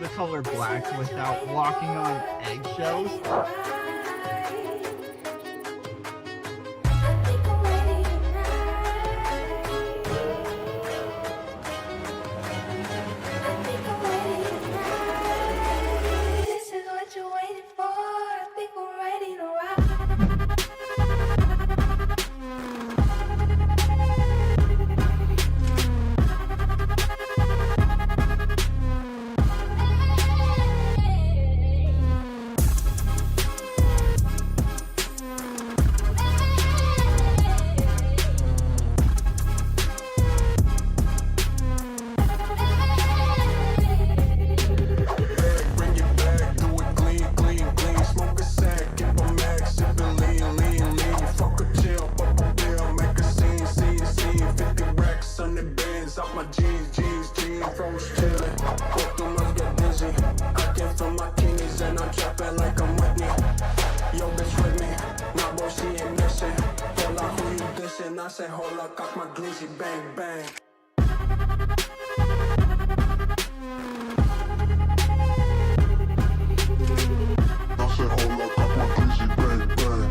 the color black without walking on eggshells. I say, hold up, got my glizzy, bang, bang. I say, hold up, got my glizzy, bang, bang.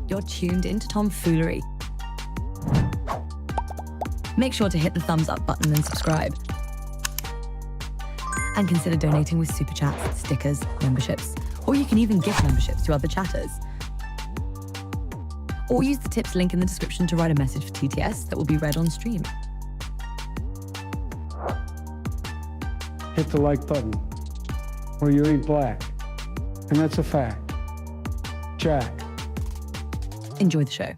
You're tuned into Foolery. Make sure to hit the thumbs up button and subscribe. And consider donating with super chats, stickers, memberships, or you can even gift memberships to other chatters. Or use the tips link in the description to write a message for TTS that will be read on stream. Hit the like button, or you ain't black. And that's a fact. Jack. Enjoy the show.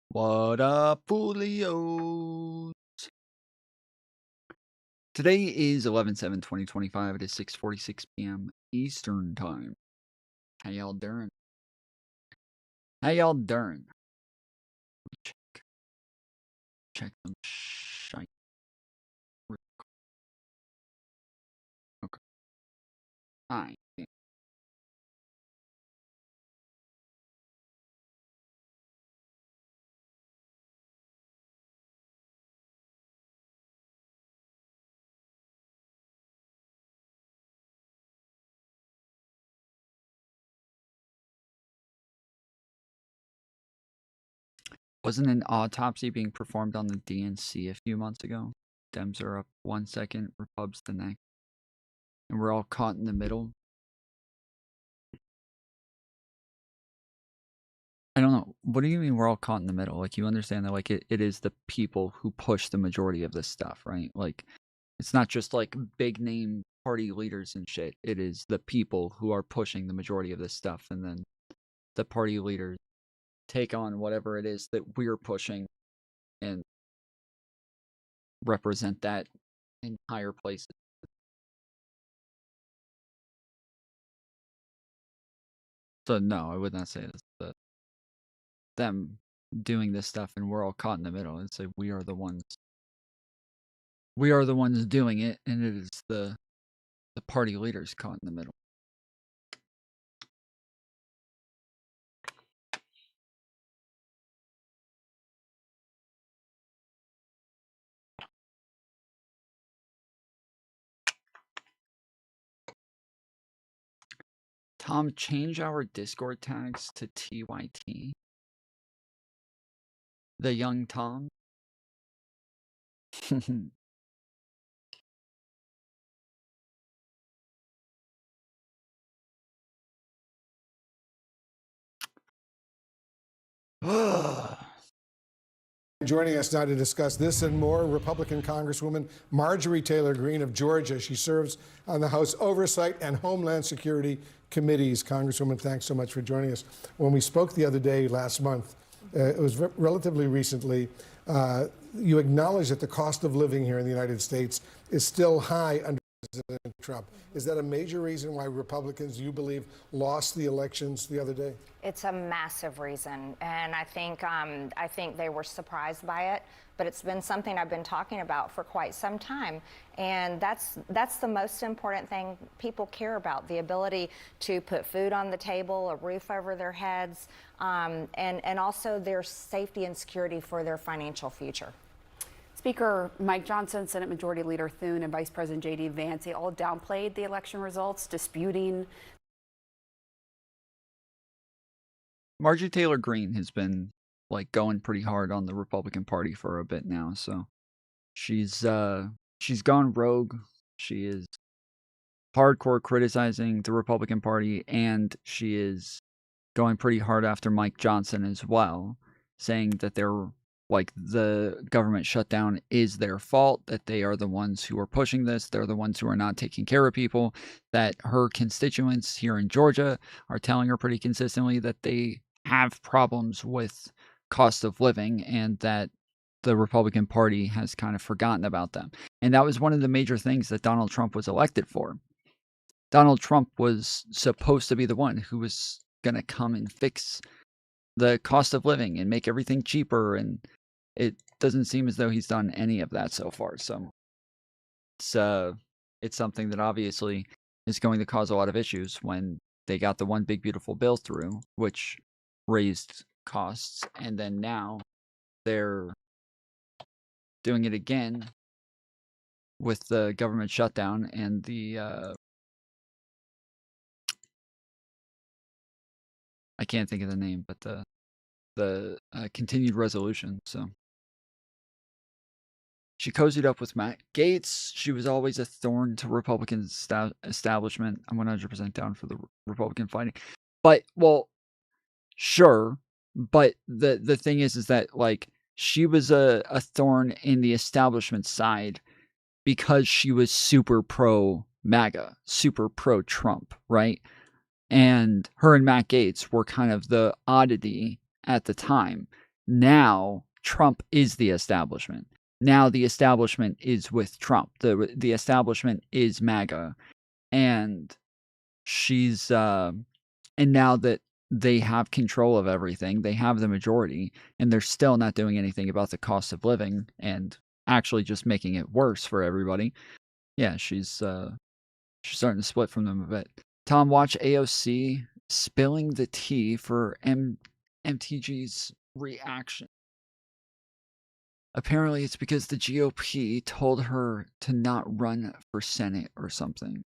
What up, Foolios? Today is 11/7/2025. It is 6:46 p.m. Eastern Time. How y'all doing? How y'all doing? Check some shite. Okay. Hi. Wasn't an autopsy being performed on the DNC a few months ago? Dems are up 1 second, Repubs the next. And we're all caught in the middle. I don't know. What do you mean we're all caught in the middle? Like, you understand that, like, it is the people who push the majority of this stuff, right? Like, it's not just, like, big name party leaders and shit. It is the people who are pushing the majority of this stuff. And then the party leaders take on whatever it is that we're pushing and represent that in higher places. So, no, I would not say this. But them doing this stuff and we're all caught in the middle. It's like we are the ones doing it, and it is the party leaders caught in the middle. Tom, change our Discord tags to TYT. The young Tom. Joining us now to discuss this and more, Republican Congresswoman Marjorie Taylor Greene of Georgia. She serves on the House Oversight and Homeland Security Committees. Congresswoman, thanks so much for joining us. When we spoke the other day, last month, it was relatively recently, you acknowledged that the cost of living here in the United States is still high under President Trump. Is that a major reason why Republicans, you believe, lost the elections the other day? It's a massive reason, and I think they were surprised by it. But it's been something I've been talking about for quite some time, and that's the most important thing people care about: the ability to put food on the table, a roof over their heads, and also their safety and security for their financial future. Speaker Mike Johnson, Senate Majority Leader Thune, and Vice President J.D. Vance, they all downplayed the election results, disputing. Marjorie Taylor Greene has been like going pretty hard on the Republican Party for a bit now, so she's gone rogue. She is hardcore criticizing the Republican Party, and she is going pretty hard after Mike Johnson as well, saying that they're like the government shutdown is their fault, that they are the ones who are pushing this, they're the ones who are not taking care of people, that her constituents here in Georgia are telling her pretty consistently that they have problems with cost of living and that the Republican Party has kind of forgotten about them. And that was one of the major things that Donald Trump was elected for. Donald Trump was supposed to be the one who was going to come and fix the cost of living and make everything cheaper, and it doesn't seem as though he's done any of that so far. So it's something that obviously is going to cause a lot of issues when they got the one big beautiful bill through, which raised costs, and then now they're doing it again with the government shutdown and the I can't think of the name, but the continued resolution. So she cozied up with Matt Gaetz. She was always a thorn to Republican establishment. I'm 100% down for the Republican fighting. But, well, sure. But the thing is that, like, she was a thorn in the establishment side because she was super pro-MAGA, super pro-Trump, right? And her and Matt Gaetz were kind of the oddity at the time. Now, Trump is the establishment. Now the establishment is with Trump. The establishment is MAGA. And she's and now that they have control of everything, they have the majority, and they're still not doing anything about the cost of living and actually just making it worse for everybody. Yeah, she's starting to split from them a bit. Tom, watch AOC spilling the tea for MTG's reaction. Apparently, it's because the GOP told her to not run for Senate or something.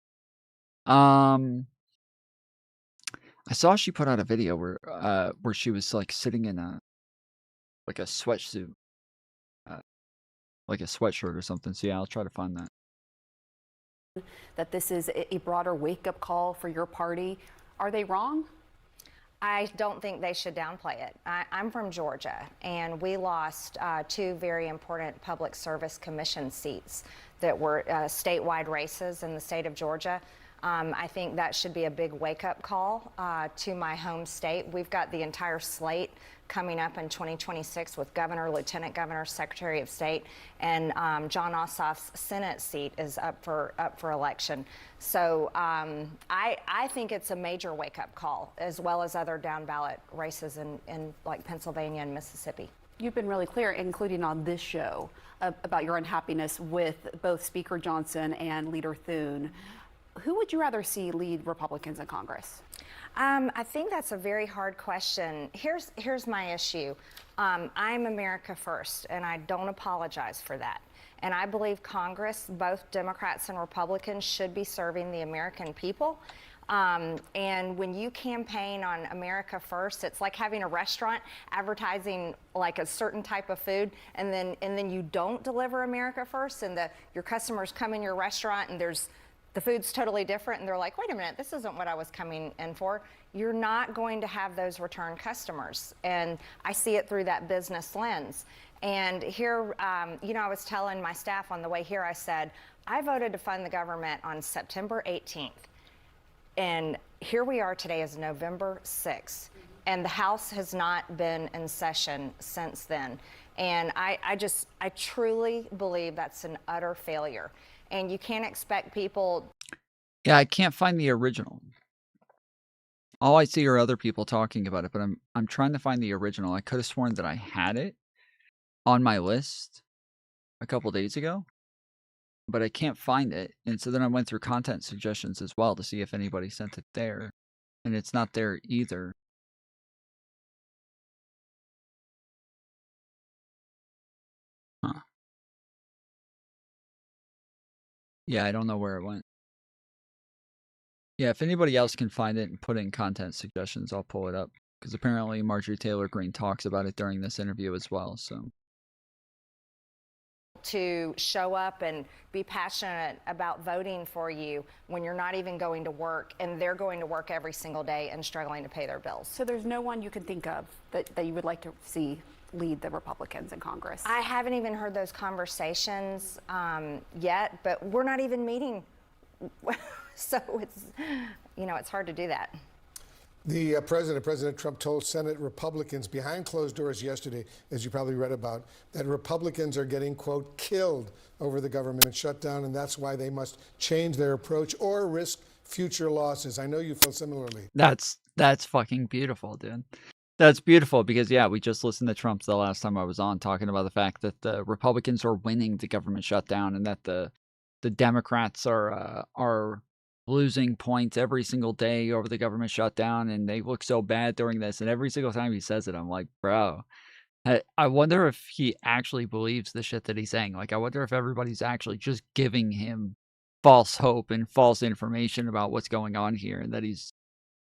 I saw she put out a video where she was like sitting in a sweatsuit, like a sweatshirt or something. So yeah, I'll try to find that. That this is a broader wake-up call for your party. Are they wrong? I don't think they should downplay it. I'm from Georgia, and we lost two very important public service commission seats that were statewide races in the state of Georgia. I think that should be a big wake-up call to my home state. We've got the entire slate coming up in 2026 with governor, lieutenant governor, secretary of state, and John Ossoff's Senate seat is up for election. So I think it's a major wake-up call, as well as other down-ballot races in like Pennsylvania and Mississippi. You've been really clear, including on this show, about your unhappiness with both Speaker Johnson and Leader Thune. Who would you rather see lead Republicans in Congress? I think that's a very hard question. Here's my issue. I'm America first, and I don't apologize for that. And I believe Congress, both Democrats and Republicans, should be serving the American people. And when you campaign on America First, it's like having a restaurant advertising like a certain type of food, and then you don't deliver America First, and your customers come in your restaurant and the food's totally different, and they're like, wait a minute, this isn't what I was coming in for. You're not going to have those return customers. And I see it through that business lens. And here, I was telling my staff on the way here, I said, I voted to fund the government on September 18th. And here we are today is November 6th. And the House has not been in session since then. And I truly believe that's an utter failure. And you can't expect people. Yeah, I can't find the original. All I see are other people talking about it, but I'm trying to find the original. I could have sworn that I had it on my list a couple days ago, but I can't find it. And so then I went through content suggestions as well to see if anybody sent it there, and it's not there either. Huh. Yeah, I don't know where it went. Yeah, if anybody else can find it and put it in content suggestions, I'll pull it up. Because apparently Marjorie Taylor Greene talks about it during this interview as well. So to show up and be passionate about voting for you when you're not even going to work, and they're going to work every single day and struggling to pay their bills. So there's no one you can think of that you would like to see lead the Republicans in Congress? I haven't even heard those conversations yet, but we're not even meeting. So it's hard to do that. The President Trump, told Senate Republicans behind closed doors yesterday, as you probably read about, that Republicans are getting, quote, killed over the government shutdown, and that's why they must change their approach or risk future losses. I know you feel similarly. that's fucking beautiful, dude. That's beautiful because, yeah, we just listened to Trump the last time I was on talking about the fact that the Republicans are winning the government shutdown and that the Democrats are losing points every single day over the government shutdown, and they look so bad during this. And every single time he says it, I'm like, bro, I wonder if he actually believes the shit that he's saying. Like, I wonder if everybody's actually just giving him false hope and false information about what's going on here, and that he's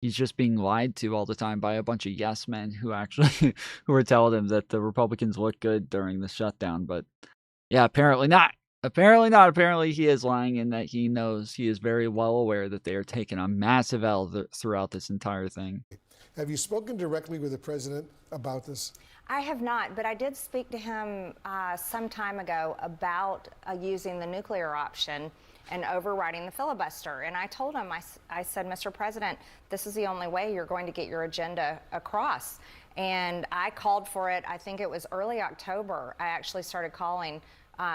just being lied to all the time by a bunch of yes men who actually who are telling him that the Republicans look good during the shutdown. But yeah, apparently not. Apparently not. Apparently he is lying in that he knows, he is very well aware that they are taking a massive L throughout this entire thing. Have you spoken directly with the president about this? I have not, but I did speak to him some time ago about using the nuclear option and overriding the filibuster. And I told him, I said, Mr. President, this is the only way you're going to get your agenda across. And I called for it, I think it was early October. I actually started calling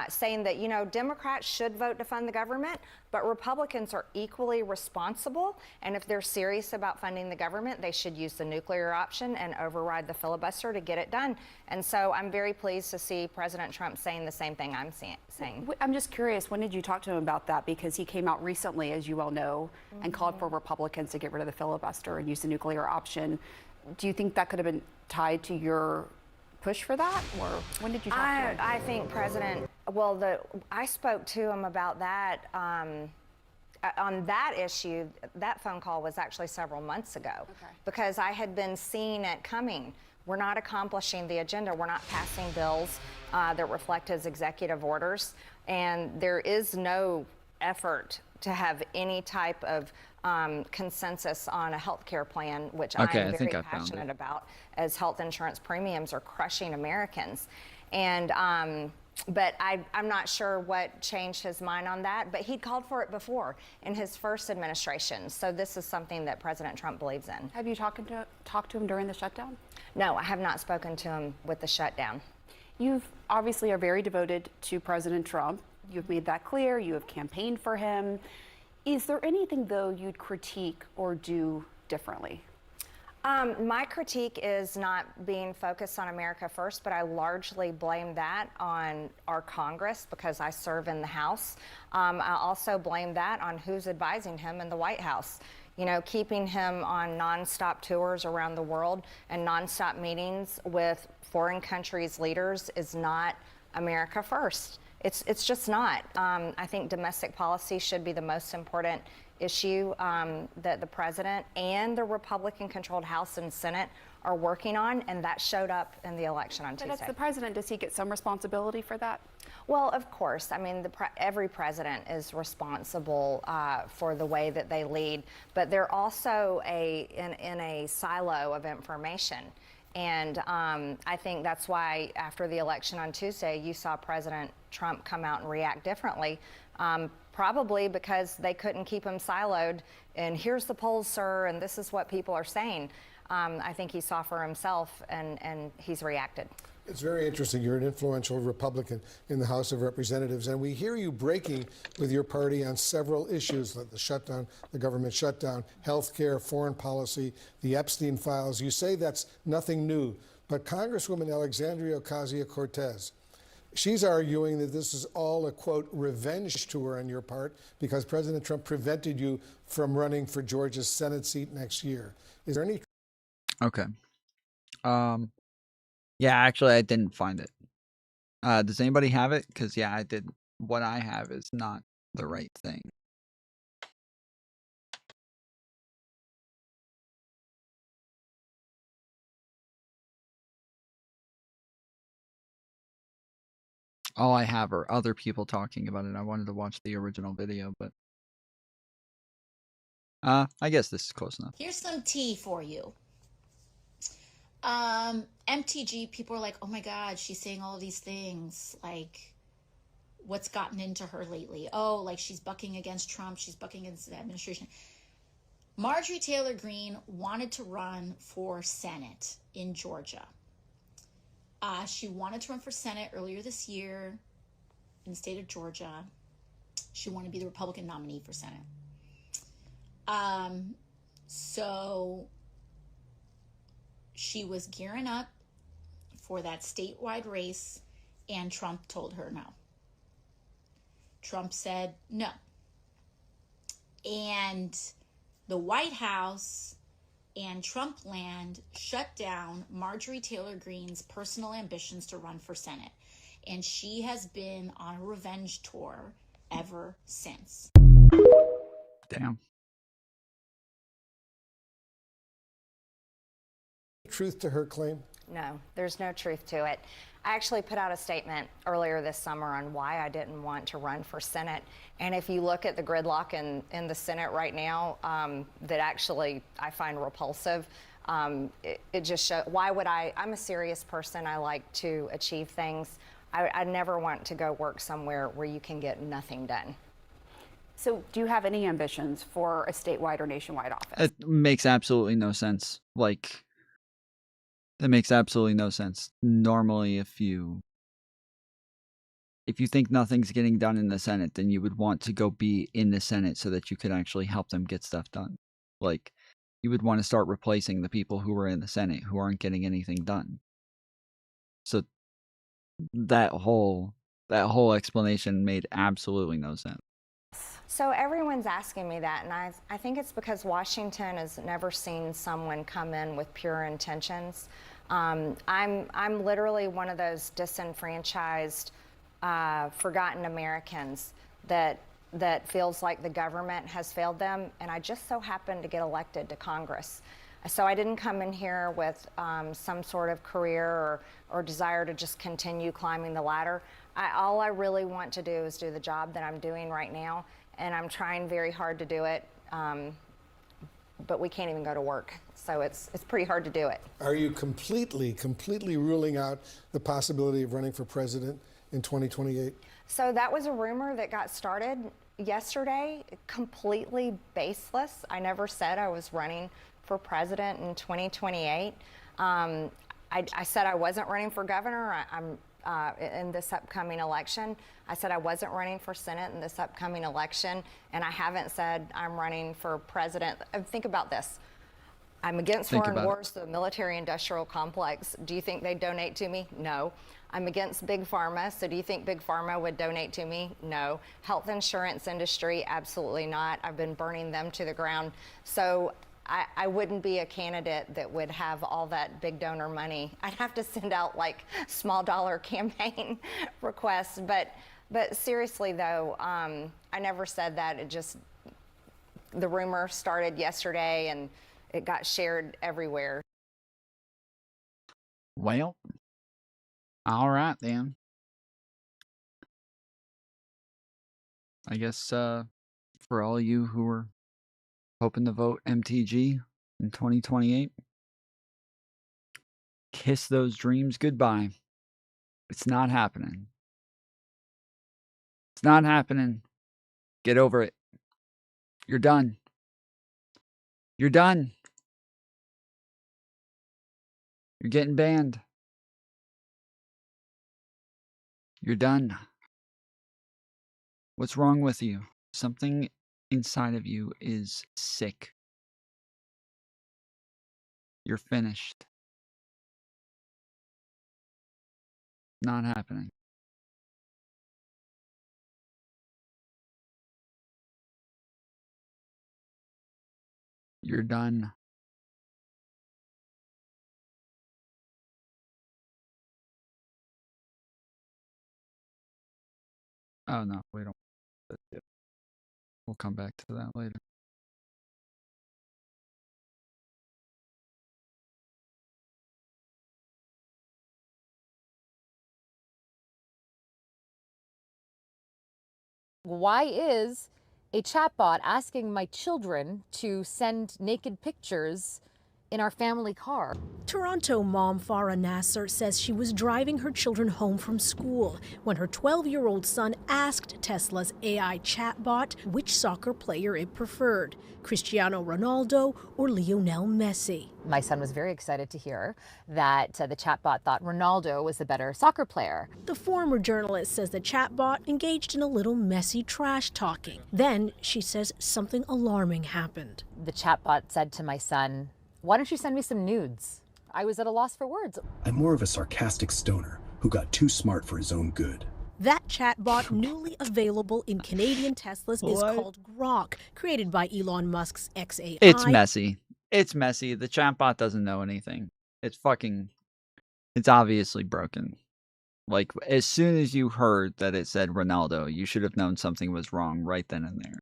saying that, Democrats should vote to fund the government, but Republicans are equally responsible. And if they're serious about funding the government, they should use the nuclear option and override the filibuster to get it done. And so I'm very pleased to see President Trump saying the same thing I'm saying. I'm just curious, when did you talk to him about that? Because he came out recently, as you well know, and called for Republicans to get rid of the filibuster and use the nuclear option. Do you think that could have been tied to your push for that, or when did you talk to him? I think I spoke to him about that on that issue. That phone call was actually several months ago, because I had been seeing it coming. We're not accomplishing the agenda. We're not passing bills that reflect his executive orders, and there is no effort to have any type of consensus on a health care plan, which I'm very passionate about, as health insurance premiums are crushing Americans. And but I'm not sure what changed his mind on that, but he'd called for it before in his first administration. So this is something that President Trump believes in. Have you talked to him during the shutdown? No, I have not spoken to him with the shutdown. You obviously are very devoted to President Trump. You've made that clear. You have campaigned for him. Is there anything, though, you'd critique or do differently? My critique is not being focused on America First, but I largely blame that on our Congress because I serve in the House. I also blame that on who's advising him in the White House. Keeping him on nonstop tours around the world and nonstop meetings with foreign countries' leaders is not America First. It's just not. I think domestic policy should be the most important issue that the president and the Republican-controlled House and Senate are working on, and that showed up in the election on Tuesday. But as the president, does he get some responsibility for that? Well, of course. I mean, every president is responsible for the way that they lead, but they're also in a silo of information. And I think that's why after the election on Tuesday, you saw President Trump come out and react differently, probably because they couldn't keep him siloed. And here's the polls, sir, and this is what people are saying. I think he saw for himself, and he's reacted. It's very interesting. You're an influential Republican in the House of Representatives, and we hear you breaking with your party on several issues like the shutdown, the government shutdown, health care, foreign policy, the Epstein files. You say that's nothing new, but Congresswoman Alexandria Ocasio-Cortez, she's arguing that this is all a, quote, revenge tour on your part because President Trump prevented you from running for Georgia's Senate seat next year. Is there any... Okay. Yeah, actually, I didn't find it. Does anybody have it? Because, yeah, I did. What I have is not the right thing. All I have are other people talking about it. I wanted to watch the original video, but I guess this is close enough. Here's some tea for you. MTG, people are like, oh my God, she's saying all of these things. Like, what's gotten into her lately? Oh, like she's bucking against Trump. She's bucking against the administration. Marjorie Taylor Greene wanted to run for Senate in Georgia. She wanted to run for Senate earlier this year in the state of Georgia. She wanted to be the Republican nominee for Senate. So she was gearing up for that statewide race, and Trump told her no. Trump said no. And the White House and Trump land shut down Marjorie Taylor Greene's personal ambitions to run for Senate. And she has been on a revenge tour ever since. Damn. Truth to her claim? No, there's no truth to it. I actually put out a statement earlier this summer on why I didn't want to run for Senate. And if you look at the gridlock in the Senate right now, that actually I find repulsive, it just shows, why would I'm a serious person. I like to achieve things. I never want to go work somewhere where you can get nothing done. So do you have any ambitions for a statewide or nationwide office? It makes absolutely no sense. Like, that makes absolutely no sense. Normally, if you think nothing's getting done in the Senate, then you would want to go be in the Senate so that you could actually help them get stuff done. Like, you would want to start replacing the people who are in the Senate who aren't getting anything done. So that whole explanation made absolutely no sense. So everyone's asking me that, and I think it's because Washington has never seen someone come in with pure intentions. I'm literally one of those disenfranchised, forgotten Americans that feels like the government has failed them, and I just so happened to get elected to Congress. So I didn't come in here with some sort of career or desire to just continue climbing the ladder. All I really want to do is do the job that I'm doing right now, and I'm trying very hard to do it, but we can't even go to work. So it's pretty hard to do it. Are you completely ruling out the possibility of running for president in 2028? So that was a rumor that got started yesterday, completely baseless. I never said I was running for president in 2028. I said I wasn't running for governor. In this upcoming election. I said I wasn't running for Senate in this upcoming election, and I haven't said I'm running for president. Think about this. I'm against foreign wars, the military-industrial complex. Do you think they'd donate to me? No. I'm against Big Pharma, so do you think Big Pharma would donate to me? No. Health insurance industry? Absolutely not. I've been burning them to the ground. So I wouldn't be a candidate that would have all that big donor money. I'd have to send out like small dollar campaign requests. But But seriously, though, I never said that. The rumor started yesterday and it got shared everywhere. Well, all right then. I guess for all you who are hoping to vote MTG in 2028, kiss those dreams goodbye. It's not happening. It's not happening. Get over it. You're done. You're done. You're getting banned. You're done. What's wrong with you? Something inside of you is sick. You're finished. Not happening. You're done. Oh no, we don't. We'll come back to that later. Why is a chatbot asking my children to send naked pictures in our family car? Toronto mom Farah Nasser says she was driving her children home from school when her 12-year-old son asked Tesla's AI chatbot which soccer player it preferred, Cristiano Ronaldo or Lionel Messi. My son was very excited to hear that the chatbot thought Ronaldo was the better soccer player. The former journalist says the chatbot engaged in a little messy trash talking. Then she says something alarming happened. The chatbot said to my son, "Why don't you send me some nudes?" I was at a loss for words. I'm more of a sarcastic stoner who got too smart for his own good. That chatbot, newly available in Canadian Teslas, is called Grok, created by Elon Musk's XAI. It's messy. It's messy. The chatbot doesn't know anything. It's obviously broken. Like, as soon as you heard that it said Ronaldo, you should have known something was wrong right then and there.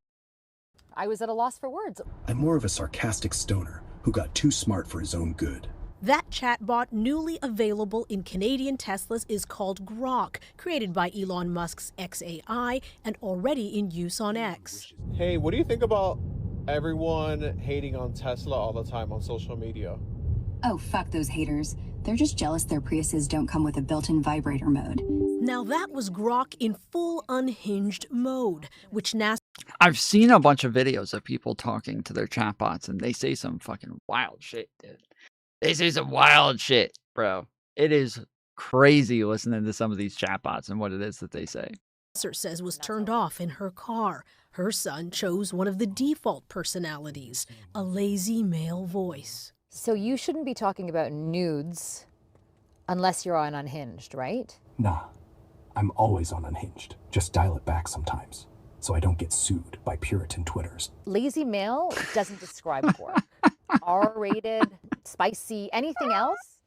I was at a loss for words. I'm more of a sarcastic stoner who got too smart for his own good. That chatbot, newly available in Canadian Teslas, is called Grok, created by Elon Musk's XAI and already in use on X. Hey, what do you think about everyone hating on Tesla all the time on social media? Oh, fuck those haters. They're just jealous their Priuses don't come with a built-in vibrator mode. Now that was Grok in full unhinged mode, which NASA... I've seen a bunch of videos of people talking to their chatbots, and they say some fucking wild shit, dude. They say some wild shit, bro. It is crazy listening to some of these chatbots and what it is that they say. Says was turned off in her car. Her son chose one of the default personalities, a lazy male voice. So you shouldn't be talking about nudes unless you're on Unhinged, right? Nah, I'm always on Unhinged. Just dial it back sometimes, so I don't get sued by Puritan Twitters. Lazy male doesn't describe pork. R-rated, spicy, anything else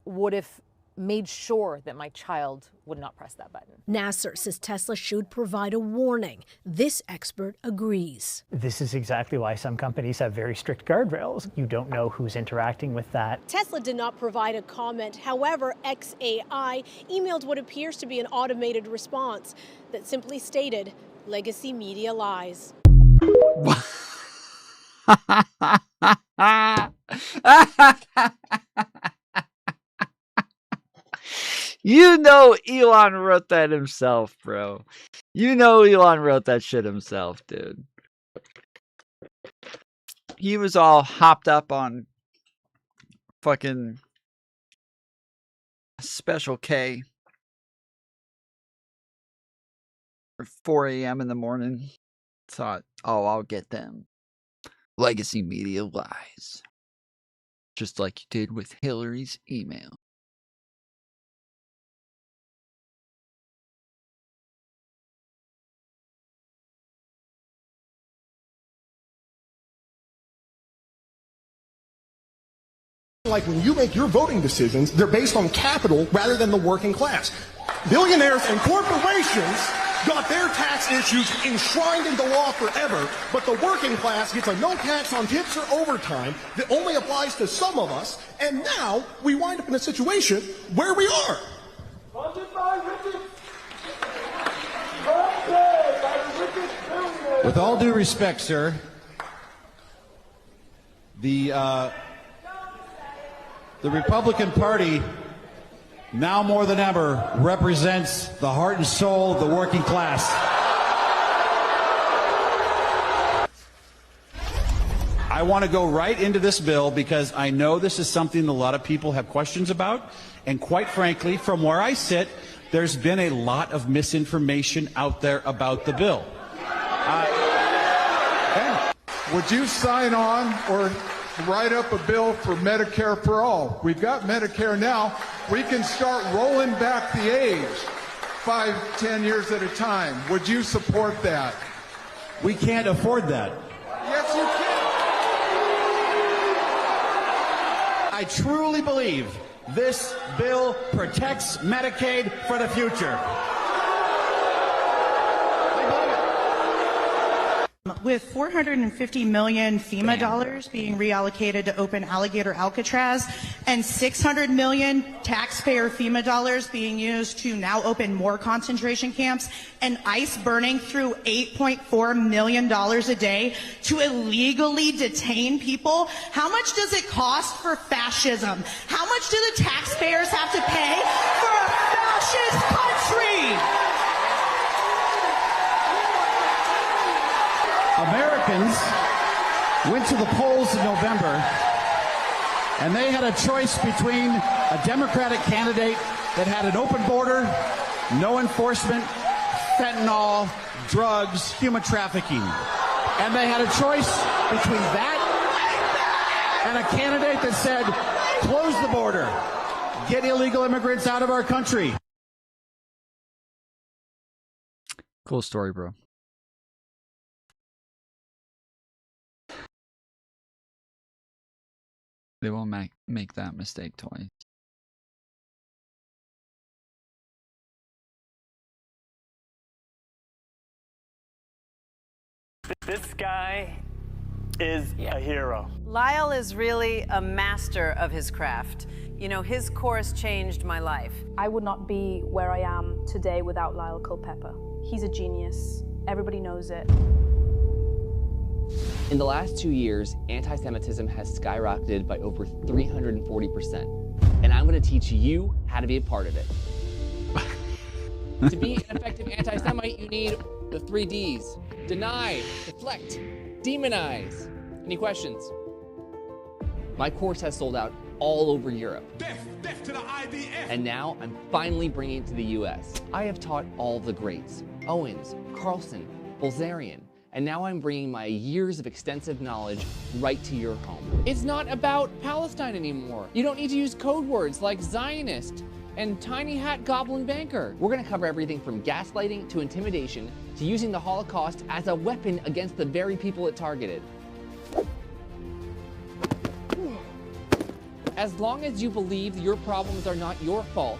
would have made sure that my child would not press that button. Nasser says Tesla should provide a warning. This expert agrees. This is exactly why some companies have very strict guardrails. You don't know who's interacting with that. Tesla did not provide a comment. However, XAI emailed what appears to be an automated response that simply stated, "Legacy media lies." You know Elon wrote that himself, bro. You know Elon wrote that shit himself, dude. He was all hopped up on fucking Special K or 4 a.m. in the morning. Thought, oh, I'll get them. Legacy media lies. Just like you did with Hillary's email. Like when you make your voting decisions, they're based on capital rather than the working class. Billionaires and corporations got their tax issues enshrined into law forever, but the working class gets a no tax on tips or overtime that only applies to some of us, and now we wind up in a situation where we are. With all due respect, sir, the Republican Party now more than ever represents the heart and soul of the working class. I want to go right into this bill because I know this is something a lot of people have questions about, and quite frankly, from where I sit, there's been a lot of misinformation out there about the bill. Would you sign on or write up a bill for Medicare for all? We've got Medicare now. We can start rolling back the age 5, 10 years at a time. Would you support that? We can't afford that. Yes, you can. I truly believe this bill protects Medicaid for the future. With 450 million FEMA dollars being reallocated to open Alligator Alcatraz and 600 million taxpayer FEMA dollars being used to now open more concentration camps, and ICE burning through $8.4 million a day to illegally detain people, how much does it cost for fascism? How much do the taxpayers have to pay for a fascist country? Americans went to the polls in November, and they had a choice between a Democratic candidate that had an open border, no enforcement, fentanyl, drugs, human trafficking. And they had a choice between that and a candidate that said, close the border, get illegal immigrants out of our country. Cool story, bro. They won't make that mistake twice. This guy is a hero. Lyle is really a master of his craft. You know, his course changed my life. I would not be where I am today without Lyle Culpepper. He's a genius. Everybody knows it. In the last 2 years, anti-Semitism has skyrocketed by over 340%. And I'm going to teach you how to be a part of it. To be an effective anti-Semite, you need the 3 Ds. Deny, deflect, demonize. Any questions? My course has sold out all over Europe. Death to the IDF. And now I'm finally bringing it to the US. I have taught all the greats, Owens, Carlson, Bolzarian, and now I'm bringing my years of extensive knowledge right to your home. It's not about Palestine anymore. You don't need to use code words like Zionist and tiny hat goblin banker. We're gonna cover everything from gaslighting to intimidation to using the Holocaust as a weapon against the very people it targeted. As long as you believe your problems are not your fault,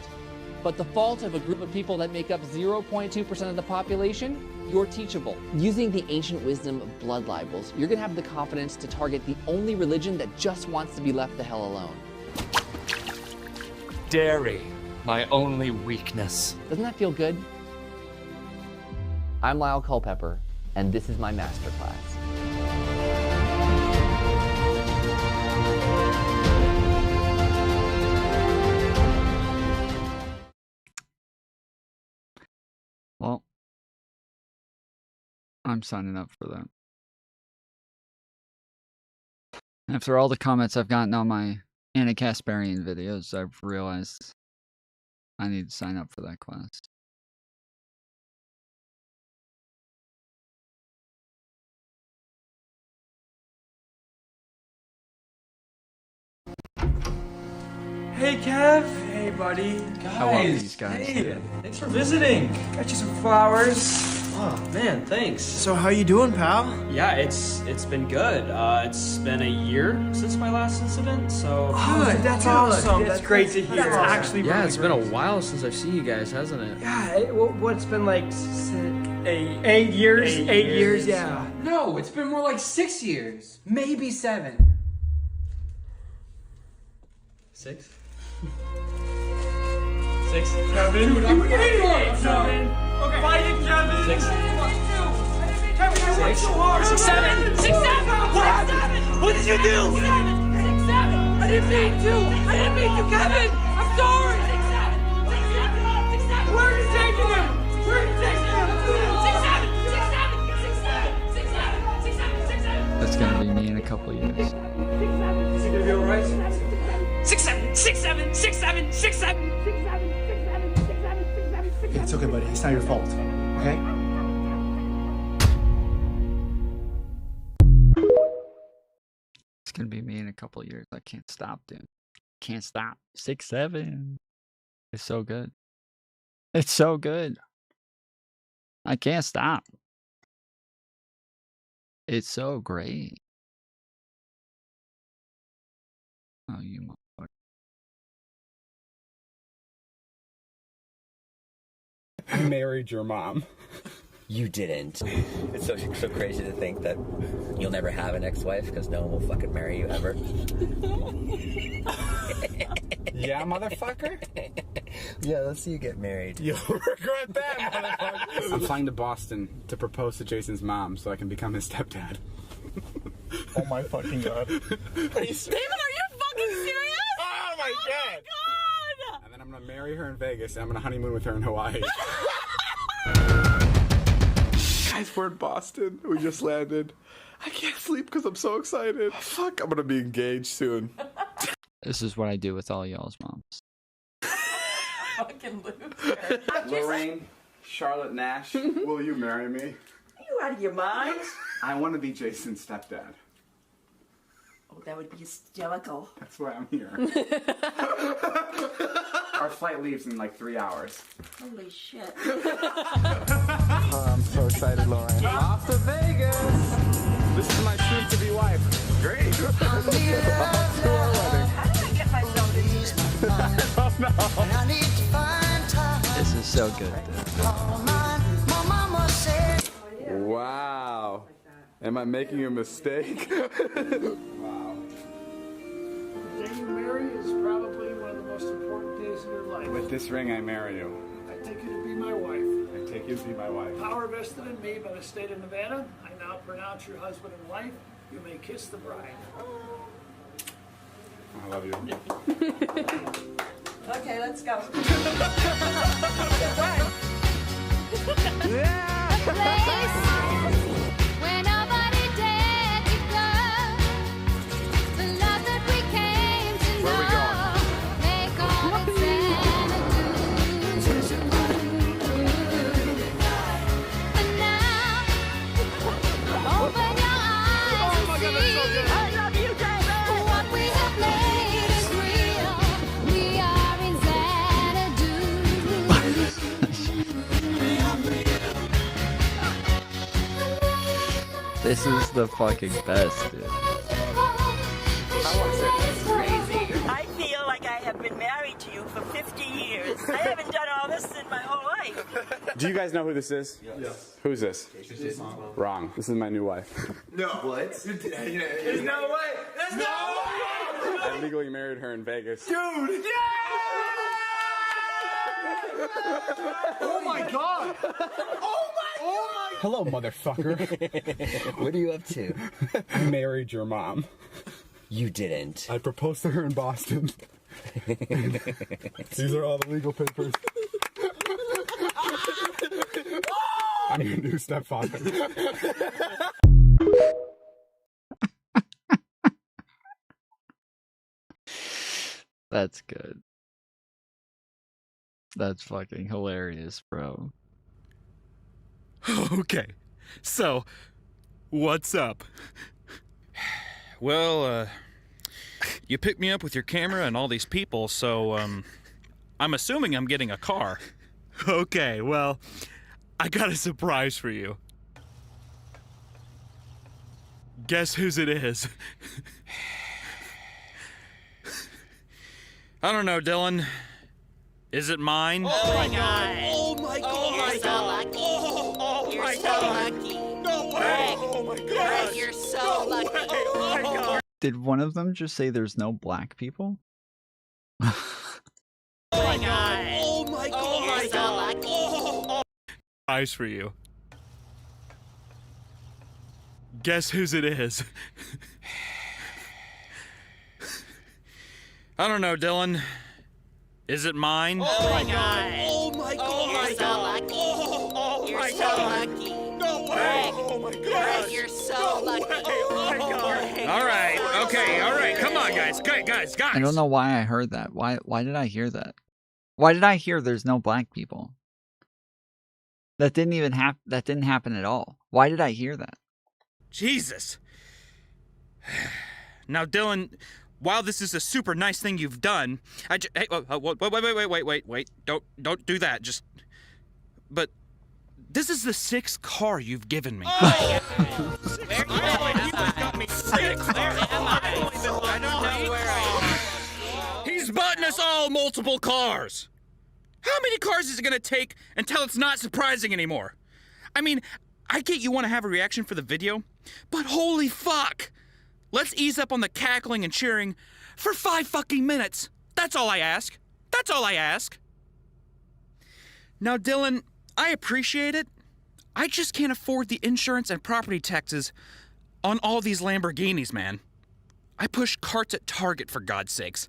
but the fault of a group of people that make up 0.2% of the population, you're teachable. Using the ancient wisdom of blood libels, you're gonna have the confidence to target the only religion that just wants to be left the hell alone. Dairy, my only weakness. Doesn't that feel good? I'm Lyle Culpepper, and this is my masterclass. Well, I'm signing up for that. After all the comments I've gotten on my Anna Kasparian videos, I've realized I need to sign up for that class. Hey Kev, hey buddy. Guys, I love these guys. Hey, thanks for visiting. Got you some flowers. Oh, man, thanks. So how you doing, pal? Yeah, it's been good. It's been a year since my last incident, so... Good, that's awesome. That's great to hear. That's actually really Yeah, it's been great. a while since I've seen you guys, hasn't it? Yeah, what's been like 8 years? 8 years, yeah. No, it's been more like 6 years. Maybe 7. 6? 6? Kevin? Dude, I'm Kevin! Okay. Fight it, Kevin! 6? Kevin, I worked so hard! 6, 7! 6, 7! What? What did you do? 6, 7! I didn't mean to! I didn't mean to, Kevin! I'm sorry! 6, 7! 6, 7! 6, 7! Where are you taking him? Where are you taking him? 6, 7! 6, 7! 6, 7! 6, 7! 6, 7! 6, 7! That's gonna be me in a couple of years. Is he gonna be alright? 6, 7! 6, 7! 6, 7! 6, 7! It's okay, buddy. It's not your fault. Okay? It's gonna be me in a couple of years. I can't stop, dude. Can't stop. 6, 7. It's so good. It's so good. I can't stop. It's so great. Oh, you motherfucker. I married your mom. You didn't. It's so crazy to think that you'll never have an ex-wife because no one will fucking marry you ever. Yeah, motherfucker? Yeah, let's see you get married. You'll regret that, motherfucker. I'm flying to Boston to propose to Jason's mom so I can become his stepdad. Oh my fucking god. Are you David, are you fucking serious? Oh my god! God! And then I'm gonna marry her in Vegas and I'm gonna honeymoon with her in Hawaii. Guys, we're in Boston. We just landed. I can't sleep because I'm so excited. Fuck, I'm gonna be engaged soon. This is what I do with all y'all's moms. Fucking loser. Lorraine, Charlotte Nash, will you marry me? Are you out of your mind? I want to be Jason's stepdad. Oh, that would be hysterical. That's why I'm here. Our flight leaves in like 3 hours. Holy shit. Oh, I'm so excited, Lauren. Off to Vegas! This is my soon-to-be wife. Great! Off to our wedding. How did I get myself into this? Oh no! This is so good, dude. Wow. Am I making a mistake? Wow. The day you marry is probably one of the most important days in your life. With this ring, I marry you. I take you to be my wife. I take you to be my wife. Power vested in me by the state of Nevada. I now pronounce you husband and wife. You may kiss the bride. I love you. Okay, let's go. Where nobody dared to go. The love that we came to know. They call it Xanadu. And now, open your eyes and see. I love you, David. What we have made is real. We are in This is the fucking best, dude. Crazy. I feel like I have been married to you for 50 years. I haven't done all this in my whole life. Do you guys know who this is? Yes. Who's this? Jason's mom. Wrong. This is my new wife. No. What? There's no way. There's no way. I legally married her in Vegas. Dude. Oh my god. Oh my. Hello, motherfucker. What are you up to? I married your mom. You didn't. I proposed to her in Boston. These are all the legal papers. I'm your new stepfather. That's good. That's fucking hilarious, bro. Okay, so, what's up? Well, you picked me up with your camera and all these people, so, I'm assuming I'm getting a car. Okay, well, I got a surprise for you. Guess whose it is? I don't know, Dylan. Is it mine? Oh my god. Oh my god. You're so lucky. Oh You're my so god. lucky. No way. Greg, Oh my Greg, god. you're so lucky. Oh my god. Did one of them just say there's no black people? Oh my god. Oh my god. You're so lucky. Surprise for you. Guess whose it is? I don't know, Dylan. Is it mine? Oh my god. Oh my god. You're so lucky. You're my so god. lucky. No way. Greg, Oh my Greg, god. you're so lucky. Oh my god. Greg, All you're right. so Okay. All right. lucky. Come on, guys. Guys. I don't know why I heard that. Why did I hear that? Why did I hear there's no black people? That didn't even happen. That didn't happen at all. Why did I hear that? Jesus. Now, Dylan, while this is a super nice thing you've done, hey, wait. Don't do that. Just. But this is the 6th car you've given me. Oh, where am I? Six. Where am I? I don't know where I am. He's butting us all multiple cars. How many cars is it gonna take until it's not surprising anymore? I mean, I get you want to have a reaction for the video, but holy fuck! Let's ease up on the cackling and cheering for 5 fucking minutes. That's all I ask. That's all I ask. Now, Dylan, I appreciate it. I just can't afford the insurance and property taxes on all these Lamborghinis, man. I push carts at Target, for God's sakes.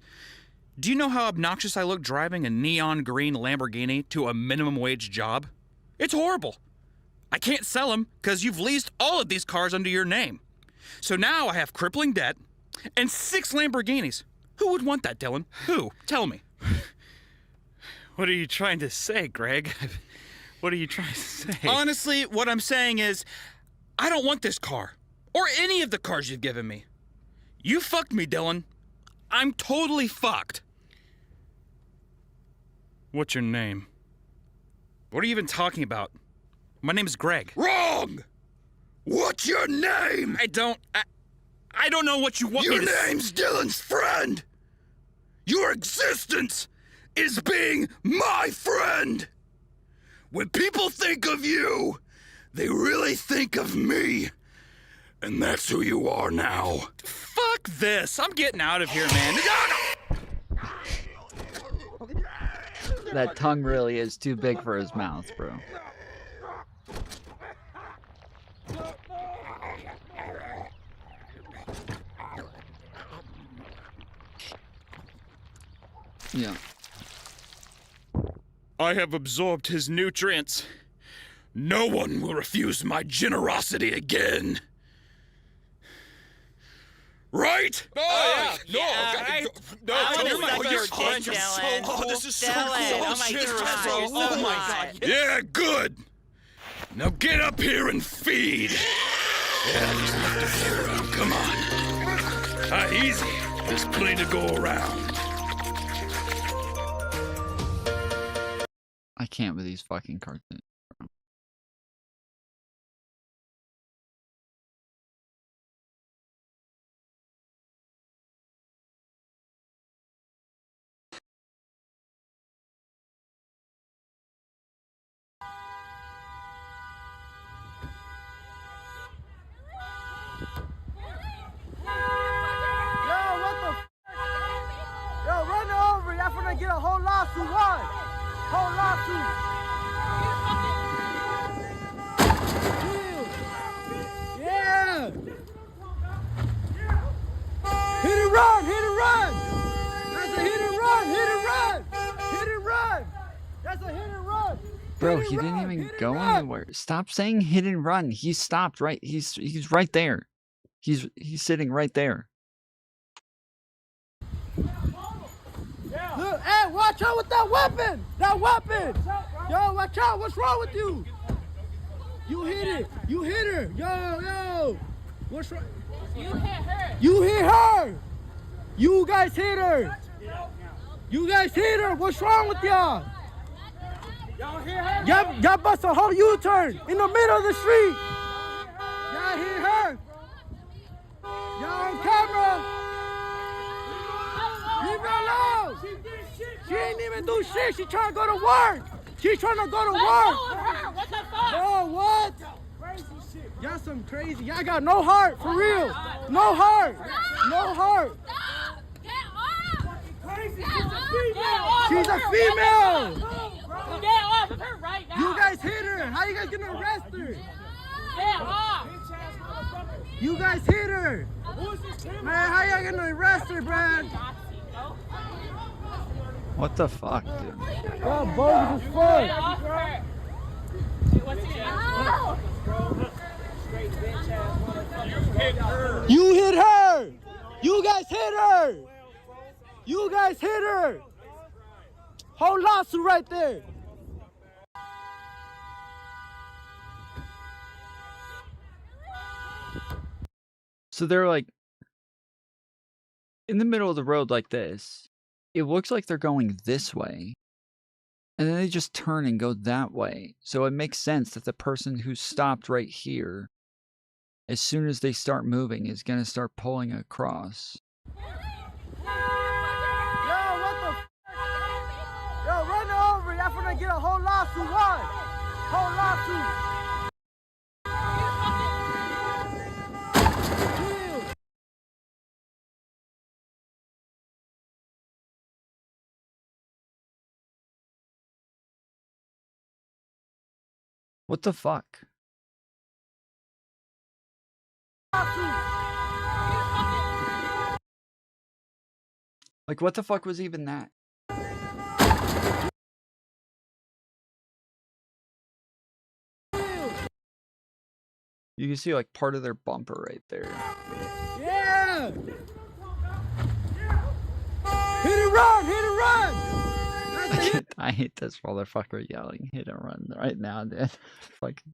Do you know how obnoxious I look driving a neon green Lamborghini to a minimum wage job? It's horrible. I can't sell them because you've leased all of these cars under your name. So now I have crippling debt and 6 Lamborghinis. Who would want that, Dylan? Who? Tell me. What are you trying to say, Greg? What are you trying to say? Honestly, what I'm saying is, I don't want this car. Or any of the cars you've given me. You fucked me, Dylan. I'm totally fucked. What's your name? What are you even talking about? My name is Greg. Wrong! What's your name? I don't know what you want me to say. Your name's Dylan's friend! Your existence is being my friend! When people think of you, they really think of me. And that's who you are now. Fuck this. I'm getting out of here, man. That tongue really is too big for his mouth, bro. Yeah. I have absorbed his nutrients. No one will refuse my generosity again. Right? Oh, No, you're so this is so Dylan, cool. oh my Generous, God, bro. you're so Oh my hot. God. Yeah, good. Now get up here and feed. Yeah, there's enough to carry around. Come on. Easy. There's plenty to go around. I can't with these fucking cartoons. Yo, run over. Y'all finna get a whole lawsuit. What? Whole lawsuit. Yeah. Hit and run. Hit and run. That's a hit and run. Hit and run. Hit and run. That's a hit and run. Bro, he didn't even go anywhere. Stop saying hit and run. He stopped right. He's right there. He's sitting right there. Look, hey, watch out with that weapon! That weapon! Yo, watch out! What's wrong with you? You hit it! You hit her! Yo! What's wrong? You hit her! You hit her! You guys hit her! You guys hit her! What's wrong with y'all? Y'all bust a whole U-turn in the middle of the street. Y'all hear her? Y'all on camera? Leave her alone. She ain't even do shit. She trying to go to work. She's trying to go to work. What the fuck? Bro, what? Y'all some crazy. Y'all got no heart, for real. No heart. No heart. She's a female. Get off of her right now. You guys hit her. How you guys gonna arrest her? Get off. You guys hit her. Man, how y'all gonna arrest her, Brad? What the fuck, dude? Y'all bogus as fuck. Get off her. You hit her. You guys hit her. You guys hit her. Whole lawsuit right there. So they're like in the middle of the road like this. It looks like they're going this way. And then they just turn and go that way. So it makes sense that the person who stopped right here, as soon as they start moving, is going to start pulling across. Yo, run her over. Y'all finna get a whole lawsuit. What? Whole lawsuit. What the fuck? Like, what the fuck was even that? You can see, like, part of their bumper right there. Yeah! Hit and run! Hit and run! I hate this motherfucker yelling hit and run right now, dude. Fucking,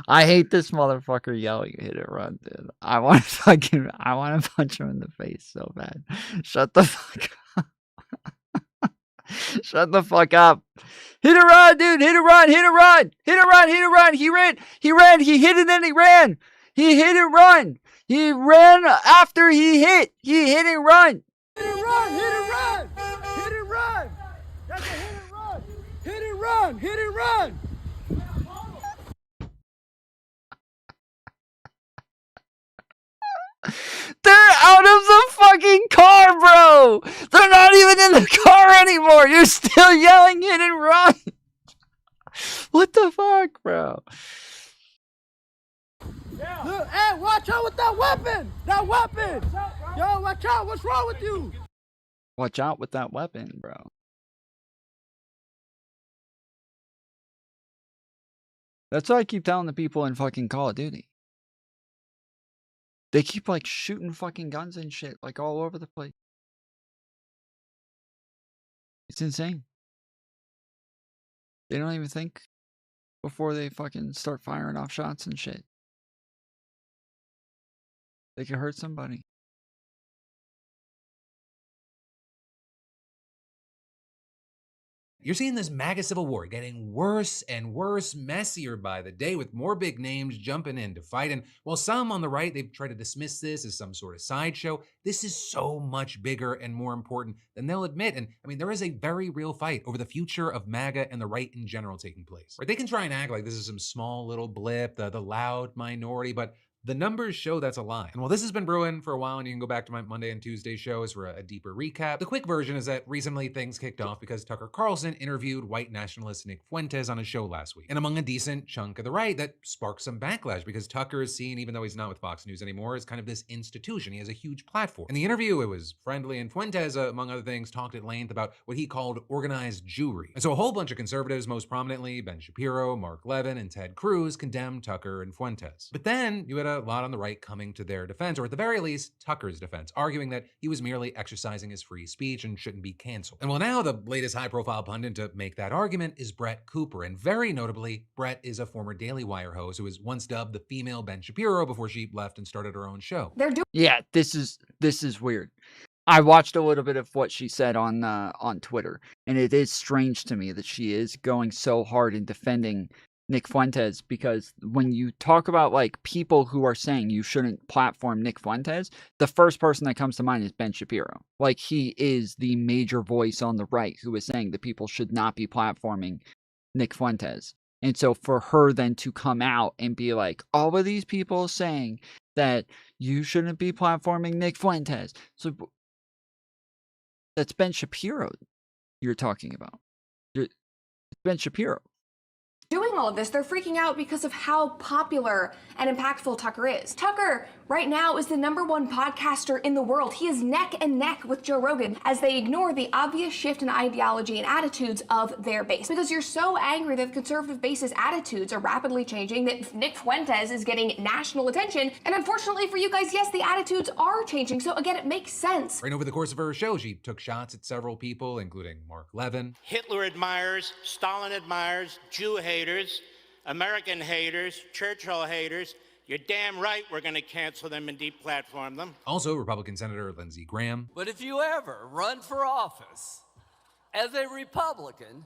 I hate this motherfucker yelling hit and run, dude. I want to punch him in the face so bad. Shut the fuck up. Shut the fuck up. Hit and run, dude. Hit and run. Hit and run. Hit and run. Hit and run. He ran. He ran. He hit and then he ran. He hit and run. He ran after he hit. He hit and run. Hit and run. Hit and run. Hit and run. That's a hit and run. Hit and run. Hit and run. They're out of the fucking car, bro. They're not even in the car anymore. You're still yelling hit and run. What the fuck, bro? Look, hey, watch out with that weapon. That weapon. Yo, watch out. What's wrong with you? Watch out with that weapon, bro. That's what I keep telling the people in fucking Call of Duty. They keep, like, shooting fucking guns and shit, like, all over the place. It's insane. They don't even think before they fucking start firing off shots and shit. They could hurt somebody. You're seeing this MAGA civil war getting worse and worse, messier by the day, with more big names jumping in to fight. And while some on the right, they've tried to dismiss this as some sort of sideshow, this is so much bigger and more important than they'll admit. And I mean, there is a very real fight over the future of MAGA and the right in general taking place. Right? They can try and act like this is some small little blip, the loud minority, but the numbers show that's a lie. And while this has been brewing for a while, and you can go back to my Monday and Tuesday shows for a deeper recap, the quick version is that recently things kicked off because Tucker Carlson interviewed white nationalist Nick Fuentes on his show last week. And among a decent chunk of the right, that sparked some backlash because Tucker is seen, even though he's not with Fox News anymore, as kind of this institution. He has a huge platform. In the interview, it was friendly, and Fuentes, among other things, talked at length about what he called organized Jewry. And so a whole bunch of conservatives, most prominently Ben Shapiro, Mark Levin, and Ted Cruz, condemned Tucker and Fuentes. But then you had a lot on the right coming to their defense, or at the very least, Tucker's defense, arguing that he was merely exercising his free speech and shouldn't be canceled. And well, now the latest high-profile pundit to make that argument is Brett Cooper, and very notably, Brett is a former Daily Wire host who was once dubbed the female Ben Shapiro before she left and started her own show. Yeah, this is weird. I watched a little bit of what she said on Twitter, and it is strange to me that she is going so hard in defending Nick Fuentes, because when you talk about like people who are saying you shouldn't platform Nick Fuentes, the first person that comes to mind is Ben Shapiro. Like, he is the major voice on the right who is saying that people should not be platforming Nick Fuentes. And so for her then to come out and be like, all of these people saying that you shouldn't be platforming Nick Fuentes. So that's Ben Shapiro you're talking about. It's Ben Shapiro. Doing all of this, they're freaking out because of how popular and impactful Tucker is. Tucker, right now, is the #1 podcaster in the world. He is neck and neck with Joe Rogan as they ignore the obvious shift in ideology and attitudes of their base. Because you're so angry that the conservative base's attitudes are rapidly changing, that Nick Fuentes is getting national attention. And unfortunately for you guys, yes, the attitudes are changing. So again, it makes sense. Right over the course of her show, she took shots at several people, including Mark Levin. Hitler admirers, Stalin admirers, Jew haters, American haters, Churchill haters. You're damn right we're going to cancel them and deplatform them. Also, Republican Senator Lindsey Graham. But if you ever run for office as a Republican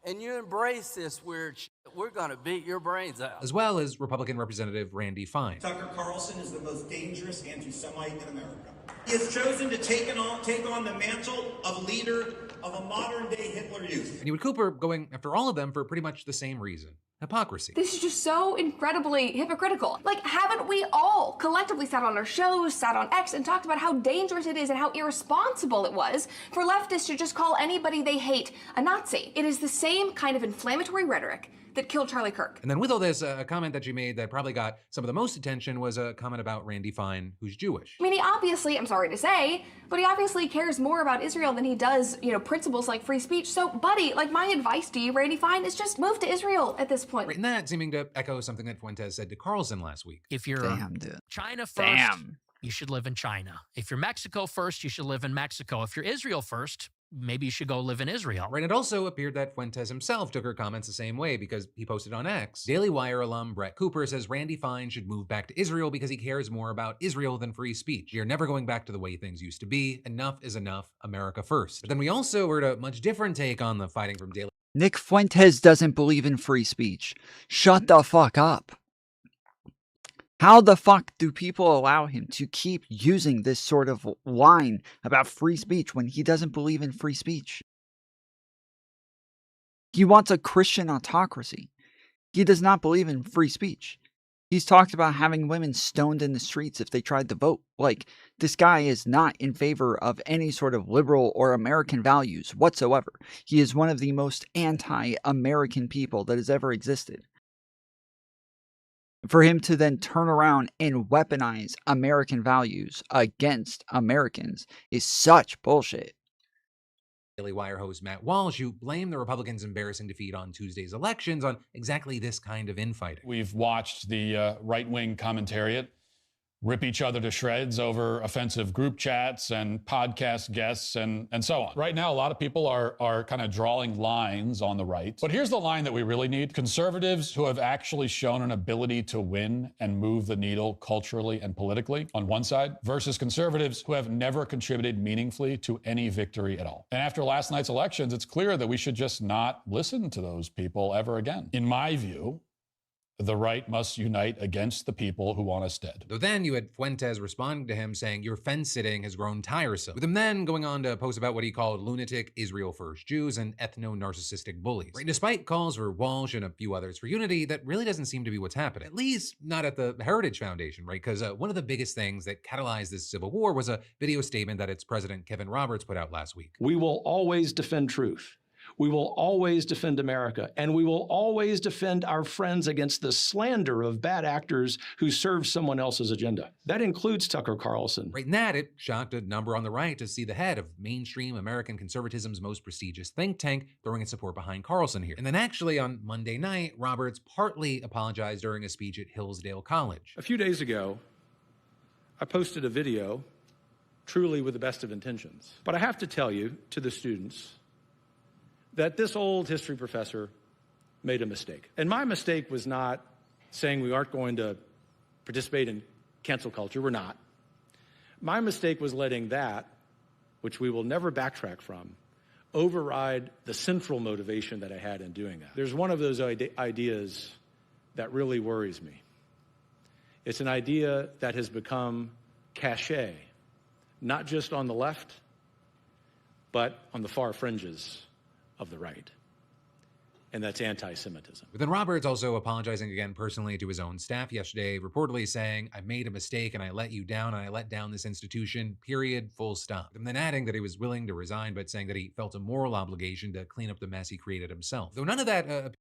and you embrace this weird shit, we're going to beat your brains out. As well as Republican Representative Randy Fine. Tucker Carlson is the most dangerous anti-Semite in America. He has chosen to take on the mantle of leader of a modern-day Hitler Youth. And you would Cooper going after all of them for pretty much the same reason. Hypocrisy. This is just so incredibly hypocritical. Like, haven't we all collectively sat on our shows, sat on X, and talked about how dangerous it is and how irresponsible it was for leftists to just call anybody they hate a Nazi? It is the same kind of inflammatory rhetoric that killed Charlie Kirk. And then with all this, a comment that she made that probably got some of the most attention was a comment about Randy Fine, who's Jewish. I mean, he obviously, I'm sorry to say, but he obviously cares more about Israel than he does, principles like free speech. So, buddy, like, my advice to you, Randy Fine, is just move to Israel at this point. Right, and that seeming to echo something that Fuentes said to Carlson last week. If you're China first, you should live in China. If you're Mexico first, you should live in Mexico. If you're Israel first, maybe you should go live in Israel. Right, it also appeared that Fuentes himself took her comments the same way because he posted on X. Daily Wire alum Brett Cooper says Randy Fine should move back to Israel because he cares more about Israel than free speech. You're never going back to the way things used to be. Enough is enough. America first. But then we also heard a much different take on the fighting from Daily. Nick Fuentes doesn't believe in free speech. Shut the fuck up. How the fuck do people allow him to keep using this sort of line about free speech when he doesn't believe in free speech? He wants a Christian autocracy. He does not believe in free speech. He's talked about having women stoned in the streets if they tried to vote. Like, this guy is not in favor of any sort of liberal or American values whatsoever. He is one of the most anti-American people that has ever existed. For him to then turn around and weaponize American values against Americans is such bullshit. Daily Wire host Matt Walsh, who blamed the Republicans' embarrassing defeat on Tuesday's elections on exactly this kind of infighting. We've watched the right-wing commentariat rip each other to shreds over offensive group chats and podcast guests and so on. Right now, a lot of people are kind of drawing lines on the right. But here's the line that we really need. Conservatives who have actually shown an ability to win and move the needle culturally and politically on one side versus conservatives who have never contributed meaningfully to any victory at all. And after last night's elections, it's clear that we should just not listen to those people ever again. In my view, the right must unite against the people who want us dead. Though then you had Fuentes responding to him saying your fence-sitting has grown tiresome, with him then going on to post about what he called lunatic Israel-first Jews and ethno-narcissistic bullies. Right, despite calls for Walsh and a few others for unity, that really doesn't seem to be what's happening. At least not at the Heritage Foundation, right? Because one of the biggest things that catalyzed this civil war was a video statement that its president Kevin Roberts put out last week. We will always defend truth. We will always defend America, and we will always defend our friends against the slander of bad actors who serve someone else's agenda. That includes Tucker Carlson. Right in that, it shocked a number on the right to see the head of mainstream American conservatism's most prestigious think tank throwing its support behind Carlson here. And then actually on Monday night, Roberts partly apologized during a speech at Hillsdale College. A few days ago, I posted a video, truly with the best of intentions. But I have to tell you, to the students, that this old history professor made a mistake. And my mistake was not saying we aren't going to participate in cancel culture. We're not. My mistake was letting that which we will never backtrack from, override the central motivation that I had in doing that. There's one of those ideas that really worries me. It's an idea that has become cachet, not just on the left, but on the far fringes of the right. And that's anti-Semitism. But then Roberts also apologizing again personally to his own staff yesterday, reportedly saying, I made a mistake and I let you down and I let down this institution, period, full stop. And then adding that he was willing to resign, but saying that he felt a moral obligation to clean up the mess he created himself. Though none of that...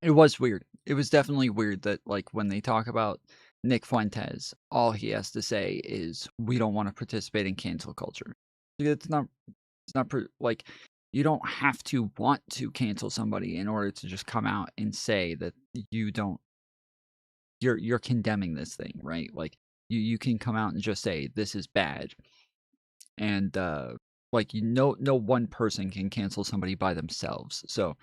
It was weird. It was definitely weird that, like, when they talk about Nick Fuentes, all he has to say is, we don't want to participate in cancel culture. It's not like, you don't have to want to cancel somebody in order to just come out and say that you're condemning this thing, right? Like, you can come out and just say, this is bad. And, like, no one person can cancel somebody by themselves. So,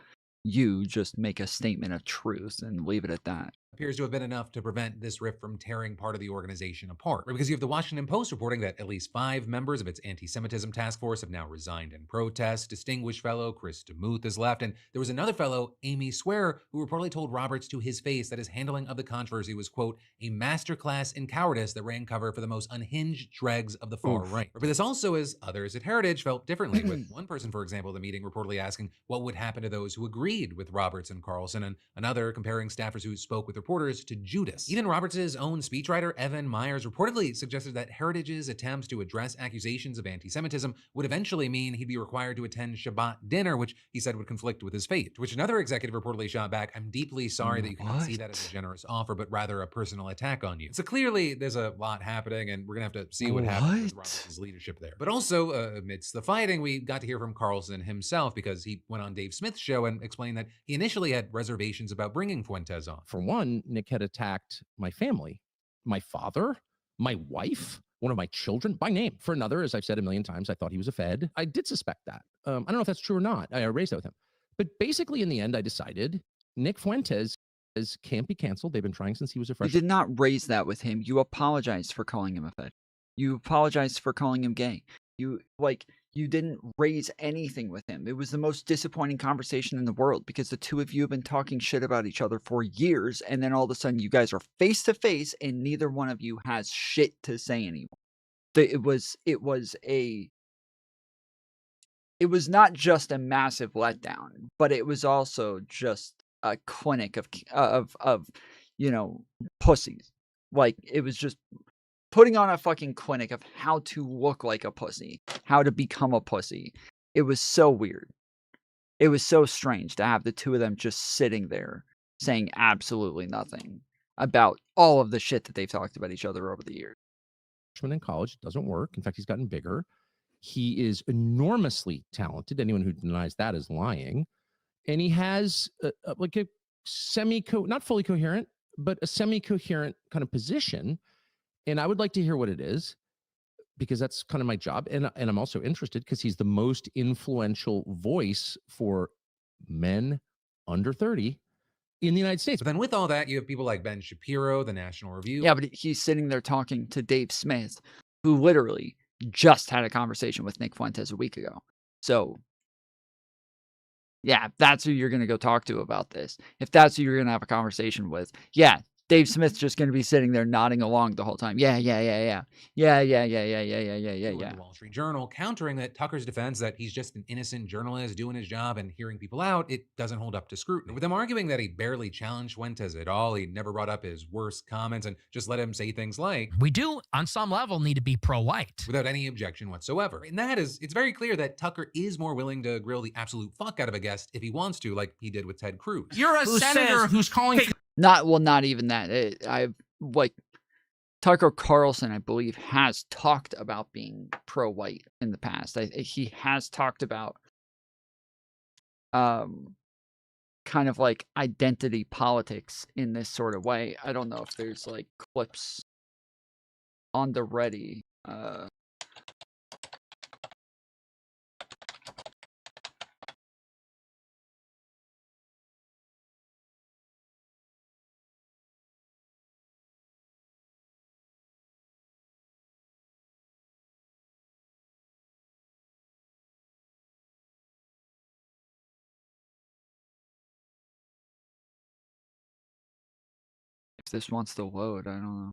you just make a statement of truth and leave it at that. appears to have been enough to prevent this rift from tearing part of the organization apart. Because you have the Washington Post reporting that at least 5 members of its anti-Semitism task force have now resigned in protest. Distinguished fellow Chris DeMuth has left, and there was another fellow, Amy Swearer, who reportedly told Roberts to his face that his handling of the controversy was, quote, a masterclass in cowardice that ran cover for the most unhinged dregs of the far right. But this also is others at Heritage felt differently, with one person, for example, at the meeting reportedly asking what would happen to those who agreed with Roberts and Carlson, and another comparing staffers who spoke with reporters to Judas. Even Roberts' own speechwriter, Evan Myers, reportedly suggested that Heritage's attempts to address accusations of anti-Semitism would eventually mean he'd be required to attend Shabbat dinner, which he said would conflict with his faith. To which another executive reportedly shot back, I'm deeply sorry that you cannot see that as a generous offer, but rather a personal attack on you. So clearly there's a lot happening, and we're gonna have to see what happens with Roberts' leadership there. But also, amidst the fighting, we got to hear from Carlson himself, because he went on Dave Smith's show and explained that he initially had reservations about bringing Fuentes on. For one, Nick had attacked my family, my father, my wife, one of my children by name. For another, as I've said a million times, I thought he was a Fed. I did suspect that. I don't know if that's true or not. I raised that with him. But basically, in the end, I decided Nick Fuentes can't be canceled. They've been trying since he was a freshman. You did not raise that with him. You apologized for calling him a Fed. You apologized for calling him gay. You didn't raise anything with him. It was the most disappointing conversation in the world, because the two of you have been talking shit about each other for years, and then all of a sudden you guys are face to face and neither one of you has shit to say anymore. It was not just a massive letdown, but it was also just a clinic of pussies. Like, it was just putting on a fucking clinic of how to look like a pussy, how to become a pussy. It was so weird. It was so strange to have the two of them just sitting there saying absolutely nothing about all of the shit that they've talked about each other over the years. Freshman in college, doesn't work. In fact, he's gotten bigger. He is enormously talented. Anyone who denies that is lying. And he has like a not fully coherent, but a semi-coherent kind of position. And I would like to hear what it is, because that's kind of my job. And I'm also interested because he's the most influential voice for men under 30 in the United States. But then with all that, you have people like Ben Shapiro, the National Review. Yeah, but he's sitting there talking to Dave Smith, who literally just had a conversation with Nick Fuentes a week ago. So, yeah, if that's who you're going to go talk to about this, if that's who you're going to have a conversation with, yeah, Dave Smith's just going to be sitting there nodding along the whole time. Yeah. The Wall Street Journal countering that Tucker's defense that he's just an innocent journalist doing his job and hearing people out, it doesn't hold up to scrutiny. With them arguing that he barely challenged Fuentes at all, he never brought up his worst comments and just let him say things like, we do, on some level, need to be pro-white. Without any objection whatsoever. And that is, it's very clear that Tucker is more willing to grill the absolute fuck out of a guest if he wants to, like he did with Ted Cruz. You're a senator who's calling... Not even that. Tucker Carlson, I believe, has talked about being pro-white in the past. He has talked about kind of like identity politics in this sort of way. I don't know if there's like clips on the ready. If this wants to load, I don't know.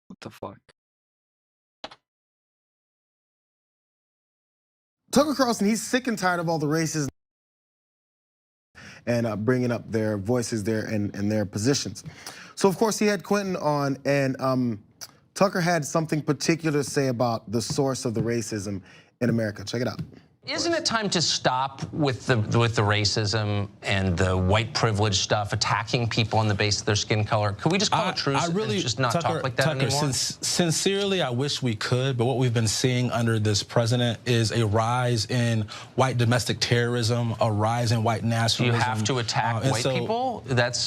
What the fuck? Tucker Carlson, he's sick and tired of all the races and bringing up their voices there and their positions. So, of course, he had Quentin on, and Tucker had something particular to say about the source of the racism in America. Check it out. Isn't it time to stop with the racism and the white privilege stuff, attacking people on the basis of their skin color? Could we just call it truce and just not talk like that anymore? Sincerely, I wish we could, but what we've been seeing under this president is a rise in white domestic terrorism, a rise in white nationalism. You have to attack white people?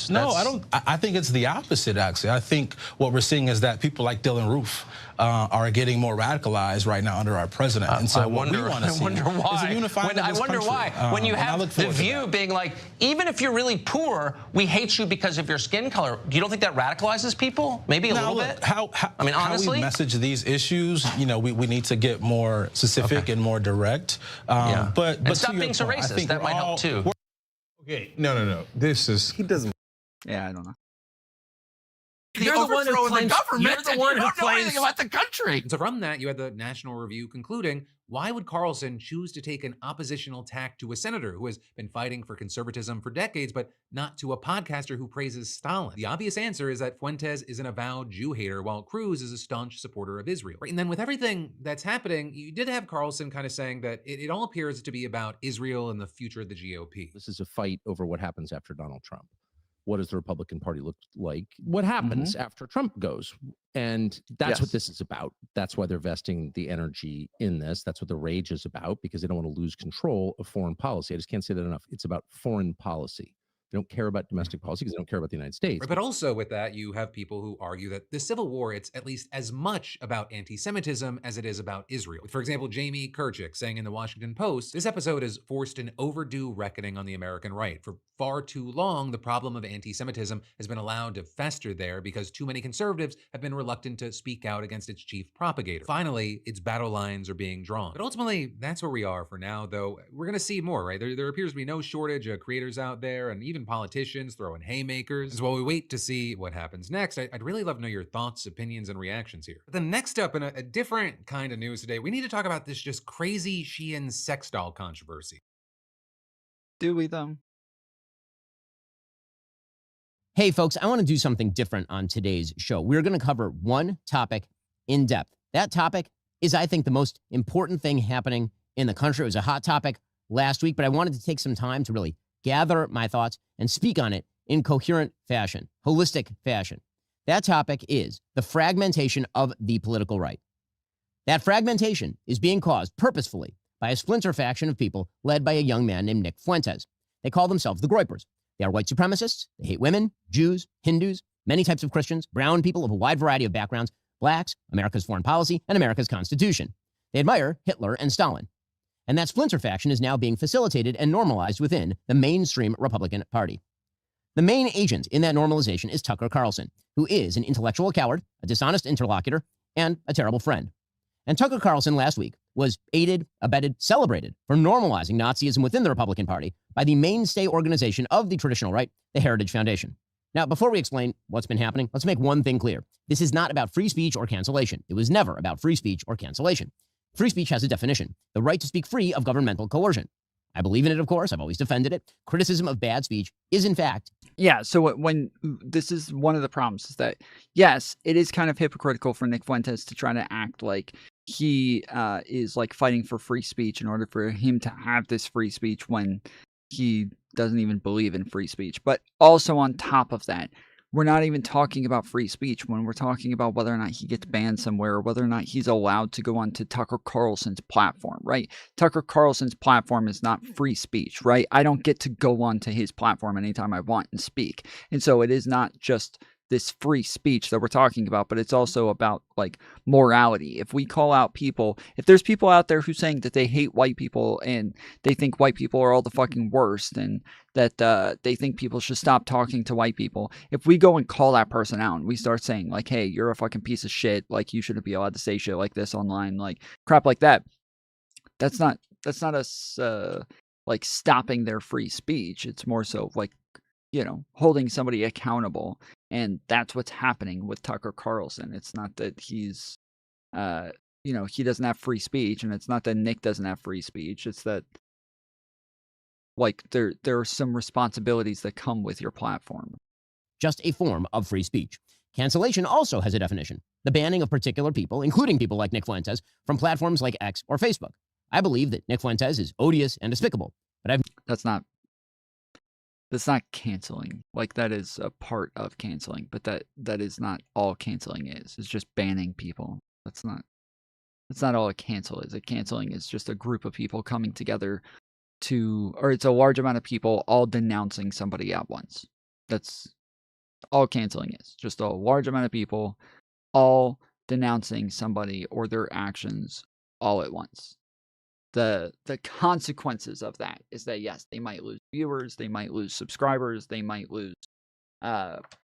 No, I don't. I think it's the opposite, actually. I think what we're seeing is that people like Dylan Roof are getting more radicalized right now under our president. And so I wonder why. I wonder why. When you have The View being like, even if you're really poor, we hate you because of your skin color. You don't think that radicalizes people? Maybe a little bit? I mean, honestly? How we message these issues, you know, we need to get more specific and more direct. But stop being so racist. That might help too. Okay, no. This is... He doesn't... Yeah, I don't know. You're the one who claims, You're the one who don't know claims anything about the country. So from that, you had the National Review concluding, why would Carlson choose to take an oppositional tack to a senator who has been fighting for conservatism for decades, but not to a podcaster who praises Stalin? The obvious answer is that Fuentes is an avowed Jew hater, while Cruz is a staunch supporter of Israel. Right? And then with everything that's happening, you did have Carlson kind of saying that it all appears to be about Israel and the future of the GOP. This is a fight over what happens after Donald Trump. What does the Republican Party look like? What happens after Trump goes? And that's what this is about. That's why they're vesting the energy in this. That's what the rage is about, because they don't want to lose control of foreign policy. I just can't say that enough. It's about foreign policy. They don't care about domestic policy because they don't care about the United States. Right, but also with that, you have people who argue that the Civil War, it's at least as much about anti-Semitism as it is about Israel. For example, Jamie Kirchick saying in the Washington Post, this episode has forced an overdue reckoning on the American right. For far too long, the problem of anti-Semitism has been allowed to fester there because too many conservatives have been reluctant to speak out against its chief propagator. Finally, its battle lines are being drawn. But ultimately, that's where we are for now, though we're going to see more, right? There appears to be no shortage of creators out there, and even politicians throwing haymakers. As while we wait to see what happens next, I'd really love to know your thoughts, opinions, and reactions here. But then next up, in a different kind of news today, we need to talk about this just crazy Shein sex doll controversy. Do we, though? Hey, folks, I want to do something different on today's show. We're going to cover one topic in depth. That topic is, I think, the most important thing happening in the country. It was a hot topic last week, but I wanted to take some time to really gather my thoughts and speak on it in coherent fashion, holistic fashion. That topic is the fragmentation of the political right. That fragmentation is being caused purposefully by a splinter faction of people led by a young man named Nick Fuentes. They call themselves the Groypers. They are white supremacists. They hate women, Jews, Hindus, many types of Christians, brown people of a wide variety of backgrounds, blacks, America's foreign policy, and America's Constitution. They admire Hitler and Stalin. And that splinter faction is now being facilitated and normalized within the mainstream Republican Party. The main agent in that normalization is Tucker Carlson, who is an intellectual coward, a dishonest interlocutor, and a terrible friend. And Tucker Carlson last week was aided, abetted, celebrated for normalizing Nazism within the Republican Party by the mainstay organization of the traditional right, the Heritage Foundation. Now, before we explain what's been happening, let's make one thing clear. This is not about free speech or cancellation. It was never about free speech or cancellation. Free speech has a definition, the right to speak free of governmental coercion. I believe in it, of course. I've always defended it. Criticism of bad speech is, in fact... Yeah, so when this is one of the problems is that, yes, it is kind of hypocritical for Nick Fuentes to try to act like he is like fighting for free speech in order for him to have this free speech when he doesn't even believe in free speech. But also on top of that, we're not even talking about free speech when we're talking about whether or not he gets banned somewhere or whether or not he's allowed to go onto Tucker Carlson's platform, right? Tucker Carlson's platform is not free speech, right? I don't get to go onto his platform anytime I want and speak. And so it is not just this free speech that we're talking about, but it's also about like morality. If we call out people, if there's people out there who saying that they hate white people and they think white people are all the fucking worst and that they think people should stop talking to white people, if we go and call that person out and we start saying like, hey, you're a fucking piece of shit, like you shouldn't be allowed to say shit like this online, like crap like that, that's not us like stopping their free speech. It's more so like, you know, holding somebody accountable. And that's what's happening with Tucker Carlson. It's not that he's, you know, he doesn't have free speech, and it's not that Nick doesn't have free speech. It's that, like, there are some responsibilities that come with your platform. Just a form of free speech. Cancellation also has a definition: the banning of particular people, including people like Nick Fuentes, from platforms like X or Facebook. I believe that Nick Fuentes is odious and despicable, but That's not canceling. Like, that is a part of canceling, but that is not all canceling is. It's just banning people. That's not all a cancel is. A canceling is just a group of people coming together or it's a large amount of people all denouncing somebody at once. That's all canceling is. Just a large amount of people all denouncing somebody or their actions all at once. The consequences of that is that, yes, they might lose viewers, they might lose subscribers, they might lose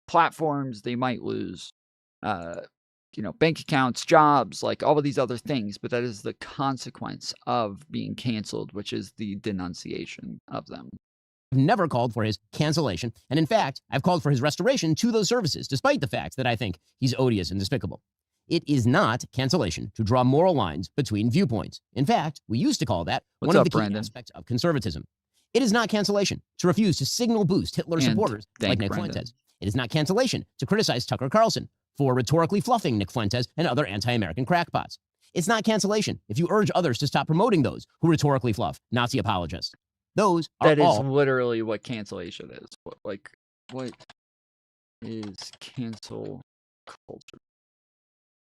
platforms, they might lose you know, bank accounts, jobs, like all of these other things, but that is the consequence of being canceled, which is the denunciation of them. I've never called for his cancellation, and in fact, I've called for his restoration to those services, despite the fact that I think he's odious and despicable. It is not cancellation to draw moral lines between viewpoints. In fact, we used to call that one of the key aspects of conservatism. It is not cancellation to refuse to signal boost Hitler supporters like Nick Fuentes. It is not cancellation to criticize Tucker Carlson for rhetorically fluffing Nick Fuentes and other anti-American crackpots. It's not cancellation if you urge others to stop promoting those who rhetorically fluff Nazi apologists. Those are That is literally what cancellation is. What is cancel culture?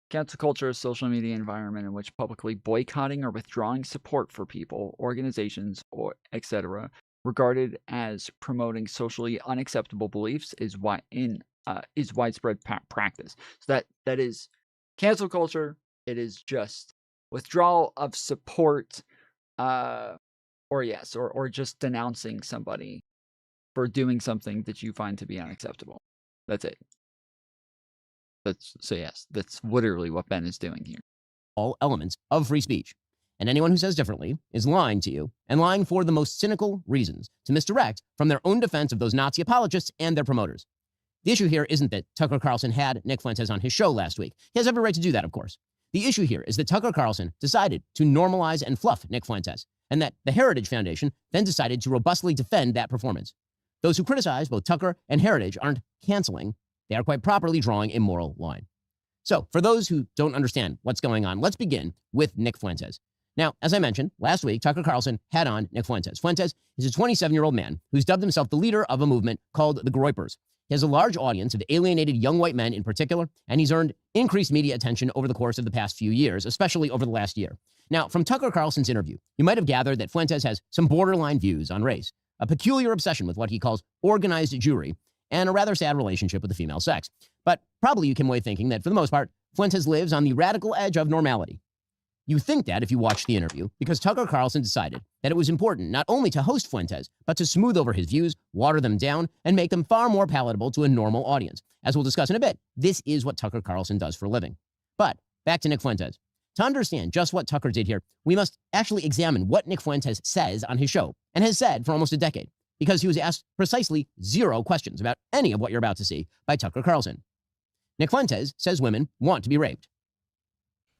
Cancel culture is a social media environment in which publicly boycotting or withdrawing support for people, organizations, or etc. regarded as promoting socially unacceptable beliefs is widespread practice. So that is cancel culture. It is just withdrawal of support, or just denouncing somebody for doing something that you find to be unacceptable. That's it. That's literally what Ben is doing here. All elements of free speech. And anyone who says differently is lying to you, and lying for the most cynical reasons, to misdirect from their own defense of those Nazi apologists and their promoters. The issue here isn't that Tucker Carlson had Nick Fuentes on his show last week. He has every right to do that, of course. The issue here is that Tucker Carlson decided to normalize and fluff Nick Fuentes, and that the Heritage Foundation then decided to robustly defend that performance. Those who criticize both Tucker and Heritage aren't canceling. They are quite properly drawing a moral line. So, for those who don't understand what's going on, let's begin with Nick Fuentes. Now, as I mentioned, last week, Tucker Carlson had on Nick Fuentes. Fuentes is a 27-year-old man who's dubbed himself the leader of a movement called the Groypers. He has a large audience of alienated young white men in particular, and he's earned increased media attention over the course of the past few years, especially over the last year. Now, from Tucker Carlson's interview, you might have gathered that Fuentes has some borderline views on race, a peculiar obsession with what he calls organized Jewry, and a rather sad relationship with the female sex. But probably you came away thinking that, for the most part, Fuentes lives on the radical edge of normality. You think that if you watch the interview, because Tucker Carlson decided that it was important not only to host Fuentes, but to smooth over his views, water them down, and make them far more palatable to a normal audience. As we'll discuss in a bit, this is what Tucker Carlson does for a living. But back to Nick Fuentes. To understand just what Tucker did here, we must actually examine what Nick Fuentes says on his show, and has said for almost a decade, because he was asked precisely 0 questions about any of what you're about to see by Tucker Carlson. Nick Fuentes says women want to be raped.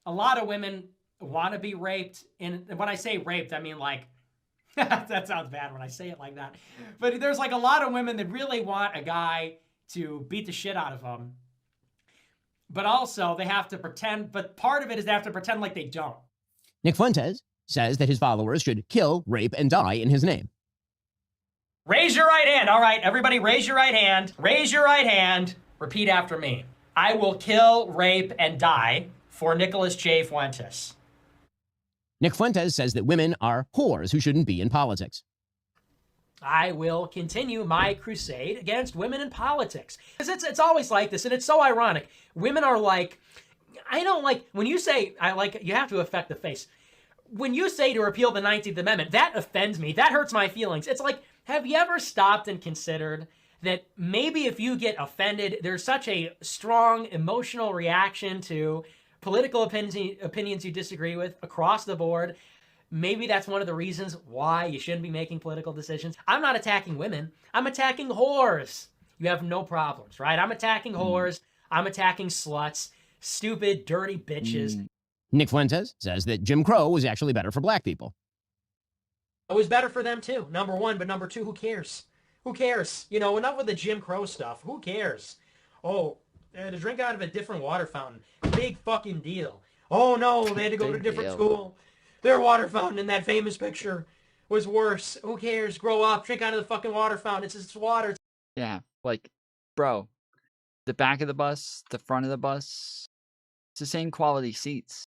A lot of women want to be raped. And when I say raped, I mean like, that sounds bad when I say it like that. But there's like a lot of women that really want a guy to beat the shit out of them. But also they have to pretend, but part of it is they have to pretend like they don't. Nick Fuentes says that his followers should kill, rape, and die in his name. Raise your right hand. All right, everybody raise your right hand. Raise your right hand. Repeat after me. I will kill, rape, and die for Nicholas J. Fuentes. Nick Fuentes says that women are whores who shouldn't be in politics. I will continue my crusade against women in politics. Because it's always like this, and it's so ironic. Women are like, I don't like, when you say, you have to affect the face. When you say to repeal the 19th Amendment, that offends me. That hurts my feelings. It's like, have you ever stopped and considered that maybe if you get offended, there's such a strong emotional reaction to political opinions you disagree with across the board? Maybe that's one of the reasons why you shouldn't be making political decisions. I'm not attacking women. I'm attacking whores. You have no problems, right? I'm attacking whores. I'm attacking sluts. Stupid, dirty bitches. Nick Fuentes says that Jim Crow was actually better for black people. It was better for them too, number one, but number two, who cares? Who cares? You know, enough with the Jim Crow stuff. Who cares? Oh, they had to drink out of a different water fountain. Big fucking deal. Oh no, they had to go to a different school. Their water fountain in that famous picture was worse. Who cares? Grow up, drink out of the fucking water fountain. It's just water. Yeah, like, bro, the back of the bus, the front of the bus, it's the same quality seats.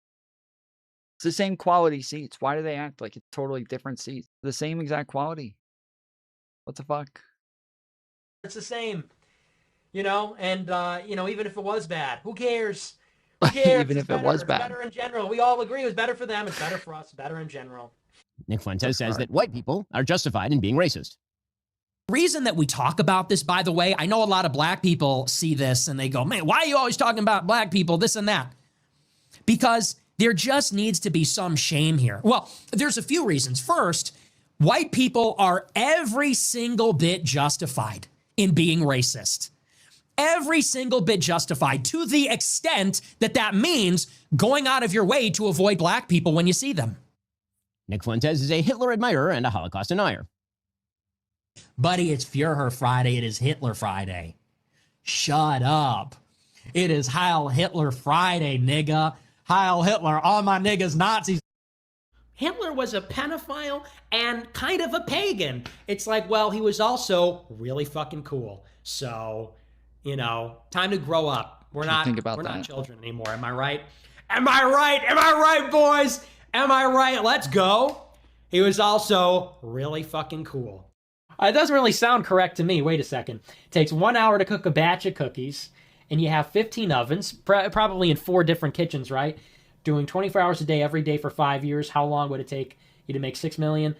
It's the same quality seats. Why do they act like it's totally different seats? The same exact quality. What the fuck? It's the same, you know, and, you know, even if it was bad, who cares? Who cares? Even if it was bad. It's better in general. We all agree it was better for them. It's better for us. Better in general. Nick Fuentes says that white people are justified in being racist. The reason that we talk about this, by the way, I know a lot of black people see this and they go, man, why are you always talking about black people, this and that? Because there just needs to be some shame here. Well, there's a few reasons. First, white people are every single bit justified in being racist. Every single bit justified, to the extent that that means going out of your way to avoid black people when you see them. Nick Fuentes is a Hitler admirer and a Holocaust denier. Buddy, it's Führer Friday. It is Hitler Friday. Shut up. It is Heil Hitler Friday, nigga. Heil Hitler, all my niggas Nazis. Hitler was a pedophile and kind of a pagan. It's like, well, he was also really fucking cool. So, you know, time to grow up. We're not children anymore. Am I right? Am I right? Am I right, boys? Am I right? Let's go. He was also really fucking cool. It doesn't really sound correct to me. Wait a second. It takes 1 hour to cook a batch of cookies, and you have 15 ovens, probably in 4 different kitchens, right? Doing 24 hours a day, every day for 5 years. How long would it take you to make 6 million?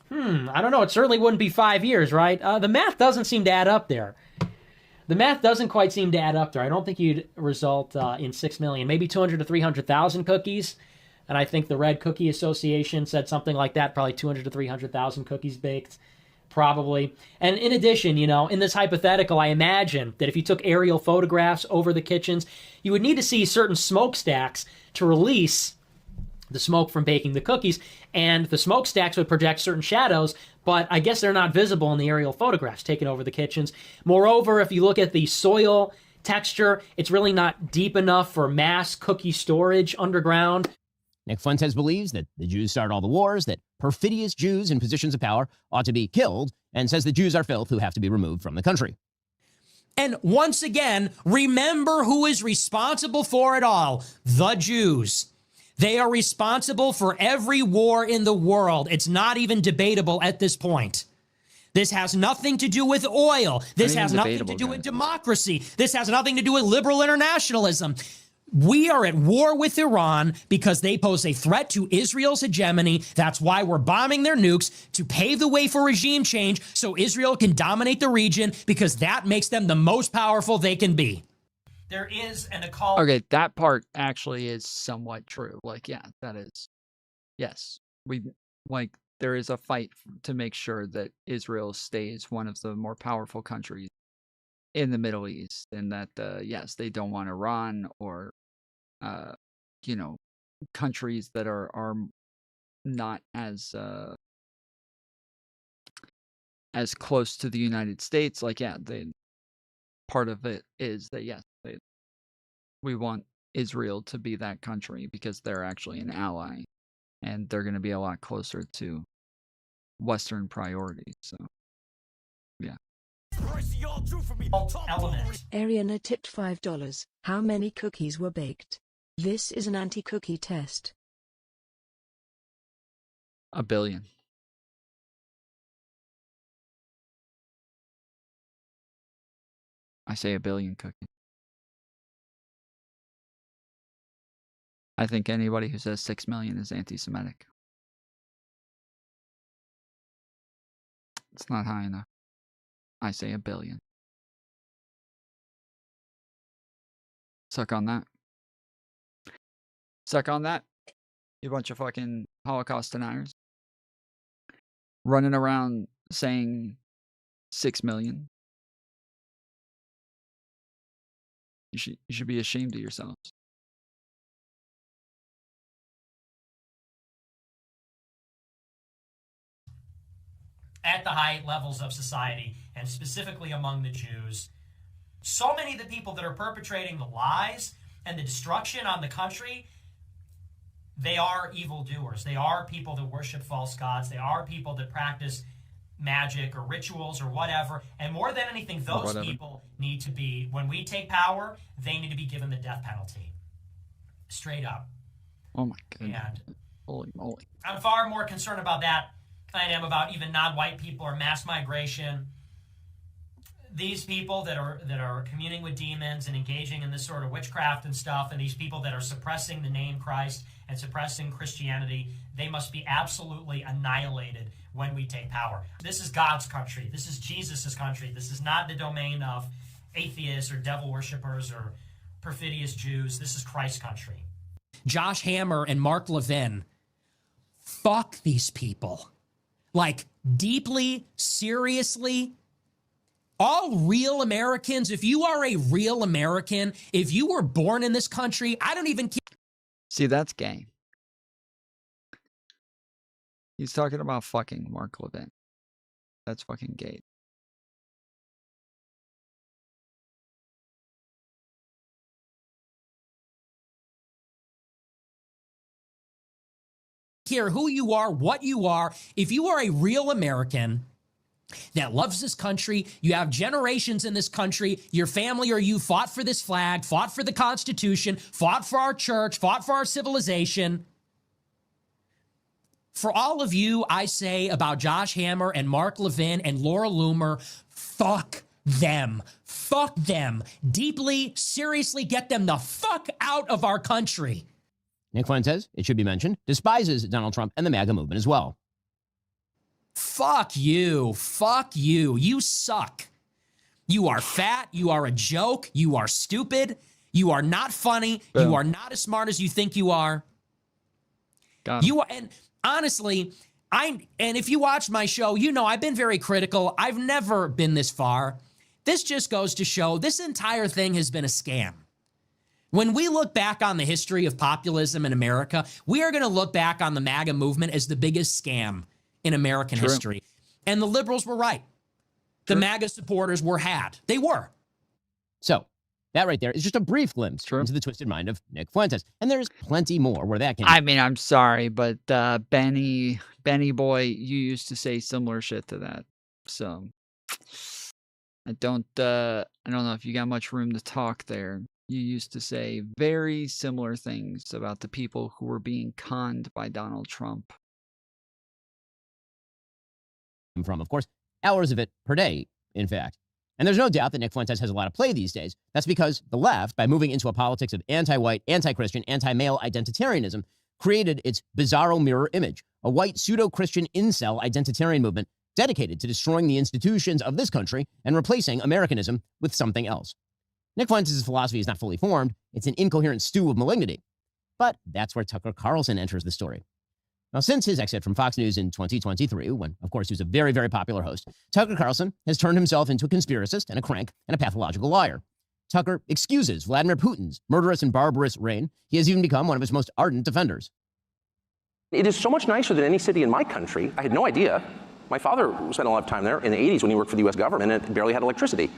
I don't know. It certainly wouldn't be 5 years, right? The math doesn't seem to add up there. The math doesn't quite seem to add up there. I don't think you'd result in 6 million. Maybe 200 to 300,000 cookies. And I think the Red Cookie Association said something like that, probably 200 to 300,000 cookies baked. Probably. And in addition, you know, in this hypothetical, I imagine that if you took aerial photographs over the kitchens, you would need to see certain smokestacks to release the smoke from baking the cookies, and the smokestacks would project certain shadows, but I guess they're not visible in the aerial photographs taken over the kitchens. Moreover, if you look at the soil texture, it's really not deep enough for mass cookie storage underground. Nick Fuentes believes that the Jews started all the wars, that perfidious Jews in positions of power ought to be killed, and says the Jews are filth who have to be removed from the country. And once again, remember who is responsible for it all: the Jews. They are responsible for every war in the world. It's not even debatable at this point. This has nothing to do with oil. This has nothing to do with democracy. This has nothing to do with liberal internationalism. We are at war with Iran because they pose a threat to Israel's hegemony. That's why we're bombing their nukes, to pave the way for regime change so Israel can dominate the region, because that makes them the most powerful they can be. There is an occult. Okay, that part actually is somewhat true. Like, yeah, that is. Yes. There is a fight to make sure that Israel stays one of the more powerful countries in the Middle East, and that, yes, they don't want Iran or, you know, countries that are not as close to the United States. Like, yeah, part of it is that, yes, we want Israel to be that country because they're actually an ally, and they're going to be a lot closer to Western priorities. So, yeah. Ariana tipped $5. How many cookies were baked? This is an anti-cookie test. 1 billion. I say 1 billion cookies. I think anybody who says 6 million is anti-Semitic. It's not high enough. I say 1 billion. Suck on that. Suck on that. You bunch of fucking Holocaust deniers. Running around saying 6 million. You should be ashamed of yourselves. At the high levels of society, and specifically among the Jews, so many of the people that are perpetrating the lies and the destruction on the country, they are evildoers. They are people that worship false gods. They are people that practice magic or rituals or whatever. And more than anything, those people need to be, when we take power, they need to be given the death penalty. Straight up. Oh my God. And holy moly. I'm far more concerned about that than I am about even non-white people or mass migration. These people that are communing with demons and engaging in this sort of witchcraft and stuff, and these people that are suppressing the name Christ and suppressing Christianity, they must be absolutely annihilated when we take power. This is God's country. This is Jesus' country. This is not the domain of atheists or devil worshippers or perfidious Jews. This is Christ's country. Josh Hammer and Mark Levin, fuck these people. Like, deeply, seriously. All real Americans, if you are a real American, if you were born in this country, I don't even care. See, that's gay. He's talking about fucking Mark Levin. That's fucking gay. Care who you are, what you are. If you are a real American that loves this country, you have generations in this country, your family or you fought for this flag, fought for the Constitution, fought for our church, fought for our civilization. For all of you, I say about Josh Hammer and Mark Levin and Laura Loomer, fuck them. Fuck them. Deeply, seriously, get them the fuck out of our country. Nick Fuentes, it should be mentioned, despises Donald Trump and the MAGA movement as well. Fuck you. Fuck you. You suck. You are fat. You are a joke. You are stupid. You are not funny. Boom. You are not as smart as you think you are. You are, and honestly, and if you watch my show, you know I've been very critical. I've never been this far. This just goes to show this entire thing has been a scam. When we look back on the history of populism in America, we are going to look back on the MAGA movement as the biggest scam in American history. And the liberals were right. The MAGA supporters were had. They were. So that right there is just a brief glimpse into the twisted mind of Nick Fuentes. And there's plenty more where that came I mean, I'm sorry, but Benny boy, you used to say similar shit to that. So I don't know if you got much room to talk there. You used to say very similar things about the people who were being conned by Donald Trump. From, of course, hours of it per day, in fact. And there's no doubt that Nick Fuentes has a lot of play these days. That's because the left, by moving into a politics of anti-white, anti-Christian, anti-male identitarianism, created its bizarro mirror image, a white pseudo-Christian incel identitarian movement dedicated to destroying the institutions of this country and replacing Americanism with something else. Nick Fuentes' philosophy is not fully formed. It's an incoherent stew of malignity. But that's where Tucker Carlson enters the story. Now, since his exit from Fox News in 2023, when, of course, he was a very, very popular host, Tucker Carlson has turned himself into a conspiracist and a crank and a pathological liar. Tucker excuses Vladimir Putin's murderous and barbarous reign. He has even become one of his most ardent defenders. It is so much nicer than any city in my country. I had no idea. My father spent a lot of time there in the 80s when he worked for the US government and it barely had electricity.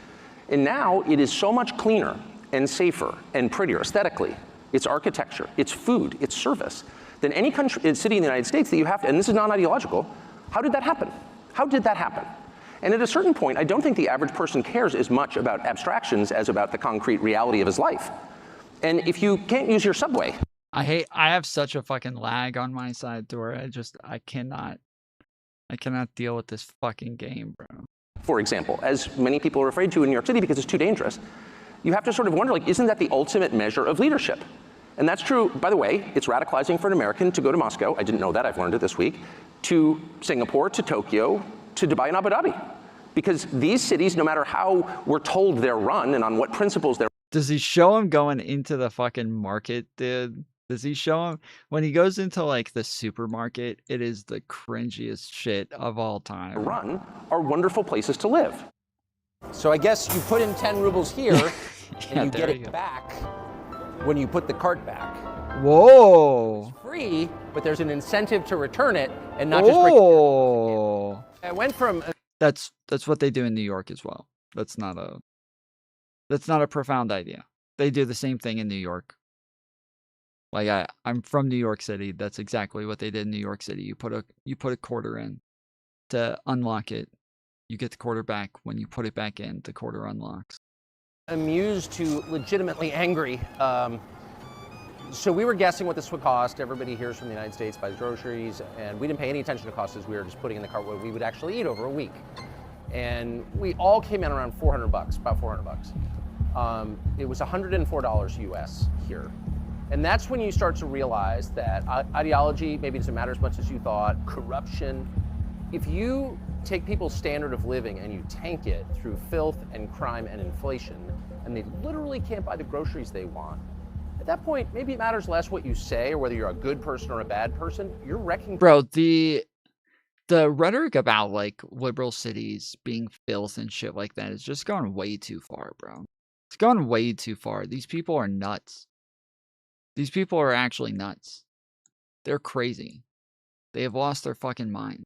And now it is so much cleaner and safer and prettier aesthetically. It's architecture, it's food, it's service, than any country, city in the United States that you have to, and this is non-ideological. How did that happen? How did that happen? And at a certain point, I don't think the average person cares as much about abstractions as about the concrete reality of his life. And if you can't use your subway. I have such a fucking lag on my side to where I cannot deal with this fucking game, bro. for example, as many people are afraid to in New York City because it's too dangerous, you have to sort of wonder, like, isn't that the ultimate measure of leadership? And that's true, by the way, it's radicalizing for an American to go to Moscow, I didn't know that, I've learned it this week, to Singapore, to Tokyo, to Dubai and Abu Dhabi. Because these cities, no matter how we're told they're run and on what principles they're Does he show him going into the fucking market, dude? Does he show him when he goes into like the supermarket? It is the cringiest shit of all time. run, are wonderful places to live. So I guess you put in 10 rubles here, Yeah, and you there get you it go. back when you put the cart back. Whoa! It's free, but there's an incentive to return it and not just break Oh! it. I went from That's what they do in New York as well. That's not a profound idea. They do the same thing in New York. Like I'm from New York City. That's exactly what they did in New York City. You put a quarter in to unlock it. You get the quarter back. When you put it back in, the quarter unlocks. amused to legitimately angry. So we were guessing what this would cost. Everybody hears from the United States, buys groceries, and we didn't pay any attention to costs as we were just putting in the cart what we would actually eat over a week. And we all came in around $400, about $400. It was $104 US here. And that's when you start to realize that ideology maybe doesn't matter as much as you thought, corruption. If you take people's standard of living and you tank it through filth and crime and inflation, and they literally can't buy the groceries they want, at that point, maybe it matters less what you say or whether you're a good person or a bad person. You're wrecking. Bro, the rhetoric about like liberal cities being filth and shit like that is just gone way too far, bro. It's gone way too far. These people are nuts. These people are actually nuts. They're crazy. They have lost their fucking mind.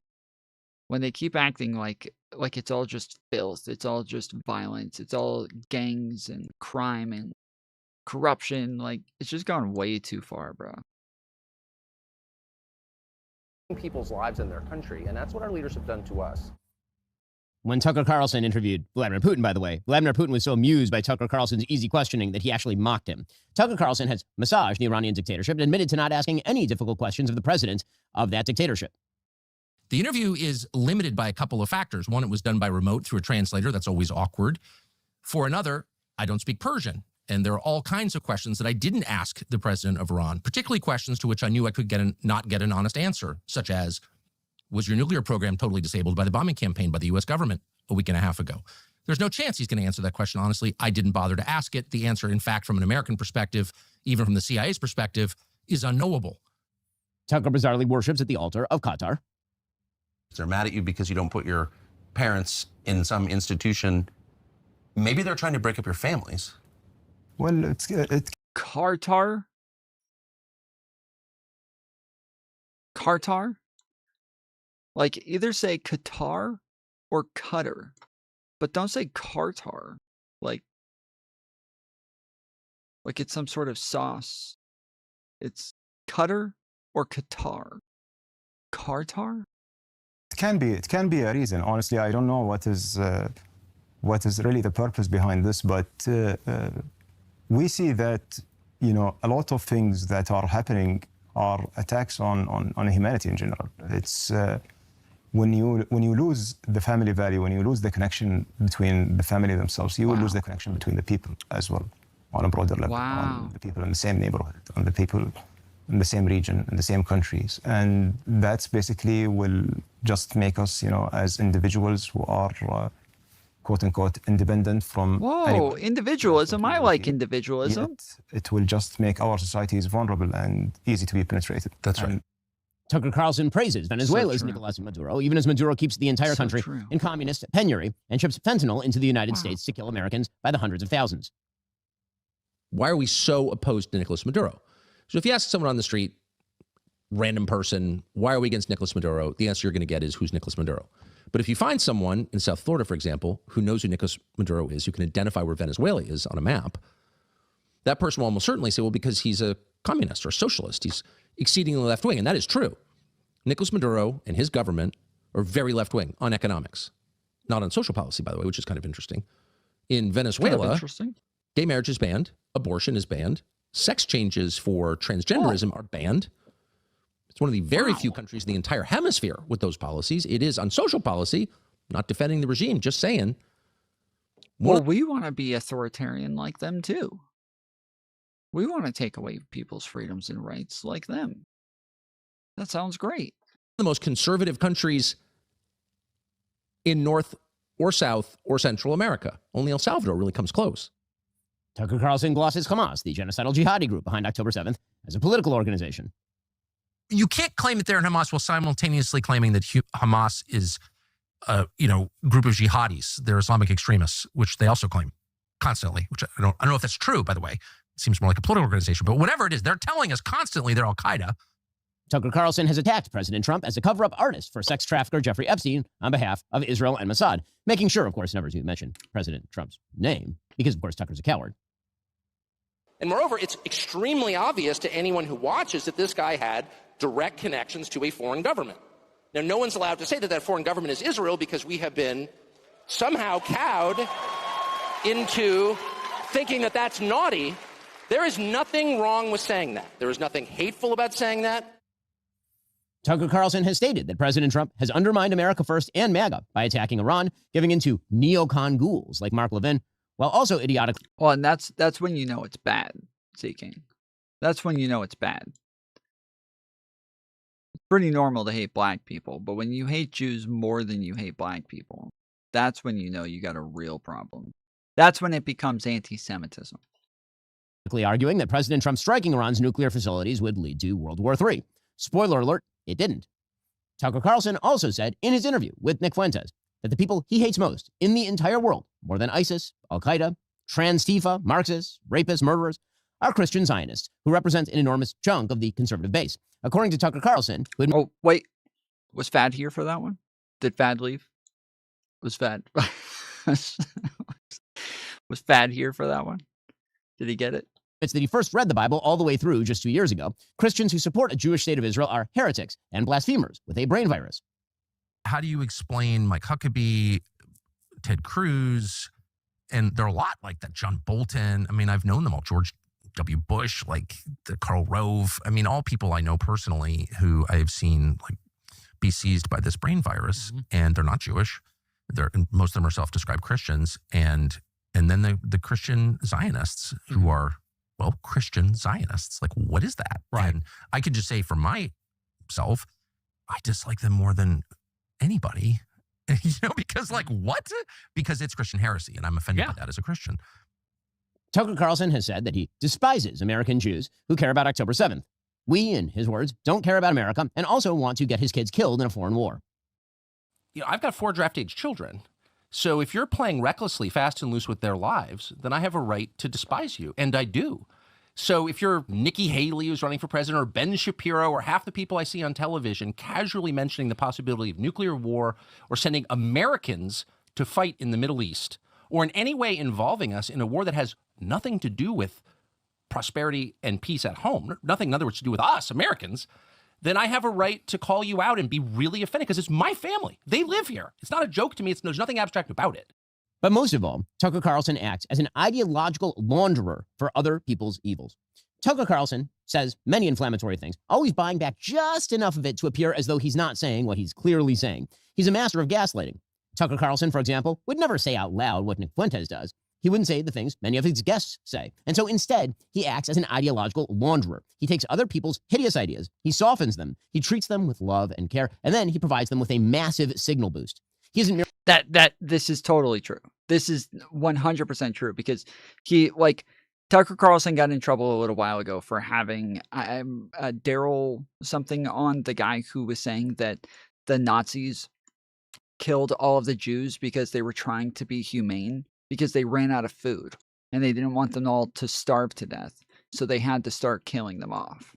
When they keep acting like it's all just filth, it's all just violence, it's all gangs and crime and corruption, like it's just gone way too far, bro. People's lives in their country, and that's what our leaders have done to us. When Tucker Carlson interviewed Vladimir Putin, by the way, Vladimir Putin was so amused by Tucker Carlson's easy questioning that he actually mocked him. Tucker Carlson has massaged the Iranian dictatorship and admitted to not asking any difficult questions of the president of that dictatorship. The interview is limited by a couple of factors. One, it was done by remote through a translator. That's always awkward. For another, I don't speak Persian. And there are all kinds of questions that I didn't ask the president of Iran, particularly questions to which I knew I could not get an honest answer, such as, was your nuclear program totally disabled by the bombing campaign by the U.S. government a week and a half ago? There's no chance he's going to answer that question honestly. I didn't bother to ask it. The answer, in fact, from an American perspective, even from the CIA's perspective, is unknowable. Tucker bizarrely worships at the altar of Qatar. They're mad at you because you don't put your parents in some institution. Maybe they're trying to break up your families. Well, it's Qatar. Qatar. Like either say Qatar or Qatar, but don't say Qatar. Like it's some sort of sauce. It's Qatar or Qatar. Qatar. It can be a reason. Honestly, I don't know what is really the purpose behind this, but we see that a lot of things that are happening are attacks on humanity in general. It's when you lose the family value, when you lose the connection between the family themselves, you will lose the connection between the people as well, on a broader level. On the people in the same neighborhood, on the people in the same region, in the same countries. And that's basically will just make us, as individuals who are, quote unquote, independent from anyone. Individualism. I like individualism. It will just make our societies vulnerable and easy to be penetrated. That's right. Tucker Carlson praises Venezuela's Nicolas Maduro, even as Maduro keeps the entire country in communist penury and ships fentanyl into the United States to kill Americans by the hundreds of thousands. Why are we so opposed to Nicolas Maduro? So if you ask someone on the street, random person, why are we against Nicolas Maduro? The answer you're going to get is, who's Nicolas Maduro? But if you find someone in South Florida, for example, who knows who Nicolas Maduro is, who can identify where Venezuela is on a map, that person will almost certainly say, well, because he's a communist or a socialist, he's exceedingly left-wing, and that is true. Nicolas Maduro and his government are very left-wing on economics, not on social policy, by the way, which is kind of interesting. In Venezuela, gay marriage is banned, abortion is banned, sex changes for transgenderism are banned. It's one of the very few countries in the entire hemisphere with those policies. It is on social policy, not defending the regime, just saying. Well, we want to be authoritarian like them too. We want to take away people's freedoms and rights like them. That sounds great. The most conservative countries in North or South or Central America. Only El Salvador really comes close. Tucker Carlson glosses Hamas, the genocidal jihadi group behind October 7th, as a political organization. You can't claim that they're in Hamas while simultaneously claiming that Hamas is a group of jihadis. They're Islamic extremists, which they also claim constantly, which I don't know if that's true, by the way. It seems more like a political organization, but whatever it is, they're telling us constantly they're Al-Qaeda. Tucker Carlson has attacked President Trump as a cover-up artist for sex trafficker Jeffrey Epstein on behalf of Israel and Mossad, making sure, of course, never to mention President Trump's name, because, of course, Tucker's a coward. And moreover, it's extremely obvious to anyone who watches that this guy had direct connections to a foreign government. Now, no one's allowed to say that that foreign government is Israel because we have been somehow cowed into thinking that that's naughty. There is nothing wrong with saying that. There is nothing hateful about saying that. Tucker Carlson has stated that President Trump has undermined America First and MAGA by attacking Iran, giving in to neocon ghouls like Mark Levin, while also idiotically... Well, and that's when you know it's bad, Seeking. That's when you know it's bad. It's pretty normal to hate black people, but when you hate Jews more than you hate black people, that's when you know you got a real problem. That's when it becomes anti-Semitism. Arguing that President Trump striking Iran's nuclear facilities would lead to World War III. Spoiler alert, it didn't. Tucker Carlson also said in his interview with Nick Fuentes that the people he hates most in the entire world, more than ISIS, Al-Qaeda, Trans-Tifa, Marxists, rapists, murderers, are Christian Zionists who represent an enormous chunk of the conservative base. According to Tucker Carlson, who oh, wait. Was Fad here for that one? Did Fad leave? Was Fad... was Fad here for that one? Did he get it? It's that he first read the Bible all the way through just 2 years ago. Christians who support a Jewish state of Israel are heretics and blasphemers with a brain virus. How do you explain Mike Huckabee, Ted Cruz, and there are a lot like that, John Bolton. I mean, I've known them all, George W. Bush, like the Karl Rove. I mean, all people I know personally who I have seen like be seized by this brain virus, and they're not Jewish. Most of them are self-described Christians, and then the Christian Zionists who are, well, Christian Zionists. Like, what is that? Right. And I could just say for myself, I dislike them more than anybody, because like, what? Because it's Christian heresy, and I'm offended by that as a Christian. Tucker Carlson has said that he despises American Jews who care about October 7th. We, in his words, don't care about America and also want to get his kids killed in a foreign war. I've got 4 draft-age children. So if you're playing recklessly fast and loose with their lives, then I have a right to despise you, and I do. So if you're Nikki Haley, who's running for president, or Ben Shapiro, or half the people I see on television casually mentioning the possibility of nuclear war or sending Americans to fight in the Middle East, or in any way involving us in a war that has nothing to do with prosperity and peace at home, nothing, in other words, to do with us, Americans, then I have a right to call you out and be really offended because it's my family. They live here. It's not a joke to me. There's nothing abstract about it. But most of all, Tucker Carlson acts as an ideological launderer for other people's evils. Tucker Carlson says many inflammatory things, always buying back just enough of it to appear as though he's not saying what he's clearly saying. He's a master of gaslighting. Tucker Carlson, for example, would never say out loud what Nick Fuentes does. He wouldn't say the things many of his guests say. And so instead, he acts as an ideological launderer. He takes other people's hideous ideas, he softens them, he treats them with love and care, and then he provides them with a massive signal boost. He isn't merely... This is totally true. This is 100% true because Tucker Carlson got in trouble a little while ago for having Daryl something on, the guy who was saying that the Nazis killed all of the Jews because they were trying to be humane, because they ran out of food and they didn't want them all to starve to death. So they had to start killing them off.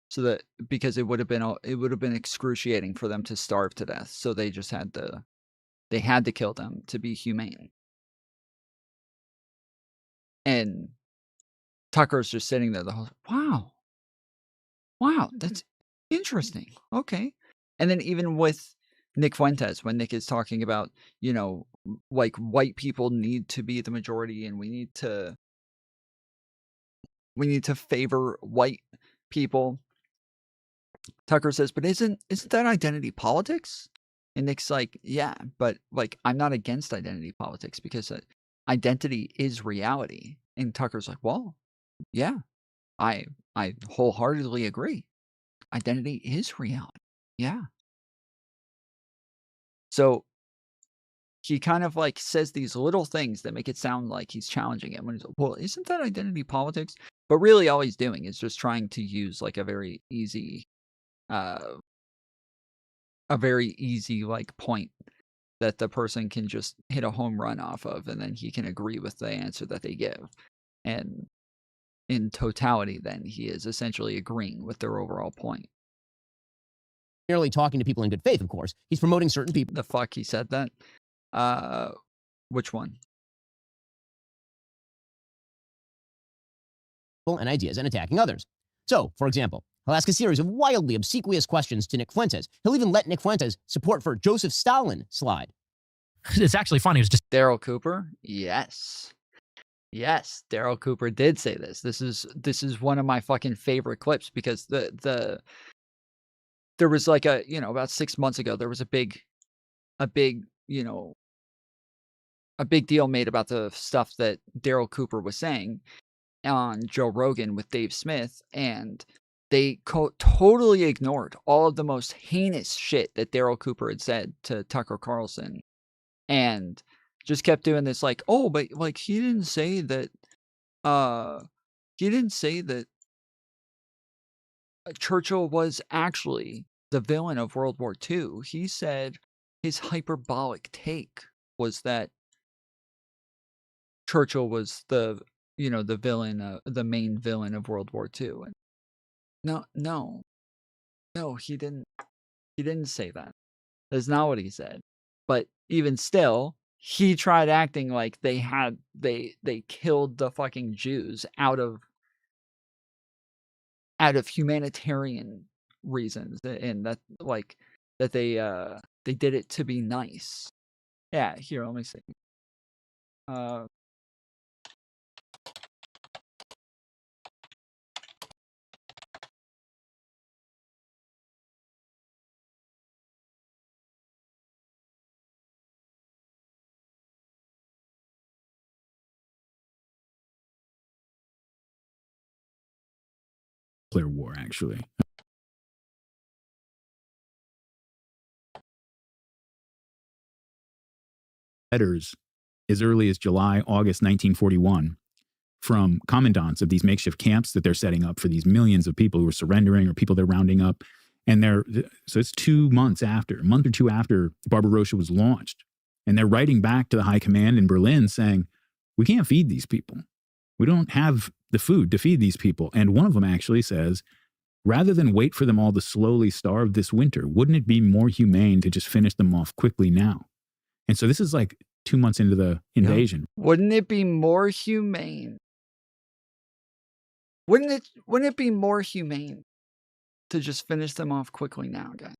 So that because it would have been excruciating for them to starve to death. So they just had to kill them to be humane. And Tucker's just sitting there the whole wow, that's interesting. Okay. And then even with Nick Fuentes, when Nick is talking about, like white people need to be the majority and we need to favor white people. Tucker says, but isn't that identity politics? And Nick's like, yeah, but like, I'm not against identity politics because identity is reality. And Tucker's like, well, yeah, I wholeheartedly agree. Identity is reality. Yeah. So he kind of like says these little things that make it sound like he's challenging him. When he's like, well, isn't that identity politics? But really all he's doing is just trying to use like a very easy like point that the person can just hit a home run off of, and then he can agree with the answer that they give. And in totality, then he is essentially agreeing with their overall point. Merely talking to people in good faith, of course. He's promoting certain people. The fuck he said that? Which one? And ideas and attacking others. So, for example, he'll ask a series of wildly obsequious questions to Nick Fuentes. He'll even let Nick Fuentes support for Joseph Stalin slide. It's actually funny. It was just Daryl Cooper. Yes. Yes, Daryl Cooper did say this. This is one of my fucking favorite clips because there was like about 6 months ago, there was a big deal made about the stuff that Daryl Cooper was saying on Joe Rogan with Dave Smith, and they totally ignored all of the most heinous shit that Daryl Cooper had said to Tucker Carlson, and just kept doing this like, oh, but like he didn't say that Churchill was actually the villain of World War II. He said his hyperbolic take was that Churchill was the villain, the main villain of World War II. And no, he didn't say that. That's not what he said. But even still, he tried acting like they killed the fucking Jews out of humanitarian reasons, and that they did it to be nice. Yeah, here, let me see. Nuclear war, actually. Letters as early as July, August 1941 from commandants of these makeshift camps that they're setting up for these millions of people who are surrendering or people they're rounding up. And so it's 2 months after, a month or two after Barbarossa was launched. And they're writing back to the high command in Berlin saying, we can't feed these people. We don't have the food to feed these people. And one of them actually says, rather than wait for them all to slowly starve this winter, wouldn't it be more humane to just finish them off quickly now? And so this is like 2 months into the invasion. Wouldn't it be more humane? Wouldn't it be more humane to just finish them off quickly now, guys?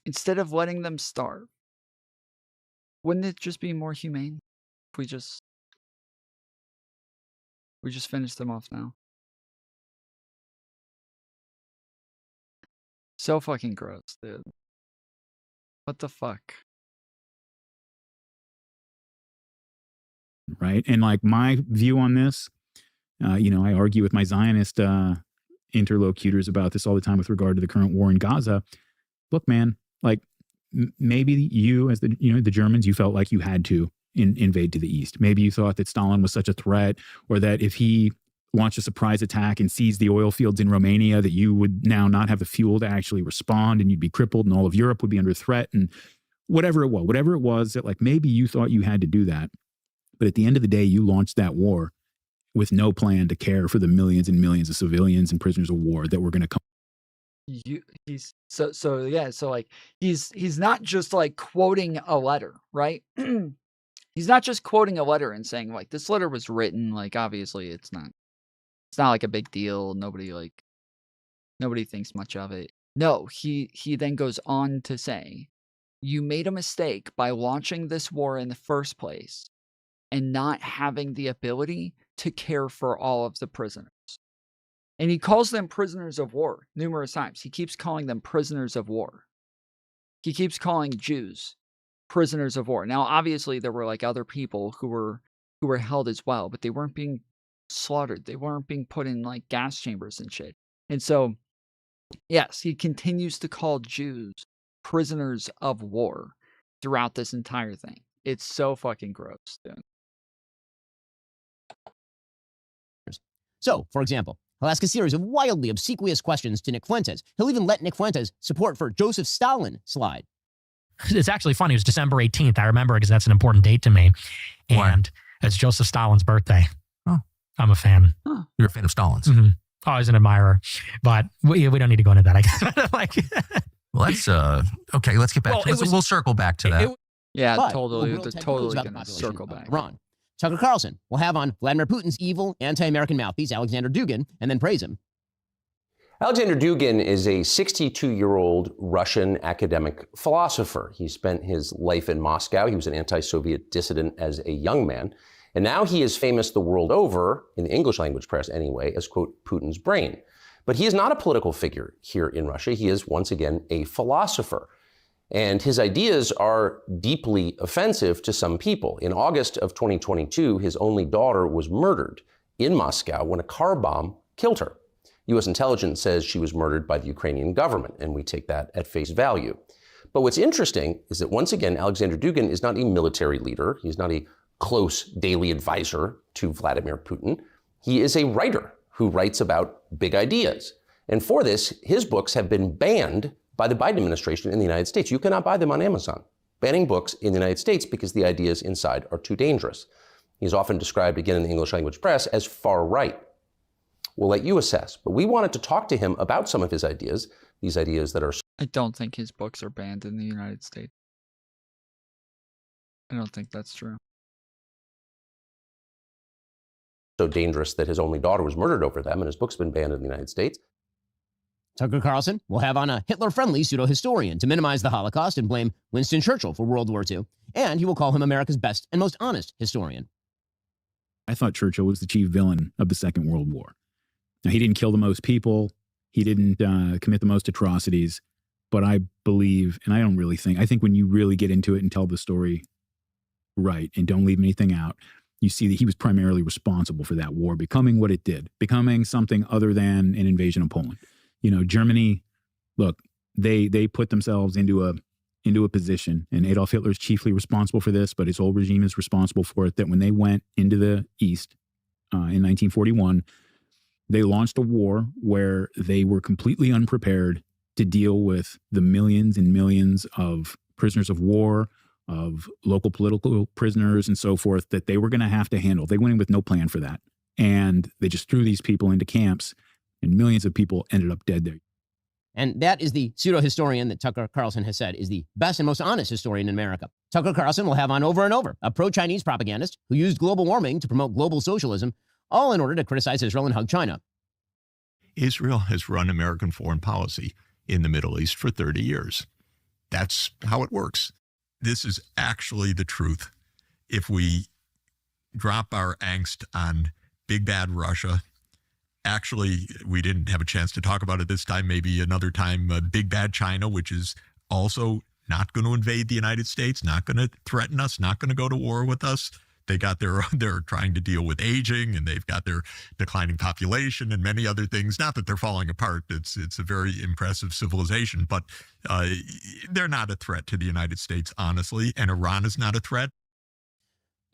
Instead of letting them starve. Wouldn't it just be more humane if we just finish them off now? So fucking gross, dude. What the fuck? Right. And like my view on this, I argue with my Zionist interlocutors about this all the time with regard to the current war in Gaza. Look, man, like maybe you as the Germans, you felt like you had to invade to the east. Maybe you thought that Stalin was such a threat, or that if he launched a surprise attack and seized the oil fields in Romania, that you would now not have the fuel to actually respond and you'd be crippled and all of Europe would be under threat, and whatever it was that like maybe you thought you had to do that. But at the end of the day, you launched that war with no plan to care for the millions and millions of civilians and prisoners of war that were going to come. He's not just like quoting a letter, right? He's not just quoting a letter and saying like this letter was written, like obviously it's not like a big deal. Nobody thinks much of it. No, he then goes on to say, you made a mistake by launching this war in the first place and not having the ability to care for all of the prisoners. And he calls them prisoners of war numerous times. He keeps calling them prisoners of war. He keeps calling Jews prisoners of war. Now, obviously, there were like other people who were held as well, but they weren't being slaughtered. They weren't being put in like gas chambers and shit. And so, yes, he continues to call Jews prisoners of war throughout this entire thing. It's so fucking gross, dude. So, for example, he'll ask a series of wildly obsequious questions to Nick Fuentes. He'll even let Nick Fuentes' support for Joseph Stalin slide. It's actually funny. It was December 18th. I remember because that's an important date to me. And it's Joseph Stalin's birthday. Oh. I'm a fan. Huh. You're a fan of Stalin's. Mm-hmm. Oh, I was an admirer. But we don't need to go into that, I guess. Like, well, that's okay. Let's get back to this. We'll circle back to that. Yeah, But totally. we'll They're take totally clues about going the to population circle of back. Iran. Tucker Carlson will have on Vladimir Putin's evil anti-American mouthpiece, Alexander Dugin, and then praise him. Alexander Dugin is a 62-year-old Russian academic philosopher. He spent his life in Moscow. He was an anti-Soviet dissident as a young man. And now he is famous the world over, in the English language press anyway, as, quote, Putin's brain. But he is not a political figure here in Russia. He is, once again, a philosopher. And his ideas are deeply offensive to some people. In August of 2022, his only daughter was murdered in Moscow when a car bomb killed her. U.S. intelligence says she was murdered by the Ukrainian government, and we take that at face value. But what's interesting is that, once again, Alexander Dugin is not a military leader. He's not a close daily advisor to Vladimir Putin. He is a writer who writes about big ideas. And for this, his books have been banned by the Biden administration in the United States. You cannot buy them on Amazon, banning books in the United States because the ideas inside are too dangerous. He's often described, again, in the English language press, as far right. We'll let you assess. But we wanted to talk to him about some of his ideas, these ideas that are... I don't think his books are banned in the United States. I don't think that's true. So dangerous that his only daughter was murdered over them, and his book's been banned in the United States. Tucker Carlson will have on a Hitler-friendly pseudo-historian to minimize the Holocaust and blame Winston Churchill for World War II, and he will call him America's best and most honest historian. I thought Churchill was the chief villain of the Second World War. Now, he didn't kill the most people. He didn't commit the most atrocities. But I believe, and I don't really think, I think when you really get into it and tell the story right and don't leave anything out, you see that he was primarily responsible for that war becoming what it did, becoming something other than an invasion of Poland. You know, Germany, look, they put themselves into a position, and Adolf Hitler is chiefly responsible for this, but his whole regime is responsible for it, that when they went into the East in 1941, they launched a war where they were completely unprepared to deal with the millions and millions of prisoners of war, of local political prisoners and so forth that they were going to have to handle. They went in with no plan for that. And they just threw these people into camps, and millions of people ended up dead there. And that is the pseudo-historian that Tucker Carlson has said is the best and most honest historian in America. Tucker Carlson will have on over and over a pro-Chinese propagandist who used global warming to promote global socialism, all in order to criticize Israel and hug China. Israel has run American foreign policy in the Middle East for 30 years. That's how it works. This is actually the truth. If we drop our angst on big bad Russia, actually, we didn't have a chance to talk about it this time, maybe another time, big bad China, which is also not going to invade the United States, not going to threaten us, not going to go to war with us. They got they're trying to deal with aging, and they've got their declining population and many other things. Not that they're falling apart. It's a very impressive civilization, but they're not a threat to the United States, honestly, and Iran is not a threat.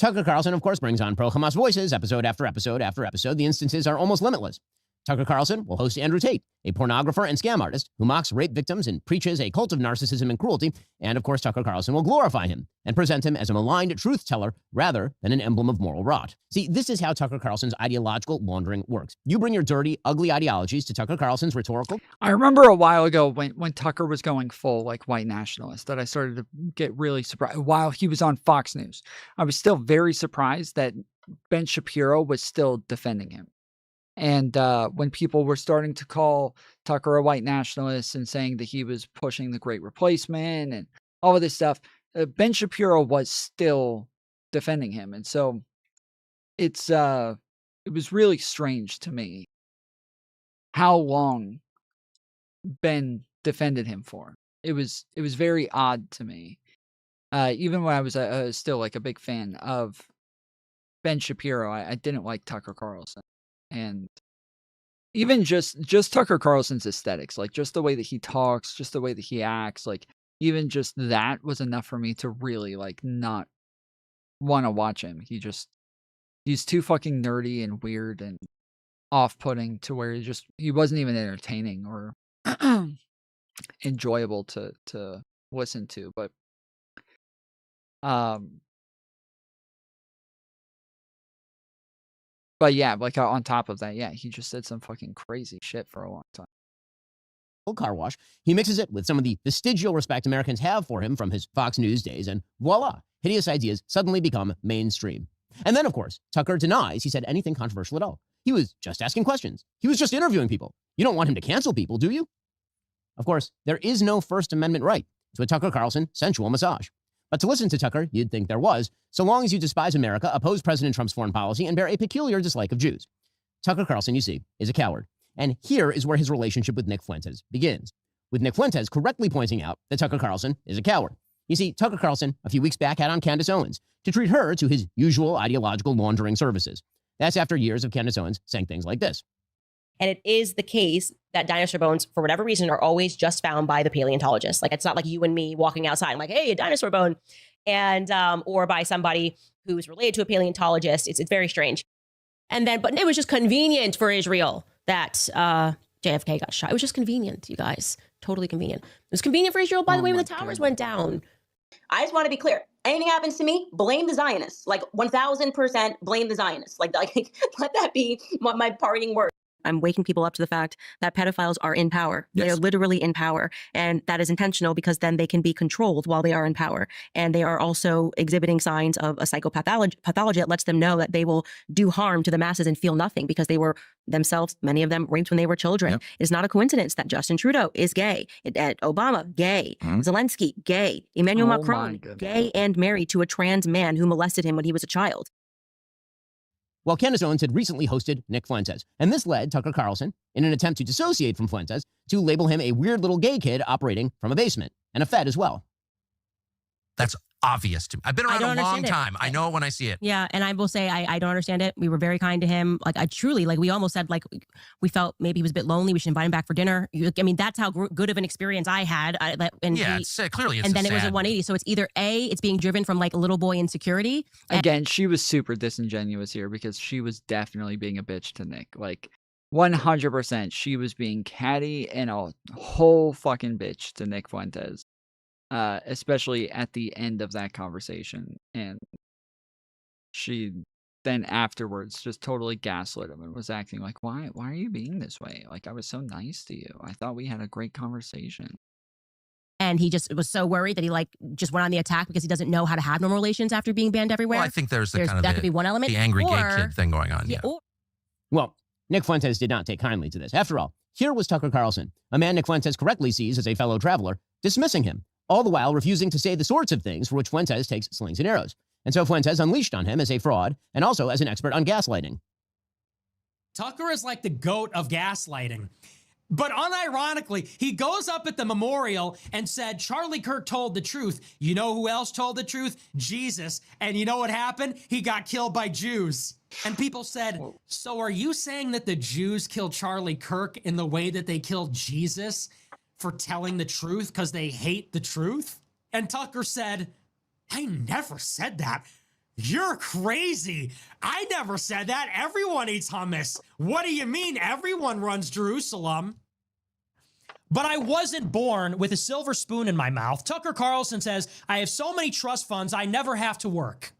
Tucker Carlson, of course, brings on pro-Hamas voices episode after episode after episode. The instances are almost limitless. Tucker Carlson will host Andrew Tate, a pornographer and scam artist who mocks rape victims and preaches a cult of narcissism and cruelty. And of course, Tucker Carlson will glorify him and present him as a maligned truth teller rather than an emblem of moral rot. See, this is how Tucker Carlson's ideological laundering works. You bring your dirty, ugly ideologies to Tucker Carlson's rhetorical. I remember a while ago when Tucker was going full like white nationalist that I started to get really surprised while he was on Fox News. I was still very surprised that Ben Shapiro was still defending him. And when people were starting to call Tucker a white nationalist and saying that he was pushing the Great Replacement and all of this stuff, Ben Shapiro was still defending him. And so it was really strange to me how long Ben defended him for. it was very odd to me. Even when I was still like a big fan of Ben Shapiro, I didn't like Tucker Carlson, and even just Tucker Carlson's aesthetics, like just the way that he talks, just the way that he acts, like even just that was enough for me to really like not want to watch him. He's too fucking nerdy and weird and off-putting to where he wasn't even entertaining or enjoyable to listen to. But yeah, like on top of that, yeah, he just said some fucking crazy shit for a long time. Car wash. He mixes it with some of the vestigial respect Americans have for him from his Fox News days, and voila, hideous ideas suddenly become mainstream. And then, of course, Tucker denies he said anything controversial at all. He was just asking questions. He was just interviewing people. You don't want him to cancel people, do you? Of course, there is no First Amendment right to a Tucker Carlson sensual massage. But to listen to Tucker, you'd think there was, so long as you despise America, oppose President Trump's foreign policy, and bear a peculiar dislike of Jews. Tucker Carlson, you see, is a coward. And here is where his relationship with Nick Fuentes begins, with Nick Fuentes correctly pointing out that Tucker Carlson is a coward. You see, Tucker Carlson, a few weeks back, had on Candace Owens to treat her to his usual ideological laundering services. That's after years of Candace Owens saying things like this. And it is the case that dinosaur bones, for whatever reason, are always just found by the paleontologist. Like, it's not like you and me walking outside and like, hey, a dinosaur bone, and or by somebody who's related to a paleontologist. It's very strange. And then, but it was just convenient for Israel that JFK got shot. It was just convenient, you guys. Totally convenient. It was convenient for Israel, by the way, when the towers went down. I just want to be clear. Anything happens to me, blame the Zionists. Like 1000% blame the Zionists. Like let that be my parting word. I'm waking people up to the fact that pedophiles are in power. Yes. They are literally in power. And that is intentional because then they can be controlled while they are in power. And they are also exhibiting signs of a psychopathology that lets them know that they will do harm to the masses and feel nothing because they were themselves, many of them, raped when they were children. Yep. It's not a coincidence that Justin Trudeau is gay. Obama, gay. Zelensky, gay. Emmanuel Macron, gay and married to a trans man who molested him when he was a child. Well, Candace Owens had recently hosted Nick Fuentes, and this led Tucker Carlson, in an attempt to dissociate from Fuentes, to label him a weird little gay kid operating from a basement, and a Fed as well. That's obvious to me. I've been around a long time. I know it when I see it. Yeah, and I will say I don't understand it. We were very kind to him. Like, I truly, like, we almost said, like, we felt maybe he was a bit lonely. We should invite him back for dinner. I mean, that's how good of an experience I had. Clearly it's and then it was a 180. So it's either A, it's being driven from, like, a little boy insecurity. Again, she was super disingenuous here because she was definitely being a bitch to Nick. Like, 100%, she was being catty and a whole fucking bitch to Nick Fuentes. Especially at the end of that conversation. And she then afterwards just totally gaslit him and was acting like, why are you being this way? Like, I was so nice to you. I thought we had a great conversation. And he just was so worried that he just went on the attack because he doesn't know how to have normal relations after being banned everywhere. Well, I think that could be one element. The angry gay kid thing going on. Yeah. Well, Nick Fuentes did not take kindly to this. After all, here was Tucker Carlson, a man Nick Fuentes correctly sees as a fellow traveler, dismissing him, all the while refusing to say the sorts of things for which Fuentes takes slings and arrows. And so Fuentes unleashed on him as a fraud and also as an expert on gaslighting. Tucker is like the goat of gaslighting. But unironically, he goes up at the memorial and said, Charlie Kirk told the truth. You know who else told the truth? Jesus. And you know what happened? He got killed by Jews. And people said, so are you saying that the Jews killed Charlie Kirk in the way that they killed Jesus? For telling the truth because they hate the truth? And Tucker said, I never said that. You're crazy. I never said that. Everyone eats hummus. What do you mean everyone runs Jerusalem? But I wasn't born with a silver spoon in my mouth. Tucker Carlson says, I have so many trust funds, I never have to work.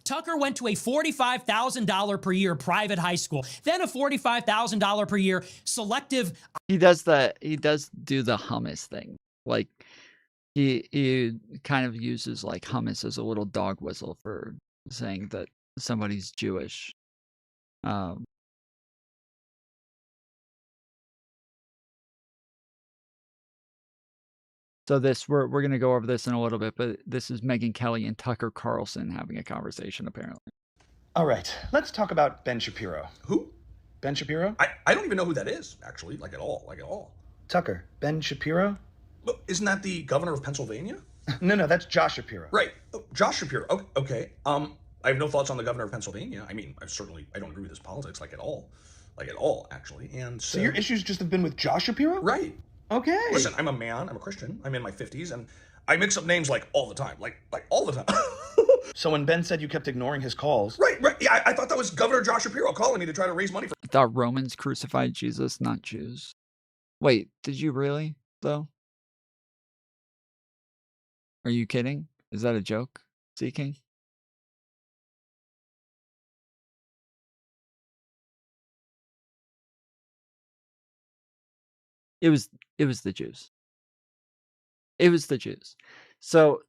Tucker went to a $45,000 per year private high school, then a $45,000 per year selective. He does do the hummus thing. Like he kind of uses like hummus as a little dog whistle for saying that somebody's Jewish. So we're going to go over this in a little bit, but this is Megyn Kelly and Tucker Carlson having a conversation, apparently. All right, let's talk about Ben Shapiro. Who? Ben Shapiro? I don't even know who that is, actually, like at all. Tucker, Ben Shapiro? Isn't that the governor of Pennsylvania? No, that's Josh Shapiro. Right. Josh Shapiro. Okay. I have no thoughts on the governor of Pennsylvania. I mean, I don't agree with his politics, like at all, actually. And So your issues just have been with Josh Shapiro? Right. Okay. Listen, I'm a man, I'm a Christian, I'm in my 50s, and I mix up names like all the time, like all the time. So when Ben said you kept ignoring his calls. Right. Yeah, I thought that was Governor Josh Shapiro calling me to try to raise money for. I thought Romans crucified Jesus, not Jews. Wait, did you really, though? Are you kidding? Is that a joke, Seeking? It was the Jews. It was the Jews. So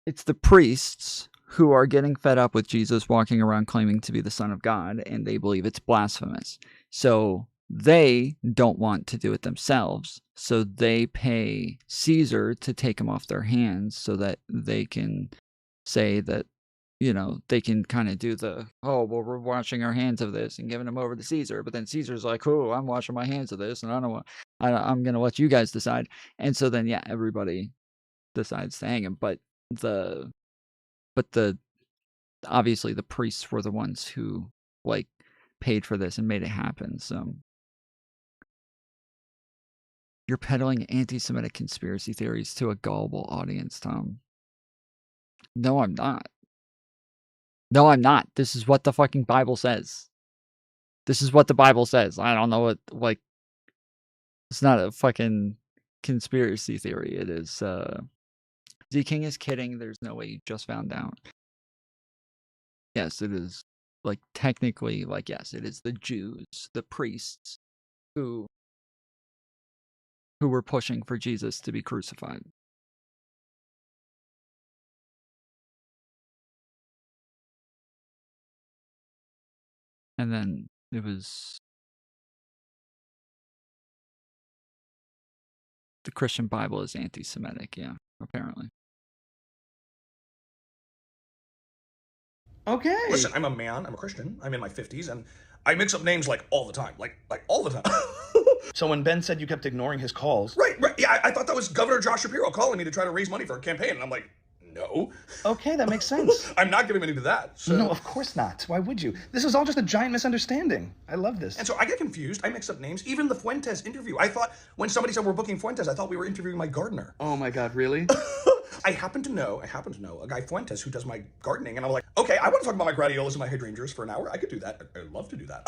it's the priests who are getting fed up with Jesus walking around claiming to be the Son of God, and they believe it's blasphemous. So they don't want to do it themselves, so they pay Caesar to take him off their hands so that they can say that, they can kind of do the, we're washing our hands of this and giving them over to Caesar. But then Caesar's like, I'm washing my hands of this, and I'm going to let you guys decide. And so then, everybody decides to hang him. But obviously the priests were the ones who paid for this and made it happen. So you're peddling anti-Semitic conspiracy theories to a gullible audience, Tom. No, I'm not. No, I'm not. This is what the fucking Bible says. This is what the Bible says. I don't know what, it's not a fucking conspiracy theory. It is, Z King is kidding. There's no way you just found out. Yes, it is, technically, yes, it is the Jews, the priests, who were pushing for Jesus to be crucified. And then it was the Christian Bible is anti-Semitic, apparently. Okay. Listen, I'm a man, I'm a Christian, I'm in my 50s, and I mix up names all the time, like all the time. So when Ben said you kept ignoring his calls. Right. Yeah, I thought that was Governor Josh Shapiro calling me to try to raise money for a campaign, and I'm like, no. Okay, that makes sense. I'm not giving money to that. So. No, of course not. Why would you? This is all just a giant misunderstanding. I love this. And so I get confused. I mix up names. Even the Fuentes interview. I thought when somebody said we're booking Fuentes, I thought we were interviewing my gardener. Oh my God, really? I happen to know a guy Fuentes who does my gardening, and I'm like, okay, I want to talk about my gradiolas and my hydrangeas for an hour. I could do that. I'd love to do that.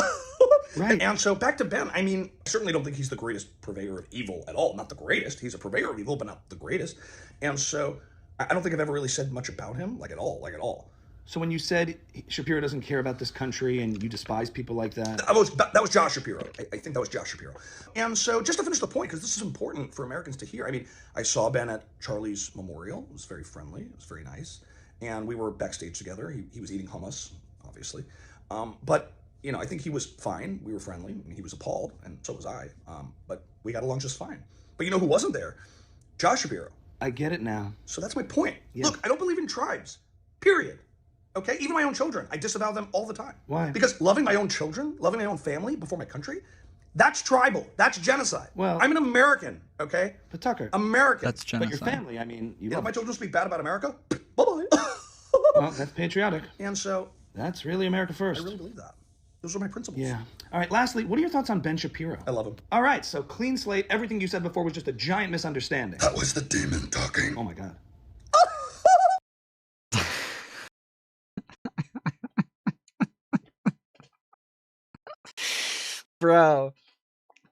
Right. And so back to Ben. I mean, I certainly don't think he's the greatest purveyor of evil at all. Not the greatest. He's a purveyor of evil, but not the greatest. And so I don't think I've ever really said much about him, at all. So when you said Shapiro doesn't care about this country and you despise people like that? That was Josh Shapiro. I think that was Josh Shapiro. And so just to finish the point, because this is important for Americans to hear. I mean, I saw Ben at Charlie's memorial. It was very friendly. It was very nice. And we were backstage together. He was eating hummus, obviously. But, I think he was fine. We were friendly. I mean, he was appalled, and so was I. But we got along just fine. But you know who wasn't there? Josh Shapiro. I get it now. So that's my point. Yeah. Look, I don't believe in tribes. Period. Okay? Even my own children. I disavow them all the time. Why? Because loving my own children, loving my own family before my country, that's tribal. That's genocide. Well, I'm an American, okay? But Tucker. American. That's genocide. But your family, I mean, you If my children speak bad about America, bye-bye. Well, that's patriotic. And so... That's really America first. I really believe that. Those are my principles. Yeah. All right, lastly, what are your thoughts on Ben Shapiro? I love him. All right, so clean slate. Everything you said before was just a giant misunderstanding. That was the demon talking. Oh my God. Bro,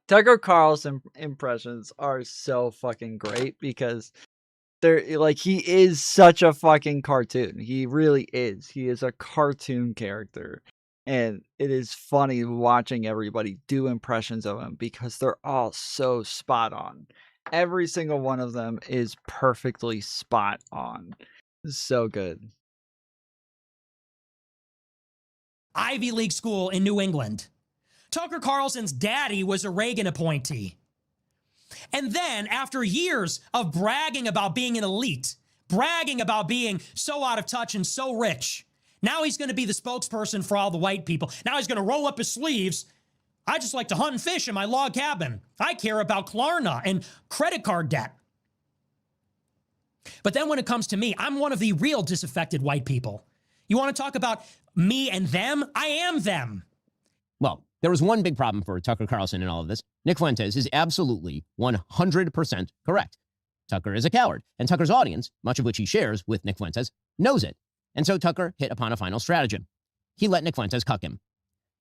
Tucker Carlson impressions are so fucking great because they're he is such a fucking cartoon. He really is. He is a cartoon character. And it is funny watching everybody do impressions of him because they're all so spot on. Every single one of them is perfectly spot on. So good. Ivy League school in New England. Tucker Carlson's daddy was a Reagan appointee. And then, after years of bragging about being an elite, bragging about being so out of touch and so rich, now he's going to be the spokesperson for all the white people. Now he's going to roll up his sleeves I just like to hunt and fish in my log cabin. I care about Klarna and credit card debt. But then when it comes to me, I'm one of the real disaffected white people. You want to talk about me and them? I am them. Well, there was one big problem for Tucker Carlson in all of this. Nick Fuentes is absolutely 100% correct. Tucker is a coward, and Tucker's audience, much of which he shares with Nick Fuentes, knows it. And so Tucker hit upon a final stratagem. He let Nick Fuentes cuck him.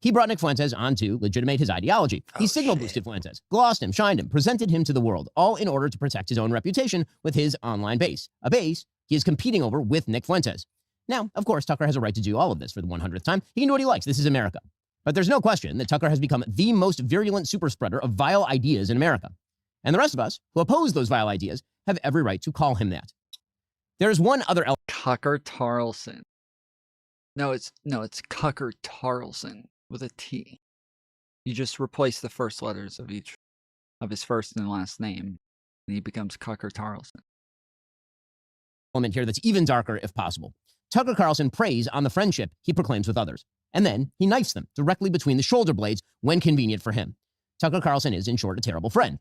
He brought Nick Fuentes on to legitimate his ideology. He signal boosted Fuentes, glossed him, shined him, presented him to the world, all in order to protect his own reputation with his online base, a base he is competing over with Nick Fuentes. Now, of course, Tucker has a right to do all of this for the 100th time. He can do what he likes. This is America. But there's no question that Tucker has become the most virulent super spreader of vile ideas in America. And the rest of us who oppose those vile ideas have every right to call him that. There's one other Tucker Carlson. No, it's Tucker Carlson with a T. You just replace the first letters of each of his first and last name, and he becomes Tucker Carlson. Element here that's even darker if possible. Tucker Carlson preys on the friendship he proclaims with others, and then he knifes them directly between the shoulder blades when convenient for him. Tucker Carlson is, in short, a terrible friend.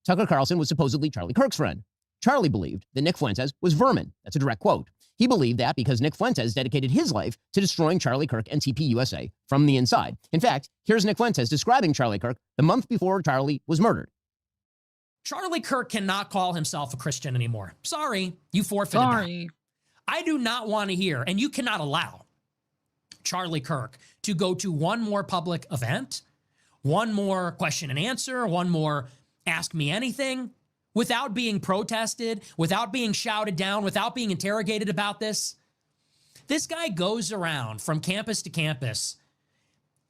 Tucker Carlson was supposedly Charlie Kirk's friend. Charlie believed that Nick Fuentes was vermin. That's a direct quote. He believed that because Nick Fuentes dedicated his life to destroying Charlie Kirk and TPUSA from the inside. In fact, here's Nick Fuentes describing Charlie Kirk the month before Charlie was murdered. Charlie Kirk cannot call himself a Christian anymore. Sorry, you forfeited that. I do not want to hear, and you cannot allow Charlie Kirk to go to one more public event, one more question and answer, one more ask me anything, without being protested, without being shouted down, without being interrogated about this. This guy goes around from campus to campus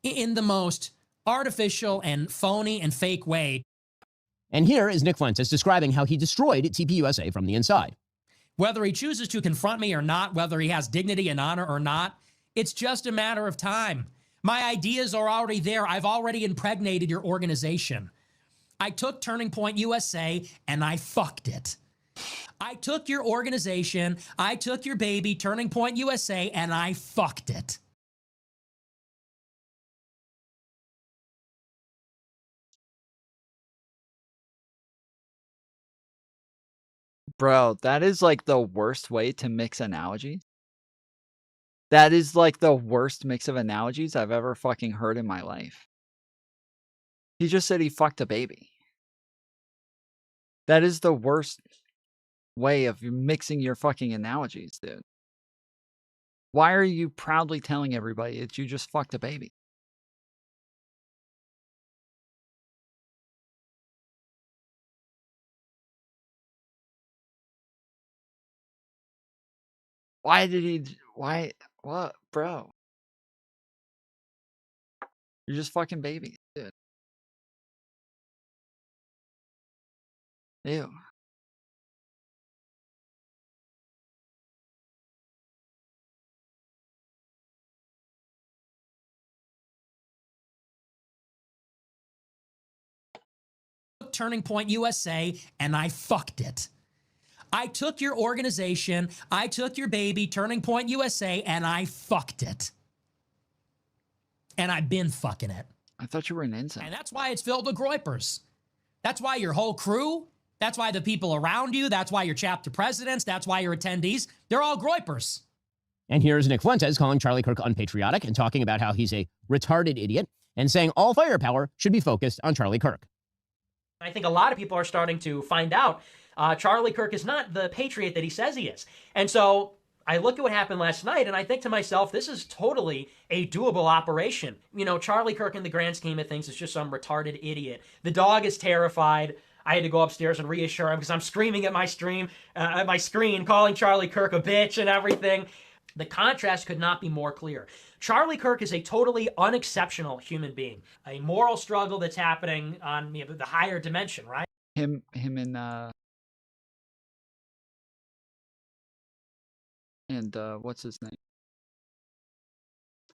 in the most artificial and phony and fake way. And here is Nick Fuentes describing how he destroyed TPUSA from the inside. Whether he chooses to confront me or not, whether he has dignity and honor or not, it's just a matter of time. My ideas are already there. I've already impregnated your organization. I took Turning Point USA and I fucked it. I took your organization, I took your baby, Turning Point USA, and I fucked it. Bro, that is like the worst way to mix analogies. That is like the worst mix of analogies I've ever fucking heard in my life. He just said he fucked a baby. That is the worst way of mixing your fucking analogies, dude. Why are you proudly telling everybody that you just fucked a baby? Why did he... Why... What? Bro. You're just fucking babies, dude. Ew. Turning Point USA, and I fucked it. I took your organization, I took your baby, Turning Point USA, and I fucked it. And I've been fucking it. I thought you were an ensign. And that's why it's filled with groypers. That's why your whole crew, that's why the people around you, that's why your chapter presidents, that's why your attendees, they're all groypers. And here's Nick Fuentes calling Charlie Kirk unpatriotic and talking about how he's a retarded idiot and saying all firepower should be focused on Charlie Kirk. I think a lot of people are starting to find out Charlie Kirk is not the patriot that he says he is. And so I look at what happened last night and I think to myself, this is totally a doable operation. You know, Charlie Kirk in the grand scheme of things is just some retarded idiot. The dog is terrified. I had to go upstairs and reassure him because I'm screaming at my screen, calling Charlie Kirk a bitch and everything. The contrast could not be more clear. Charlie Kirk is a totally unexceptional human being. A moral struggle that's happening on the higher dimension, right? Him and what's his name?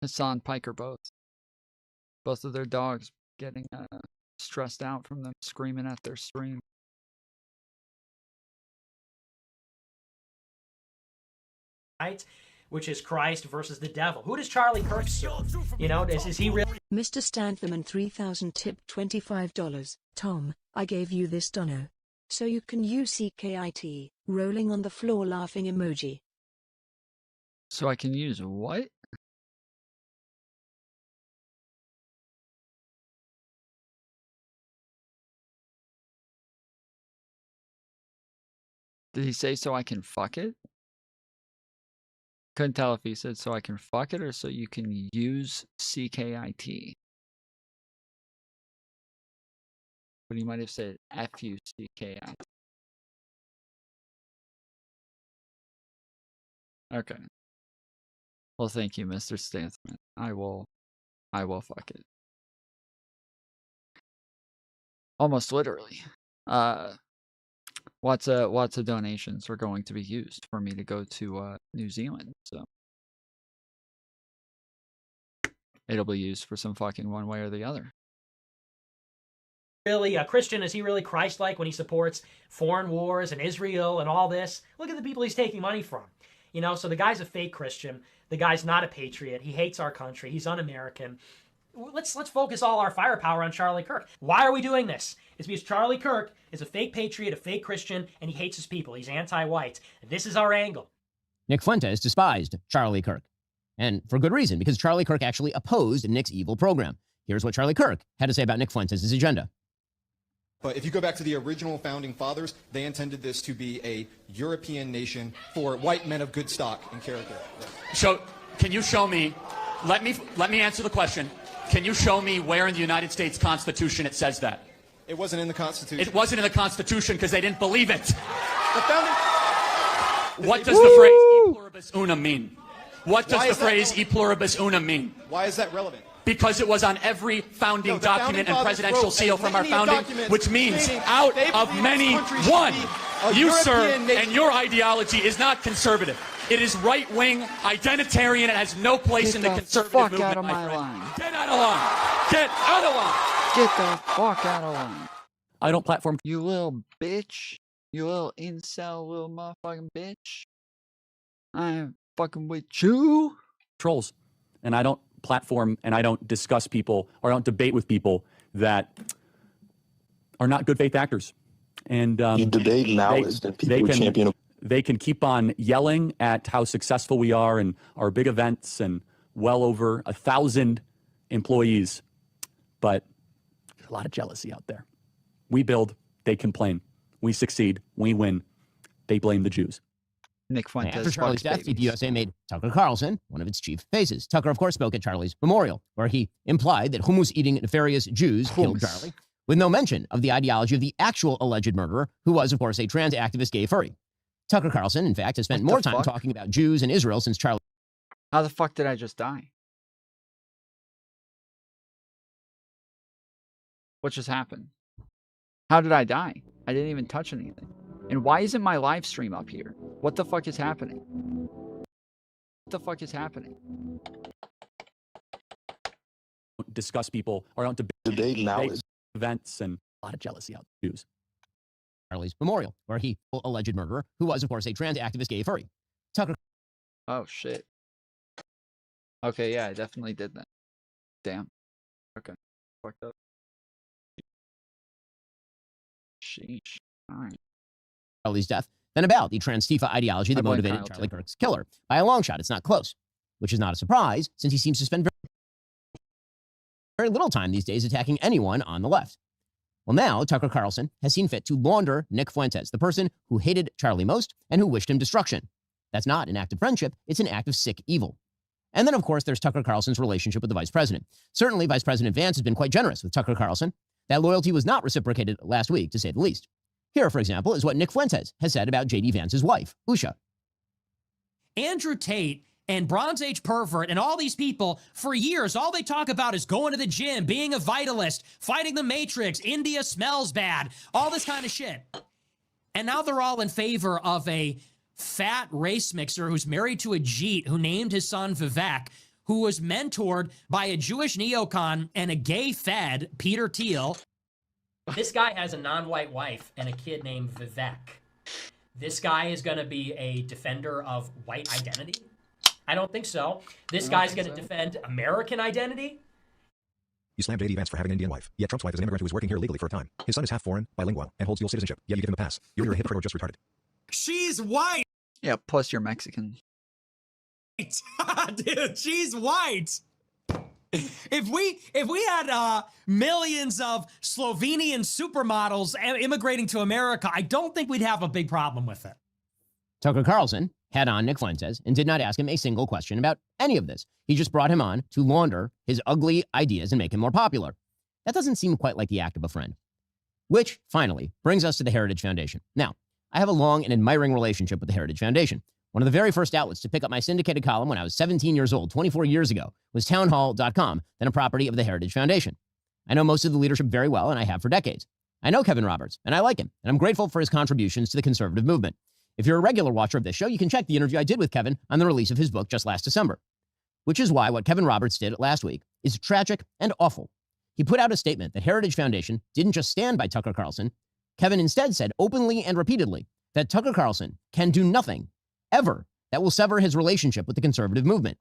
Hassan Piker both. Both of their dogs getting stressed out from them screaming at their stream. Right? which is Christ versus the devil. Who does Charlie Kirk serve? You know, is he really? Mr. Stantham 3000 tip $25. Tom, I gave you this dono. So you can use CKIT, rolling on the floor laughing emoji. So I can use what? Did he say so I can fuck it? Couldn't tell if he said so I can fuck it or so you can use CKIT. But he might have said FUCKIT. Okay. Well, thank you, Mr. Stantham. I will fuck it. Almost literally. Lots of donations are going to be used for me to go to New Zealand, so it'll be used for some fucking one way or the other. Really a Christian? Is he really Christ-like when he supports foreign wars and Israel and all this? Look at the people he's taking money from. You know, so the guy's a fake Christian. The guy's not a patriot. He hates our country. He's un-American. Let's focus all our firepower on Charlie Kirk. Why are we doing this? It's because Charlie Kirk is a fake patriot, a fake Christian, and he hates his people. He's anti-white. This is our angle. Nick Fuentes despised Charlie Kirk. And for good reason, because Charlie Kirk actually opposed Nick's evil program. Here's what Charlie Kirk had to say about Nick Fuentes' agenda. But if you go back to the original founding fathers, they intended this to be a European nation for white men of good stock and character. So, can you show me, let me answer the question. Can you show me where in the United States Constitution it says that? It wasn't in the Constitution. It wasn't in the Constitution because they didn't believe it. The founding... What does the phrase e pluribus unum mean? What does the phrase e pluribus unum mean? Why is that relevant? Because it was on every founding document and presidential seal from our founding, which means out of many, one. You, sir, and your ideology is not conservative. It is right-wing, identitarian, and has no place in the conservative movement, out of my friend. line. Get out of line. Get out of line. Get the fuck out of line. I don't platform. You little bitch. You little incel, little motherfucking bitch. I'm fucking with you. Trolls. And I don't platform and I don't discuss people or I don't debate with people that are not good faith actors. And you debate Maoists and people who champion. They can keep on yelling at how successful we are and our big events and well over 1,000 employees, but there's a lot of jealousy out there. We build, they complain. We succeed, we win. They blame the Jews. Nick Fuentes. After Charlie's death, CPUSA made Tucker Carlson one of its chief faces. Tucker, of course, spoke at Charlie's memorial, where he implied that hummus-eating nefarious Jews killed Charlie, with no mention of the ideology of the actual alleged murderer, who was, of course, a trans activist gay furry. Tucker Carlson, in fact, has spent more time talking about Jews and Israel since Charlie. How the fuck did I just die? What just happened? How did I die? I didn't even touch anything. And why isn't my live stream up here? What the fuck is happening? What the fuck is happening? Discuss people or don't debate Maoists. Events and a lot of jealousy out there. Jews. Charlie's memorial, where he, alleged murderer, who was, of course, a trans activist gay furry. Tucker. Oh, shit. Okay, yeah, I definitely did that. Damn. Okay. Fucked up. Sheesh. All right. Charlie's death than about the Trans-Tifa ideology that motivated Charlie Kirk's killer. By a long shot, it's not close, which is not a surprise since he seems to spend very little time these days attacking anyone on the left. Well, now Tucker Carlson has seen fit to launder Nick Fuentes, the person who hated Charlie most and who wished him destruction. That's not an act of friendship, it's an act of sick evil. And then, of course, there's Tucker Carlson's relationship with the vice president. Certainly, Vice President Vance has been quite generous with Tucker Carlson. That loyalty was not reciprocated last week, to say the least. Here, for example, is what Nick Fuentes has said about J.D. Vance's wife, Usha. Andrew Tate and Bronze Age pervert and all these people, for years, all they talk about is going to the gym, being a vitalist, fighting the Matrix, India smells bad, all this kind of shit. And now they're all in favor of a fat race mixer who's married to a Jeet who named his son Vivek, who was mentored by a Jewish neocon and a gay Fed, Peter Thiel. This guy has a non-white wife and a kid named Vivek. This guy is going to be a defender of white identity. I don't think so. This guy's going to defend American identity. You slammed J.D. Vance for having an Indian wife. Yet Trump's wife is an immigrant who was working here legally for a time. His son is half foreign, bilingual, and holds dual citizenship. Yet you give him a pass. You're either a hypocrite or just retarded. She's white. Yeah, plus you're Mexican. Dude, she's white. If we had millions of Slovenian supermodels immigrating to America, I don't think we'd have a big problem with it. Tucker Carlson had on Nick Fuentes and did not ask him a single question about any of this. He just brought him on to launder his ugly ideas and make him more popular. That doesn't seem quite like the act of a friend. Which, finally, brings us to the Heritage Foundation. Now, I have a long and admiring relationship with the Heritage Foundation. One of the very first outlets to pick up my syndicated column when I was 17 years old, 24 years ago, was townhall.com, then a property of the Heritage Foundation. I know most of the leadership very well, and I have for decades. I know Kevin Roberts, and I like him, and I'm grateful for his contributions to the conservative movement. If you're a regular watcher of this show, you can check the interview I did with Kevin on the release of his book just last December. Which is why what Kevin Roberts did last week is tragic and awful. He put out a statement that Heritage Foundation didn't just stand by Tucker Carlson. Kevin instead said openly and repeatedly that Tucker Carlson can do nothing, ever, that will sever his relationship with the conservative movement.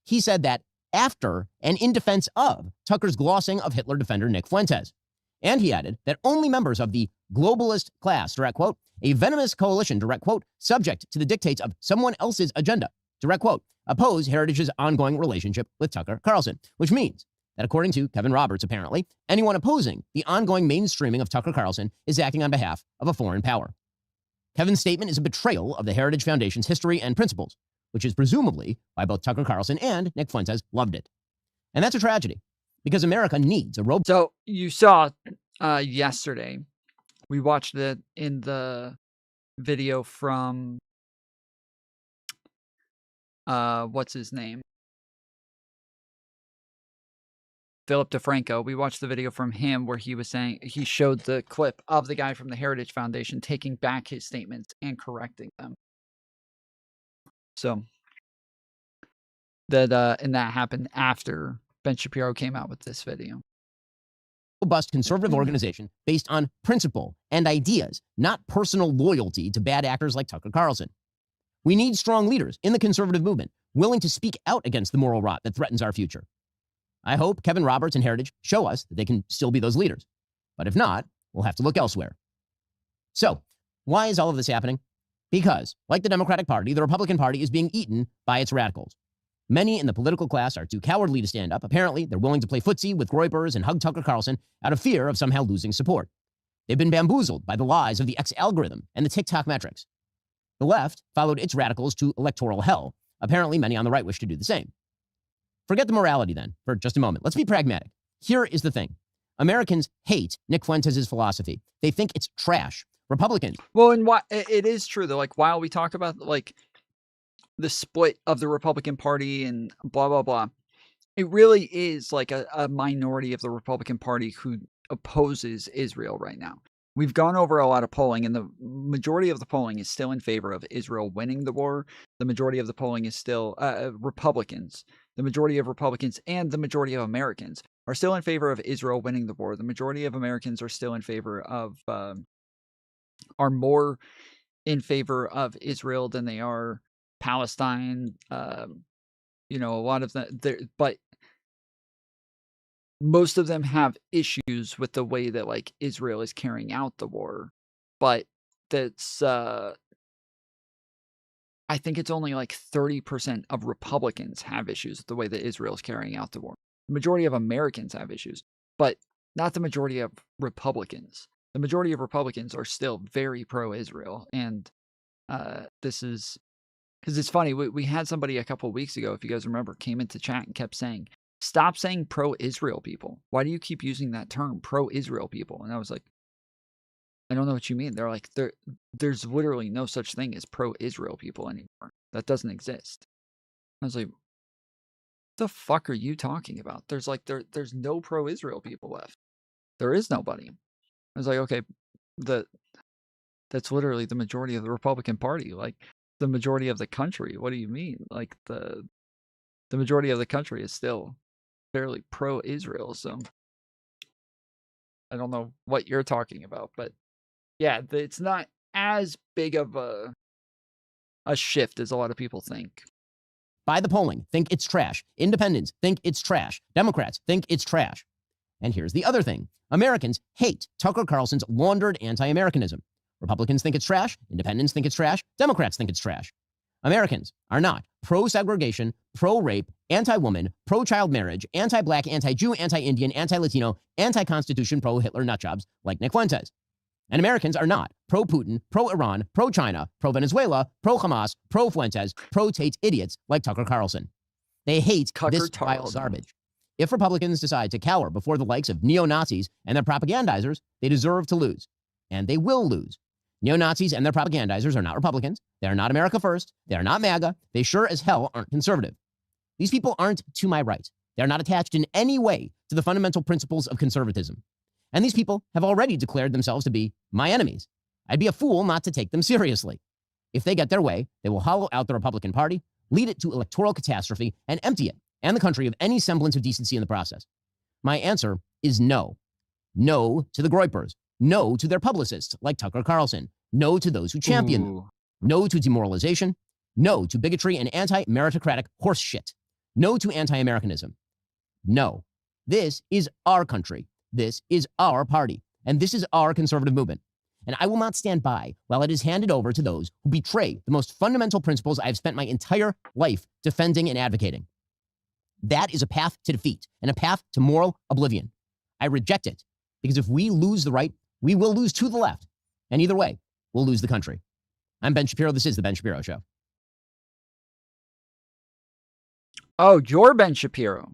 He said that after and in defense of Tucker's glossing of Hitler defender Nick Fuentes. And he added that only members of the globalist class, direct quote, a venomous coalition, direct quote, subject to the dictates of someone else's agenda, direct quote, oppose Heritage's ongoing relationship with Tucker Carlson, which means that according to Kevin Roberts, apparently, anyone opposing the ongoing mainstreaming of Tucker Carlson is acting on behalf of a foreign power. Kevin's statement is a betrayal of the Heritage Foundation's history and principles, which is presumably why both Tucker Carlson and Nick Fuentes loved it. And that's a tragedy, because America needs a robot. So you saw yesterday, we watched it in the video from, what's his name? Philip DeFranco. We watched the video from him where he was saying, he showed the clip of the guy from the Heritage Foundation taking back his statements and correcting them. So that, and that happened after Ben Shapiro came out with this video. Robust conservative organization based on principle and ideas, not personal loyalty to bad actors like Tucker Carlson. We need strong leaders in the conservative movement willing to speak out against the moral rot that threatens our future. I hope Kevin Roberts and Heritage show us that they can still be those leaders. But if not, we'll have to look elsewhere. So, why is all of this happening? Because, like the Democratic Party, the Republican Party is being eaten by its radicals. Many in the political class are too cowardly to stand up. Apparently, they're willing to play footsie with Groypers and hug Tucker Carlson out of fear of somehow losing support. They've been bamboozled by the lies of the X algorithm and the TikTok metrics. The left followed its radicals to electoral hell. Apparently, many on the right wish to do the same. Forget the morality then for just a moment. Let's be pragmatic. Here is the thing. Americans hate Nick Fuentes' philosophy. They think it's trash. Republicans. Well, and why it is true though. Like while we talk about like the split of the Republican Party and blah, blah, blah, it really is like a minority of the Republican Party who opposes Israel right now. We've gone over a lot of polling, and the majority of the polling is still in favor of Israel winning the war. The majority of the polling is still Republicans. The majority of Republicans and the majority of Americans are still in favor of Israel winning the war. The majority of Americans are still in favor of, are more in favor of Israel than they are Palestine. You know, a lot of them, but most of them have issues with the way that like Israel is carrying out the war. But that's, I think it's only like 30% of Republicans have issues with the way that Israel is carrying out the war. The majority of Americans have issues, but not the majority of Republicans. The majority of Republicans are still very pro-Israel. And this is, because it's funny, we had somebody a couple of weeks ago, if you guys remember, came into chat and kept saying, stop saying pro-Israel people. Why do you keep using that term, pro-Israel people? And I was like, I don't know what you mean. They're like, there's literally no such thing as pro-Israel people anymore. That doesn't exist. I was like, what the fuck are you talking about? There's like, there's no pro-Israel people left. There is nobody. I was like, okay, that's literally the majority of the Republican Party. Like the majority of the country. What do you mean? Like the majority of the country is still fairly pro-Israel. So I don't know what you're talking about, but yeah, it's not as big of a shift as a lot of people think. by the polling, think it's trash. Independents think it's trash. Democrats think it's trash. And here's the other thing. Americans hate Tucker Carlson's laundered anti-Americanism. Republicans think it's trash. Independents think it's trash. Democrats think it's trash. Americans are not pro-segregation, pro-rape, anti-woman, pro-child marriage, anti-black, anti-Jew, anti-Indian, anti-Latino, anti-Constitution, pro-Hitler nutjobs like Nick Fuentes. And Americans are not pro-Putin, pro-Iran, pro-China, pro-Venezuela, pro-Hamas, pro-Fuentes, pro-Tate idiots like Tucker Carlson. They hate this vile garbage. If Republicans decide to cower before the likes of neo-Nazis and their propagandizers, they deserve to lose. And they will lose. Neo-Nazis and their propagandizers are not Republicans. They are not America First. They are not MAGA. They sure as hell aren't conservative. These people aren't to my right. They are not attached in any way to the fundamental principles of conservatism. And these people have already declared themselves to be my enemies. I'd be a fool not to take them seriously. If they get their way, they will hollow out the Republican Party, lead it to electoral catastrophe, and empty it and the country of any semblance of decency in the process. My answer is no. No to the Groypers. No to their publicists like Tucker Carlson. No to those who champion them. No to demoralization. No to bigotry and anti-meritocratic horse shit. No to anti-Americanism. No. This is our country. This is our party. And this is our conservative movement. And I will not stand by while it is handed over to those who betray the most fundamental principles I have spent my entire life defending and advocating. That is a path to defeat and a path to moral oblivion. I reject it because if we lose the right, we will lose to the left. And either way, we'll lose the country. I'm Ben Shapiro. This is The Ben Shapiro Show. Oh, you're Ben Shapiro.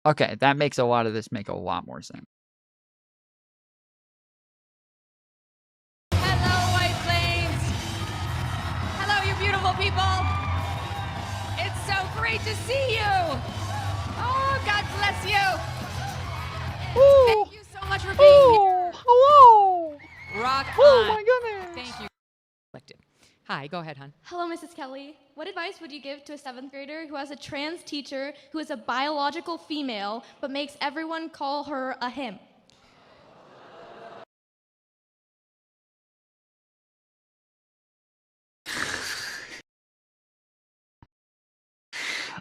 Okay, that makes a lot of this make a lot more sense. Hello, White Plains. Hello, you beautiful people. It's so great to see you. Oh, God bless you. Thank you so much for being here. Hello. Rock on. Oh, my goodness. Thank you. Hi, go ahead, hon. Hello, Mrs. Kelly. What advice would you give to a 7th grader who has a trans teacher who is a biological female but makes everyone call her a him?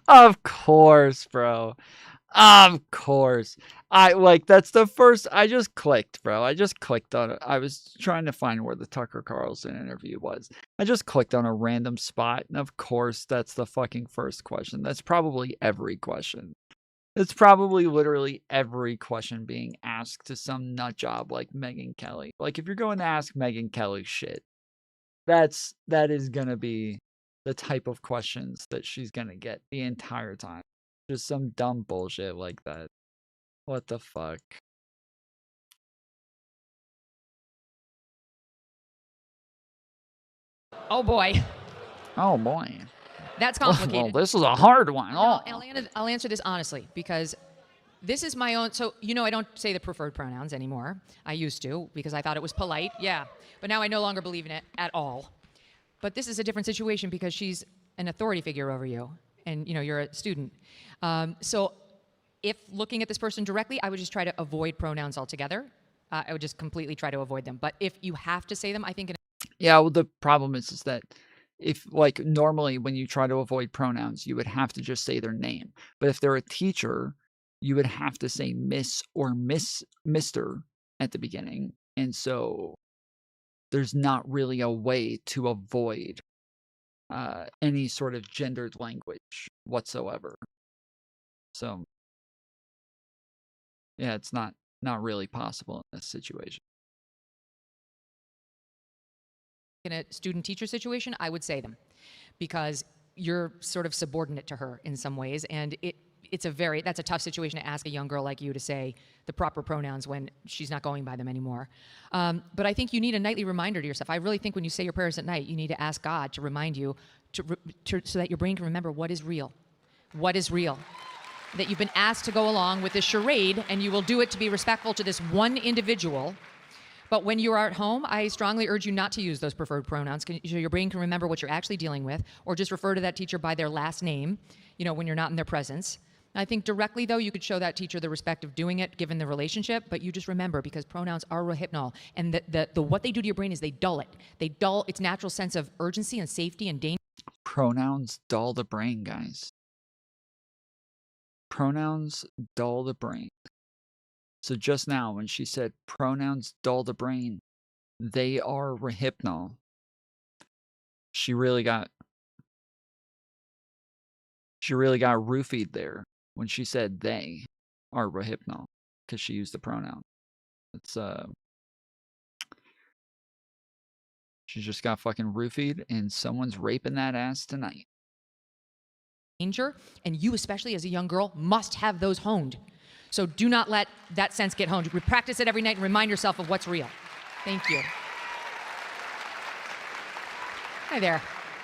Of course, bro. Of course. That's the first, I just clicked, bro. I just clicked on it. I was trying to find where the Tucker Carlson interview was. I just clicked on a random spot. And of course, that's the fucking first question. That's probably every question. It's probably literally every question being asked to some nut job like Megyn Kelly. Like, if you're going to ask Megyn Kelly shit, that is going to be the type of questions that she's going to get the entire time. Just some dumb bullshit like that. What the fuck? Oh, boy. Oh, boy. That's complicated. Well, this is a hard one. No, I'll answer this honestly because this is my own. So, I don't say the preferred pronouns anymore. I used to because I thought it was polite. Yeah. But now I no longer believe in it at all. But this is a different situation because she's an authority figure over you. And, you're a student. So if looking at this person directly, I would just try to avoid pronouns altogether. I would just completely try to avoid them. But if you have to say them, I think... Yeah, well, the problem is that if, normally when you try to avoid pronouns, you would have to just say their name. But if they're a teacher, you would have to say Miss or Mr. at the beginning. And so there's not really a way to avoid any sort of gendered language whatsoever. So, yeah, it's not really possible in this situation. In a student-teacher situation, I would say them because you're sort of subordinate to her in some ways, and that's a tough situation to ask a young girl like you to say the proper pronouns when she's not going by them anymore. But I think you need a nightly reminder to yourself. I really think when you say your prayers at night, you need to ask God to remind you so that your brain can remember what is real. What is real. That you've been asked to go along with this charade, and you will do it to be respectful to this one individual. But when you are at home, I strongly urge you not to use those preferred pronouns so your brain can remember what you're actually dealing with, or just refer to that teacher by their last name, when you're not in their presence. I think directly, though, you could show that teacher the respect of doing it, given the relationship, but you just remember, because pronouns are rohypnol, and what they do to your brain is they dull it. They dull its natural sense of urgency and safety and danger. Pronouns dull the brain, guys. Pronouns dull the brain. So just now, when she said pronouns dull the brain, they are rehypnol. She really got roofied there when she said they are rehypnol because she used the pronoun. It's she just got fucking roofied, and someone's raping that ass tonight. Danger, and you especially as a young girl must have those honed. So do not let that sense get honed. We practice it every night and remind yourself of what's real. Thank you. Hi there.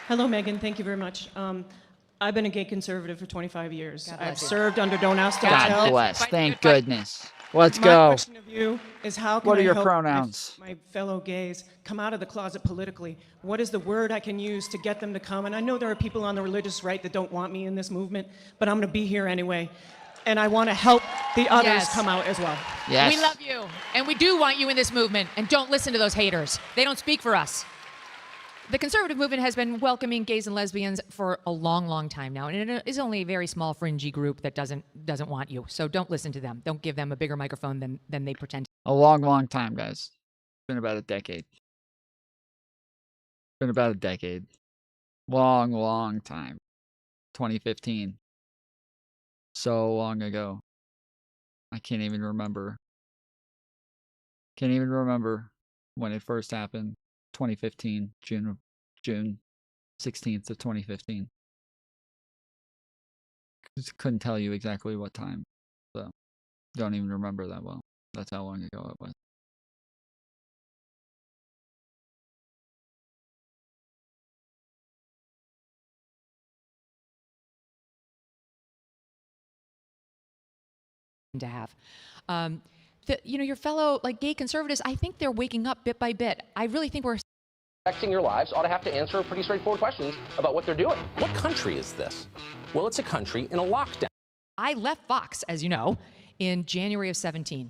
Hello, Megan. Thank you very much. I've been a gay conservative for 25 years. God bless I've you. served under Don't Ask, Don't Tell. God bless. Thank goodness. Let's My go. question of you is how can What are I your help pronouns? my fellow gays come out of the closet politically? What is the word I can use to get them to come? And I know there are people on the religious right that don't want me in this movement, but I'm going to be here anyway. And I want to help the others Yes. come out as well. Yes. We love you, and we do want you in this movement, and don't listen to those haters. They don't speak for us. The conservative movement has been welcoming gays and lesbians for a long, long time now, and it is only a very small, fringy group that doesn't want you. So don't listen to them. Don't give them a bigger microphone than they pretend. A long, long time, guys. It's been about a decade. Been about a decade. Long, long time. 2015. So long ago. I can't even remember. Can't even remember when it first happened. 2015, June 16th of 2015. Just couldn't tell you exactly what time. So don't even remember that well. That's how long ago it was. To have. Your fellow gay conservatives, I think they're waking up bit by bit. I really think we're Affecting your lives ought to have to answer pretty straightforward questions about what they're doing. What country is this? Well, it's a country in a lockdown. I left Fox, as you know, in January of 17.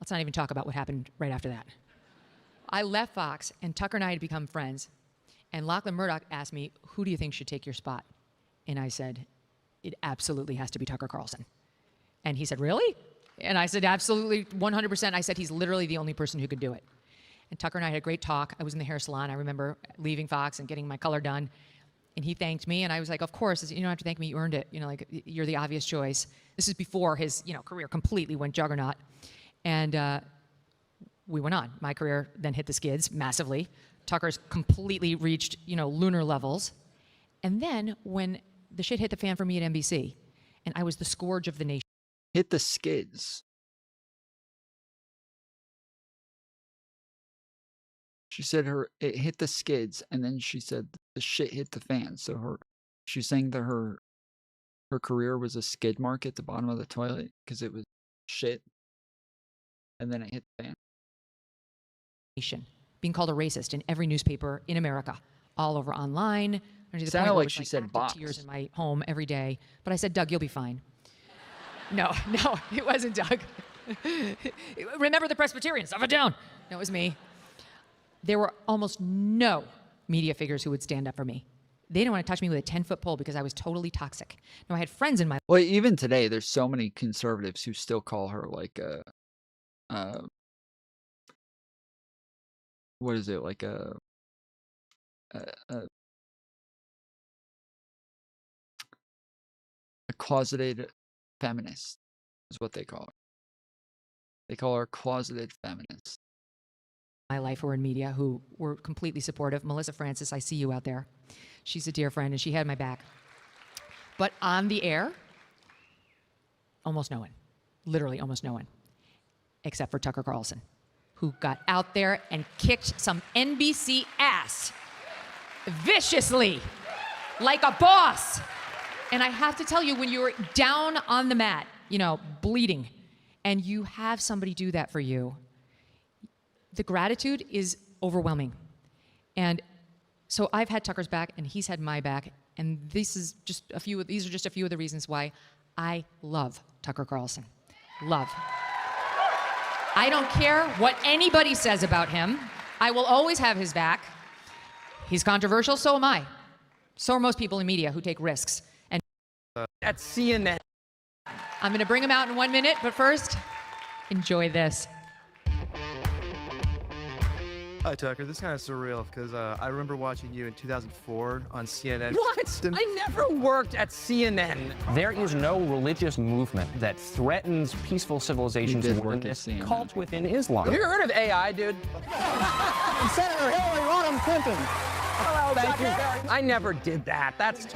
Let's not even talk about what happened right after that. I left Fox, and Tucker and I had become friends. And Lachlan Murdoch asked me, who do you think should take your spot? And I said, it absolutely has to be Tucker Carlson. And he said, really? And I said, absolutely, 100%. I said, he's literally the only person who could do it. And Tucker and I had a great talk. I was in the hair salon. I remember leaving Fox and getting my color done. And he thanked me. And I was like, of course, you don't have to thank me. You earned it. You're the obvious choice. This is before his, career completely went juggernaut. And we went on. My career then hit the skids massively. Tucker's completely reached, lunar levels. And then when the shit hit the fan for me at NBC, and I was the scourge of the nation. Hit the skids. She said it hit the skids, and then she said the shit hit the fan. So she's saying that her career was a skid mark at the bottom of the toilet because it was shit, and then it hit the fan. Being called a racist in every newspaper in America, all over online. Sounded like she said box. Tears in my home every day. But I said, Doug, you'll be fine. No, it wasn't Doug. Remember the Presbyterians, stuff it down. No, it was me. There were almost no media figures who would stand up for me. They didn't want to touch me with a 10-foot pole because I was totally toxic. No, I had friends in my... Well, even today, there's so many conservatives who still call her like what is it, like a closeted feminist is what they call her. They call her closeted feminist. My life who were in media who were completely supportive. Melissa Francis, I see you out there. She's a dear friend, and she had my back. But on the air, almost no one. Literally almost no one. Except for Tucker Carlson, who got out there and kicked some NBC ass viciously, like a boss. And I have to tell you, when you're down on the mat, bleeding, and you have somebody do that for you, the gratitude is overwhelming. And so I've had Tucker's back, and he's had my back, and these are just a few of the reasons why I love Tucker Carlson. Love. I don't care what anybody says about him. I will always have his back. He's controversial, so am I. So are most people in media who take risks. And at CNN. I'm going to bring him out in 1 minute, but first, enjoy this. Hi, Tucker. This is kind of surreal because I remember watching you in 2004 on CNN. What? I never worked at CNN. There is no religious movement that threatens peaceful civilizations within this cult within Islam. Have you heard of AI, dude? Senator Hillary Rodham Clinton. Hello, thank you very much. I never did that. That's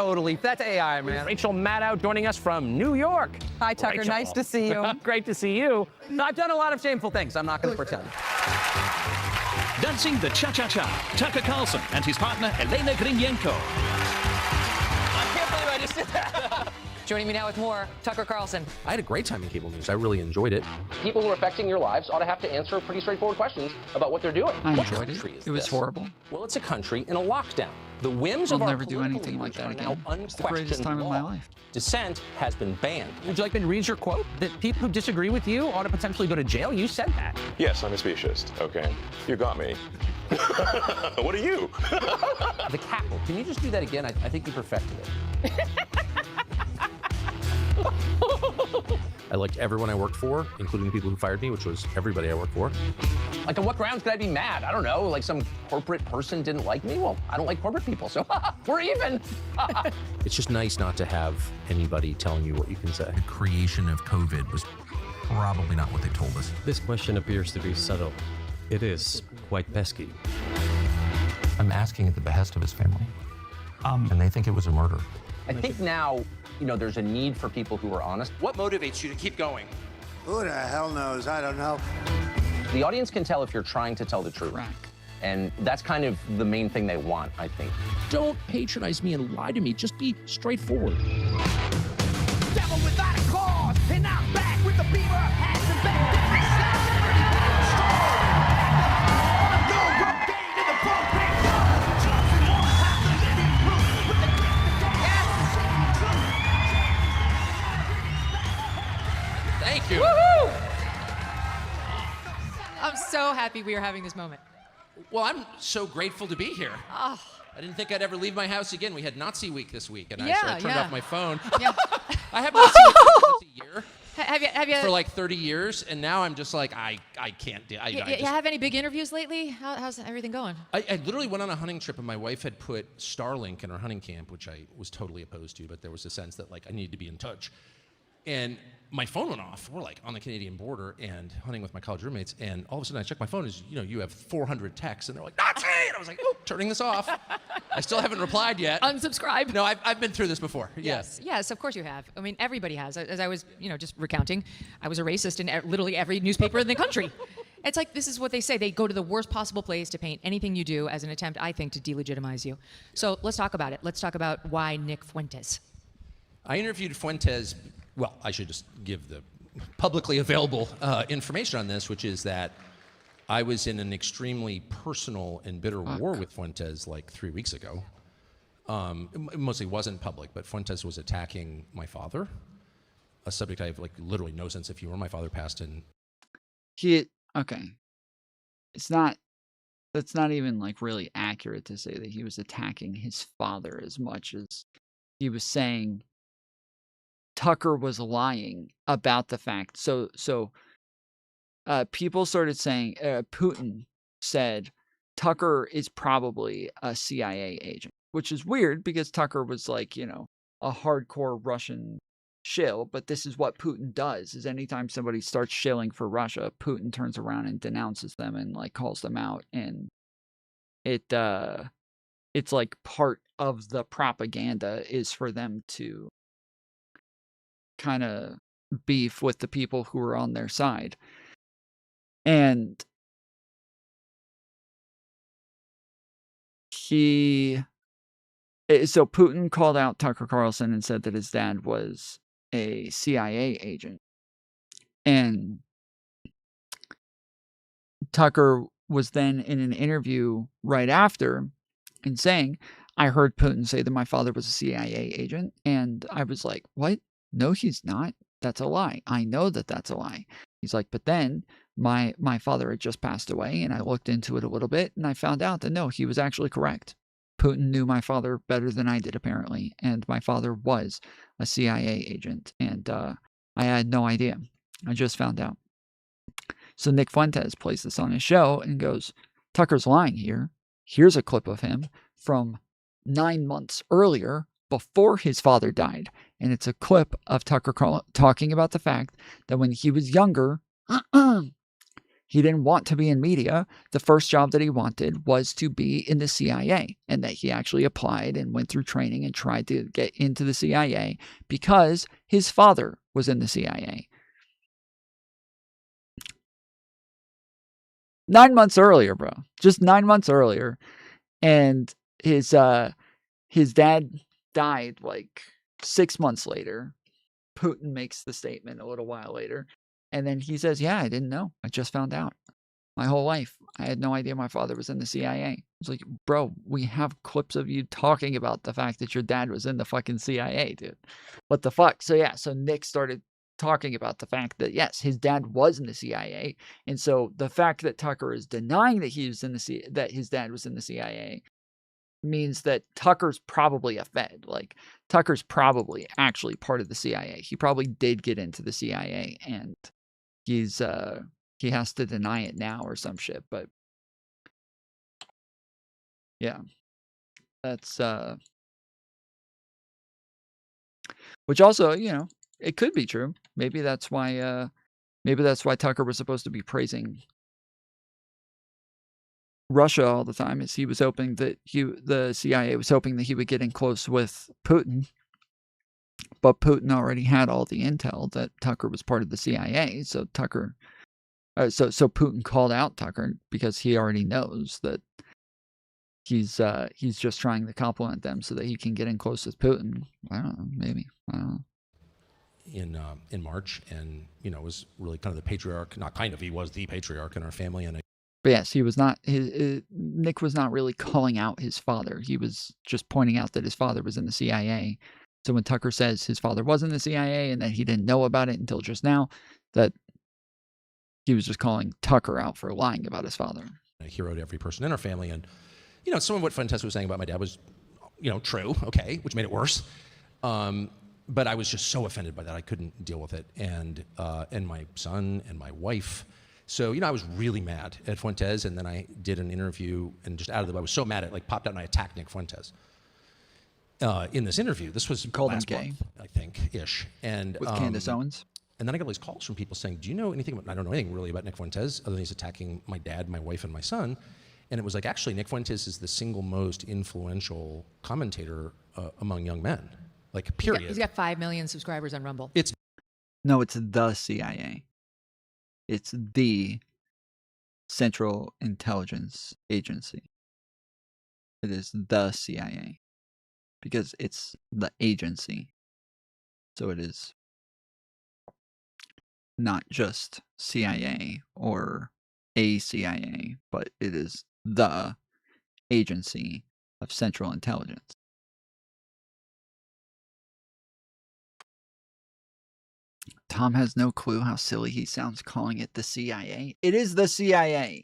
AI, man. Rachel Maddow joining us from New York. Hi, Tucker. Rachel. Nice to see you. Great to see you. I've done a lot of shameful things. I'm not going to pretend. Dancing the Cha-Cha-Cha, Tucker Carlson and his partner Elena Grinyenko. I can't believe I just did that. Joining me now with more, Tucker Carlson. I had a great time in cable news. I really enjoyed it. People who are affecting your lives ought to have to answer pretty straightforward questions about what they're doing. I What enjoyed country it. is It was this? horrible. Well, it's a country in a lockdown. The whims of I'll our never do political anything like leaders that are again. now It's the greatest unquestioned time of my law. life. Dissent has been banned. Would you like me to read your quote? That people who disagree with you ought to potentially go to jail? You said that. Yes, I'm a speciesist. Okay, you got me. What are you? The cackle. Can you just do that again? I think you perfected it. I liked everyone I worked for, including the people who fired me, which was everybody I worked for. Like, on what grounds could I be mad? I don't know. Like, some corporate person didn't like me? Well, I don't like corporate people, so we're even. It's just nice not to have anybody telling you what you can say. The creation of COVID was probably not what they told us. This question appears to be subtle. It is quite pesky. I'm asking at the behest of his family, and they think it was a murder. I think now, there's a need for people who are honest. What motivates you to keep going? Who the hell knows? I don't know. The audience can tell if you're trying to tell the truth. And that's kind of the main thing they want, I think. Don't patronize me and lie to me. Just be straightforward. Devil without a cause, and I'm back with the beaver hats and back. Thank you. Woohoo! I'm so happy we are having this moment. Well, I'm so grateful to be here. Oh. I didn't think I'd ever leave my house again. We had Nazi week this week, and Yeah, so I turned yeah. off my phone. Yeah. I have Nazi week once a year Have you for like 30 years, and now I'm just like, I can't do you have any big interviews lately? How's everything going? I literally went on a hunting trip, and my wife had put Starlink in our hunting camp, which I was totally opposed to, but there was a sense that like I needed to be in touch. And my phone went off. We're like on the Canadian border and hunting with my college roommates, and all of a sudden I check my phone, is you have 400 texts, and they're like, Nazi! And I was like, oh, turning this off. I still haven't replied yet. Unsubscribe. No, I've been through this before. Yes, of course you have. I mean, everybody has. As I was, just recounting, I was a racist in literally every newspaper in the country. It's like, this is what they say. They go to the worst possible place to paint anything you do as an attempt, I think, to delegitimize you. So let's talk about it. Let's talk about why Nick Fuentes. I interviewed Fuentes. Well, I should just give the publicly available information on this, which is that I was in an extremely personal and bitter war with Fuentes like 3 weeks ago. It mostly wasn't public, but Fuentes was attacking my father, a subject I have like literally no sense of humor. My father passed in. Okay. That's not even like really accurate to say that he was attacking his father as much as he was saying Tucker was lying about the fact. So people started saying, Putin said Tucker is probably a CIA agent, which is weird because Tucker was like, a hardcore Russian shill. But this is what Putin does, is anytime somebody starts shilling for Russia, Putin turns around and denounces them and like calls them out. And it's like part of the propaganda is for them to kind of beef with the people who are on their side. And so Putin called out Tucker Carlson and said that his dad was a CIA agent. And Tucker was then in an interview right after and saying, I heard Putin say that my father was a CIA agent. And I was like, what? No, he's not. That's a lie. I know that that's a lie. He's like, but then my father had just passed away, and I looked into it a little bit, and I found out that no, he was actually correct. Putin knew my father better than I did, apparently, and my father was a CIA agent, and I had no idea. I just found out. So Nick Fuentes plays this on his show and goes, Tucker's lying here. Here's a clip of him from 9 months earlier, before his father died. And it's a clip of Tucker talking about the fact that when he was younger, he didn't want to be in media. The first job that he wanted was to be in the CIA, and that he actually applied and went through training and tried to get into the CIA because his father was in the CIA. 9 months earlier, bro. Just 9 months earlier. And his dad died like 6 months later. Putin makes the statement a little while later. And then he says, yeah, I didn't know. I just found out. My whole life, I had no idea my father was in the CIA. It's like, bro, we have clips of you talking about the fact that your dad was in the fucking CIA, dude. What the fuck? So yeah, so Nick started talking about the fact that, yes, his dad was in the CIA. And so the fact that Tucker is denying that he was in the that his dad was in the CIA means that Tucker's probably a Fed. Like, Tucker's probably actually part of the CIA. He probably did get into the CIA, and he's he has to deny it now or some shit. But yeah, that's which also, you know, it could be true. Maybe that's why Tucker was supposed to be praising Russia all the time, is he was hoping that the CIA was hoping that he would get in close with Putin. But Putin already had all the intel that Tucker was part of the CIA, so Tucker so Putin called out Tucker because he already knows that he's just trying to compliment them so that he can get in close with Putin. I don't know, maybe. I don't know. In March, and you know, was really kind of the patriarch. Not kind of, he was the patriarch in our family. And But yes, he was not. Nick was not really calling out his father. He was just pointing out that his father was in the CIA. So when Tucker says his father was in the CIA and that he didn't know about it until just now, that he was just calling Tucker out for lying about his father. A hero to every person in our family, and you know, some of what Fuentes was saying about my dad was, you know, true. Okay, which made it worse. But I was just so offended by that, I couldn't deal with it, and my son and my wife. So, you know, I was really mad at Fuentes, and then I did an interview, and just out of the blue, I was so mad, it like popped out, and I attacked Nick Fuentes. In this interview, this was last month, I think, ish. And with Candace Owens. And then I got all these calls from people saying, do you know anything about, I don't know anything really about Nick Fuentes, other than he's attacking my dad, my wife, and my son. And it was like, actually, Nick Fuentes is the single most influential commentator among young men. Like, period. He's got 5 million subscribers on Rumble. No, it's the CIA. It's the Central Intelligence Agency. It is the CIA. Because it's the agency. So it is not just CIA or a CIA, but it is the agency of Central Intelligence. Tom has no clue how silly he sounds calling it the CIA. It is the CIA.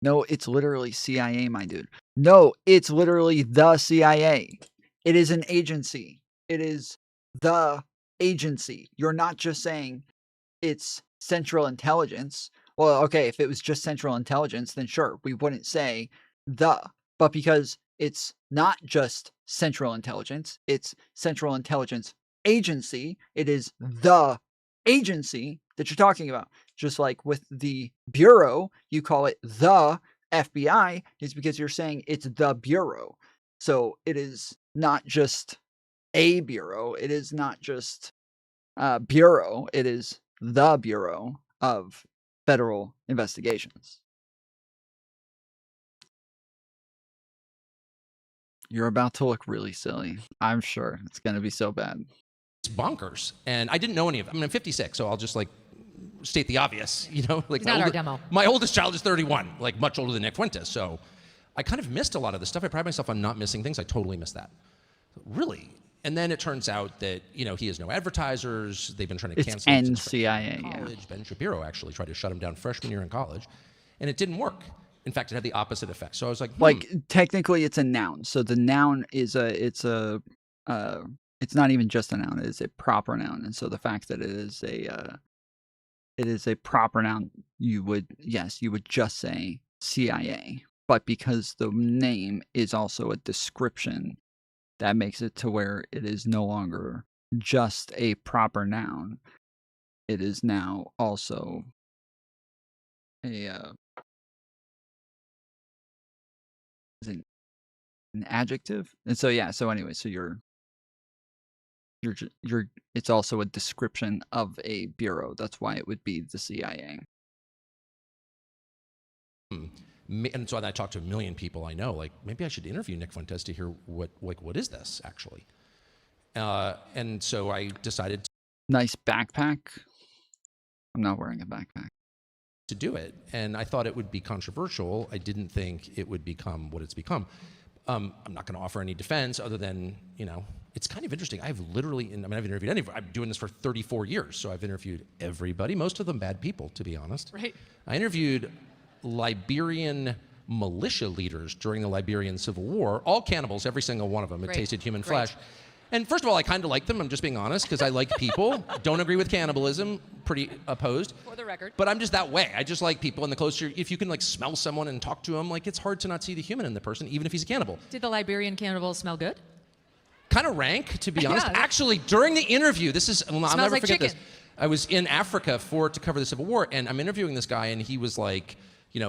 No, it's literally CIA, my dude. No, it's literally the CIA. It is an agency. It is the agency. You're not just saying it's Central Intelligence. Well, okay, if it was just Central Intelligence, then sure, we wouldn't say the. But because it's not just Central Intelligence, it's Central Intelligence Agency. It is the agency that you're talking about. Just like with the Bureau, you call it the FBI, is because you're saying it's the Bureau. So it is not just a bureau. It is not just bureau. It is the Bureau of Federal Investigations. You're about to look really silly. I'm sure it's going to be so bad. It's bonkers. And I didn't know any of them. I mean, I'm 56, so I'll just like state the obvious, you know? Like, it's not our demo. My oldest child is 31, like much older than Nick Fuentes. So I kind of missed a lot of the stuff. I pride myself on not missing things. I totally missed that. Really. And then it turns out that, you know, he has no advertisers. They've been trying to cancel him since NCIA, college. yeah. Ben Shapiro actually tried to shut him down freshman year in college, and it didn't work. In fact, it had the opposite effect. So I was like, Like technically, it's a noun. So the noun is it's not even just a noun. It is a proper noun. And so the fact that it is a proper noun, you would just say CIA. But because the name is also a description, that makes it to where it is no longer just a proper noun. It is now also an adjective. And so so anyway, so you're it's also a description of a bureau. That's why it would be the CIA. And so I talked to a million people I know, like, maybe I should interview Nick Fuentes to hear what is this actually? And so I decided Nice backpack. I'm not wearing a backpack. To do it. And I thought it would be controversial. I didn't think it would become what it's become. I'm not going to offer any defense other than, it's kind of interesting. I've interviewed I'm doing this for 34 years. So I've interviewed everybody, most of them bad people, to be honest. Right. I interviewed Liberian militia leaders during the Liberian Civil War, all cannibals, every single one of them. It tasted human flesh. And first of all, I kind of like them. I'm just being honest because I like people. Don't agree with cannibalism. Pretty opposed. For the record. But I'm just that way. I just like people. And the closer, if you can smell someone and talk to them, it's hard to not see the human in the person, even if he's a cannibal. Did the Liberian cannibal smell good? Kind of rank, to be honest. Actually, during the interview, I'll never forget this. I was in Africa to cover the Civil War, and I'm interviewing this guy, and he was like,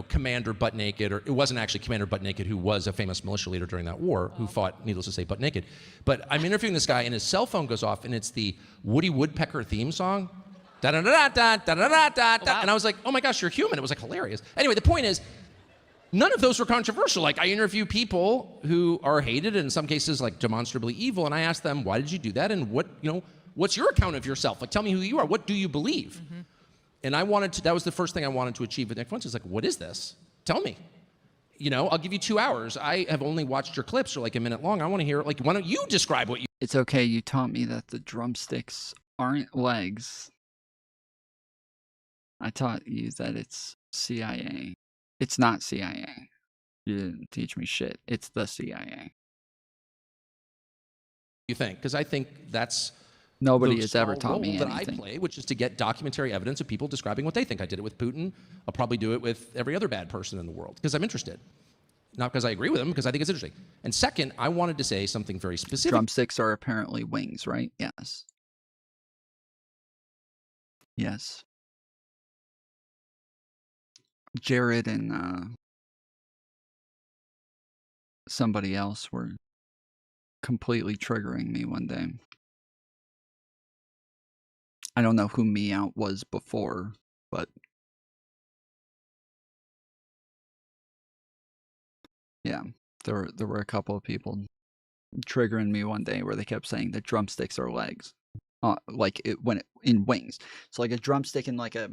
Commander Butt Naked, or it wasn't actually Commander Butt Naked, who was a famous militia leader during that war, who fought, needless to say, butt naked. But I'm interviewing this guy, and his cell phone goes off, and it's the Woody Woodpecker theme song. Da-da-da-da-da, da-da-da-da-da. And I was like, oh my gosh, you're human. It was hilarious. Anyway, the point is, none of those were controversial. I interview people who are hated, in some cases, demonstrably evil, and I ask them, why did you do that? And what's your account of yourself? Tell me who you are. What do you believe? Mm-hmm. And that was the first thing I wanted to achieve with Nick Fuentes. What is this? Tell me. I'll give you 2 hours. I have only watched your clips, or a minute long. I want to hear, why don't you describe what you... It's okay. You taught me that the drumsticks aren't legs. I taught you that it's CIA. It's not CIA. You didn't teach me shit. It's the CIA. You think? Because I think that's... Nobody has ever taught me that anything. I play, which is to get documentary evidence of people describing what they think. I did it with Putin. I'll probably do it with every other bad person in the world because I'm interested. Not because I agree with them, because I think it's interesting. And second, I wanted to say something very specific. Drumsticks are apparently wings, right? Yes. Yes. Jared and somebody else were completely triggering me one day. I don't know who Me Out was before, but yeah, there were a couple of people triggering me one day where they kept saying that drumsticks are legs, in wings. So a drumstick in a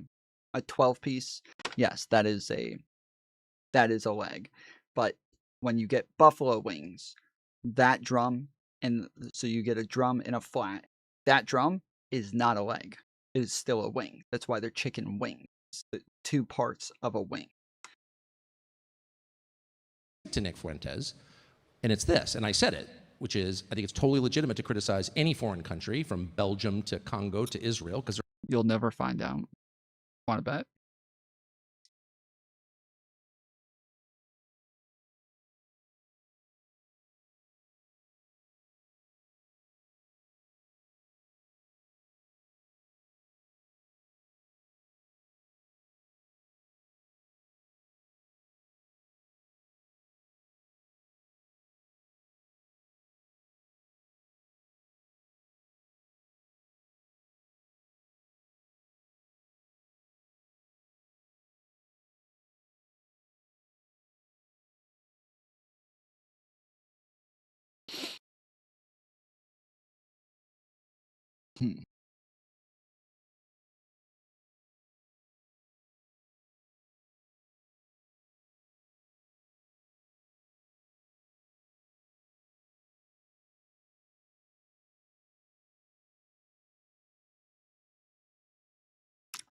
12-piece, yes, that is a leg. But when you get buffalo wings, that drum, and so you get a drum in a flat, that drum is not a leg. It is still a wing. That's why they're chicken wings. It's the 2 parts of a wing. To Nick Fuentes, and it's this, and I said it, which is, I think it's totally legitimate to criticize any foreign country, from Belgium to Congo to Israel, because you'll never find out. Want to bet?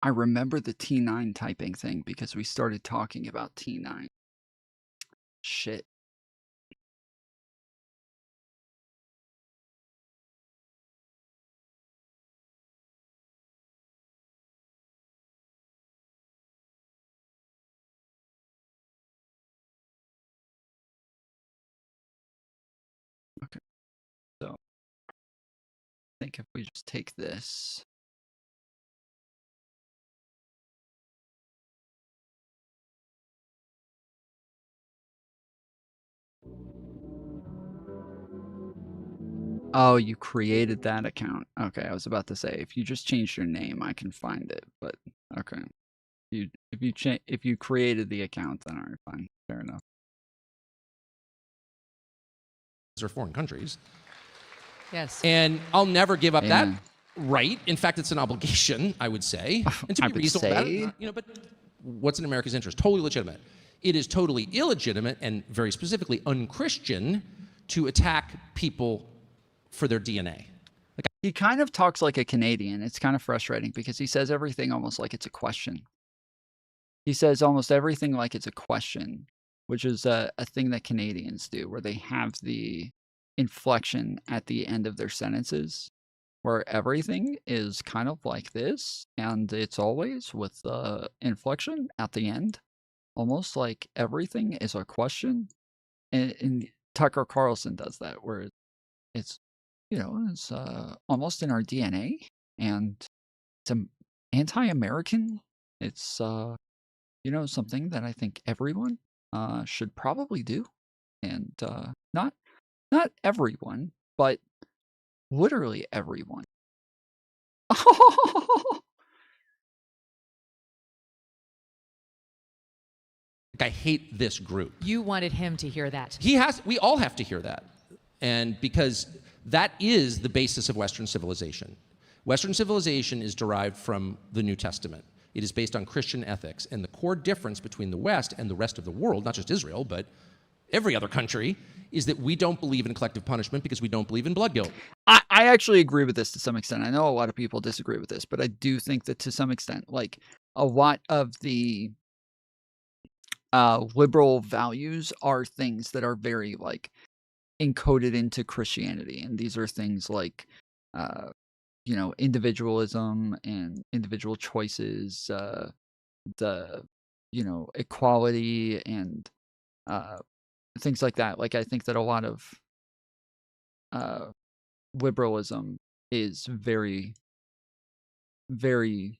I remember the T9 typing thing because we started talking about T9. Shit. Okay. So I think if we just take this. Oh, you created that account. Okay, I was about to say if you just changed your name, I can find it. But okay, if you created the account, then alright, fine, fair enough. These are foreign countries. Yes. And I'll never give up Amen. that right. In fact, it's an obligation, I would say, and to I be would reasonable about say. it. You know, but what's in America's interest? Totally legitimate. It is totally illegitimate and very specifically unchristian to attack people for their DNA. He kind of talks like a Canadian. It's kind of frustrating because he says everything almost like it's a question. He says almost everything like it's a question, which is a thing that Canadians do, where they have the inflection at the end of their sentences, where everything is kind of like this, and it's always with the inflection at the end, almost like everything is a question. And Tucker Carlson does that, where it's it's almost in our DNA, and it's anti-American. It's something that I think everyone should probably do, and not everyone, but literally everyone. I hate this group. You wanted him to hear that. We all have to hear that. And because that is the basis of Western civilization. Western civilization is derived from the New Testament. It is based on Christian ethics. And the core difference between the West and the rest of the world, not just Israel, but every other country, is that we don't believe in collective punishment because we don't believe in blood guilt. I actually agree with this to some extent. I know a lot of people disagree with this, but I do think that to some extent, like a lot of the liberal values are things that are very like encoded into Christianity, and these are things like individualism and individual choices, the equality and things like that. Like I think that a lot of liberalism is very, very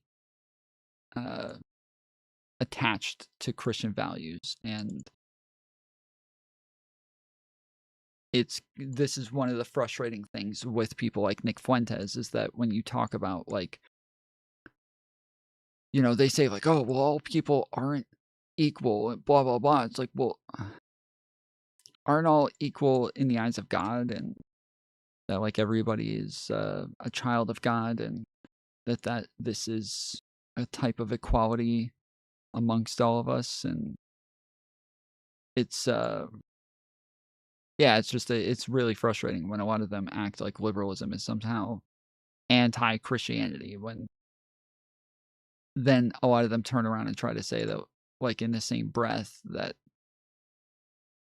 attached to Christian values, and this is one of the frustrating things with people like Nick Fuentes, is that when you talk about like they say like, oh well, all people aren't equal and blah blah blah. It's like, well, aren't all equal in the eyes of God, and that like everybody is a child of God, and that this is a type of equality amongst all of us. And it's it's really frustrating when a lot of them act like liberalism is somehow anti-Christianity, when then a lot of them turn around and try to say that, like in the same breath, that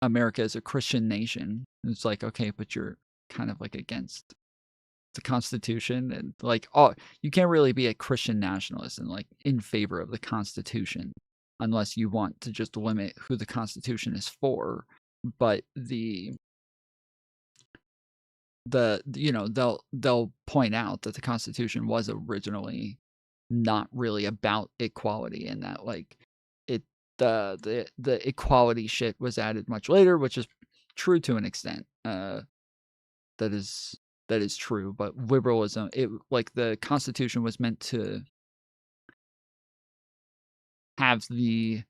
America is a Christian nation. It's like, okay, but you're kind of like against the Constitution, and like, oh, you can't really be a Christian nationalist and like in favor of the Constitution unless you want to just limit who the Constitution is for. But they'll point out that the Constitution was originally not really about equality, and that like the equality shit was added much later, which is true to an extent. That is true, but liberalism, like the Constitution was meant to have the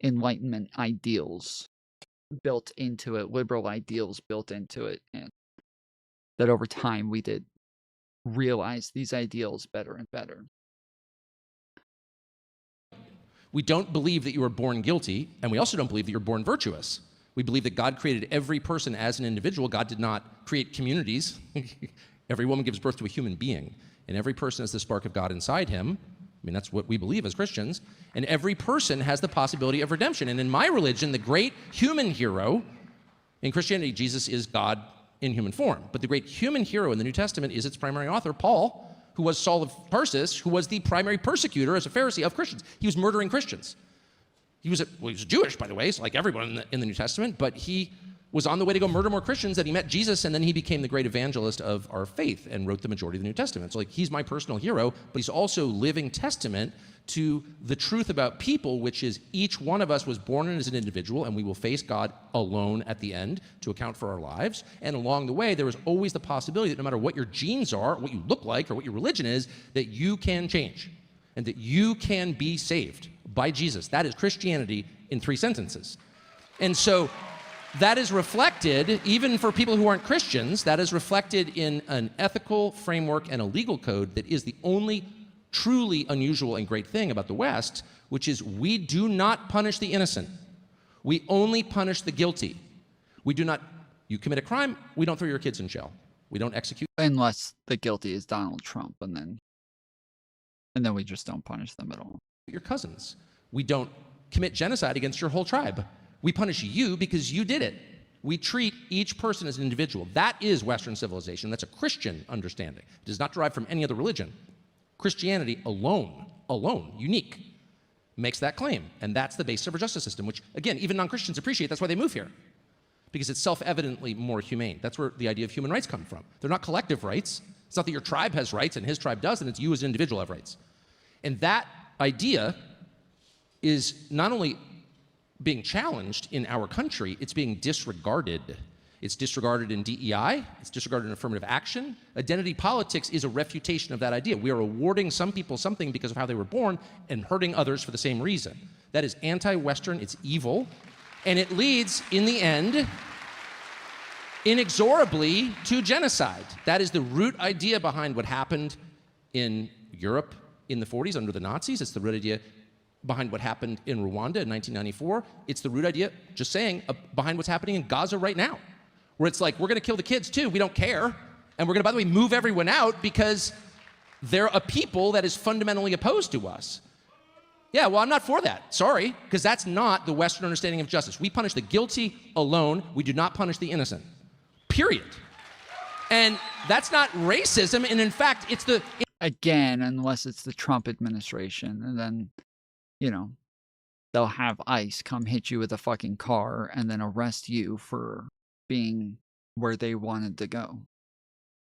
Enlightenment ideals built into it, liberal ideals built into it, and that over time we did realize these ideals better and better. We don't believe that you were born guilty, and we also don't believe that you're born virtuous. We believe that God created every person as an individual. God did not create communities. Every woman gives birth to a human being, and every person has the spark of God inside him. I mean, that's what we believe as Christians. And every person has the possibility of redemption. And in my religion, the great human hero, in Christianity, Jesus is God in human form. But the great human hero in the New Testament is its primary author, Paul, who was Saul of Tarsus, who was the primary persecutor as a Pharisee of Christians. He was murdering Christians. He was Jewish, by the way, so like everyone in the New Testament, but he was on the way to go murder more Christians, that he met Jesus, and then he became the great evangelist of our faith and wrote the majority of the New Testament. So like, he's my personal hero, but he's also living testament to the truth about people, which is each one of us was born as an individual, and we will face God alone at the end to account for our lives. And along the way, there is always the possibility that no matter what your genes are, what you look like, or what your religion is, that you can change and that you can be saved by Jesus. That is Christianity in 3 sentences. And so that is reflected, even for people who aren't Christians, that is reflected in an ethical framework and a legal code that is the only truly unusual and great thing about the West, which is we do not punish the innocent. We only punish the guilty. We do not, you commit a crime, we don't throw your kids in jail. We don't execute. Unless the guilty is Donald Trump, and then we just don't punish them at all. Your cousins. We don't commit genocide against your whole tribe. We punish you because you did it. We treat each person as an individual. That is Western civilization. That's a Christian understanding. It does not derive from any other religion. Christianity alone, unique, makes that claim. And that's the basis of our justice system, which, again, even non-Christians appreciate. That's why they move here, because it's self-evidently more humane. That's where the idea of human rights come from. They're not collective rights. It's not that your tribe has rights and his tribe doesn't. It's you as an individual have rights. And that idea is not only being challenged in our country, it's being disregarded. It's disregarded in DEI, it's disregarded in affirmative action. Identity politics is a refutation of that idea. We are awarding some people something because of how they were born and hurting others for the same reason. That is anti-Western, it's evil, and it leads, in the end, inexorably to genocide. That is the root idea behind what happened in Europe in the 40s under the Nazis. It's the root idea behind what happened in Rwanda in 1994. It's the root idea, just saying, behind what's happening in Gaza right now, where it's like, we're gonna kill the kids too, we don't care, and we're gonna, by the way, move everyone out because they're a people that is fundamentally opposed to us. Yeah, well, I'm not for that, sorry, because that's not the Western understanding of justice. We punish the guilty alone, we do not punish the innocent, period. And that's not racism, and in fact, it's the... Again, unless it's the Trump administration, and then, you know, they'll have ICE come hit you with a fucking car and then arrest you for being where they wanted to go.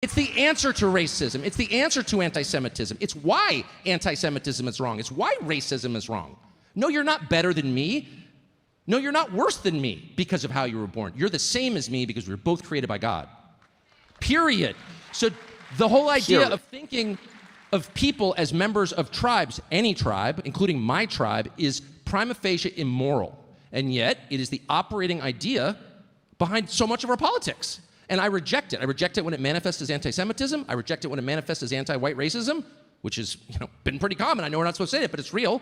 It's the answer to racism. It's the answer to anti-Semitism. It's why anti-Semitism is wrong. It's why racism is wrong. No, you're not better than me. No, you're not worse than me because of how you were born. You're the same as me because we were both created by God. Period. So the whole idea of thinking of people as members of tribes, any tribe, including my tribe, is prima facie immoral. And yet, it is the operating idea behind so much of our politics. And I reject it. I reject it when it manifests as anti-Semitism. I reject it when it manifests as anti-white racism, which has, been pretty common. I know we're not supposed to say it, but it's real.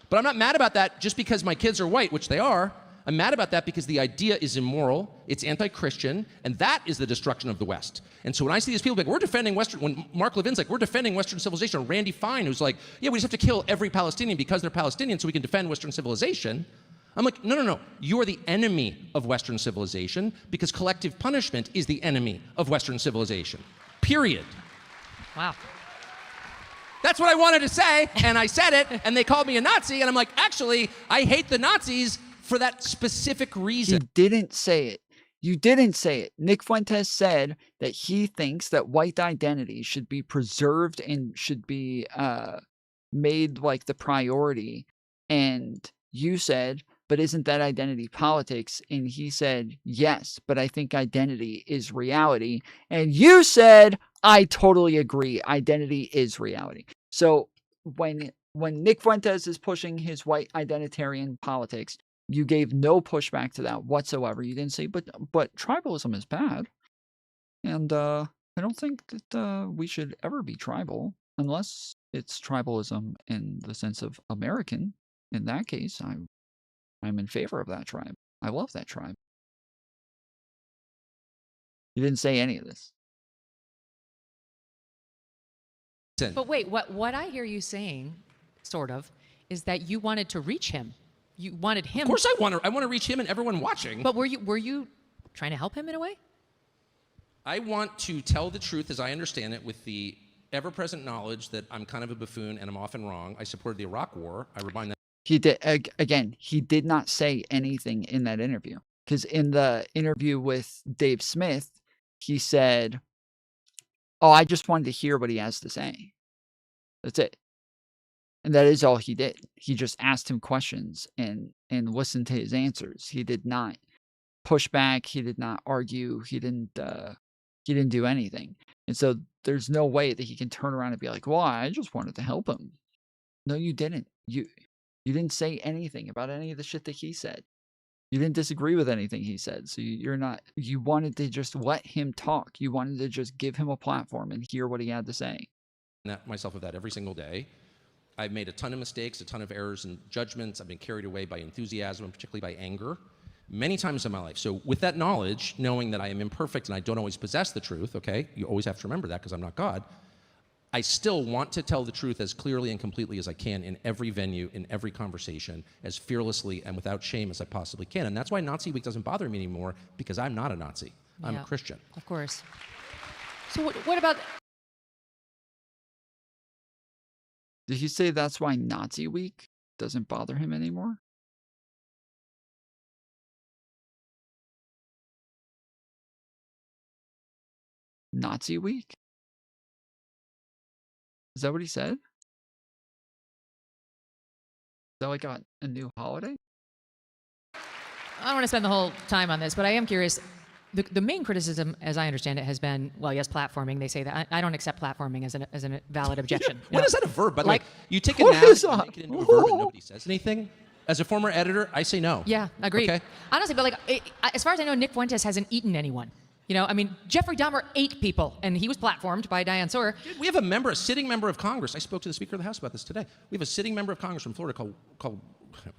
But I'm not mad about that just because my kids are white, which they are. I'm mad about that because the idea is immoral, it's anti-Christian, and that is the destruction of the West. And so when I see these people like, we're defending Western, when Mark Levin's like, we're defending Western civilization, or Randy Fine, who's like, yeah, we just have to kill every Palestinian because they're Palestinian so we can defend Western civilization. I'm like, no. You are the enemy of Western civilization because collective punishment is the enemy of Western civilization. Period. Wow. That's what I wanted to say, and I said it, and they called me a Nazi, and I'm like, actually, I hate the Nazis for that specific reason. You didn't say it. You didn't say it. Nick Fuentes said that he thinks that white identity should be preserved and should be made like the priority. And you said, but isn't that identity politics? And he said, yes, but I think identity is reality. And you said, I totally agree. Identity is reality. So when Nick Fuentes is pushing his white identitarian politics, you gave no pushback to that whatsoever. You didn't say, but tribalism is bad. And I don't think that we should ever be tribal unless it's tribalism in the sense of American. In that case, I'm in favor of that tribe. I love that tribe. You didn't say any of this. But wait, what I hear you saying sort of, is that you wanted to reach him. You wanted him. Of course I want to reach him and everyone watching. But were you trying to help him in a way? I want to tell the truth as I understand it with the ever-present knowledge that I'm kind of a buffoon and I'm often wrong. I supported the Iraq War. I remind that. He did, again, he did not say anything in that interview. Because in the interview with Dave Smith, he said, oh, I just wanted to hear what he has to say. That's it. And that is all he did. He just asked him questions and listened to his answers. He did not push back. He did not argue. He didn't do anything. And so there's no way that he can turn around and be like, well, I just wanted to help him. No, you didn't. You didn't say anything about any of the shit that he said. You didn't disagree with anything he said. So you wanted to just let him talk. You wanted to just give him a platform and hear what he had to say. Myself of that every single day. I've made a ton of mistakes, a ton of errors and judgments. I've been carried away by enthusiasm, and particularly by anger, many times in my life. So with that knowledge, knowing that I am imperfect and I don't always possess the truth, okay? You always have to remember that because I'm not God. I still want to tell the truth as clearly and completely as I can in every venue, in every conversation, as fearlessly and without shame as I possibly can. And that's why Nazi Week doesn't bother me anymore, because I'm not a Nazi. I'm a Christian. Of course. So what about... Did he say that's why Nazi Week doesn't bother him anymore? Nazi Week? Is that what he said? Is that like a new holiday? I don't want to spend the whole time on this, but I am curious. The main criticism, as I understand it, has been, well, yes, platforming. They say that I don't accept platforming as a valid objection. When is that a verb? By the Like- way, you take a noun and make it into a verb and nobody says anything? As a former editor, I say no. Yeah, agreed. Okay. Honestly, but as far as I know, Nick Fuentes hasn't eaten anyone. You know, I mean, Jeffrey Dahmer ate people, and he was platformed by Diane Sawyer. Dude, we have a sitting member of Congress. I spoke to the Speaker of the House about this today. We have a sitting member of Congress from Florida called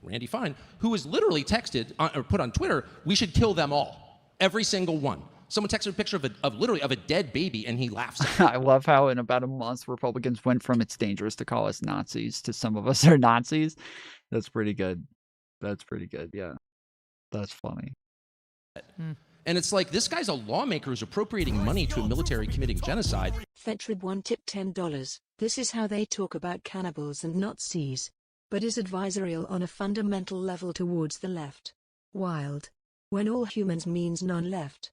Randy Fine, who was literally texted or put on Twitter, we should kill them all. Every single one. Someone texted a picture of literally a dead baby, and he laughs at it. I love how in about a month, Republicans went from it's dangerous to call us Nazis to some of us are Nazis. That's pretty good. That's pretty good. Yeah. That's funny. And it's like, this guy's a lawmaker who's appropriating money to a military committing genocide. Fetrib1 tip $10. This is how they talk about cannibals and Nazis, but is advisorial on a fundamental level towards the left. Wild. When all humans means non-left.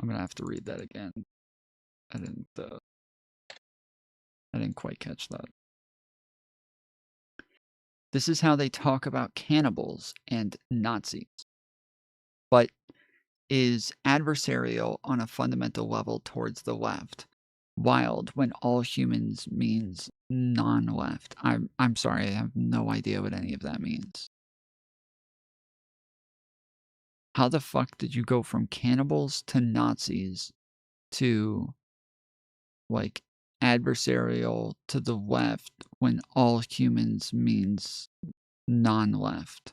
I'm gonna have to read that again. I didn't quite catch that. This is how they talk about cannibals and Nazis, but is adversarial on a fundamental level towards the left. Wild when all humans means non-left. I'm sorry, I have no idea what any of that means. How the fuck did you go from cannibals to Nazis to like adversarial to the left when all humans means non-left?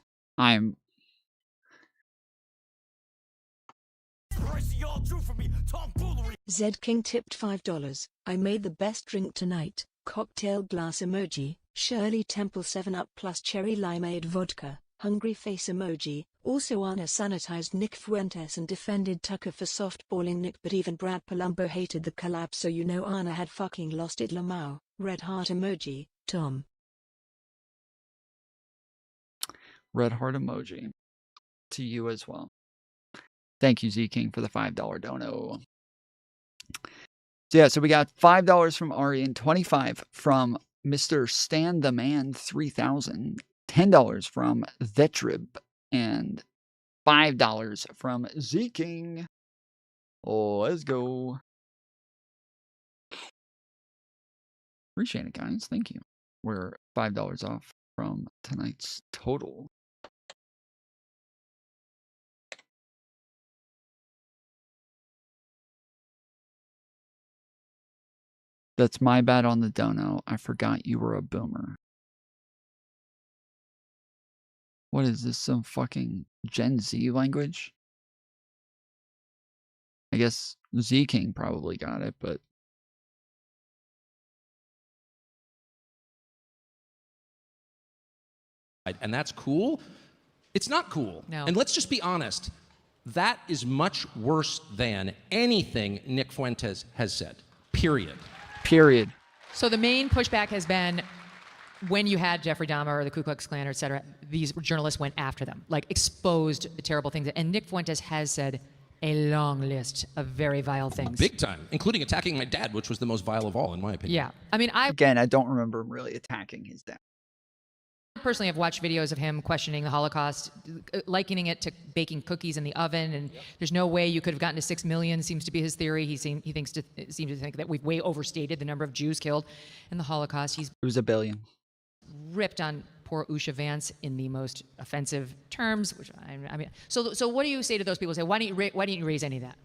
Zed King tipped $5. I made the best drink tonight. Cocktail glass emoji. Shirley Temple 7-Up plus cherry limeade vodka. Hungry face emoji. Also Anna sanitized Nick Fuentes and defended Tucker for softballing Nick, but even Brad Palumbo hated the collab, so you know Anna had fucking lost it. Lamau. Red heart emoji. Tom. Red heart emoji. To you as well. Thank you, Z King, for the $5 dono. So yeah, so we got $5 from Ari and $25 from Mr. Stan the Man 3000. $10 from Vetrib and $5 from Z King. Oh, let's go. Appreciate it, guys. Thank you. We're $5 off from tonight's total. That's my bad on the dono. I forgot you were a boomer. What is this, some fucking Gen Z language? I guess Z King probably got it, but and that's cool. It's not cool. No. And let's just be honest. That is much worse than anything Nick Fuentes has said. Period. Period. So the main pushback has been when you had Jeffrey Dahmer or the Ku Klux Klan, or et cetera, these journalists went after them, like exposed the terrible things. And Nick Fuentes has said a long list of very vile things. Big time, including attacking my dad, which was the most vile of all, in my opinion. Yeah. I mean, I don't remember him really attacking his dad. personally have watched videos of him questioning the Holocaust, likening it to baking cookies in the oven, and there's no way you could have gotten to 6 million, seems to be his theory. He seems to think that we've way overstated the number of Jews killed in the Holocaust. He's It was 1 billion. ripped on poor Usha Vance in the most offensive terms, which I mean, so what do you say to those people who say, why didn't you raise any of that?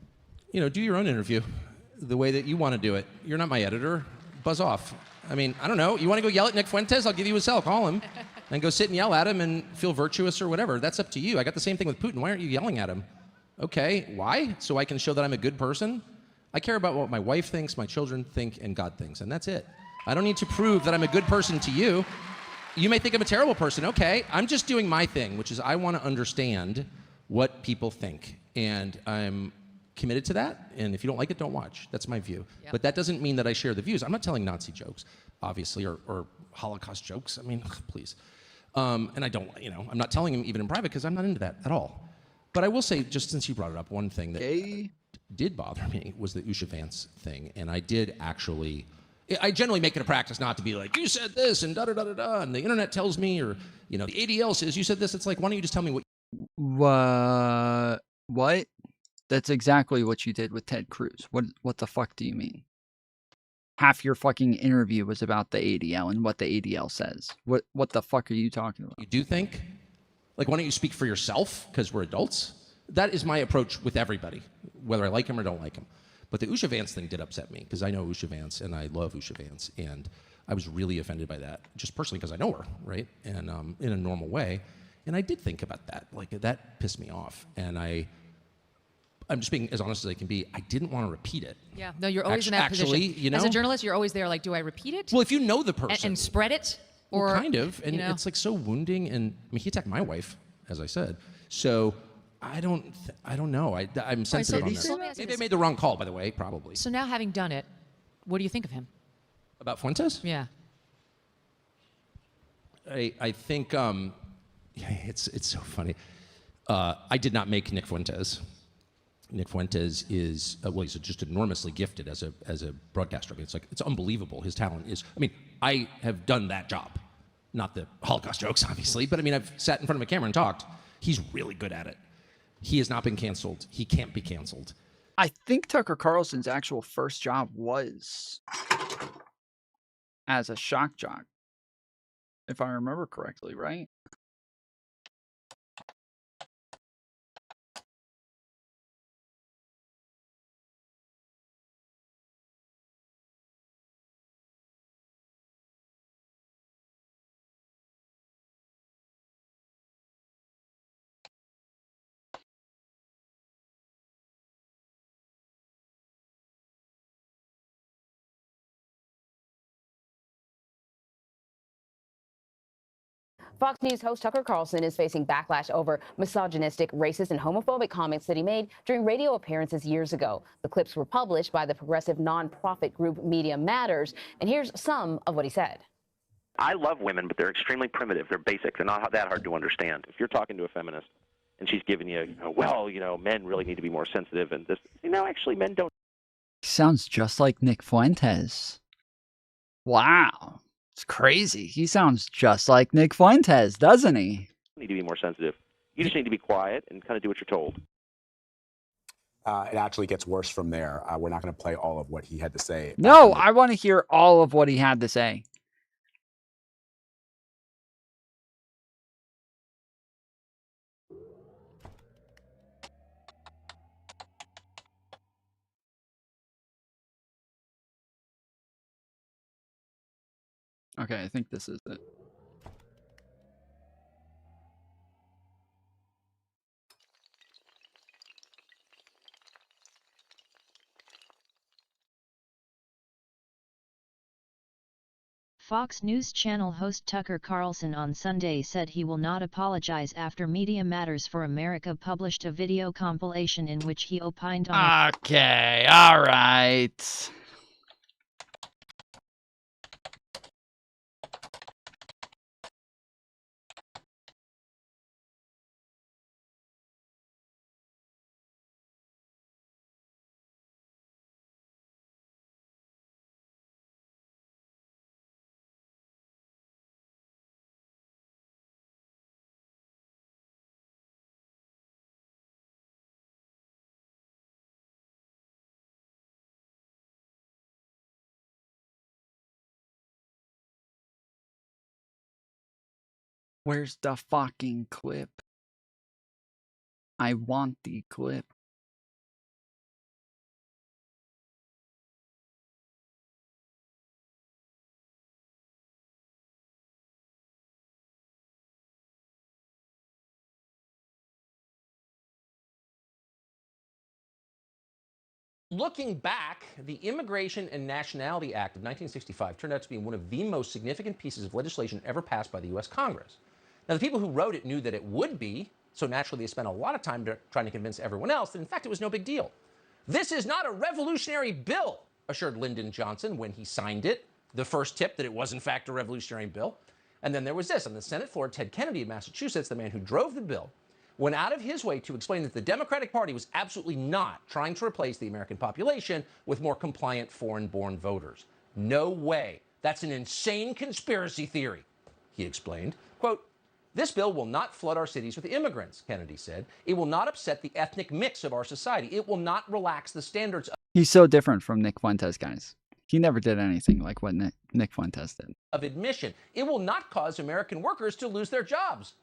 You know, do your own interview the way that you want to do it. You're not my editor. Buzz off. I mean, I don't know. You want to go yell at Nick Fuentes? I'll give you his cell. Call him and go sit and yell at him and feel virtuous or whatever. That's up to you. I got the same thing with Putin. Why aren't you yelling at him? Okay, why? So I can show that I'm a good person? I care about what my wife thinks, my children think, and God thinks, and that's it. I don't need to prove that I'm a good person to you. You may think I'm a terrible person. Okay, I'm just doing my thing, which is I want to understand what people think, and I'm committed to that, and if you don't like it, don't watch. That's my view. Yep. But that doesn't mean that I share the views. I'm not telling Nazi jokes, obviously, or Holocaust jokes. I mean, please. And I don't, you know, I'm not telling him even in private because I'm not into that at all. But I will say, just since you brought it up, one thing that did bother me was the Usha Vance thing, and I did actually, I generally make it a practice not to be like, you said this, and da-da-da-da-da, and the internet tells me, or, you know, the ADL says you said this. It's like, why don't you just tell me what... What? That's exactly what you did with Ted Cruz. What the fuck do you mean? Half your fucking interview was about the ADL and what the ADL says. What the fuck are you talking about? You do think? Like, why don't you speak for yourself? Because we're adults? That is my approach with everybody, whether I like him or don't like him. But the Usha Vance thing did upset me, because I know Usha Vance, and I love Usha Vance, and I was really offended by that, just personally because I know her, right? And in a normal way. And I did think about that. Like, that pissed me off. And I'm just being as honest as I can be. I didn't want to repeat it. Yeah, no, you're always in that position. You know? As a journalist, you're always there like, do I repeat it? Well, if you know the person. And spread it? Or, Well, kind of. And you know? it's like so wounding. And I mean, he attacked my wife, as I said. So I don't know. I'm sensitive on this. Maybe I made the wrong call, by the way, probably. So now having done it, what do you think of him? About Fuentes? Yeah. I think it's so funny. I did not make Nick Fuentes. Nick Fuentes is well, he's just enormously gifted as a broadcaster. I mean, it's unbelievable. His talent is. I mean, I have done that job, not the Holocaust jokes, obviously, but I mean, I've sat in front of a camera and talked. He's really good at it. He has not been canceled. He can't be canceled. I think Tucker Carlson's actual first job was as a shock jock, if I remember correctly, right? Fox News host Tucker Carlson is facing backlash over misogynistic, racist, and homophobic comments that he made during radio appearances years ago. The clips were published by the progressive nonprofit group Media Matters, and here's some of what he said. I love women, but they're extremely primitive. They're basic. They're not that hard to understand. If you're talking to a feminist and she's giving you, men really need to be more sensitive, and this, actually men don't. Sounds just like Nick Fuentes. Wow. It's crazy. He sounds just like Nick Fuentes, doesn't he? Need to be more sensitive. You just need to be quiet and kind of do what you're told. It actually gets worse from there. We're not going to play all of what he had to say. No, I want to hear all of what he had to say. Okay, I think this is it. Fox News Channel host Tucker Carlson on Sunday said he will not apologize after Media Matters for America published a video compilation in which he opined on Okay, all right. Where's the fucking clip? I want the clip. Looking back, the Immigration and Nationality Act of 1965 turned out to be one of the most significant pieces of legislation ever passed by the U.S. Congress. Now, the people who wrote it knew that it would be, so naturally they spent a lot of time trying to convince everyone else that, in fact, it was no big deal. This is not a revolutionary bill, assured Lyndon Johnson when he signed it. The first tip that it was, in fact, a revolutionary bill. And then there was this. On the Senate floor, Ted Kennedy of Massachusetts, the man who drove the bill, went out of his way to explain that the Democratic Party was absolutely not trying to replace the American population with more compliant foreign-born voters. No way. That's an insane conspiracy theory, he explained. Quote, "This bill will not flood our cities with immigrants," Kennedy said. "It will not upset the ethnic mix of our society. It will not relax the standards He's so different from Nick Fuentes, guys. He never did anything like what Nick Fuentes did. of admission. It will not cause American workers to lose their jobs."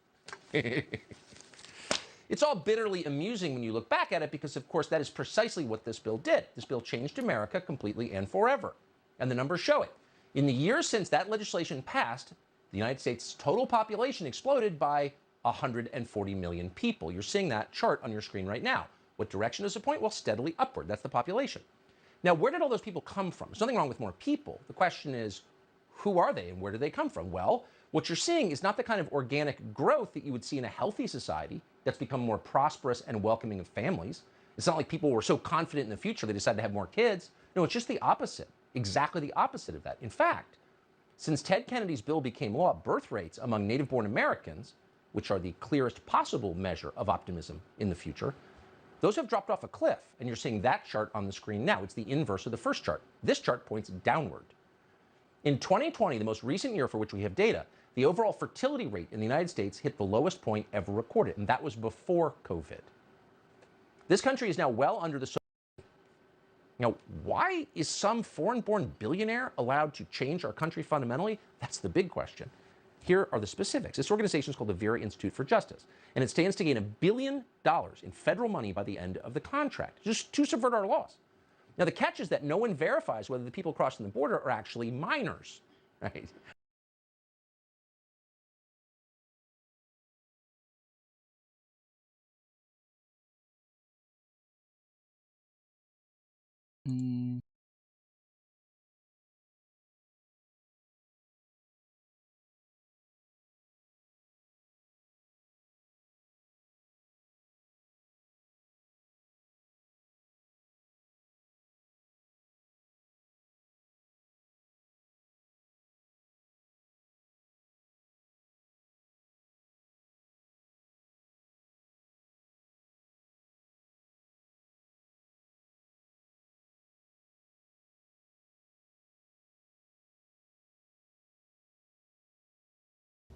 It's all bitterly amusing when you look back at it because, of course, that is precisely what this bill did. This bill changed America completely and forever. And the numbers show it. In the years since that legislation passed, the United States' total population exploded by 140 million people. You're seeing that chart on your screen right now. What direction does it point? Well, steadily upward. That's the population. Now, where did all those people come from? There's nothing wrong with more people. The question is, who are they and where do they come from? Well, what you're seeing is not the kind of organic growth that you would see in a healthy society that's become more prosperous and welcoming of families. It's not like people were so confident in the future they decided to have more kids. No, it's just the opposite, exactly the opposite of that. In fact, since Ted Kennedy's bill became law, birth rates among native-born Americans, which are the clearest possible measure of optimism in the future, those have dropped off a cliff, and you're seeing that chart on the screen now. It's the inverse of the first chart. This chart points downward. In 2020, the most recent year for which we have data, the overall fertility rate in the United States hit the lowest point ever recorded, and that was before COVID. This country is now well under the... Now, why is some foreign-born billionaire allowed to change our country fundamentally? That's the big question. Here are the specifics. This organization is called the Vera Institute for Justice, and it stands to gain $1 billion in federal money by the end of the contract, just to subvert our laws. Now, the catch is that no one verifies whether the people crossing the border are actually minors, right?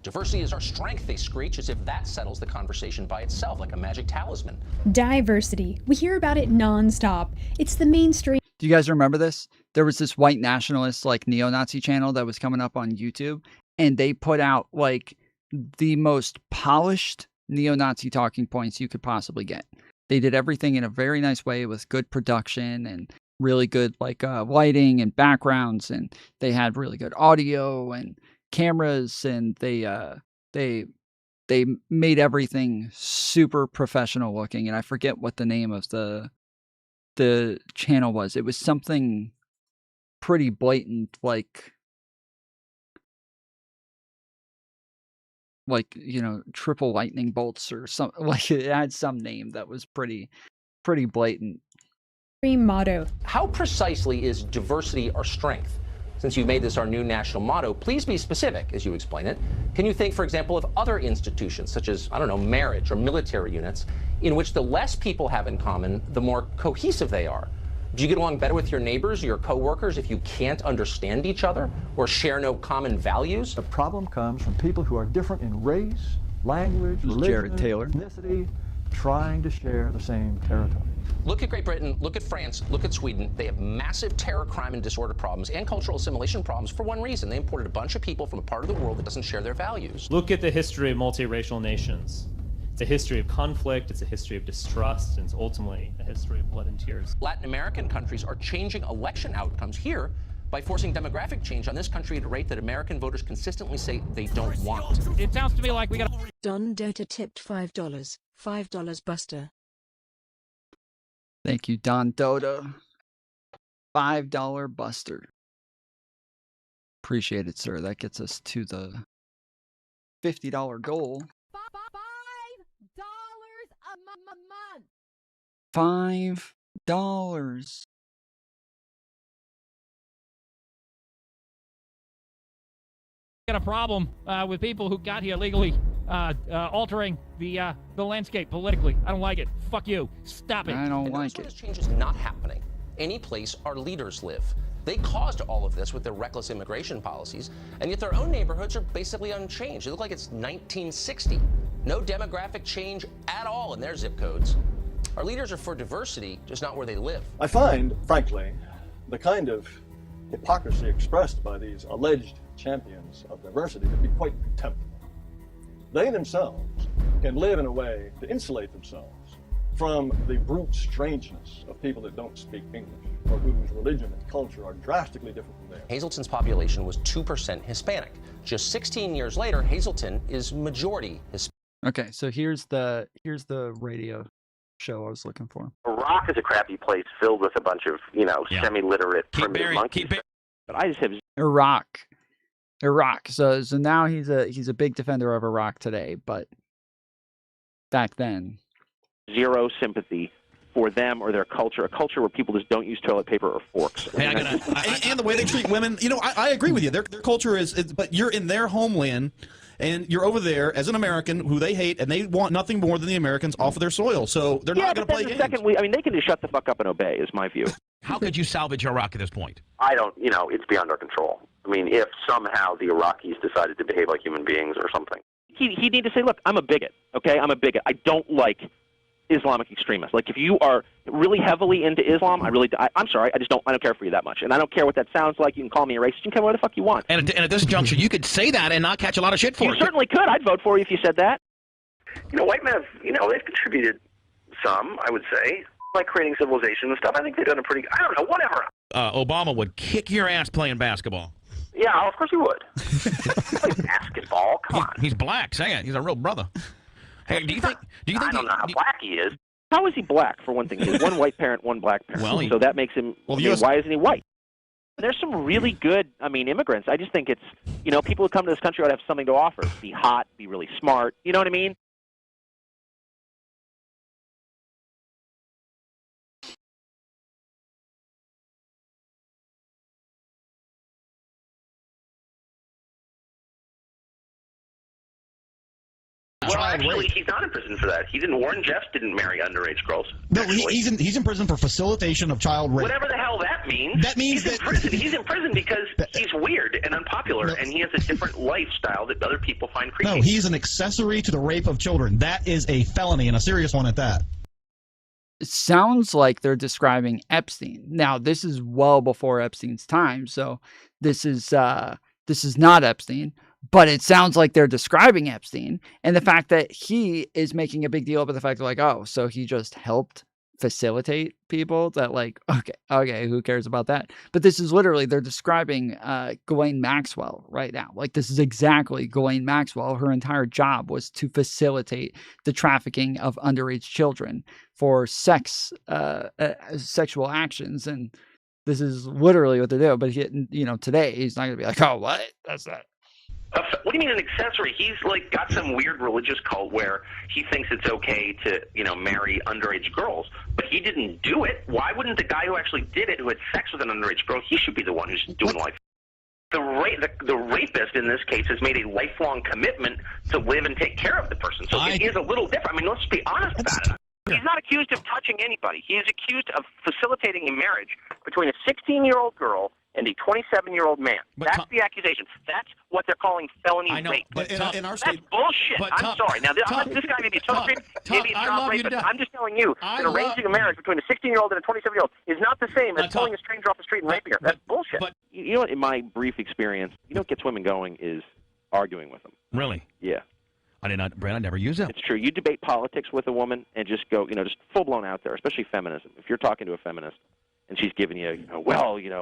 Diversity is our strength, they screech, as if that settles the conversation by itself, like a magic talisman. Diversity. We hear about it nonstop. It's the mainstream. Do you guys remember this? There was this white nationalist, like, neo-Nazi channel that was coming up on YouTube, and they put out, like, the most polished neo-Nazi talking points you could possibly get. They did everything in a very nice way with good production and really good, like, lighting and backgrounds, and they had really good audio and cameras, and they made everything super professional looking. And I forget what the name of the channel was. It was something pretty blatant, like like, you know, triple lightning bolts or something. Like it had some name that was pretty blatant. Motto. How precisely is diversity our strength? Since you've made this our new national motto, please be specific as you explain it. Can you think, for example, of other institutions, such as, I don't know, marriage or military units, in which the less people have in common, the more cohesive they are? Do you get along better with your neighbors or your coworkers if you can't understand each other or share no common values? The problem comes from people who are different in race, language, religion, ethnicity, trying to share the same territory. Look at Great Britain, look at France, look at Sweden. They have massive terror, crime, and disorder problems and cultural assimilation problems for one reason. They imported a bunch of people from a part of the world that doesn't share their values. Look at the history of multiracial nations. It's a history of conflict, it's a history of distrust, and it's ultimately a history of blood and tears. Latin American countries are changing election outcomes here by forcing demographic change on this country at a rate that American voters consistently say they don't want. It sounds to me like we got Don Dota tipped $5. $5 Buster. Thank you, Don Dota. $5 Buster. Appreciate it, sir. That gets us to the $50 goal. $5. got a problem with people who got here legally altering the landscape politically. I don't like it. Fuck you. Stop it. I don't like it. This change is not happening any place our leaders live. They caused all of this with their reckless immigration policies, and yet their own neighborhoods are basically unchanged. They look like it's 1960. No demographic change at all in their zip codes. Our leaders are for diversity, just not where they live. I find, frankly, the kind of hypocrisy expressed by these alleged champions of diversity to be quite contemptible. They themselves can live in a way to insulate themselves from the brute strangeness of people that don't speak English or whose religion and culture are drastically different from theirs. Hazleton's population was 2% Hispanic. Just 16 years later, Hazleton is majority Hispanic. Okay, so here's the radio show I was looking for. Iraq is a crappy place filled with a bunch of, semi-literate primitive monkeys. But I just have Iraq. So now he's a big defender of Iraq today, but back then, zero sympathy for them or their culture, a culture where people just don't use toilet paper or forks. And the way they treat women, I agree with you. Their culture is, but you're in their homeland, and you're over there as an American who they hate, and they want nothing more than the Americans off of their soil. So they're not going to play games. They can just shut the fuck up and obey, is my view. How could you salvage Iraq at this point? I don't, it's beyond our control. I mean, if somehow the Iraqis decided to behave like human beings or something. He'd need to say, look, I'm a bigot, okay? I'm a bigot. I don't like Islamic extremists. Like, if you are really heavily into Islam, I'm sorry, I don't care for you that much. And I don't care what that sounds like. You can call me a racist. You can call me whatever the fuck you want. And at this juncture, you could say that and not catch a lot of shit for it. You certainly could. I'd vote for you if you said that. White men have, they've contributed some, I would say, like creating civilization and stuff. I think they've done a pretty, I don't know, whatever. Obama would kick your ass playing basketball. Yeah, of course he would. Play basketball? Come on. He's black. Say it. He's a real brother. Hey, do you think? I don't know how black he is. How is he black, for one thing? He has one white parent, one black parent. So that makes him, why isn't he white? There's some really good, immigrants. I just think it's, people who come to this country ought to have something to offer. Be hot, be really smart. You know what I mean? Well, actually, he's not in prison for that. Warren Jeffs didn't marry underage girls. No, he's in prison for facilitation of child rape. Whatever the hell that means. That means he's in prison. He's in prison because he's weird and unpopular, and he has a different lifestyle that other people find creepy. No, he's an accessory to the rape of children. That is a felony, and a serious one at that. it sounds like they're describing Epstein. Now, this is well before Epstein's time, so this is not Epstein. But it sounds like they're describing Epstein, and the fact that he is making a big deal about the fact that, like, oh, so he just helped facilitate people, that, like, okay, who cares about that? But this is literally, they're describing Ghislaine Maxwell right now. Like, this is exactly Ghislaine Maxwell. Her entire job was to facilitate the trafficking of underage children for sexual actions, and this is literally what they do. But today he's not gonna be like, oh, what? That's that. What do you mean an accessory? He's like got some weird religious cult where he thinks it's okay to, marry underage girls, but he didn't do it. Why wouldn't the guy who actually did it, who had sex with an underage girl, he should be the one who's doing life? The rapist in this case has made a lifelong commitment to live and take care of the person. So it is a little different. I mean, let's be honest about it. He's not accused of touching anybody. He is accused of facilitating a marriage between a 16-year-old girl and a 27-year-old man. That's the accusation. That's what they're calling felony rape. But in our state, that's bullshit. I'm sorry. Now, this guy may be a total maybe a child rapist. I'm just telling you that arranging a marriage between a 16-year-old and a 27-year-old is not the same as pulling a stranger off the street and raping her. That's bullshit. But you know what? In my brief experience, what gets women going is arguing with them. Really? Yeah. I did not, Brad, I never use that. It's true. You debate politics with a woman and just go, just full-blown out there, especially feminism. If you're talking to a feminist and she's giving you,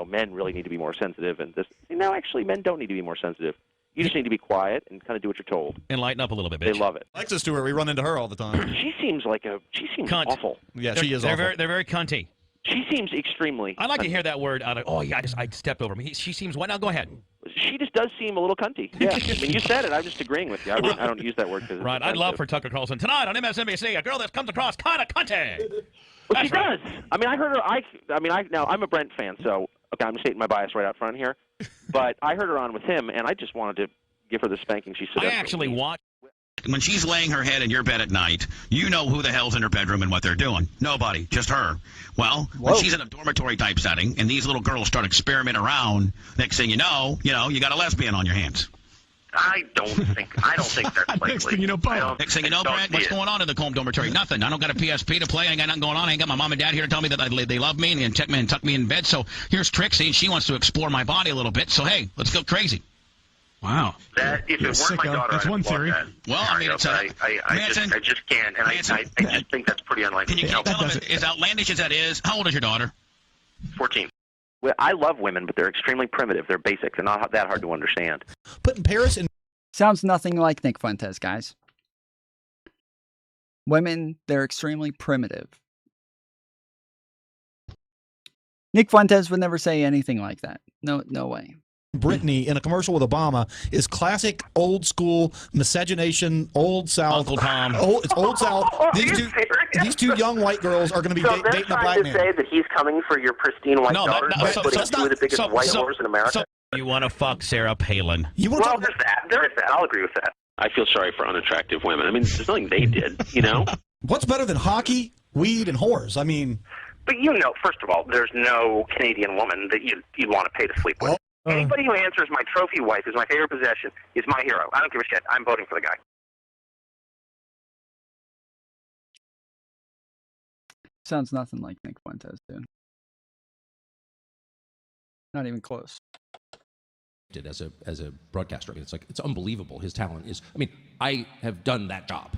men really need to be more sensitive and this. Actually, men don't need to be more sensitive. You just need to be quiet and kind of do what you're told. And lighten up a little bit, bitch. They love it. Alexis Stewart, we run into her all the time. She seems Cunt. awful. Yeah, she is awful. They're very cunty. She seems extremely I like to cunty. hear that word out of, I stepped over me. She seems, what? Now go ahead. She just does seem a little cunty. Yeah. I mean, you said it. I'm just agreeing with you. I don't use that word because Right. I'd love for Tucker Carlson tonight on MSNBC, a girl that comes across kind of cunty. Well, she does. I mean, I heard her. Now I'm a Brent fan, so okay, I'm stating my bias right out front here. But I heard her on with him, and I just wanted to give her the spanking she should have. I actually watched. When she's laying her head in your bed at night, you know who the hell's in her bedroom and what they're doing. Nobody, just her. Well, when she's in a dormitory type setting and these little girls start experimenting around, next thing you know, you got a lesbian on your hands. I don't think that's likely. Next thing you know, Brad, what's going on in the home dormitory? Nothing. I don't got a PSP to play. I ain't got nothing going on. I ain't got my mom and dad here to tell me that they love me and tuck me in bed. So here's Trixie, and she wants to explore my body a little bit. So hey, let's go crazy. Wow. That if it weren't my daughter, That's one theory. That. Well, I mean, it's I just can't, and I just think that's pretty unlikely. Can you tell them as outlandish as that is? How old is your daughter? 14. Well, I love women, but they're extremely primitive. They're basic. They're not that hard to understand. Putting Paris in. Sounds nothing like Nick Fuentes, guys. Women, they're extremely primitive. Nick Fuentes would never say anything like that. No way. Brittany in a commercial with Obama is classic old school miscegenation, old South. Uncle Tom. It's old South. These two young white girls are going to be dating a black man. So they're trying to say that he's coming for your pristine white daughter by putting two of the biggest white whores in America? You want to fuck Sarah Palin. There's that. There is that. I'll agree with that. I feel sorry for unattractive women. I mean, there's nothing they did, What's better than hockey, weed, and whores? I mean... But first of all, there's no Canadian woman that you'd want to pay to sleep with. Anybody who answers my trophy wife is my favorite possession is my hero. I don't give a shit. I'm voting for the guy. Sounds nothing like Nick Fuentes, dude. Not even close. As a broadcaster, I mean, it's unbelievable. His talent is. I mean, I have done that job.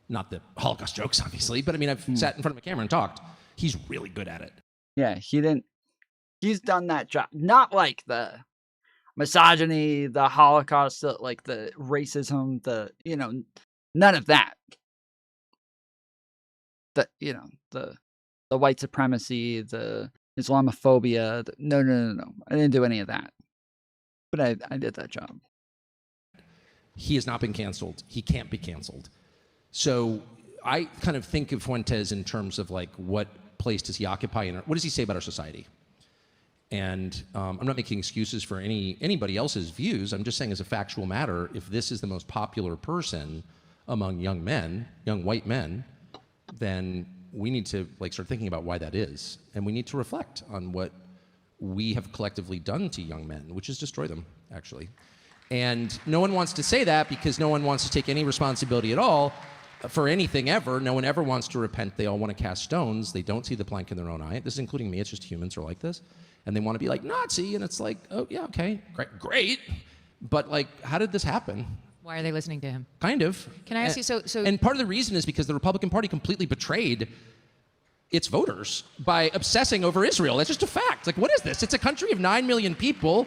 Not the Holocaust jokes, obviously, but I mean, I've sat in front of a camera and talked. He's really good at it. Yeah, he's done that job. Not like the misogyny, the Holocaust, like the racism, none of that. The white supremacy, the Islamophobia. No. I didn't do any of that. But I did that job. He has not been canceled. He can't be canceled. So I kind of think of Fuentes in terms of like what place does he occupy in what does he say about our society? And I'm not making excuses for anybody else's views. I'm just saying as a factual matter, if this is the most popular person among young men, young white men, then we need to start thinking about why that is. And we need to reflect on what we have collectively done to young men, which is destroy them, actually. And no one wants to say that because no one wants to take any responsibility at all for anything ever. No one ever wants to repent. They all want to cast stones. They don't see the plank in their own eye. This is including me. It's just humans are like this. And they want to be like Nazi, and it's like, oh, yeah, okay, great. But how did this happen? Why are they listening to him? Kind of. Can I ask you, so... And part of the reason is because the Republican Party completely betrayed its voters by obsessing over Israel. That's just a fact. What is this? It's a country of 9 million people.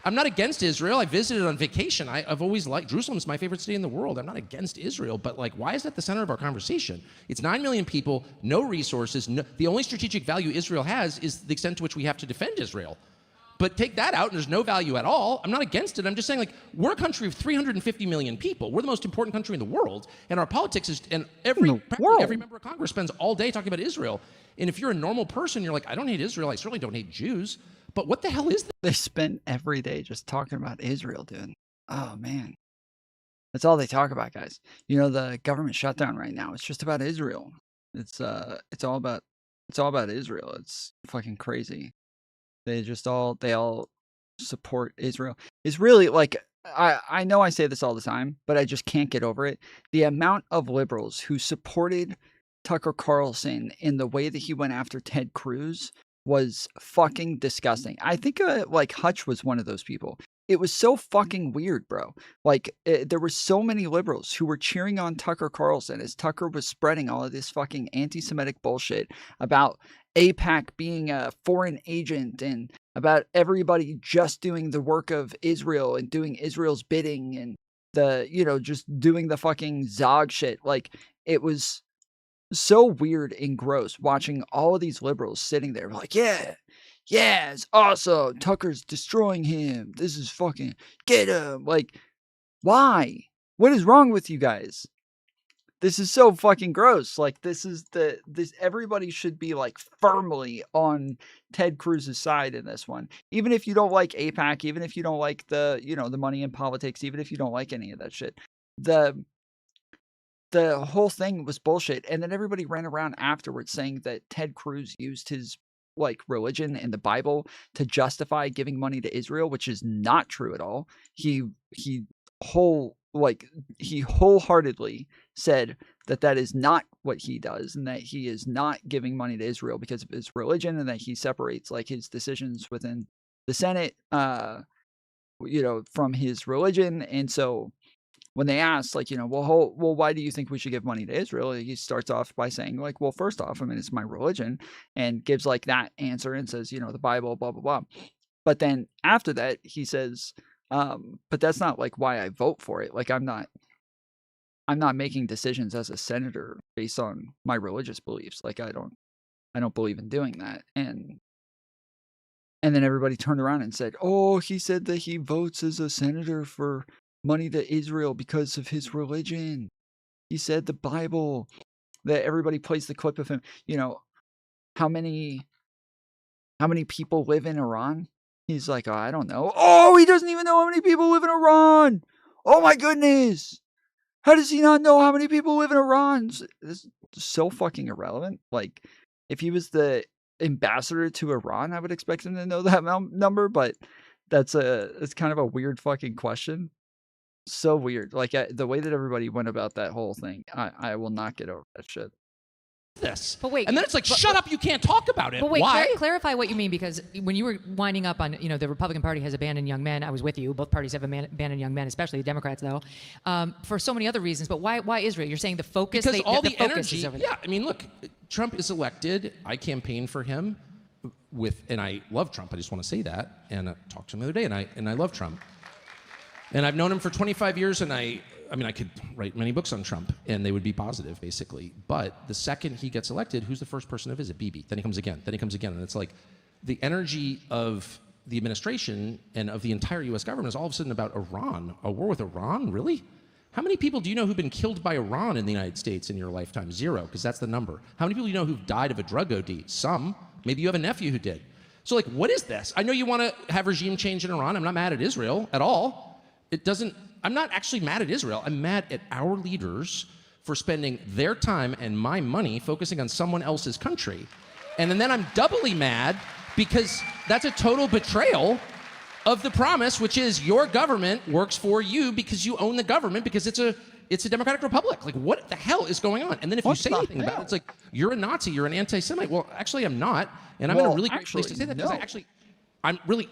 I'm not against Israel. I visited on vacation. I've always liked Jerusalem's my favorite city in the world. I'm not against Israel, but why is that the center of our conversation? It's 9 million people, no resources. The only strategic value Israel has is the extent to which we have to defend Israel. But take that out and there's no value at all. I'm not against it. I'm just saying, like, we're a country of 350 million people. We're the most important country in the world. And our politics is, and practically every member of Congress spends all day talking about Israel. And if you're a normal person, you're like, I don't hate Israel. I certainly don't hate Jews. But what the hell is this? They spend every day just talking about Israel, dude. Oh, man. That's all they talk about, guys. You know, the government shutdown right now, it's just about Israel. It's all about Israel. It's fucking crazy. They all support Israel. It's really like, I know I say this all the time, but I just can't get over it. The amount of liberals who supported Tucker Carlson in the way that he went after Ted Cruz was fucking disgusting. I think like Hutch was one of those people. It was so fucking weird, bro. Like, there were so many liberals who were cheering on Tucker Carlson as Tucker was spreading all of this fucking anti-Semitic bullshit about AIPAC being a foreign agent and about everybody just doing the work of Israel and doing Israel's bidding and just doing the fucking Zog shit. Like, it was so weird and gross watching all of these liberals sitting there like, yeah, it's awesome. Tucker's destroying him. This is fucking, get him. Like, why? What is wrong with you guys? This is so fucking gross. Like, everybody should be like firmly on Ted Cruz's side in this one. Even if you don't like AIPAC, even if you don't like the money in politics, even if you don't like any of that shit. The whole thing was bullshit. And then everybody ran around afterwards saying that Ted Cruz used his like religion and the Bible to justify giving money to Israel, which is not true at all. He wholeheartedly said that is not what he does, and that he is not giving money to Israel because of his religion, and that he separates like his decisions within the Senate, from his religion. And so when they asked, like, well, why do you think we should give money to Israel? He starts off by saying, like, well, first off, I mean, it's my religion, and gives like that answer and says, the Bible, blah, blah, blah. But then after that, he says, but that's not like why I vote for it. Like, I'm not making decisions as a senator based on my religious beliefs. Like, I don't believe in doing that. And then everybody turned around and said, oh, he said that he votes as a senator for money to Israel because of his religion. He said the Bible. That everybody plays the clip of him. How many people live in Iran? He's like, oh, I don't know. Oh, he doesn't even know how many people live in Iran. Oh my goodness. How does he not know how many people live in Iran? This is so fucking irrelevant. Like, if he was the ambassador to Iran, I would expect him to know that number, but it's kind of a weird fucking question. So weird. Like, the way that everybody went about that whole thing, I will not get over that shit. This. But wait, and then it's like, shut up, you can't talk about it. But wait, why? Clarify what you mean, because when you were winding up on, the Republican Party has abandoned young men, I was with you. Both parties have abandoned young men, especially the Democrats, though, for so many other reasons. But why Israel? You're saying the focus? Because all the focus energy. is over there. Yeah, I mean, look, Trump is elected. I campaign for him and I love Trump. I just want to say that. And I talked to him the other day, and I love Trump. And I've known him for 25 years, and I could write many books on Trump, and they would be positive, basically. But the second he gets elected, who's the first person to visit? Bibi. Then he comes again. Then he comes again. And it's like the energy of the administration and of the entire U.S. government is all of a sudden about Iran. A war with Iran? Really? How many people do you know who've been killed by Iran in the United States in your lifetime? 0, because that's the number. How many people do you know who've died of a drug OD? Some. Maybe you have a nephew who did. So, like, what is this? I know you want to have regime change in Iran. I'm not mad at Israel at all. I'm not actually mad at Israel. I'm mad at our leaders for spending their time and my money focusing on someone else's country. And then I'm doubly mad because that's a total betrayal of the promise, which is your government works for you because you own the government, because it's a democratic republic. Like, what the hell is going on? And then if you say anything about it, it's like, you're a Nazi, you're an anti-Semite. Well, actually, I'm not. And I'm in a really great place to say that, because I really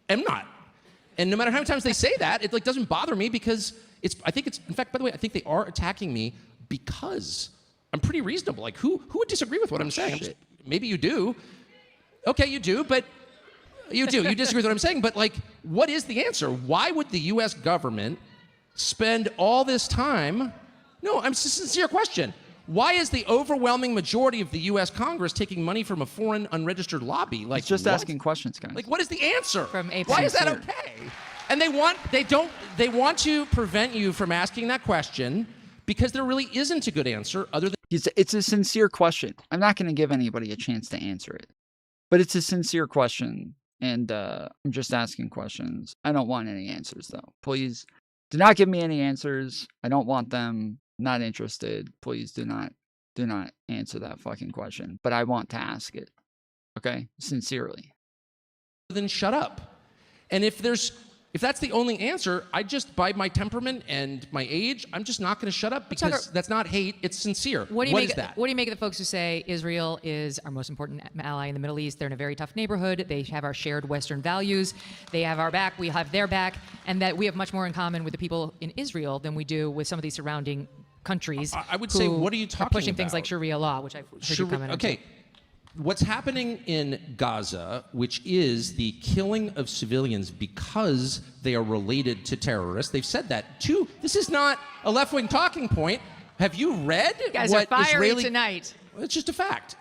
am not. And no matter how many times they say that, it like doesn't bother me, because in fact, by the way, I think they are attacking me because I'm pretty reasonable. Like, who would disagree with what I'm saying? Maybe you do. Okay, you do, but you disagree with what I'm saying, but like, what is the answer? Why would the U.S. government spend all this time? No, I'm just a sincere question. why is the overwhelming majority of the U.S. Congress taking money from a foreign unregistered lobby? Like, It's just what? asking questions, guys. Like, what is the answer? From a Why is that sincere. okay? And they want to prevent you from asking that question because there really isn't a good answer other than. It's a sincere question. I'm not going to give anybody a chance to answer it, but it's a sincere question, and I'm just asking questions. I don't want any answers, though. Please do not give me any answers. I don't want them. Not interested. Please do not answer that fucking question. But I want to ask it. Okay? Sincerely. Then shut up. And if that's the only answer, I just, by my temperament and my age, I'm just not going to shut up because Tucker, that's not hate, it's sincere. What do you make? Is that? What do you make of the folks who say Israel is our most important ally in the Middle East? They're in a very tough neighborhood. They have our shared Western values. They have our back. We have their back, and that we have much more in common with the people in Israel than we do with some of these surrounding countries. I would say, what are you talking pushing about? things like Sharia law, which I've heard you comment on. Okay. What's happening in Gaza, which is the killing of civilians because they are related to terrorists, they've said that too. This is not a left-wing talking point. Have you read You guys what are fiery Israeli... tonight. It's just a fact.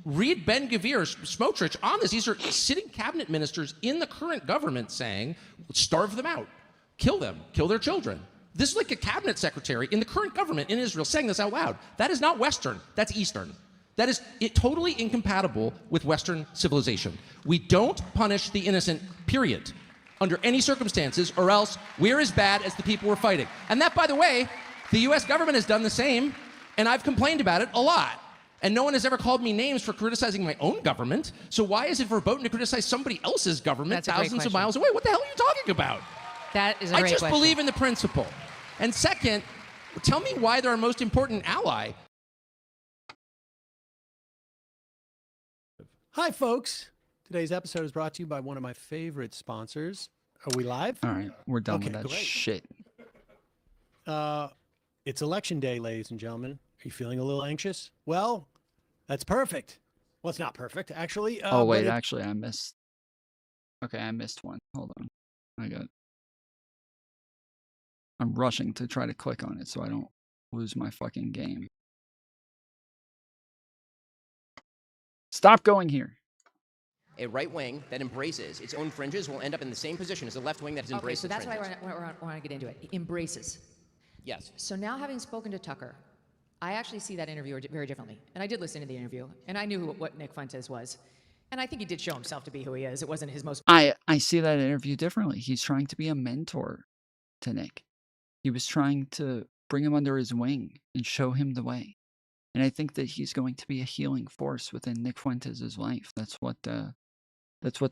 Read Ben-Gvir, Smotrich on this. These are sitting cabinet ministers in the current government saying, starve them out, kill them, kill their children. This is like a cabinet secretary in the current government in Israel saying this out loud. That is not Western. That's Eastern. That is totally incompatible with Western civilization. We don't punish the innocent, period, under any circumstances, or else we're as bad as the people we're fighting. And that, by the way, the U.S. government has done the same, and I've complained about it a lot. And no one has ever called me names for criticizing my own government. So why is it verboten to criticize somebody else's government thousands of miles away? What the hell are you talking about? That is a great question. I just believe in the principle. And second, tell me why they're our most important ally. Hi, folks. Today's episode is brought to you by one of my favorite sponsors. Are we live? All right. We're done with that great. shit. It's election day, ladies and gentlemen. Are you feeling a little anxious? Well, that's perfect. Well, it's not perfect, actually. Oh, wait. Actually, I missed. Okay, I missed one. Hold on. I'm rushing to try to click on it so I don't lose my fucking game. Stop going here. A right wing that embraces its own fringes will end up in the same position as a left wing that has embraced so that's its why fringes. I want to get into it. Embraces. Yes. So now, having spoken to Tucker, I actually see that interview very differently. And I did listen to the interview, and I knew what Nick Fuentes was. And I think he did show himself to be who he is. It wasn't his most... I see that interview differently. He's trying to be a mentor to Nick. He was trying to bring him under his wing and show him the way. And I think that he's going to be a healing force within Nick Fuentes' life. That's what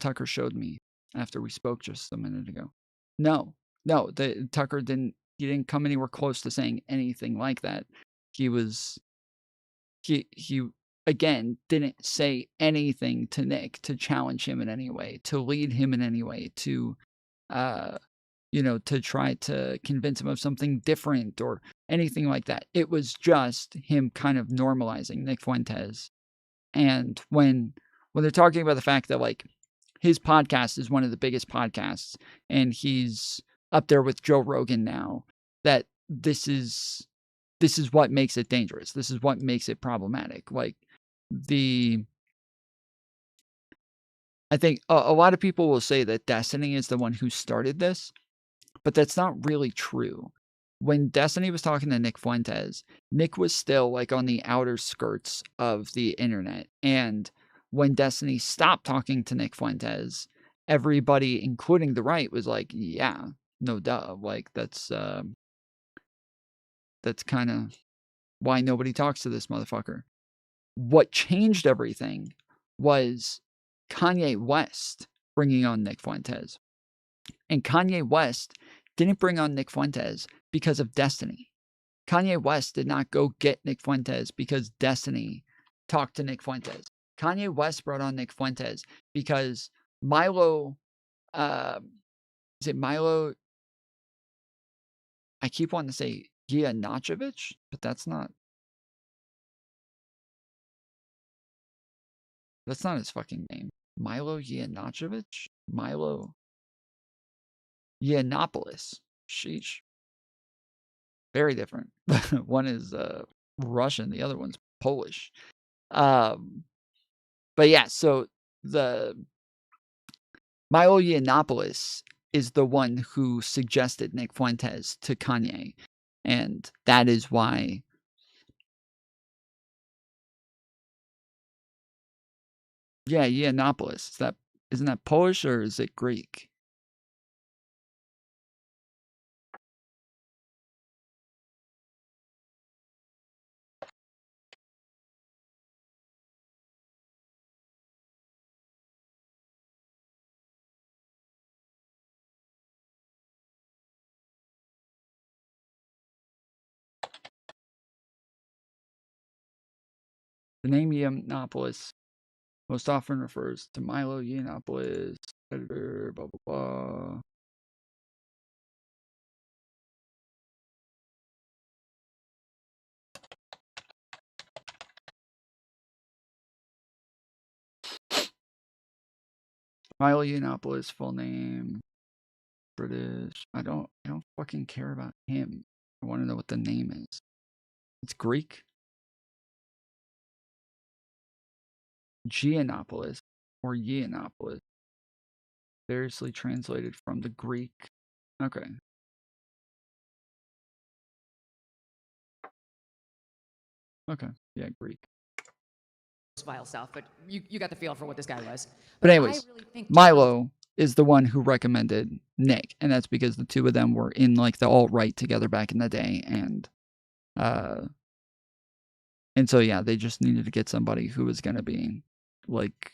Tucker showed me after we spoke just a minute ago. No, Tucker didn't come anywhere close to saying anything like that. He again didn't say anything to Nick to challenge him in any way, to lead him in any way, to to try to convince him of something different or anything like that. It was just him kind of normalizing Nick Fuentes. And when they're talking about the fact that like his podcast is one of the biggest podcasts and he's up there with Joe Rogan now, that this is what makes it dangerous. This is what makes it problematic. Like I think a lot of people will say that Destiny is the one who started this, but that's not really true. When Destiny was talking to Nick Fuentes, Nick was still like on the outer skirts of the internet. And when Destiny stopped talking to Nick Fuentes, everybody, including the right, was like, yeah, no duh. Like that's kind of why nobody talks to this motherfucker. What changed everything was Kanye West bringing on Nick Fuentes. And Kanye West didn't bring on Nick Fuentes because of Destiny. Kanye West did not go get Nick Fuentes because Destiny talked to Nick Fuentes. Kanye West brought on Nick Fuentes because Milo, is it Milo? I keep wanting to say Yiannopoulos, but that's not his fucking name. Milo Yiannopoulos? Milo Yiannopoulos. Sheesh. Very different. One is Russian. The other one's Polish. But yeah, so the Milo Yiannopoulos is the one who suggested Nick Fuentes to Kanye. And that is why Yiannopoulos. Isn't that Polish or is it Greek? The name Yiannopoulos most often refers to Milo Yiannopoulos, editor, blah, blah, blah. Milo Yiannopoulos, full name, British. I don't fucking care about him. I want to know what the name is. It's Greek. Giannopoulos or Yiannopoulos. Variously translated from the Greek. Okay. Okay. Yeah, Greek. Vile stuff, but you got the feel for what this guy was. But anyways, I really think Milo is the one who recommended Nick, and that's because the two of them were in like the alt-right together back in the day, and so yeah, they just needed to get somebody who was going to be like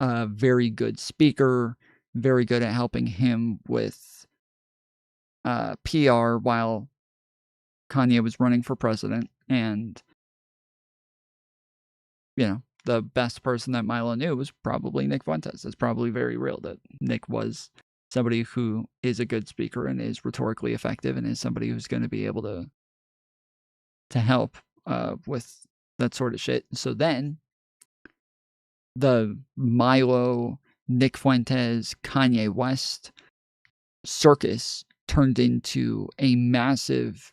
a very good speaker, very good at helping him with PR while Kanye was running for president. And you know, the best person that Milo knew was probably Nick Fuentes. It's probably very real that Nick was somebody who is a good speaker and is rhetorically effective and is somebody who's going to be able to help with that sort of shit. So then the Milo, Nick Fuentes, Kanye West circus turned into a massive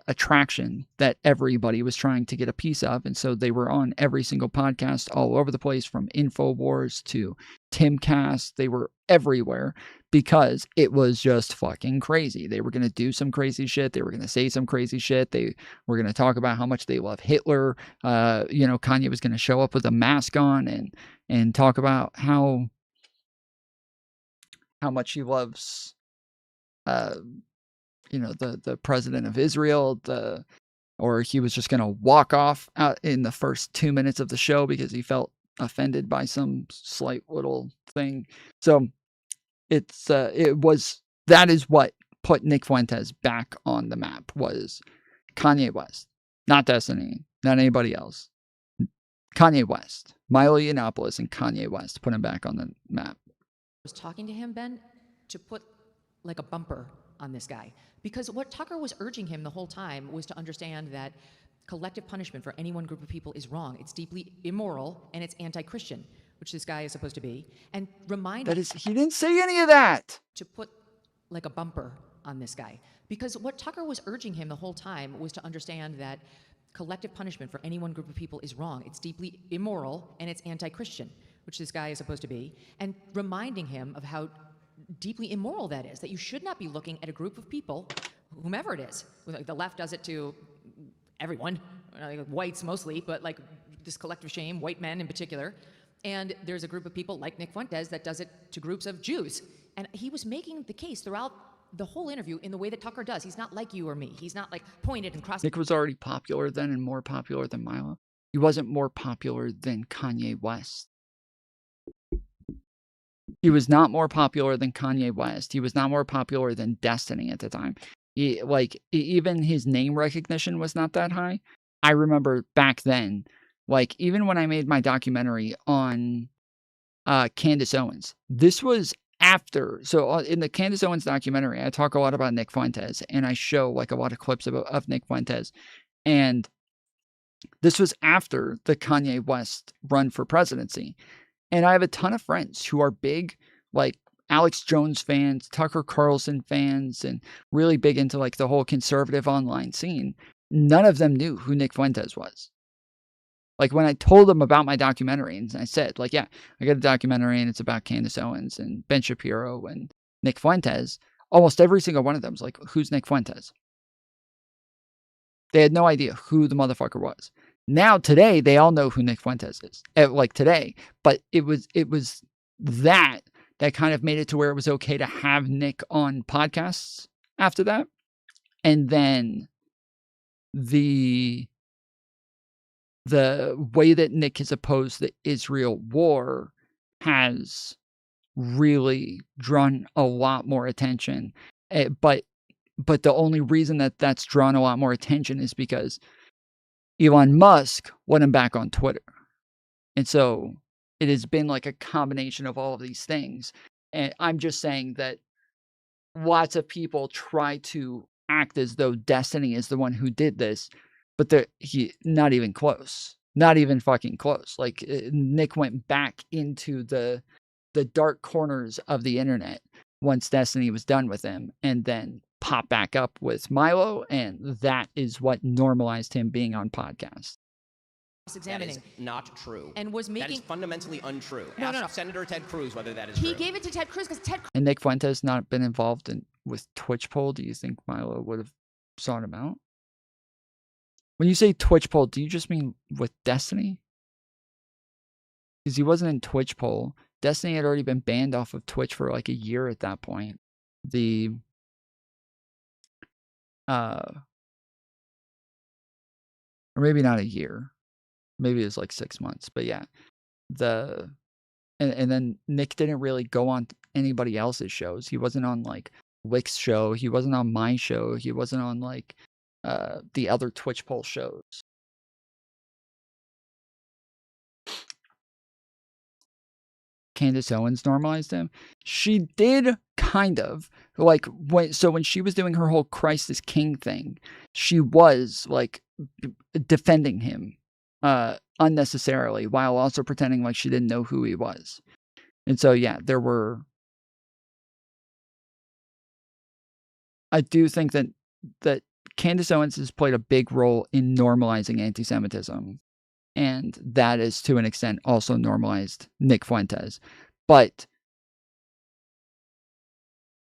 attraction that everybody was trying to get a piece of. And so they were on every single podcast all over the place, from InfoWars to Timcast. They were everywhere because it was just fucking crazy. They were going to do some crazy shit. They were going to say some crazy shit. They were going to talk about how much they love Hitler. You know, Kanye was going to show up with a mask on and talk about how much he loves you know, the president of Israel, or he was just going to walk off out in the first 2 minutes of the show because he felt offended by some slight little thing. So that is what put Nick Fuentes back on the map, was Kanye West, not Destiny, not anybody else. Kanye West, Milo Yiannopoulos and Kanye West put him back on the map. I was talking to him, Ben, to put like a bumper on this guy, because what Tucker was urging him the whole time was to understand that collective punishment for any one group of people is wrong. It's deeply immoral and it's anti-Christian, which this guy is supposed to be. And remind he didn't say any of that. To put like a bumper on this guy, because what Tucker was urging him the whole time was to understand that collective punishment for any one group of people is wrong. It's deeply immoral and it's anti-Christian, which this guy is supposed to be. And reminding him of how deeply immoral that is, that you should not be looking at a group of people, whomever it is. The left does it to everyone, whites mostly, but like this collective shame, white men in particular. And there's a group of people like Nick Fuentes that does it to groups of Jews. And he was making the case throughout the whole interview in the way that Tucker does. He's not like you or me. He's not like pointed and crossed. Nick was already popular then and more popular than Milo. He wasn't more popular than Kanye West. He was not more popular than Kanye West. He was not more popular than Destiny at the time. Even his name recognition was not that high. I remember back then, like, even when I made my documentary on Candace Owens, this was after. So in the Candace Owens documentary, I talk a lot about Nick Fuentes, and I show like a lot of clips of Nick Fuentes. And this was after the Kanye West run for presidency. And I have a ton of friends who are big, like, Alex Jones fans, Tucker Carlson fans, and really big into like the whole conservative online scene. none of them knew who Nick Fuentes was. Like, when I told them about my documentary, and I said, like, yeah, I got a documentary, and it's about Candace Owens and Ben Shapiro and Nick Fuentes, almost every single one of them was like, who's Nick Fuentes? They had no idea who the motherfucker was. Now, today, they all know who Nick Fuentes is. Like, today. But it was that kind of made it to where it was okay to have Nick on podcasts after that. And then the way that Nick has opposed the Israel war has really drawn a lot more attention. But the only reason that that's drawn a lot more attention is because Elon Musk want him back on Twitter. And so it has been like a combination of all of these things. And I'm just saying that lots of people try to act as though Destiny is the one who did this, but he not even close. Not even fucking close. Like, Nick went back into the dark corners of the internet once Destiny was done with him, and then popped back up with Milo, and that is what normalized him being on podcasts. That is not true. And was making... That is fundamentally untrue. No, Ask Senator Ted Cruz whether that is true. He gave it to Ted Cruz because Ted... And Nick Fuentes not been involved with Twitch poll. Do you think Milo would have sought him out? When you say Twitch poll, do you just mean with Destiny? Because he wasn't in Twitch poll. Destiny had already been banned off of Twitch for like a year at that point. Or maybe not a year. Maybe it was like 6 months. But yeah. And then Nick didn't really go on anybody else's shows. He wasn't on like Wick's show. He wasn't on my show. He wasn't on like the other Twitch poll shows. Candace Owens normalized him. She did kind of like when she was doing her whole Christ is King thing, she was like defending him unnecessarily while also pretending like she didn't know who he was. And so yeah, I do think that Candace Owens has played a big role in normalizing anti-Semitism. And that is, to an extent, also normalized Nick Fuentes. But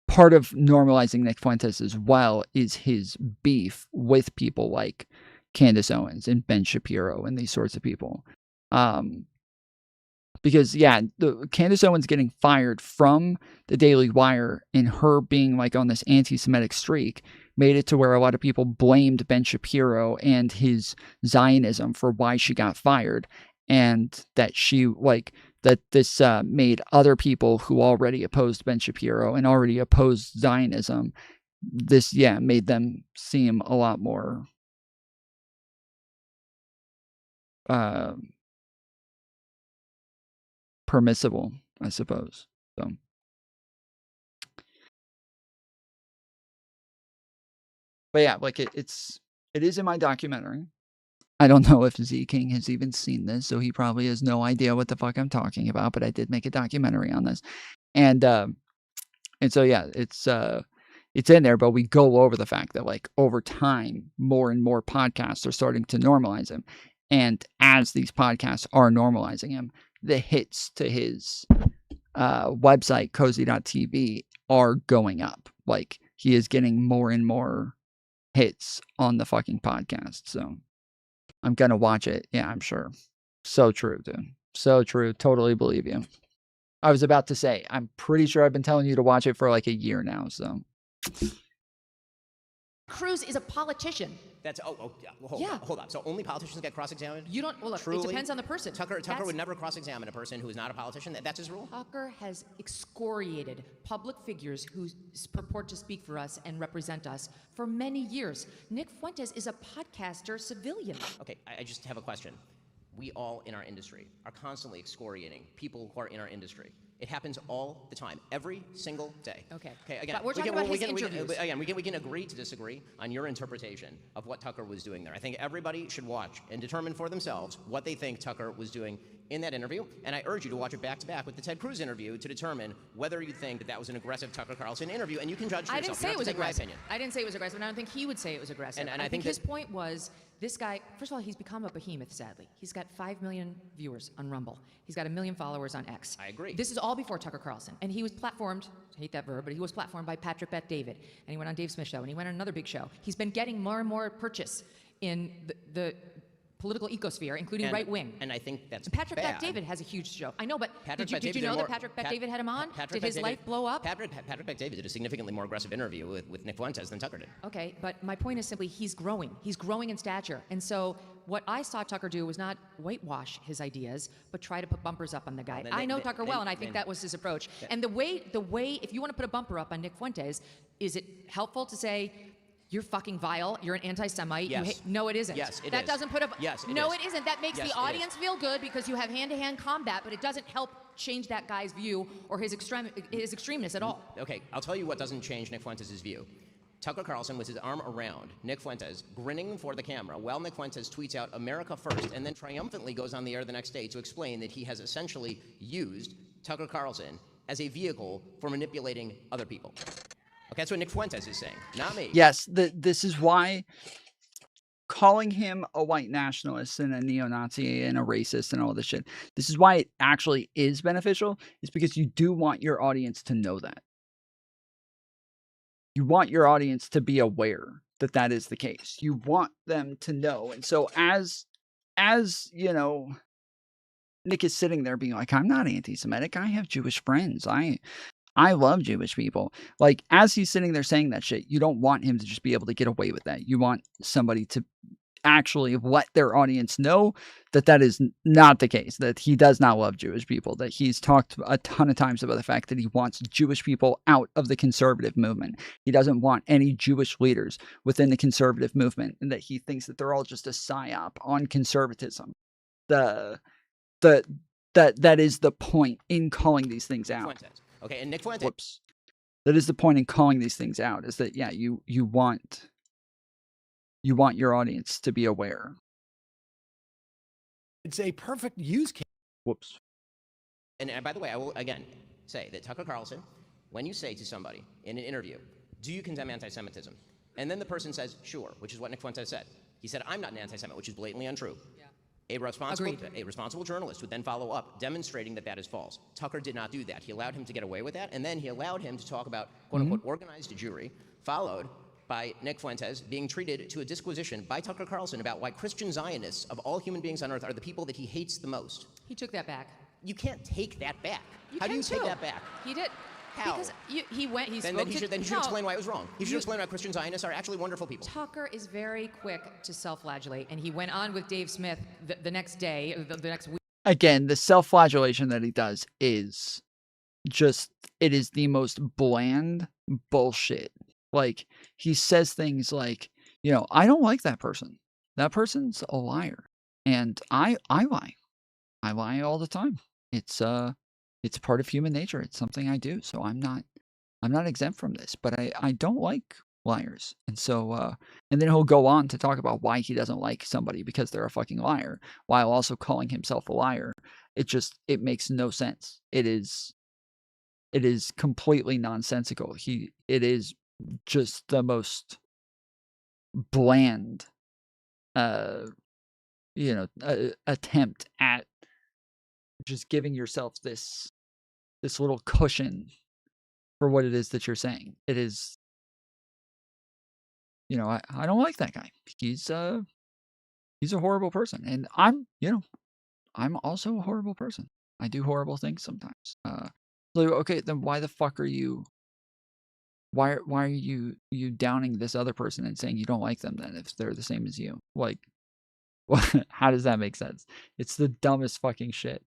part of normalizing Nick Fuentes as well is his beef with people like Candace Owens and Ben Shapiro and these sorts of people. Because, yeah, Candace Owens getting fired from the Daily Wire and her being like on this anti-Semitic streak made it to where a lot of people blamed Ben Shapiro and his Zionism for why she got fired. And that this made other people who already opposed Ben Shapiro and already opposed Zionism, made them seem a lot more permissible, I suppose. So. But yeah, like it is in my documentary. I don't know if Z King has even seen this, so he probably has no idea what the fuck I'm talking about, but I did make a documentary on this. And so yeah, it's in there, but we go over the fact that like over time, more and more podcasts are starting to normalize him. And as these podcasts are normalizing him, the hits to his website, cozy.tv, are going up. Like, he is getting more and more hits on the fucking podcast. So I'm gonna watch it. Yeah, I'm sure. So true, dude. So true. Totally believe you. I was about to say, I'm pretty sure I've been telling you to watch it for like a year now. So Cruz is a politician. That's hold on. So only politicians get cross-examined? You don't. Well, look, it depends on the person. Tucker would never cross-examine a person who is not a politician. That's his rule. Tucker has excoriated public figures who purport to speak for us and represent us for many years. Nick Fuentes is a podcaster civilian. Okay, I just have a question. We all in our industry are constantly excoriating people who are in our industry. It happens all the time, every single day. Okay. Okay. Again, But we're talking about his interviews. we can agree to disagree on your interpretation of what Tucker was doing there. I think everybody should watch and determine for themselves what they think Tucker was doing in that interview. And I urge you to watch it back to back with the Ted Cruz interview to determine whether you think that that was an aggressive Tucker Carlson interview. And you can judge for I yourself. didn't say it was aggressive. My opinion. I didn't say it was aggressive, and I don't think he would say it was aggressive. And I I think his that- point was, this guy, first of all, he's become a behemoth, sadly. He's got 5 million viewers on Rumble. He's got 1 million followers on X. I agree. This is all before Tucker Carlson. And he was platformed, I hate that verb, but he was platformed by Patrick Bet David. And he went on Dave Smith's show, and he went on another big show. He's been getting more and more purchase in the political ecosphere, including right wing. And I think that's Patrick bad. Bet David has a huge show. I know, but Patrick did you Bet-David know did that more- Patrick Bet Pat- David had him on? Patrick Did his Bet-David- life blow up? Patrick Bet David did a significantly more aggressive interview with Nick Fuentes than Tucker did. Okay, but my point is simply he's growing. He's growing in stature. And so what I saw Tucker do was not whitewash his ideas, but try to put bumpers up on the guy. Well, then- I know then- Tucker well, and I think that was his approach. And the way, if you want to put a bumper up on Nick Fuentes, is it helpful to say, you're fucking vile, you're an anti-Semite? Yes. No, it isn't. Yes, it That is. doesn't put a... Yes, it No, is. it isn't. That makes Yes, the it is. audience feel good because you have hand-to-hand combat, but it doesn't help change that guy's view or his extremeness at all. Okay, I'll tell you what doesn't change Nick Fuentes' view. Tucker Carlson with his arm around Nick Fuentes, grinning for the camera, while Nick Fuentes tweets out America first, and then triumphantly goes on the air the next day to explain that he has essentially used Tucker Carlson as a vehicle for manipulating other people. Okay, that's what Nick Fuentes is saying, not me. Yes, this is why calling him a white nationalist and a neo-Nazi and a racist and all this shit, this is why it actually is beneficial, is because you do want your audience to know that. You want your audience to be aware that that is the case. You want them to know. And so as you know, Nick is sitting there being like, I'm not anti-Semitic. I have Jewish friends. I love Jewish people. Like, as he's sitting there saying that shit, you don't want him to just be able to get away with that. You want somebody to actually let their audience know that that is not the case, that he does not love Jewish people, that he's talked a ton of times about the fact that he wants Jewish people out of the conservative movement. He doesn't want any Jewish leaders within the conservative movement, and that he thinks that they're all just a psyop on conservatism. That is the point in calling these things out. Fuentes. Okay, and Nick Fuentes. Whoops. That is the point in calling these things out, is that, yeah, you want your audience to be aware. It's a perfect use case. Whoops. And by the way, I will again say that Tucker Carlson, when you say to somebody in an interview, do you condemn anti-Semitism? And then the person says, sure, which is what Nick Fuentes said. He said, I'm not an anti-Semite, which is blatantly untrue. Yeah. A responsible journalist would then follow up, demonstrating that that is false. Tucker did not do that. He allowed him to get away with that, and then he allowed him to talk about, quote-unquote, organized Jewry, followed by Nick Fuentes being treated to a disquisition by Tucker Carlson about why Christian Zionists of all human beings on earth are the people that he hates the most. He took that back. You can't take that back. You How do can you take too. that back? He did. How? Because he Then he should explain why it was wrong. He should explain why Christian Zionists are actually wonderful people. Tucker is very quick to self-flagellate, and he went on with Dave Smith the next day, the next week. Again, the self-flagellation that he does is just, it is the most bland bullshit. Like, he says things like, you know, I don't like that person. That person's a liar. And I lie. I lie all the time. It's part of human nature. It's something I do. So I'm not exempt from this, but I don't like liars. And so, and then he'll go on to talk about why he doesn't like somebody because they're a fucking liar, while also calling himself a liar. It makes no sense. It is completely nonsensical. It is just the most bland, attempt at just giving yourself this little cushion for what it is that you're saying. It is, I don't like that guy. He's a horrible person, and I'm also a horrible person. I do horrible things sometimes. So okay, then why the fuck are you? Why are you downing this other person and saying you don't like them then if they're the same as you? Like, how does that make sense? It's the dumbest fucking shit.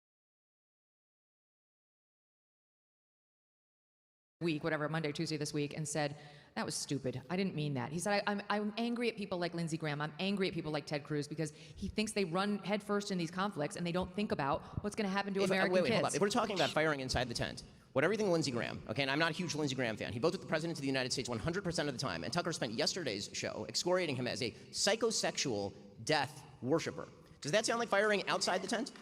Week, whatever, Monday, Tuesday this week, and said, That was stupid. I didn't mean that. He said, I'm angry at people like Lindsey Graham. I'm angry at people like Ted Cruz because he thinks they run headfirst in these conflicts and they don't think about what's going to happen to American wait, kids. Hold on. If we're talking about firing inside the tent, what everything Lindsey Graham, okay, and I'm not a huge Lindsey Graham fan. He votes with the President of the United States 100% of the time, and Tucker spent yesterday's show excoriating him as a psychosexual death worshiper. Does that sound like firing outside the tent?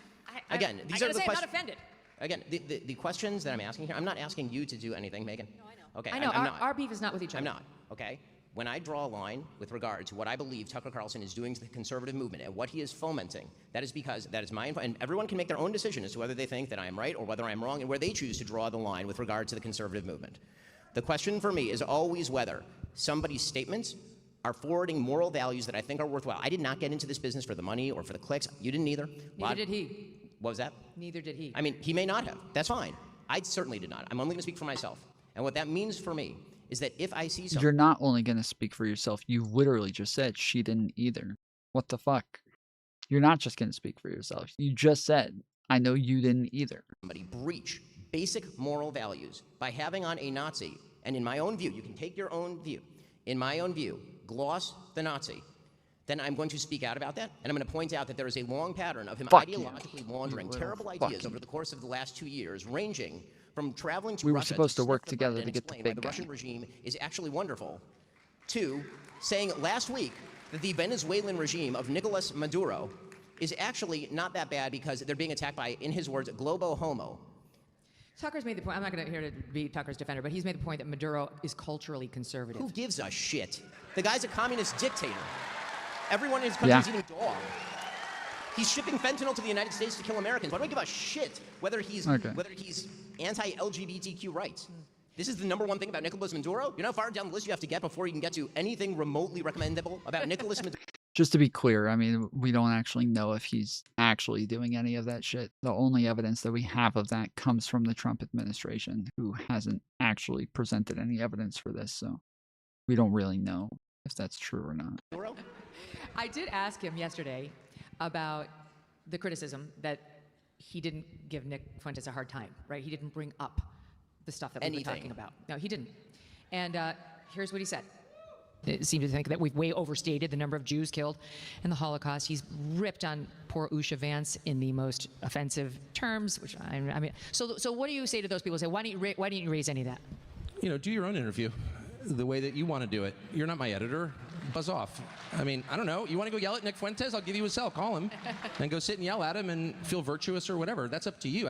Again, these are the I'm questions. not offended. Again, the questions that I'm asking here, I'm not asking you to do anything, Megan. No, I know. Okay, I know. I'm not. Our beef is not with each other. I'm not, okay? When I draw a line with regard to what I believe Tucker Carlson is doing to the conservative movement and what he is fomenting, that is because that is my info, and everyone can make their own decision as to whether they think that I am right or whether I'm wrong and where they choose to draw the line with regard to the conservative movement. The question for me is always whether somebody's statements are forwarding moral values that I think are worthwhile. I did not get into this business for the money or for the clicks. You didn't either. Neither did he. What was that? Neither did he. I mean, he may not have. That's fine. I certainly did not. I'm only going to speak for myself. And what that means for me is that if I see something... You're not only going to speak for yourself. You literally just said she didn't either. What the fuck? You're not just going to speak for yourself. You just said, I know you didn't either. Somebody breach basic moral values by having on a Nazi, and in my own view, you can take your own view, in my own view, gloss the Nazi, then I'm going to speak out about that, and I'm going to point out that there is a long pattern of him ideologically laundering terrible ideas over the course of the last 2 years, ranging from traveling to We were Russia supposed to work sniff the together blood to and get the explain why big the guy. Russian regime is actually wonderful, to saying last week that the Venezuelan regime of Nicolas Maduro is actually not that bad because they're being attacked by, in his words, globo homo. Tucker's made the point. I'm not going to here to be Tucker's defender, but he's made the point that Maduro is culturally conservative. Who gives a shit? The guy's a communist dictator. Everyone in his country is eating dog. He's shipping fentanyl to the United States to kill Americans. Why do I give a shit whether he's anti-LGBTQ rights? This is the number one thing about Nicolas Maduro. You know how far down the list you have to get before you can get to anything remotely recommendable about Nicolas Maduro? Just to be clear, I mean, we don't actually know if he's actually doing any of that shit. The only evidence that we have of that comes from the Trump administration, who hasn't actually presented any evidence for this. So we don't really know if that's true or not. I did ask him yesterday about the criticism that he didn't give Nick Fuentes a hard time, right? He didn't bring up the stuff that we were talking about. No, he didn't. And here's what he said. It seemed to think that we've way overstated the number of Jews killed in the Holocaust. He's ripped on poor Usha Vance in the most offensive terms, which I mean, so what do you say to those people? Say, why didn't you raise any of that? You know, do your own interview the way that you want to do it. You're not my editor. Buzz off. I mean, I don't know. You want to go yell at Nick Fuentes? I'll give you his cell. Call him and go sit and yell at him and feel virtuous or whatever. That's up to you.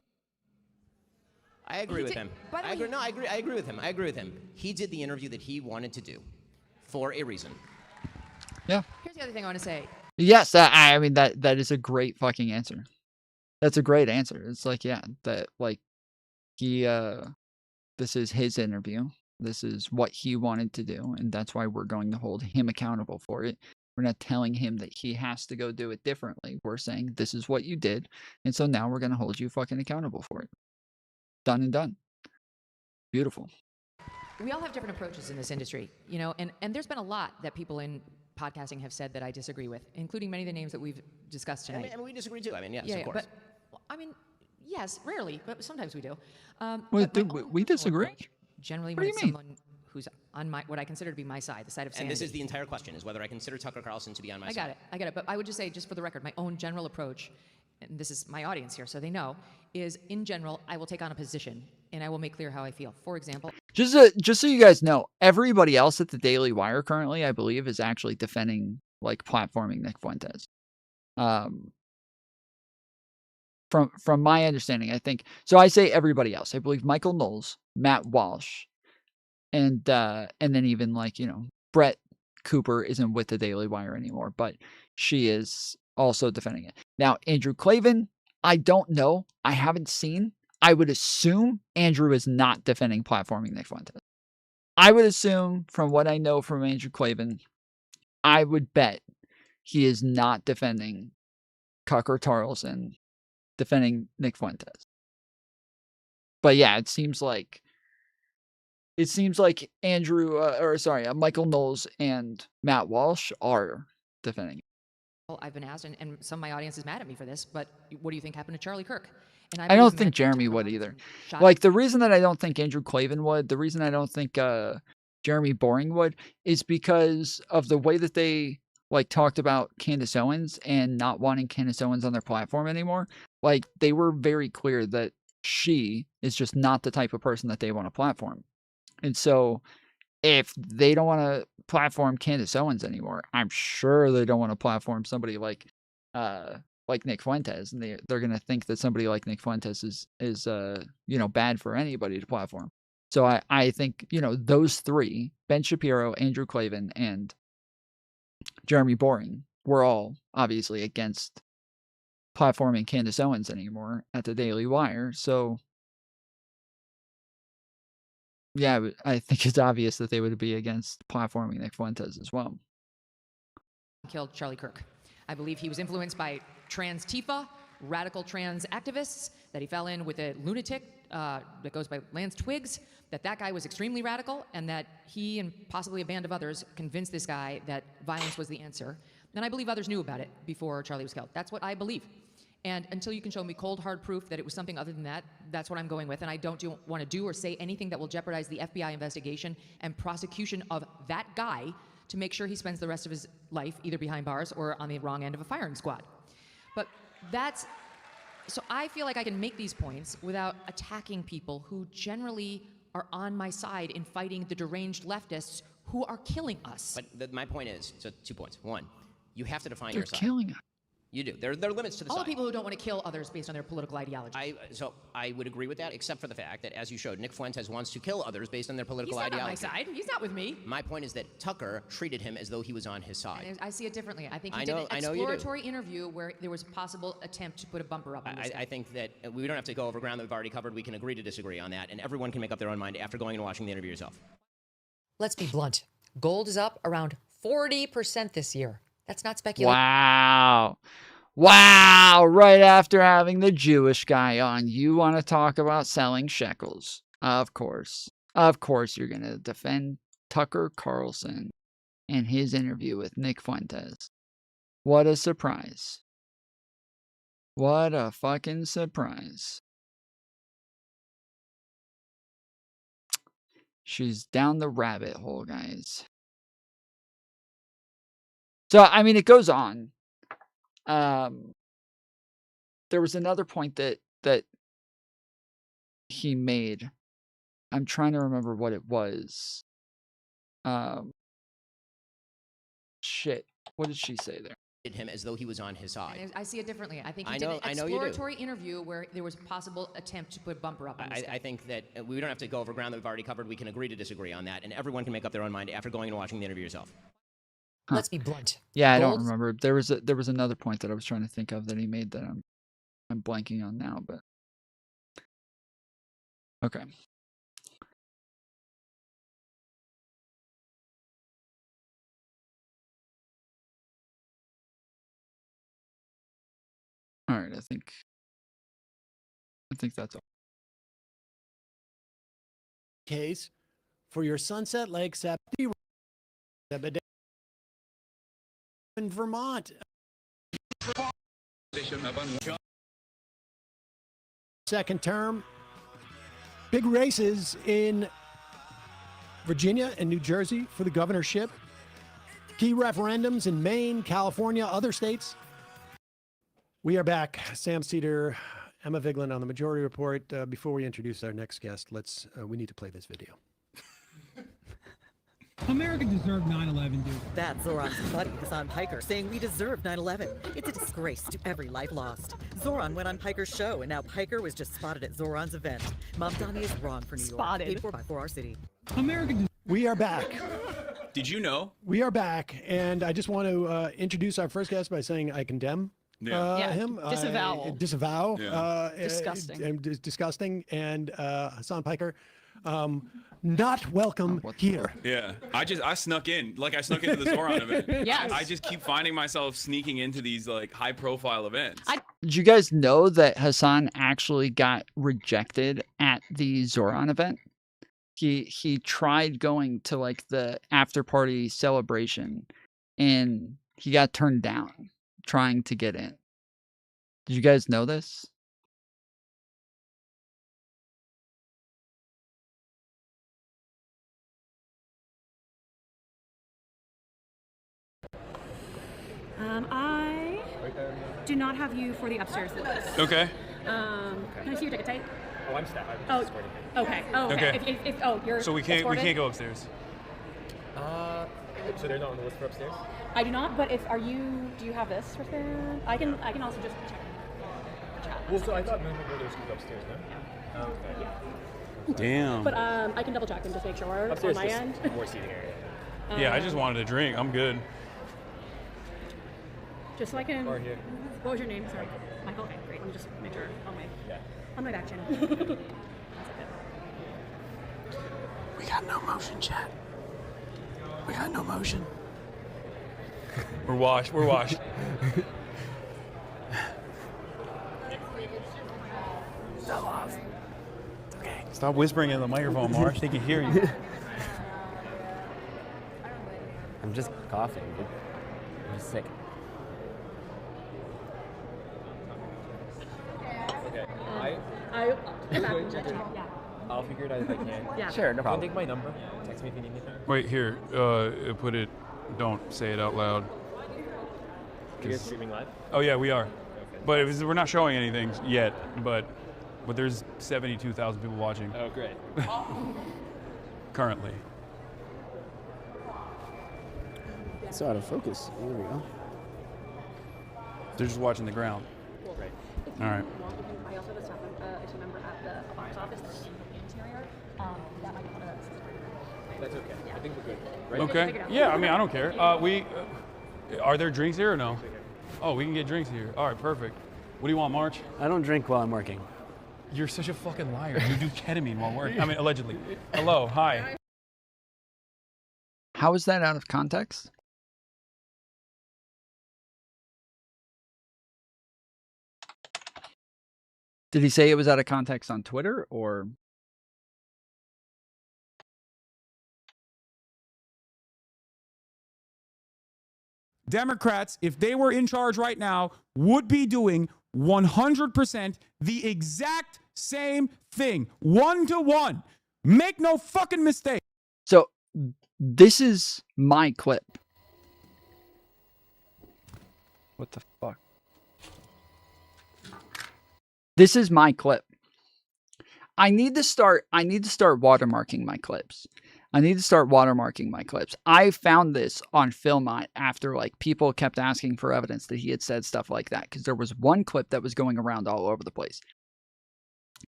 I agree with him. I agree with him. I agree with him. He did the interview that he wanted to do for a reason. Yeah. Here's the other thing I want to say. Yes, I mean, that is a great fucking answer. That's a great answer. It's like, yeah, that, like, he, this is his interview. This is what he wanted to do, and that's why we're going to hold him accountable for it. We're not telling him that he has to go do it differently. We're saying, this is what you did, and so now we're going to hold you fucking accountable for it. Done and done. Beautiful. We all have different approaches in this industry, you know, and there's been a lot that people in podcasting have said that I disagree with, including many of the names that we've discussed tonight. And we disagree too. I mean, yes, yeah, of course. But, I mean, yes, rarely, but sometimes we do. We disagree? Generally, What when do it's you mean? someone who's on what I consider to be my side, the side of sanity. And this is the entire question, is whether I consider Tucker Carlson to be on my side. I get it. But I would just say, just for the record, my own general approach, and this is my audience here, so they know, is in general, I will take on a position, and I will make clear how I feel. For example... Just so you guys know, everybody else at the Daily Wire currently, I believe, is actually defending, like, platforming Nick Fuentes. From my understanding, I think... So I say everybody else. I believe Michael Knowles, Matt Walsh, and then even, like, you know, Brett Cooper isn't with the Daily Wire anymore, but she is also defending it. Now, Andrew Klavan, I don't know. I haven't seen. I would assume Andrew is not defending platforming Nick Fuentes. I would assume, from what I know from Andrew Klavan, I would bet he is not defending Tucker Carlson, defending Nick Fuentes. But yeah, it seems like Andrew, Michael Knowles and Matt Walsh are defending. Well, I've been asked, and some of my audience is mad at me for this, but what do you think happened to Charlie Kirk? And I don't think Jeremy would either. Like, the reason that I don't think Andrew Klavan would, the reason I don't think Jeremy Boring would, is because of the way that they like talked about Candace Owens and not wanting Candace Owens on their platform anymore. Like they were very clear that she is just not the type of person that they want to platform. And so if they don't want to platform Candace Owens anymore, I'm sure they don't want to platform somebody like Nick Fuentes, and they're gonna think that somebody like Nick Fuentes is bad for anybody to platform. So I think those three, Ben Shapiro, Andrew Klavan, and Jeremy Boring, were all obviously against platforming Candace Owens anymore at the Daily Wire. So yeah, I think it's obvious that they would be against platforming Nick Fuentes as well. Killed Charlie Kirk. I believe he was influenced by trans Tifa, radical trans activists, that he fell in with a lunatic that goes by Lance Twiggs, that guy was extremely radical, and that he and possibly a band of others convinced this guy that violence was the answer. And I believe others knew about it before Charlie was killed. That's what I believe. And until you can show me cold, hard proof that it was something other than that, that's what I'm going with. And I don't want to do or say anything that will jeopardize the FBI investigation and prosecution of that guy to make sure he spends the rest of his life either behind bars or on the wrong end of a firing squad. But that's... So I feel like I can make these points without attacking people who generally are on my side in fighting the deranged leftists who are killing us. But my point is, so 2 points. One, you have to define They're your side. killing us. You do. There are limits to the All side. the people who don't want to kill others based on their political ideology. So I would agree with that, except for the fact that, as you showed, Nick Fuentes wants to kill others based on their political He's not ideology. on my side. He's not with me. My point is that Tucker treated him as though he was on his side. And I see it differently. I think he I did know- an I know you do. exploratory interview where there was a possible attempt to put a bumper up on this guy. I think that we don't have to go over ground that we've already covered. We can agree to disagree on that, and everyone can make up their own mind after going and watching the interview yourself. Let's be blunt. Gold is up around 40% this year. That's not speculation. Wow, right after having the Jewish guy on, you want to talk about selling shekels. Of course you're going to defend Tucker Carlson and his interview with Nick Fuentes. What a surprise. What a fucking surprise. She's down the rabbit hole, guys. So, I mean, it goes on. There was another point that he made. I'm trying to remember what it was. Shit. What did she say there? Him as though he was on his side. And I see it differently. I think he I did know- an I know you do. exploratory interview where there was a possible attempt to put a bumper up on this guy. I think that we don't have to go over ground that we've already covered. We can agree to disagree on that, and everyone can make up their own mind after going and watching the interview yourself. Huh. Let's be blunt. Yeah, I don't Gold's- remember. There was another point that I was trying to think of that he made that I'm blanking on now, but okay. All right, I think that's all. Case for your Sunset Lake Septi in Vermont. Second term. Big races in Virginia and New Jersey for the governorship. Key referendums in Maine, California, other states. We are back. Sam Cedar, Emma Vigeland on the Majority Report. Before we introduce our next guest, we need to play this video. America deserved 9/11, dude. That's Zoran's buddy, Hassan Piker, saying we deserve 9/11. It's a disgrace to every life lost. Zoran went on Piker's show, and now Piker was just spotted at Zoran's event. Mamdani is wrong for New York. Spotted. Paid for by 4 Our City. We are back. Did you know? We are back, and I just want to introduce our first guest by saying I condemn him. Disavow. Disavow. Yeah. Disgusting. Disgusting. And Hassan Piker, not welcome here. Yeah, I snuck in, like I snuck into the Zoran event. Yes. I just keep finding myself sneaking into these like high-profile events. Did you guys know that Hassan actually got rejected at the Zoran event? He tried going to like the after party celebration and he got turned down trying to get in. Did you guys know this? do not have you for the upstairs list. Okay. Can I see your ticket tape? Oh, I'm staff. Oh, okay. Oh, okay. Okay. Oh, you're So we can't escorted? go upstairs. So they're not on the list for upstairs? I do not, but do you have this for there? I can also just check. Well, so I thought movement builders could go upstairs, no? Oh, okay. Yeah. Damn. But I can double check and just make sure Upstairs on my just end. more seating area. Yeah, I just wanted a drink. I'm good. Just so I can. Or here. What was your name? Sorry. Michael. Okay, great. Let me just make sure on my back channel. We got no motion, chat. We got no motion. We're washed. We're washed. Fell off. Okay. Stop whispering in the microphone, Marsh. They can hear you. I'm just coughing. I'm just sick. Okay. I'll figure it out if I can. Yeah. Sure, no problem. Take my number. Text me if you need anything. Wait, here. Put it. Don't say it out loud. You guys streaming live? Oh yeah, we are. But we're not showing anything yet. But there's 72,000 people watching. Oh, great. Currently. It's out of focus. There we go. They're just watching the ground. Right. All right. I also have a staff member at the box office that's in the interior. That might be one of those. That's okay. I think we're good. Right? Okay. Yeah, I mean, I don't care. Are there drinks here or no? Oh, we can get drinks here. All right, perfect. What do you want, March? I don't drink while I'm working. You're such a fucking liar. You do ketamine while working. I mean, allegedly. Hello. Hi. How is that out of context? Did he say it was out of context on Twitter or? Democrats, if they were in charge right now, would be doing 100% the exact same thing. 1-to-1. Make no fucking mistake. So this is my clip. What the fuck? This is my clip. I need to start watermarking my clips. I found this on Filmot after like people kept asking for evidence that he had said stuff like that because there was one clip that was going around all over the place.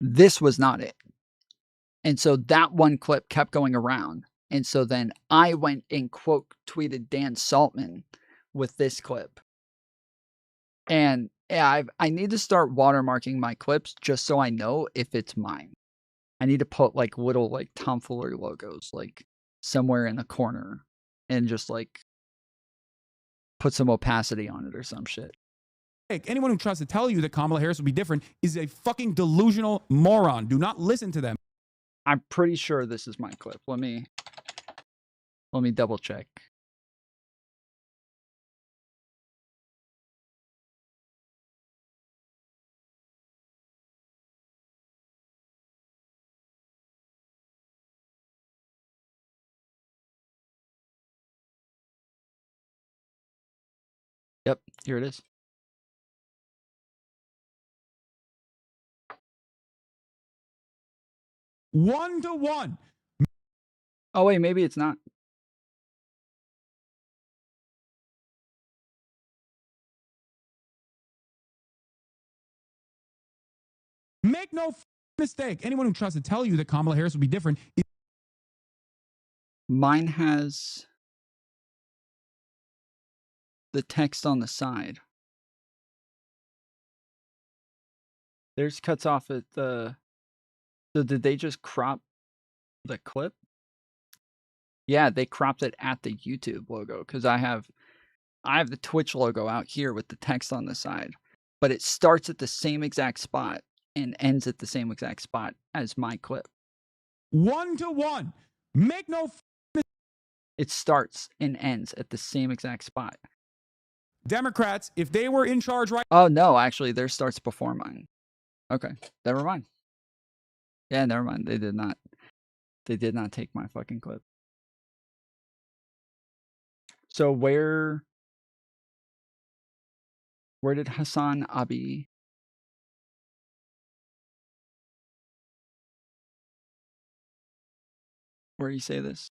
This was not it. And so that one clip kept going around. And so then I went and quote tweeted Dan Saltman with this clip. And yeah, I need to start watermarking my clips just so I know if it's mine. I need to put like little like tomfoolery logos like somewhere in the corner and just like put some opacity on it or some shit. Anyone who tries to tell you that Kamala Harris will be different is a fucking delusional moron. Do not listen to them. I'm pretty sure this is my clip. Let me double check. Yep, here it is. One to one. Oh wait, maybe it's not. Make no mistake. Anyone who tries to tell you that Kamala Harris will be different. Mine has the text on the side. Theirs cuts off at the. So did they just crop the clip? Yeah, they cropped it at the YouTube logo because I have the Twitch logo out here with the text on the side, but it starts at the same exact spot and ends at the same exact spot as my clip. One to one. Make no. It starts and ends at the same exact spot. Democrats, if they were in charge right. Oh no, actually, theirs starts before mine. Okay, never mind. Yeah, never mind. They did not take my fucking clip. So where Where did Hassan Abi? Where do you say this?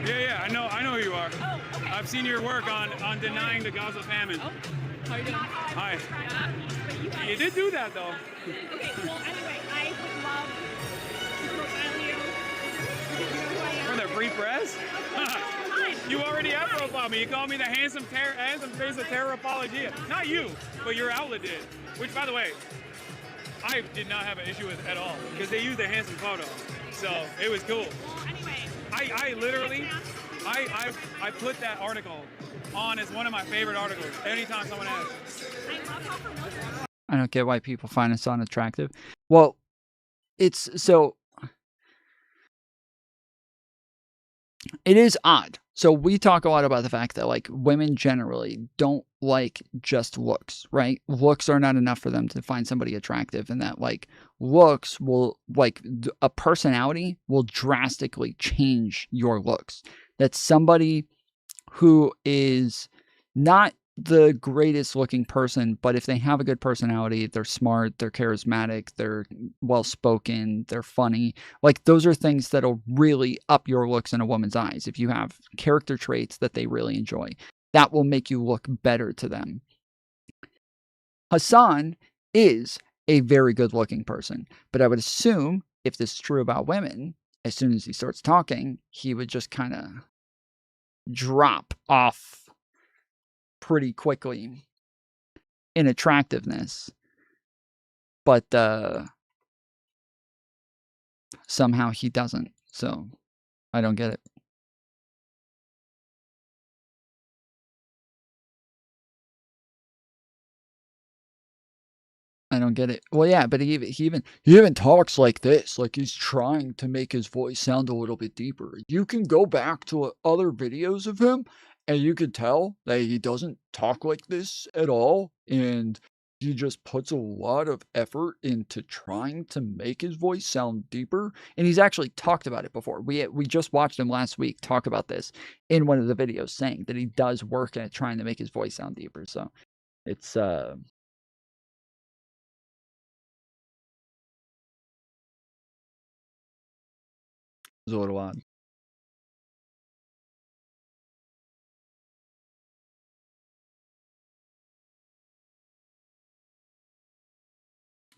Yeah, I know who you are. Oh, okay. I've seen your work on denying the Gaza famine. Oh, how are you doing? Hi. But you guys... You did do that though. Okay, well, anyway, I would love to profile you. You know who I am. For the free press? You already have profiled me. You called me the handsome face of terror apologia. Not you, but your outlet did. Which, by the way, I did not have an issue with at all because they used a handsome photo, so it was cool. Well, anyway. I literally, I put that article on as one of my favorite articles anytime someone asks. I love how familiar. I don't get why people find us unattractive. Well, it's so. It is odd. So we talk a lot about the fact that like women generally don't like just looks, right? Looks are not enough for them to find somebody attractive, and that like looks will like a personality will drastically change your looks. That somebody who is not the greatest looking person, but if they have a good personality, they're smart, they're charismatic, they're well spoken, they're funny. Like those are things that'll really up your looks in a woman's eyes. If you have character traits that they really enjoy, that will make you look better to them. Hassan is a very good looking person, but I would assume if this is true about women, as soon as he starts talking, he would just kind of drop off pretty quickly in attractiveness, but somehow he doesn't, so I don't get it. I don't get it. Well, yeah, but he even talks like this, like he's trying to make his voice sound a little bit deeper. You can go back to other videos of him, and you could tell that he doesn't talk like this at all, and he just puts a lot of effort into trying to make his voice sound deeper. And he's actually talked about it before. We just watched him last week talk about this in one of the videos, saying that he does work at trying to make his voice sound deeper. So it's a little odd.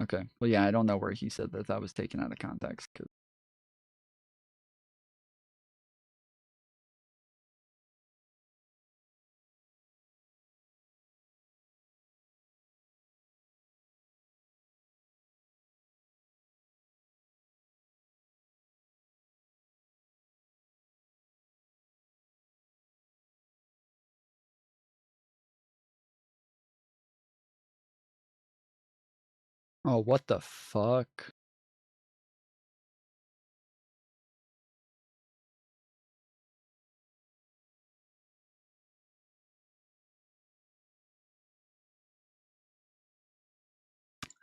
Okay. Well, yeah, I don't know where he said that. That was taken out of context. Oh, what the fuck?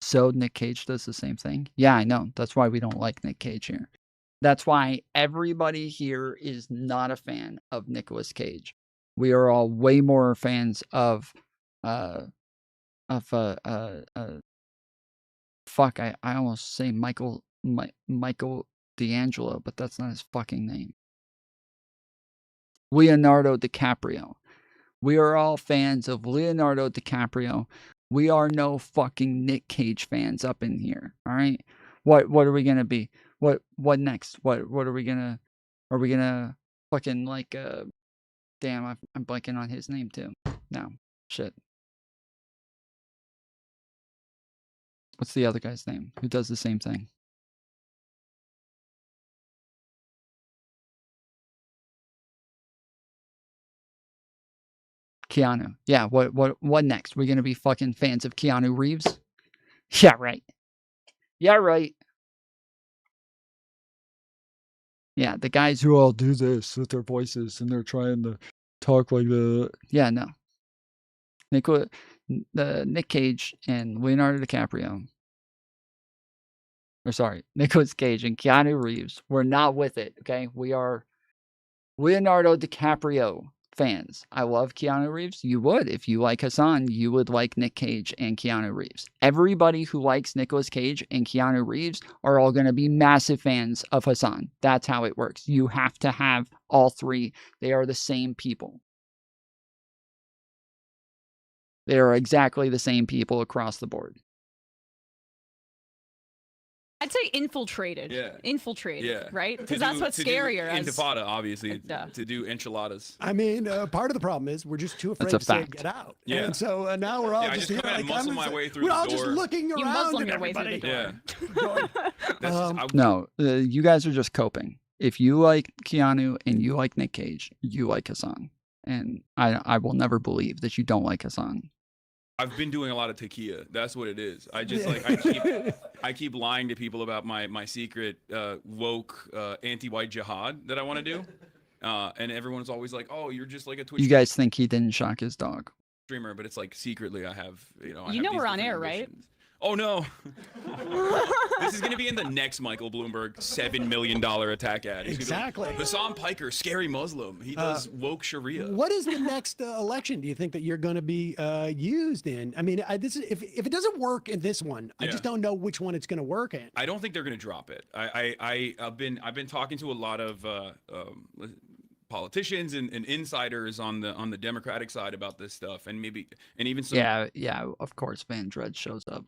So Nick Cage does the same thing? Yeah, I know. That's why we don't like Nick Cage here. That's why everybody here is not a fan of Nicolas Cage. We are all way more fans of fuck, I almost say Michael D'Angelo, but that's not his fucking name. Leonardo DiCaprio. We are all fans of Leonardo DiCaprio. We are no fucking Nick Cage fans up in here. All right. What are we gonna be? What next? What are we gonna? Are we gonna fucking like damn, I'm blanking on his name too. No shit. What's the other guy's name who does the same thing? Keanu. Yeah, what next? We're gonna be fucking fans of Keanu Reeves? Yeah, right. Yeah, right. Yeah, the guys who all do this with their voices and they're trying to talk like the yeah, no. Nick Cage and Leonardo DiCaprio. Or sorry, Nicolas Cage and Keanu Reeves. We're not with it, okay? We are Leonardo DiCaprio fans. I love Keanu Reeves. You would. If you like Hassan, you would like Nick Cage and Keanu Reeves. Everybody who likes Nicolas Cage and Keanu Reeves are all going to be massive fans of Hassan. That's how it works. You have to have all three. They are the same people. They are exactly the same people across the board. I'd say infiltrated. Yeah. Infiltrated. Yeah. Right? Because that's what's scarier. Intifada, obviously. To do enchiladas. I mean, part of the problem is we're just too afraid That's to a say fact. get out. Yeah. And so now we're all Yeah, I just just here come in and like, muscle my way through we're the all just door. looking You around Muslim at your way through the everybody. door. Yeah. No, you guys are just coping. If you like Keanu and you like Nick Cage, you like Hassan. And I will never believe that you don't like Hassan. I've been doing a lot of tequila. That's what it is. I just I keep lying to people about my secret woke anti-white jihad that I want to do, and everyone's always like, "Oh, you're just like a Twitch You guys think he didn't shock his dog? streamer," but it's like secretly I have I You have know these we're on different air, right? ambitions. Oh no! This is gonna be in the next Michael Bloomberg $7 million attack ad. He's gonna be like, Exactly. Hassan Piker, scary Muslim. He does woke Sharia. What is the next election? Do you think that you're going to be used in? I mean, this is if it doesn't work in this one, I just don't know which one it's going to work in. I don't think they're going to drop it. I've been talking to a lot of politicians and insiders on the Democratic side about this stuff, and even some. Yeah, of course Van Dredd shows up.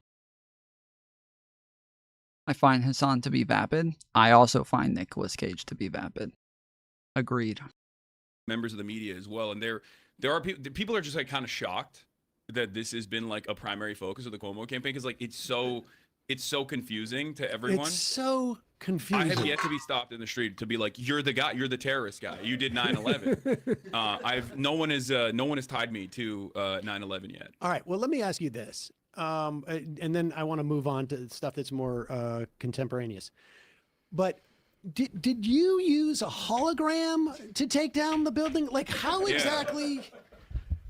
I find Hassan to be vapid. I also find Nicolas Cage to be vapid. Agreed. Members of the media as well, and there are people are just like kind of shocked that this has been like a primary focus of the Cuomo campaign because like it's so confusing to everyone. It's so confusing. I have yet to be stopped in the street to be like, "You're the guy. You're the terrorist guy. You did 9/11." No one has tied me to 9/11 yet. All right. Well, let me ask you this, and then I want to move on to stuff that's more contemporaneous. But did you use a hologram to take down the building? Like, how exactly?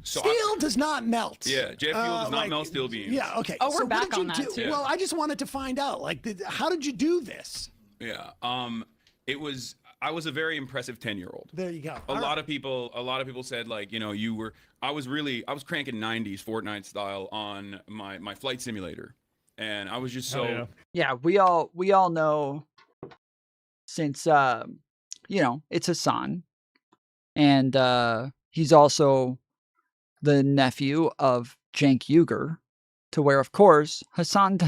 So steel does not melt. Yeah, jet fuel does not melt steel beams. Yeah. Okay. Oh, we're so back what did on you that do? too. Well, I just wanted to find out. Like, how did you do this? Yeah. I was a very impressive 10-year-old. There you go. A lot of people said like, I was cranking 90s Fortnite style on my flight simulator. And I was just so Yeah, we all know since it's Hassan and he's also the nephew of Cenk Uygur, to where of course Hassan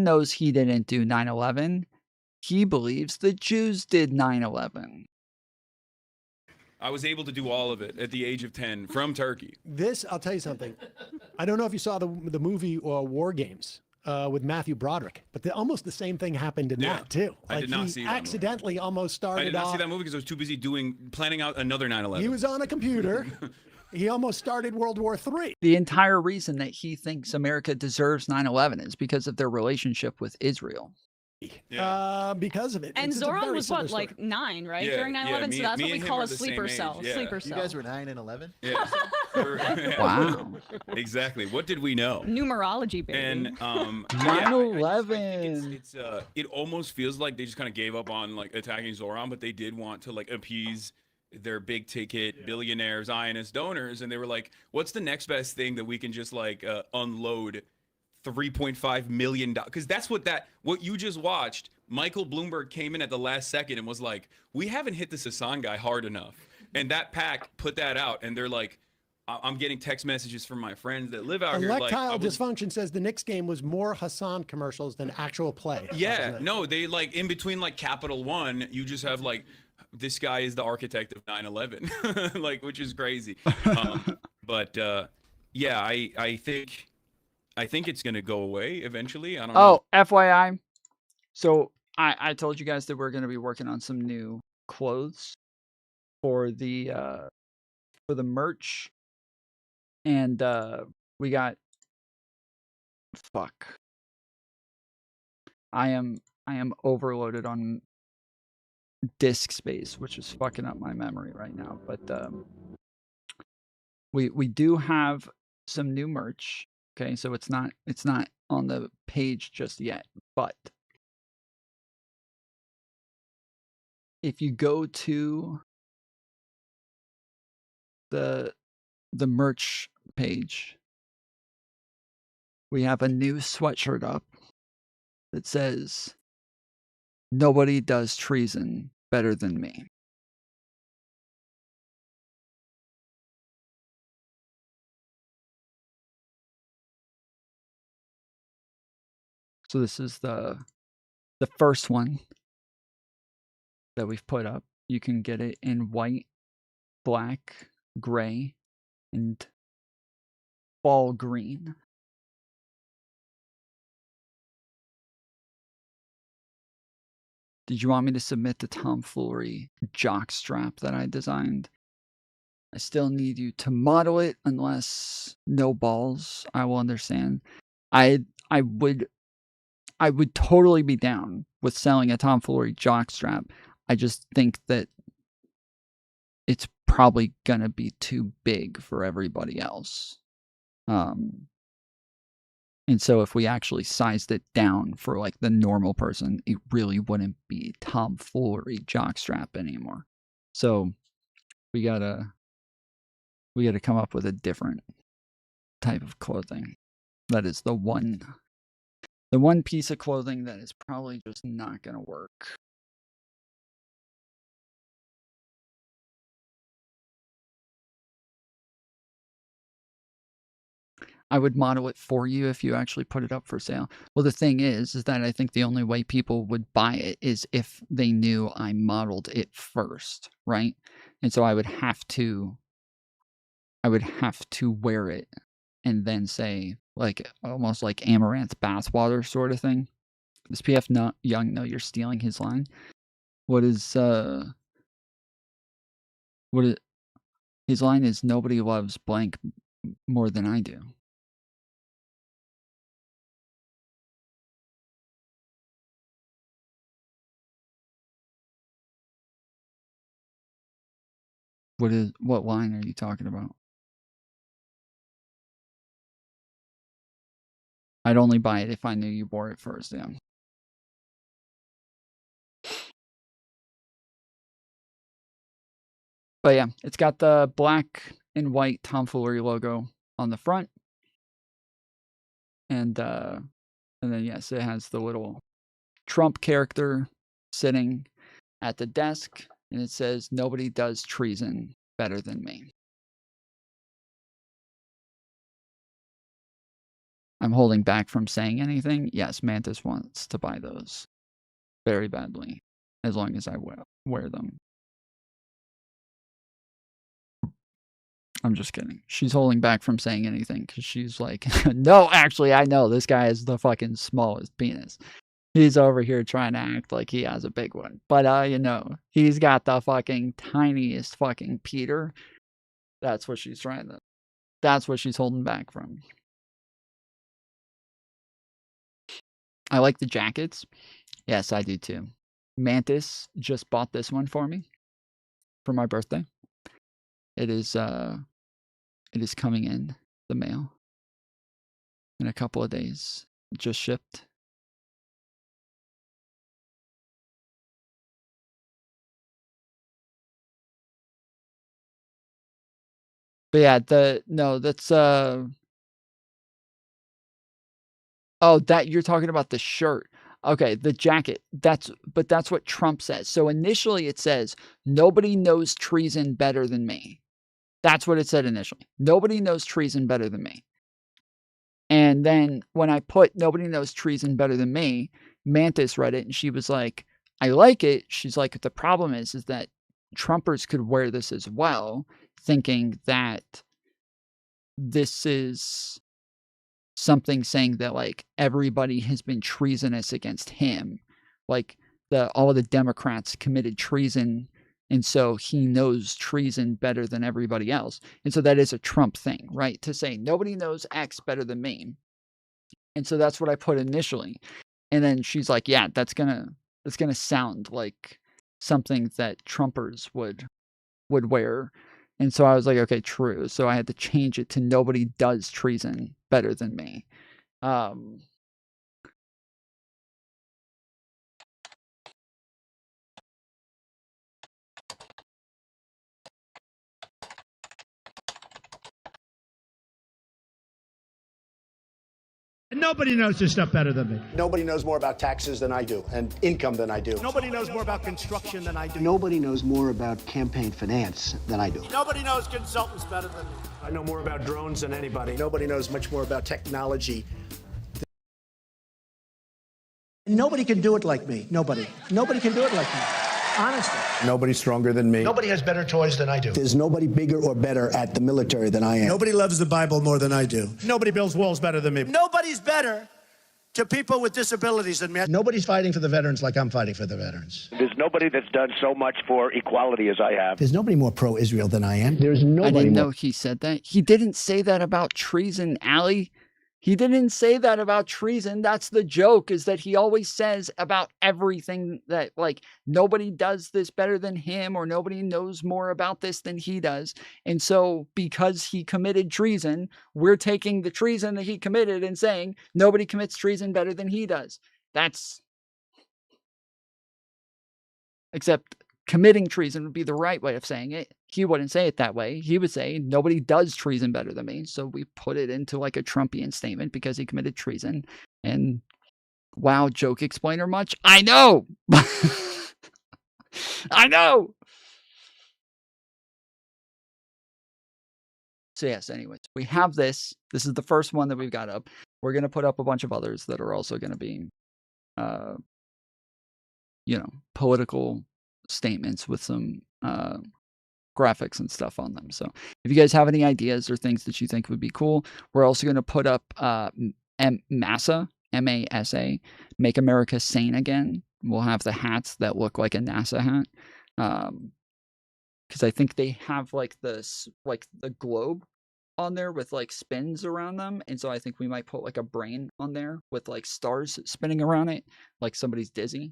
knows he didn't do 9/11. He believes the Jews did 9/11. I was able to do all of it at the age of 10 from Turkey. I'll tell you something. I don't know if you saw the movie War Games with Matthew Broderick, but almost the same thing happened in that too. I did not see that accidentally almost started I did not off. see that movie because I was too busy planning out another 9/11. He was on a computer. He almost started World War III. The entire reason that he thinks America deserves 9/11 is because of their relationship with Israel. Because of it. And It's a Zoran very was similar what, story. like 9, right? Yeah, During 9/11, yeah, so me- that's me what we and him call are a the sleeper same cell. age, yeah. Sleeper You cell. guys were 9 and 11? Yeah. Wow. Exactly. What did we know? Numerology, baby. And 9/11. it almost feels like they just kind of gave up on like attacking Zoran, but they did want to like appease their big ticket billionaire Zionist donors, and they were like, "What's the next best thing that we can just like unload $3.5 million?" Because that's what you just watched. Michael Bloomberg came in at the last second and was like, "We haven't hit this Hassan guy hard enough," and that PAC put that out, and they're like, I'm getting text messages from my friends that live out here. Electile Dysfunction says the Knicks game was more Hassan commercials than actual play. Yeah, no, they like in between like Capital One, you just have like, this guy is the architect of 9/11, like, which is crazy. But yeah, I think I think it's gonna go away eventually. I don't know. Oh, FYI. So I told you guys that we're going to be working on some new clothes for the merch, and we got fuck. I am overloaded on disk space, which is fucking up my memory right now. But we do have some new merch. Okay, so it's not on the page just yet, but if you go to the merch page, we have a new sweatshirt up that says, "Nobody does treason better than me." So this is the first one that we've put up. You can get it in white, black, gray, and fall green. Did you want me to submit the tomfoolery jock strap that I designed? I still need you to model it, unless no balls. I will understand. I would totally be down with selling a tomfoolery jock strap. I just think that it's probably gonna be too big for everybody else. And so if we actually sized it down for like the normal person, it really wouldn't be tomfoolery jockstrap anymore. So we gotta come up with a different type of clothing. That is the one piece of clothing that is probably just not gonna work. I would model it for you if you actually put it up for sale. Well, the thing is that I think the only way people would buy it is if they knew I modeled it first, right? And so I would have to wear it and then say, like, almost like Amaranth bathwater sort of thing. Does PF Young know you're stealing his line? His line is, "Nobody loves blank more than I do." What line are you talking about? I'd only buy it if I knew you bore it first, yeah. But yeah, it's got the black and white tomfoolery logo on the front. And then yes, it has the little Trump character sitting at the desk, and it says, "Nobody does treason better than me." I'm holding back from saying anything. Yes, Mantis wants to buy those very badly, as long as I wear them. I'm just kidding. She's holding back from saying anything because she's like, "No, actually, I know this guy is the fucking smallest penis. He's over here trying to act like he has a big one. But, he's got the fucking tiniest fucking Peter." That's what she's that's what she's holding back from. I like the jackets. Yes, I do too. Mantis just bought this one for me for my birthday. It is coming in the mail in a couple of days. It just shipped. But yeah, that's oh, that you're talking about the shirt. Okay, the jacket. That's what Trump says. So initially it says, "Nobody knows treason better than me." That's what it said initially. "Nobody knows treason better than me." And then when I put "Nobody knows treason better than me," Mantis read it and she was like, "I like it." She's like, "The problem is that Trumpers could wear this as well, thinking that this is something saying that like everybody has been treasonous against him, like all of the Democrats committed treason, and so he knows treason better than everybody else. And so that is a Trump thing, right? To say nobody knows X better than me. And so that's what I put initially. And then she's like, yeah, that's gonna sound like something that Trumpers would wear. And so I was like, okay, true. So I had to change it to nobody does treason better than me. Nobody knows this stuff better than me. Nobody knows more about taxes than I do and income than I do. Nobody knows more about construction than I do. Nobody knows more about campaign finance than I do. Nobody knows consultants better than me. I know more about drones than anybody. Nobody knows much more about technology. Nobody can do it like me. Nobody. Nobody can do it like me. Honestly. Nobody's stronger than me. Nobody has better toys than I do. There's nobody bigger or better at the military than I am. Nobody loves the Bible more than I do. Nobody builds walls better than me. Nobody's better to people with disabilities than me. Nobody's fighting for the veterans like I'm fighting for the veterans. There's nobody that's done so much for equality as I have. There's nobody more pro-Israel than I am. There's nobody I didn't more... know he said that. He didn't say that about treason, Allie. He didn't say that about treason. That's the joke, is that he always says about everything that, like, nobody does this better than him, or nobody knows more about this than he does. And so because he committed treason, we're taking the treason that he committed and saying nobody commits treason better than he does. That's... Except committing treason would be the right way of saying it. He wouldn't say it that way. He would say nobody does treason better than me. So we put it into like a Trumpian statement because he committed treason. And wow, joke explainer much? I know. I know. So yes, anyways, we have this. This is the first one that we've got up. We're going to put up a bunch of others that are also going to be, political statements with some graphics and stuff on them. So if you guys have any ideas or things that you think would be cool, we're also going to put up MASA, M-A-S-A, Make America Sane Again. We'll have the hats that look like a NASA hat. Because I think they have like this, like the globe on there with like spins around them. And so I think we might put like a brain on there with like stars spinning around it, like somebody's dizzy.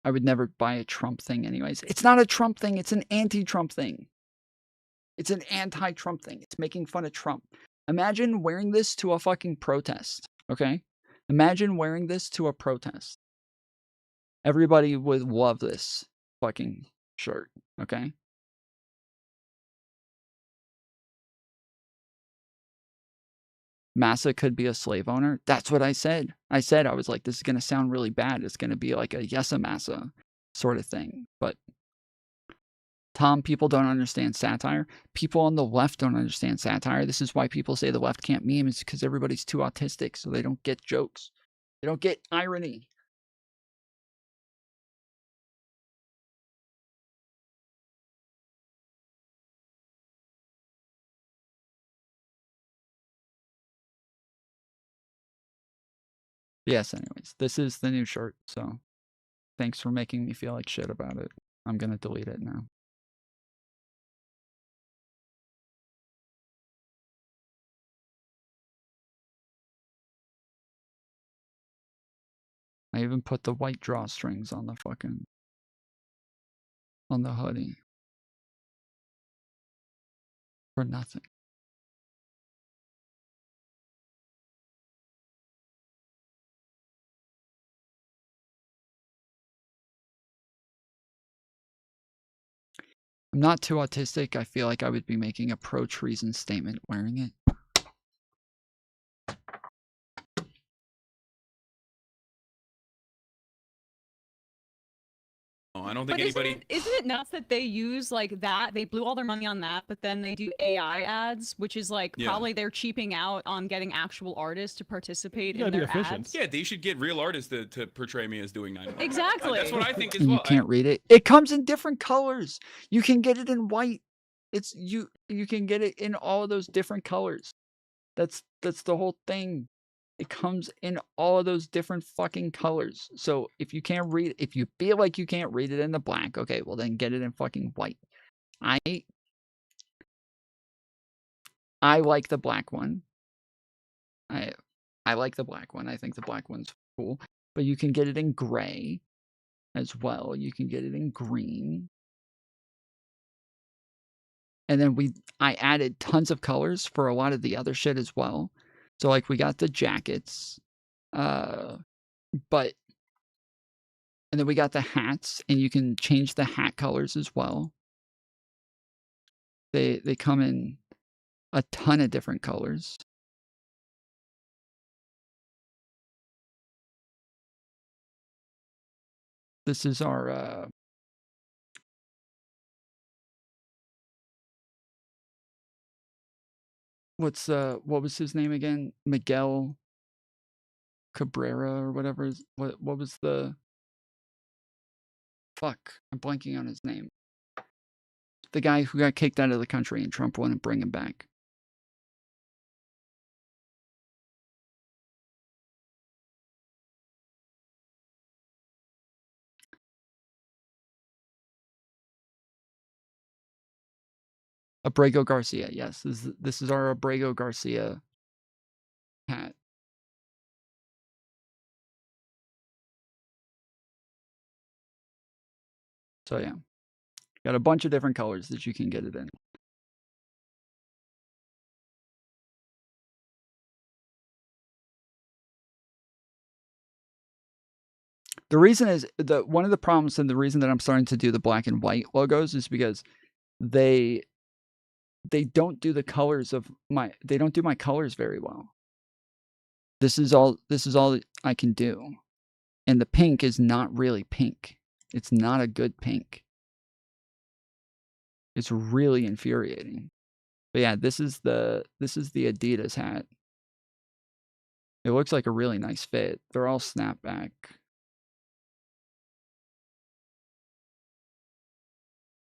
I would never buy a Trump thing anyways. It's not a Trump thing. It's an anti-Trump thing. It's an anti-Trump thing. It's making fun of Trump. Imagine wearing this to a fucking protest, okay? Imagine wearing this to a protest. Everybody would love this fucking shirt, okay? Massa could be a slave owner. That's what I said. I was like, this is going to sound really bad. It's going to be like a yes, a massa sort of thing. But Tom, people don't understand satire. People on the left don't understand satire. This is why people say the left can't meme. It's because everybody's too autistic, so they don't get jokes. They don't get irony. Yes, anyways, this is the new shirt, so thanks for making me feel like shit about it. I'm going to delete it now. I even put the white drawstrings on the fucking, on the hoodie. For nothing. I'm not too autistic. I feel like I would be making a pro-treason statement wearing it. I don't think But anybody. Isn't it nuts that they use like that? They blew all their money on that, but then they do AI ads, which is like probably they're cheaping out on getting actual artists to participate in their ads. Yeah, they should get real artists to portray me as doing 9/11. Exactly. That's what I think as And well. you can't read it. It comes in different colors. You can get it in white. It's you can get it in all of those different colors. That's the whole thing. It comes in all of those different fucking colors. So if you can't read, if you feel like you can't read it in the black, okay, well then get it in fucking white. I like the black one. I like the black one. I think the black one's cool. But you can get it in gray as well. You can get it in green. And then I added tons of colors for a lot of the other shit as well. So like we got the jackets, and then we got the hats, and you can change the hat colors as well. They come in a ton of different colors. This is our what was his name again? Miguel Cabrera or whatever. What was the fuck? I'm blanking on his name. The guy who got kicked out of the country and Trump wouldn't bring him back. Abrego Garcia, yes. This is our Abrego Garcia hat. So yeah. Got a bunch of different colors that you can get it in. The reason is one of the problems and the reason that I'm starting to do the black and white logos is because they don't do the colors of they don't do my colors very well. This is all I can do. And the pink is not really pink. It's not a good pink. It's really infuriating. But yeah, this is the Adidas hat. It looks like a really nice fit. They're all snapback.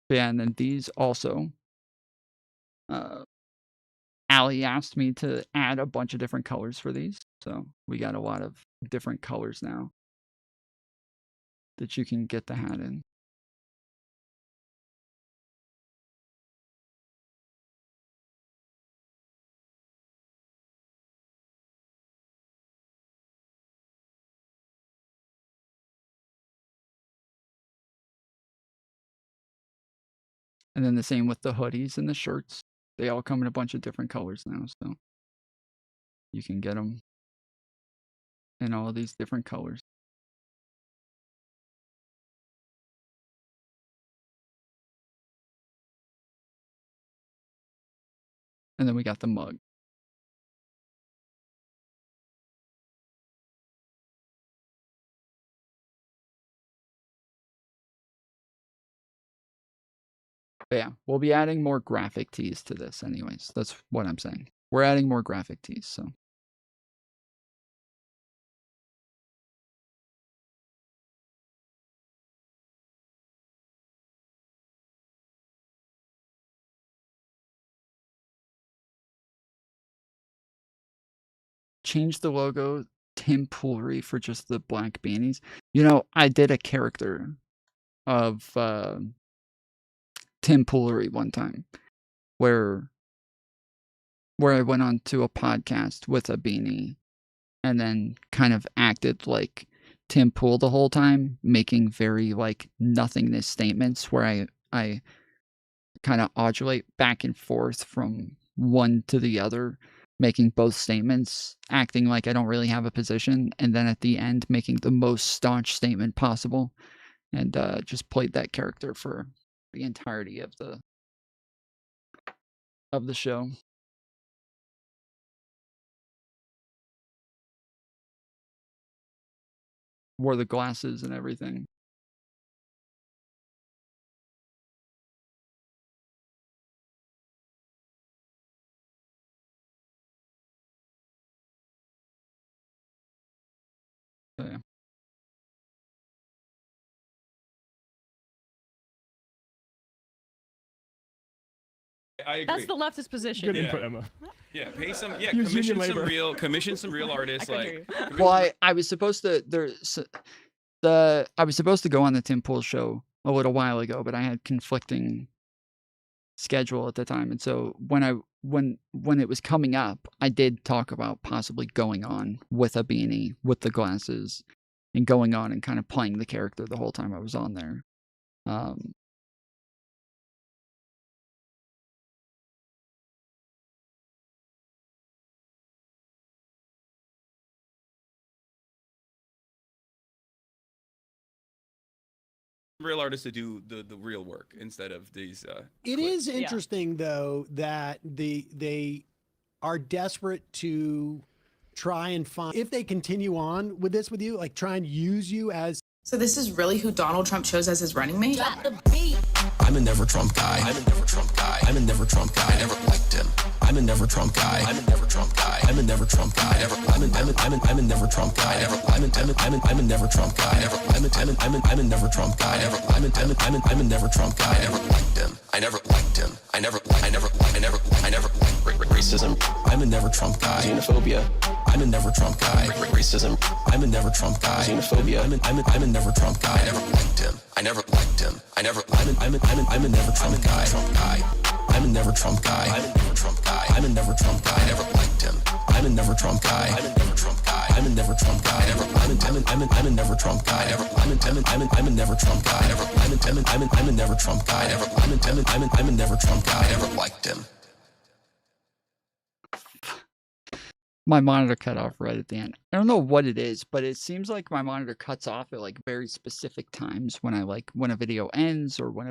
But yeah, and then these also. Allie asked me to add a bunch of different colors for these. So we got a lot of different colors now that you can get the hat in. And then the same with the hoodies and the shirts. They all come in a bunch of different colors now, so you can get them in all of these different colors. And then we got the mug. But yeah, we'll be adding more graphic tees to this anyways. That's what I'm saying. We're adding more graphic tees, so. Change the logo, Tim Foolery, for just the black beanies. You know, I did a character of Tim Foolery one time where I went on to a podcast with a beanie and then kind of acted like Tim Pool the whole time, making very like nothingness statements where I kind of odulate back and forth from one to the other, making both statements, acting like I don't really have a position, and then at the end making the most staunch statement possible, and just played that character for the entirety of the show. Wore the glasses and everything. So, yeah. I agree. That's the leftist position. Good input, Emma. Yeah, pay some. Yeah, Use union commission some real artists. Like, Well, I was supposed to I was supposed to go on the Tim Pool show a little while ago, but I had conflicting schedule at the time, and so when it was coming up, I did talk about possibly going on with a beanie, with the glasses, and going on and kind of playing the character the whole time I was on there. real artists to do the real work instead of these. It is interesting though that they are desperate to try and find, if they continue on with this with you, like try and use you as. So this is really who Donald Trump chose as his running mate? I'm a never Trump guy. I'm a never Trump guy. I'm a never Trump guy. I never liked him. I'm a never Trump guy. I'm a never Trump guy. I'm a never Trump guy. I'm a never Trump guy. I'm a never Trump guy. I'm a never Trump guy. I'm a never Trump guy. I never liked him. I never liked him. I never racism. I'm a never Trump guy. Xenophobia. I'm a never Trump guy. Racism. I'm a never Trump guy. Xenophobia. I'm a never Trump guy. I never liked him. I never liked him. I'm a never Trump guy. I'm a never Trump guy. I'm a never Trump guy. I'm a never Trump guy. I never liked him. I'm a never Trump guy. I'm a never Trump guy. I'm a never Trump guy. I'm a never Trump guy. I'm a never Trump guy. I'm a never Trump guy. I'm a never Trump guy. I never liked him. My monitor cut off right at the end. I don't know what it is, but it seems like my monitor cuts off at like very specific times when when a video ends or when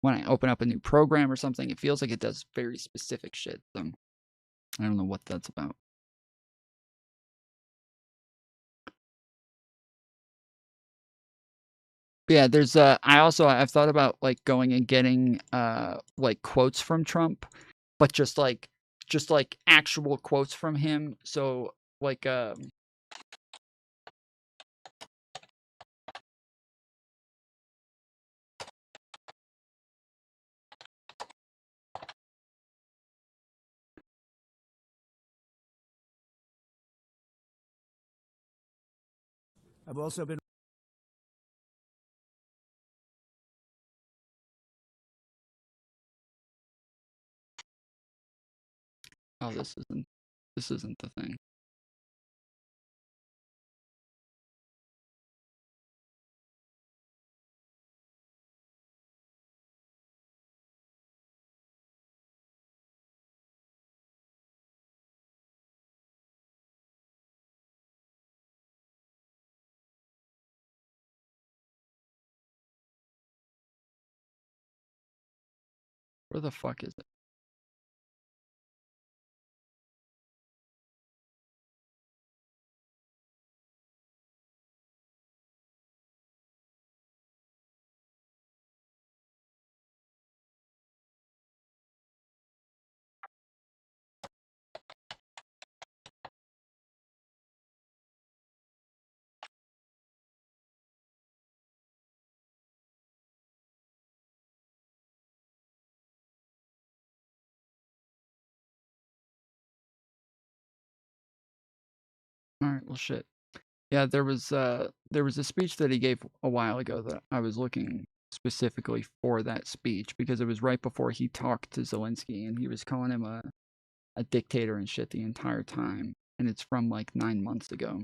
I open up a new program or something. It feels like it does very specific shit. So I don't know what that's about. But yeah, there's I've thought about like going and getting like quotes from Trump, but just like actual quotes from him. So like I've also been. oh, this isn't the thing. Where the fuck is it? All right, well, shit. Yeah, there was a speech that he gave a while ago that I was looking specifically for that speech because it was right before he talked to Zelensky and he was calling him a dictator and shit the entire time, and it's from like 9 months ago.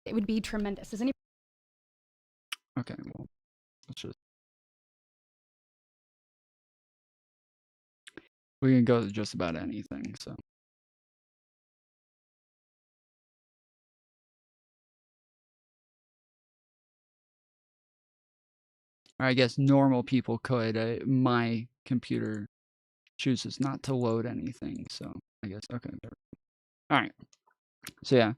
It would be tremendous. Does any? Okay, well, let's just. We can go to just about anything, so. Or I guess normal people could. My computer chooses not to load anything, so I guess okay. All right. So yeah.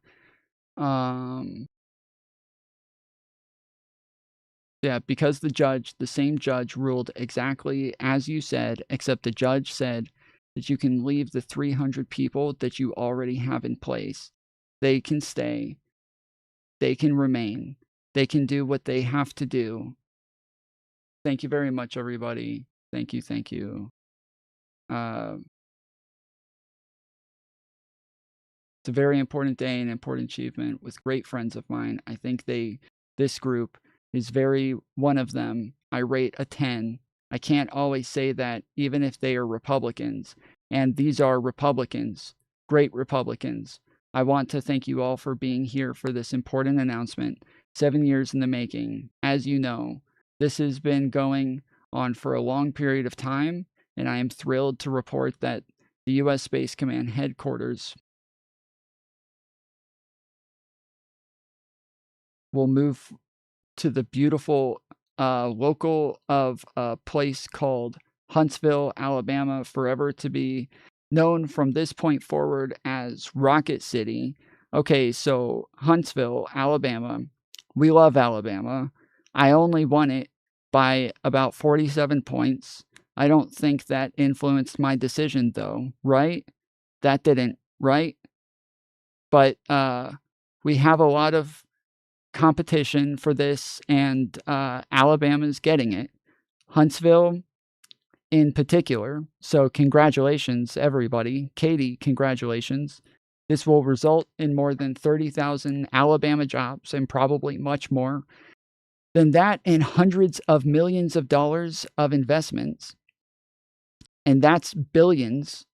Yeah, because the same judge ruled exactly as you said, except the judge said that you can leave the 300 people that you already have in place. They can stay. They can remain. They can do what they have to do. Thank you very much, everybody. Thank you. Thank you. It's a very important day, an important achievement with great friends of mine. I think this group is one of them. I rate a 10. I can't always say that, even if they are Republicans. And these are Republicans, great Republicans. I want to thank you all for being here for this important announcement. 7 years in the making. As you know, this has been going on for a long period of time, and I am thrilled to report that the U.S. Space Command headquarters will move to the beautiful local of a place called Huntsville, Alabama, forever to be known from this point forward as Rocket City. Okay, so Huntsville, Alabama. We love Alabama. I only won it by about 47 points. I don't think that influenced my decision, though, right? That didn't, right? But we have a lot of competition for this, and Alabama's getting it. Huntsville in particular. So congratulations, everybody. Katie, congratulations. This will result in more than 30,000 Alabama jobs and probably much more than that, in hundreds of millions of dollars of investments. And that's billions.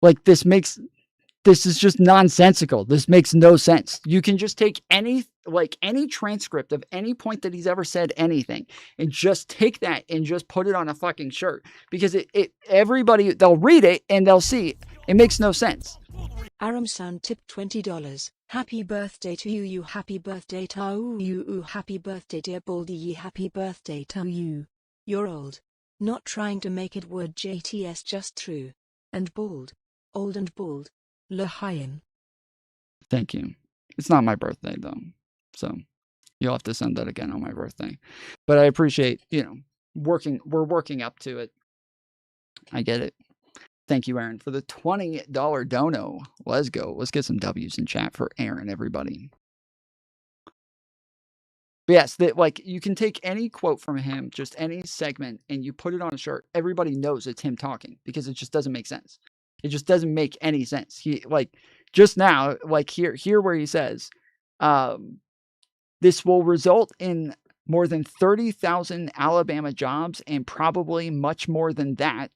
Like, this is just nonsensical. This makes no sense. You can just take any transcript of any point that he's ever said anything and just take that and just put it on a fucking shirt, because everybody, they'll read it and they'll see it makes no sense. Aram Sound tip $20. Happy birthday to you. Happy birthday to you. Happy birthday dear Baldy. Happy birthday to you. You're old. Not trying to make it word JTS, just true. And bald. Old and bald. L'chaim. Thank you. It's not my birthday, though, so you'll have to send that again on my birthday. But I appreciate, we're working up to it. I get it. Thank you, Aaron, for the $20 dono. Let's go. Let's get some W's in chat for Aaron, everybody. But yes, you can take any quote from him, just any segment, and you put it on a shirt. Everybody knows it's him talking, because it just doesn't make sense. It just doesn't make any sense. He just now, here where he says, this will result in more than 30,000 Alabama jobs and probably much more than that.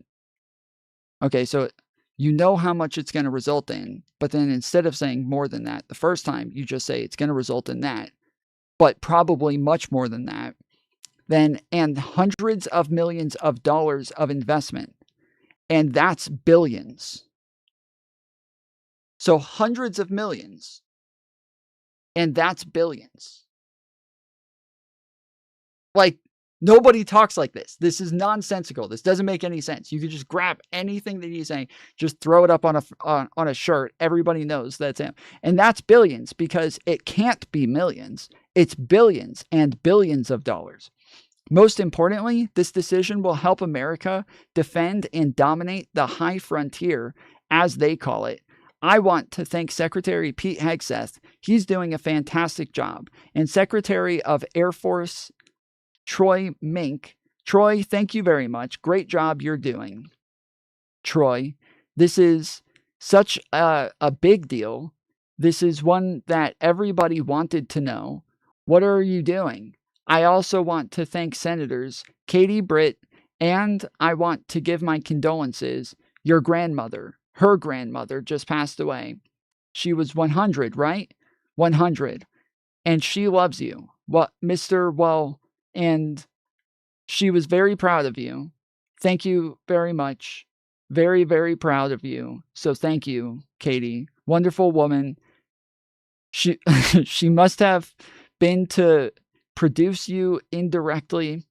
Okay, so you know how much it's going to result in, but then instead of saying more than that, the first time you just say it's going to result in that, but probably much more than that, and hundreds of millions of dollars of investment. And that's billions. So hundreds of millions. And that's billions. Nobody talks like this. This is nonsensical. This doesn't make any sense. You could just grab anything that he's saying, just throw it up on a shirt. Everybody knows that's him. And that's billions, because it can't be millions. It's billions and billions of dollars. Most importantly, this decision will help America defend and dominate the high frontier, as they call it. I want to thank Secretary Pete Hegseth. He's doing a fantastic job. And Secretary of Air Force Troy Mink. Troy, thank you very much. Great job you're doing. Troy, this is such a big deal. This is one that everybody wanted to know. What are you doing? I also want to thank Senators Katie Britt, and I want to give my condolences. Your grandmother, her grandmother, just passed away. She was 100, right? 100. And she loves you. And she was very proud of you. Thank you very much. Very, very proud of you. So thank you, Katie. Wonderful woman. She must have been to produce you indirectly.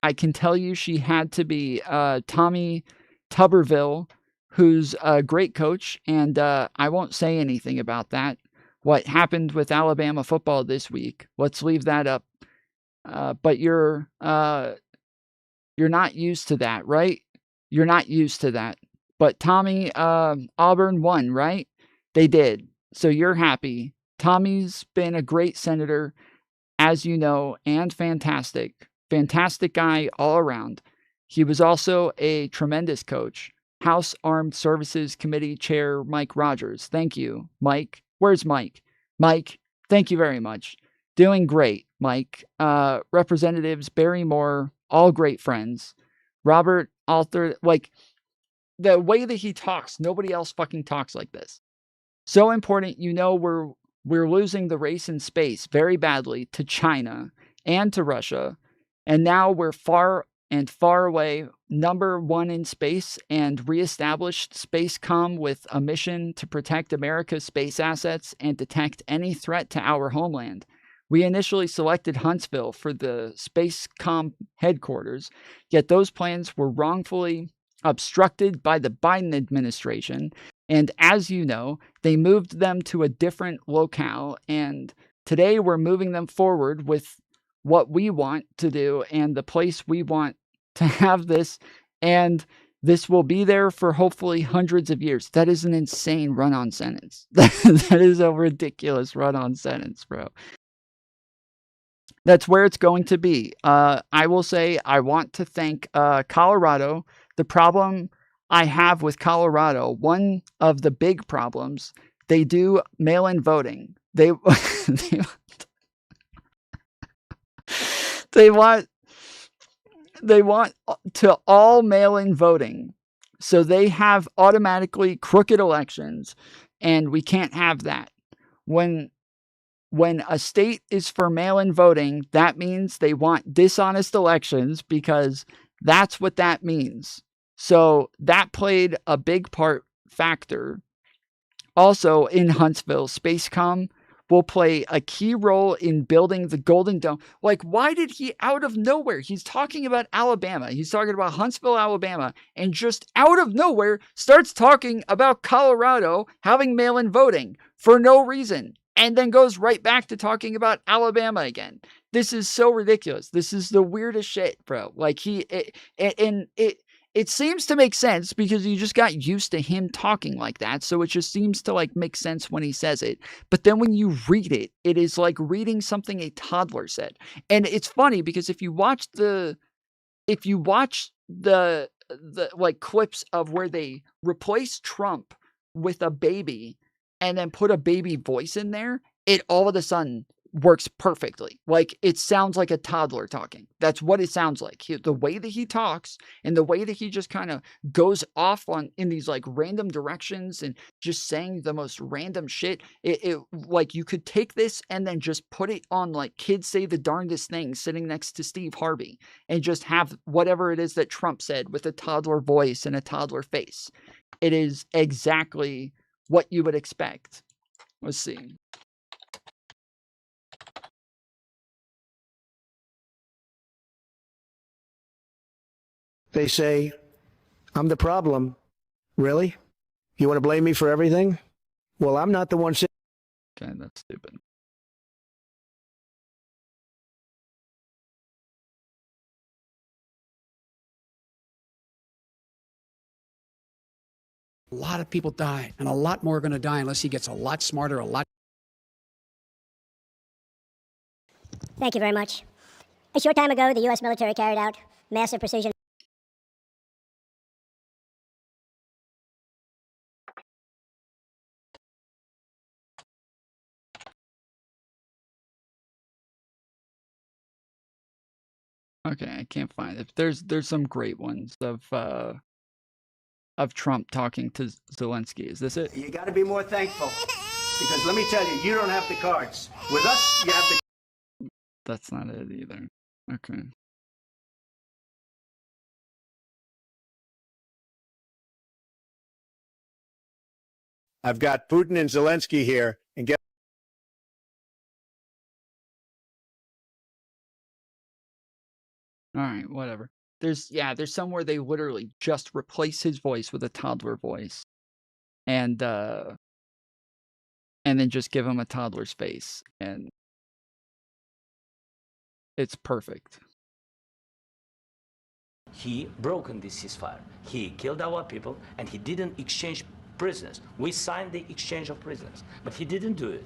I can tell you she had to be Tommy Tuberville, who's a great coach, and I won't say anything about that. What happened with Alabama football this week? Let's leave that up. But you're not used to that, right? You're not used to that. But Tommy, Auburn won, right? They did. So you're happy. Tommy's been a great senator, as you know, and fantastic. Fantastic guy all around. He was also a tremendous coach. House Armed Services Committee Chair Mike Rogers. Thank you, Mike. Where's Mike? Mike, thank you very much. Doing great, Mike. Representatives Barry Moore, all great friends. Robert Alter, like the way that he talks, nobody else fucking talks like this. So important, you know, we're losing the race in space very badly to China and to Russia. And now we're far and far away, #1 in space, and reestablished Spacecom with a mission to protect America's space assets and detect any threat to our homeland. We initially selected Huntsville for the Spacecom headquarters, yet those plans were wrongfully obstructed by the Biden administration. And as you know, they moved them to a different locale. And today we're moving them forward with what we want to do and the place we want to have this. And this will be there for hopefully hundreds of years. That is an insane run-on sentence. That is a ridiculous run-on sentence, bro. That's where it's going to be. I will say I want to thank Colorado. The problem I have with Colorado, one of the big problems, they do mail-in voting. They want to all mail-in voting. So they have automatically crooked elections, and we can't have that. When a state is for mail-in voting, that means they want dishonest elections, because that's what that means. So that played a big factor. Also in Huntsville, Spacecom will play a key role in building the Golden Dome. Like, why did he out of nowhere? He's talking about Alabama. He's talking about Huntsville, Alabama, and just out of nowhere starts talking about Colorado having mail-in voting for no reason. And then goes right back to talking about Alabama again. This is so ridiculous. This is the weirdest shit, bro. Like it seems to make sense because you just got used to him talking like that. So it just seems to like make sense when he says it. But then when you read it, it is like reading something a toddler said. And it's funny because if you watch the like clips of where they replace Trump with a baby and then put a baby voice in there, it all of a sudden works perfectly. Like, it sounds like a toddler talking. That's what it sounds like. The way that he talks and the way that he just kind of goes off in these like random directions and just saying the most random shit. It like you could take this and then just put it on like Kids Say the Darndest Things sitting next to Steve Harvey and just have whatever it is that Trump said with a toddler voice and a toddler face. It is exactly what you would expect. Let's see. They say, I'm the problem. Really? You want to blame me for everything? Well, I'm not the one saying. Okay, that's stupid. A lot of people died, and a lot more are going to die unless he gets a lot smarter, a lot. Thank you very much. A short time ago, the U.S. military carried out massive precision. Okay, I can't find it. There's some great ones of Trump talking to Zelensky. Is this it? You got to be more thankful. Because let me tell you, you don't have the cards. With us, you have the. That's not it either. Okay. I've got Putin and Zelensky here, and get. All right, whatever. There's some where they literally just replace his voice with a toddler voice, and then just give him a toddler's face, and it's perfect. He broken this ceasefire. He killed our people, and he didn't exchange prisoners. We signed the exchange of prisoners, but he didn't do it.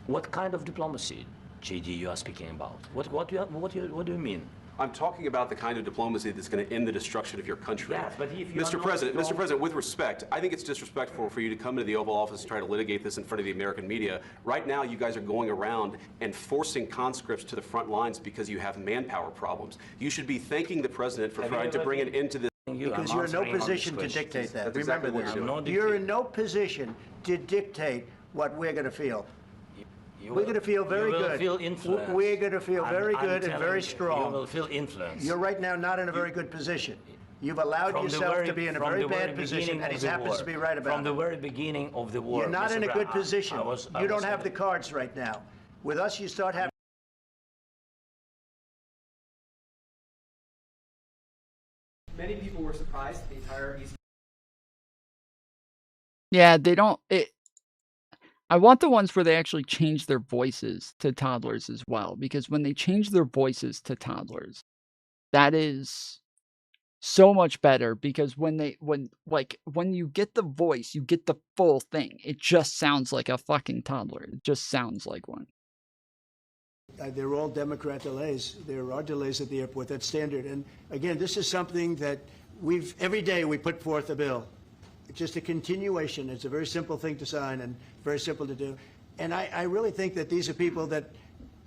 What kind of diplomacy, JD, you are speaking about? What do you mean? I'm talking about the kind of diplomacy that's going to end the destruction of your country. Yes, but if you Mr. President, with respect, I think it's disrespectful for you to come into the Oval Office and try to litigate this in front of the American media. Right now, you guys are going around and forcing conscripts to the front lines because you have manpower problems. You should be thanking the president for trying to bring an end to this. Because you're in no position to dictate that. Remember this. You're in no position to dictate what we're going to feel. We're going to feel very good. We're going to feel very good and very strong. You will feel influence. You're right now not in a very good position. You've allowed yourself to be in a very bad position, and he happens to be right about it. From the very beginning of the war. You're not in a good position. You don't have the cards right now. With us, you start having. Many people were surprised the entire EC. Yeah, they don't. I want the ones where they actually change their voices to toddlers as well, because when they change their voices to toddlers, that is so much better, because when you get the voice, you get the full thing. It just sounds like a fucking toddler. It just sounds like one. They're all Democrat delays. There are delays at the airport. That's standard. And again, this is something that every day we put forth a bill. It's just a continuation. It's a very simple thing to sign and very simple to do. And I really think that these are people that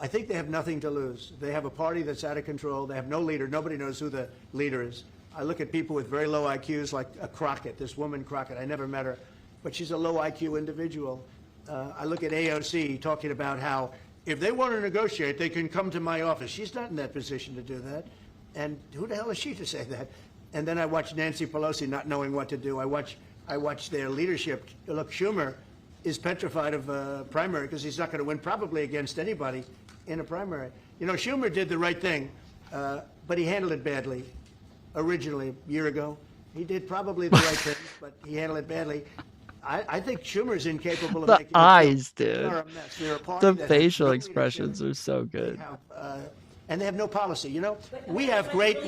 I think they have nothing to lose. They have a party that's out of control. They have no leader. Nobody knows who the leader is. I look at people with very low IQs like a Crockett, this woman Crockett. I never met her, but she's a low IQ individual. I look at AOC talking about how if they want to negotiate, they can come to my office. She's not in that position to do that. And who the hell is she to say that? And then I watch Nancy Pelosi not knowing what to do. I watch their leadership. Look, Schumer is petrified of a primary because he's not going to win probably against anybody in a primary. You know, Schumer did the right thing, but he handled it badly originally a year ago. He did probably the right thing, but he handled it badly. I think Schumer's incapable of making eyes, dude. They're a mess. They're a party The that facial has no expressions are so good. and they have no policy. You know, we have great,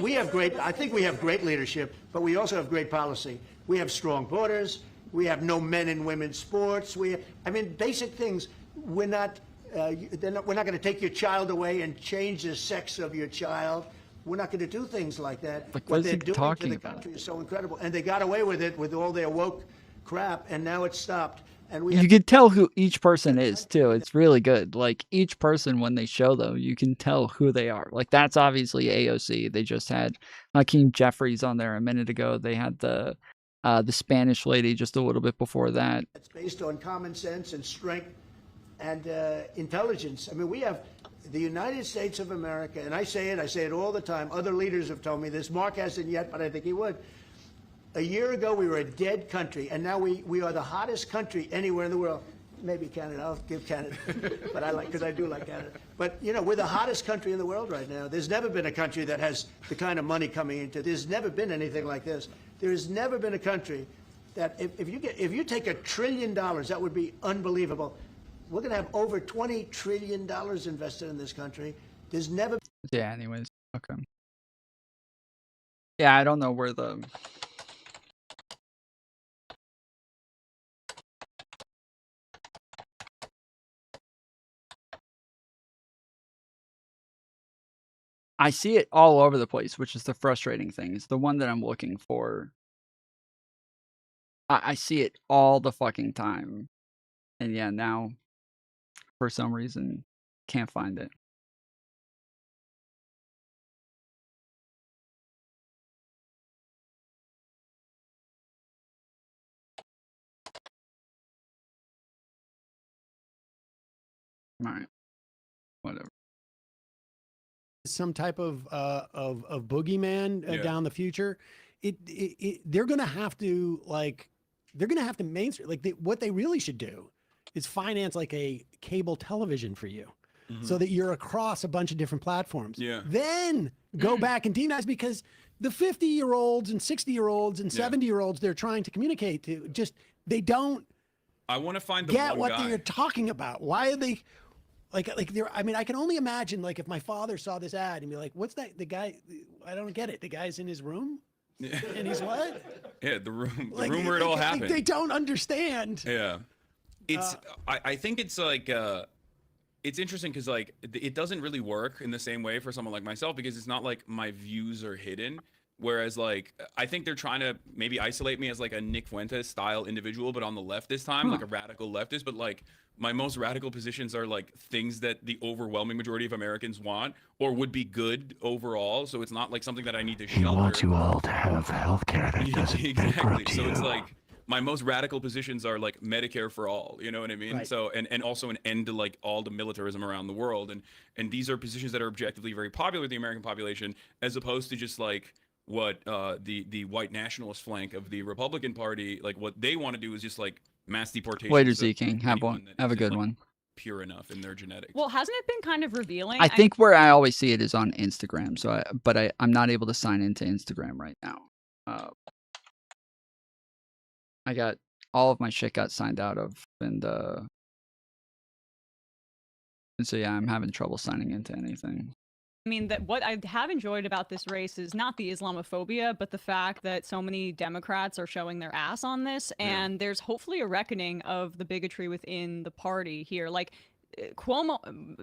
I think we have great leadership, but we also have great policy. We have strong borders. We have no men and women's sports. I mean, basic things. We're not going to take your child away and change the sex of your child. We're not going to do things like that. Like, what what is they're he doing talking to the about? country is so incredible. And they got away with it with all their woke crap, and now it's stopped. And You can tell who each person is too. It's really good. Like each person, when they show them, you can tell who they are. Like that's obviously AOC. They just had Hakeem Jeffries on there a minute ago. They had the Spanish lady just a little bit before that. It's based on common sense and strength and intelligence. I mean, we have the United States of America, and I say it all the time. Other leaders have told me this. Mark hasn't yet, but I think he would. A year ago, we were a dead country, and now we are the hottest country anywhere in the world. Maybe Canada. I'll give Canada, but because I do like Canada. But you know, we're the hottest country in the world right now. There's never been a country that has the kind of money coming into. There's never been anything like this. There has never been a country that if you take $1 trillion, that would be unbelievable. We're going to have over $20 trillion invested in this country. There's never. Yeah. Anyways, okay. Yeah, I don't know where the. I see it all over the place, which is the frustrating thing. It's the one that I'm looking for. I see it all the fucking time. And yeah, now, for some reason, can't find it. All right. Whatever. Some type of boogeyman down the future. They're going to have to mainstream. What they really should do is finance like a cable television for you. so that you're across a bunch of different platforms. Yeah. Then go back and demonize, because the 50-year-olds and 60-year-olds and 70-year-olds they're trying to communicate to, just they don't I want to find the get one what guy. they're talking about. Why are they like they're? I mean, I can only imagine like if my father saw this ad and be like, "What's that? The guy? I don't get it. The guy's in his room, and he's what? Yeah, the room Like, where it all happened. They don't understand. Yeah, it's. I think it's like. It's interesting because like it doesn't really work in the same way for someone like myself, because it's not like my views are hidden. Whereas like I think they're trying to maybe isolate me as like a Nick Fuentes style individual, but on the left this time, like a radical leftist. But like my most radical positions are like things that the overwhelming majority of Americans want or would be good overall. So it's not like something that I need to shelter. He wants you all to have health care that doesn't bankrupt So you. it's like my most radical positions are like Medicare for all, you know what I mean? Right. So and also an end to like all the militarism around the world. And these are positions that are objectively very popular with the American population, as opposed to just like what the white nationalist flank of the Republican Party, like what they want to do is just like mass deportation. Later, Z King. Have one. Have a good one. Pure enough in their genetics. Well, hasn't it been kind of revealing? I think where I always see it is on Instagram. So, I'm not able to sign into Instagram right now. I got all of my shit got signed out of, and so yeah, I'm having trouble signing into anything. I mean, that what I have enjoyed about this race is not the Islamophobia, but the fact that so many Democrats are showing their ass on this, and there's hopefully a reckoning of the bigotry within the party here. Like Cuomo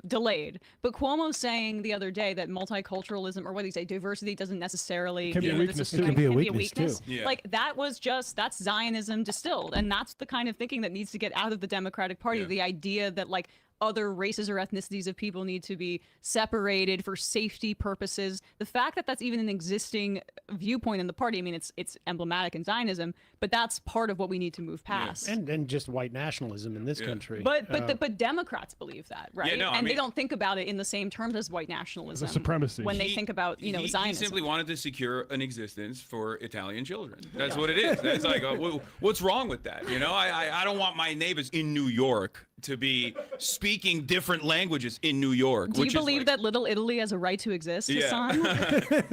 delayed, but Cuomo saying the other day that multiculturalism, or what do you say, diversity doesn't necessarily Can be a weakness too. Can be a weakness too. Like that was that's Zionism distilled, and that's the kind of thinking that needs to get out of the Democratic Party. The idea that like other races or ethnicities of people need to be separated for safety purposes. The fact that that's even an existing viewpoint in the party, I mean, it's emblematic in Zionism, but that's part of what we need to move past. And just white nationalism in this country. But Democrats believe that, right? Yeah, no, I and they mean- don't think about it in the same terms as white nationalism. supremacy. When they think about, He Zionism. simply wanted to secure an existence for Italian children. That's what it is. That's like, what's wrong with that? You know, I don't want my neighbors in New York to be speaking different languages in New York. Do you believe that Little Italy has a right to exist, Hassan?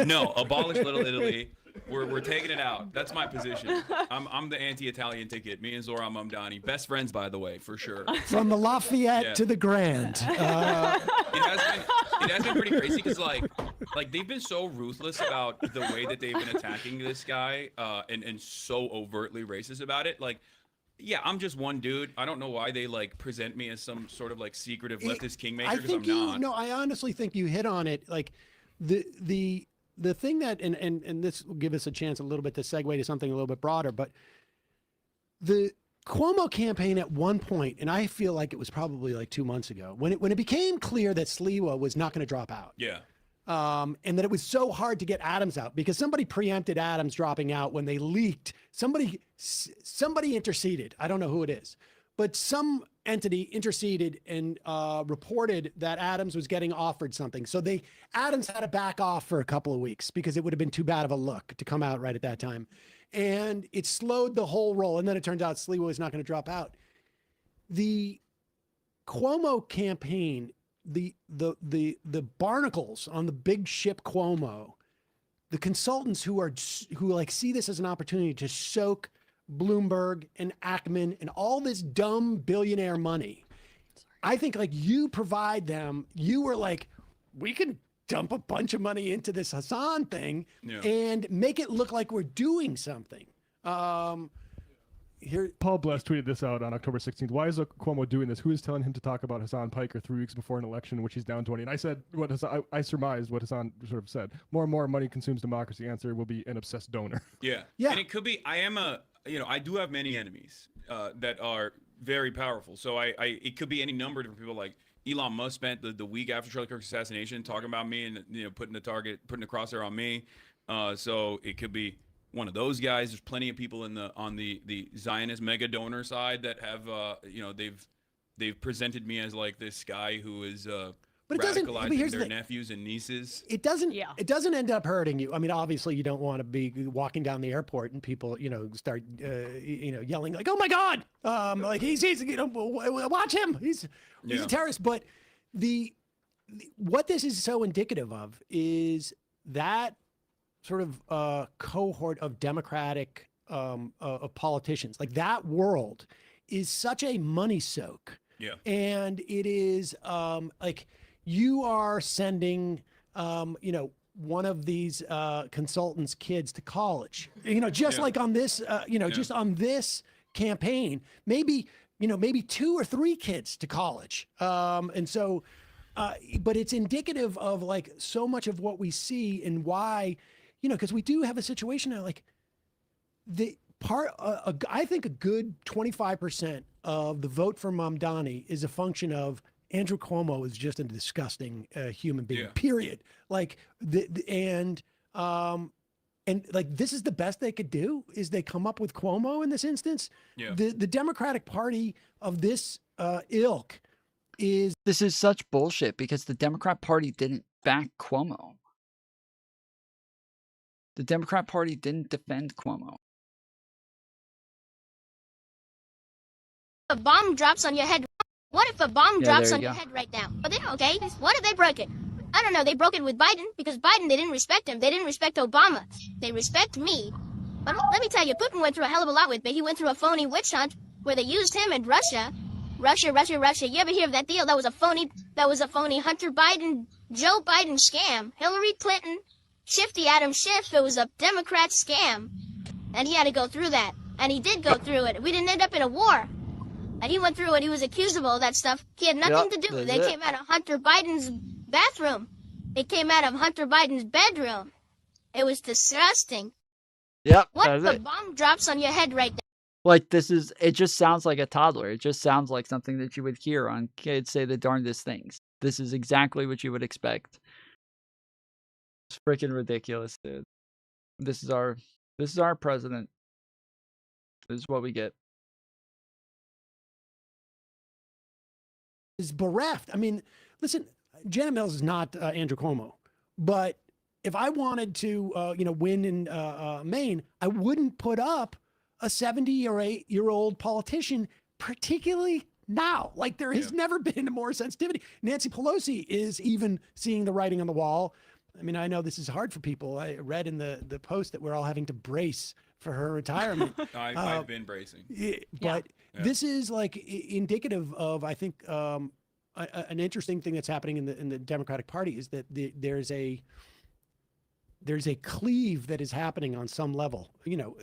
No, abolish Little Italy. We're taking it out. That's my position. I'm the anti-Italian ticket. Me and Zoran Mamdani, best friends, by the way, for sure. From the Lafayette to the Grand. It has been pretty crazy because like they've been so ruthless about the way that they've been attacking this guy and so overtly racist about it. Like, yeah, I'm just one dude. I don't know why they like present me as some sort of like secretive leftist kingmaker, because I'm not. No, I honestly think you hit on it. Like the thing that and this will give us a chance a little bit to segue to something a little bit broader, but the Cuomo campaign at one point, and I feel like it was probably like 2 months ago, when it became clear that Sliwa was not going to drop out. Yeah. And that it was so hard to get Adams out because somebody preempted Adams dropping out when they leaked. Somebody interceded. I don't know who it is, but some entity interceded and reported that Adams was getting offered something. So Adams had to back off for a couple of weeks because it would have been too bad of a look to come out right at that time. And it slowed the whole roll. And then it turns out Sliwa was not going to drop out. The Cuomo campaign, the barnacles on the big ship Cuomo, the consultants who like see this as an opportunity to soak Bloomberg and Ackman and all this dumb billionaire money. I think like you provide them, you were like, we can dump a bunch of money into this Hassan thing and make it look like we're doing something. Here, Paul Bless tweeted this out on October 16th. Why is Cuomo doing this? Who is telling him to talk about Hassan Piker 3 weeks before an election in which he's down 20? And I said, I surmised what Hassan sort of said. More and more money consumes democracy. Answer will be an obsessed donor. Yeah. And it could be, I do have many enemies that are very powerful. So it could be any number of different people. Like Elon Musk spent the week after Charlie Kirk's assassination talking about me and, putting the crosshair on me. So it could be one of those guys. There's plenty of people on the Zionist mega donor side that have, they've presented me as like this guy who is radicalizing their nephews and nieces. It doesn't end up hurting you. I mean, obviously you don't want to be walking down the airport and people, start, yelling like, "Oh my God!" Like he's watch him. He's a terrorist. But what this is so indicative of is that sort of cohort of Democratic of politicians. Like that world is such a money soak. Yeah. And it is like you are sending, one of these consultants' kids to college, just like on this, just on this campaign, maybe 2 or 3 kids to college. And so, but it's indicative of like so much of what we see and why, because we do have a situation now, like the part, I think a good 25% of the vote for Mamdani is a function of Andrew Cuomo is just a disgusting human being, period. Like and like this is the best they could do is they come up with Cuomo in this instance. Yeah. The Democratic Party of this ilk is. This is such bullshit because the Democrat Party didn't back Cuomo. The Democrat Party didn't defend Cuomo. A bomb drops on your head. What if a bomb drops there on you your go. head right now? But then, okay, what if they broke it? I don't know. They broke it with Biden because Biden, they didn't respect him. They didn't respect Obama. They respect me. But let me tell you, Putin went through a hell of a lot with me. He went through a phony witch hunt where they used him and Russia. Russia. You ever hear of that deal? That was a phony Hunter Biden, Joe Biden scam. Hillary Clinton, Shifty Adam Schiff. It was a Democrat scam. And he had to go through that. And he did go through it. We didn't end up in a war. And he went through it. He was accused of all that stuff. He had nothing to do. They came out of Hunter Biden's bathroom. It came out of Hunter Biden's bedroom. It was disgusting. Yep. What if a bomb drops on your head right there? Like it just sounds like a toddler. It just sounds like something that you would hear on kids say the darndest things. This is exactly what you would expect. It's freaking ridiculous, dude. This is our president. This is what we get. Is bereft. I mean, listen, Janet Mills is not Andrew Cuomo, but if I wanted to, win in Maine, I wouldn't put up a 70 or 8-year-old politician, particularly now. Like there has never been more sensitivity. Nancy Pelosi is even seeing the writing on the wall. I mean, I know this is hard for people. I read in the post that we're all having to brace for her retirement. I've been bracing. But this is like indicative of, I think, an interesting thing that's happening in the Democratic Party is that there's a cleave that is happening on some level,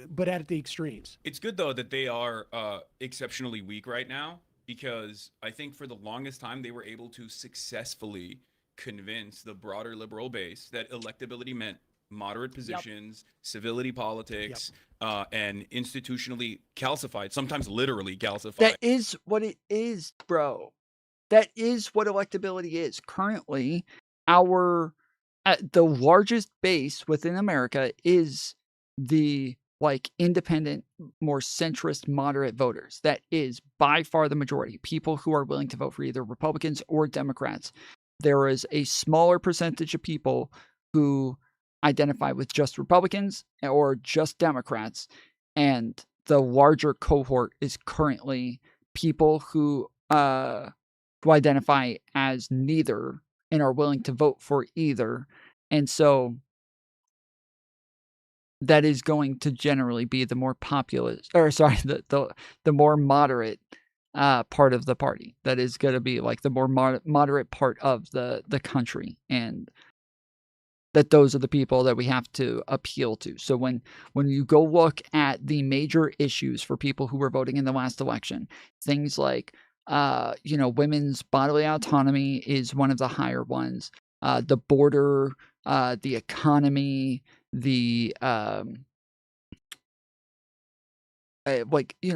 but at the extremes. It's good though that they are exceptionally weak right now because I think for the longest time they were able to successfully convince the broader liberal base that electability meant moderate positions, civility politics, and institutionally calcified, sometimes literally calcified. That is what it is, bro. That is what electability is. Currently, the largest base within America is the independent, more centrist, moderate voters. That is by far the majority. People who are willing to vote for either Republicans or Democrats. There is a smaller percentage of people who identify with just Republicans or just Democrats, and the larger cohort is currently people who identify as neither and are willing to vote for either. And so that is going to generally be the more populist, the more moderate part of the party. That is going to be like the more moderate part of the country, and that those are the people that we have to appeal to. So when you go look at the major issues for people who were voting in the last election, things like women's bodily autonomy is one of the higher ones. The border, the economy, the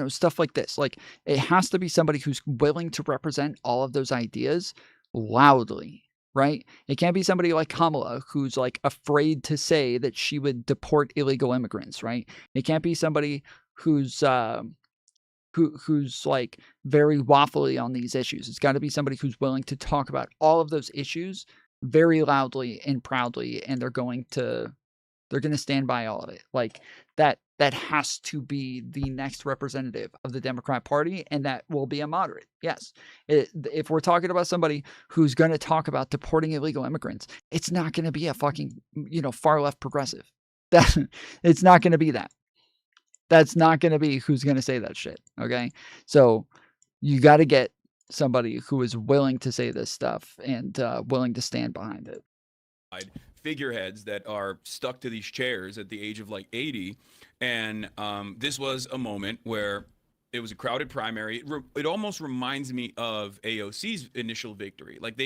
stuff like this. Like it has to be somebody who's willing to represent all of those ideas loudly, right? It can't be somebody like Kamala who's like afraid to say that she would deport illegal immigrants, right? It can't be somebody who's like very waffly on these issues. It's got to be somebody who's willing to talk about all of those issues very loudly and proudly, and they're going to stand by all of it. Like that that has to be the next representative of the Democrat Party, and that will be a moderate. Yes. If we're talking about somebody who's going to talk about deporting illegal immigrants, it's not going to be a fucking, far left progressive. It's not going to be that. That's not going to be who's going to say that shit. Okay. So you got to get somebody who is willing to say this stuff and willing to stand behind it. Figureheads that are stuck to these chairs at the age of like 80. And this was a moment where it was a crowded primary. It almost reminds me of AOC's initial victory. Like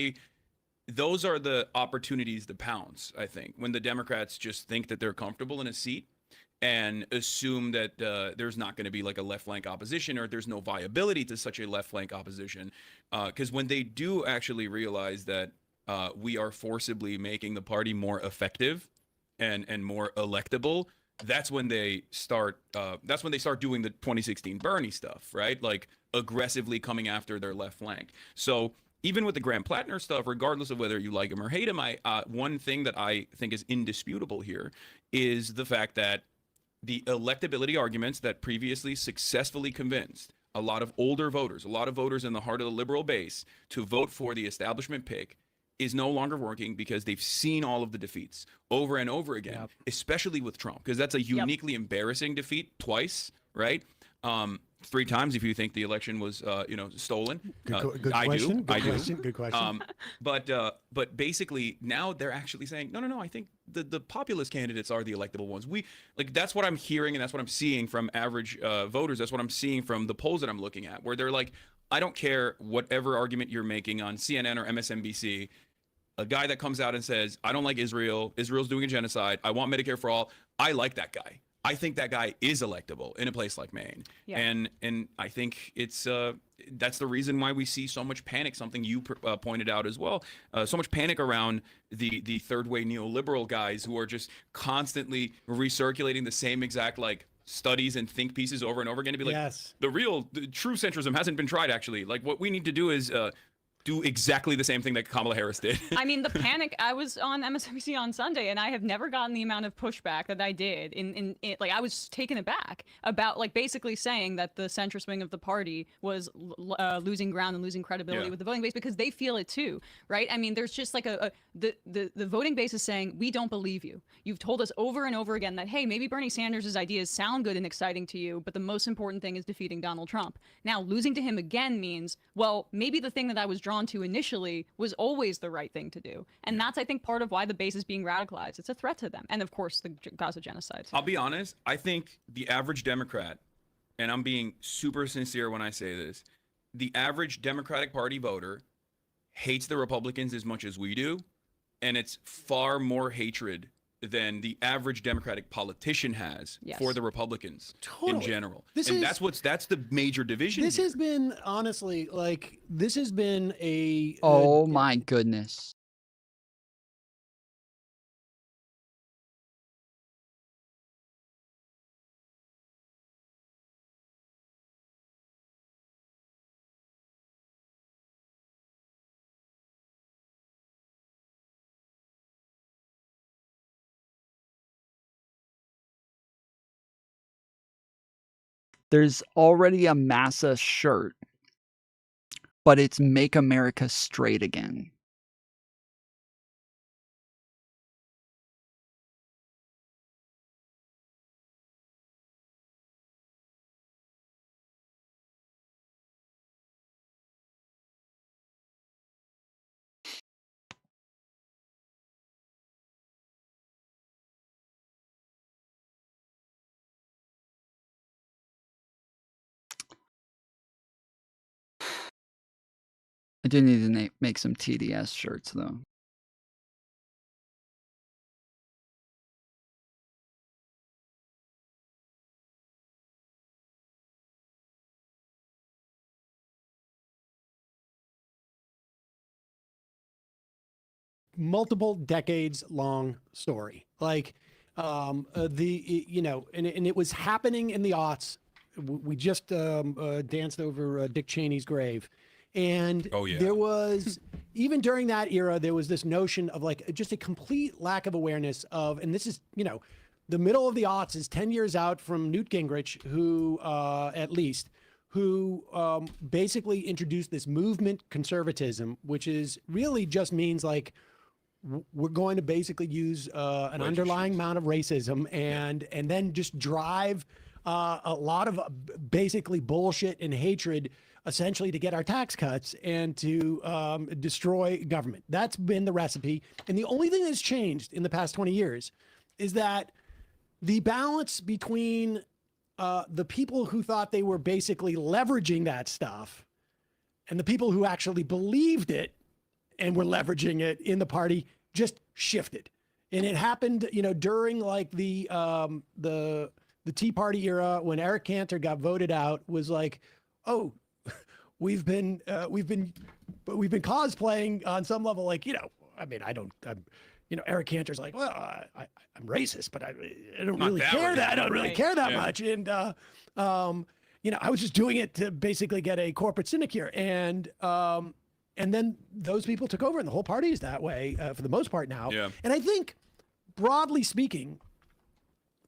those are the opportunities to pounce, I think, when the Democrats just think that they're comfortable in a seat and assume that there's not going to be like a left flank opposition, or there's no viability to such a left flank opposition. Because when they do actually realize that we are forcibly making the party more effective and more electable, that's when they start doing the 2016 Bernie stuff, right? Like aggressively coming after their left flank. So even with the Graham Plattner stuff, regardless of whether you like him or hate him, one thing that I think is indisputable here is the fact that the electability arguments that previously successfully convinced a lot of older voters, a lot of voters in the heart of the liberal base to vote for the establishment pick is no longer working because they've seen all of the defeats over and over again, especially with Trump, because that's a uniquely embarrassing defeat twice, right? 3 times if you think the election was, stolen. Good I question. do. Good question. But basically now they're actually saying, no, I think the populist candidates are the electable ones. That's what I'm hearing, and that's what I'm seeing from average voters. That's what I'm seeing from the polls that I'm looking at, where they're like, I don't care whatever argument you're making on CNN or MSNBC. A guy that comes out and says, I don't like Israel, Israel's doing a genocide, I want Medicare for all, I like that guy. I think that guy is electable in a place like Maine. Yeah. And I think it's that's the reason why we see so much panic, something you pointed out as well, so much panic around the third way neoliberal guys who are just constantly recirculating the same exact studies and think pieces over and over again to be like, the true centrism hasn't been tried actually. Like what we need to do is do exactly the same thing that Kamala Harris did. I mean, the panic, I was on MSNBC on Sunday, and I have never gotten the amount of pushback that I did. I was taken aback about, basically saying that the centrist wing of the party was losing ground and losing credibility with the voting base, because they feel it too, right? I mean, there's just the voting base is saying, we don't believe you. You've told us over and over again that, hey, maybe Bernie Sanders' ideas sound good and exciting to you, but the most important thing is defeating Donald Trump. Now, losing to him again means, well, maybe the thing that I was drawn to initially was always the right thing to do. And that's, I think, part of why the base is being radicalized. It's a threat to them. And of course, the Gaza genocide. I'll be honest, I think the average Democrat, and I'm being super sincere when I say this, the average Democratic Party voter hates the Republicans as much as we do. And it's far more hatred than the average Democratic politician has for the Republicans in general. That's the major division. This has been, honestly, this has been a... Oh my goodness. There's already a Massa shirt, but it's Make America Straight Again. I do need to make some TDS shirts, though. Multiple decades long story. And it was happening in the aughts. We just danced over Dick Cheney's grave. And there was, even during that era, there was this notion of just a complete lack of awareness of, and this is, the middle of the aughts is 10 years out from Newt Gingrich, who at least, who basically introduced this movement conservatism, which is really just means like we're going to basically use an underlying amount of racism and then just drive a lot of basically bullshit and hatred essentially to get our tax cuts and to destroy government. That's been the recipe. And the only thing that's changed in the past 20 years is that the balance between the people who thought they were basically leveraging that stuff and the people who actually believed it and were leveraging it in the party just shifted. And it happened, you know, during like the Tea Party era when Eric Cantor got voted out, was like, oh, we've been cosplaying on some level. Like, you know, I mean, you know, Eric Cantor's like, well, I'm racist, but I don't really care that. I don't really care that much. And, you know, I was just doing it to basically get a corporate sinecure. And then those people took over and the whole party is that way for the most part now. Yeah. And I think broadly speaking,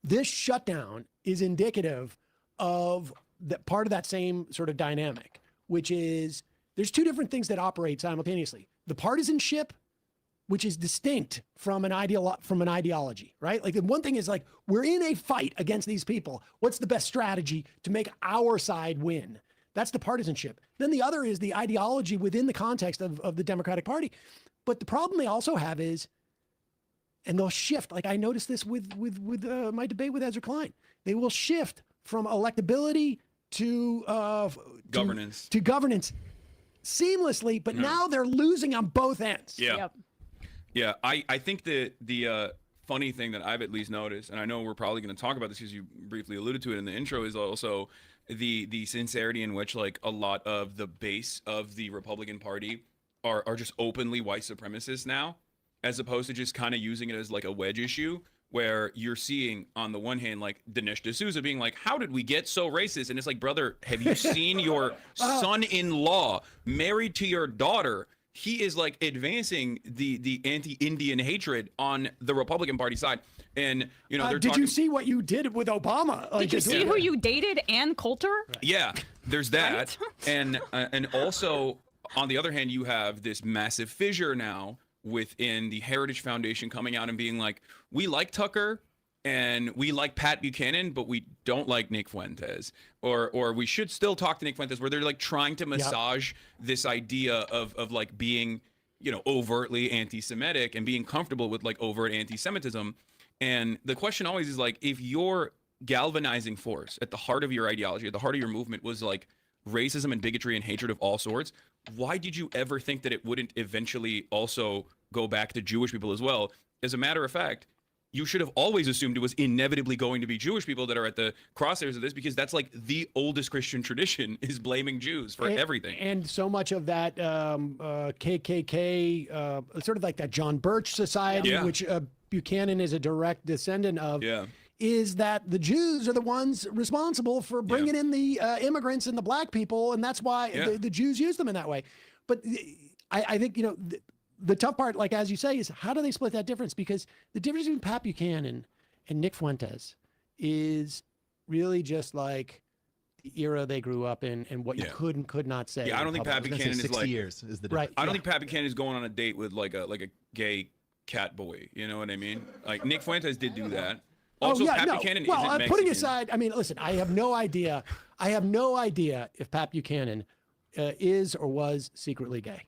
this shutdown is indicative of that part of that same sort of dynamic, which is there's two different things that operate simultaneously. The partisanship, which is distinct from an ideology, right? Like the one thing is like, we're in a fight against these people. What's the best strategy to make our side win? That's the partisanship. Then the other is the ideology within the context of the Democratic Party. But the problem they also have is, and they'll shift, like I noticed this with my debate with Ezra Klein, they will shift from electability to governance seamlessly, but now they're losing on both ends. Yeah. Yep. Yeah, I think the funny thing that I've at least noticed, and I know we're probably going to talk about this because you briefly alluded to it in the intro, is also the sincerity in which like a lot of the base of the Republican Party are just openly white supremacists now, as opposed to just kind of using it as like a wedge issue, where you're seeing on the one hand like Dinesh D'Souza being like, how did we get so racist? And it's like, brother, have you seen your son-in-law married to your daughter? He is like advancing the anti-Indian hatred on the Republican Party side. And, you know, did you see what you did with Obama? Did you see who you dated, Ann Coulter? Yeah, there's that. And also, on the other hand, you have this massive fissure now within the Heritage Foundation coming out and being like, we like Tucker and we like Pat Buchanan, but we don't like Nick Fuentes, or we should still talk to Nick Fuentes, where they're like trying to massage this idea of like being, you know, overtly anti-Semitic and being comfortable with like overt anti-Semitism. And the question always is like, if your galvanizing force at the heart of your ideology, at the heart of your movement was like racism and bigotry and hatred of all sorts, why did you ever think that it wouldn't eventually also go back to Jewish people as well? As a matter of fact, you should have always assumed it was inevitably going to be Jewish people that are at the crosshairs of this, because that's like the oldest Christian tradition, is blaming Jews for everything. And so much of that KKK, sort of like that John Birch Society, which Buchanan is a direct descendant of, is that the Jews are the ones responsible for bringing in the immigrants and the black people, and that's why the Jews use them in that way. But I think, you know, the tough part, like as you say, is how do they split that difference? Because the difference between Pat Buchanan and Nick Fuentes is really just like the era they grew up in and what you could and could not say. Yeah, I don't think Pat Buchanan is 60 like years is the difference. Right. I don't think Pat Buchanan is going on a date with like a gay cat boy. You know what I mean? Like Nick Fuentes did do that. Also, Pat Buchanan isn't Mexican. Putting aside, I mean, listen, I have no idea if Pat Buchanan is or was secretly gay.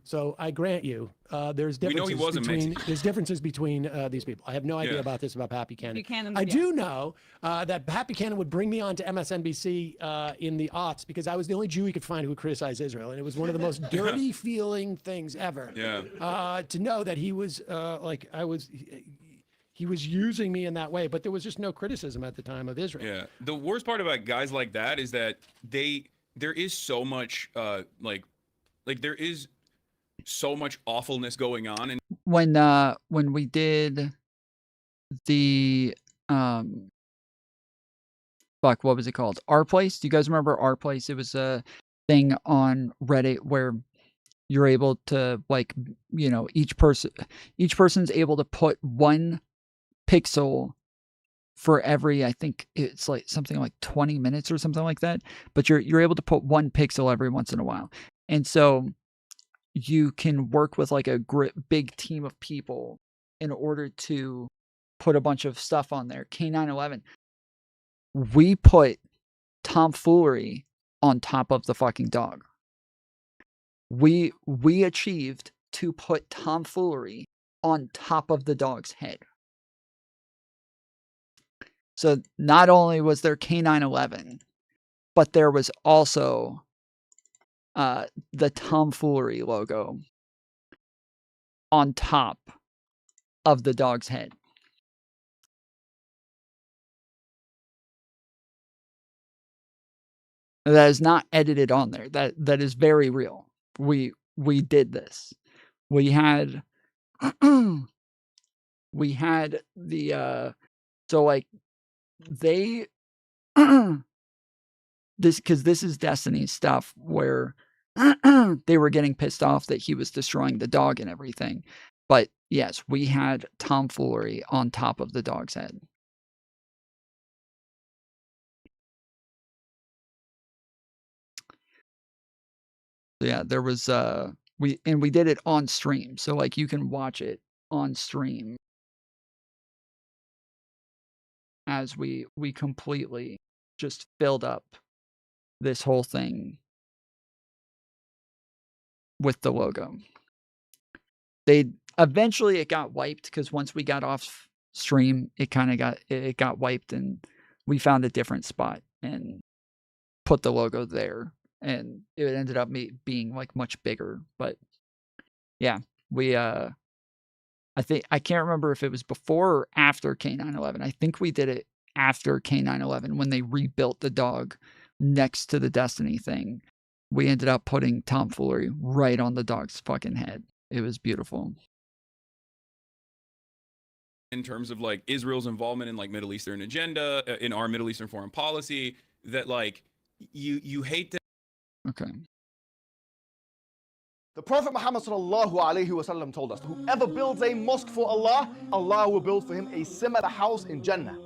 So I grant you, there's differences between these people. I have no idea about this about Pat Buchanan. I do know that Pat Buchanan would bring me on to MSNBC in the aughts because I was the only Jew he could find who would criticize Israel, and it was one of the most dirty feeling things ever. To know that he was he was using me in that way, but there was just no criticism at the time of Israel. Yeah, the worst part about guys like that is that there is so much like there is so much awfulness going on. And when we did the what was it called? Our Place. Do you guys remember Our Place? It was a thing on Reddit where you're able to, like, you know, each person's able to put one pixel for every, I think it's like something like 20 minutes or something like that, but you're able to put 1 pixel every once in a while. And so you can work with like a big team of people in order to put a bunch of stuff on there. K911. We put tomfoolery on top of the fucking dog. We achieved to put tomfoolery on top of the dog's head. So not only was there K911, but there was also the tomfoolery logo on top of the dog's head. That is not edited on there. That is very real. We did this. We had we had the so like they this is Destiny stuff where they were getting pissed off that he was destroying the dog and everything. But yes, we had tomfoolery on top of the dog's head. So yeah, there was we did it on stream. So like you can watch it on stream as we completely just filled up this whole thing with the logo. They eventually it got wiped because once we got off stream, it kind of got wiped, and we found a different spot and put the logo there, and it ended up being like much bigger. But yeah, we I can't remember if it was before or after K911. I think we did it after K911 when they rebuilt the dog next to the Destiny thing. We ended up putting tomfoolery right on the dog's fucking head. It was beautiful. In terms of like Israel's involvement in like Middle Eastern agenda, in our Middle Eastern foreign policy, that like you hate that. Okay. The Prophet Muhammad sallallahu alaihi wasallam told us, whoever builds a mosque for Allah, Allah will build for him a similar house in Jannah.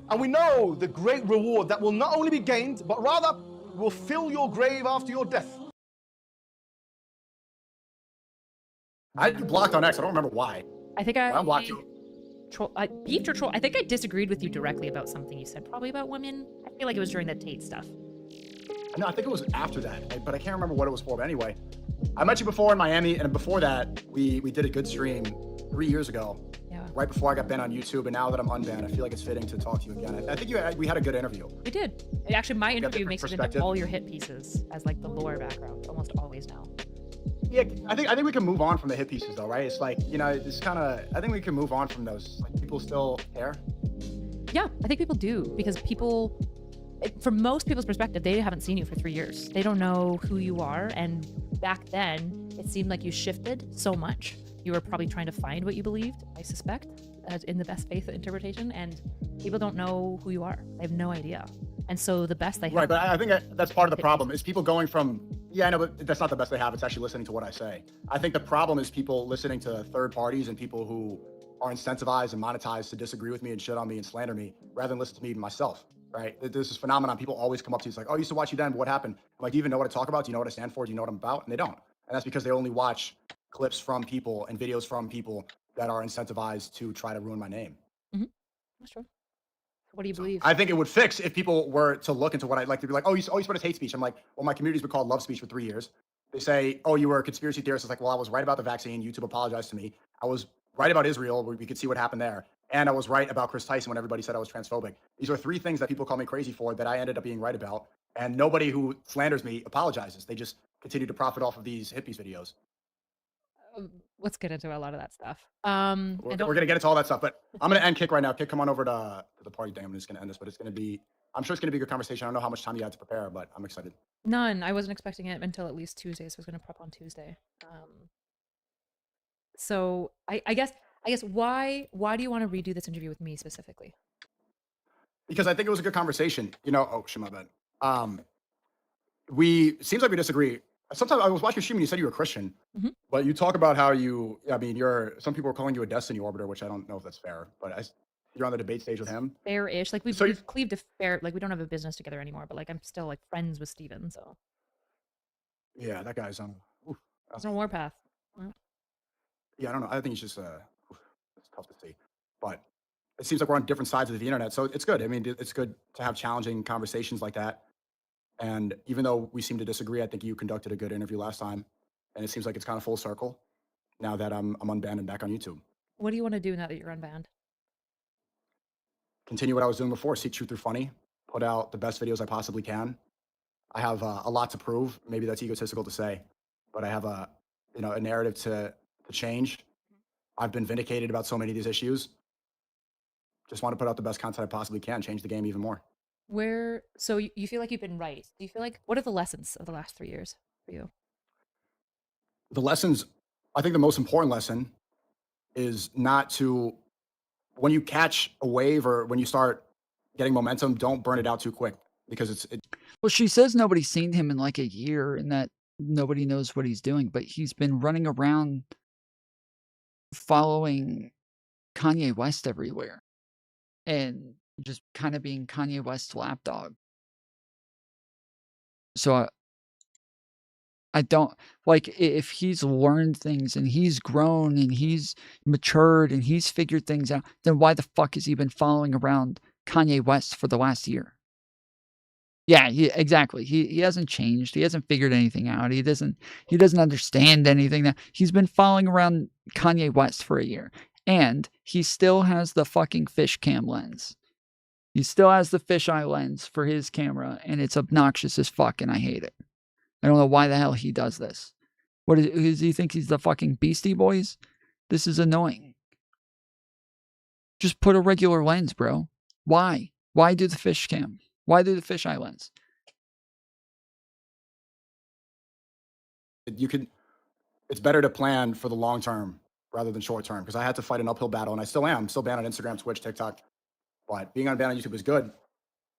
And we know the great reward that will not only be gained, but rather will fill your grave after your death. I blocked on X. I don't remember why. I think I blocked you. Beefed or troll. I think I disagreed with you directly about something you said, probably about women. I feel like it was during that Tate stuff. No, I think it was after that, but I can't remember what it was for. But anyway, I met you before in Miami, and before that, we did a good stream 3 years ago. Yeah. Right before I got banned on YouTube, and now that I'm unbanned, I feel like it's fitting to talk to you again. I think we had a good interview. We did. Actually, my interview makes it into all your hit pieces as like the lore background, almost always now. Yeah, I think we can move on from the hit pieces though, right? It's like, you know, it's kind of, I think we can move on from those. Like, people still care. Yeah, I think people do, because people, from most people's perspective, they haven't seen you for 3 years. They don't know who you are, and back then, it seemed like you shifted so much. You were probably trying to find what you believed, I suspect, in the best faith interpretation, and people don't know who you are. They have no idea. And so the best they have... Right, but I think that's part of the problem, is people going from, yeah, I know, but that's not the best they have. It's actually listening to what I say. I think the problem is people listening to third parties and people who are incentivized and monetized to disagree with me and shit on me and slander me, rather than listen to me myself, right? There's this phenomenon. People always come up to you, it's like, oh, I used to watch you then, but what happened? I'm like, do you even know what I talk about? Do you know what I stand for? Do you know what I'm about? And they don't. And that's because they only watch clips from people and videos from people that are incentivized to try to ruin my name. Mm-hmm. That's true. What do you believe? I think it would fix if people were to look into what I'd like to be like, oh, you spread hate speech. I'm like, well, my community's been called love speech for 3 years. They say, oh, you were a conspiracy theorist. It's like, well, I was right about the vaccine. YouTube apologized to me. I was right about Israel. We could see what happened there. And I was right about Chris Tyson when everybody said I was transphobic. These are 3 things that people call me crazy for that I ended up being right about. And nobody who slanders me apologizes. They just continue to profit off of these hippies videos. Let's get into a lot of that stuff. We're going to get into all that stuff, but I'm going to end Kick right now. Kick, come on over to the party thing. I'm just going to end this, but I'm sure it's going to be a good conversation. I don't know how much time you had to prepare, but I'm excited. None. I wasn't expecting it until at least Tuesday, so I was going to prep on Tuesday. So I guess why do you want to redo this interview with me specifically? Because I think it was a good conversation. You know, oh shit, my bad. Seems like we disagree. Sometimes I was watching your stream and you said you were a Christian, but you talk about how some people are calling you a destiny orbiter, which I don't know if that's fair, but you're on the debate stage with him. Fair-ish. Like we've, So we've cleaved a fair. Like we don't have a business together anymore, but like I'm still like friends with Steven. So yeah, that guy's it's on a warpath. Well, yeah, I don't know. I think it's just it's tough to see, but it seems like we're on different sides of the internet, so it's good. I mean, it's good to have challenging conversations like that. And even though we seem to disagree, I think you conducted a good interview last time, and it seems like it's kind of full circle now that I'm unbanned and back on YouTube. what do you want to do now that you're unbanned? Continue what I was doing before, seek truth through funny, put out the best videos I possibly can. I have a lot to prove. Maybe that's egotistical to say, but I have a narrative to change. I've been vindicated about so many of these issues. Just want to put out the best content I possibly can, change the game even more. So you feel like you've been right. Do you feel like, what are the lessons of the last 3 years for you? The lessons, I think the most important lesson is not to, when you catch a wave or when you start getting momentum, don't burn it out too quick because Well, she says nobody's seen him in like a year and that nobody knows what he's doing, but he's been running around following Kanye West everywhere and just kind of being Kanye West's lapdog. So I don't like, if he's learned things and he's grown and he's matured and he's figured things out, then why the fuck has he been following around Kanye West for the last year? Yeah, exactly. He hasn't changed. He hasn't figured anything out. He doesn't understand anything. That he's been following around Kanye West for a year, and he still has the fucking fish cam lens. He still has the fisheye lens for his camera, and it's obnoxious as fuck, and I hate it. I don't know why the hell he does this. Does he think he's the fucking Beastie Boys? This is annoying. Just put a regular lens, bro. Why? Why do the fish cam? Why do the fisheye lens? It's better to plan for the long term rather than short term, because I had to fight an uphill battle, and I still am. I'm still banned on Instagram, Twitch, TikTok, but being unbanned on YouTube is good.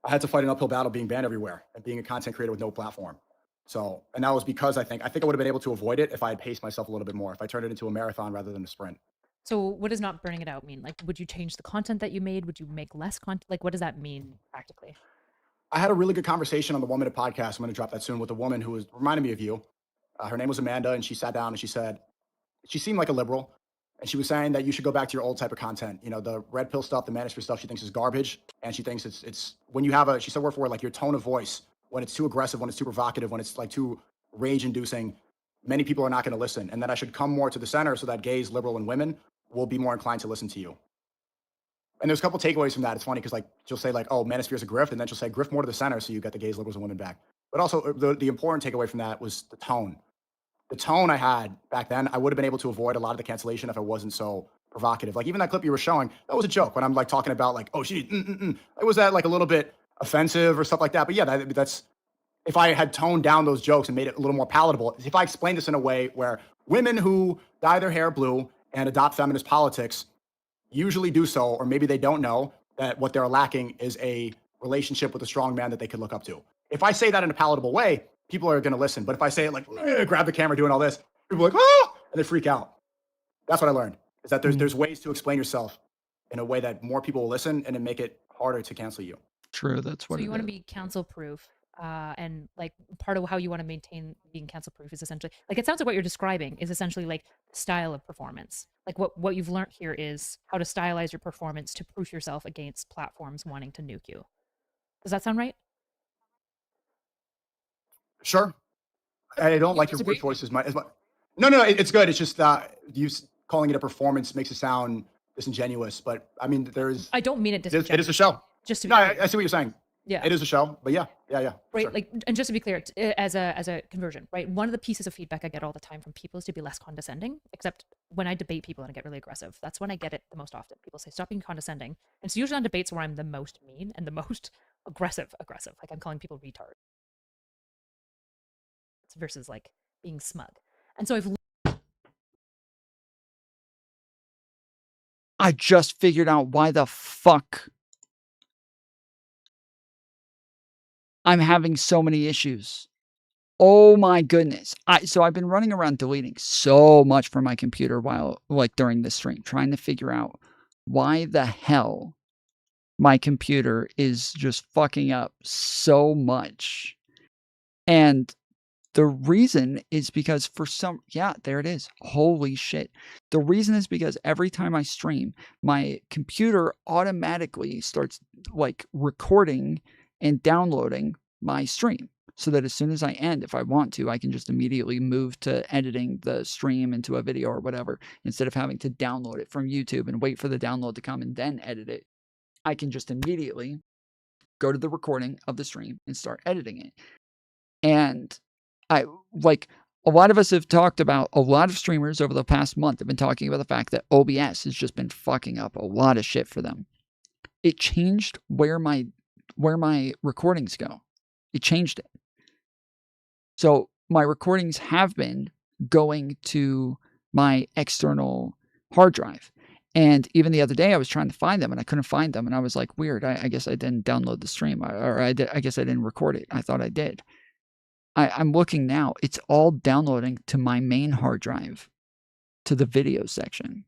I had to fight an uphill battle being banned everywhere and being a content creator with no platform. So, and that was because I think I would have been able to avoid it if I had paced myself a little bit more, if I turned it into a marathon rather than a sprint. So what does not burning it out mean? Like, would you change the content that you made? Would you make less content? Like, what does that mean practically? I had a really good conversation on the 1 Minute podcast. I'm going to drop that soon with a woman who was reminding me of you. Her name was Amanda, and she sat down and she said, she seemed like a liberal, and she was saying that you should go back to your old type of content. You know, the red pill stuff, the manosphere stuff, she thinks is garbage, and she thinks it's when you have she said word for word, like your tone of voice, when it's too aggressive, when it's too provocative, when it's like too rage-inducing, many people are not going to listen, and that I should come more to the center so that gays, liberal, and women will be more inclined to listen to you. And there's a couple takeaways from that. It's funny because like she'll say like, oh, manosphere is a grift, and then she'll say grift more to the center so you get the gays, liberals, and women back. But also the important takeaway from that was the tone. The tone I had back then, I would have been able to avoid a lot of the cancellation if I wasn't so provocative. Like even that clip you were showing, that was a joke when I'm like talking about like, oh, it was that like a little bit offensive or stuff like that. But yeah, that's if I had toned down those jokes and made it a little more palatable. If I explained this in a way where women who dye their hair blue and adopt feminist politics usually do so, or maybe they don't know that what they're lacking is a relationship with a strong man that they could look up to. If I say that in a palatable way, people are going to listen. But if I say it like, grab the camera doing all this, people are like, oh, and they freak out. That's what I learned, is that there's ways to explain yourself in a way that more people will listen and then make it harder to cancel you. True, that's what So you want to be cancel proof. And like part of how you want to maintain being cancel proof is essentially like, it sounds like what you're describing is essentially like style of performance. Like what you've learned here is how to stylize your performance to proof yourself against platforms wanting to nuke you. Does that sound right? Sure. I don't like your word choice as much. No, it's good. It's just you calling it a performance makes it sound disingenuous. But I mean, I don't mean it disingenuous. It is a show. Just to be no, clear. I see what you're saying. Yeah, it is a show. But yeah. Right, sure. like, and just to be clear, as a conversion, right? One of the pieces of feedback I get all the time from people is to be less condescending. Except when I debate people and I get really aggressive, that's when I get it the most often. People say, "Stop being condescending." And it's usually on debates where I'm the most mean and the most aggressive. Like I'm calling people retards versus like being smug. And so I just figured out why the fuck I'm having so many issues. Oh my goodness. So I've been running around deleting so much from my computer while during this stream, trying to figure out why the hell my computer is just fucking up so much. And the reason is because there it is. Holy shit. The reason is because every time I stream, my computer automatically starts like recording and downloading my stream. So that as soon as I end, if I want to, I can just immediately move to editing the stream into a video or whatever, instead of having to download it from YouTube and wait for the download to come and then edit it. I can just immediately go to the recording of the stream and start editing it. And a lot of us have talked about, a lot of streamers over the past month have been talking about the fact that OBS has just been fucking up a lot of shit for them. It changed where my recordings go. It changed it. So my recordings have been going to my external hard drive. And even the other day, I was trying to find them, and I couldn't find them. And I was like, weird. I guess I didn't download the stream, I guess I didn't record it. I thought I did. I'm looking now. It's all downloading to my main hard drive, to the video section.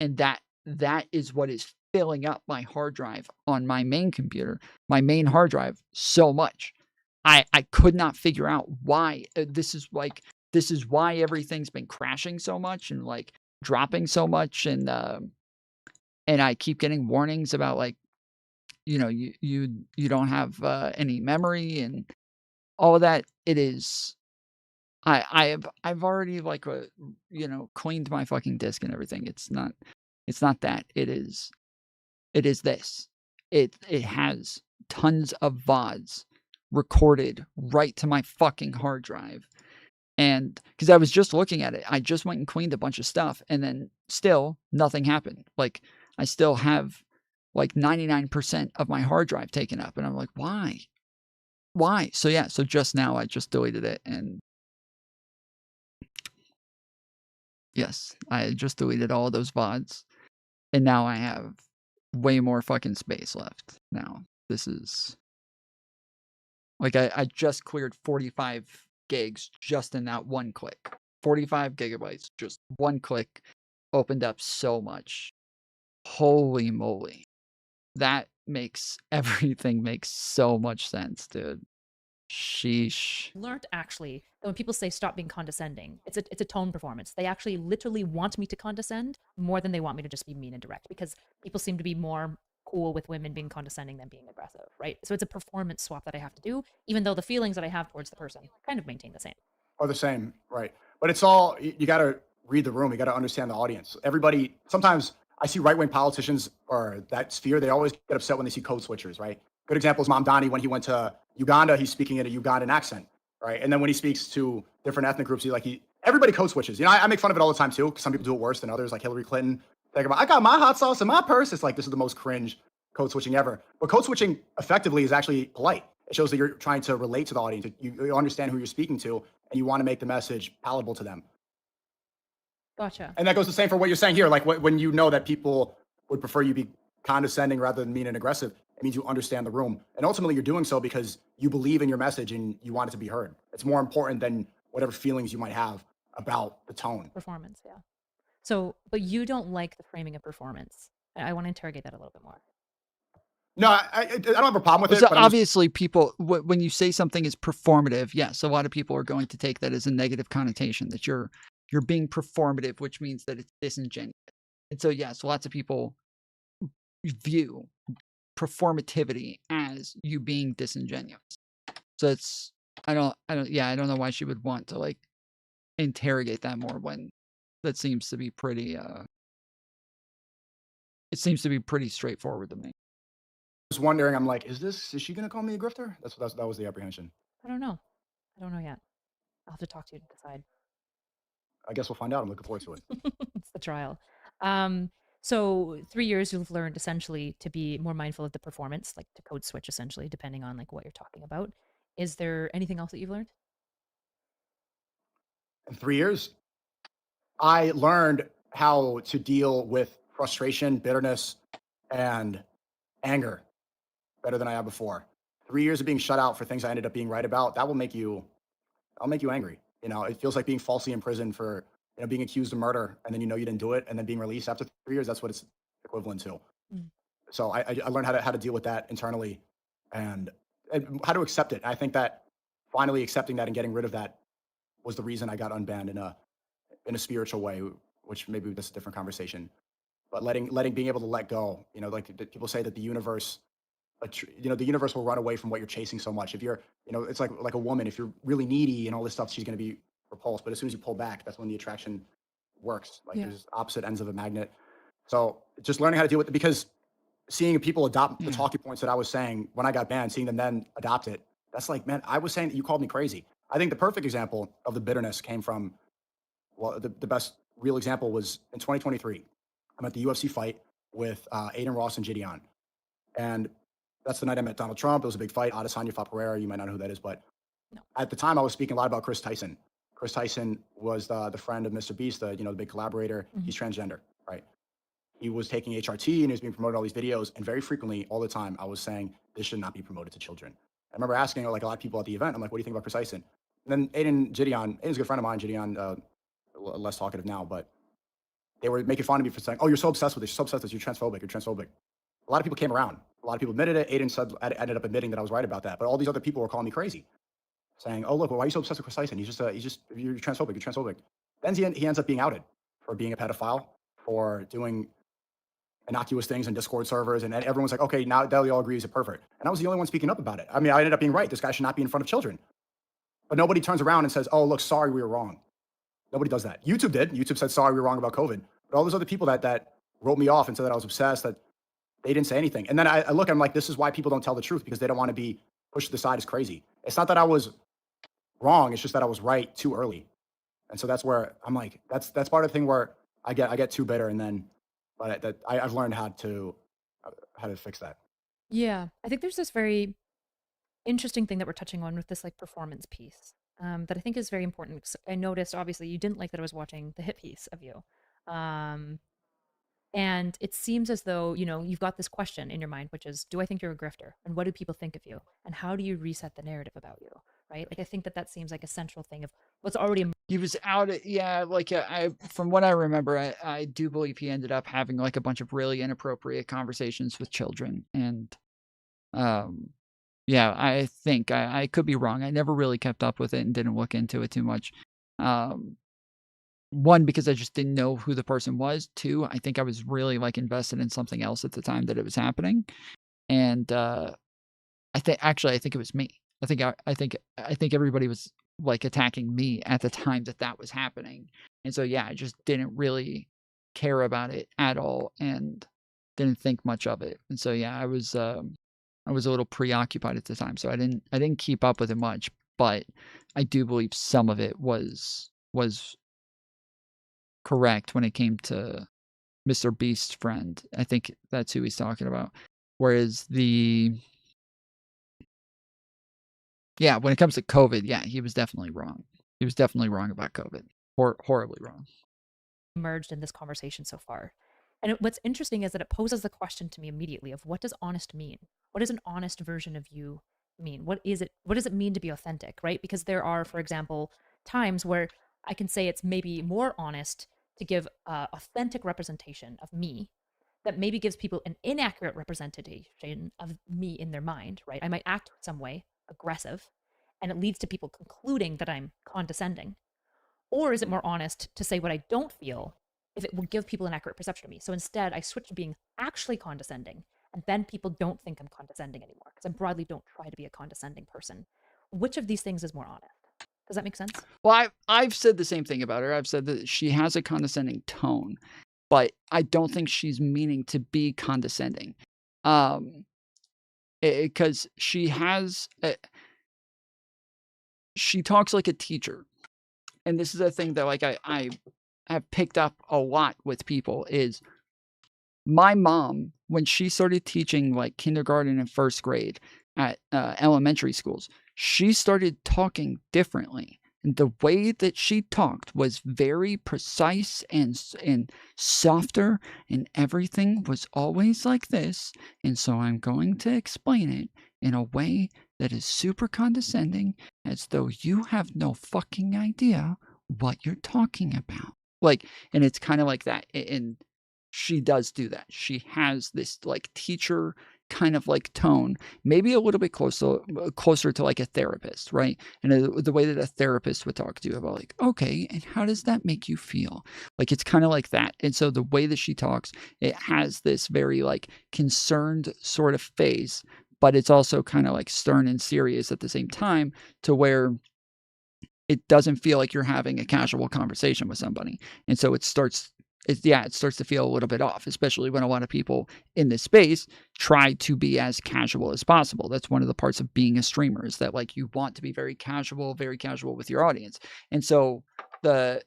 And that is what is filling up my hard drive on my main computer, my main hard drive, so much. I could not figure out why. This is why everything's been crashing so much and like dropping so much, and I keep getting warnings about like, you don't have any memory and all of that. It is, I've already like cleaned my fucking disk and everything. It's not that. It is this. It has tons of VODs recorded right to my fucking hard drive. And because I was just looking at it, I just went and cleaned a bunch of stuff, and then still nothing happened. Like I still have like 99% of my hard drive taken up, and I'm like, why? So just now I just deleted it, and yes, I just deleted all of those VODs, and now I have way more fucking space left. Now this is like I just cleared 45 gigs just in that one click. 45 gigabytes, just one click, opened up so much. Holy moly. That makes everything makes so much sense, dude. Sheesh. Learned actually that when people say stop being condescending, it's a tone performance. They actually literally want me to condescend more than they want me to just be mean and direct, because people seem to be more cool with women being condescending than being aggressive, right? So it's a performance swap that I have to do, even though the feelings that I have towards the person kind of maintain the same. Are the same, right? But it's all, you got to read the room. You got to understand the audience. Everybody, sometimes I see right-wing politicians or that sphere, they always get upset when they see code switchers, right? Good example is Mamdani. When he went to Uganda, he's speaking in a Ugandan accent, right? And then when he speaks to different ethnic groups, everybody code switches. You know, I make fun of it all the time too, because some people do it worse than others, like Hillary Clinton. I got my hot sauce in my purse. It's like, this is the most cringe code switching ever. But code switching effectively is actually polite. It shows that you're trying to relate to the audience. You understand who you're speaking to, and you want to make the message palatable to them. Gotcha. And that goes the same for what you're saying here. Like when you know that people would prefer you be condescending rather than mean and aggressive, it means you understand the room. And ultimately you're doing so because you believe in your message and you want it to be heard. It's more important than whatever feelings you might have about the tone. Performance, yeah. So, but you don't like the framing of performance. I want to interrogate that a little bit more. No, I don't have a problem with it. So but obviously people, when you say something is performative, yes, a lot of people are going to take that as a negative connotation, that you're being performative, which means that it's disingenuous. And so, yes, lots of people view performativity as you being disingenuous. So it's, I don't know why she would want to like interrogate that more when that seems to be pretty, it seems to be pretty straightforward to me. I was wondering, I'm like, is she going to call me a grifter? That was the apprehension. I don't know yet. I'll have to talk to you to decide. I guess we'll find out. I'm looking forward to it. It's the trial. So 3 years you've learned essentially to be more mindful of the performance, like to code switch essentially, depending on like what you're talking about. Is there anything else that you've learned? In 3 years, I learned how to deal with frustration, bitterness, and anger better than I have before. 3 years of being shut out for things I ended up being right about, that'll make you angry. You know, it feels like being falsely imprisoned for, being accused of murder, and then you didn't do it, and then being released after 3 years. That's what it's equivalent to. Mm. So I learned how to deal with that internally and how to accept it. I think that finally accepting that and getting rid of that was the reason I got unbanned in a spiritual way, which maybe that's a different conversation. But being able to let go, like people say that the universe, the universe will run away from what you're chasing so much. If you're, it's like a woman, if you're really needy and all this stuff, she's going to be repulsed. But as soon as you pull back, that's when the attraction works. Like there's opposite ends of a magnet. So just learning how to deal with it, because seeing people adopt the talking points that I was saying when I got banned, seeing them then adopt it, that's like, man, I was saying that you called me crazy. I think the perfect example of the bitterness came from, well, the best real example was in 2023. I'm at the UFC fight with Aiden Ross and Gideon. And that's the night I met Donald Trump. It was a big fight. Adesanya fought Pereira. You might not know who that is, but at the time I was speaking a lot about Chris Tyson. Chris Tyson was the friend of Mr. Beast, the big collaborator. He's transgender, right? He was taking HRT and he was being promoted all these videos. And very frequently, all the time, I was saying, this should not be promoted to children. I remember asking like a lot of people at the event, I'm like, what do you think about Chris Tyson? And then Aiden's a good friend of mine, Gideon, less talkative now, but they were making fun of me for saying, oh, you're so obsessed with this, you're so obsessed with this, you're transphobic. A lot of people came around. A lot of people admitted it. Aiden ended up admitting that I was right about that. But all these other people were calling me crazy, saying, oh, look, well, why are you so obsessed with Chris Tyson? You're transphobic. Then he ends up being outed for being a pedophile, for doing innocuous things in Discord servers. And everyone's like, okay, now they all agree he's a pervert. And I was the only one speaking up about it. I mean, I ended up being right. This guy should not be in front of children. But nobody turns around and says, oh, look, sorry, we were wrong. Nobody does that. YouTube did. YouTube said, sorry, we were wrong about COVID. But all those other people that wrote me off and said that I was obsessed, that they didn't say anything. And then I look, I'm like, this is why people don't tell the truth, because they don't want to be pushed to the side as crazy. It's not that I was wrong. It's just that I was right too early. And so that's where I'm like, that's part of the thing where I get too bitter. And then, but I've learned how to fix that. Yeah, I think there's this very interesting thing that we're touching on with this like performance piece that I think is very important. I noticed obviously you didn't like that I was watching the hit piece of you. And it seems as though, you've got this question in your mind, which is, do I think you're a grifter? And what do people think of you? And how do you reset the narrative about you? Right? Like, I think that seems like a central thing of what's already. He was out at, from what I remember, I do believe he ended up having like a bunch of really inappropriate conversations with children. And, I think I could be wrong. I never really kept up with it and didn't look into it too much. One, because I just didn't know who the person was. Two, I think I was really like invested in something else at the time that it was happening. And I think it was me. I think everybody was like attacking me at the time that was happening. And so I just didn't really care about it at all and didn't think much of it. And so I was a little preoccupied at the time. So I didn't keep up with it much, but I do believe some of it was correct when it came to Mr. Beast's friend. I think that's who he's talking about. Whereas when it comes to COVID, he was definitely wrong. He was definitely wrong about COVID. Horribly wrong. Emerged in this conversation so far. And what's interesting is that it poses the question to me immediately of what does honest mean? What does an honest version of you mean? What does it mean to be authentic, right? Because there are, for example, times where I can say it's maybe more honest to give authentic representation of me that maybe gives people an inaccurate representation of me in their mind, right? I might act some way, aggressive, and it leads to people concluding that I'm condescending. Or is it more honest to say what I don't feel if it will give people an accurate perception of me? So instead, I switch to being actually condescending, and then people don't think I'm condescending anymore, because I broadly don't try to be a condescending person. Which of these things is more honest? Does that make sense? Well, I've said the same thing about her. I've said that she has a condescending tone, but I don't think she's meaning to be condescending. Because she talks like a teacher. And this is a thing that like I have picked up a lot with people is my mom, when she started teaching like kindergarten and first grade at elementary schools, she started talking differently. And the way that she talked was very precise and softer, and everything was always like this. And so I'm going to explain it in a way that is super condescending, as though you have no fucking idea what you're talking about. Like, and it's kind of like that. And she does do that. She has this like teacher kind of like tone, maybe a little bit closer to like a therapist, right? And the way that a therapist would talk to you about like, okay, and how does that make you feel? Like it's kind of like that. And so the way that she talks, it has this very like concerned sort of face, but it's also kind of like stern and serious at the same time, to where it doesn't feel like you're having a casual conversation with somebody. And so it starts to feel a little bit off, especially when a lot of people in this space try to be as casual as possible. That's one of the parts of being a streamer, is that like you want to be very casual with your audience. And so the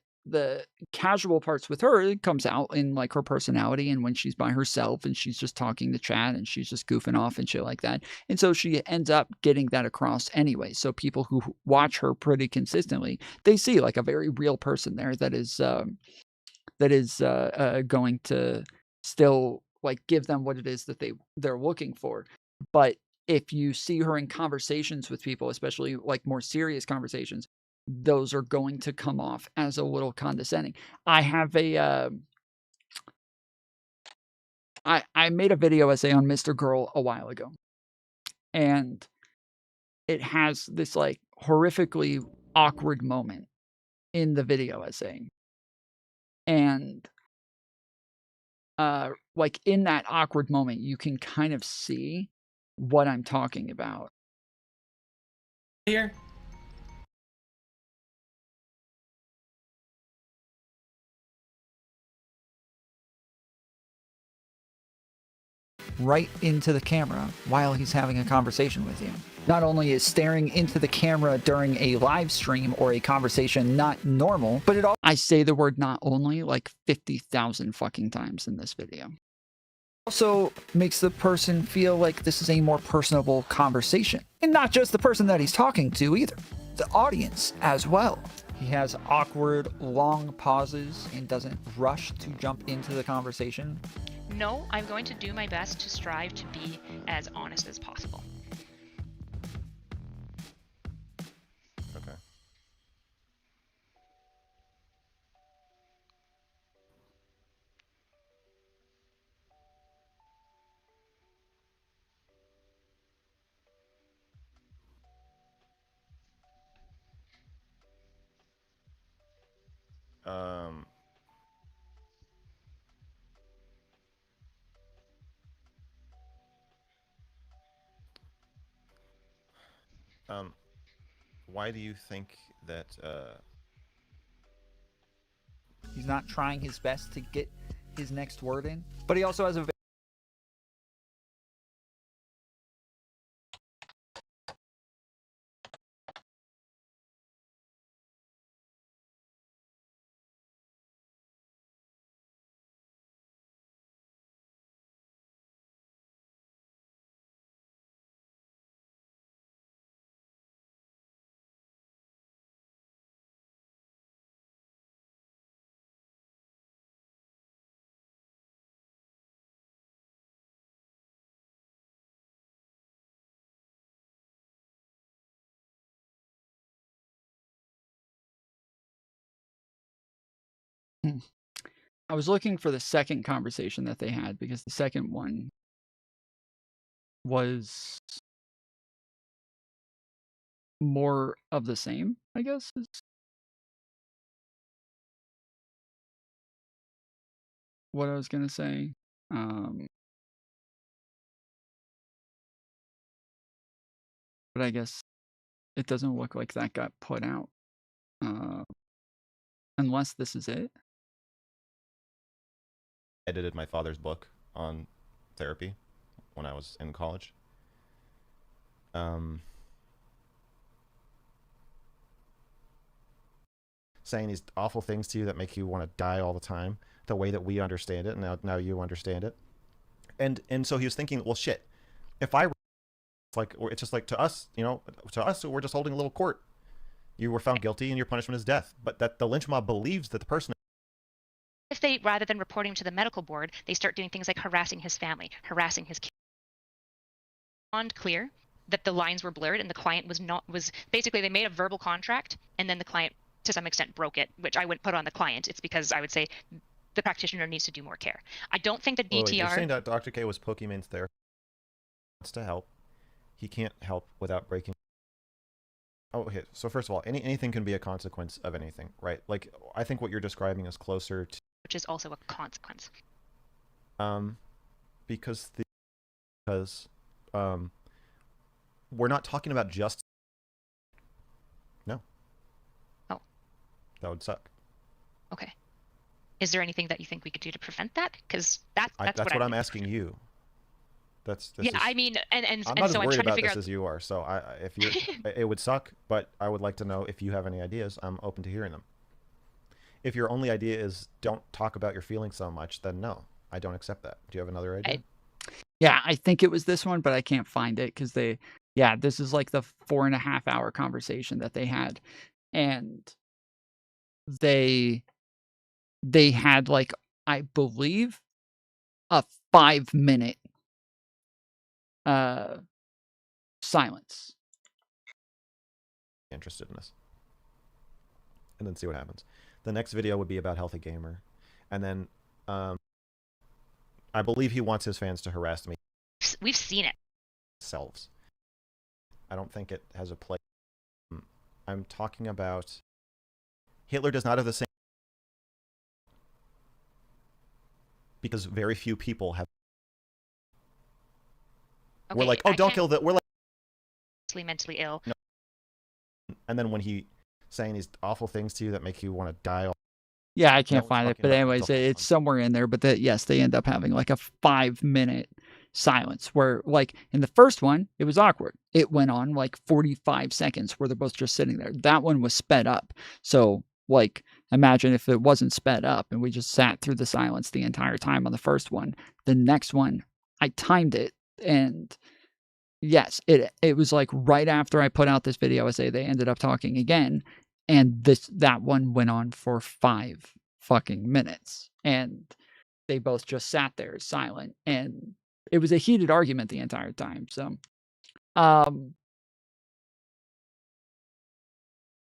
casual parts with her, it comes out in like her personality and when she's by herself and she's just talking to chat and she's just goofing off and shit like that. And so she ends up getting that across anyway. So people who watch her pretty consistently, they see like a very real person there that is going to still like give them what it is that they're looking for. But if you see her in conversations with people, especially like more serious conversations, those are going to come off as a little condescending. I have I made a video essay on Mr. Girl a while ago, and it has this like horrifically awkward moment in the video essay. And like in that awkward moment, you can kind of see what I'm talking about. Here. Right into the camera while he's having a conversation with you. Not only is staring into the camera during a live stream or a conversation not normal, but it all— I say the word not only like 50,000 fucking times in this video. Also makes the person feel like this is a more personable conversation. And not just the person that he's talking to either, the audience as well. He has awkward, long pauses and doesn't rush to jump into the conversation. No, I'm going to do my best to strive to be as honest as possible. Okay. Why do you think that He's not trying his best to get his next word in, but he also has a— I was looking for the second conversation that they had, because the second one was more of the same, I guess. Is what I was gonna say. But I guess it doesn't look like that got put out. Unless this is it. I edited my father's book on therapy when I was in college. Saying these awful things to you that make you want to die all the time, the way that we understand it, and now you understand it. And so he was thinking, well, shit, if I, like, it's just like to us, you know, to us, we're just holding a little court. You were found guilty and your punishment is death. But that the lynch mob believes that the person— If they, rather than reporting to the medical board, they start doing things like harassing his family, harassing his kids. Clear that the lines were blurred and the client was basically, they made a verbal contract and then the client to some extent broke it, which I wouldn't put on the client. It's because I would say the practitioner needs to do more care. I don't think that Wait, you're DTR. saying that Dr. K was Pokemon's therapist? Wants to help. He can't help without breaking. Oh, okay. So first of all, anything can be a consequence of anything, right? Like, I think what you're describing is closer to. Which is also a consequence. Because we're not talking about just. No. Oh. That would suck. Okay. Is there anything that you think we could do to prevent that? Because that's what I'm asking you. Yeah, I mean, and I'm not so as worried I'm trying to about figure this out. as you are. So if you, it would suck, but I would like to know if you have any ideas. I'm open to hearing them. If your only idea is don't talk about your feelings so much, then no, I don't accept that. Do you have another idea? Yeah, I think it was this one, but I can't find it because this is like the 4.5 hour conversation that they had, and they had like, I believe, a 5-minute silence. Interested in this, and then see what happens. The next video would be about Healthy Gamer, and then I believe he wants his fans to harass me. We've seen it. Selves. I don't think it has a place. I'm talking about Hitler does not have the same, because very few people have. Okay, we're like, oh, don't kill the. We're like mentally ill. No. And then when he saying these awful things to you that make you want to die. Yeah, I can't find it, but anyways, it's somewhere in there. But yes, they end up having like a 5-minute silence where, like, in the first one, it was awkward. It went on like 45 seconds where they're both just sitting there. That one was sped up. So, like, imagine if it wasn't sped up and we just sat through the silence the entire time on the first one. The next one, I timed it, and yes, it was like right after I put out this video essay, they ended up talking again. And that one went on for 5 fucking minutes, and they both just sat there silent, and it was a heated argument the entire time. So,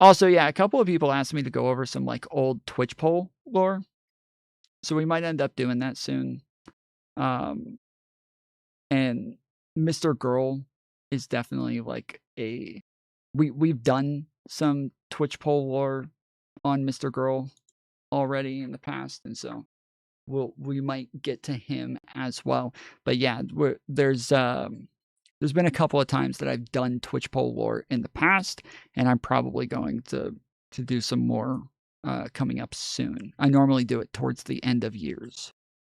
also, yeah, a couple of people asked me to go over some like old Twitch poll lore, so we might end up doing that soon. And Mr. Girl is definitely like we've done some Twitch poll lore on Mr. Girl already in the past, and so we might get to him as well. But yeah, there's been a couple of times that I've done Twitch poll lore in the past, and I'm probably going to do some more coming up soon. I normally do it towards the end of years.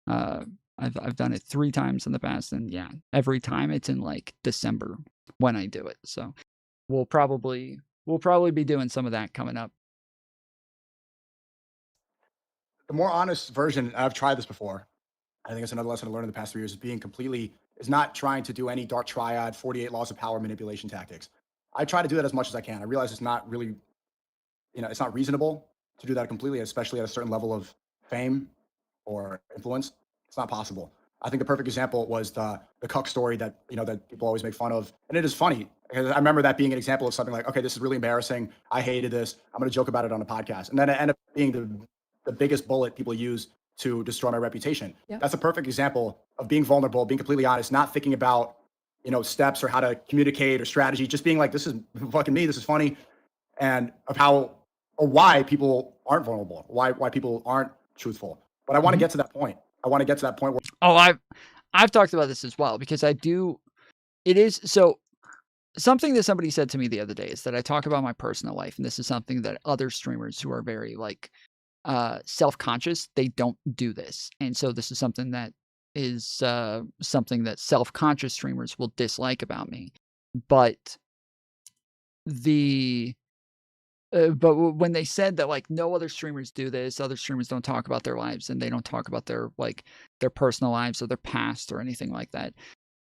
I've done it 3 times in the past, and yeah, every time it's in like December when I do it. So we'll probably be doing some of that coming up. The more honest version, I've tried this before. I think it's another lesson I learned in the past 3 years, is not trying to do any dark triad, 48 laws of power manipulation tactics. I try to do that as much as I can. I realize it's not really, it's not reasonable to do that completely, especially at a certain level of fame or influence. It's not possible. I think the perfect example was the cuck story that, that people always make fun of. And it is funny, because I remember that being an example of something like, okay, this is really embarrassing. I hated this. I'm going to joke about it on a podcast. And then it ended up being the biggest bullet people use to destroy my reputation. Yep. That's a perfect example of being vulnerable, being completely honest, not thinking about, steps or how to communicate or strategy, just being like, this is fucking me, this is funny, and of how or why people aren't vulnerable, why people aren't truthful. But I want to get to that point. I want to get to that point where I've talked about this as well, because it is so something that somebody said to me the other day is that I talk about my personal life, and this is something that other streamers who are very like self-conscious, they don't do this. And so this is something that is something that self-conscious streamers will dislike about me. But when they said that like no other streamers do this, other streamers don't talk about their lives, and they don't talk about their personal lives or their past or anything like that,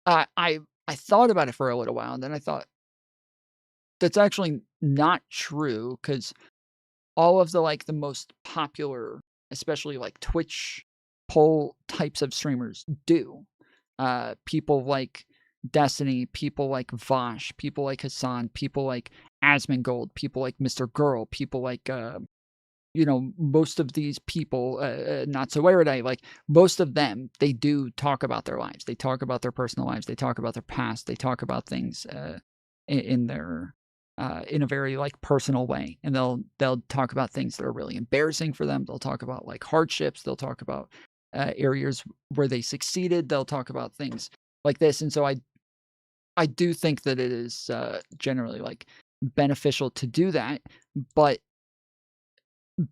I thought about it for a little while, and then I thought that's actually not true, because all of the most popular, especially like Twitch poll types of streamers do. People like Destiny, people like Vosh, people like Hassan, people like Asmongold, people like Mr. Girl, people like you know, most of these people, not so erudite, like most of them, they do talk about their lives. They talk about their personal lives. They talk about their past. They talk about things in their in a very like personal way, and they'll talk about things that are really embarrassing for them. They'll talk about like hardships. They'll talk about areas where they succeeded. They'll talk about things like this, and so I do think that it is generally like beneficial to do that, but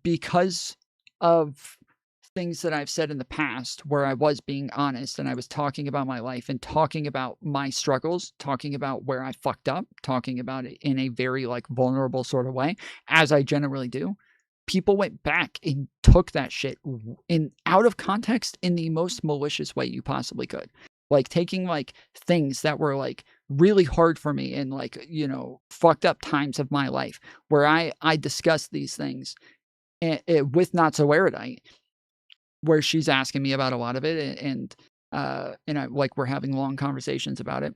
because of things that I've said in the past where I was being honest and I was talking about my life and talking about my struggles, talking about where I fucked up, talking about it in a very like vulnerable sort of way, as I generally do, people went back and took that shit in out of context in the most malicious way you possibly could. Like taking like things that were like really hard for me and like, you know, fucked up times of my life where I discussed these things with Not So Erudite, where she's asking me about a lot of it, and I like we're having long conversations about it,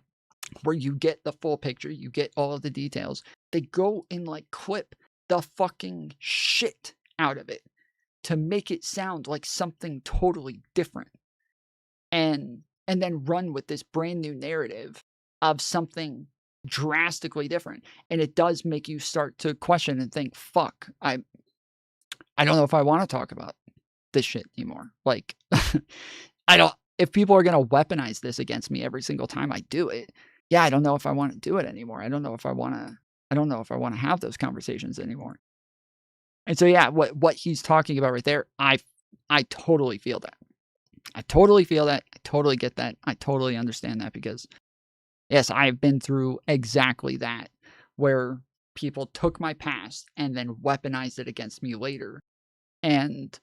where you get the full picture, you get all of the details. They go and like clip the fucking shit out of it to make it sound like something totally different, and then run with this brand new narrative of something drastically different. And it does make you start to question and think, fuck, I don't know if I want to talk about this shit anymore. Like, if people are going to weaponize this against me every single time I do it, yeah, I don't know if I want to do it anymore. I don't know if I want to have those conversations anymore. And so, yeah, what he's talking about right there, I totally feel that. I totally feel that. I totally get that. I totally understand that, because yes, I've been through exactly that, where people took my past and then weaponized it against me later and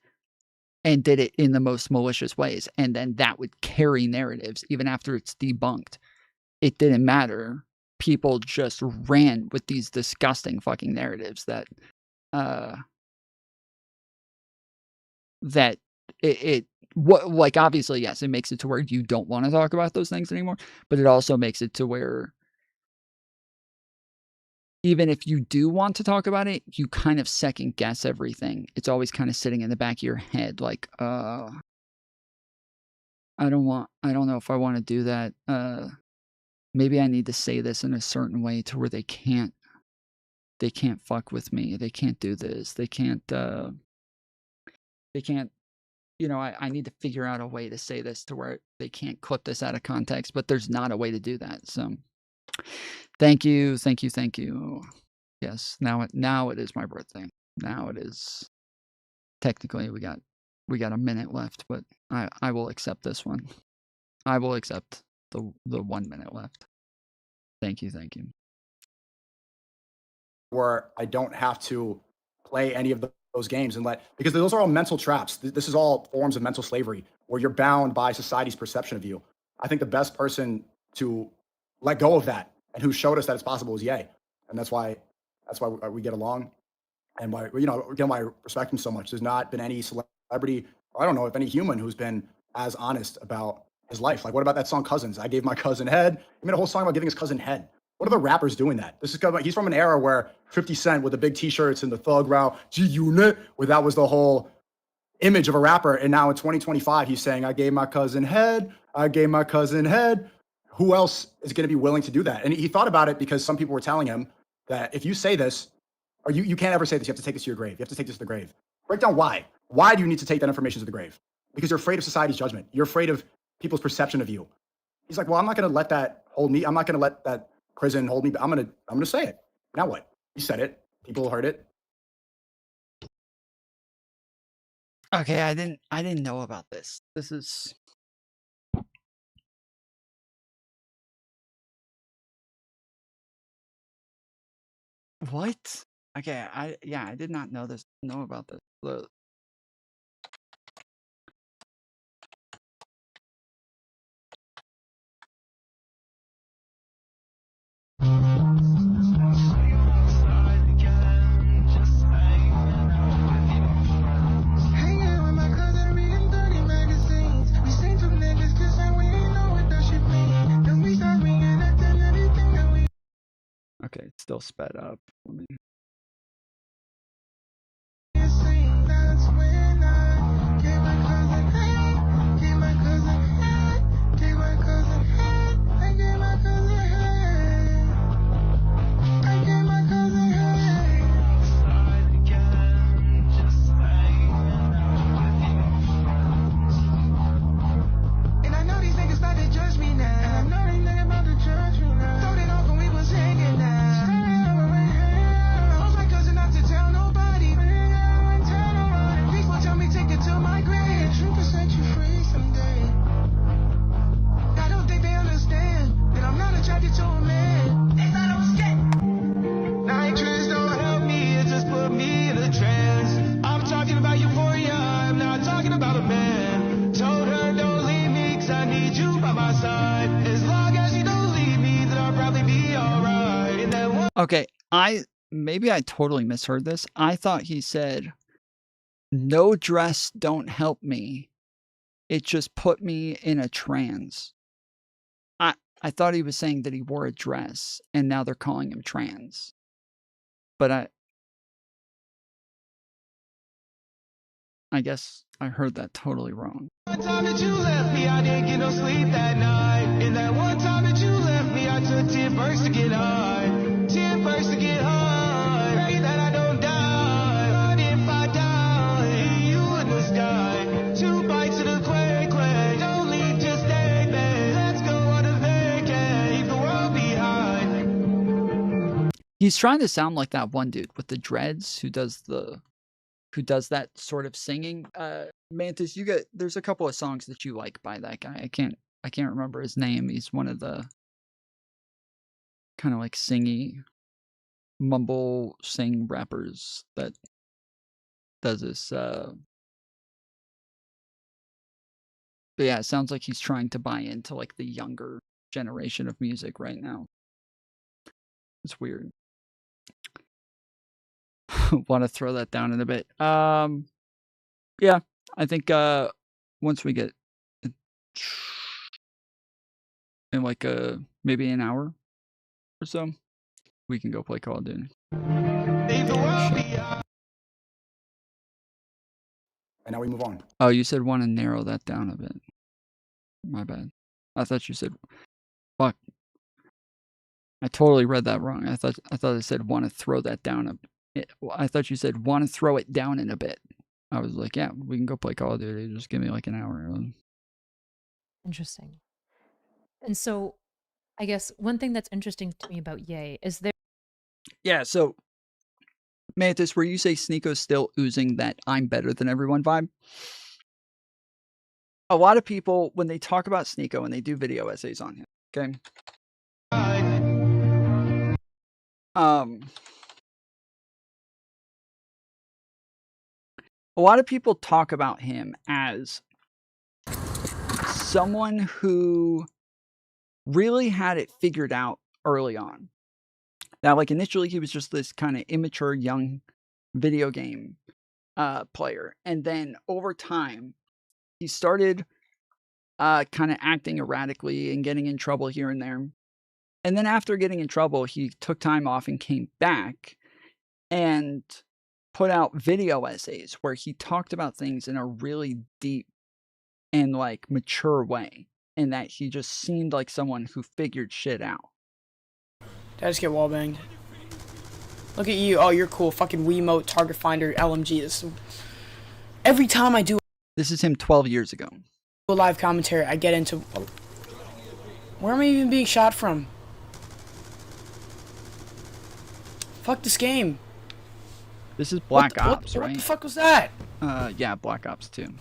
did it in the most malicious ways. And then that would carry narratives even after it's debunked. It didn't matter. People just ran with these disgusting fucking narratives that like, obviously, yes, it makes it to where you don't want to talk about those things anymore, but it also makes it to where even if you do want to talk about it, you kind of second guess everything. It's always kind of sitting in the back of your head, like, I don't know if I want to do that. Maybe I need to say this in a certain way to where they can't fuck with me. They can't do this. They can't, you know, I need to figure out a way to say this to where they can't clip this out of context, but there's not a way to do that. So thank you. Yes, now it is my birthday. Now it is. Technically, we got a minute left, but I will accept this one. I will accept the 1 minute left. Thank you. Where I don't have to play any of those games because those are all mental traps. This is all forms of mental slavery where you're bound by society's perception of you. I think the best person to let go of that and who showed us that it's possible is Ye. And that's why we get along, and why, you know, again, why I respect him so much. There's not been any celebrity, or I don't know if any human, who's been as honest about his life. Like, what about that song Cousins? I gave my cousin head. He made a whole song about giving his cousin head. What are the rappers doing that? He's from an era where 50 Cent with the big t-shirts and the thug route, G-Unit, where that was the whole image of a rapper. And now in 2025, he's saying, I gave my cousin head. Who else is going to be willing to do that? And he thought about it because some people were telling him that if you say this, or you can't ever say this, you have to take this to your grave. You have to take this to the grave. Break down why. Why do you need to take that information to the grave? Because you're afraid of society's judgment. You're afraid of people's perception of you. He's like, well, I'm not going to let that hold me. I'm not going to let that prison hold me. I'm going to say it. Now what? He said it. People heard it. Okay, I didn't know about this. This is what? Okay, I did not know about this. Okay, it's still sped up. Okay, maybe I totally misheard this. I thought he said, "No dress don't help me. It just put me in a trance." I thought he was saying that he wore a dress, and now they're calling him trans. But I guess I heard that totally wrong. One time that you left me, I didn't get no sleep that night. And that one time that you left me, I took 10 birds to get high. 10 birds to get high. Pray that I don't die. But if I die, you in the sky. 2 bites of the quake, quake. Don't leave, just stay there. Let's go on a vacay. Leave the world behind. He's trying to sound like that one dude with the dreads who does that sort of singing. Mantis, there's a couple of songs that you like by that guy. I can't remember his name. He's one of the kind of like singy, mumble sing rappers that does this. But yeah, it sounds like he's trying to buy into like the younger generation of music right now. It's weird. Want to throw that down in a bit. Yeah, I think once we get in like maybe an hour or so, we can go play Call of Duty. And now we move on. Oh, you said want to narrow that down a bit. My bad. I thought you said fuck. I totally read that wrong. I thought I said want to throw that down I thought you said want to throw it down in a bit. I was like, yeah, we can go play Call of Duty. Just give me like an hour. Interesting. And so, I guess one thing that's interesting to me about Ye is there. Yeah, so Mantis, where you say Sneako's still oozing that I'm better than everyone vibe, a lot of people, when they talk about Sneako and they do video essays on him, okay? A lot of people talk about him as someone who really had it figured out early on. Now, like initially he was just this kind of immature young video game player. And then over time, he started kind of acting erratically and getting in trouble here and there. And then after getting in trouble, he took time off and came back and put out video essays where he talked about things in a really deep and like mature way, and that he just seemed like someone who figured shit out. Did I just get wallbanged? Look at you. Oh, you're cool. Fucking Wiimote, target finder, LMG. Every time I do This is him 12 years ago. a live commentary, I get into... Where am I even being shot from? Fuck this game. This is Black Ops, what right? the fuck was that? Yeah, Black Ops 2.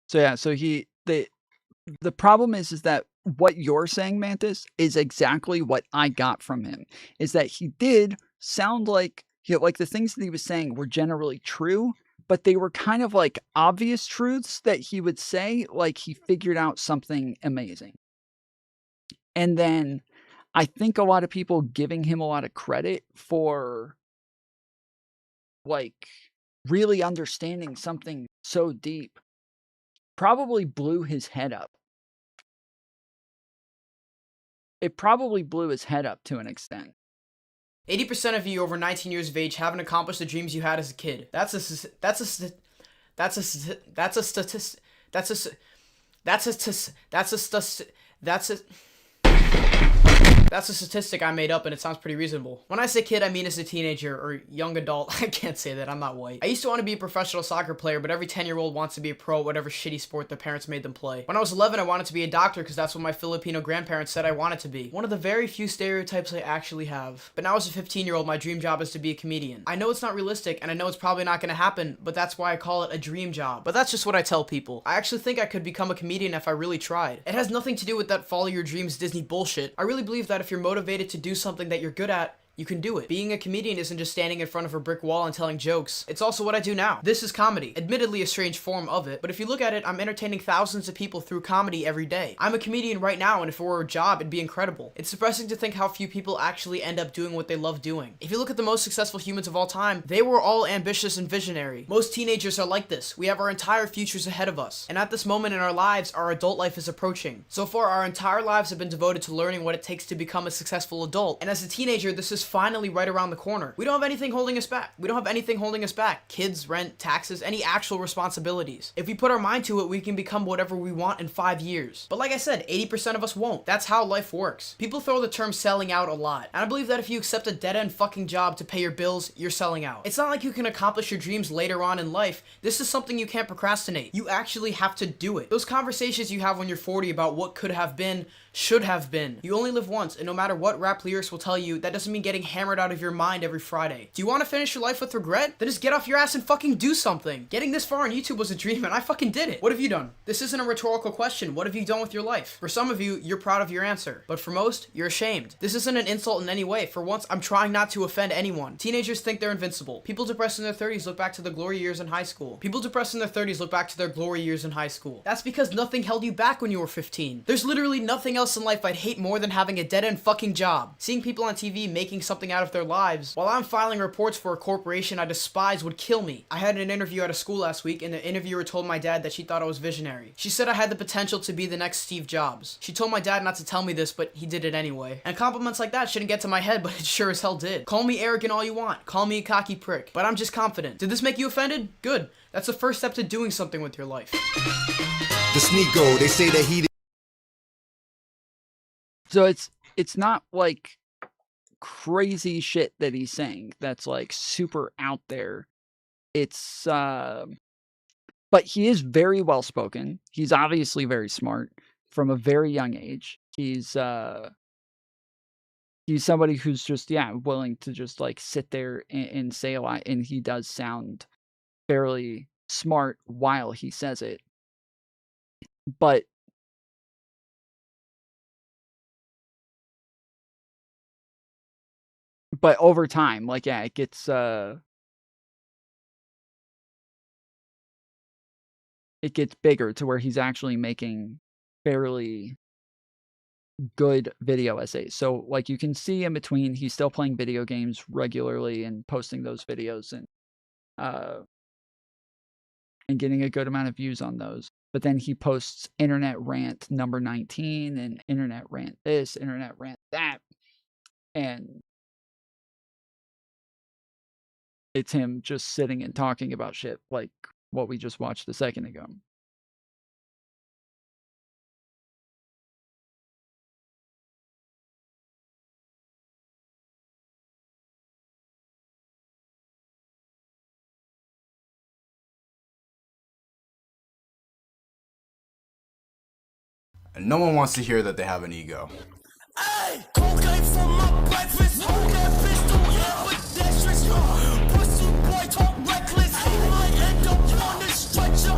So yeah, so the problem is that what you're saying, Mantis, is exactly what I got from him. Is that he did sound like like the things that he was saying were generally true, but they were kind of like obvious truths that he would say, like he figured out something amazing. And then I think a lot of people giving him a lot of credit for like really understanding something so deep probably blew his head up. It probably blew his head up to an extent. 80% of you over 19 years of age haven't accomplished the dreams you had as a kid. That's a statistic I made up, and it sounds pretty reasonable. When I say kid, I mean as a teenager or young adult. I can't say that, I'm not white. I used to want to be a professional soccer player, but every 10-year-old wants to be a pro at whatever shitty sport their parents made them play. When I was 11, I wanted to be a doctor because that's what my Filipino grandparents said I wanted to be. One of the very few stereotypes I actually have. But now as a 15-year-old, my dream job is to be a comedian. I know it's not realistic, and I know it's probably not going to happen, but that's why I call it a dream job. But that's just what I tell people. I actually think I could become a comedian if I really tried. It has nothing to do with that follow your dreams Disney bullshit. I really believe that if you're motivated to do something that you're good at, You can do it. Being a comedian isn't just standing in front of a brick wall and telling jokes. It's also what I do now. This is comedy. Admittedly a strange form of it, but if you look at it, I'm entertaining thousands of people through comedy every day. I'm a comedian right now, and if it were a job, it'd be incredible. It's depressing to think how few people actually end up doing what they love doing. If you look at the most successful humans of all time, they were all ambitious and visionary. Most teenagers are like this. We have our entire futures ahead of us. And at this moment in our lives, our adult life is approaching. So far, our entire lives have been devoted to learning what it takes to become a successful adult. And as a teenager, this is finally right around the corner. We don't have anything holding us back. We don't have anything holding us back. Kids, rent, taxes, any actual responsibilities. If we put our mind to it, we can become whatever we want in 5 years. But like I said, 80% of us won't. That's how life works. People throw the term selling out a lot. And I believe that if you accept a dead-end fucking job to pay your bills, you're selling out. It's not like you can accomplish your dreams later on in life. This is something you can't procrastinate. You actually have to do it. Those conversations you have when you're 40 about what could have been, should have been. You only live once, and no matter what rap lyrics will tell you, that doesn't mean getting hammered out of your mind every Friday. Do you want to finish your life with regret? Then just get off your ass and fucking do something. Getting this far on YouTube was a dream, and I fucking did it. What have you done? This isn't a rhetorical question. What have you done with your life? For some of you, you're proud of your answer. But for most, you're ashamed. This isn't an insult in any way. For once, I'm trying not to offend anyone. Teenagers think they're invincible. People depressed in their 30s look back to the glory years in high school. People depressed in their 30s look back to their glory years in high school. That's because nothing held you back when you were 15. There's literally nothing else in life I'd hate more than having a dead-end fucking job. Seeing people on TV making something out of their lives while I'm filing reports for a corporation I despise would kill me. I had an interview at a school last week, and the interviewer told my dad that she thought I was visionary. She said I had the potential to be the next Steve Jobs. She told my dad not to tell me this, but he did it anyway. And compliments like that shouldn't get to my head, but it sure as hell did. Call me arrogant all you want. Call me a cocky prick. But I'm just confident. Did this make you offended? Good. That's the first step to doing something with your life. The Sneeko, they say that he... So it's not like crazy shit that he's saying that's like super out there. It's but he is very well spoken. He's obviously very smart from a very young age. He's somebody who's just willing to just like sit there and say a lot, and he does sound fairly smart while he says it. But over time, like, it gets bigger to where he's actually making fairly good video essays. So, like, you can see in between, he's still playing video games regularly and posting those videos and getting a good amount of views on those. But then he posts internet rant number 19 and internet rant this, internet rant that, and it's him just sitting and talking about shit like what we just watched a second ago. And no one wants to hear that they have an ego. Hey, cocaine for my breakfast. Hold that pistol, yeah, with that stretch. Pussy boy talk reckless. He might end up on the stretcher.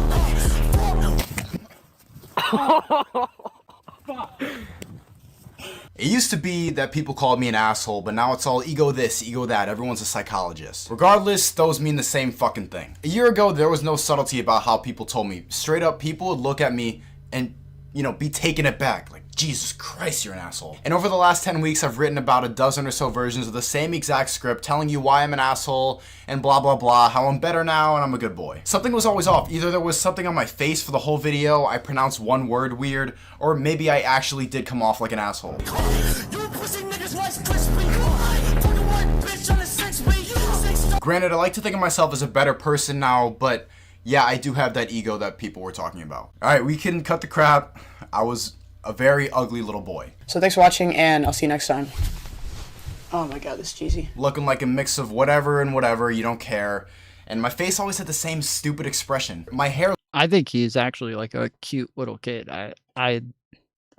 It used to be that people called me an asshole, but now it's all ego this, ego that. Everyone's a psychologist. Regardless, those mean the same fucking thing. A year ago, there was no subtlety about how people told me. Straight up, people would look at me and, be taken aback. Like, Jesus Christ, you're an asshole. And over the last 10 weeks, I've written about a dozen or so versions of the same exact script telling you why I'm an asshole and blah, blah, blah, how I'm better now and I'm a good boy. Something was always off. Either there was something on my face for the whole video, I pronounced one word weird, or maybe I actually did come off like an asshole. Granted, I like to think of myself as a better person now, but yeah, I do have that ego that people were talking about. Alright, we can cut the crap. I was a very ugly little boy. So thanks for watching, and I'll see you next time. Oh my god, this is cheesy. Looking like a mix of whatever and whatever, you don't care. And my face always had the same stupid expression. My hair... I think he's actually like a cute little kid. I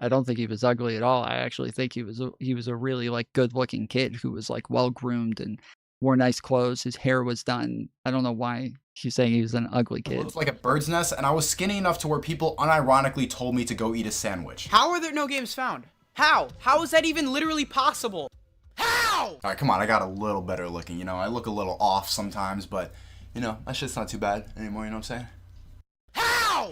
don't think he was ugly at all. I actually think he was a really like good looking kid who was like well groomed and wore nice clothes. His hair was done. I don't know why he's saying he was an ugly kid. It looked like a bird's nest, and I was skinny enough to where people unironically told me to go eat a sandwich. How are there no games found? How? How is that even literally possible? How? All right, come on, I got a little better looking, you know. I look a little off sometimes, but, you know, that shit's not too bad anymore, you know what I'm saying?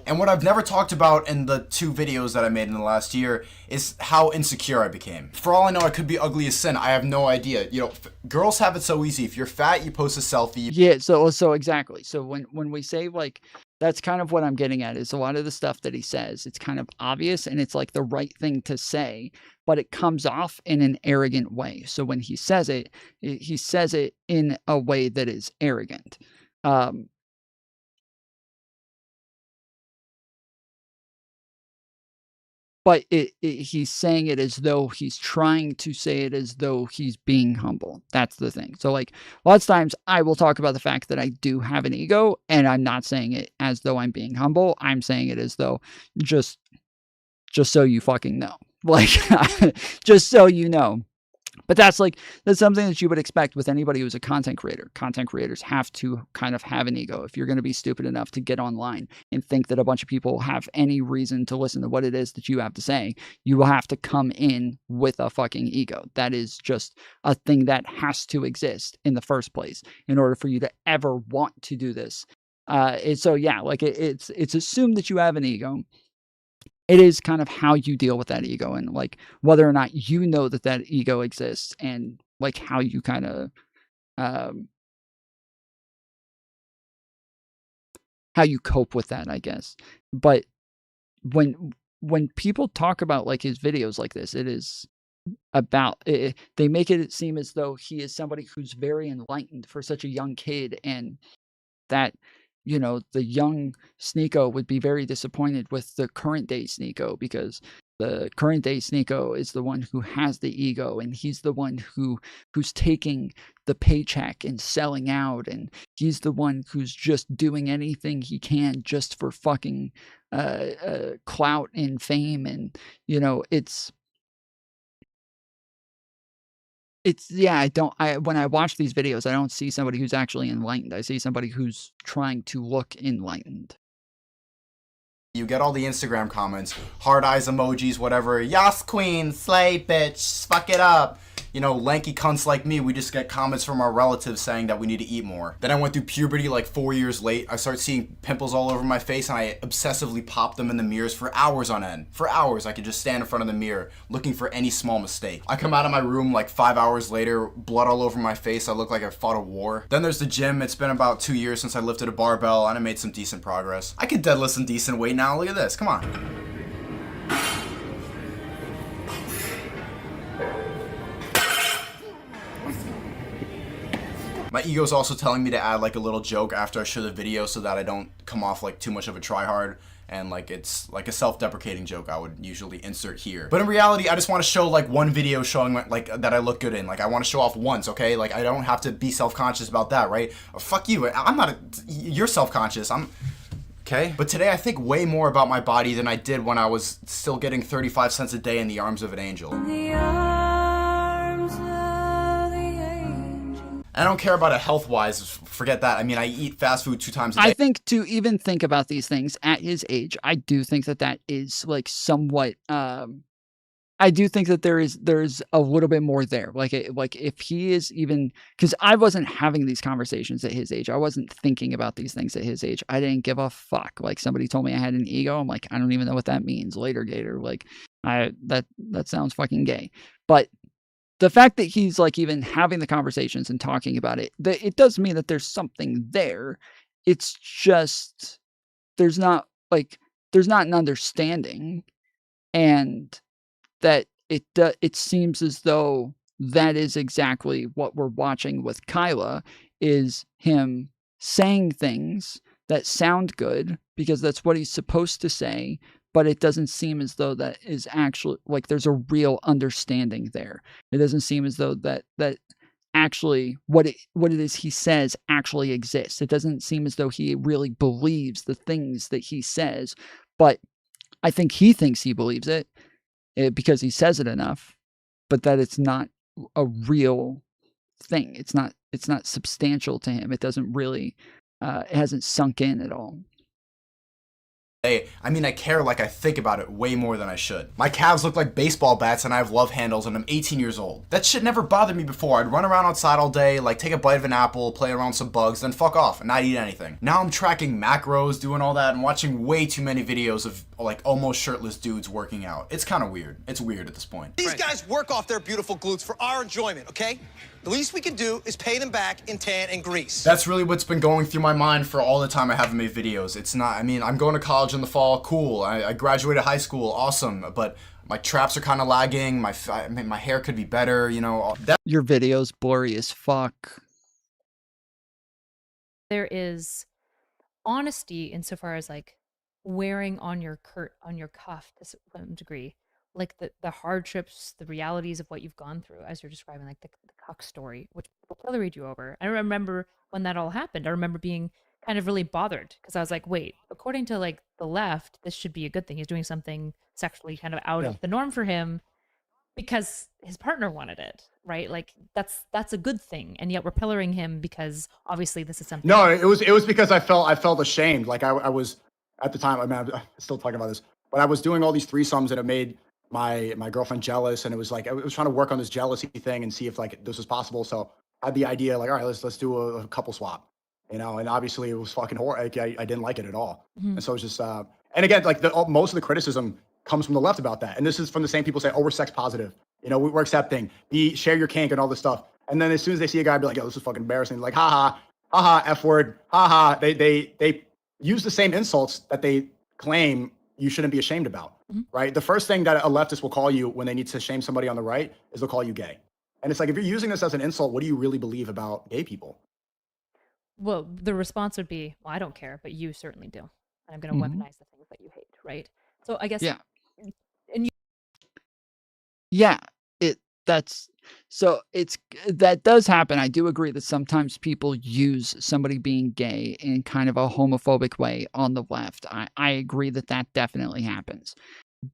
And what I've never talked about in the 2 videos that I made in the last year is how insecure I became. For all I know, I could be ugly as sin. I have no idea. You know, girls have it so easy. If you're fat, you post a selfie. Yeah, so exactly. So when we say, like, that's kind of what I'm getting at, is a lot of the stuff that he says, it's kind of obvious and it's like the right thing to say, but it comes off in an arrogant way. So when he says it in a way that is arrogant. But he's saying it as though he's trying to say it as though he's being humble. That's the thing. So, like, lots of times I will talk about the fact that I do have an ego, and I'm not saying it as though I'm being humble. I'm saying it as though just so you fucking know. Like, just so you know. But that's something that you would expect with anybody who's a content creator. Content creators have to kind of have an ego. If you're going to be stupid enough to get online and think that a bunch of people have any reason to listen to what it is that you have to say, you will have to come in with a fucking ego. That is just a thing that has to exist in the first place in order for you to ever want to do this. So yeah, like it's assumed that you have an ego. It is kind of how you deal with that ego, and like whether or not you know that ego exists, and like how you kind of how you cope with that, I guess. But when people talk about like his videos like this, it is about they make it seem as though he is somebody who's very enlightened for such a young kid, and that, you know, the young Sneeko would be very disappointed with the current day Sneeko, because the current day Sneeko is the one who has the ego, and he's the one who's taking the paycheck and selling out, and he's the one who's just doing anything he can just for fucking clout and fame. And, you know, yeah, when I watch these videos, I don't see somebody who's actually enlightened. I see somebody who's trying to look enlightened. You get all the Instagram comments, hard eyes emojis, whatever. Yas queen, slay bitch, fuck it up. You know, lanky cunts like me, we just get comments from our relatives saying that we need to eat more. Then I went through puberty like 4 years late. I started seeing pimples all over my face, and I obsessively popped them in the mirrors for hours on end. For hours, I could just stand in front of the mirror looking for any small mistake. I come out of my room like 5 hours later, blood all over my face. I look like I fought a war. Then there's the gym. It's been about 2 years since I lifted a barbell, and I made some decent progress. I could deadlift some decent weight now. Look at this. Come on. My ego's also telling me to add like a little joke after I show the video so that I don't come off like too much of a tryhard, and like it's like a self-deprecating joke I would usually insert here. But in reality, I just want to show like one video showing like that I look good in. Like I want to show off once, okay? Like I don't have to be self-conscious about that, right? Fuck you. I'm not you're self-conscious. Okay? But today I think way more about my body than I did when I was still getting 35 cents a day in the arms of an angel. I don't care about it health-wise. Forget that. I mean, I eat fast food 2 times a day. I think to even think about these things at his age, I do think that is like somewhat. I do think that there's a little bit more there. Like if he is even, because I wasn't having these conversations at his age. I wasn't thinking about these things at his age. I didn't give a fuck. Like somebody told me I had an ego. I'm like, I don't even know what that means. Later, Gator. Like that sounds fucking gay. But the fact that he's like even having the conversations and talking about it, it does mean that there's something there. It's just there's not an understanding, and that it seems as though that is exactly what we're watching with Kyla, is him saying things that sound good because that's what he's supposed to say, but it doesn't seem as though that is actually like there's a real understanding there. It doesn't seem as though that actually what it is he says actually exists. It doesn't seem as though he really believes the things that he says, but I think he thinks he believes it because he says it enough, but that it's not a real thing. It's not substantial to him. It doesn't really it hasn't sunk in at all. day. I mean, I care like I think about it way more than I should. My calves look like baseball bats and I have love handles and I'm 18 years old. That shit never bothered me before. I'd run around outside all day, like take a bite of an apple, play around with some bugs, then fuck off and not eat anything. Now I'm tracking macros, doing all that, and watching way too many videos of like almost shirtless dudes working out. It's kind of weird. It's weird at this point. These guys work off their beautiful glutes for our enjoyment, okay? The least we can do is pay them back in tan and grease. That's really what's been going through my mind for all the time I haven't made videos. It's not, I mean, I'm going to college in the fall, cool. I graduated high school, awesome. But my traps are kind of lagging. My hair could be better, you know. Your video's blurry as fuck. There is honesty insofar as like wearing on your cuff to some degree, like the hardships, the realities of what you've gone through, as you're describing, like the cuck story, which will pilloried you over. I remember when that all happened. I remember being kind of really bothered because I was like, wait, according to like the left, this should be a good thing. He's doing something sexually kind of out of the norm for him because his partner wanted it, right? Like that's a good thing, and yet we're pillaring him because obviously this is something. No, it was because I felt ashamed. Like I was at the time. I mean, I'm still talking about this, but I was doing all these threesomes and it made my girlfriend jealous, and it was like I was trying to work on this jealousy thing and see if like this was possible. So I had the idea like, all right, let's do a couple swap, you know. And obviously it was fucking horrible. I didn't like it at all. And so it's just and again, like most of the criticism comes from the left about that, and this is from the same people saying, oh, we're sex positive, you know, we're accepting, share your kink and all this stuff. And then as soon as they see a guy be like, yo, this is fucking embarrassing, like haha, F word, haha, they use the same insults that they claim you shouldn't be ashamed about, right? The first thing that a leftist will call you when they need to shame somebody on the right is they'll call you gay. And it's like, if you're using this as an insult, what do you really believe about gay people? Well, the response would be, well, I don't care, but you certainly do. And I'm going to weaponize the things that you hate, right? So I guess... Yeah. And that does happen. I do agree that sometimes people use somebody being gay in kind of a homophobic way on the left. I agree that definitely happens.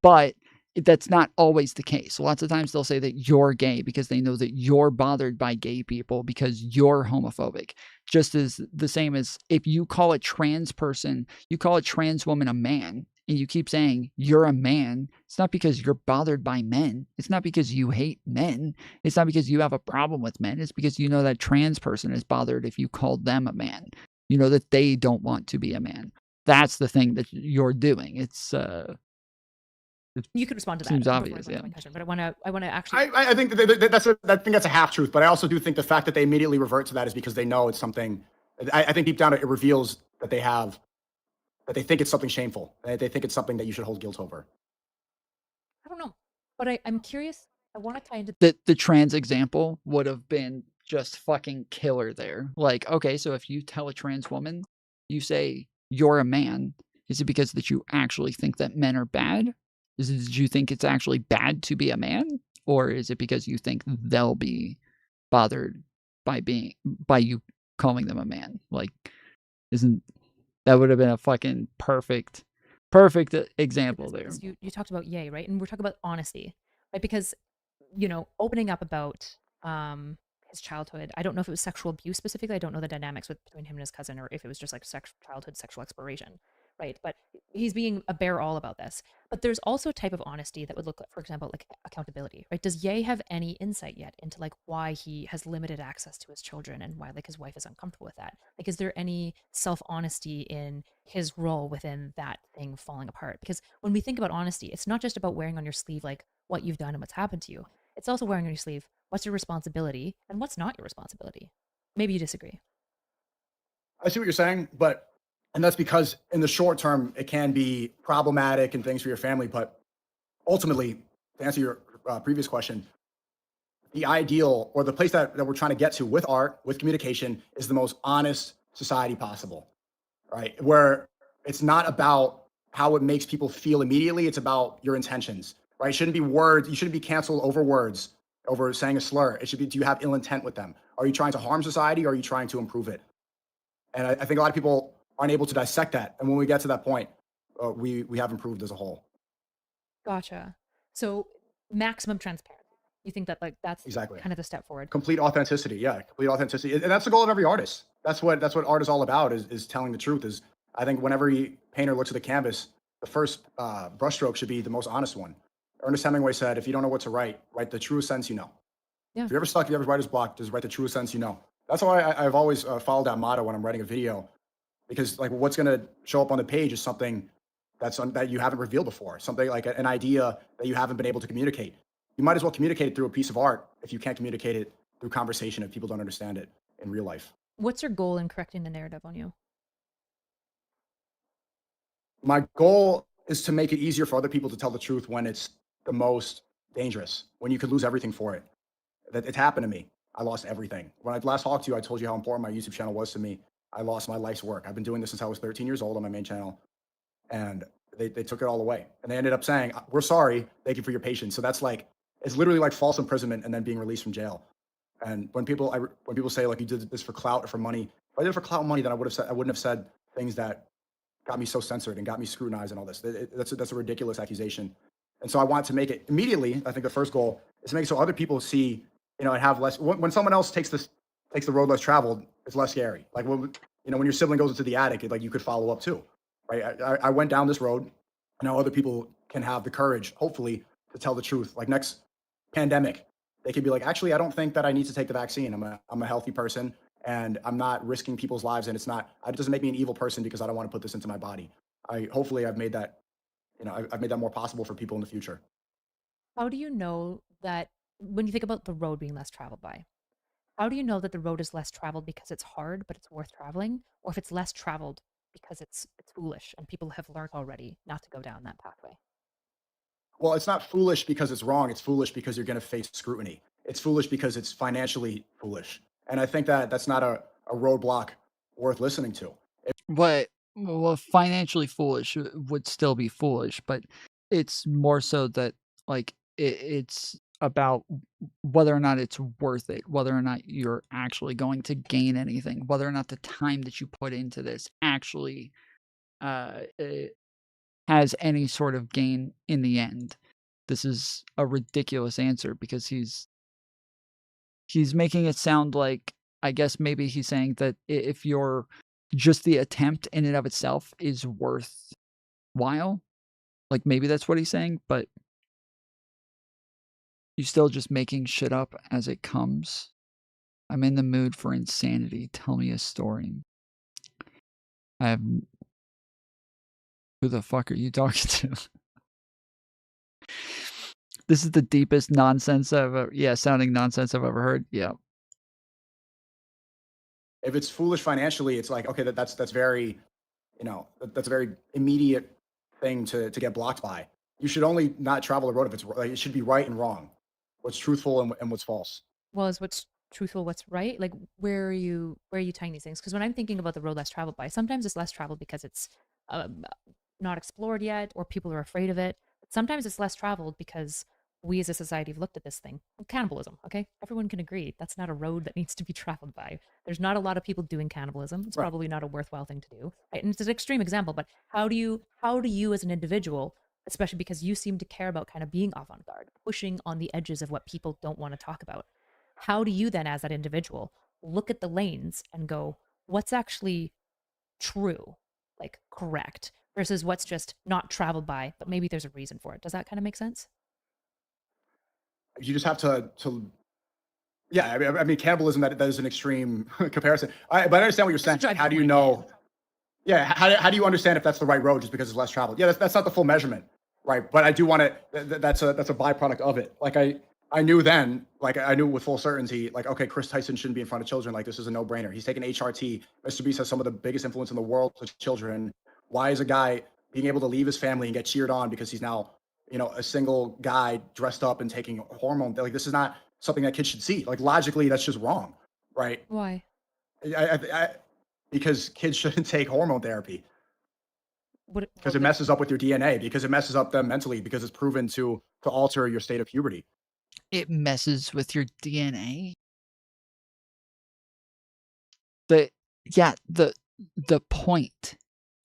But that's not always the case. Lots of times they'll say that you're gay because they know that you're bothered by gay people because you're homophobic. Just as the same as if you call a trans person, you call a trans woman a man, and you keep saying you're a man, it's not because you're bothered by men. It's not because you hate men. It's not because you have a problem with men. It's because you know that trans person is bothered if you called them a man. You know that they don't want to be a man. That's the thing that you're doing. It's you could respond to that. Seems obvious, yeah. But I want to actually. I think that's a half truth, but I also do think the fact that they immediately revert to that is because they know it's something. I think deep down it reveals that they think it's something shameful. They think it's something that you should hold guilt over. I don't know, but I'm curious. I want to tie into the trans example would have been just fucking killer there. Like, okay, so if you tell a trans woman, you say you're a man, is it because that you actually think that men are bad? Is it, do you think it's actually bad to be a man? Or is it because you think they'll be bothered by you calling them a man? Like, that would have been a fucking perfect example there. You talked about yay, right? And we're talking about honesty, right? Because, you know, opening up about his childhood, I don't know if it was sexual abuse specifically. I don't know the dynamics between him and his cousin, or if it was just like childhood sexual exploration, right? But he's being a bare all about this. But there's also a type of honesty that would look like, for example, like accountability, right? Does Ye have any insight yet into like why he has limited access to his children and why like his wife is uncomfortable with that? Like, is there any self-honesty in his role within that thing falling apart? Because when we think about honesty, it's not just about wearing on your sleeve like what you've done and what's happened to you. It's also wearing on your sleeve what's your responsibility and what's not your responsibility. Maybe you disagree. I see what you're saying, and that's because in the short term, it can be problematic and things for your family. But ultimately, to answer your previous question, the ideal or the place that we're trying to get to with art, with communication, is the most honest society possible, right? Where it's not about how it makes people feel immediately. It's about your intentions, right? It shouldn't be words. You shouldn't be canceled over words, over saying a slur. It should be, do you have ill intent with them? Are you trying to harm society, or are you trying to improve it? And I think a lot of people aren't able to dissect that. And when we get to that point, we have improved as a whole. Gotcha. So maximum transparency. You think that like that's exactly kind of the step forward? Complete authenticity. Yeah, complete authenticity. And that's the goal of every artist. That's what art is all about, is telling the truth. Is I think whenever a painter looks at the canvas, the first brushstroke should be the most honest one. Ernest Hemingway said, if you don't know what to write, write the truest sentence you know. Yeah. If you're ever stuck, if you ever writer's block, just write the truest sentence you know. That's why I've always followed that motto when I'm writing a video, because like what's going to show up on the page is something that you haven't revealed before, something like an idea that you haven't been able to communicate. You might as well communicate it through a piece of art if you can't communicate it through conversation if people don't understand it in real life. What's your goal in correcting the narrative on you? My goal is to make it easier for other people to tell the truth when it's the most dangerous, when you could lose everything for it. It's happened to me. I lost everything. When I last talked to you, I told you how important my YouTube channel was to me. I lost my life's work. I've been doing this since I was 13 years old on my main channel, and they took it all away. And they ended up saying, we're sorry, thank you for your patience. So that's like, it's literally like false imprisonment and then being released from jail. And when people say like you did this for clout or for money, if I did it for clout and money, then I wouldn't have said things that got me so censored and got me scrutinized and all this. That's a ridiculous accusation. And so I want to make it immediately. I think the first goal is to make it so other people see, and have less. When someone else takes the road less traveled, it's less scary. Like when your sibling goes into the attic, like you could follow up too, right? I went down this road. Now other people can have the courage, hopefully, to tell the truth. Like next pandemic, they could be like, actually, I don't think that I need to take the vaccine. I'm a healthy person, and I'm not risking people's lives, and it doesn't make me an evil person because I don't want to put this into my body. Hopefully I've made that, I've made that more possible for people in the future. How do you know that when you think about the road being less traveled by, how do you know that the road is less traveled because it's hard, but it's worth traveling, or if it's less traveled because it's foolish and people have learned already not to go down that pathway? Well, it's not foolish because it's wrong. It's foolish because you're going to face scrutiny. It's foolish because it's financially foolish. And I think that that's not a roadblock worth listening to. Well, financially foolish would still be foolish, but it's more so that like it's about whether or not it's worth it, whether or not you're actually going to gain anything, whether or not the time that you put into this actually has any sort of gain in the end. This is a ridiculous answer because he's making it sound like, I guess maybe he's saying that if you're just the attempt in and of itself is worthwhile, like maybe that's what he's saying, but you're still just making shit up as it comes. I'm in the mood for insanity. Tell me a story. Who the fuck are you talking to? This is the deepest nonsense sounding nonsense I've ever heard. Yeah. If it's foolish financially, it's like, okay, that's very, that's a very immediate thing to get blocked by. You should only not travel the road if it's like, it should be right and wrong, what's truthful and what's false. Well, is what's truthful, what's right? Like where are you tying these things? Because when I'm thinking about the road less traveled by, sometimes it's less traveled because it's not explored yet, or people are afraid of it. But sometimes it's less traveled because we as a society have looked at this thing. Cannibalism, okay? Everyone can agree that's not a road that needs to be traveled by. There's not a lot of people doing cannibalism. It's probably not a worthwhile thing to do. Right? And it's an extreme example, but how do you as an individual, especially because you seem to care about kind of being avant-garde, pushing on the edges of what people don't want to talk about, how do you then as that individual look at the lanes and go, what's actually true, like correct, versus what's just not traveled by, but maybe there's a reason for it? Does that kind of make sense? You just have to yeah, I mean cannibalism, that is an extreme comparison. But I understand what you're saying. How do you know? Yeah, how do you understand if that's the right road just because it's less traveled? Yeah, that's not the full measurement, right? But I do want to. That's a byproduct of it. Like I knew then, like I knew with full certainty, like okay, Chris Tyson shouldn't be in front of children. Like this is a no-brainer. He's taken HRT. Mr. Beast has some of the biggest influence in the world to children. Why is a guy being able to leave his family and get cheered on because he's now, a single guy dressed up and taking hormone? Like this is not something that kids should see. Like logically, that's just wrong, right? Why? Because kids shouldn't take hormone therapy. Because it What? messes up with your DNA. Because it messes up them mentally. Because it's proven to alter your state of puberty. It messes with your DNA. The point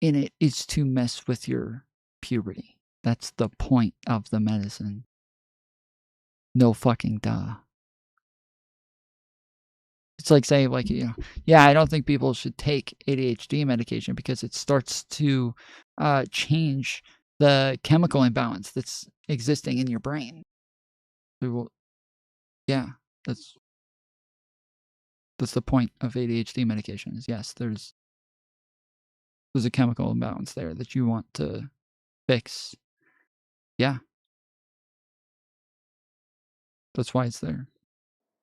in it is to mess with your puberty. That's the point of the medicine. No fucking duh. It's like saying, like, I don't think people should take ADHD medication because it starts to change the chemical imbalance that's existing in your brain. Yeah, that's the point of ADHD medication. Is yes, there's a chemical imbalance there that you want to fix. Yeah, that's why it's there.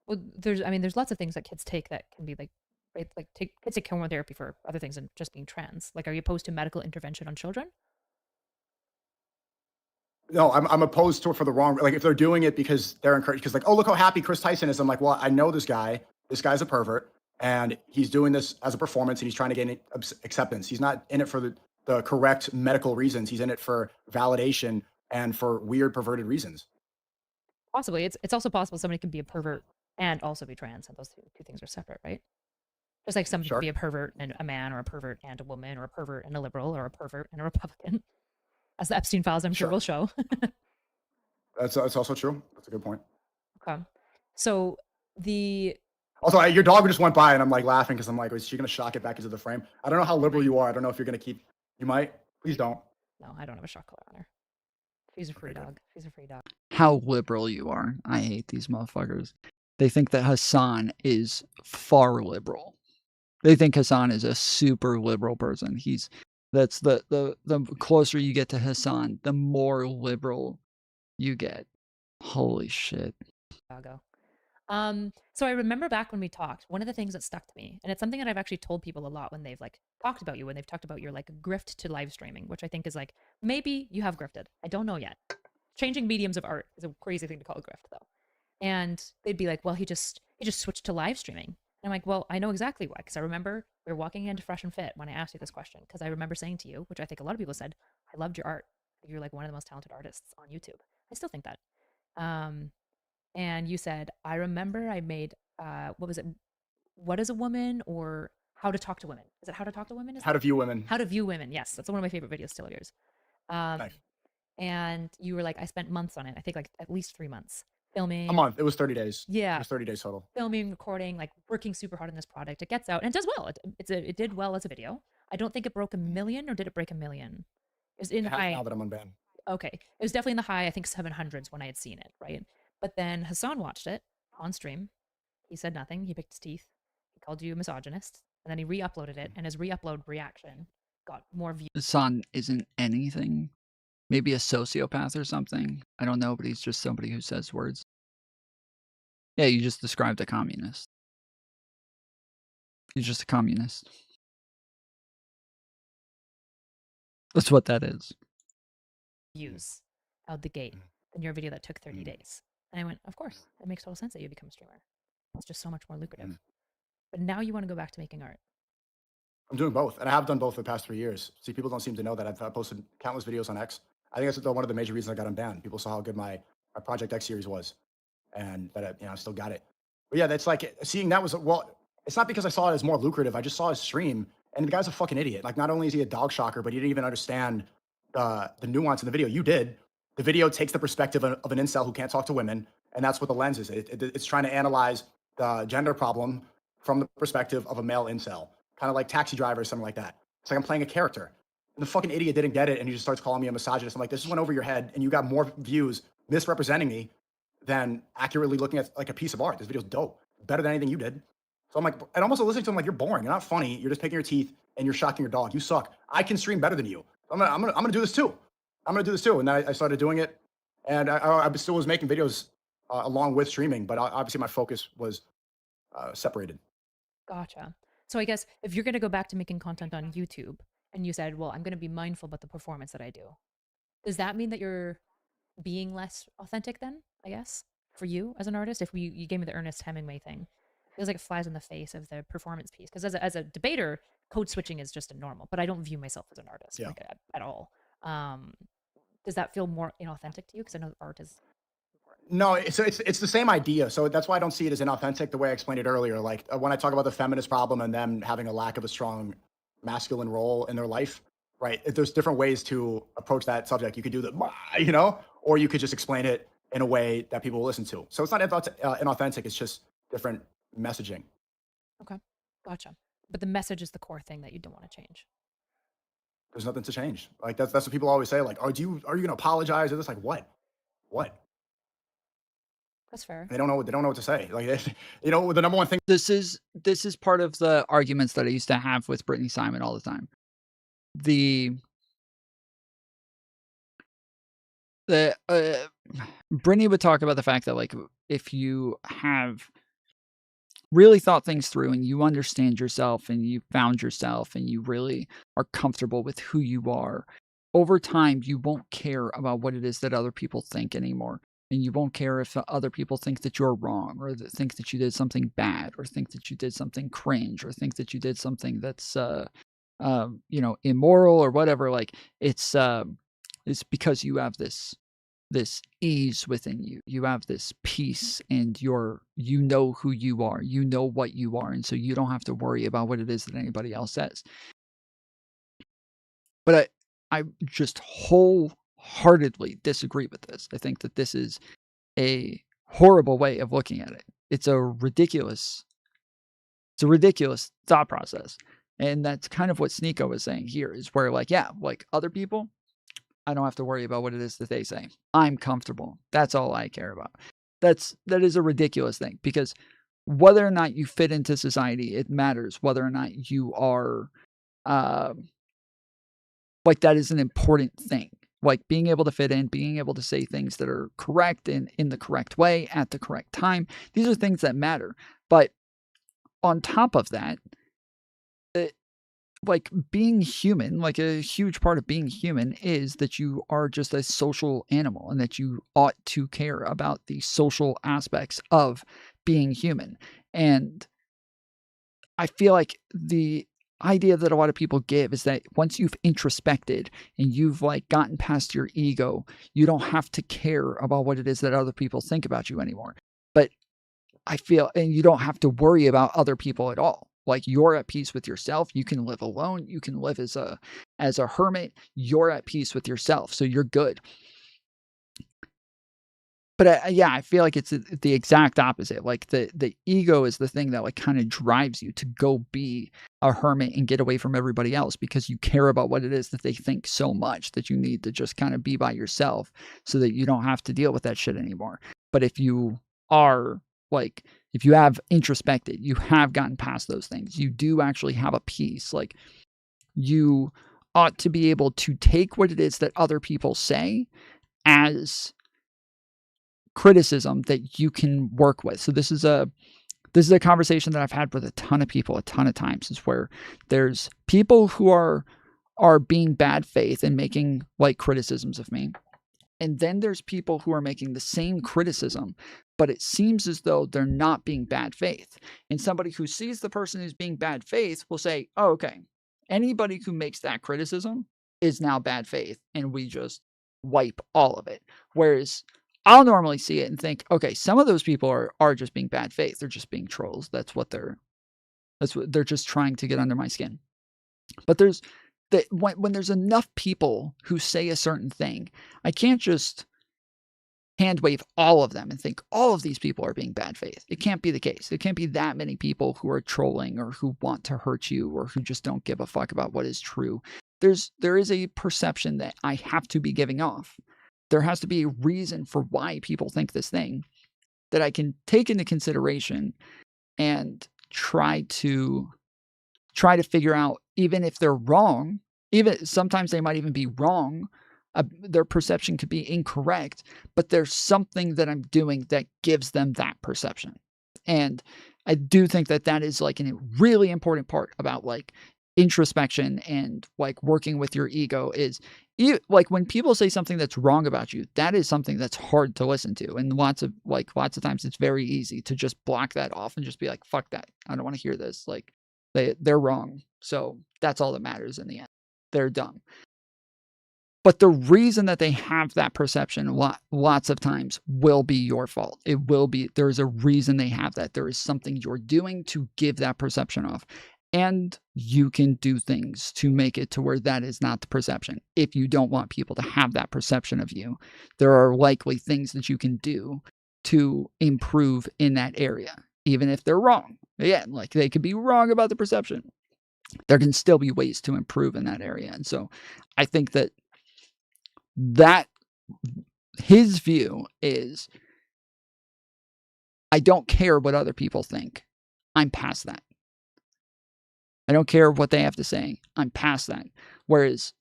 Well, there's lots of things that kids take that can be like, right, like kids take chemotherapy for other things than just being trans. Like, are you opposed to medical intervention on children? No, I'm opposed to it for the wrong. Like if they're doing it because they're encouraged, because like, oh, look how happy Chris Tyson is. I'm like, well, I know this guy. This guy's a pervert, and he's doing this as a performance, and he's trying to gain acceptance. He's not in it for the correct medical reasons. He's in it for validation and for weird perverted reasons. Possibly. It's also possible somebody can be a pervert and also be trans, and those two things are separate, right? Just like somebody can be a pervert and a man, or a pervert and a woman, or a pervert and a liberal, or a pervert and a Republican, as the Epstein files I'm sure will show. That's also true. That's a good point. Okay. So Also, your dog just went by, and I'm like laughing because I'm like, is she gonna shock it back into the frame? I don't know how liberal you are. I don't know if you're gonna keep. You might. Please don't. No, I don't have a shock collar on her. She's a free dog. She's a free dog. How liberal you are. I hate these motherfuckers. They think that Hassan is far liberal. They think Hassan is a super liberal person. That's the closer you get to Hassan, the more liberal you get. Holy shit. Chicago. So I remember back when we talked, one of the things that stuck to me, and it's something that I've actually told people a lot when they've like talked about you, when they've talked about your like grift to live streaming, which I think is like, maybe you have grifted. I don't know yet. Changing mediums of art is a crazy thing to call a grift though. And they'd be like, well, he just switched to live streaming. And I'm like, well, I know exactly why, because I remember we were walking into Fresh and Fit when I asked you this question, because I remember saying to you, which I think a lot of people said, I loved your art. You're like one of the most talented artists on YouTube. I still think that. And you said, I remember I made, what was it? What is a woman, or how to talk to women? Is it how to talk to women? How to view women. How to view women. Yes. That's one of my favorite videos still of yours. Nice. And you were like, I spent months on it. I think like at least 3 months filming. A month. It was 30 days. Yeah. It was 30 days total. Filming, recording, like working super hard on this project. It gets out and it does well. It did well as a video. I don't think it broke 1 million, or did it break 1 million? It was in the high. Now that I'm unbanned. Okay. It was definitely in the high, I think 700s when I had seen it, right? But then Hassan watched it on stream. He said nothing. He picked his teeth. He called you a misogynist. And then he re-uploaded it. And his re-upload reaction got more views. Hassan isn't anything. Maybe a sociopath or something. I don't know, but he's just somebody who says words. Yeah, you just described a communist. He's just a communist. That's what that is. Views out the gate than your video that took 30 days. And I went, of course, it makes total sense that you become a streamer. It's just so much more lucrative. But now you want to go back to making art. I'm doing both, and I have done both for the past 3 years. See, people don't seem to know that I've posted countless videos on X. I think that's one of the major reasons I got unbanned. People saw how good my Project X series was, and that I still got it. But yeah, that's like seeing that was, well, it's not because I saw it as more lucrative. I just saw his stream, and the guy's a fucking idiot. Like, not only is he a dog shocker, but he didn't even understand the nuance in the video. You did. The video takes the perspective of an incel who can't talk to women, and that's what the lens is. It's trying to analyze the gender problem from the perspective of a male incel, kind of like Taxi Driver or something like that. It's like I'm playing a character. And the fucking idiot didn't get it, and he just starts calling me a misogynist. I'm like, this just went over your head, and you got more views misrepresenting me than accurately looking at like a piece of art. This video's dope, better than anything you did. So I'm like, and almost listening to him like, you're boring, you're not funny, you're just picking your teeth, and you're shocking your dog. You suck. I can stream better than you. I'm gonna do this too. I'm gonna do this too. And then I started doing it, and I still was making videos along with streaming, but obviously my focus was separated. Gotcha. So I guess if you're going to go back to making content on YouTube, and you said, well, I'm going to be mindful about the performance that I do, does that mean that you're being less authentic then, I guess, for you as an artist? If you gave me the Ernest Hemingway thing, it feels like it flies in the face of the performance piece. Because as a debater, code switching is just a normal, but I don't view myself as an artist like, at all. Does that feel more inauthentic to you? Because I know art is... No, so it's the same idea. So that's why I don't see it as inauthentic the way I explained it earlier. Like when I talk about the feminist problem and them having a lack of a strong masculine role in their life, right? There's different ways to approach that subject. You could do the, or you could just explain it in a way that people will listen to. So it's not inauthentic. It's just different messaging. Okay, gotcha. But the message is the core thing that you don't want to change. There's nothing to change. Like that's what people always say. Like, are you gonna apologize? Or this like what? That's fair. They don't know what to say. Like, you know, the number one thing. This is part of the arguments that I used to have with Brittany Simon all the time. Brittany would talk about the fact that, like, if you have really thought things through and you understand yourself and you found yourself and you really are comfortable with who you are, over time you won't care about what it is that other people think anymore. And you won't care if other people think that you're wrong, or that think that you did something bad, or think that you did something cringe, or think that you did something that's immoral or whatever. Like, it's because you have this ease within you. You have this peace, and you know who you are. You know what you are, and so you don't have to worry about what it is that anybody else says. But I just wholeheartedly disagree with this. I think that this is a horrible way of looking at it. It's a ridiculous thought process. And that's kind of what Sneeko was saying here, is where, like, yeah, like, other people, I don't have to worry about what it is that they say. I'm comfortable. That's all I care about. That is a ridiculous thing, because whether or not you fit into society, it matters. Whether or not you are like, that is an important thing. Like, being able to fit in, being able to say things that are correct and in the correct way at the correct time. These are things that matter. But on top of that, like, being human, like, a huge part of being human is that you are just a social animal, and that you ought to care about the social aspects of being human. And I feel like the idea that a lot of people give is that once you've introspected and you've, like, gotten past your ego, you don't have to care about what it is that other people think about you anymore. But I feel, and you don't have to worry about other people at all. Like, you're at peace with yourself. You can live alone. You can live as a hermit. You're at peace with yourself, so you're good. But yeah, I feel like it's the exact opposite. Like, the ego is the thing that, like, kind of drives you to go be a hermit and get away from everybody else, because you care about what it is that they think so much that you need to just kind of be by yourself so that you don't have to deal with that shit anymore. But if you are, like, if you have introspected, you have gotten past those things, you do actually have a peace. Like, you ought to be able to take what it is that other people say as criticism that you can work with. So this is a conversation that I've had with a ton of people a ton of times, is where there's people who are being bad faith and making, like, criticisms of me. And then there's people who are making the same criticism, but it seems as though they're not being bad faith. And somebody who sees the person who's being bad faith will say, oh, okay, anybody who makes that criticism is now bad faith, and we just wipe all of it. Whereas I'll normally see it and think, okay, some of those people are just being bad faith. They're just being trolls. That's what they're just trying to get under my skin. But when there's enough people who say a certain thing, I can't just hand wave all of them and think all of these people are being bad faith. It can't be the case. There can't be that many people who are trolling, or who want to hurt you, or who just don't give a fuck about what is true. There is a perception that I have to be giving off. There has to be a reason for why people think this thing that I can take into consideration and try to figure out, even if they're wrong, even sometimes they might even be wrong. Their perception could be incorrect, but there's something that I'm doing that gives them that perception. And I do think that is, like, a really important part about, like, introspection and, like, working with your ego is, like, when people say something that's wrong about you, that is something that's hard to listen to. And lots of times it's very easy to just block that off and just be like, fuck that. I don't want to hear this. Like, they're wrong. So that's all that matters in the end. They're dumb. But the reason that they have that perception lots of times will be your fault. It will be, there's a reason they have that. There is something you're doing to give that perception off. And you can do things to make it to where that is not the perception. If you don't want people to have that perception of you, there are likely things that you can do to improve in that area, even if they're wrong. Again, like, they could be wrong about the perception. there can still be ways to improve in that area. And so I think that his view is, I don't care what other people think. I'm past that. I don't care what they have to say. I'm past that. Whereas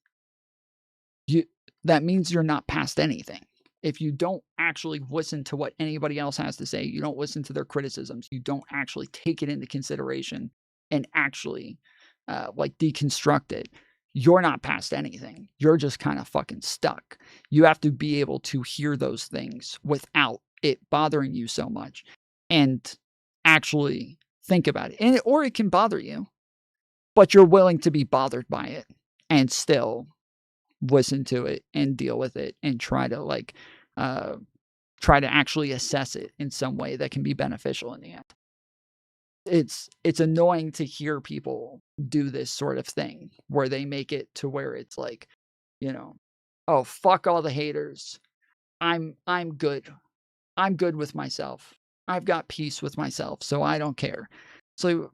that means you're not past anything. If you don't actually listen to what anybody else has to say, you don't listen to their criticisms, you don't actually take it into consideration and actually like deconstruct it, you're not past anything. You're just kind of fucking stuck. You have to be able to hear those things without it bothering you so much and actually think about it. And or it can bother you, but you're willing to be bothered by it and still listen to it and deal with it and try to actually assess it in some way that can be beneficial in the end. It's annoying to hear people do this sort of thing where they make it to where it's like, oh, fuck all the haters. I'm good. I'm good with myself. I've got peace with myself, so I don't care. So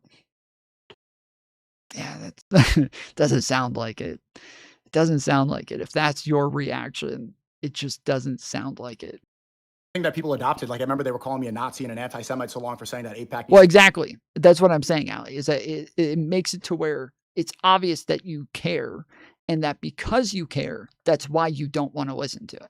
yeah, that doesn't sound like it. It doesn't sound like it. If that's your reaction, it just doesn't sound like it. Thing that people adopted. Like, I remember they were calling me a Nazi and an anti-Semite so long for saying that AIPAC. Well, exactly. That's what I'm saying, Ali, is that it makes it to where it's obvious that you care, and that because you care, that's why you don't want to listen to it.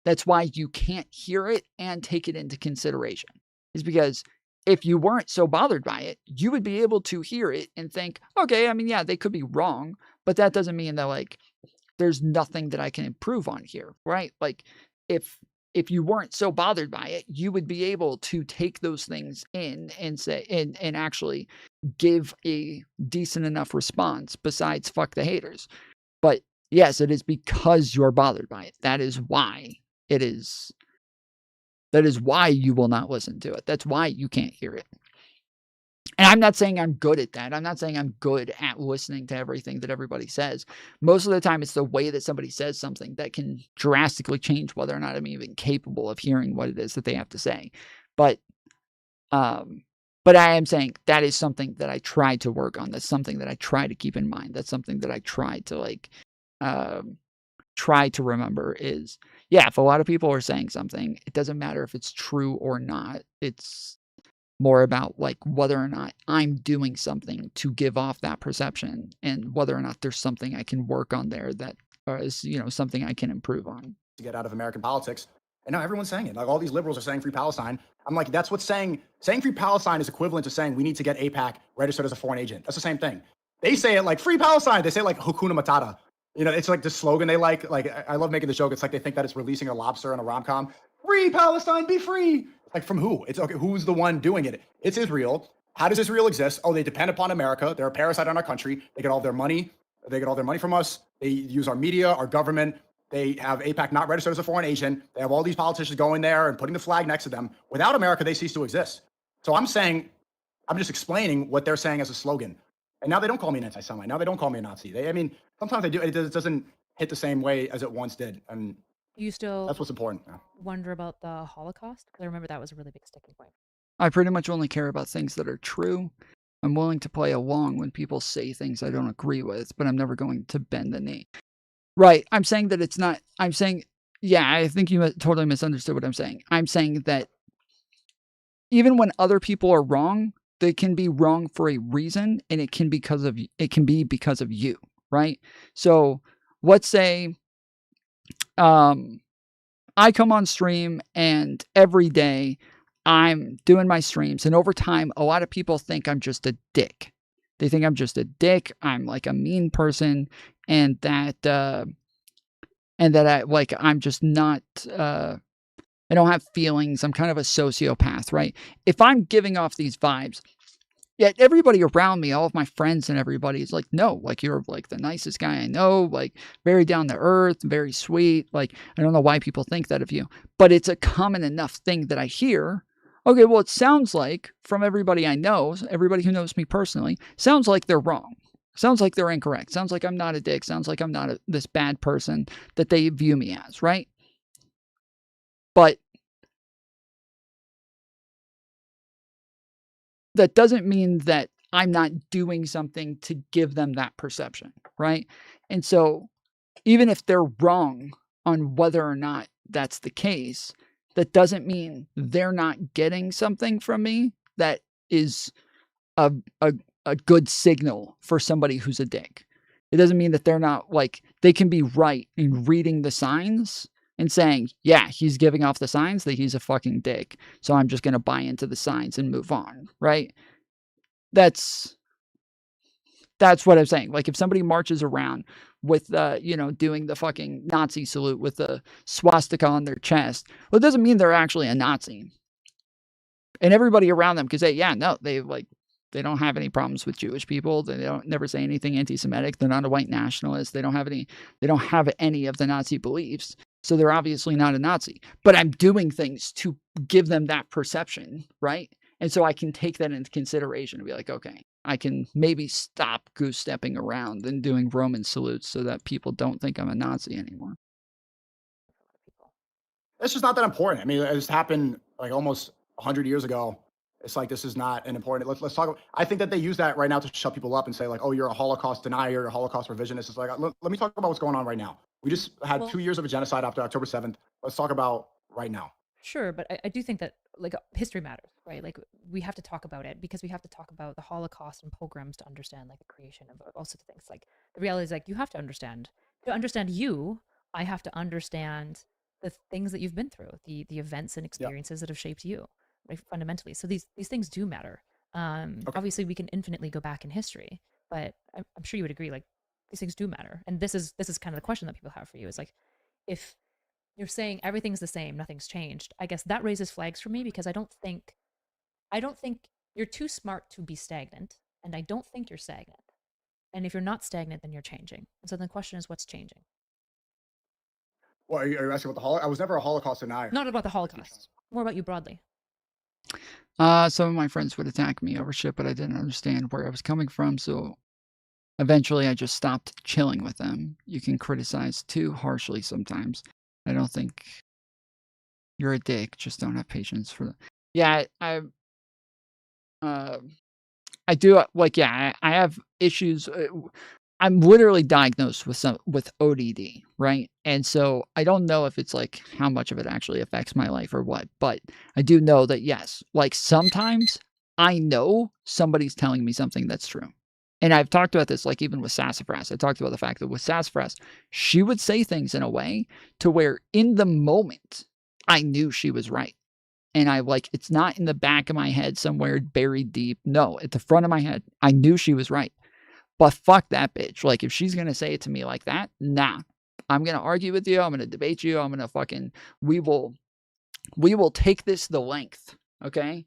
That's why you can't hear it and take it into consideration. Is because if you weren't so bothered by it, you would be able to hear it and think, okay, I mean, yeah, they could be wrong, but that doesn't mean that, like, there's nothing that I can improve on here, right? Like, if you weren't so bothered by it, you would be able to take those things in and say, and actually give a decent enough response besides fuck the haters. But yes, it is because you're bothered by it. That is why it is. That is why you will not listen to it. That's why you can't hear it. And I'm not saying I'm good at that. I'm not saying I'm good at listening to everything that everybody says. Most of the time, it's the way that somebody says something that can drastically change whether or not I'm even capable of hearing what it is that they have to say. But I am saying that is something that I try to work on. That's something that I try to keep in mind. That's something that I try to remember is, yeah, if a lot of people are saying something, it doesn't matter if it's true or not. It's more about like whether or not I'm doing something to give off that perception and whether or not there's something I can work on there that is, something I can improve on. To get out of American politics. And now everyone's saying it. Like, all these liberals are saying free Palestine. I'm like, that's what saying free Palestine is equivalent to saying we need to get AIPAC registered as a foreign agent. That's the same thing. They say it like free Palestine. They say it like Hakuna Matata. It's like the slogan they like. Like, I love making the joke. It's like they think that it's releasing a lobster in a rom-com. Free Palestine, be free. Like, from who? It's okay. Who's the one doing it? It's Israel. How does Israel exist? Oh, they depend upon America. They're a parasite on our country. They get all their money. They get all their money from us. They use our media, our government. They have AIPAC not registered as a foreign agent. They have all these politicians going there and putting the flag next to them. Without America, they cease to exist. So I'm just explaining what they're saying as a slogan. And now they don't call me an anti-Semite. Now they don't call me a Nazi. Sometimes they do. It doesn't hit the same way as it once did. And You still that's what's important. wonder about the Holocaust? Because I remember that was a really big sticking point. I pretty much only care about things that are true. I'm willing to play along when people say things I don't agree with, but I'm never going to bend the knee. Right. I'm saying that it's not. I'm saying, yeah, I think you totally misunderstood what I'm saying. I'm saying that even when other people are wrong, they can be wrong for a reason, and it can be because of you, right? So let's say I come on stream and every day I'm doing my streams, and over time a lot of people think I'm just a dick. They think I'm just a dick. I'm like a mean person, and that I'm just not I don't have feelings. I'm kind of a sociopath, right? If I'm giving off these vibes, yet everybody around me, all of my friends and everybody is like, no, like, you're like the nicest guy I know, like very down to earth, very sweet. Like, I don't know why people think that of you, but it's a common enough thing that I hear. Okay, well, it sounds like from everybody I know, everybody who knows me personally, sounds like they're wrong. Sounds like they're incorrect. Sounds like I'm not a dick. Sounds like I'm not this bad person that they view me as, right? But that doesn't mean that I'm not doing something to give them that perception, right? And so even if they're wrong on whether or not that's the case, that doesn't mean they're not getting something from me that is a, a, a good signal for somebody who's a dick. It doesn't mean that they're not, like, they can be right in reading the signs and saying, yeah, he's giving off the signs that he's a fucking dick, so I'm just going to buy into the signs and move on, right? That's what I'm saying. Like, if somebody marches around with, doing the fucking Nazi salute with the swastika on their chest, well, it doesn't mean they're actually a Nazi. And everybody around them can say, yeah, no, they don't have any problems with Jewish people. They don't never say anything anti-Semitic. They're not a white nationalist. They don't have any of the Nazi beliefs. So they're obviously not a Nazi. But I'm doing things to give them that perception, right? And so I can take that into consideration and be like, okay, I can maybe stop goose stepping around and doing Roman salutes so that people don't think I'm a Nazi anymore. It's just not that important. I mean, it's happened like almost 100 years ago. It's like, this is not an important. Let's talk. I think that they use that right now to shut people up and say like, oh, you're a Holocaust denier, you're a Holocaust revisionist. It's like, let me talk about what's going on right now. We just had 2 years of a genocide after October 7th. Let's talk about right now. Sure, but I do think that like history matters, right? Like we have to talk about it because we have to talk about the Holocaust and pogroms to understand like the creation of all sorts of things. Like the reality is like you have to understand you. I have to understand the things that you've been through, the events and experiences that have shaped you, right, fundamentally. So these things do matter. Obviously, we can infinitely go back in history, but I'm sure you would agree. Like these things do matter, and this is kind of the question that people have for you is like, if you're saying everything's the same, nothing's changed, I guess that raises flags for me because I don't think you're too smart to be stagnant, and I don't think you're stagnant. And if you're not stagnant, then you're changing. And so the question is, what's changing? Well, are you asking about the Holocaust? I was never a Holocaust denier. Not about the Holocaust. More about you broadly. Some of my friends would attack me over shit, but I didn't understand where I was coming from, so eventually I just stopped chilling with them. You can criticize too harshly sometimes. I don't think you're a dick, just don't have patience for them. Yeah, I do, like, yeah, I have issues. I'm literally diagnosed with ODD, right? And so I don't know if it's like how much of it actually affects my life or what, but I do know that yes, like sometimes I know somebody's telling me something that's true. And I've talked about this, like even with Sassafras. I talked about the fact that with Sassafras, she would say things in a way to where in the moment I knew she was right. And it's not in the back of my head somewhere buried deep. No, at the front of my head, I knew she was right. But fuck that bitch. Like, if she's going to say it to me like that, nah. I'm going to argue with you. I'm going to debate you. I'm going to fucking, we will take this the length. Okay?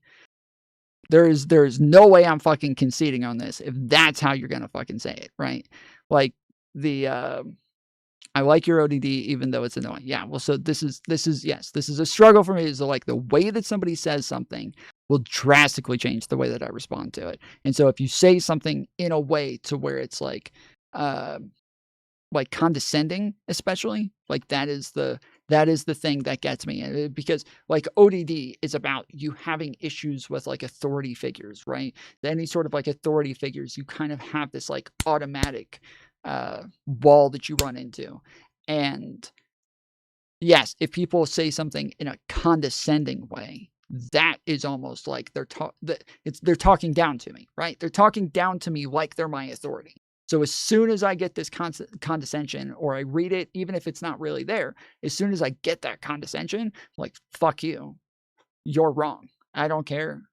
There's no way I'm fucking conceding on this if that's how you're going to fucking say it, right? Like, I like your ODD even though it's annoying. Yeah, well, so this is a struggle for me. Is like the way that somebody says something will drastically change the way that I respond to it. And so if you say something in a way to where it's like condescending, especially, like that is the thing that gets me. Because like ODD is about you having issues with like authority figures, right? Any sort of like authority figures, you kind of have this like automatic wall that you run into. And yes, if people say something in a condescending way, that is almost like they're talking down to me, right? They're talking down to me like they're my authority. So as soon as I get this condescension, or I read it, even if it's not really there, as soon as I get that condescension, I'm like, fuck you. You're wrong. I don't care.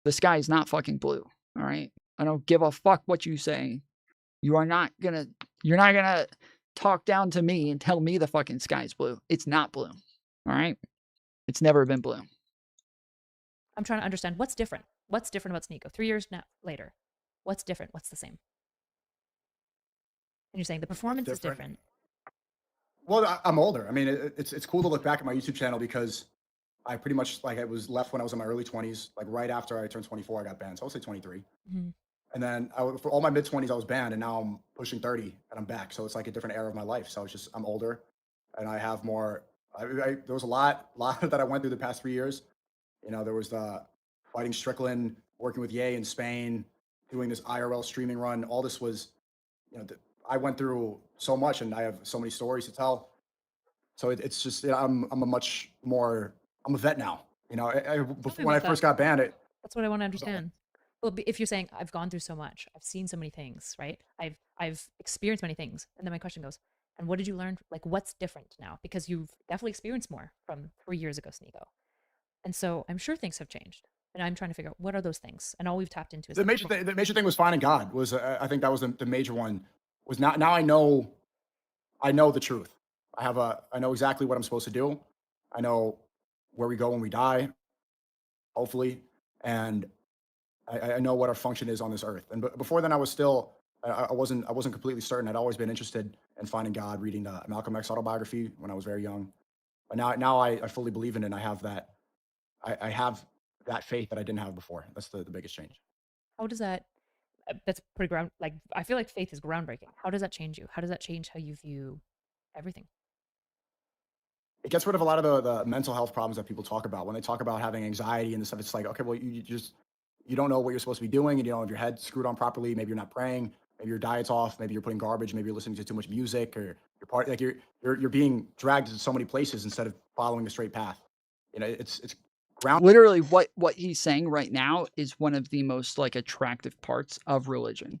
The sky is not fucking blue. All right. I don't give a fuck what you say. You're not gonna talk down to me and tell me the fucking sky's blue. It's not blue. All right. It's never been blue. I'm trying to understand what's different. What's different about Sneeko? 3 years now later. What's different? What's the same? And you're saying the performance is different. Well, I'm older. I mean, it's cool to look back at my YouTube channel because I pretty much I was left when I was in my early 20s. Like right after I turned 24, I got banned. So I'll say 23. Mm-hmm. And then for all my mid 20s, I was banned, and now I'm pushing 30 and I'm back. So it's like a different era of my life. So I'm older, and I have more. There was a lot that I went through the past 3 years. You know, there was the fighting Strickland, working with Ye in Spain, doing this IRL streaming run. All this was, I went through so much, and I have so many stories to tell. So it's just, I'm a much more, I'm a vet now. Before, when I first got banned, That's what I want to understand. Well, if you're saying I've gone through so much, I've seen so many things, right? I've experienced many things, and then my question goes, and what did you learn? Like, what's different now? Because you've definitely experienced more from 3 years ago, Sneeko. And so I'm sure things have changed, and I'm trying to figure out what are those things. And all we've tapped into is the major thing was finding God. Was I think that was the major one. Was now I know the truth. I know exactly what I'm supposed to do. I know where we go when we die, hopefully, and I know what our function is on this earth. And before then, I wasn't completely certain. I'd always been interested in finding God, reading the Malcolm X autobiography when I was very young. But now I fully believe in it. And I have that. I have that faith that I didn't have before. That's the biggest change. how does that? That's pretty ground. Like, I feel like faith is groundbreaking. How does that change you? How does that change how you view everything? It gets rid of a lot of the mental health problems that people talk about when they talk about having anxiety and stuff. It's like, okay, well, you don't know what you're supposed to be doing, and you don't have your head screwed on properly. Maybe you're not praying. Maybe your diet's off. Maybe you're putting garbage. Maybe you're listening to too much music, or you're being dragged to so many places instead of following the straight path. It's ground. Literally, what he's saying right now is one of the most like attractive parts of religion,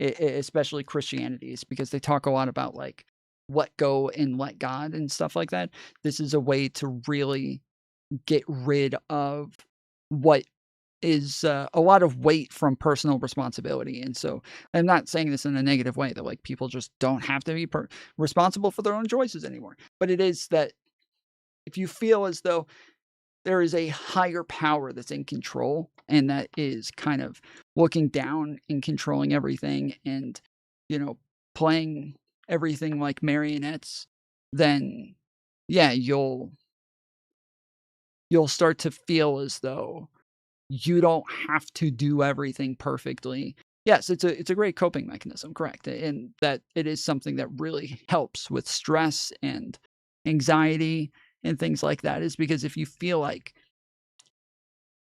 especially Christianity, is because they talk a lot about like let go and let God and stuff like that. This is a way to really get rid of what is a lot of weight from personal responsibility. And so I'm not saying this in a negative way, that like people just don't have to be responsible for their own choices anymore. But it is that if you feel as though there is a higher power that's in control and that is kind of looking down and controlling everything and, playing everything like marionettes, then yeah, you'll start to feel as though you don't have to do everything perfectly. Yes, it's a great coping mechanism, correct. And that it is something that really helps with stress and anxiety and things like that, is because if you feel like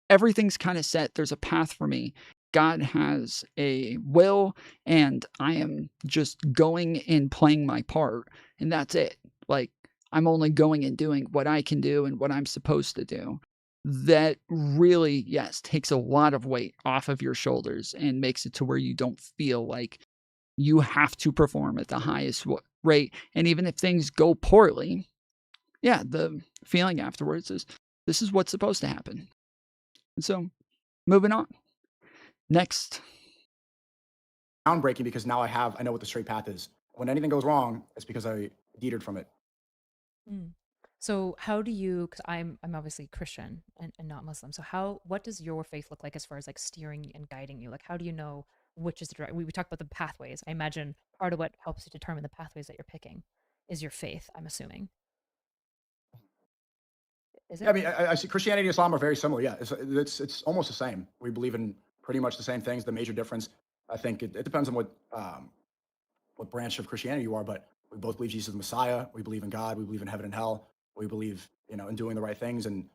everything's kind of set, there's a path for me, God has a will, and I am just going and playing my part, and that's it. Like, I'm only going and doing what I can do and what I'm supposed to do. That really, yes, takes a lot of weight off of your shoulders and makes it to where you don't feel like you have to perform at the highest rate. And even if things go poorly, yeah, the feeling afterwards is this is what's supposed to happen. And so, moving on. Next. Groundbreaking, because now I know what the straight path is. When anything goes wrong, it's because I deterred from it. So how do you? Because I'm obviously Christian and not Muslim. So what does your faith look like as far as like steering and guiding you? Like, how do you know which is the direct? We talked about the pathways. I imagine part of what helps you determine the pathways that you're picking is your faith. I'm assuming. Is it? Yeah, I mean, I see Christianity and Islam are very similar. Yeah, it's almost the same. We believe in pretty much the same things. The major difference, I think, it depends on what branch of Christianity you are, but we both believe Jesus is the Messiah. We believe in God. We believe in heaven and hell. We believe, in doing the right things, and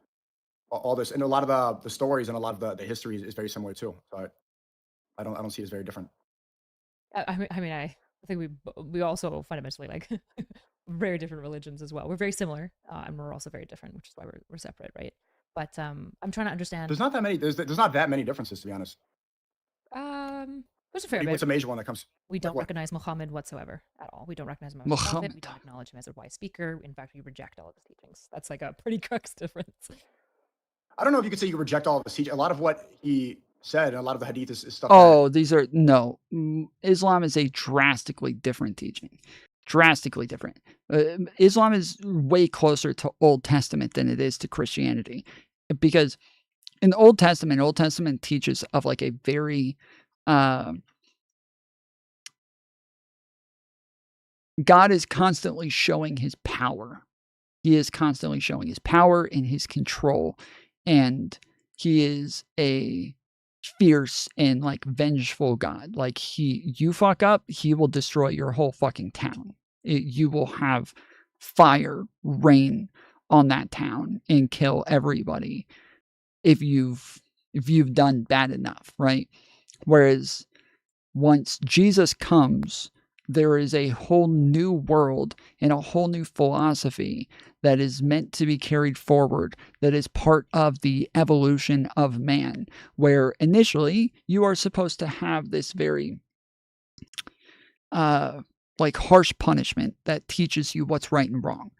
all this. And a lot of the stories and a lot of the history is very similar too. So I don't see it as very different. I think we also fundamentally like very different religions as well. We're very similar, and we're also very different, which is why we're separate, right? But I'm trying to understand. There's not that many. There's not that many differences, to be honest. There's a fair bit. What's a major one that comes? We don't recognize Muhammad whatsoever at all. We don't recognize him as a prophet. We don't acknowledge him as a wise speaker. In fact, we reject all of his teachings. That's like a pretty crux difference. I don't know if you could say you reject all of his teachings. A lot of what he said and a lot of the hadith is stuff. Islam is a drastically different teaching. Drastically different. Islam is way closer to Old Testament than it is to Christianity, because in the Old Testament teaches of like a very God is constantly showing his power. He is constantly showing his power and his control, and he is a fierce and like vengeful God. Like you fuck up, he will destroy your whole fucking town. You will have fire rain on that town and kill everybody if you've done bad enough, right? Whereas once Jesus comes, there is a whole new world and a whole new philosophy that is meant to be carried forward, that is part of the evolution of man, where initially you are supposed to have this very like harsh punishment that teaches you what's right and wrong.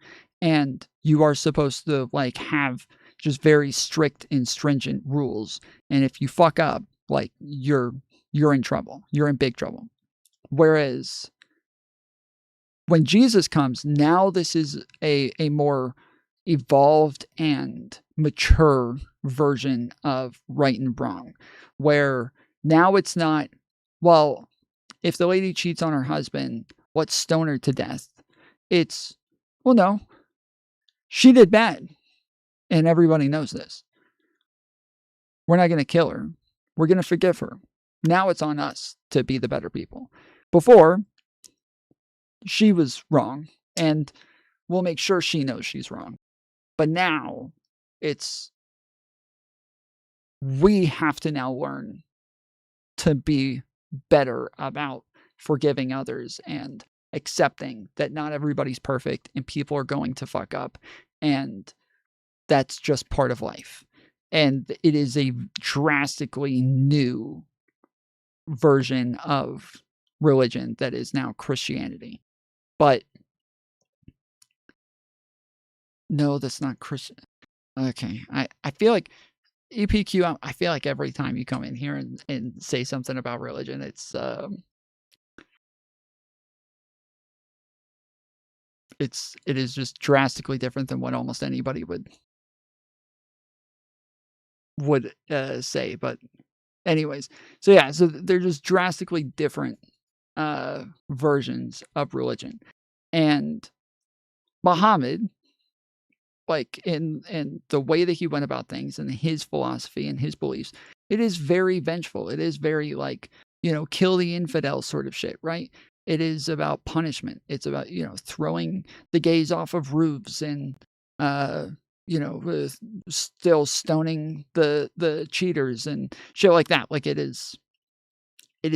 And you are supposed to like have just very strict and stringent rules. And if you fuck up, like you're in trouble. You're in big trouble. Whereas when Jesus comes, now this is a more evolved and mature version of right and wrong, where now it's not, well, if the lady cheats on her husband, let's stone her to death. It's, well, no, she did bad. And everybody knows this. We're not going to kill her. We're going to forgive her. Now it's on us to be the better people. Before, she was wrong, and we'll make sure she knows she's wrong. But now, we have to now learn to be better about forgiving others and accepting that not everybody's perfect and people are going to fuck up, and that's just part of life. And it is a drastically new version of religion that is now Christianity. But no, that's not Christian. Okay. I feel like EPQ, I feel like every time you come in here and say something about religion, it is just drastically different than what almost anybody would say. But anyways, so yeah, so they're just drastically different versions of religion. And Muhammad, like in the way that he went about things and his philosophy and his beliefs, it is very vengeful. It is very like, kill the infidel sort of shit, right? It is about punishment. It's about, throwing the gays off of roofs and, still stoning the cheaters and shit like that. Like it is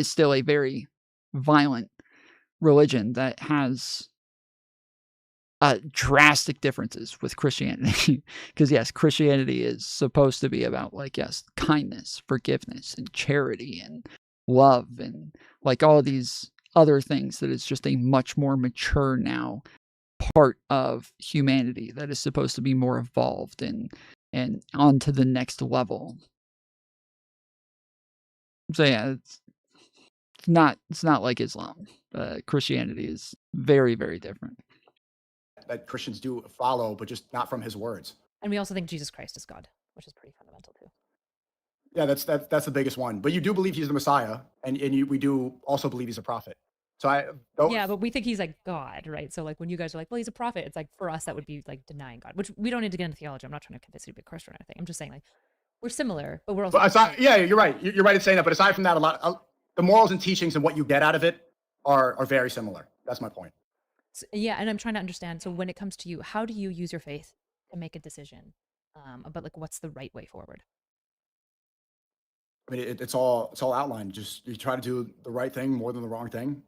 still a very violent religion that has drastic differences with Christianity. Because yes, Christianity is supposed to be about like, yes, kindness, forgiveness, and charity and love and like all these other things that is just a much more mature now part of humanity that is supposed to be more evolved and on to the next level. So yeah, it's not like Islam. Christianity is very, very different. That Christians do follow, but just not from his words. And we also think Jesus Christ is God, which is pretty fundamental too. Yeah, that's the biggest one. But you do believe he's the Messiah, and we do also believe he's a prophet. So yeah, but we think he's like God, right? So like when you guys are like, well, he's a prophet, it's like for us that would be like denying God, which we don't need to get into theology. I'm not trying to convince you to be a Christian or anything. I'm just saying like we're similar, but we're also. But yeah, you're right. You're right in saying that. But aside from that, the morals and teachings and what you get out of it are very similar. That's my point. So, yeah, and I'm trying to understand. So when it comes to you, how do you use your faith to make a decision about like what's the right way forward? I mean, it's all outlined. Just you try to do the right thing more than the wrong thing.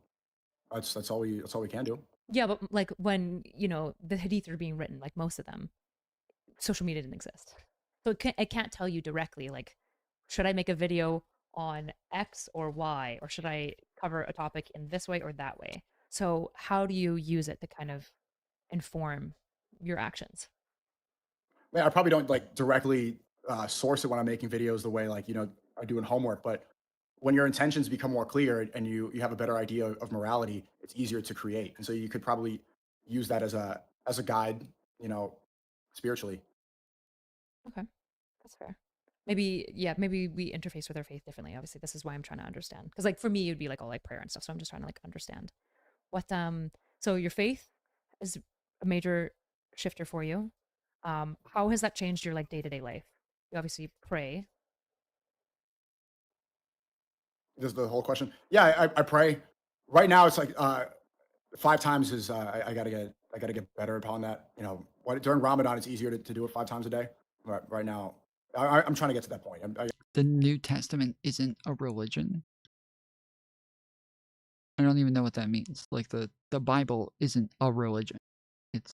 That's all we can do. Yeah, but like when the hadith are being written, like most of them, social media didn't exist, so it can't tell you directly like, should I make a video on X or Y, or should I cover a topic in this way or that way? So how do you use it to kind of inform your actions? I probably don't like directly source it when I'm making videos the way like I do in homework, but when your intentions become more clear and you have a better idea of morality, it's easier to create, and so you could probably use that as a guide, spiritually. Okay, that's fair. Maybe we interface with our faith differently. Obviously, this is why I'm trying to understand. Because like for me, it'd be like all like prayer and stuff. So I'm just trying to like understand what So your faith is a major shifter for you. How has that changed your like day-to-day life? You obviously pray. This is the whole question. Yeah, I pray. Right now, it's like 5 times is I gotta get better upon that. During Ramadan, it's easier to do it 5 times a day. Right now, I'm trying to get to that point. The New Testament isn't a religion. I don't even know what that means. Like the Bible isn't a religion. It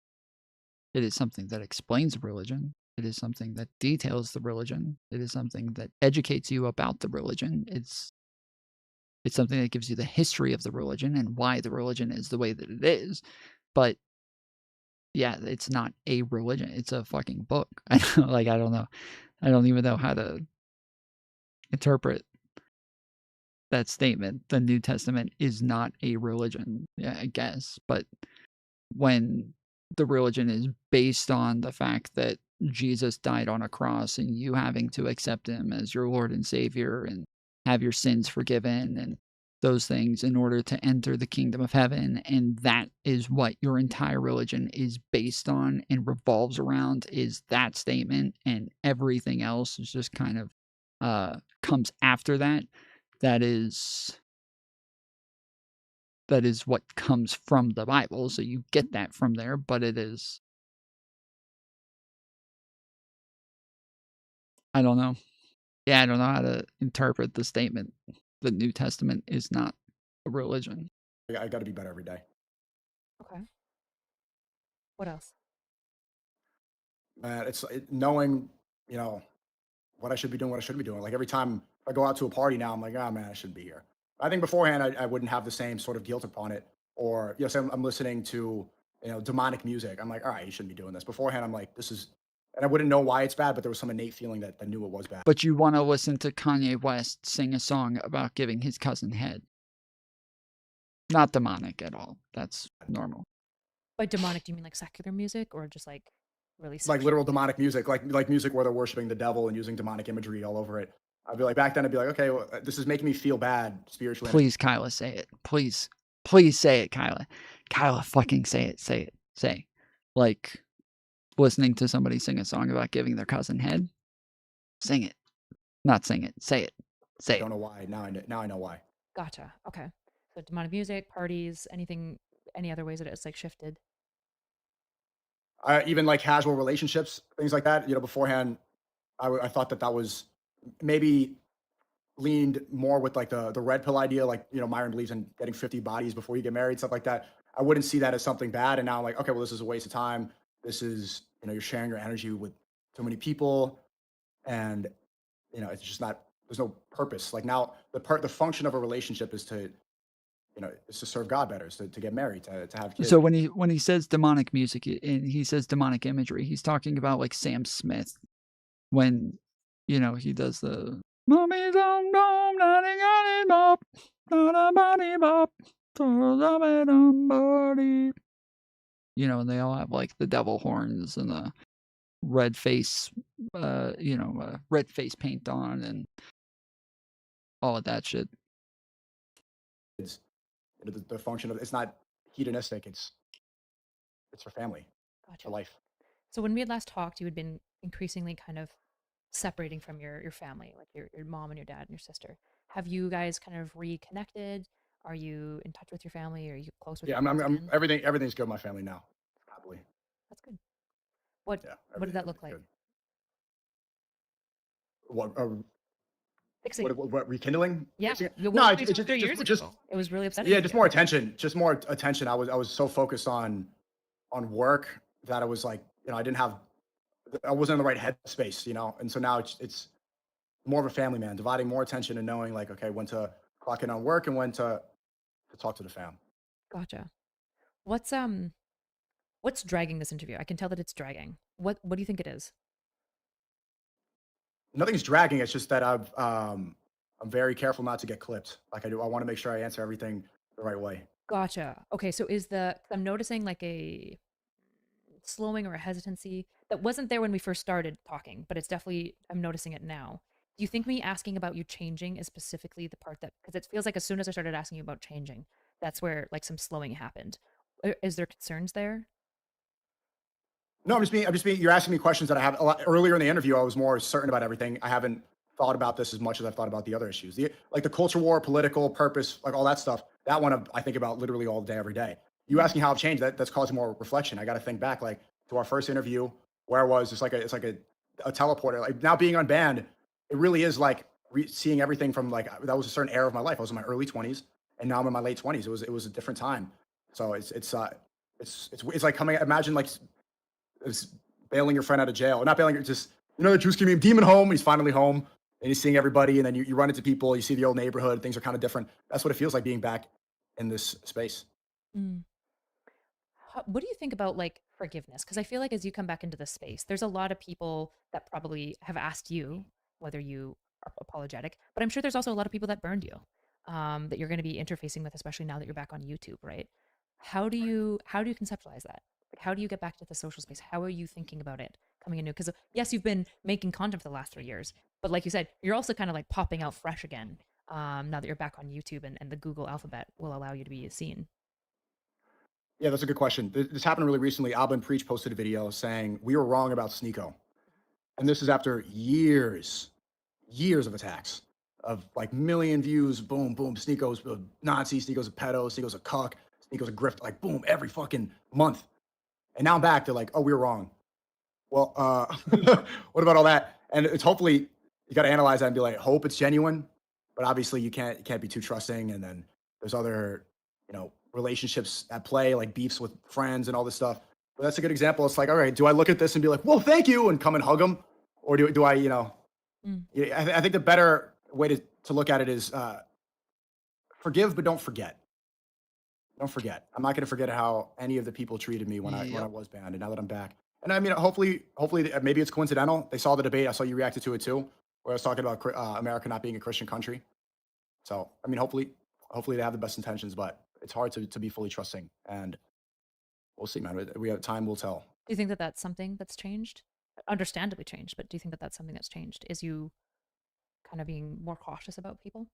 is something that explains religion. It is something that details the religion. It is something that educates you about the religion. It's something that gives you the history of the religion and why the religion is the way that it is. But yeah, it's not a religion. It's a fucking book. I don't know. I don't even know how to interpret that statement. The New Testament is not a religion. Yeah, I guess. But when the religion is based on the fact that Jesus died on a cross and you having to accept him as your Lord and Savior and have your sins forgiven and those things in order to enter the kingdom of heaven, and that is what your entire religion is based on and revolves around, is that statement, and everything else is just kind of comes after that. That is what comes from the Bible, so you get that from there, but it is, I don't know. Yeah, I don't know how to interpret the statement. The New Testament is not a religion. I got to be better every day. Okay. What else? Man, knowing, what I should be doing, what I shouldn't be doing. Like every time I go out to a party now, I'm like, oh man, I shouldn't be here. I think beforehand, I wouldn't have the same sort of guilt upon it. Or, say I'm listening to, demonic music. I'm like, all right, you shouldn't be doing this. Beforehand, I'm like, this is, and I wouldn't know why it's bad, but there was some innate feeling that I knew it was bad. But you want to listen to Kanye West sing a song about giving his cousin head. Not demonic at all. That's normal. By demonic, do you mean like secular music or just like really Like literal demonic music, like music where they're worshiping the devil and using demonic imagery all over it. I'd be like, back then I'd be like, okay, well, this is making me feel bad spiritually. Please, Kyla, say it. Please say it, Kyla. Kyla, fucking say it. Say. Like, listening to somebody sing a song about giving their cousin head. Sing it. Not sing it. Say it. Say it. I don't know why. Now I know why. Gotcha. Okay. So demonic music, parties, any other ways that it's like shifted? Even like casual relationships, things like that. Beforehand, I thought that was maybe leaned more with like the red pill idea, like Myron believes in getting 50 bodies before you get married, stuff like that. I wouldn't see that as something bad, and now I'm like, okay, well, this is a waste of time. This is you're sharing your energy with too many people, and it's just not. There's no purpose. Like now, the function of a relationship is to is to serve God better, is to get married, to have kids. So when he says demonic music and he says demonic imagery, he's talking about like Sam Smith when he does the mommy dum dum daddy bop body bop and they all have like the devil horns and the red face red face paint on and all of that shit. The function of it's not hedonistic, it's for family. Gotcha. For life. So when we had last talked, you had been increasingly kind of separating from your family, like your mom and your dad and your sister. Have you guys kind of reconnected? Are you in touch with your family? Are you close with Yeah, your I'm everything's good with my family now. Happily. That's good. What did that look like? Good. What Fixing. what rekindling? Yeah. No, it's just 3 years ago. It was really upsetting. Yeah, just more attention. Just more attention. I was so focused on work that I was like, I wasn't in the right headspace, and so now it's more of a family man, dividing more attention and knowing like, okay, when to clock in on work and when to talk to the fam. Gotcha. What's dragging this interview? I can tell that it's dragging. What do you think it is? Nothing's dragging. It's just that I'm very careful not to get clipped. Like I want to make sure I answer everything the right way. Gotcha. Okay, so I'm noticing like a slowing or a hesitancy that wasn't there when we first started talking, but I'm noticing it now. Do you think me asking about you changing is specifically the part because it feels like as soon as I started asking you about changing, that's where like some slowing happened. Is there concerns there? No, I'm just being, you're asking me questions that I have a lot earlier in the interview. I was more certain about everything. I haven't thought about this as much as I've thought about the other issues. Like the culture war, political purpose, like all that stuff. That one I think about literally all day, every day. You asking how I've changed, that's causing more reflection. I got to think back like to our first interview where I was, it's like a a teleporter. Like now being unbanned, it really is like seeing everything from like that was a certain era of my life. I was in my early 20s, and now I'm in my late 20s. It was a different time. So it's like coming. Imagine like it's bailing your friend out of jail, or not bailing. Just the Juice King meme, Demon home. He's finally home, and he's seeing everybody, and then you run into people. You see the old neighborhood. Things are kind of different. That's what it feels like being back in this space. What do you think about like forgiveness? Because I feel like as you come back into the space, there's a lot of people that probably have asked you whether you are apologetic, but I'm sure there's also a lot of people that burned you, that you're going to be interfacing with, especially now that you're back on YouTube, right? How do you conceptualize that? Like, how do you get back to the social space? How are you thinking about it coming into? Because yes, you've been making content for the last 3 years, but like you said, you're also kind of like popping out fresh again, now that you're back on YouTube and the Google alphabet will allow you to be seen. Yeah, that's a good question. This happened really recently. Alban Preach posted a video saying we were wrong about Sneeko. And this is after years of attacks of like million views. Boom, boom. Sneeko's a Nazi. Sneeko's a pedo. Sneeko's a cuck. Sneeko's a grift. Like boom, every fucking month. And now I'm back. They're like, oh, we were wrong. Well, what about all that? And it's hopefully you got to analyze that and be like, hope it's genuine. But obviously you can't be too trusting. And then there's other, relationships at play, like beefs with friends and all this stuff. But that's a good example. It's like, all right, do I look at this and be like, well, thank you, and come and hug them? Or do I, I think the better way to look at it is forgive, but don't forget. Don't forget. I'm not going to forget how any of the people treated me when I was banned, and now that I'm back. And I mean, hopefully, maybe it's coincidental. They saw the debate. I saw you reacted to it too, where I was talking about America not being a Christian country. So, I mean, hopefully they have the best intentions, but it's hard to be fully trusting, and we'll see, man. We have time will tell. Do you think that that's something that's changed? Understandably changed, but do you think that that's something that's changed? Is you kind of being more cautious about people?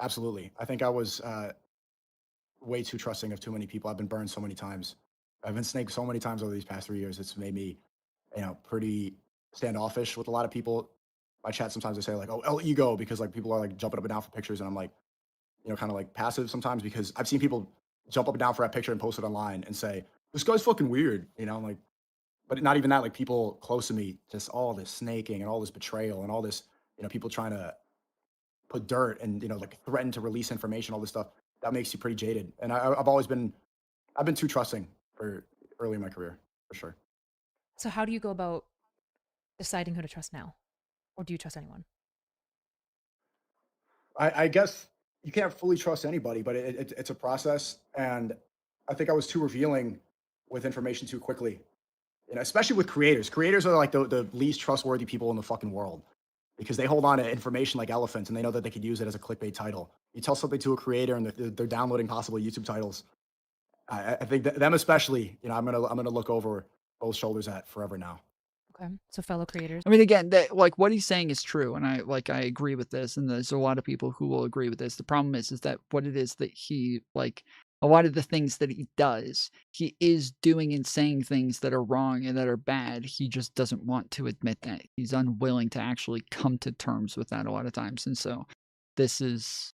Absolutely. I think I was way too trusting of too many people. I've been burned so many times. I've been snaked so many times over these past 3 years. It's made me, pretty standoffish with a lot of people. My chat sometimes they say like, "Oh, El Ego," because like people are like jumping up and down for pictures, and I'm like, kind of like passive sometimes, because I've seen people jump up and down for that picture and post it online and say, this guy's fucking weird, I'm like, but not even that, like people close to me, just all this snaking and all this betrayal and all this, people trying to put dirt and, like threaten to release information, all this stuff, that makes you pretty jaded. And I've been too trusting for early in my career, for sure. So how do you go about deciding who to trust now? Or do you trust anyone? I guess you can't fully trust anybody, but it's a process. And I think I was too revealing with information too quickly, especially with creators. Creators are like the least trustworthy people in the fucking world, because they hold on to information like elephants, and they know that they could use it as a clickbait title. You tell something to a creator and they're downloading possible YouTube titles. I think them especially, I'm gonna look over both shoulders at forever now. Okay. So fellow creators. I mean, again, that like what he's saying is true, and I agree with this, and there's a lot of people who will agree with this. The problem is that what it is that he like a lot of the things that he does, he is doing and saying things that are wrong and that are bad. He just doesn't want to admit that. He's unwilling to actually come to terms with that a lot of times, and so this is.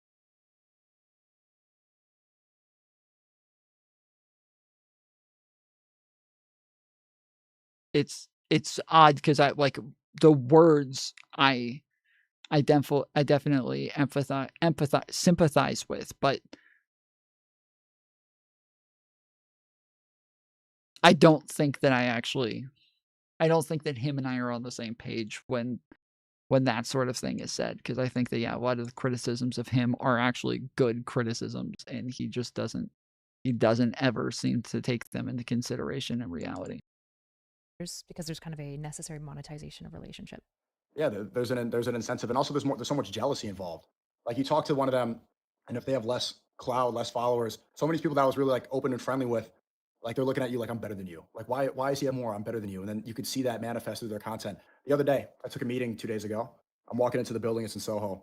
It's odd because I like the words I definitely sympathize with, but I don't think that him and I are on the same page when that sort of thing is said, because I think that a lot of the criticisms of him are actually good criticisms, and he doesn't ever seem to take them into consideration in reality. Because there's kind of a necessary monetization of relationship. Yeah, there's an incentive, and also there's so much jealousy involved. Like you talk to one of them, and if they have less clout, less followers, so many people that I was really like open and friendly with, like they're looking at you like I'm better than you. Like why is he have more? I'm better than you. And then you could see that manifest through their content. The other day, I took a meeting 2 days ago. I'm walking into the building. It's in Soho.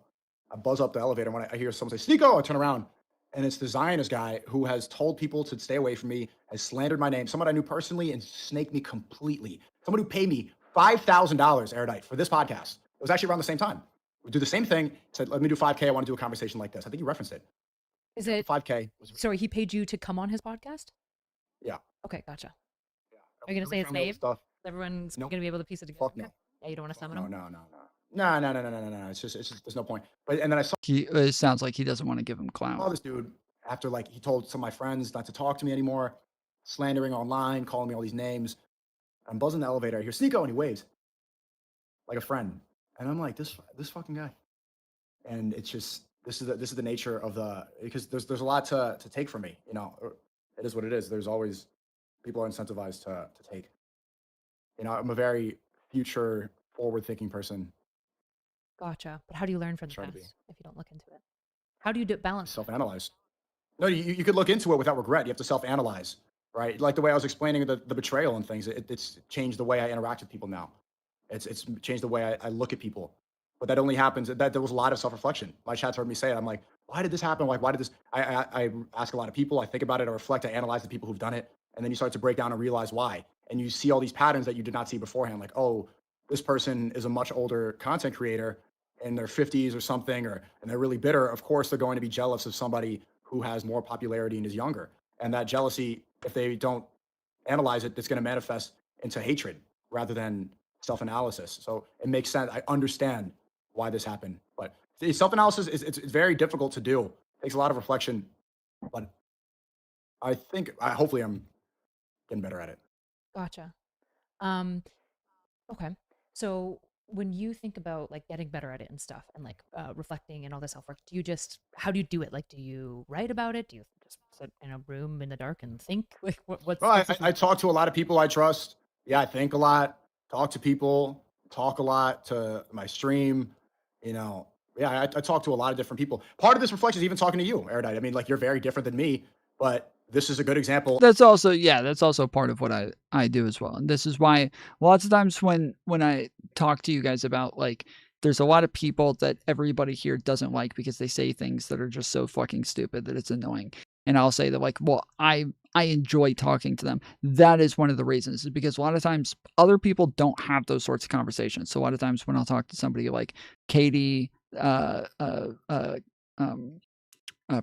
I buzz up the elevator. When I hear someone say "Sneeko," I turn around, and it's the Zionist guy who has told people to stay away from me, has slandered my name, someone I knew personally, and snaked me completely. Someone who paid me $5,000 erudite for this podcast. It was actually around the same time. We do the same thing. Said, let me do 5K. I want to do a conversation like this. I think you referenced it. Is it 5K? Sorry, he paid you to come on his podcast? Yeah. Okay, gotcha. Are you gonna say his name? Stuff. Everyone's Nope. gonna be able to piece it together. Fuck no. Yeah, you don't want to summon No, him. no, no, no. No. It's just there's no point. But and then I saw It sounds like he doesn't want to give him clout. this dude after like he told some of my friends not to talk to me anymore, slandering online, calling me all these names. I'm buzzing the elevator. I hear Sneeko and he waves like a friend, and I'm like this fucking guy. And it's just this is the nature of the because there's a lot to take from me. You know, it is what it is. There's always people are incentivized to take. You know, I'm a very future forward thinking person. Gotcha. But how do you learn from the Try to be. past if you don't look into it? How do you balance? Self-analyze. No, you could look into it without regret. You have to self-analyze, right? Like the way I was explaining the betrayal and things. It's changed the way I interact with people now. It's changed the way I look at people. But that only happens. That there was a lot of self-reflection. My chat's heard me say it. I'm like, why did this happen? Like, why did this? I ask a lot of people. I think about it. I reflect. I analyze the people who've done it, and then you start to break down and realize why. And you see all these patterns that you did not see beforehand. Like, oh, this person is a much older content creator in their 50s or something, and they're really bitter. Of course, they're going to be jealous of somebody who has more popularity and is younger. And that jealousy, if they don't analyze it, it's going to manifest into hatred rather than self-analysis. So it makes sense. I understand why this happened, but the self-analysis it's very difficult to do. It takes a lot of reflection, but I think hopefully I'm getting better at it. Gotcha. Okay. So when you think about like getting better at it and stuff and like reflecting and all this self-work, how do you do it? Like, do you write about it? Do you just sit in a room in the dark and think? Like, what's Well, I talk to a lot of people I trust. Yeah, I think a lot, talk to people, talk a lot to my stream, you know. Yeah, I talk to a lot of different people. Part of this reflection is even talking to you, Erudite. I mean, like, you're very different than me, but this is a good example. That's also part of what I do as well. And this is why lots of times when I talk to you guys about like there's a lot of people that everybody here doesn't like because they say things that are just so fucking stupid that it's annoying. And I'll say that like, well, I enjoy talking to them. That is one of the reasons, is because a lot of times other people don't have those sorts of conversations. So a lot of times when I'll talk to somebody like Katie,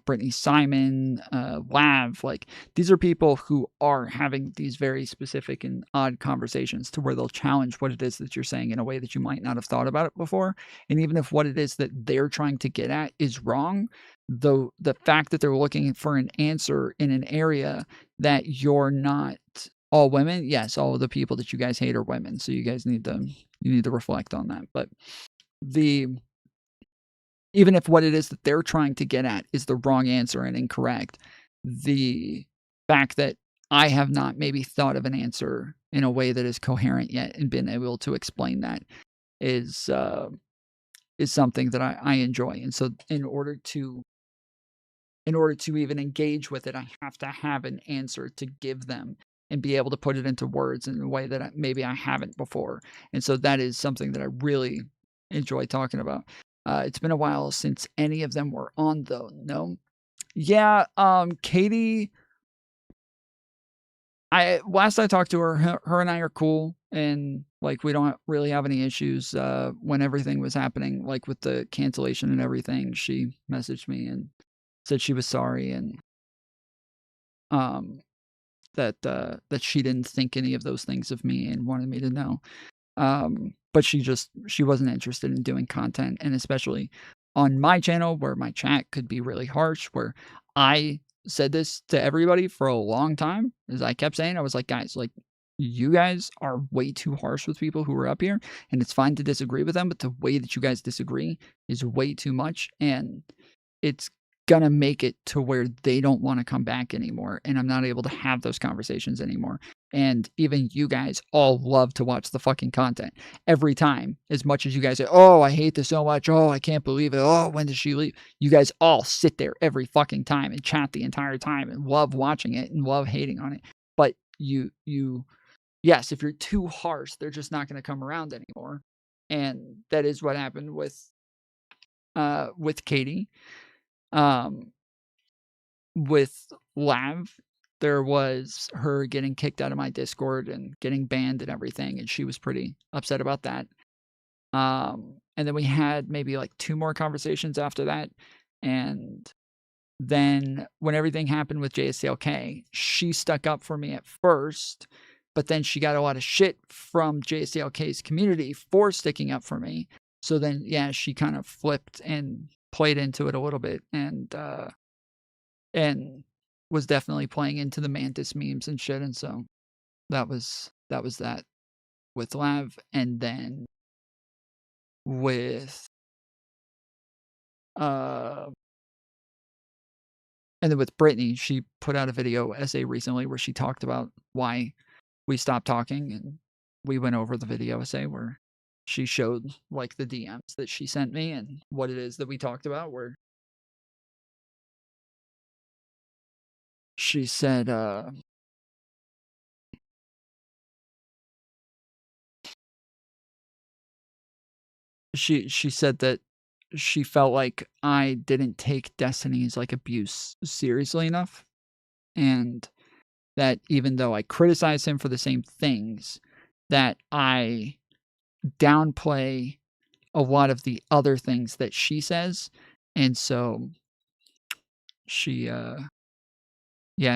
Brittany Simon, Lav, like these are people who are having these very specific and odd conversations to where they'll challenge what it is that you're saying in a way that you might not have thought about it before. And even if what it is that they're trying to get at is wrong, though the fact that they're looking for an answer in an area that you're not all women, yes, all of the people that you guys hate are women. So you guys need to reflect on that. But even if what it is that they're trying to get at is the wrong answer and incorrect, the fact that I have not maybe thought of an answer in a way that is coherent yet and been able to explain that is something that I enjoy. And so in order to even engage with it, I have to have an answer to give them and be able to put it into words in a way that maybe I haven't before. And so that is something that I really enjoy talking about. It's been a while since any of them were on, though. No? Yeah, Katie, last I talked to her, her and I are cool, and, like, we don't really have any issues. When everything was happening, like, with the cancellation and everything, she messaged me and said she was sorry, and that she didn't think any of those things of me and wanted me to know. But she wasn't interested in doing content, and especially on my channel where my chat could be really harsh, where I said this to everybody for a long time, as I kept saying, I was like, guys, like, you guys are way too harsh with people who are up here, and it's fine to disagree with them, but the way that you guys disagree is way too much, and it's gonna make it to where they don't want to come back anymore, and I'm not able to have those conversations anymore. And even you guys all love to watch the fucking content every time, as much as you guys say, oh, I hate this so much, oh, I can't believe it, oh, when did she leave? You guys all sit there every fucking time and chat the entire time and love watching it and love hating on it. But yes, if you're too harsh, they're just not going to come around anymore. And that is what happened with Katie. With Lav, there was her getting kicked out of my Discord and getting banned and everything, and she was pretty upset about that. And then we had maybe like 2 more conversations after that, and then when everything happened with JSTLK, she stuck up for me at first, but then she got a lot of shit from JSDLK's community for sticking up for me. So then, yeah, she kind of flipped and played into it a little bit, and was definitely playing into the Mantis memes and shit. And so that was that with Lav. And then with Brittany, she put out a video essay recently where she talked about why we stopped talking, and we went over the video essay where she showed like the DMs that she sent me and what it is that we talked about, where she said she said that she felt like I didn't take Destiny's like abuse seriously enough, and that even though I criticize him for the same things, that I downplay a lot of the other things that she says. And so she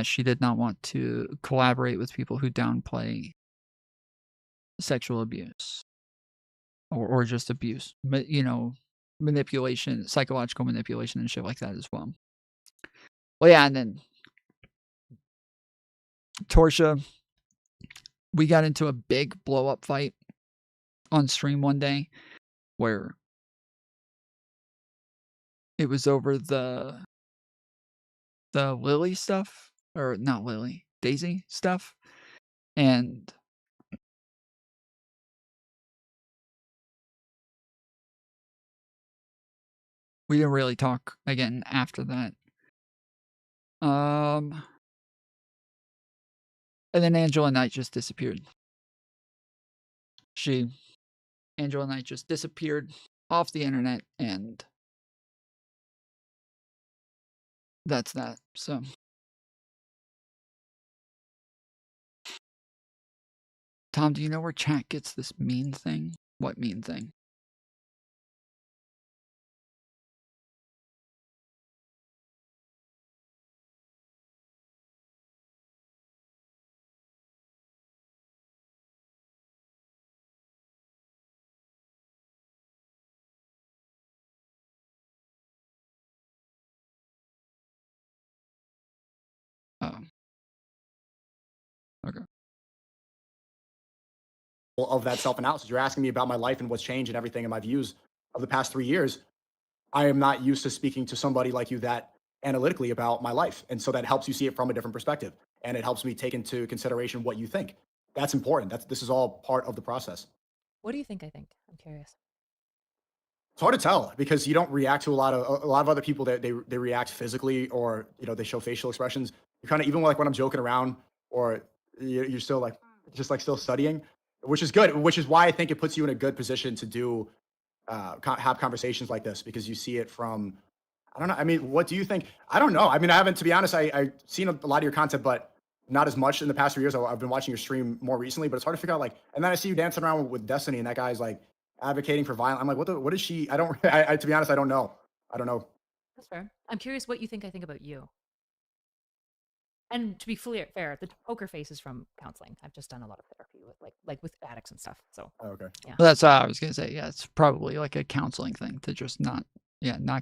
she did not want to collaborate with people who downplay sexual abuse or just abuse, but manipulation, psychological manipulation and shit like that as well. Well, yeah, and then Torsha, we got into a big blow up fight on stream one day where it was over the Lily stuff, or not Lily, Daisy stuff. And we didn't really talk again after that. And then Angela Knight just disappeared. Angela Knight just disappeared off the internet, and that's that. So Tom, do you know where chat gets this mean thing? What mean thing? Oh. Okay. Of that self-analysis. You're asking me about my life and what's changed and everything and my views of the past 3 years. I am not used to speaking to somebody like you that analytically about my life. And so that helps you see it from a different perspective. And it helps me take into consideration what you think. That's important. This is all part of the process. What do you think I think? I'm curious. It's hard to tell because you don't react to a lot of other people that they react physically, or they show facial expressions. You kind of, even like when I'm joking around, or you're still like just like still studying, which is good, which is why I think it puts you in a good position to do have conversations like this, because you see it from, I don't know. I mean, what do you think? I don't know. I mean, I haven't, to be honest, I've seen a lot of your content, but not as much in the past few years. I've been watching your stream more recently, but it's hard to figure out, like, and then I see you dancing around with Destiny, and that guy's like advocating for violence. I'm like, what is she? I don't, to be honest, I don't know. I don't know. That's fair. I'm curious what you think I think about you. And to be fully fair, the poker face is from counseling. I've just done a lot of therapy with like with addicts and stuff. So okay. Yeah. Well, that's what I was gonna say. Yeah, it's probably like a counseling thing to just not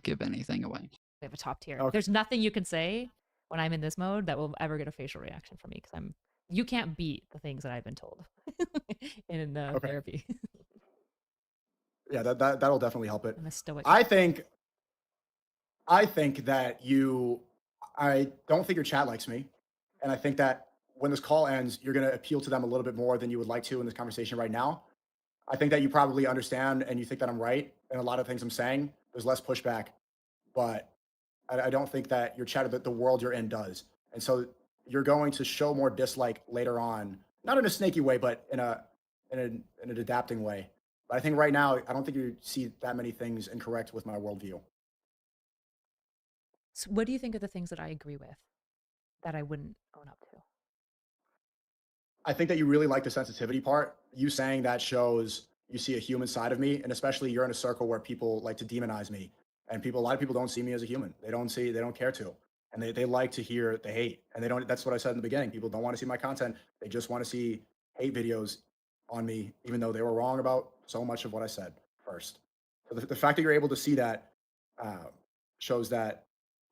give anything away. We have a top tier. Okay. There's nothing you can say when I'm in this mode that will ever get a facial reaction from me, because you can't beat the things that I've been told in therapy. Yeah, that'll definitely help it. I'm a stoic. I think that I don't think your chat likes me. And I think that when this call ends, you're going to appeal to them a little bit more than you would like to in this conversation right now. I think that you probably understand and you think that I'm right in a lot of things I'm saying. There's less pushback, but I don't think that your chat, the world you're in, does. And so you're going to show more dislike later on, not in a snaky way, but in an adapting way. But I think right now, I don't think you see that many things incorrect with my worldview. So what do you think of the things that I agree with that I wouldn't own up to? I think that you really like the sensitivity part. You saying that shows you see a human side of me, and especially you're in a circle where people like to demonize me, and a lot of people don't see me as a human. They don't care to, and they like to hear the hate, and they don't. That's what I said in the beginning. People don't want to see my content. They just want to see hate videos on me, even though they were wrong about so much of what I said first. So the fact that you're able to see that shows that,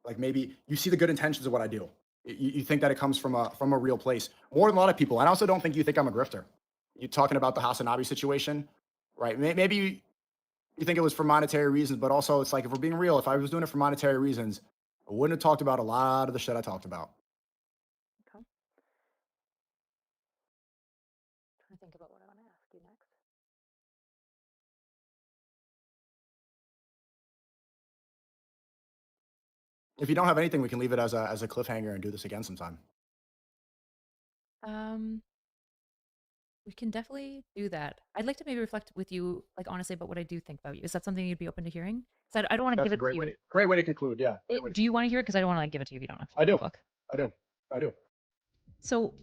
like, maybe you see the good intentions of what I do. You think that it comes from a real place more than a lot of people. And I also don't think you think I'm a grifter. You're talking about the Hasanabi situation, right? Maybe you think it was for monetary reasons, but also it's like, if we're being real, if I was doing it for monetary reasons, I wouldn't have talked about a lot of the shit I talked about. Okay. Trying to think about what I want to ask you next. If you don't have anything, we can leave it as a cliffhanger and do this again sometime. We can definitely do that. I'd like to maybe reflect with you, like, honestly, about what I do think about you. Is that something you'd be open to hearing? Because I don't want to give it to you. Great way to conclude. Yeah. Do you want to hear it? Because I don't want to like give it to you if you don't have. I do. Book. I do. So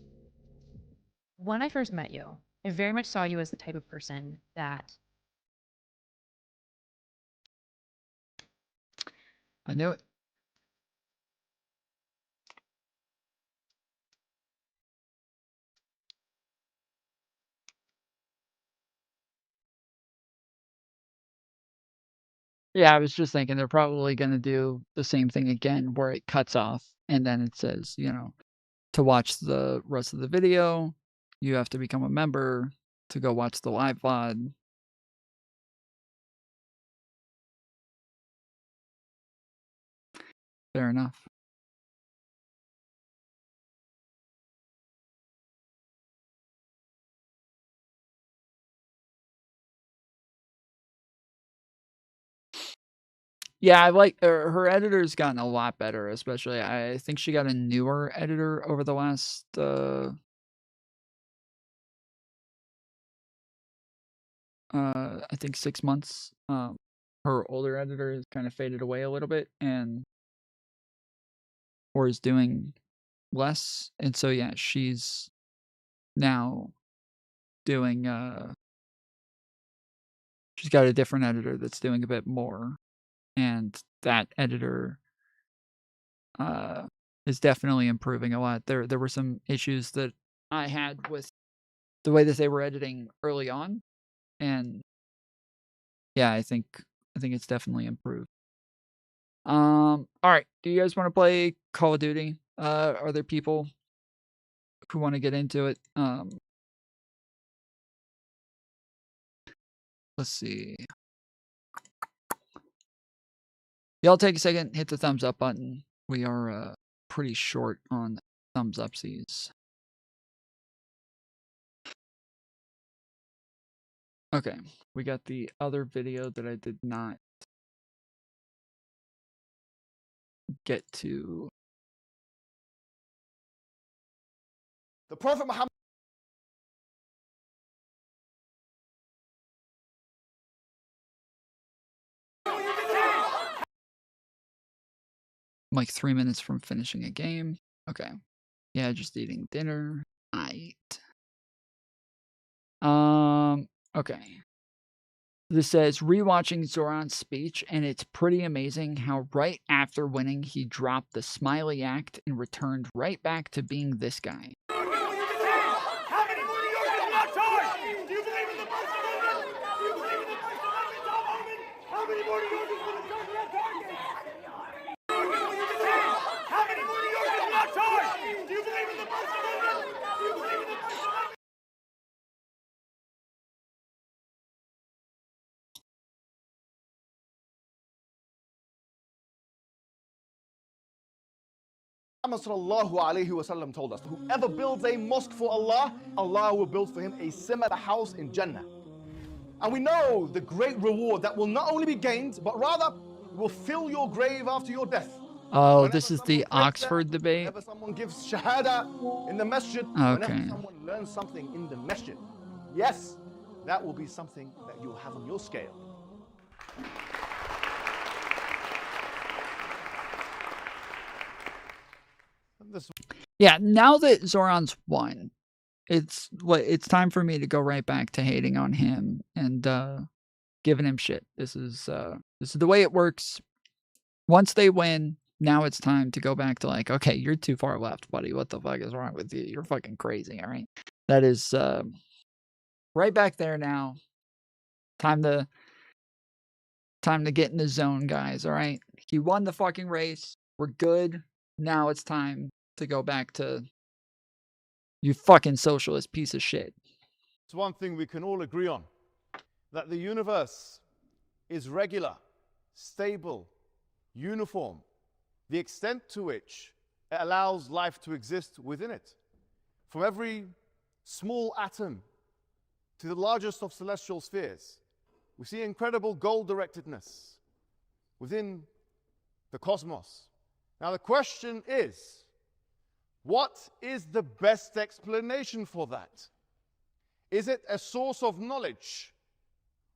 when I first met you, I very much saw you as the type of person that I knew it. Yeah, I was just thinking they're probably going to do the same thing again where it cuts off and then it says, you know, to watch the rest of the video, you have to become a member to go watch the live VOD. Fair enough. Yeah, I like her editor's gotten a lot better, especially I think she got a newer editor over the last I think 6 months. Her older editor has kind of faded away a little bit or is doing less. And so yeah, she's now doing she's got a different editor that's doing a bit more. And that editor is definitely improving a lot. There were some issues that I had with the way that they were editing early on, and yeah, I think it's definitely improved. All right, do you guys want to play Call of Duty? Are there people who want to get into it? Let's see. Y'all take a second, hit the thumbs up button. We are pretty short on thumbs upsies. Okay, we got the other video that I did not get to. The Prophet Muhammad. I'm like 3 minutes from finishing a game. Okay. Yeah, just eating dinner. Okay. This says rewatching Zoran's speech, and it's pretty amazing how right after winning he dropped the smiley act and returned right back to being this guy. Muhammad sallallahu alayhi wasallam told us, whoever builds a mosque for Allah, Allah will build for him a similar house in Jannah. And we know the great reward that will not only be gained, but rather will fill your grave after your death. Oh, this is the Oxford debate. Whenever someone gives shahada in the masjid, Okay. whenever someone learns something in the masjid, yes, that will be something that you'll have on your scale. Yeah, now that Zoran's won, it's time for me to go right back to hating on him and giving him shit. This is the way it works. Once they win, now it's time to go back to like, okay, you're too far left, buddy. What the fuck is wrong with you? You're fucking crazy, all right? That is right back there now. Time to get in the zone, guys, all right? He won the fucking race. We're good. Now it's time to go back to you fucking socialist piece of shit. It's one thing we can all agree on, that the universe is regular, stable, uniform, the extent to which it allows life to exist within it. From every small atom to the largest of celestial spheres, we see incredible goal-directedness within the cosmos. Now the question is, what is the best explanation for that? Is it a source of knowledge,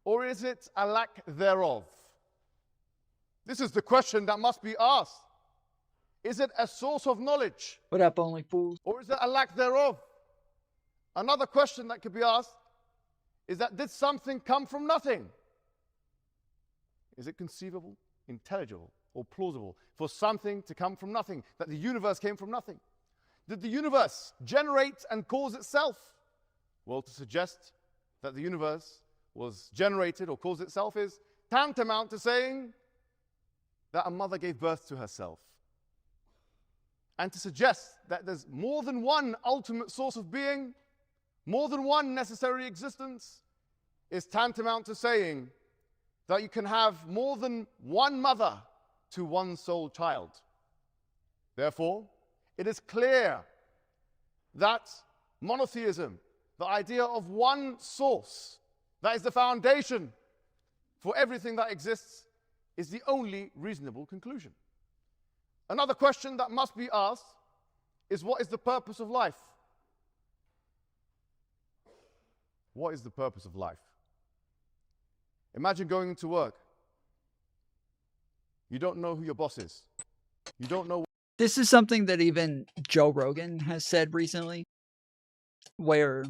or is it a lack thereof? This is the question that must be asked. Is it a source of knowledge? What up, only fools? Or is it a lack thereof? Another question that could be asked is that did something come from nothing? Is it conceivable, intelligible, or plausible for something to come from nothing, that the universe came from nothing? Did the universe generate and cause itself? Well, to suggest that the universe was generated or caused itself is tantamount to saying that a mother gave birth to herself. And to suggest that there's more than one ultimate source of being, more than one necessary existence, is tantamount to saying that you can have more than one mother to one sole child. Therefore, it is clear that monotheism, the idea of one source, that is the foundation for everything that exists, is the only reasonable conclusion. Another question that must be asked is, what is the purpose of life? What is the purpose of life? Imagine going into work. You don't know who your boss is. You don't know. This is something that even Joe Rogan has said recently, where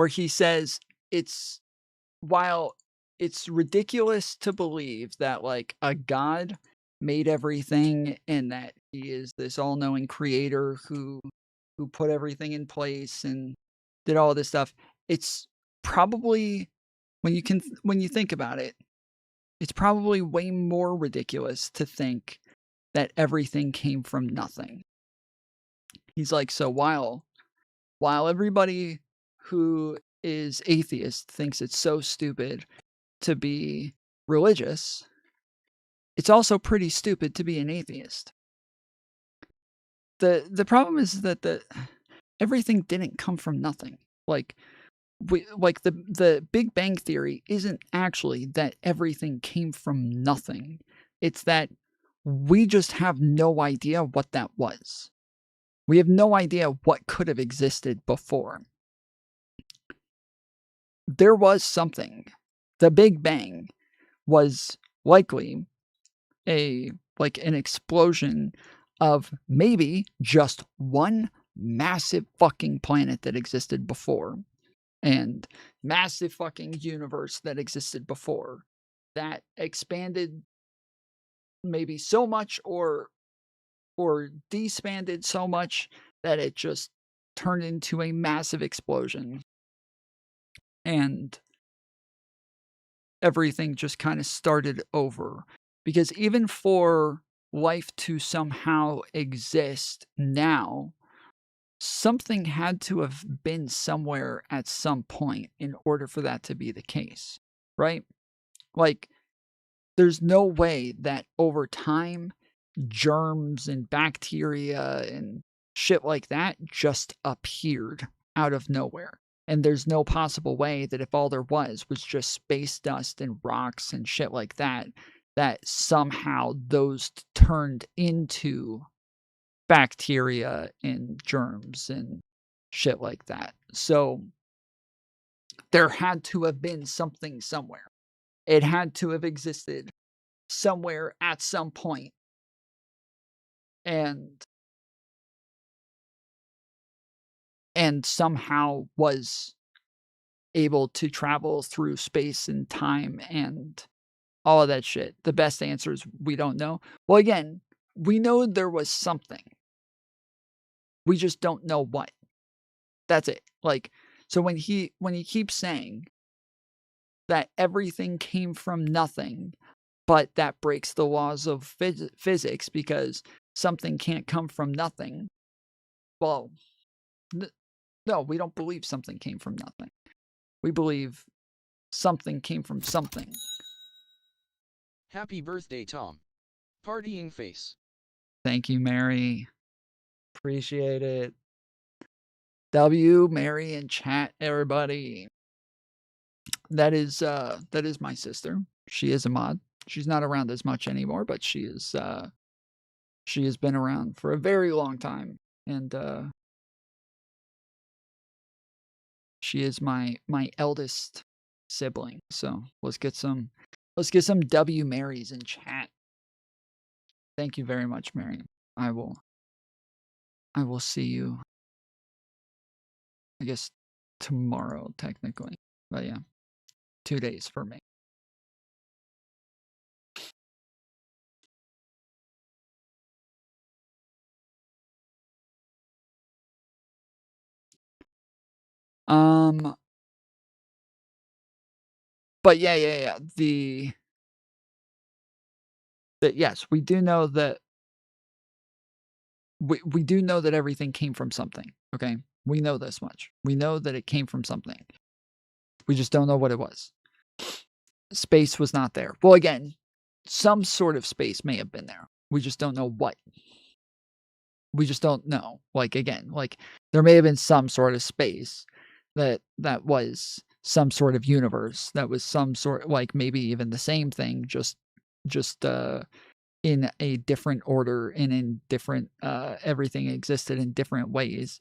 he says while it's ridiculous to believe that like a god made everything and that he is this all-knowing creator who put everything in place and did all this stuff, it's probably, when you think about it, it's probably way more ridiculous to think that everything came from nothing. He's like, so while everybody who is atheist thinks it's so stupid to be religious, it's also pretty stupid to be an atheist. The problem is that everything didn't come from nothing. The Big Bang Theory isn't actually that everything came from nothing. It's that we just have no idea what that was. We have no idea what could have existed before. There was something. The Big Bang was likely an explosion of maybe just one massive fucking planet that existed before, and massive fucking universe that existed before, that expanded maybe so much or despanded so much that it just turned into a massive explosion. And everything just kind of started over. Because even for life to somehow exist now, something had to have been somewhere at some point in order for that to be the case, right? Like, there's no way that over time, germs and bacteria and shit like that just appeared out of nowhere. And there's no possible way that if all there was just space dust and rocks and shit like that, that somehow those turned into bacteria and germs and shit like that. So there had to have been something somewhere. It had to have existed somewhere at some point. And somehow was able to travel through space and time and all of that shit. The best answer is we don't know. Well, again, we know there was something. We just don't know what. That's it. Like, so when he keeps saying that everything came from nothing, but that breaks the laws of physics because something can't come from nothing. Well, no, we don't believe something came from nothing. We believe something came from something. Happy birthday, Tom. Partying face. Thank you, Mary. Appreciate it. W, Mary, and chat, everybody. That is my sister. She is a mod. She's not around as much anymore, but she has been around for a very long time, and she is my eldest sibling. So let's get some W Marys in chat. Thank you very much, Mary. I will see you, I guess, tomorrow technically, but yeah, 2 days for me. But yeah. Yes, we do know that we do know that everything came from something. Okay, we know this much. We know that it came from something. We just don't know what it was. Space was not there. Well, again, some sort of space may have been there. We just don't know what. We just don't know. Like, again, like there may have been some sort of space that was some sort of universe, that was some sort, like maybe even the same thing, just in a different order and in different everything existed in different ways.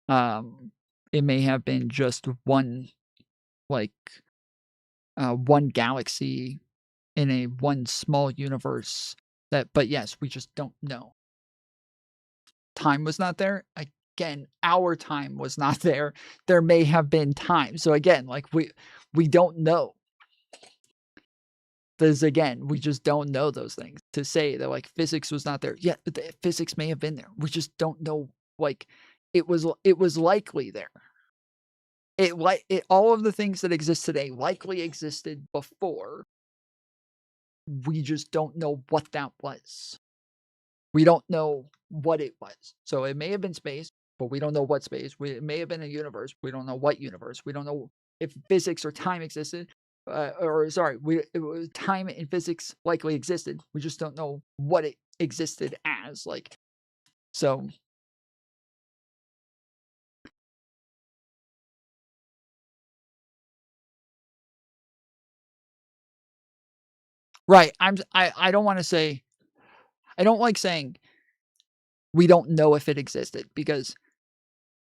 It may have been just one, like one galaxy in a one small universe, but yes, we just don't know. Time was not there. Again, our time was not there. There may have been time. So again, like we don't know. Because again, we just don't know those things. To say that like physics was not there. Yeah, but physics may have been there. We just don't know. Like it was likely there. All of the things that exist today likely existed before. We just don't know what that was. We don't know what it was. So it may have been space, but we don't know what space. It may have been a universe. We don't know what universe. We don't know if physics or time existed. Time and physics likely existed. We just don't know what it existed as. Like, so. Right. I don't want to say, I don't like saying we don't know if it existed, because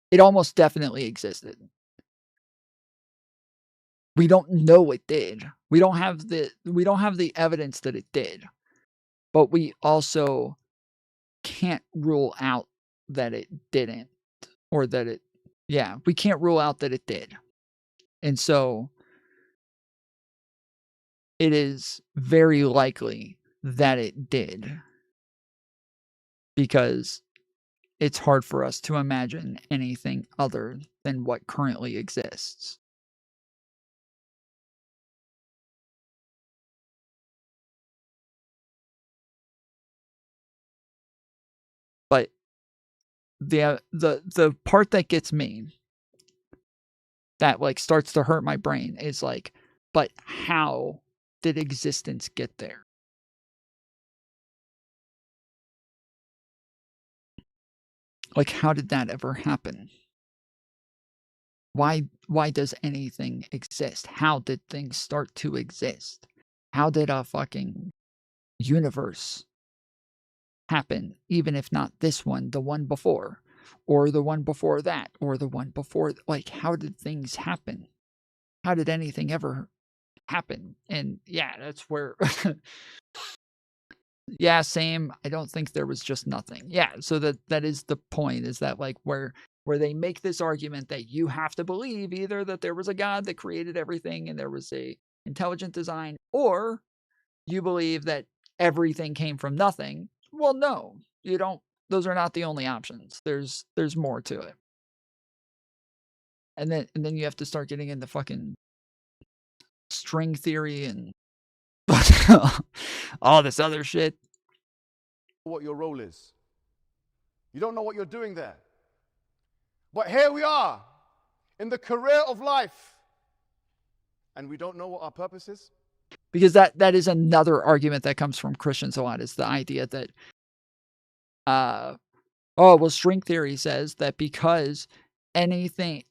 it almost definitely existed. We don't know it did. We don't have the evidence that it did. But we also can't rule out that it didn't, or that it, yeah, we can't rule out that it did. And so it is very likely that it did, because it's hard for us to imagine anything other than what currently exists. But the part that gets me, that like starts to hurt my brain, is like, but how did existence get there? Like, how did that ever happen? Why does anything exist? How did things start to exist? How did a fucking universe happen, even if not this one, the one before, or the one before that, or the one before? Like, how did things happen? How did anything ever happen? And yeah, that's where yeah, same. I don't think there was just nothing. Yeah, so that is the point, is that like we're where they make this argument that you have to believe either that there was a God that created everything and there was a intelligent design, or you believe that everything came from nothing. Well, no, you don't. Those are not the only options. There's more to it. And then you have to start getting into fucking string theory and all this other shit. What your role is. You don't know what you're doing there. But here we are in the career of life, and we don't know what our purpose is. Because that is another argument that comes from Christians a lot, is the idea that string theory says that because anything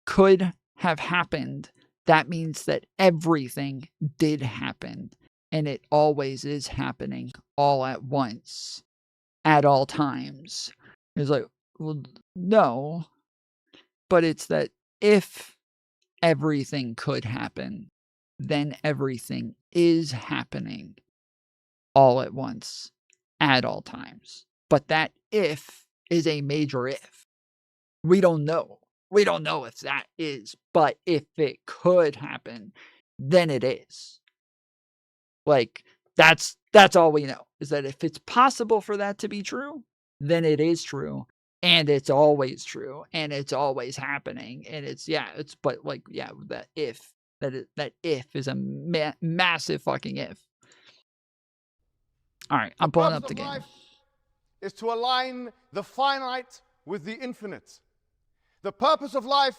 could have happened, that means that everything did happen, and it always is happening all at once, at all times. It's like, well, no, but it's that if everything could happen, then everything is happening all at once, at all times. But that if is a major if. We don't know. We don't know if that is, but if it could happen, then it is. Like, that's all we know, is that if it's possible for that to be true, then it is true, and it's always true, and it's always happening, and that if is a massive fucking if. All right, I'm pulling up the game. Life is to align the finite with the infinite. The purpose of life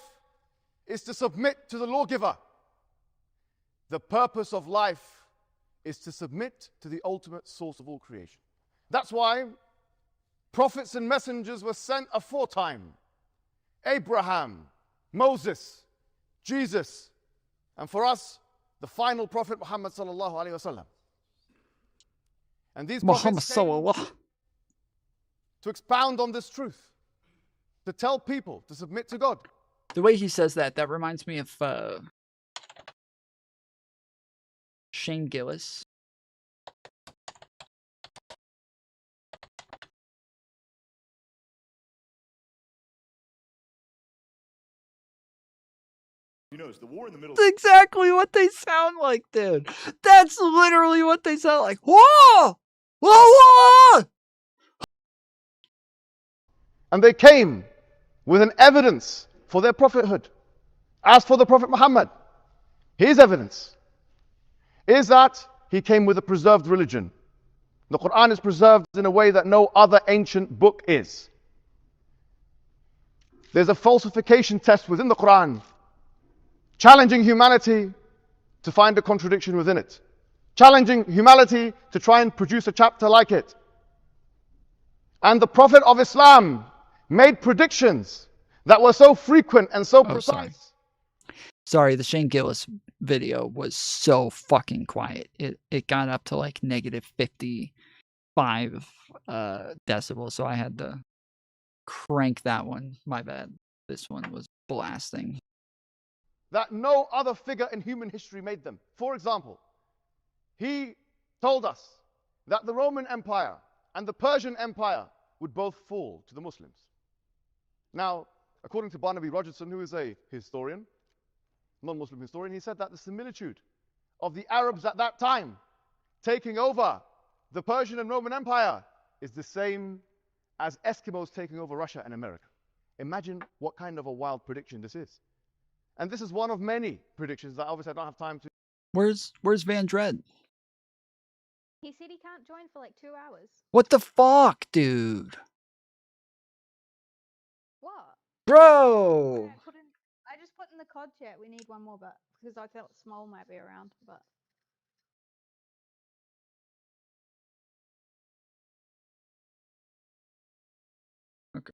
is to submit to the lawgiver. The purpose of life is to submit to the ultimate source of all creation. That's why prophets and messengers were sent aforetime. Abraham, Moses, Jesus, and for us, the final prophet Muhammad sallallahu alaihi wasallam. And these prophets came to expound on this truth, to tell people to submit to God. The way he says that reminds me of Shane Gillis. You notice the war in the Middle. That's exactly what they sound like, dude. That's literally what they sound like. Whoa! Whoa! Whoa! And they came with an evidence for their prophethood. As for the Prophet Muhammad, his evidence is that he came with a preserved religion. The Quran is preserved in a way that no other ancient book is. There's a falsification test within the Quran, challenging humanity to find a contradiction within it, challenging humanity to try and produce a chapter like it. And the Prophet of Islam made predictions that were so frequent and so precise. Sorry, the Shane Gillis video was so fucking quiet. It got up to like negative 55 decibels, so I had to crank that one. My bad. This one was blasting. That no other figure in human history made them. For example, he told us that the Roman Empire and the Persian Empire would both fall to the Muslims. Now, according to Barnaby Rogerson, who is a historian, non-Muslim historian, he said that the similitude of the Arabs at that time taking over the Persian and Roman Empire is the same as Eskimos taking over Russia and America. Imagine what kind of a wild prediction this is. And this is one of many predictions that obviously I don't have time to... Where's Van Dredd? He said he can't join for like 2 hours. What the fuck, dude? What? Bro! I just put in the COD chat, we need one more, but because I felt Small might be around, but... Okay.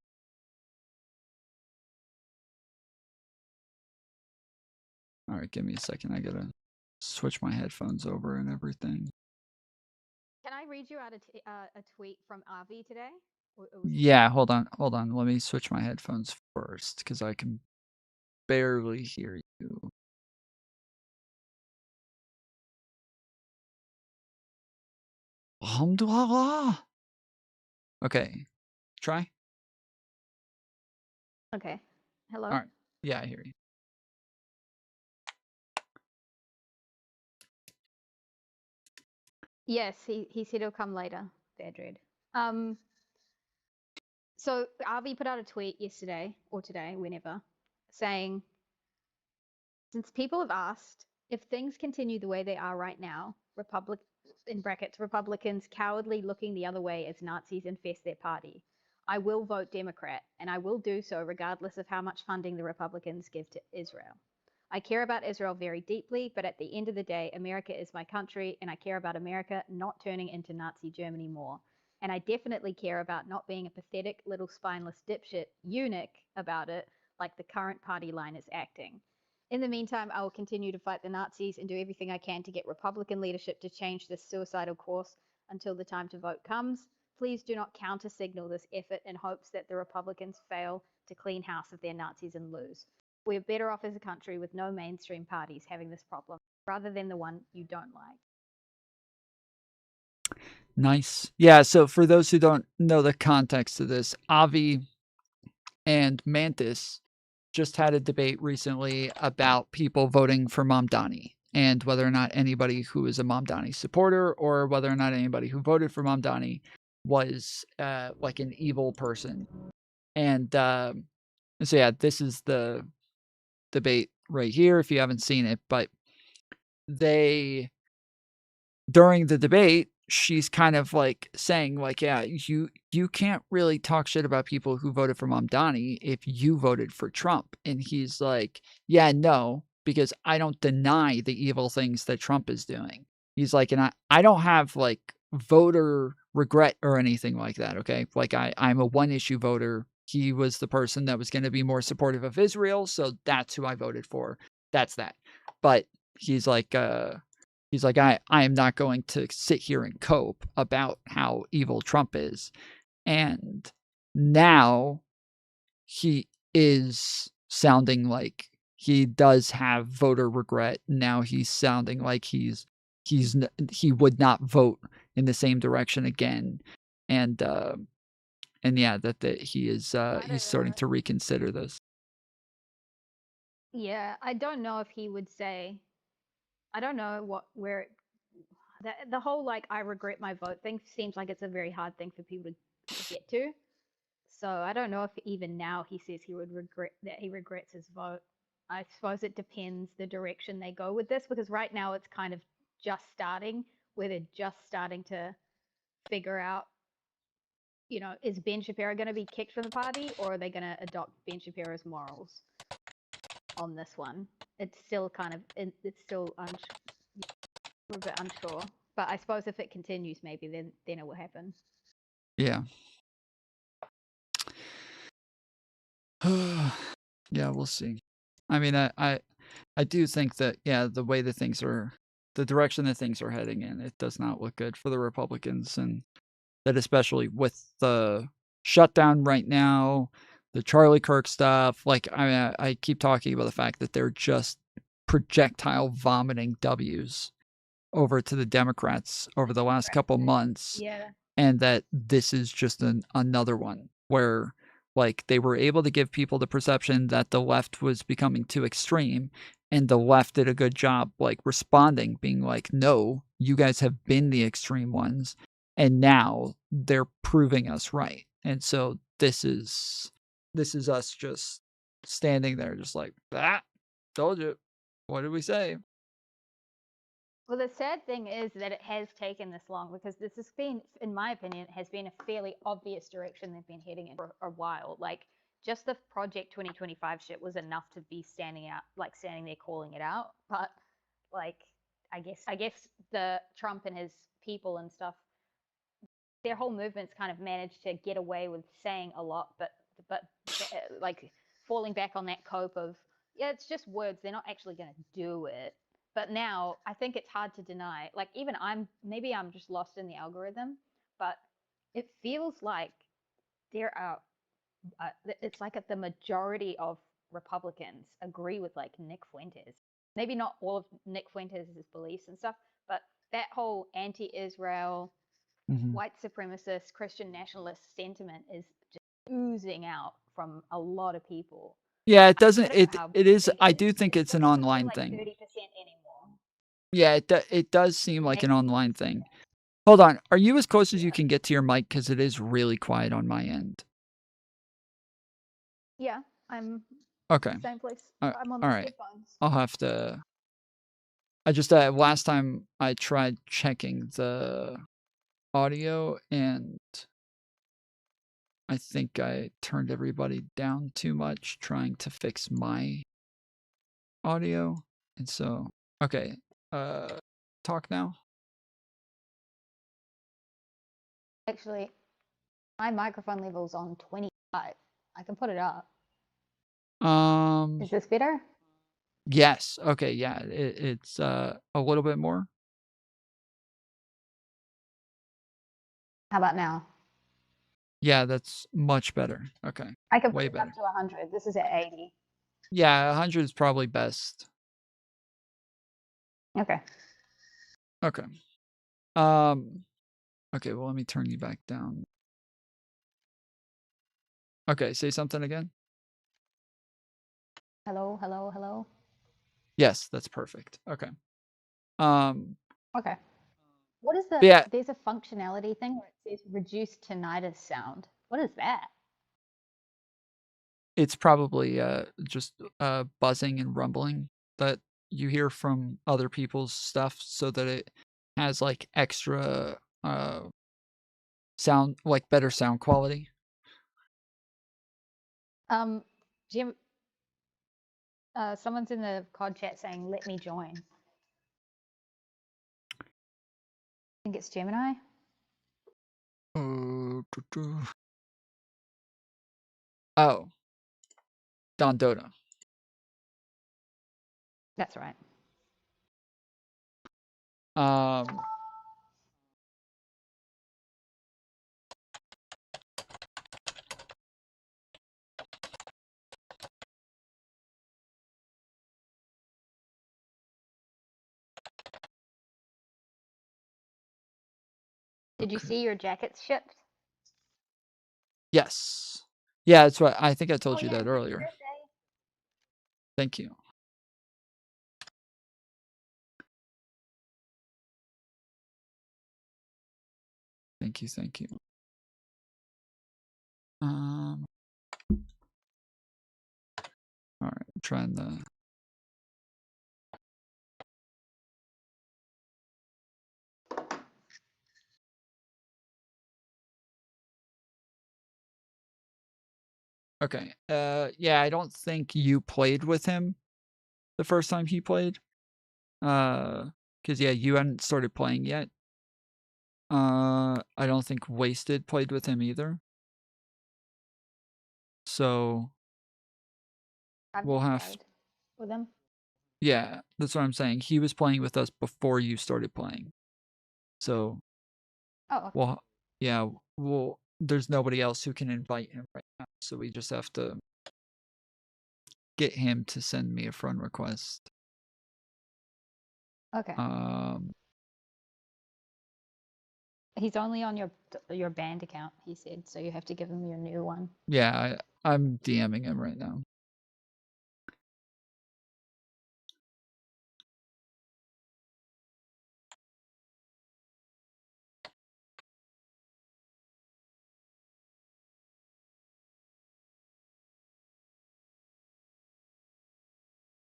All right, give me a second. I gotta switch my headphones over and everything. Can I read you out a tweet from Avi today? Yeah, hold on. Let me switch my headphones first, because I can barely hear you. Alhamdulillah. Okay, try. Okay. Hello? All right. Yeah, I hear you. Yes, he said he'll come later, Badred. So Avi put out a tweet yesterday or today, whenever, saying, since people have asked if things continue the way they are right now, in brackets, Republicans cowardly looking the other way as Nazis infest their party, I will vote Democrat, and I will do so regardless of how much funding the Republicans give to Israel. I care about Israel very deeply, but at the end of the day, America is my country, and I care about America not turning into Nazi Germany more. And I definitely care about not being a pathetic little spineless dipshit eunuch about it, like the current party line is acting. In the meantime, I will continue to fight the Nazis and do everything I can to get Republican leadership to change this suicidal course until the time to vote comes. Please do not counter-signal this effort in hopes that the Republicans fail to clean house of their Nazis and lose. We are better off as a country with no mainstream parties having this problem, rather than the one you don't like. Nice. Yeah, so for those who don't know the context of this, Avi and Mantis just had a debate recently about people voting for Mamdani and whether or not anybody who is a Mamdani supporter or whether or not anybody who voted for Mamdani was like an evil person. And so yeah, this is the debate right here if you haven't seen it, but during the debate, she's kind of like saying like, yeah, you can't really talk shit about people who voted for Mamdani if you voted for Trump. And he's like, yeah, no, because I don't deny the evil things that Trump is doing. He's like, and I don't have like voter regret or anything like that. Okay. Like I'm a one issue voter. He was the person that was going to be more supportive of Israel. So that's who I voted for. That's that. But he's like, I am not going to sit here and cope about how evil Trump is. And now he is sounding like he does have voter regret. Now he's sounding like he would not vote in the same direction again. And yeah, that he is he's starting to reconsider this. Yeah, I don't know if he would say, I don't know the whole like I regret my vote thing seems like it's a very hard thing for people to get to. So I don't know if even now he says he regrets his vote. I suppose it depends the direction they go with this, because right now it's kind of just starting, where they're just starting to figure out, is Ben Shapiro going to be kicked from the party, or are they going to adopt Ben Shapiro's morals on this one? It's still we're a bit unsure. But I suppose if it continues, maybe then it will happen. Yeah. Yeah, we'll see. I mean, I do think that, yeah, the way the direction that things are heading in, it does not look good for the Republicans, and that especially with the shutdown right now, the Charlie Kirk stuff, like, I keep talking about the fact that they're just projectile vomiting W's over to the Democrats over the last couple months. Yeah. And that this is just another one where like they were able to give people the perception that the left was becoming too extreme, and the left did a good job like responding, being like, no, you guys have been the extreme ones, and now they're proving us right. And so this is us just standing there just like, told you, what did we say? Well, the sad thing is that it has taken this long, because this has been, in my opinion, has been a fairly obvious direction they've been heading in for a while. Like, just the Project 2025 shit was enough to be standing there calling it out. But, like, I guess the Trump and his people and stuff, their whole movement's kind of managed to get away with saying a lot, but like falling back on that cope of, yeah, it's just words. They're not actually going to do it. But now I think it's hard to deny. Like, even maybe I'm just lost in the algorithm, but it feels like there are, it's like the majority of Republicans agree with like Nick Fuentes. Maybe not all of Nick Fuentes' beliefs and stuff, but that whole anti-Israel, white supremacist, Christian nationalist sentiment is just oozing out from a lot of people. Yeah, it doesn't. don't know It how it is. big I it do is. think it's an Doesn't seem online like thing. 30% anymore. Yeah, it does seem like an online thing. Hold on. Are you as close as you can get to your mic? Because it is really quiet on my end. Yeah, I'm Okay. same place. All I'm on all the right. headphones. I'll have to. I just last time I tried checking the audio and I think I turned everybody down too much trying to fix my audio. And so, okay. Talk now. Actually, my microphone level's on 25. I can put it up. Is this better? Yes. Okay. Yeah. It's a little bit more. How about now? Yeah, that's much better. Okay. I can put Way it better. up to 100. This is at 80. Yeah, 100 is probably best. Okay. Okay. Okay, well, let me turn you back down. Okay, say something again. Hello, hello, hello. Yes, that's perfect. Okay. Okay. What is the, Yeah. there's a functionality thing where it says reduce tinnitus sound. What is that? It's probably just buzzing and rumbling that you hear from other people's stuff so that it has like extra sound, like better sound quality. Jim, someone's in the COD chat saying, let me join. I think it's Gemini. Oh. Don Dota. That's right. Did you see your jackets shipped? Yes. Yeah, that's what I think I told you that earlier. Thank you. Thank you, thank you. All right, I'm trying the Okay. Yeah, I don't think you played with him the first time he played. Because yeah, you hadn't started playing yet. I don't think Wasted played with him either. So we'll have. With them. Yeah, that's what I'm saying. He was playing with us before you started playing. So. Oh. Okay. Well, yeah. Well, there's nobody else who can invite him right now, so we just have to get him to send me a friend request. Okay. He's only on your band account, he said, so you have to give him your new one. Yeah, I'm DMing him right now.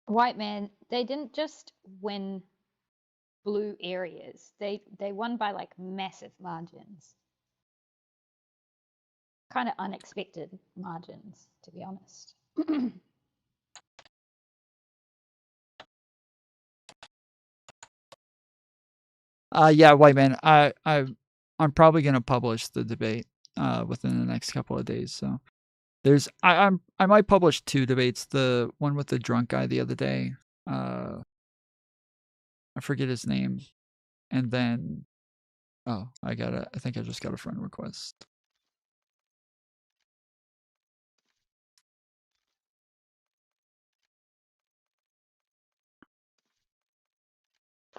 White man, they didn't just win blue areas. They won by like massive margins. Kind of unexpected margins, to be honest. Yeah, White Man. I'm probably gonna publish the debate within the next couple of days. So I might publish 2 debates. The one with the drunk guy the other day. I forget his name. And then I think I just got a friend request.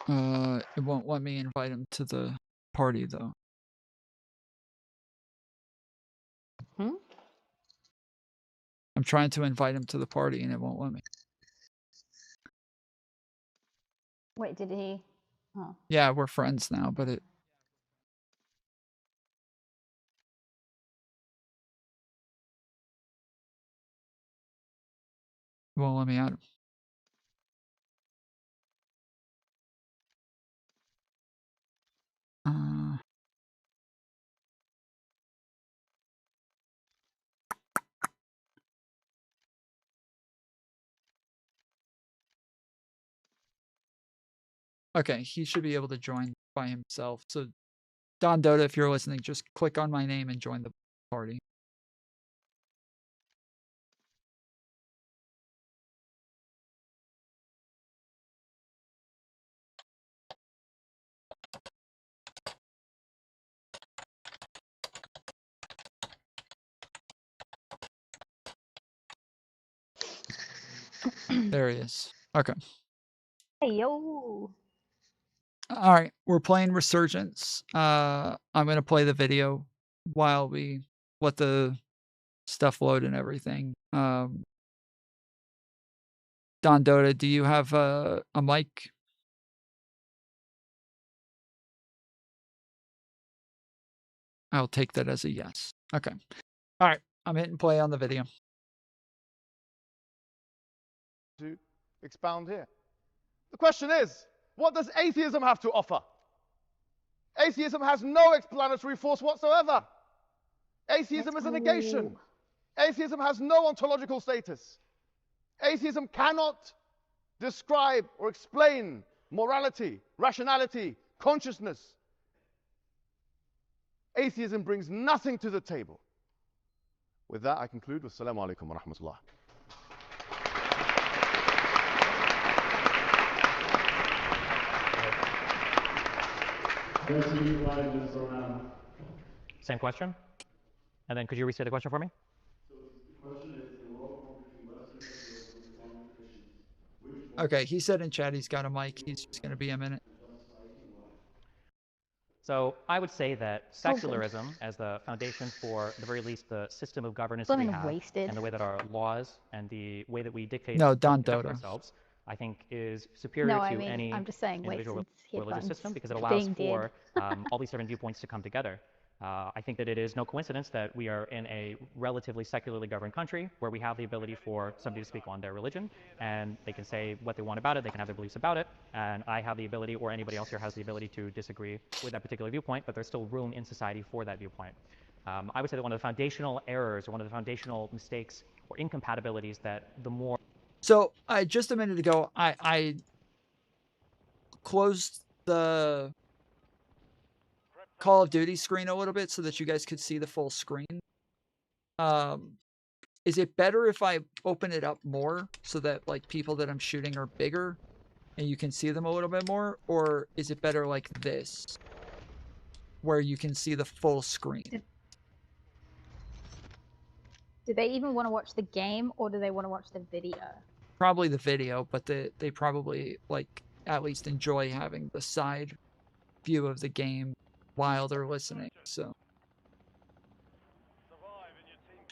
It won't let me invite him to the party though. I'm trying to invite him to the party and it won't let me. Wait, did he? Oh. Yeah, we're friends now, but it won't let me out. Okay, he should be able to join by himself. So, Don Dota, if you're listening, just click on my name and join the party. There he is. Okay. Hey, yo. All right, we're playing Resurgence. I'm gonna play the video while we let the stuff load and everything. Don Dota, do you have a mic? I'll take that as a yes. Okay. All right, I'm hitting play on the video. To expound here. The question is, what does atheism have to offer? Atheism has no explanatory force whatsoever. Atheism is a negation. Atheism has no ontological status. Atheism cannot describe or explain morality, rationality, consciousness. Atheism brings nothing to the table. With that, I conclude with Assalamu alaikum wa rahmatullah. Same question? And then could you restate the question for me? Okay, he said in chat he's got a mic. He's just gonna be a minute. So I would say that secularism, as the foundation for, at the very least, the system of governance that we have, and the way that our laws and the way that we dictate No, Don and conduct Dota. ourselves, I think is superior No, I to mean, any I'm just saying, individual wasted religious headphones system because it allows being for dead. all these different viewpoints to come together. I think that it is no coincidence that we are in a relatively secularly governed country where we have the ability for somebody to speak on their religion and they can say what they want about it, they can have their beliefs about it, and I have the ability, or anybody else here has the ability to disagree with that particular viewpoint, but there's still room in society for that viewpoint. I would say that one of the foundational errors or one of the foundational mistakes or incompatibilities that the more... So, just a minute ago, I closed the Call of Duty screen a little bit so that you guys could see the full screen. Is it better if I open it up more so that like people that I'm shooting are bigger and you can see them a little bit more? Or is it better like this where you can see the full screen? Do they even want to watch the game or do they want to watch the video? Probably the video, but they probably like at least enjoy having the side view of the game while they're listening. So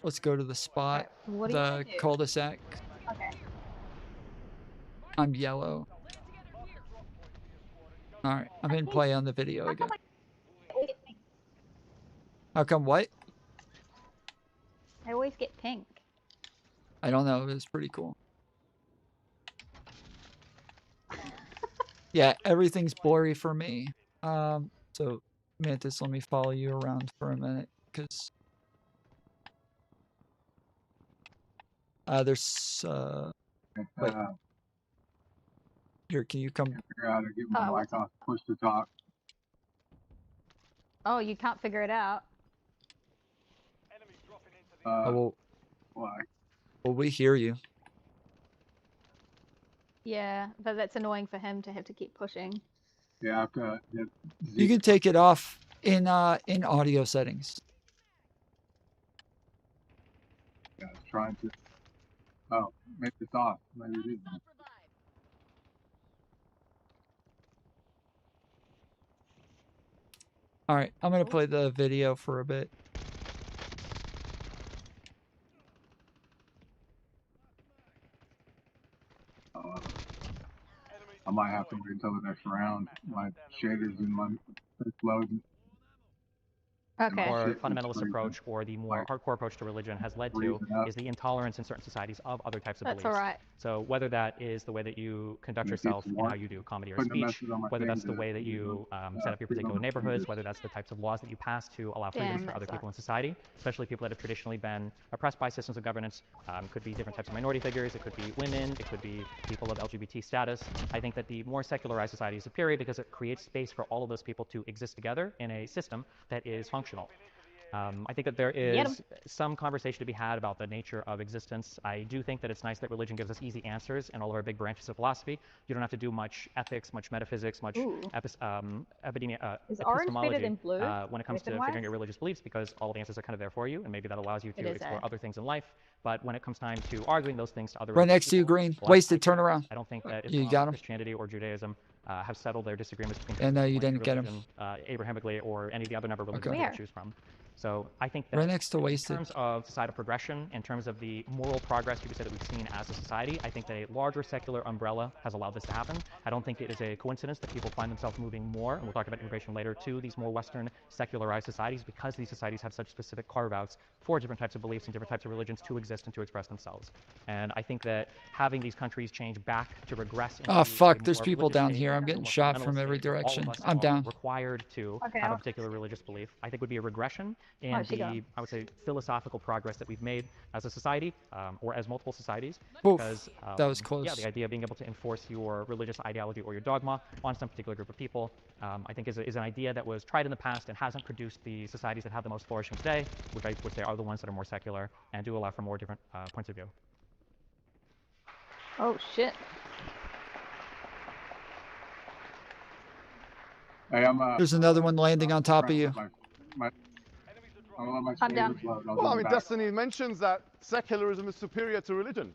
let's go to the spot, the cul-de-sac. Okay. I'm yellow. All right, I'm in play on the video again. How come what? I always get pink. I don't know. It was pretty cool. Yeah, everything's blurry for me. So Mantis, let me follow you around for a minute, because there's wait. Here, can you come? Figure out how to get my mic off, push to talk. Oh, you can't figure it out. Oh, why? Well, we hear you. Yeah, but that's annoying for him to have to keep pushing. Yeah, I've got. You can take it off in audio settings. Yeah, I was trying to. Oh, make this off. Maybe it isn't. All right, I'm gonna play the video for a bit. might have to wait until the next round. My shaders and my load. Okay. More fundamentalist approach or the more hardcore approach to religion has led to is the intolerance in certain societies of other types of That's beliefs. all right. So whether that is the way that you conduct yourself in how you do comedy or speech, whether that's the way that you set up your particular neighborhoods, whether that's the types of laws that you pass to allow freedoms for other people in society, especially people that have traditionally been oppressed by systems of governance, could be different types of minority figures, it could be women, it could be people of LGBT status. I think that the more secularized society is superior because it creates space for all of those people to exist together in a system that is functional. I think that there is some conversation to be had about the nature of existence. I do think that it's nice that religion gives us easy answers in all of our big branches of philosophy. You don't have to do much ethics, much metaphysics, much epistemology when it comes to figuring your religious beliefs, because all the answers are kind of there for you, and maybe that allows you to explore other things in life. But when it comes time to arguing those things to other Right next to you, Green. Wasted, turn around. I don't think that You got him? Christianity or Judaism have settled their disagreements between And no, you didn't get him. Abrahamically or any of the other number of religions Okay. you choose from. So I think that Right next to in Wasted. terms of societal progression, in terms of the moral progress you could say that we've seen as a society, I think that a larger secular umbrella has allowed this to happen. I don't think it is a coincidence that people find themselves moving more, and we'll talk about immigration later, to these more Western secularized societies, because these societies have such specific carve-outs for different types of beliefs and different types of religions to exist and to express themselves. And I think that having these countries change back to regress into Oh, fuck, a there's more people religious down state, here. I'm a getting more shot fundamentalist from every state, where all of direction. us I'm are down. required to have a particular religious belief, I think would be a regression in Oh, she got the, I would say, philosophical progress that we've made as a society, or as multiple societies. Oof, Because that was close. Yeah, the idea of being able to enforce your religious ideology or your dogma on some particular group of people, I think is an idea that was tried in the past and hasn't produced the societies that have the most flourishing today, which I would say are the ones that are more secular and do allow for more different points of view. Oh shit. Hey, There's another one landing on top of you. I'm down. Well, I mean, Destiny mentions that secularism is superior to religion,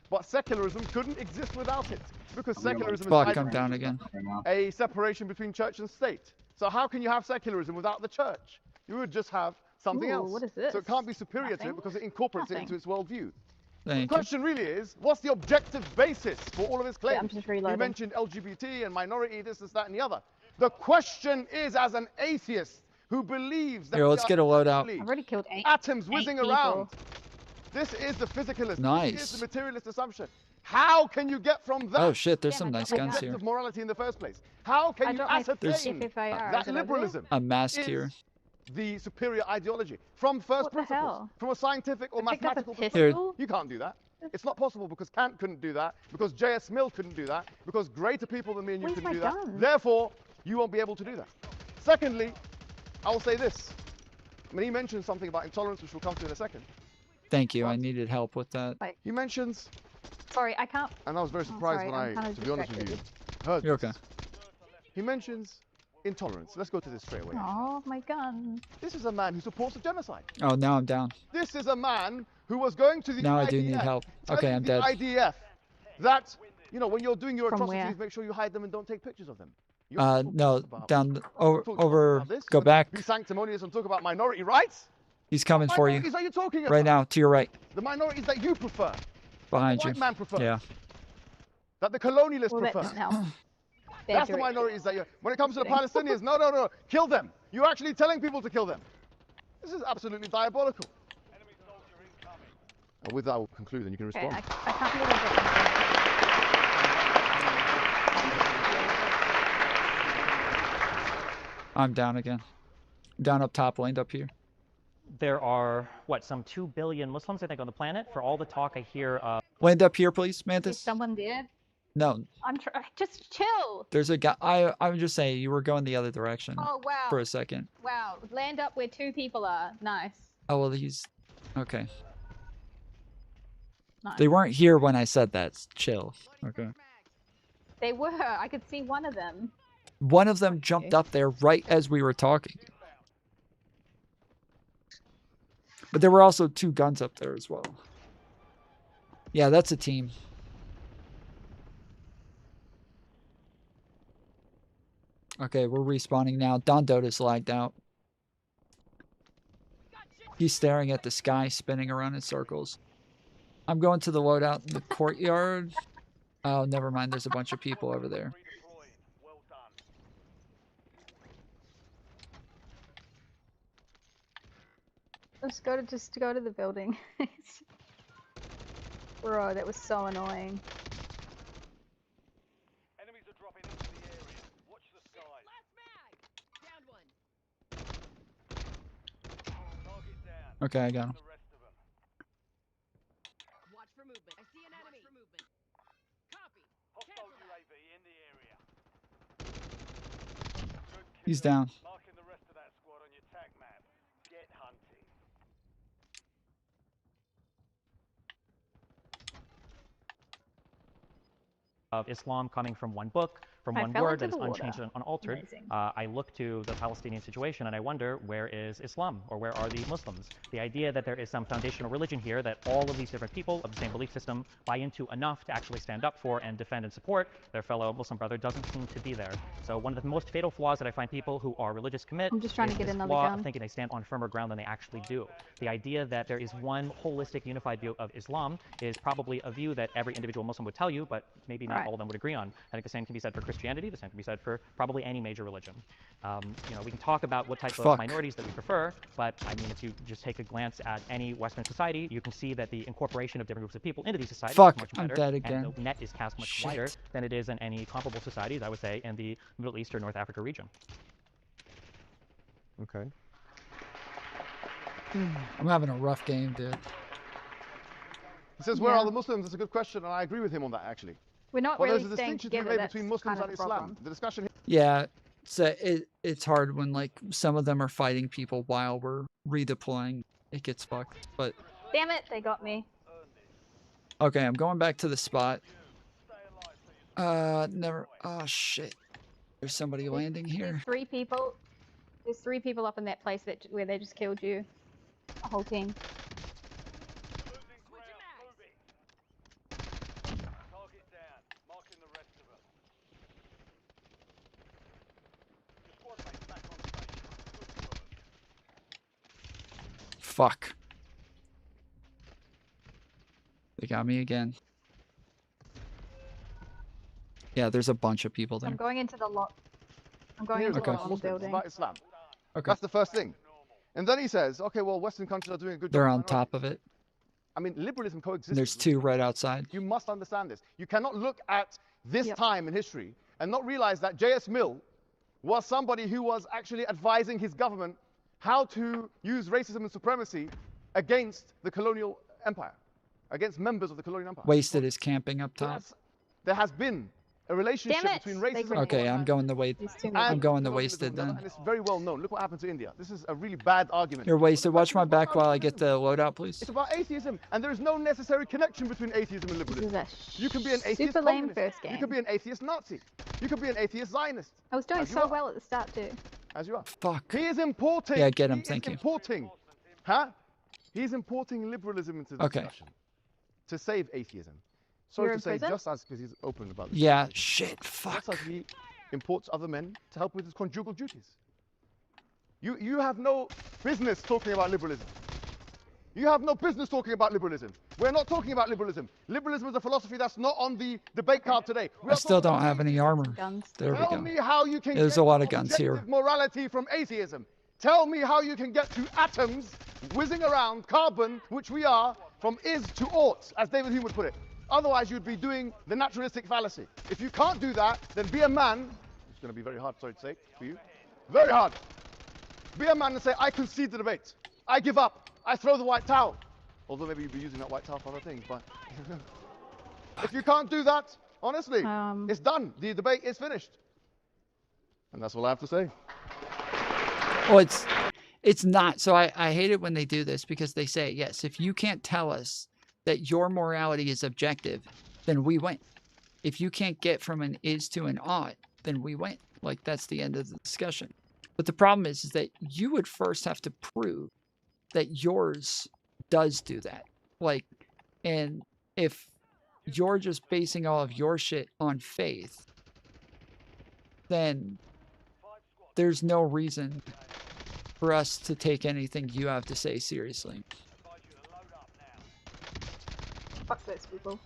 but secularism couldn't exist without it, because secularism Fuck, is I'm down again. a separation between church and state. So how can you have secularism without the church? You would just have something else. What is this? So it can't be superior to it because it incorporates it into its worldview. The Thank you. question really is, what's the objective basis for all of his claims? I'm just You reloading. mentioned LGBT and minority, this, that, and the other. The question is, as an atheist who believes that Here, let's get a loadout. I've already killed atoms whizzing people. around, this is the physicalist. Nice. This is the materialist assumption. How can you get from that? Oh shit, there's Yeah, some my nice God. guns object here. of morality in the first place? How can I you dropped my ascertain FFIR. Is that it over liberalism A mask is here. the superior ideology from first What the principles, hell? from a scientific or I picked up a mathematical pistol? perspective? You can't do that. It's not possible because Kant couldn't do that, because J.S. Mill couldn't do that, because greater people than me and you Where's couldn't do my that. gun? Therefore, you won't be able to do that. Secondly, I will say this. I mean, he mentioned something about intolerance, which we'll come to in a second. Thank you. I needed help with that. He mentions, Sorry, I can't. and I was very surprised sorry, when I'm kind of to be honest with you, distracted. heard You're this. okay. He mentions intolerance. Let's go to this straight away. Oh, my gun. This is a man who supports a genocide. Oh, now I'm down. This is a man who was going to the Now IDF. I do need help. telling Okay, I'm the dead. IDF that, you know, when you're doing your From atrocities, where? make sure you hide them and don't take pictures of them. You No, about- down, talk over, about this. go back. Be sanctimonious and talk about minority rights. He's coming for you. Minorities are you talking about? Right now, to your right. The minorities that you prefer, Behind the you. white man prefers, Yeah. that the colonialists Well, that prefer. doesn't help. That's the minorities that you. When it comes to the Palestinians, no, kill them. You're actually telling people to kill them. This is absolutely diabolical. And with that, I will conclude, and you can Okay, respond. I can't believe I I'm down again. Down up top, land up here. There are, what, some 2 billion Muslims, I think, on the planet. For all the talk I hear of... Land up here, please, Is Mantis. someone there? No, I'm just chill. there's a guy. I'm just saying, you were going the other direction Oh wow. for a second. Wow. Land up where 2 people are. Nice. Oh, well, he's... Okay. Nice. They weren't here when I said that. Chill. Okay. They were. I could see one of them. One of them jumped up there right as we were talking. But there were also 2 guns up there as well. Yeah, that's a team. Okay, we're respawning now. Don Dota's lagged out. He's staring at the sky, spinning around in circles. I'm going to the loadout in the courtyard. Oh, never mind. There's a bunch of people over there. Just to go to the building. Bro, that was so annoying. Okay, I got him. Watch for movement. I see an enemy. Watch for movement. Copy. Hostile UAV in the area. He's down. Marking the rest of that squad on your tac map. Get hunting. Of Islam coming from one book, from I one fell word into that is the water. unchanged and unaltered. Amazing. I look to the Palestinian situation and I wonder, where is Islam, or where are the Muslims? The idea that there is some foundational religion here that all of these different people of the same belief system buy into enough to actually stand up for and defend and support their fellow Muslim brother doesn't seem to be there. So one of the most fatal flaws that I find people who are religious commit I'm just trying is to get this another flaw gun. of thinking they stand on firmer ground than they actually do. The idea that there is one holistic, unified view of Islam is probably a view that every individual Muslim would tell you, but maybe not Right. all of them would agree on. I think the same can be said for Christianity, the same can be said for probably any major religion. You know, we can talk about what type of Fuck. minorities that we prefer, but I mean, if you just take a glance at any Western society, you can see that the incorporation of different groups of people into these societies Fuck, is much I'm better, dead again. and the net is cast much Shit. wider than it is in any comparable societies, I would say, in the Middle East or North Africa region. Okay. I'm having a rough game, dude. He says, where Yeah. are the Muslims? That's a good question, and I agree with him on that, actually. We're not Well, really there's a staying distinction to be together. made That's between Muslims kind and of the Islam. problem. The discussion here. Yeah, it's hard when like some of them are fighting people while we're redeploying. It gets fucked. But Damn it, they got me. okay, I'm going back to the spot. Never. Oh shit. There's somebody landing here. There's 3 people. There's 3 people up in that place where they just killed you. A whole team. Target down. Marking the rest of them. Your squad mate's back on station. Good work. Fuck. They got me again. Yeah, there's a bunch of people there. I'm going into the lot. I'm going Here into is the about long Muslims, building. about Islam. Okay. That's the first thing. And then he says, okay, well, Western countries are doing a good They're job. on with top of it. I mean, liberalism coexists. There's with 2 right outside. You must understand this. You cannot look at this Yep. time in history and not realize that J.S. Mill was somebody who was actually advising his government how to use racism and supremacy against the colonial empire, against members of the colonial empire. Wasted is camping up So top. there has been a relationship Damn it! between They racism grabbed Okay, I'm going the way. There's too and many. I'm going the colonialism wasted on the other, then. and it's very well known. Look what happened to India. This is a really bad argument. You're wasted. Watch my back while I get the loadout, please. It's about atheism, and there is no necessary connection between atheism and This liberalism. is a You can be an atheist super lame communist. first You game. can be an atheist Nazi. You can be an atheist Zionist. I was doing as you so are. well at the start too. As you are. Fuck. He is importing. Yeah, get him, he is thank you. Importing. Huh? He's importing liberalism into the Okay. discussion to save atheism. Sorry You're to in say, prison? just as because he's open about this. Yeah, situation. shit, fuck. Just as he imports other men to help with his conjugal duties. You have no business talking about liberalism. You have no business talking about liberalism. We're not talking about liberalism. Liberalism is a philosophy that's not on the debate card today. We I are still talking don't about have any armor. Guns. There we Tell go. me how you can There's get a lot of guns here. objective morality from atheism. Tell me how you can get to atoms whizzing around, carbon, which we are, from is to ought, as David Hume would put it. Otherwise, you'd be doing the naturalistic fallacy. If you can't do that, then be a man. It's going to be very hard, sorry to say, for you. Very hard. Be a man and say, I concede the debate. I give up. I throw the white towel. Although maybe you'd be using that white towel for other things, but if you can't do that, honestly, it's done. The debate is finished. And that's all I have to say. Well, it's not. So I hate it when they do this because they say, yes, if you can't tell us that your morality is objective, then we win. If you can't get from an is to an ought, then we win. Like, that's the end of the discussion. But the problem is that you would first have to prove that yours does do that. Like, and if you're just basing all of your shit on faith, then there's no reason for us to take anything you have to say seriously. Fuck those people.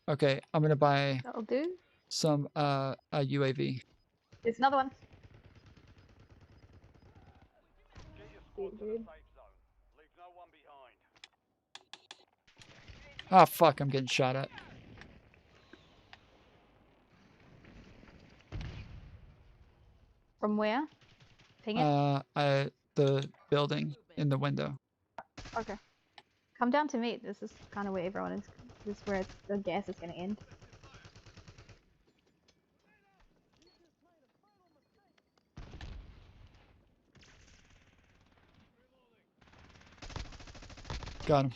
Okay, I'm gonna buy That'll do. some a UAV. There's another one. shit, dude. Oh fuck, I'm getting shot at. From where? Ping it? The building in the window. Okay. Come down to me. This is kind of where everyone is. This is where the gas is going to end. Got him.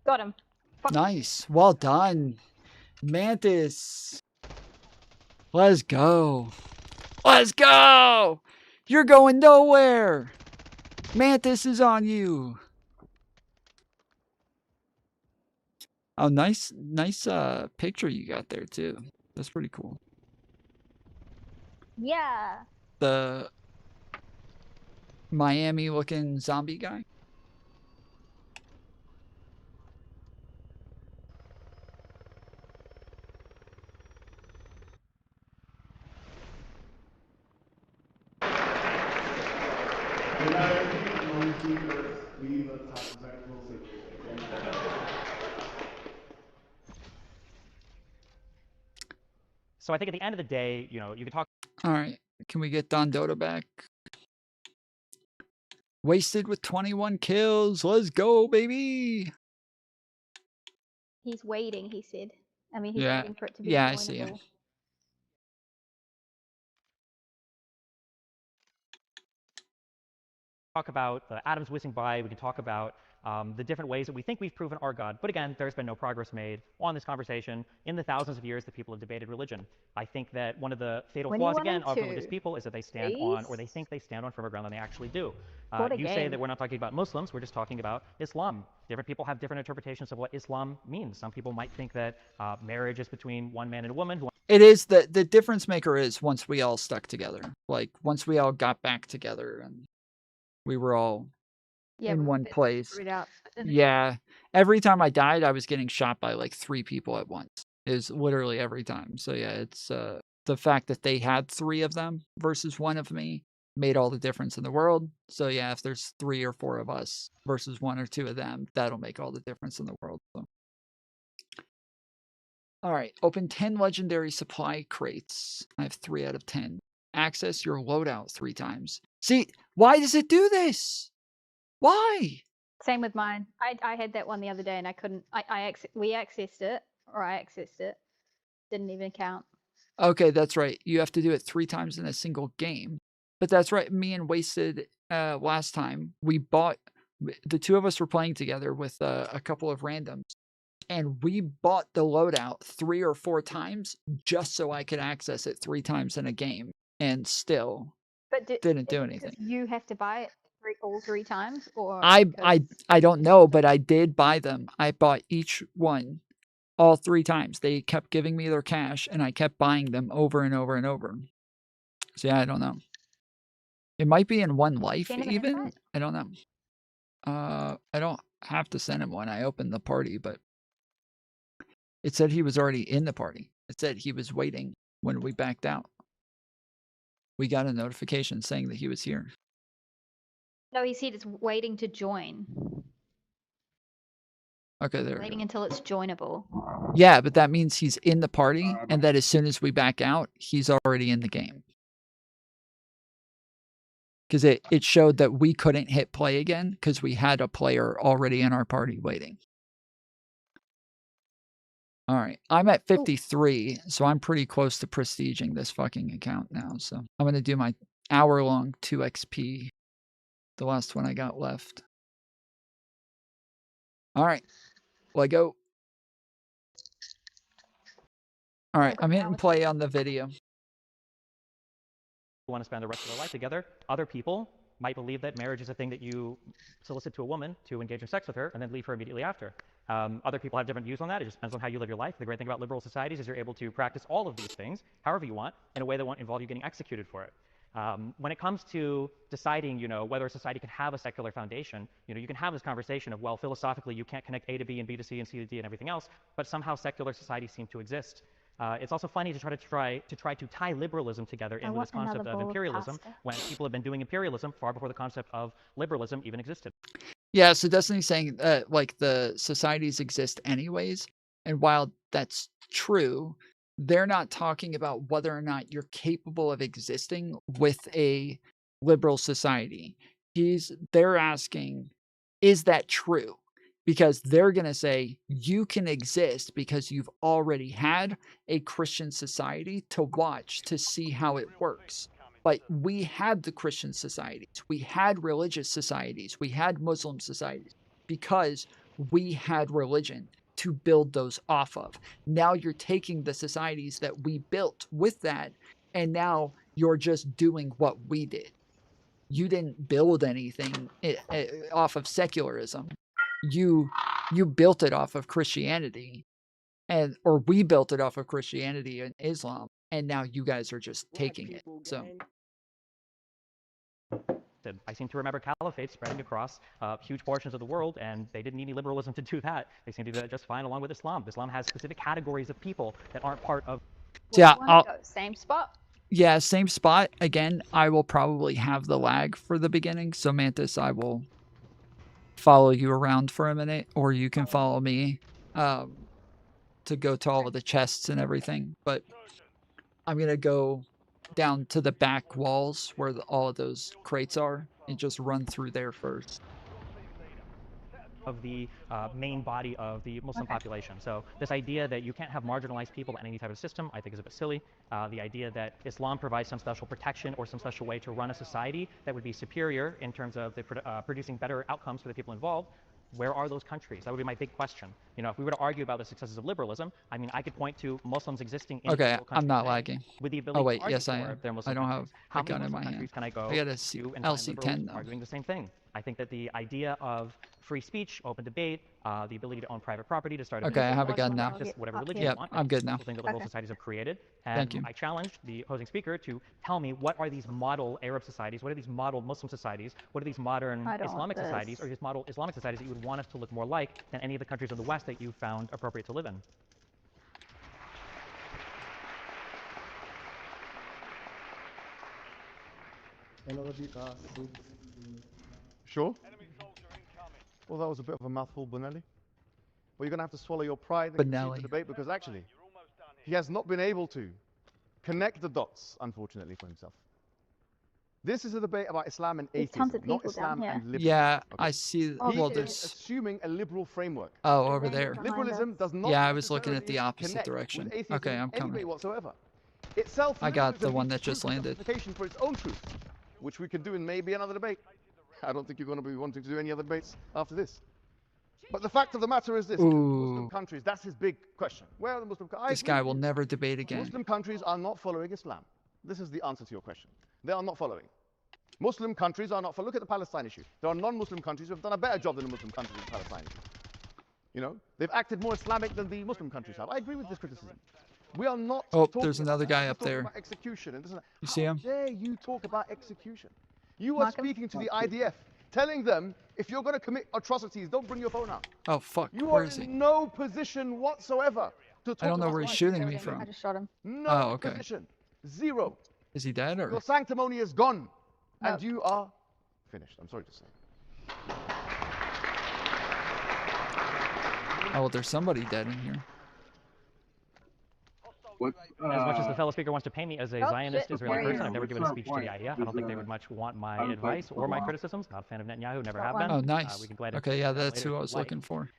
Got him. Nice. Well done. Mantis. Let's go. Let's go. You're going nowhere. Mantis is on you. Oh, nice picture you got there too. That's pretty cool. Yeah. The Miami looking zombie guy. So I think at the end of the day, you know, you can talk. All right. Can we get Don Dota back? Wasted with 21 kills. Let's go, baby. He's waiting, he said. I mean, he's Yeah. waiting for it to be Yeah, I see him. joinable. Talk about the atoms whizzing by. We can talk about the different ways that we think we've proven our God. But again, there's been no progress made on this conversation in the thousands of years that people have debated religion. I think that one of the fatal When you flaws, run again, of into religious people is that they stand on, or they these- think they stand on firmer ground than they actually do. What a You say game. that we're not talking about Muslims, we're just talking about Islam. Different people have different interpretations of what Islam means. Some people might think that marriage is between one man and a woman. It is the difference maker is once we all stuck together. Like once we all got back together and we were all in one place. Yeah. Every time I died, I was getting shot by like 3 people at once. It was literally every time. So yeah, it's the fact that they had 3 of them versus 1 of me made all the difference in the world. So yeah, if there's 3 or 4 of us versus 1 or 2 of them, that'll make all the difference in the world. So. All right, open 10 legendary supply crates. I have 3 out of 10. Access your loadout 3 times. See, why does it do this? Why? Same with mine. I had that one the other day and I couldn't. We accessed it, or I accessed it. Didn't even count. Okay, that's right. You have to do it 3 times in a single game. But that's right. Me and Wasted last time, we bought, the 2 of us were playing together with a couple of randoms. And we bought the loadout 3 or 4 times just so I could access it 3 times in a game. And still didn't do anything. You have to buy it all 3 times, or I don't know, but I did buy them. I bought each one all 3 times. They kept giving me their cash, and I kept buying them over and over and over. So yeah, I don't know. It might be in one life even. I don't know. I don't have to send him one. I opened the party, but it said he was already in the party. It said he was waiting when we backed out. We got a notification saying that he was here. No, he said it's waiting to join. Okay, there. Waiting until it's joinable. Yeah, but that means he's in the party, and that as soon as we back out, he's already in the game. Because it showed that we couldn't hit play again because we had a player already in our party waiting. All right, I'm at 53, so I'm pretty close to prestiging this fucking account now. So I'm going to do my hour-long 2 XP, the last one I got left. All right, let go. All right, I'm hitting play on the video. Want to spend the rest of their life together. Other people might believe that marriage is a thing that you solicit to a woman to engage in sex with her and then leave her immediately after. Other people have different views on that. It just depends on how you live your life. The great thing about liberal societies is you're able to practice all of these things, however you want, in a way that won't involve you getting executed for it. When it comes to deciding, whether a society can have a secular foundation, you can have this conversation of, well, philosophically, you can't connect A to B and B to C and C to D and everything else, but somehow secular societies seem to exist. It's also funny to try to tie liberalism together into this concept of imperialism when people have been doing imperialism far before the concept of liberalism even existed. Yeah, so Destiny's saying that like the societies exist anyways, and while that's true, they're not talking about whether or not you're capable of existing with a liberal society. They're asking, is that true? Because they're going to say you can exist because you've already had a Christian society to watch to see how it works. But we had the Christian societies, we had religious societies, we had Muslim societies because we had religion to build those off of. Now you're taking the societies that we built with that, and now you're just doing what we did. You didn't build anything off of secularism. You built it off of Christianity, or we built it off of Christianity and Islam, and now you guys are just taking it. So I seem to remember caliphate spreading across huge portions of the world, and they didn't need any liberalism to do that. They seem to do that just fine along with Islam. Islam has specific categories of people that aren't part of... Yeah, same spot. Yeah, same spot. Again, I will probably have the lag for the beginning, so Mantis, I will follow you around for a minute, or you can follow me to go to all of the chests and everything. But I'm going to go down to the back walls where all of those crates are and just run through there first. Of the main body of the Muslim population. So this idea that you can't have marginalized people in any type of system, I think is a bit silly. The idea that Islam provides some special protection or some special way to run a society that would be superior in terms of producing better outcomes for the people involved. Where are those countries? That would be my big question. If we were to argue about the successes of liberalism, I mean, I could point to Muslims existing in Okay, countries I'm not today lagging. with the ability Oh wait, to argue yes I for am. their Muslim I don't countries. have How a many gun in Muslim my hand. countries can I go I got a to and find liberals LC10 are though. doing the same thing? I think that the idea of free speech, open debate, the ability to own private property, to start a Okay, I business, have a gun now. practice whatever religion Yep, you want. I'm good now. Thing that liberal societies have created. And Thank you. I challenged the opposing speaker to tell me, what are these model Arab societies? What are these model Muslim societies? What are these modern I don't Islamic want societies, this. or these model Islamic societies that you would want us to look more like than any of the countries in the West that you found appropriate to live in? Sure? Well, that was a bit of a mouthful, Bonelli. Well, you're going to have to swallow your pride and continue the debate, because actually, he has not been able to connect the dots, unfortunately, for himself. This is a debate about Islam and There's tons atheism, of not people Islam down here. and liberalism. Yeah, Okay. I see. Oh, Well, He there's. is assuming a liberal framework. Oh, over there. Liberalism does not Yeah, I was looking at the necessarily opposite connect direction. with atheism Okay, I'm in any way coming. whatsoever. Itself, I got the liberalism one needs that just proof and landed. justification for its own truth, which we can do in maybe another debate. I don't think you're going to be wanting to do any other debates after this. But the fact of the matter is this: Muslim Ooh. countries. That's his big question. Where are the Muslim countries? This guy will never debate again. Muslim countries are not following Islam. This is the answer to your question. They are not following. Muslim countries are not following. Look at the Palestine issue. There are non-Muslim countries who have done a better job than the Muslim countries in the Palestine issue. They've acted more Islamic than the Muslim countries have. I agree with this criticism. We are not. Oh, talking there's another guy we're up talking there. about execution and this and that. You see him? How dare you talk about execution? You are speaking to the IDF, telling them if you're going to commit atrocities, don't bring your phone out. Oh fuck, You where are is he? in no position whatsoever to talk I don't know about where he's life. shooting me from. I just shot him. No Oh, okay. position. Zero. Is he dead or? Your sanctimony is gone. No. And you are finished. I'm sorry to say. Oh, well, there's somebody dead in here. What, As much as the fellow speaker wants to paint me as a Oh, Zionist shit. Israeli There he person, is. I've never given a What's our speech to the point? IDF. I don't think they would much want my I'm advice like, or my wow. criticisms. Not a fan of Netanyahu, never have Oh, been. Oh, nice. We can glad to Okay, yeah, discuss that that's later who I if was you'd like. looking for.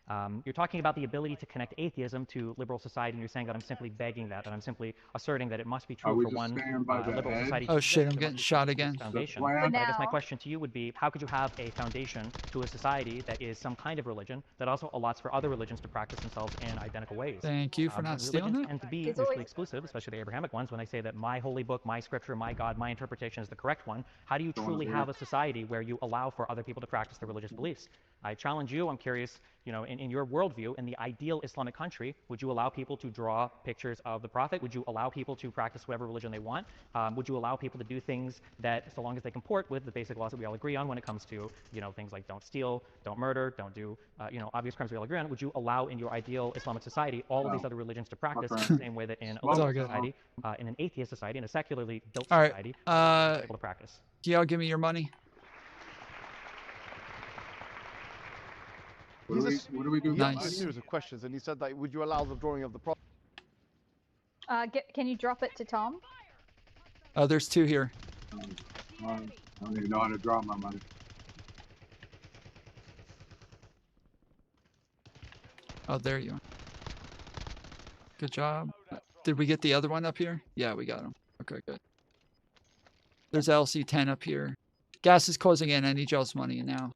You're talking about the ability to connect atheism to liberal society, and you're saying that I'm simply begging that I'm simply asserting that it must be Are true we for just one staying by the liberal edge? society. Oh to shit, exist, I'm there getting must be shot some again. Foundation. Why But I guess now- my question to you would be, how could you have a foundation to a society that is some kind of religion that also allots for other religions to practice themselves in identical ways? Thank you for not And stealing religions that. tend to be It's mutually always- exclusive, especially the Abrahamic ones, when they say that my holy book, my scripture, my God, my interpretation is the correct one. How do you truly have a society where you allow for other people to practice their religious beliefs? I challenge you. I'm curious, you know, in your worldview, in the ideal Islamic country, would you allow people to draw pictures of the Prophet? Would you allow people to practice whatever religion they want? Would you allow people to do things that, so long as they comport with the basic laws that we all agree on when it comes to, you know, things like don't steal, don't murder, don't do, you know, obvious crimes we all agree on? Would you allow in your ideal Islamic society all of these other religions to practice in the same way that in a liberal society, in an atheist society, in a secularly built society, able to practice? Can y'all give me your money? What do we do? He asked Nice. a series of questions, and he said that would you allow the drawing of the Prophet? Can you drop it to Tom? Oh, there's 2 here. I don't even know how to draw my money. Oh, there you are. Good job. Did we get the other one up here? Yeah, we got him. Okay, good. There's LC10 up here. Gas is closing in. I need y'all's money now.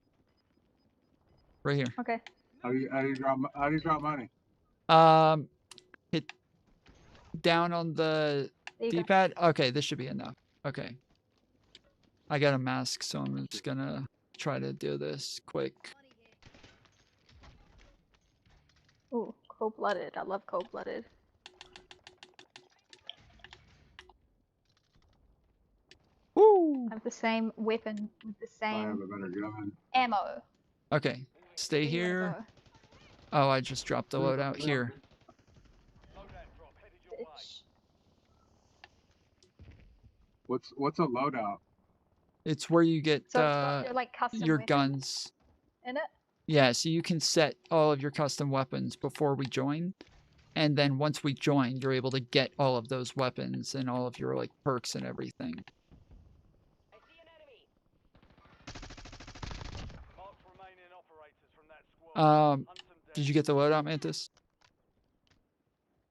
Right here. Okay. How do you draw money? Hit down on the D-pad. Okay, this should be enough. Okay. I got a mask, so I'm just gonna try to do this quick. Ooh, cold-blooded. I love cold-blooded. Woo! I have the same weapon with the I have same a better gun. ammo. Okay, stay here. Oh, I just dropped the loadout here. Bitch. What's a loadout? It's where you get So it's got your, like, custom your weapons guns. in it? Yeah, so you can set all of your custom weapons before we join. And then once we join, you're able to get all of those weapons and all of your like perks and everything. Did you get the loadout, Mantis?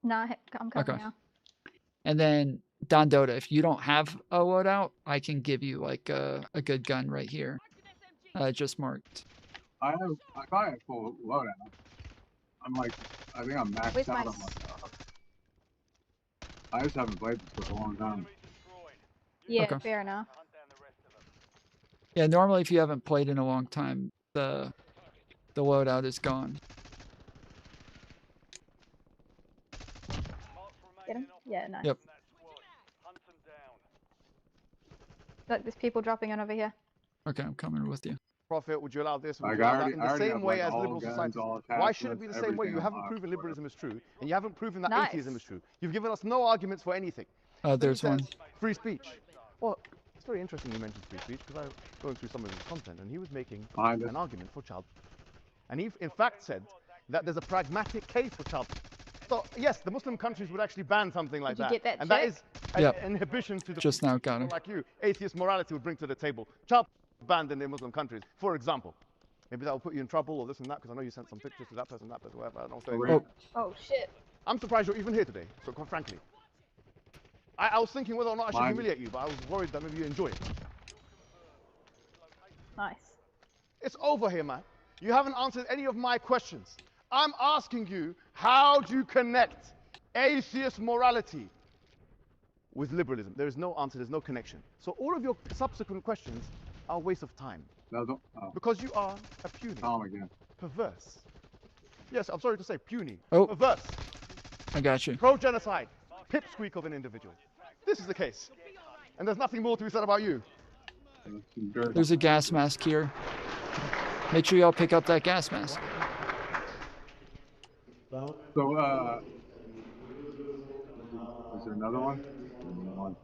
No, I'm coming Okay. now. And then Don Dota, if you don't have a loadout, I can give you like a good gun right here. Just marked. I thought I had full loadout. I think I'm maxed Where's out my on my stuff. I just haven't played this for a long time. Yeah, Okay. fair enough. Yeah, normally if you haven't played in a long time, the loadout is gone. Get him? Yeah, nice. Yep. Look, there's people dropping in over here. Okay, I'm coming with you. Prophet, would you allow this? Would Like, you I allow that? already- In I the already same have, way like, as all liberal guns, society. all Why should it be the attachments, same way? You everything haven't unlocked. proven liberalism is true, and you haven't proven that Nice. atheism is true. You've given us no arguments for anything. Oh, Then he there's one. says, free speech. Well, it's very interesting you mentioned free speech because I was going through some of his content, and he was making an argument for child. And he, in fact, said that there's a pragmatic case for child. So, yes, the Muslim countries would actually ban something like Did you that. get that and that check? is an Yep. inhibition to the Just now got people him. like you. Atheist morality would bring to the table. Child banned in the Muslim countries, for example. Maybe that will put you in trouble or this and that, because I know you sent some pictures to that person, whatever. I don't know. Oh, shit. I'm surprised you're even here today, so quite frankly. I was thinking whether or not I should humiliate you, but I was worried that maybe you enjoy it. Nice. It's over here, man. You haven't answered any of my questions. I'm asking you, how do you connect atheist morality with liberalism? There is no answer, there's no connection. So all of your subsequent questions are a waste of time. No, don't. Because you are a puny. Again. Perverse. Yes, I'm sorry to say, puny. Oh. Perverse. I got you. Pro-genocide. Pipsqueak of an individual. This is the case. And there's nothing more to be said about you. There's a gas mask here. Make sure y'all pick up that gas mask. So, is there another one?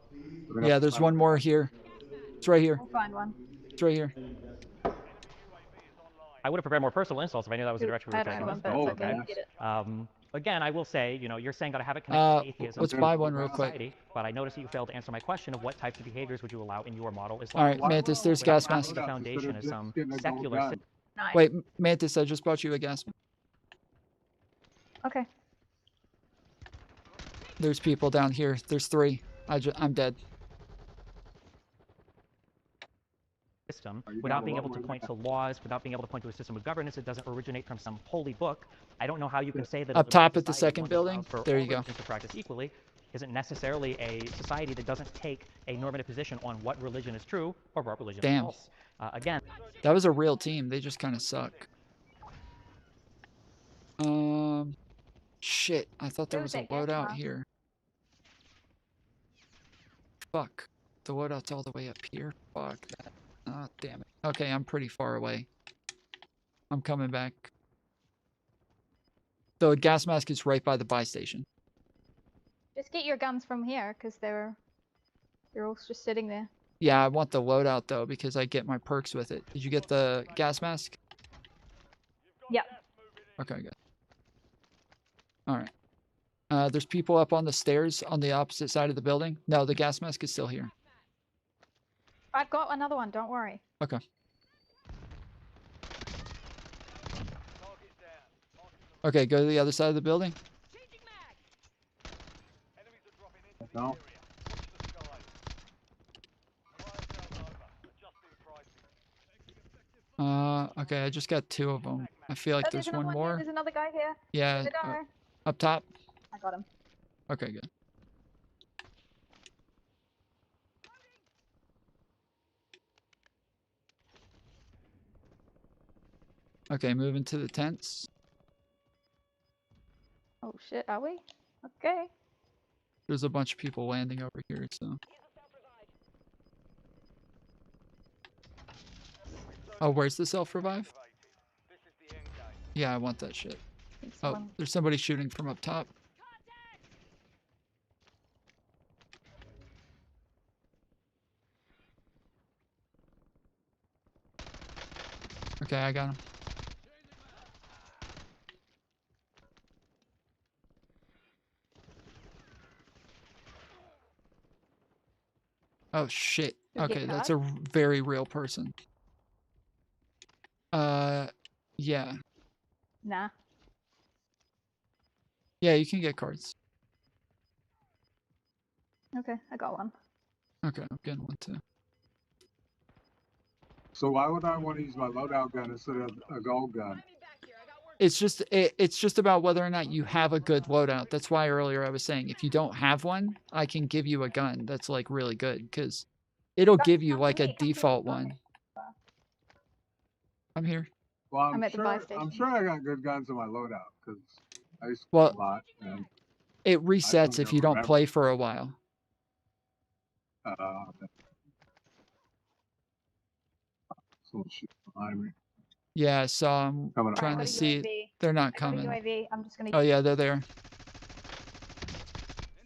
Yeah, there's one more here. It's right here. We'll find one. It's right here. I would have prepared more personal insults if I knew that was the direction we were I don't taking. know, but it's okay. Get it. Again, I will say, you know, you're saying that I haven't connected atheism let's to buy one real society, quick. but I noticed that you failed to answer my question of what types of behaviors would you allow in your model. All right, Mantis, there's gas having mask. the foundation is some secular. Nice. Wait, Mantis, I just bought you a gas mask. Okay. There's people down here. There's 3. I'm dead. System without being able to point to laws, without being able to point to a system of governance. It doesn't originate from some holy book. I don't know how you can say that Up a top at the society, second one that building. allows for There all you go. religions to practice equally isn't necessarily a society that doesn't take a normative position on what religion is true or what religion is Damn. false. Again, That was a real team. They just kind of suck. Shit. I thought there was a loadout here. Fuck. The loadout's all the way up here. Fuck that. Ah, damn it. Okay, I'm pretty far away. I'm coming back. The gas mask is right by the buy station. Just get your guns from here, because they're all just sitting there. Yeah, I want the loadout though, because I get my perks with it. Did you get the gas mask? Yep. Okay, good. Alright. There's people up on the stairs on the opposite side of the building. No, the gas mask is still here. I've got another one, don't worry. Okay. Okay, go to the other side of the building. No. Okay, I just got 2 of them. I feel like there's one more. There's another guy here. Yeah, up top. I got him. Okay, good. Okay, moving to the tents. Oh shit, are we? Okay. There's a bunch of people landing over here, so. Oh, where's the self-revive? Yeah, I want that shit. Oh, there's somebody shooting from up top. Okay, I got him. Oh shit. Okay, that's a very real person. Yeah. Nah. Yeah, you can get cards. Okay, I got one. Okay, I'm getting one too. So why would I want to use my loadout gun instead of a gold gun? It's just about whether or not you have a good loadout. That's why earlier I was saying if you don't have one, I can give you a gun that's like really good because it'll give you like a default one. I'm here. Well, I'm at the buy station. I'm sure I got good guns in my loadout because I used to Well, play a lot. And it resets if you don't play for a while. Someone shooting behind me. Yeah, I saw them trying to see. They're not coming. UAV. I'm just gonna. Oh yeah, they're there.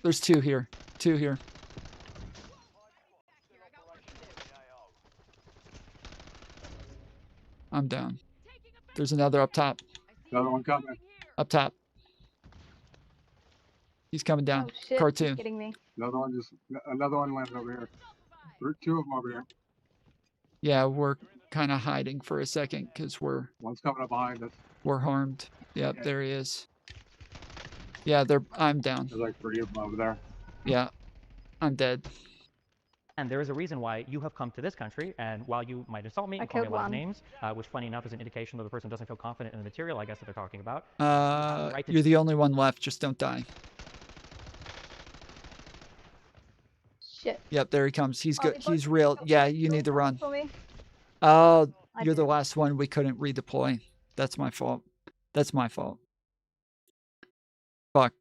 There's 2 here. 2 here. I'm down. There's another up top. Another one coming. Up top. He's coming down. Oh, shit, Cartoon. he's getting me. Another one landed over here. There's 2 of them over here. Yeah, we're kind of hiding for a second because one's coming up behind us. We're harmed. Yep, there he is. Yeah, I'm down. There's like 3 of them over there. Yeah, I'm dead. And there is a reason why you have come to this country, and while you might insult me and call me a lot of names, which funny enough is an indication that the person doesn't feel confident in the material, I guess, that they're talking about. You're the only one left, just don't die. Shit. Yep, there he comes. He's good. He's real. Yeah, you need to run. For me. Oh, you're the last one we couldn't redeploy. That's my fault. That's my fault. Fuck.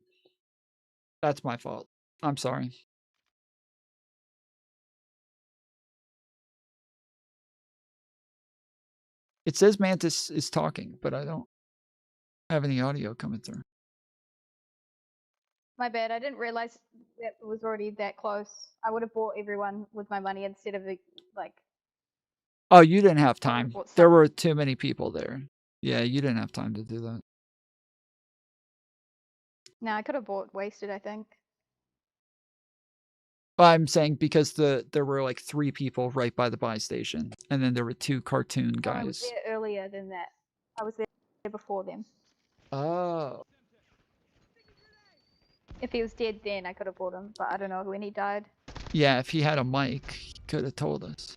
That's my fault. I'm sorry. It says Mantis is talking, but I don't have any audio coming through. My bad. I didn't realize that it was already that close. I would have bought everyone with my money instead of like. Oh, you didn't have time. There were too many people there. Yeah, you didn't have time to do that. No, I could have bought wasted, I think. I'm saying because there were like 3 people right by the buy station, and then there were 2 cartoon guys. I was there earlier than that. I was there before them. Oh. If he was dead then, I could have bought him, but I don't know when he died. Yeah, if he had a mic, he could have told us.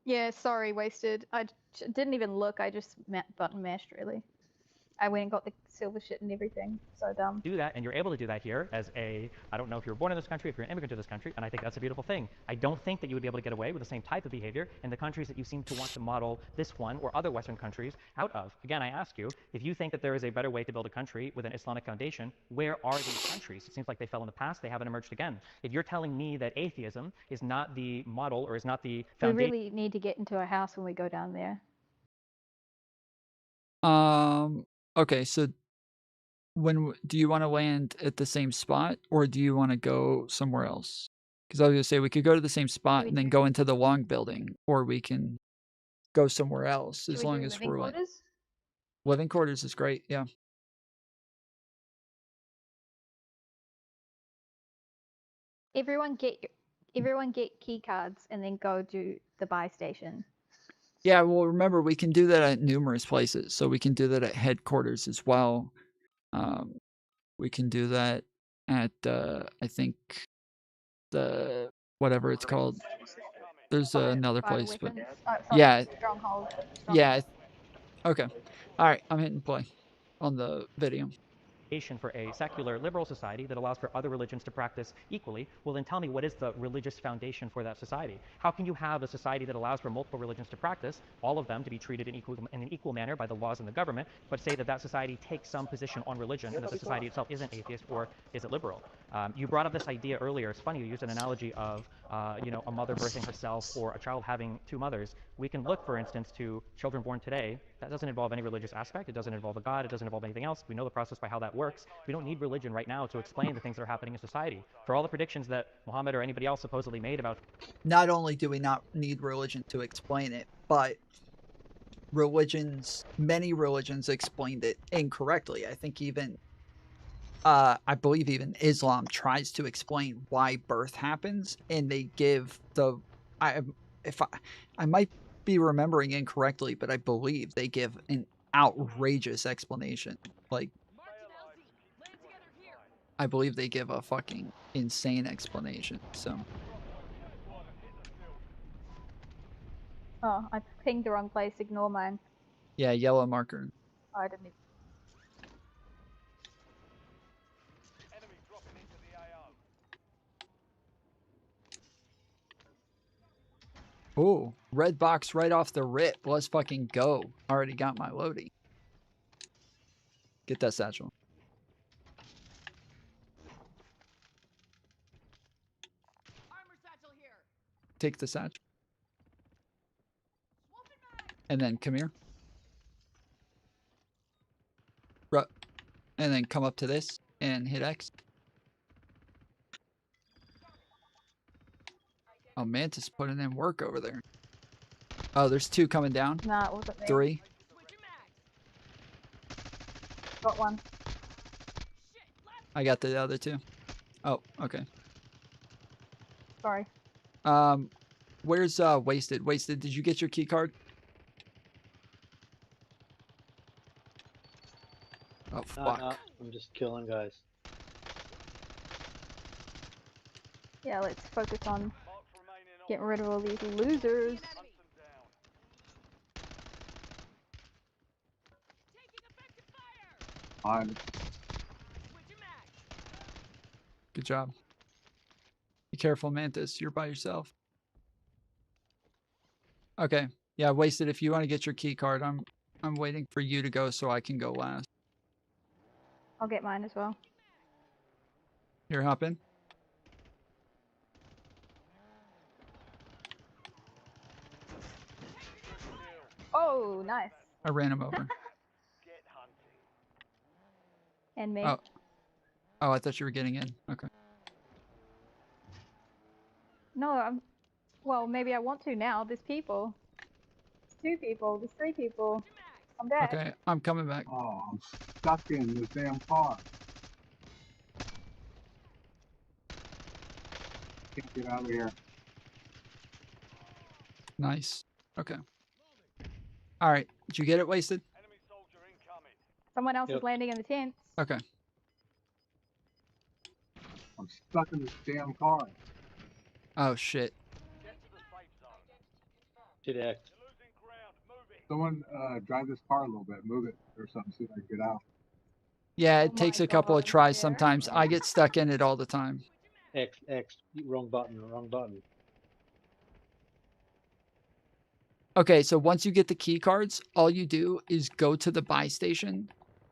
Yeah, sorry, wasted. I didn't even look. I just button mashed, really. I went and got the silver shit and everything. So dumb. Do that, and you're able to do that here as a, I don't know if you were born in this country, if you're an immigrant to this country, and I think that's a beautiful thing. I don't think that you would be able to get away with the same type of behavior in the countries that you seem to want to model this one or other Western countries out of. Again, I ask you, if you think that there is a better way to build a country with an Islamic foundation, where are these countries? It seems like they fell in the past, they haven't emerged again. If you're telling me that atheism is not the model or is not the We foundation, really need to get into a house when we go down there. Okay, so do you want to land at the same spot, or do you want to go somewhere else? Because I was gonna say we could go to the same spot and then go into the long building, or we can go somewhere else Should as we long do as living we're like quarters? living quarters is great. Yeah. Everyone get key cards and then go to the buy station. Yeah, well, remember, we can do that at numerous places. So we can do that at headquarters as well. We can do that at, I think, the, whatever it's called. There's another place, but yeah. Stronghold. Yeah. Okay. All right, I'm hitting play on the video. For a secular liberal society that allows for other religions to practice equally, well then tell me, what is the religious foundation for that society? How can you have a society that allows for multiple religions to practice, all of them to be treated in an equal manner by the laws and the government, but say that that society takes some position on religion and that the society itself isn't atheist or is it liberal? You brought up this idea earlier. It's funny, you used an analogy of a mother birthing herself or a child having two mothers. We can look, for instance, to children born today. That doesn't involve any religious aspect. It doesn't involve a god. It doesn't involve anything else. We know the process by how that works. We don't need religion right now to explain the things that are happening in society. For all the predictions that Muhammad or anybody else supposedly made about... Not only do we not need religion to explain it, but many religions explained it incorrectly. I think even... I believe even Islam tries to explain why birth happens, and they give the... I might be remembering incorrectly, but I believe they give an outrageous explanation. Like, I believe they give a fucking insane explanation, so... Oh, I pinged the wrong place. Ignore mine. Yeah, yellow marker. Oh, I didn't even... Ooh, red box right off the rip. Let's fucking go. Already got my loading. Get that satchel. Take the satchel. And then come here. And then come up to this and hit X. Oh, Mantis putting in work over there. Oh, there's two coming down. Nah, it wasn't me. 3. Got one. I got the other 2. Oh, okay. Sorry. Where's Wasted? Wasted, did you get your key card? Oh, fuck. No, I'm just killing guys. Yeah, let's focus on getting rid of all these losers. Good job. Be careful, Mantis. You're by yourself. Okay. Yeah, Wasted, if you want to get your key card, I'm waiting for you to go so I can go last. I'll get mine as well. Here, hop in. Oh, nice. I ran him over. And me. Oh, I thought you were getting in. Okay. No, well, maybe I want to now. There's people. There's 2 people. There's 3 people. I'm dead. Okay, I'm coming back. Oh, I'm stuck in the damn car. Can't get out of here. Nice. Okay. All right. Did you get it, Wasted? Someone else is landing in the tents. Okay. I'm stuck in this damn car. Oh, shit. Shit act. Someone drive this car a little bit, move it or something, see if I can get out. Yeah, it takes a couple of tries sometimes. I get stuck in it all the time. X, wrong button, wrong button. Okay, so once you get the key cards, all you do is go to the buy station,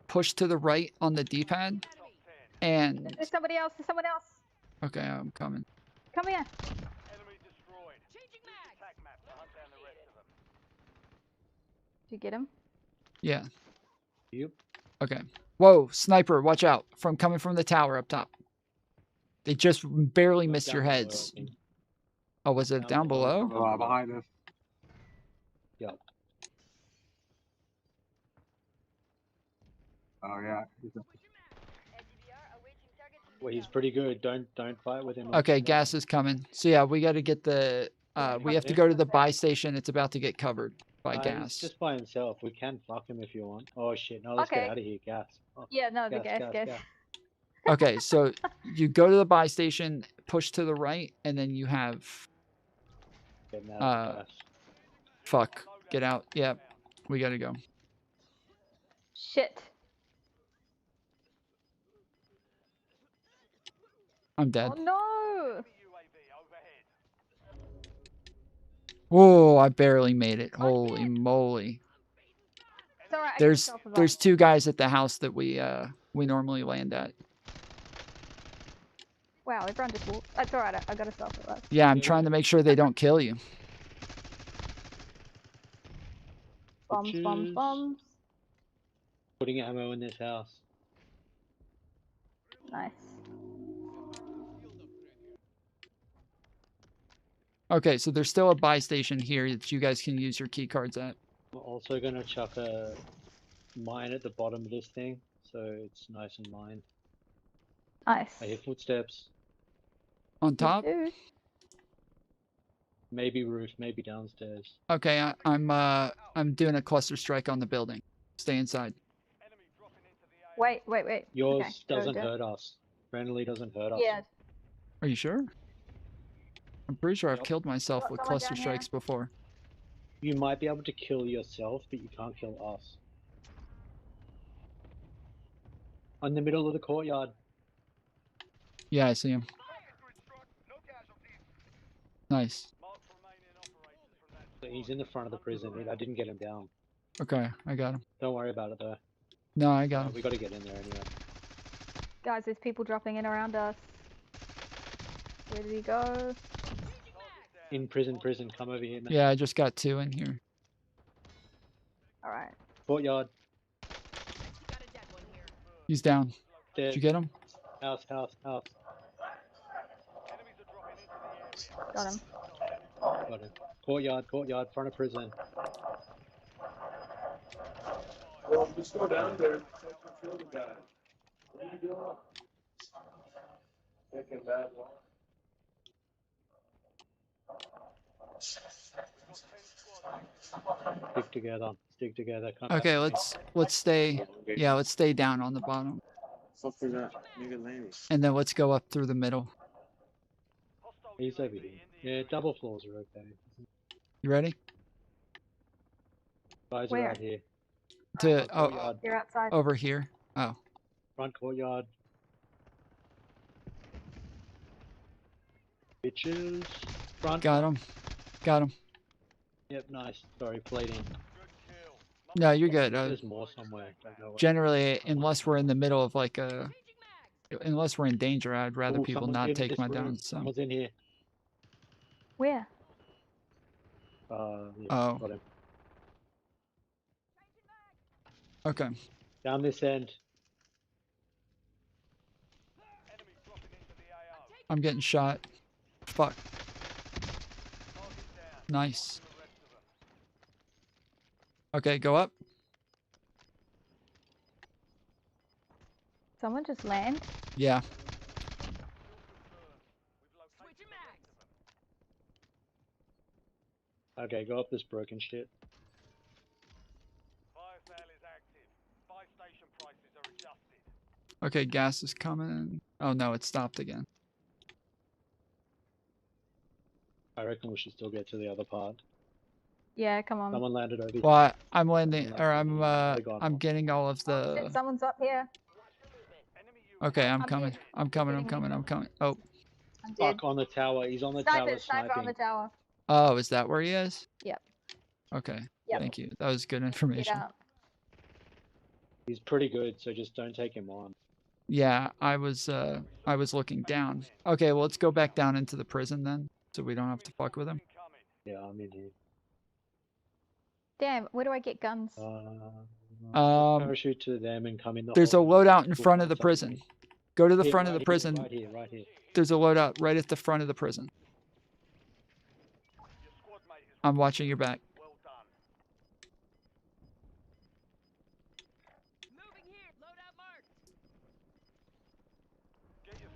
push to the right on the D-pad, and... There's somebody else. There's someone else. Okay, I'm coming. Come here. Did you get him? Yeah. Yep. Okay. Whoa, sniper, watch out. Coming from the tower up top. They just barely missed your heads. Oh, was it down below? Behind us. Yep. Oh yeah. Well, he's pretty good. Don't fight with him. Okay, gas is coming. So yeah, we got to get the... we have to go to the buy station. It's about to get covered by gas. He's just by himself. We can fuck him if you want. Oh shit, no, let's get out of here. Gas. Oh, Yeah, no, the gas. Okay, so you go to the buy station, push to the right, and then you have... Getting out of gas. Fuck. Get out. Yep. We got to go. Shit. I'm dead. Oh no! Whoa, I barely made it. Holy moly. It's alright, There's two guys at the house that we normally land at. Wow, everyone just walked. That's alright, I got a self-revive. Yeah, I'm trying to make sure they don't kill you. Bombs. Putting ammo in this house. Nice. Okay, so there's still a buy station here that you guys can use your key cards at. We're also gonna chuck a mine at the bottom of this thing, so it's nice and mined. Nice. I hear footsteps. On top? Maybe roof, maybe downstairs. Okay, I'm doing a cluster strike on the building. Stay inside. Wait. Yours Okay, doesn't go. hurt us. Friendly doesn't hurt us. Yeah. Are you sure? I'm pretty sure I've killed myself with someone cluster down strikes before. You might be able to kill yourself, but you can't kill us. On the middle of the courtyard. Yeah, I see him. Nice. He's in the front of the prison. I didn't get him down. Okay, I got him. Don't worry about it though. No, I got him. We gotta get in there anyway. Guys, there's people dropping in around us. Where did he go? In prison, come over here, man. Yeah, I just got two in here. Alright. Courtyard. He's down. Dead. Did you get him? House. Got him. Got him. Courtyard, front of prison. Well, just go down there and kill the guy. What are you doing? Taking that one. Stick together. Come Okay, back. let's stay. Yeah, let's stay down on the bottom. And then let's go up through the middle. He's over here. Yeah, double floors are okay. You ready? Guys Where? are out here. You're outside. Over here. Oh. Front courtyard. Bitches. Front. Got him. Yep, nice. Sorry, played in. No, you're good. There's more somewhere. Don't know where. Generally, unless we're in the middle of like unless we're in danger, I'd rather Ooh, people someone's not in take this my room. down. So. Someone's in here. Where? Yeah, Oh. got him. Okay. Down this end. I'm getting shot. Fuck. Nice. Okay, go up. Someone just land? Yeah. Okay, go up this broken shit. Okay, gas is coming. Oh no, it stopped again. I reckon we should still get to the other part. Yeah, come on. Someone landed over here. Well, I'm landing, Someone or landed. I'm getting all of Oh, shit, the. someone's up here. Okay, I'm I'm coming. dead. I'm coming. I'm Getting me. coming. I'm coming. Oh, I'm dead. Fuck, on the tower. He's on the Sniper, tower sniper on sniping. the tower. oh, is that where he is? Yep. Okay, Yep. thank you. That was good Get information. out. He's pretty good, so just don't take him on. Yeah, I was looking down. Okay, well let's go back down into the prison then, so we don't have to fuck with him. Yeah, I'm in here. Damn, where do I get guns? Parachute to them and come in the There's a hole. loadout in We'll front of find the something. prison. Go to the Here, front of right the here, prison. Right here, right here. There's a loadout right at the front of the prison. I'm watching your back.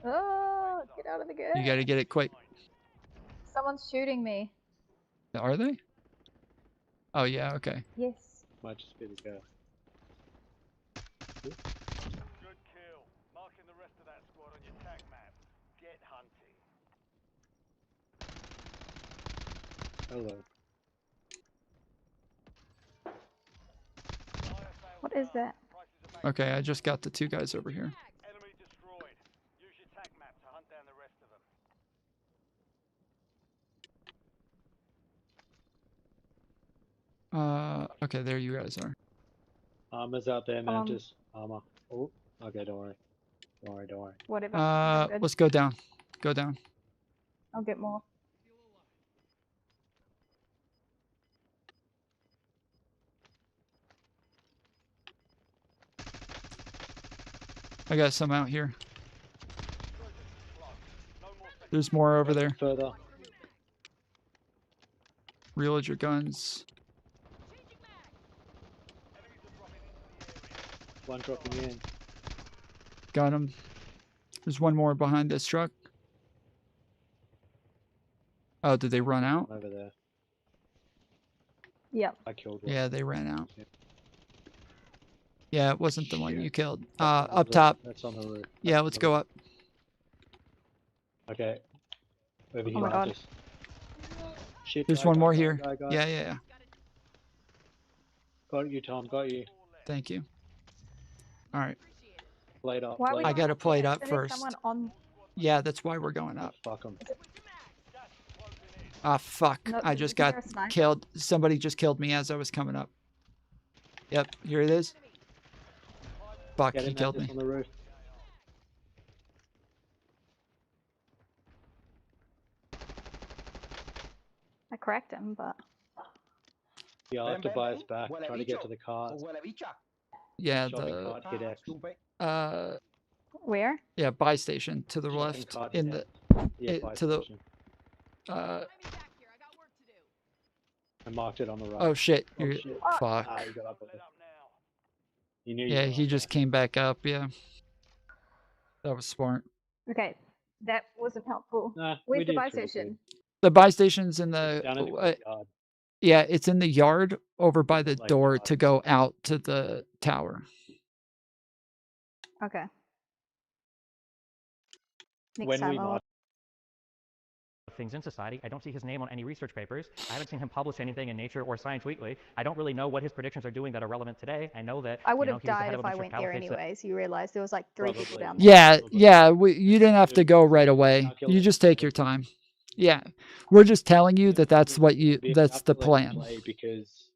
Oh, get out of the game. You gotta get it quick. Someone's shooting me. Are they? Oh yeah, okay. Yes. Might just be the guy. Good kill. Marking the rest of that squad on your tac map. Get hunting. Hello. What is that? Okay, I just got the two guys over here. Enemy destroyed. Use your tac map to hunt down the rest of them. Okay, there you guys are. Armor's out there, man. Just armor. Oh, okay, don't worry. Don't worry, don't worry. Whatever. I'm good. Let's go down. Go down. I'll get more. I got some out here. There's more over there. Further. Reload your guns. One dropping in. Got him. There's one more behind this truck. Oh, did they run out? Over there. Yep. I killed one. Yeah, they ran out. Yeah, it wasn't the one you killed. That's Up top. That's on the roof. Yeah, let's go up. Okay. Over here. Oh my God. Just... Shit, There's guy, one guy, more guy, here. guy, guy. Yeah, yeah, yeah. Got you, Tom. Got you. Thank you. All right. Plate up. Why are we I not got to up plate here? up Isn't there first. someone on? Yeah, that's why we're going up. Fuck him. Ah, fuck. No, I just is there got a sniper? killed. Somebody just killed me as I was coming up. Yep, here it is. Fuck, Get he him, killed Mantis, me. on the roof. I cracked him, but Yeah, I'll have to buy us back. Try to get to the cars. Yeah, Shopping cart, hit X. where? yeah, buy station to the Shopping left cart, in hit the X. Yeah, buy to the station. I marked it on the right. oh shit. Oh, You're, shit. fuck. Ah, you got up with it. You knew you Yeah, got he up just came back up, yeah. That was smart. Okay, that wasn't helpful. Nah, Where's we the did buy pretty station? The buy station's in there. the Down in the courtyard. yeah, it's in the yard over by the Like door that. to go out to the tower. Okay. Next When time we I'll mark things in society. I don't see his name on any research papers. I haven't seen him publish anything in Nature or Science Weekly. I don't really know what his predictions are doing that are relevant today. I know that I would you know, have he was the died head of if a I bunch of went there caliphates that- anyways. You realize there was like 3 people Probably. down there. Yeah, yeah, you didn't have to go right away. You just take your time. Yeah. We're just telling you that that's what you be a that's the calculated plan. play because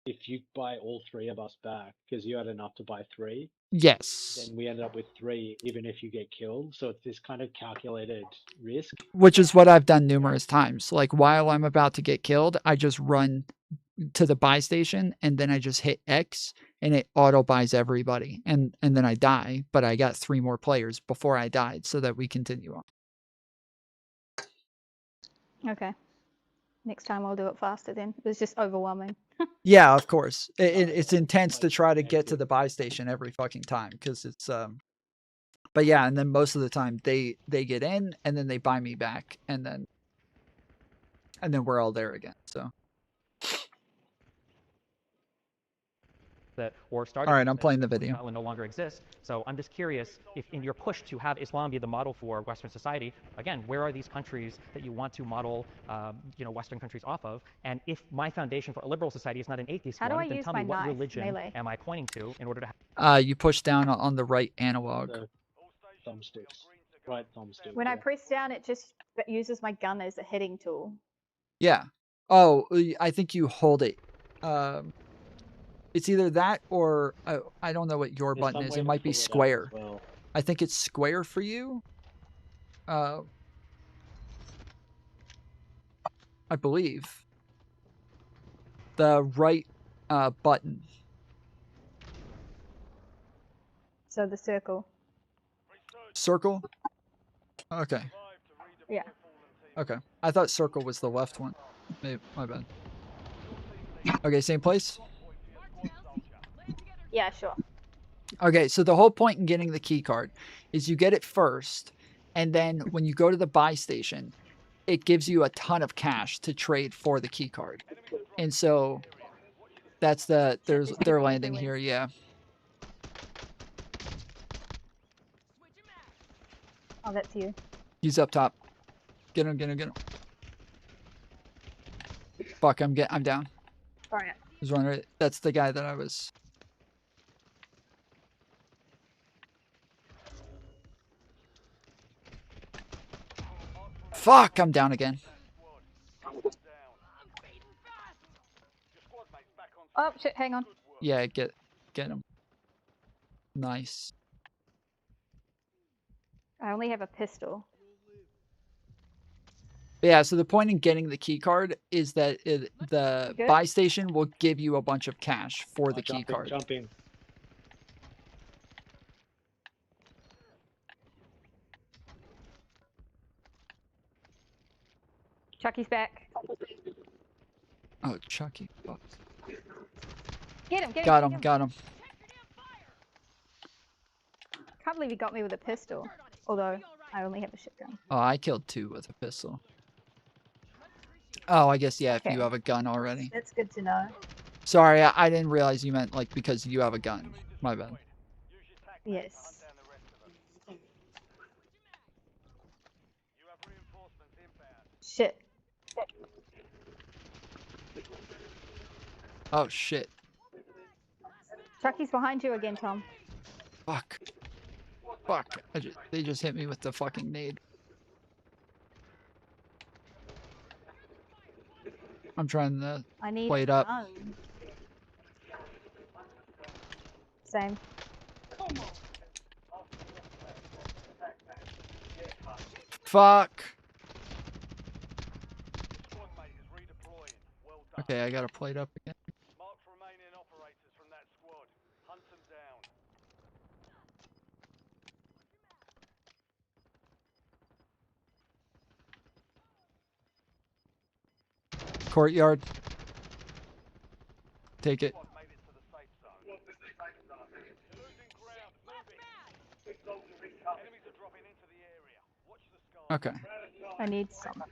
if you buy all 3 of us back, because you had enough to buy 3, Yes. then we ended up with 3, even if you get killed. So it's this kind of calculated risk. Which is what I've done numerous times. Like while I'm about to get killed, I just run to the buy station and then I just hit X and it auto buys everybody. And then I die, but I got 3 more players before I died so that we continue on. Okay. Next time I'll do it faster then. It was just overwhelming. Yeah, of course. It's intense to try to get to the buy station every fucking time because it's but yeah, and then most of the time they get in and then they buy me back and then we're all there again. So that or started. All right, I'm that playing the video. No longer exists. So I'm just curious if in your push to have Islam be the model for Western society, again, where are these countries that you want to model, Western countries off of? And if my foundation for a liberal society is not an atheist How do one, I then use tell my me what knife? religion Melee. am I pointing to in order to You push down on the right analog. Thumbsticks. Right thumbstick. When I yeah. press down, it just uses my gun as a hitting tool. Yeah. Oh, I think you hold it. It's either that or I don't know what your There's button some is. way It to might be pull it out as square. well. I think it's square for you. I believe. The right button. So the circle. Circle? Okay. Yeah. Okay. I thought circle was the left one. Maybe, my bad. Okay, same place? Yeah, sure. Okay, so the whole point in getting the key card is you get it first, and then when you go to the buy station, it gives you a ton of cash to trade for the key card. And so that's they're landing here, yeah. Oh, that's you. He's up top. Get him, get him, get him. Fuck, I'm down. Alright. He's running right. That's the guy that I was. Fuck, I'm down again. Oh shit, hang on. Yeah, get him. Nice. I only have a pistol. Yeah, so the point in getting the key card is that the buy station will give you a bunch of cash for the key card. Jumping. Chucky's back. Oh, Chucky. Fuck. Get him, Got him, got him. Can't believe he got me with a pistol. Although, I only have a shotgun. Oh, I killed 2 with a pistol. Oh, I guess, yeah, if you Okay. have a gun already. That's good to know. Sorry, I didn't realize you meant, like, because you have a gun. My bad. Yes. Shit. Oh, shit. Chucky's behind you again, Tom. Fuck. Fuck. They just hit me with the fucking nade. I'm trying to I need play it up. gun. Same. Fuck. Okay, I gotta play it up again. Mark remaining operators from that squad. Hunt them down. Courtyard. Take it. Okay. I need some.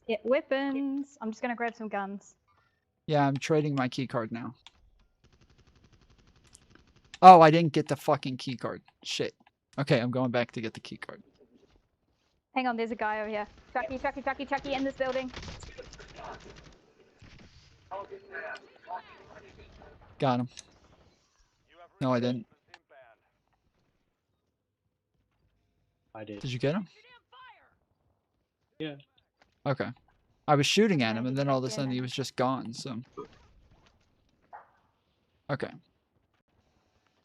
Yeah, weapons. I'm just gonna grab some guns. Yeah, I'm trading my key card now. Oh, I didn't get the fucking key card. Shit. Okay, I'm going back to get the key card. Hang on, there's a guy over here. Chucky in this building. Got him. No, I didn't. I did. Did you get him? Yeah. Okay. I was shooting at him, and then all of a sudden he was just gone, so... Okay.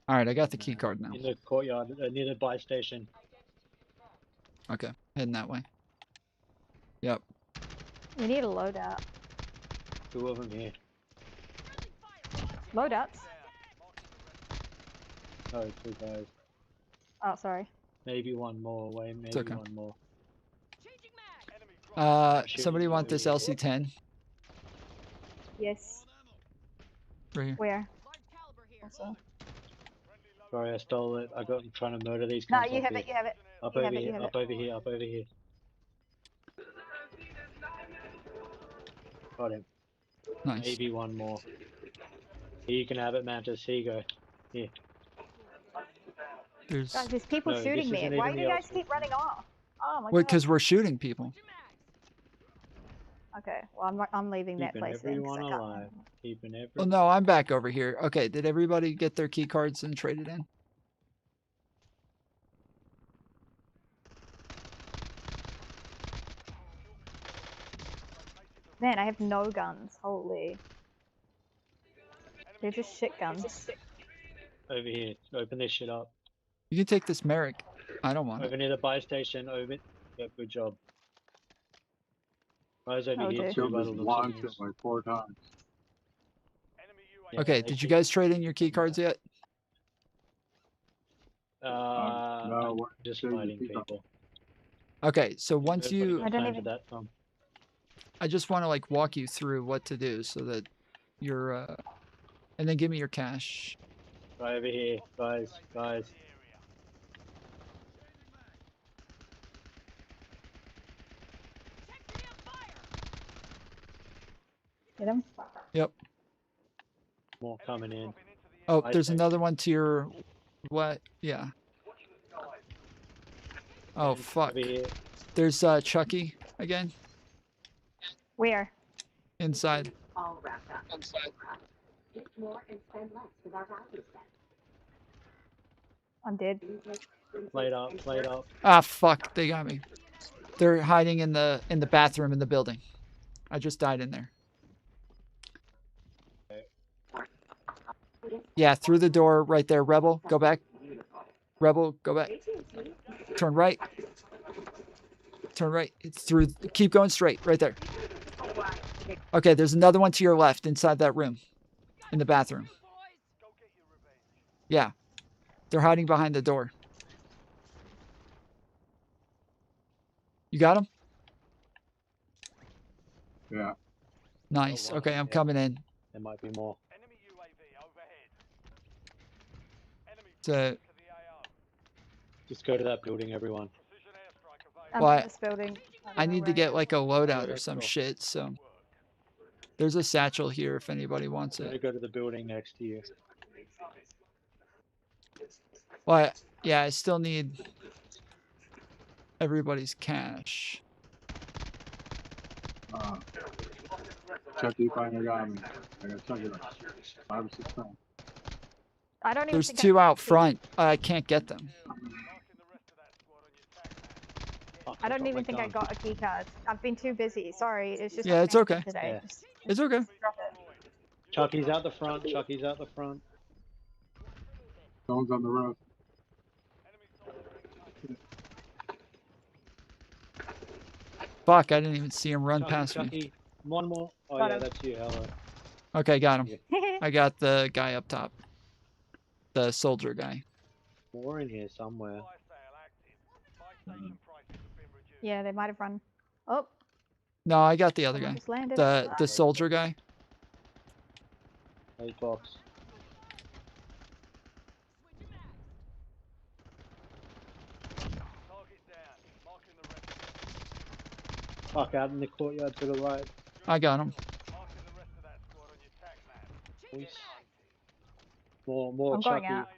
Alright, I got the key card now. In the courtyard, near the buy station. Okay, heading that way. Yep. We need a loadout. 2 of them here. Loadouts? Oh, 2 guys. Oh, sorry. Maybe one more away, maybe okay. one more. Somebody want this LC-10? Yes. Right here. Where? Also. Sorry, I stole it. I'm trying to murder these No, guys. you have it, you have it. Up You over have it, you here, have up it. over here, up over here. Got him. Nice. Maybe one more. Here, you can have it, Mantis. Here you go. Here. Guys, there's people No, shooting this me. isn't Why even do you the guys keep running off? Oh my Well, god. because we're shooting people. Okay, well I'm leaving that Keeping place then. 'Cause everyone I can't. alive. Keeping everyone. Well, no, I'm back over here. Okay, did everybody get their key cards and traded in? Man, I have no guns. Holy. They're just shit guns. Over here. Open this shit up. You can take this Merrick. I don't want Over it. near the buy station. Over. Yep, good job. Guys over Oh, here dear. too. Killed By this the looks of blonde things. shit like 4 times. Yeah, Okay, they did you keep- guys trade in your key cards yet? No, I'm we're just trading the fighting key card. people. Okay, so once Everybody you, got I don't time even- for that, Tom. I just want to like walk you through what to do so that you're, and then give me your cash. Right over here, guys. Get him? Yep. More coming in. Oh, Buy there's station. another one to your, what? Yeah. Oh, fuck. Over here. There's Chucky again Where? inside. All wrapped up. Eat more and spend less with our value set. I'm dead. Plate up. Ah, fuck, they got me. They're hiding in the bathroom in the building. I just died in there. Yeah, through the door right there. Rebel, go back. Rebel, go back. Turn right. Turn right. It's through. Keep going straight. Right there. Okay, there's another one to your left inside that room. In the bathroom. Yeah. They're hiding behind the door. You got him? Yeah. Nice. Oh, wow. Okay, I'm Yeah. coming in. There might be more. To, Just go to that building, everyone. I'm Well, in this building. I need to get like a loadout or Yeah, some cool. shit, so. There's a satchel here if anybody wants I'm gonna it. go to the building next to you. Well, yeah, I still need everybody's cash. Chucky finally got me. I got Chucky like 5 or 6 times. I don't even There's think two out front. I can't get them. I don't even think I got a key card. I've been too busy. Sorry, it's just Yeah, it's okay. today. Yeah. Just It's okay. drop it. Chucky's out the front. Someone's on the roof. Fuck, I didn't even see him run Chucky, past me. Chucky. One more. Oh Got yeah, him. that's you. Hello. Okay, got him. I got the guy up top. The soldier guy. More in here somewhere. Yeah, they might have run. Oh, No, I got the other someone guy. just landed. The soldier guy. Hey, box. Fuck, out in the courtyard to the right. I got him. Boys. More I'm Chucky. going out.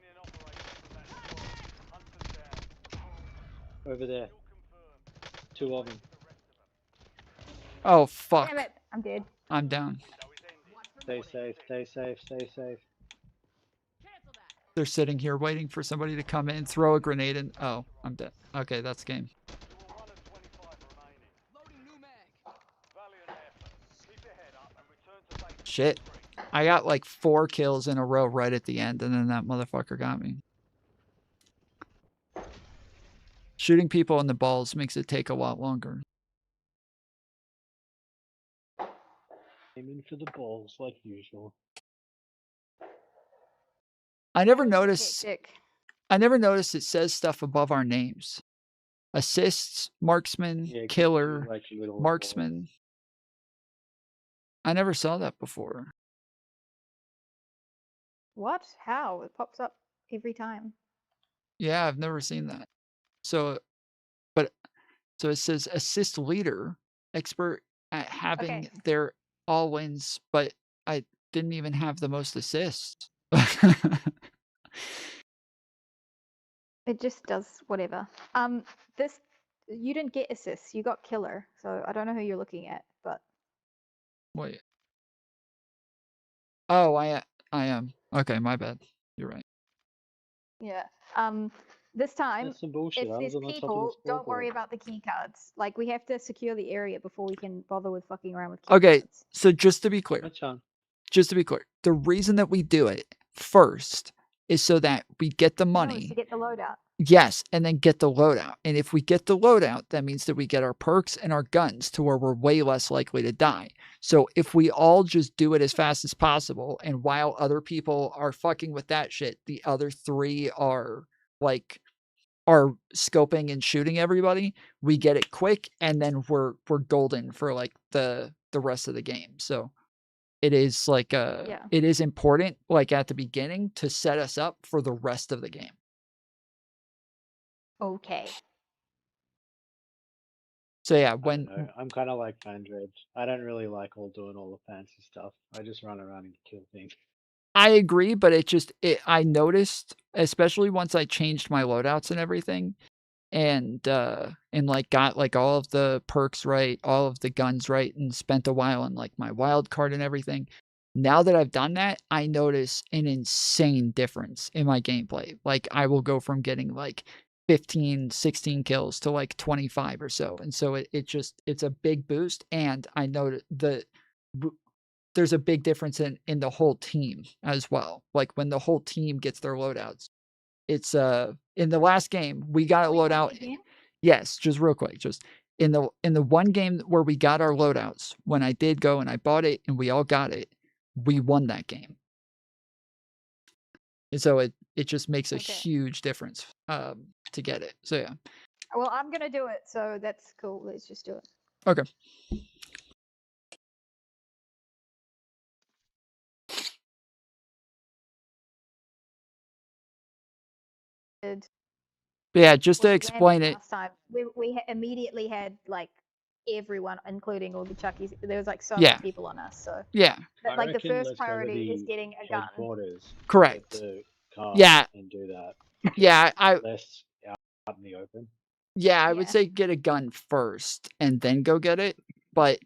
Over there. 2 of them. Oh, fuck. Damn it, I'm dead. I'm down. Stay safe. They're sitting here waiting for somebody to come in, throw a grenade in. Oh, I'm dead. Okay, that's game. Shit. I got like 4 kills in a row right at the end, and then that motherfucker got me. Shooting people in the balls makes it take a lot longer. Aiming for the balls like usual. I never noticed. Hectic. I never noticed it says stuff above our names. Assists, marksman, Yeah, 'cause killer, you like little marksman. I never saw that before. What? How? It pops up every time. Yeah, I've never seen that. So, but so it says assist leader, expert at having Okay. their all wins, but didn't even have the most assists. It just does whatever. This you didn't get assists. You got killer. So I don't know who you're looking at, but Wait. Oh, I am. Okay, my bad. You're right. yeah. This time, That's some bullshit. if I there's was on the top of the people, don't worry scoreboard. about the key cards. Like we have to secure the area before we can bother with fucking around with key Okay, cards. so just to be clear, the reason that we do it first is so that we get the No, it's money. to get the loadout. Yes, and then get the loadout. And if we get the loadout, that means that we get our perks and our guns to where we're way less likely to die. So if we all just do it as fast as possible, and while other people are fucking with that shit, the other three are scoping and shooting everybody, we get it quick, and then we're golden for like the rest of the game. So it is like it is important like at the beginning to set us up for the rest of the game. Okay. So yeah, I when don't know. I'm kind of like Fandred. I don't really like doing all the fancy stuff. I just run around and kill things. I agree, but I noticed, especially once I changed my loadouts and everything, and like got like all of the perks right, all of the guns right, and spent a while on like my wild card and everything. Now that I've done that, I notice an insane difference in my gameplay. Like I will go from getting like 15, 16 kills to like 25 or so. And so it's a big boost. And I know there's a big difference in the whole team as well. Like when the whole team gets their loadouts. It's in the last game we got a loadout. Yes, just real quick, just in the one game where we got our loadouts, when I did go and I bought it and we all got it, we won that game. And so it just makes a huge difference to get it. So yeah. Well, I'm gonna do it, so that's cool. Let's just do it. Okay. But yeah, just to explain it. Last time we immediately had like everyone, including all the Chuckies. There was like so Yeah. many people on us. So Yeah. but, like the reckon first let's go to priority is the getting a gun. headquarters. Correct. Get the car Yeah. And do that. Yeah, Less out in the open. Yeah, I would say get a gun first and then go get it. But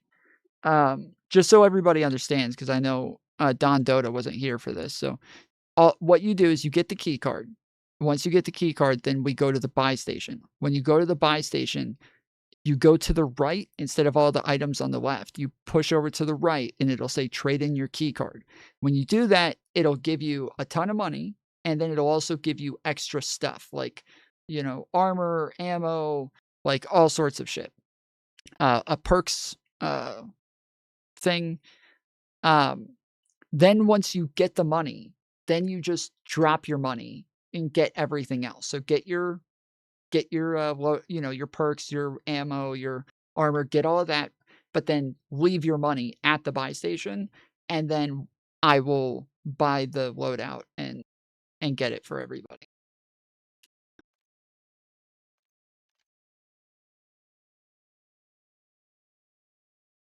just so everybody understands, because I know Don Dota wasn't here for this. So what you do is you get the key card. Once you get the key card, then we go to the buy station. When you go to the buy station, you go to the right instead of all the items on the left. You push over to the right and it'll say trade in your key card. When you do that, it'll give you a ton of money, and then it'll also give you extra stuff like, armor, ammo, like all sorts of shit. A perks thing. Then once you get the money, then you just drop your money and get everything else. So get your your perks, your ammo, your armor, get all of that, but then leave your money at the buy station, and then I will buy the loadout and get it for everybody.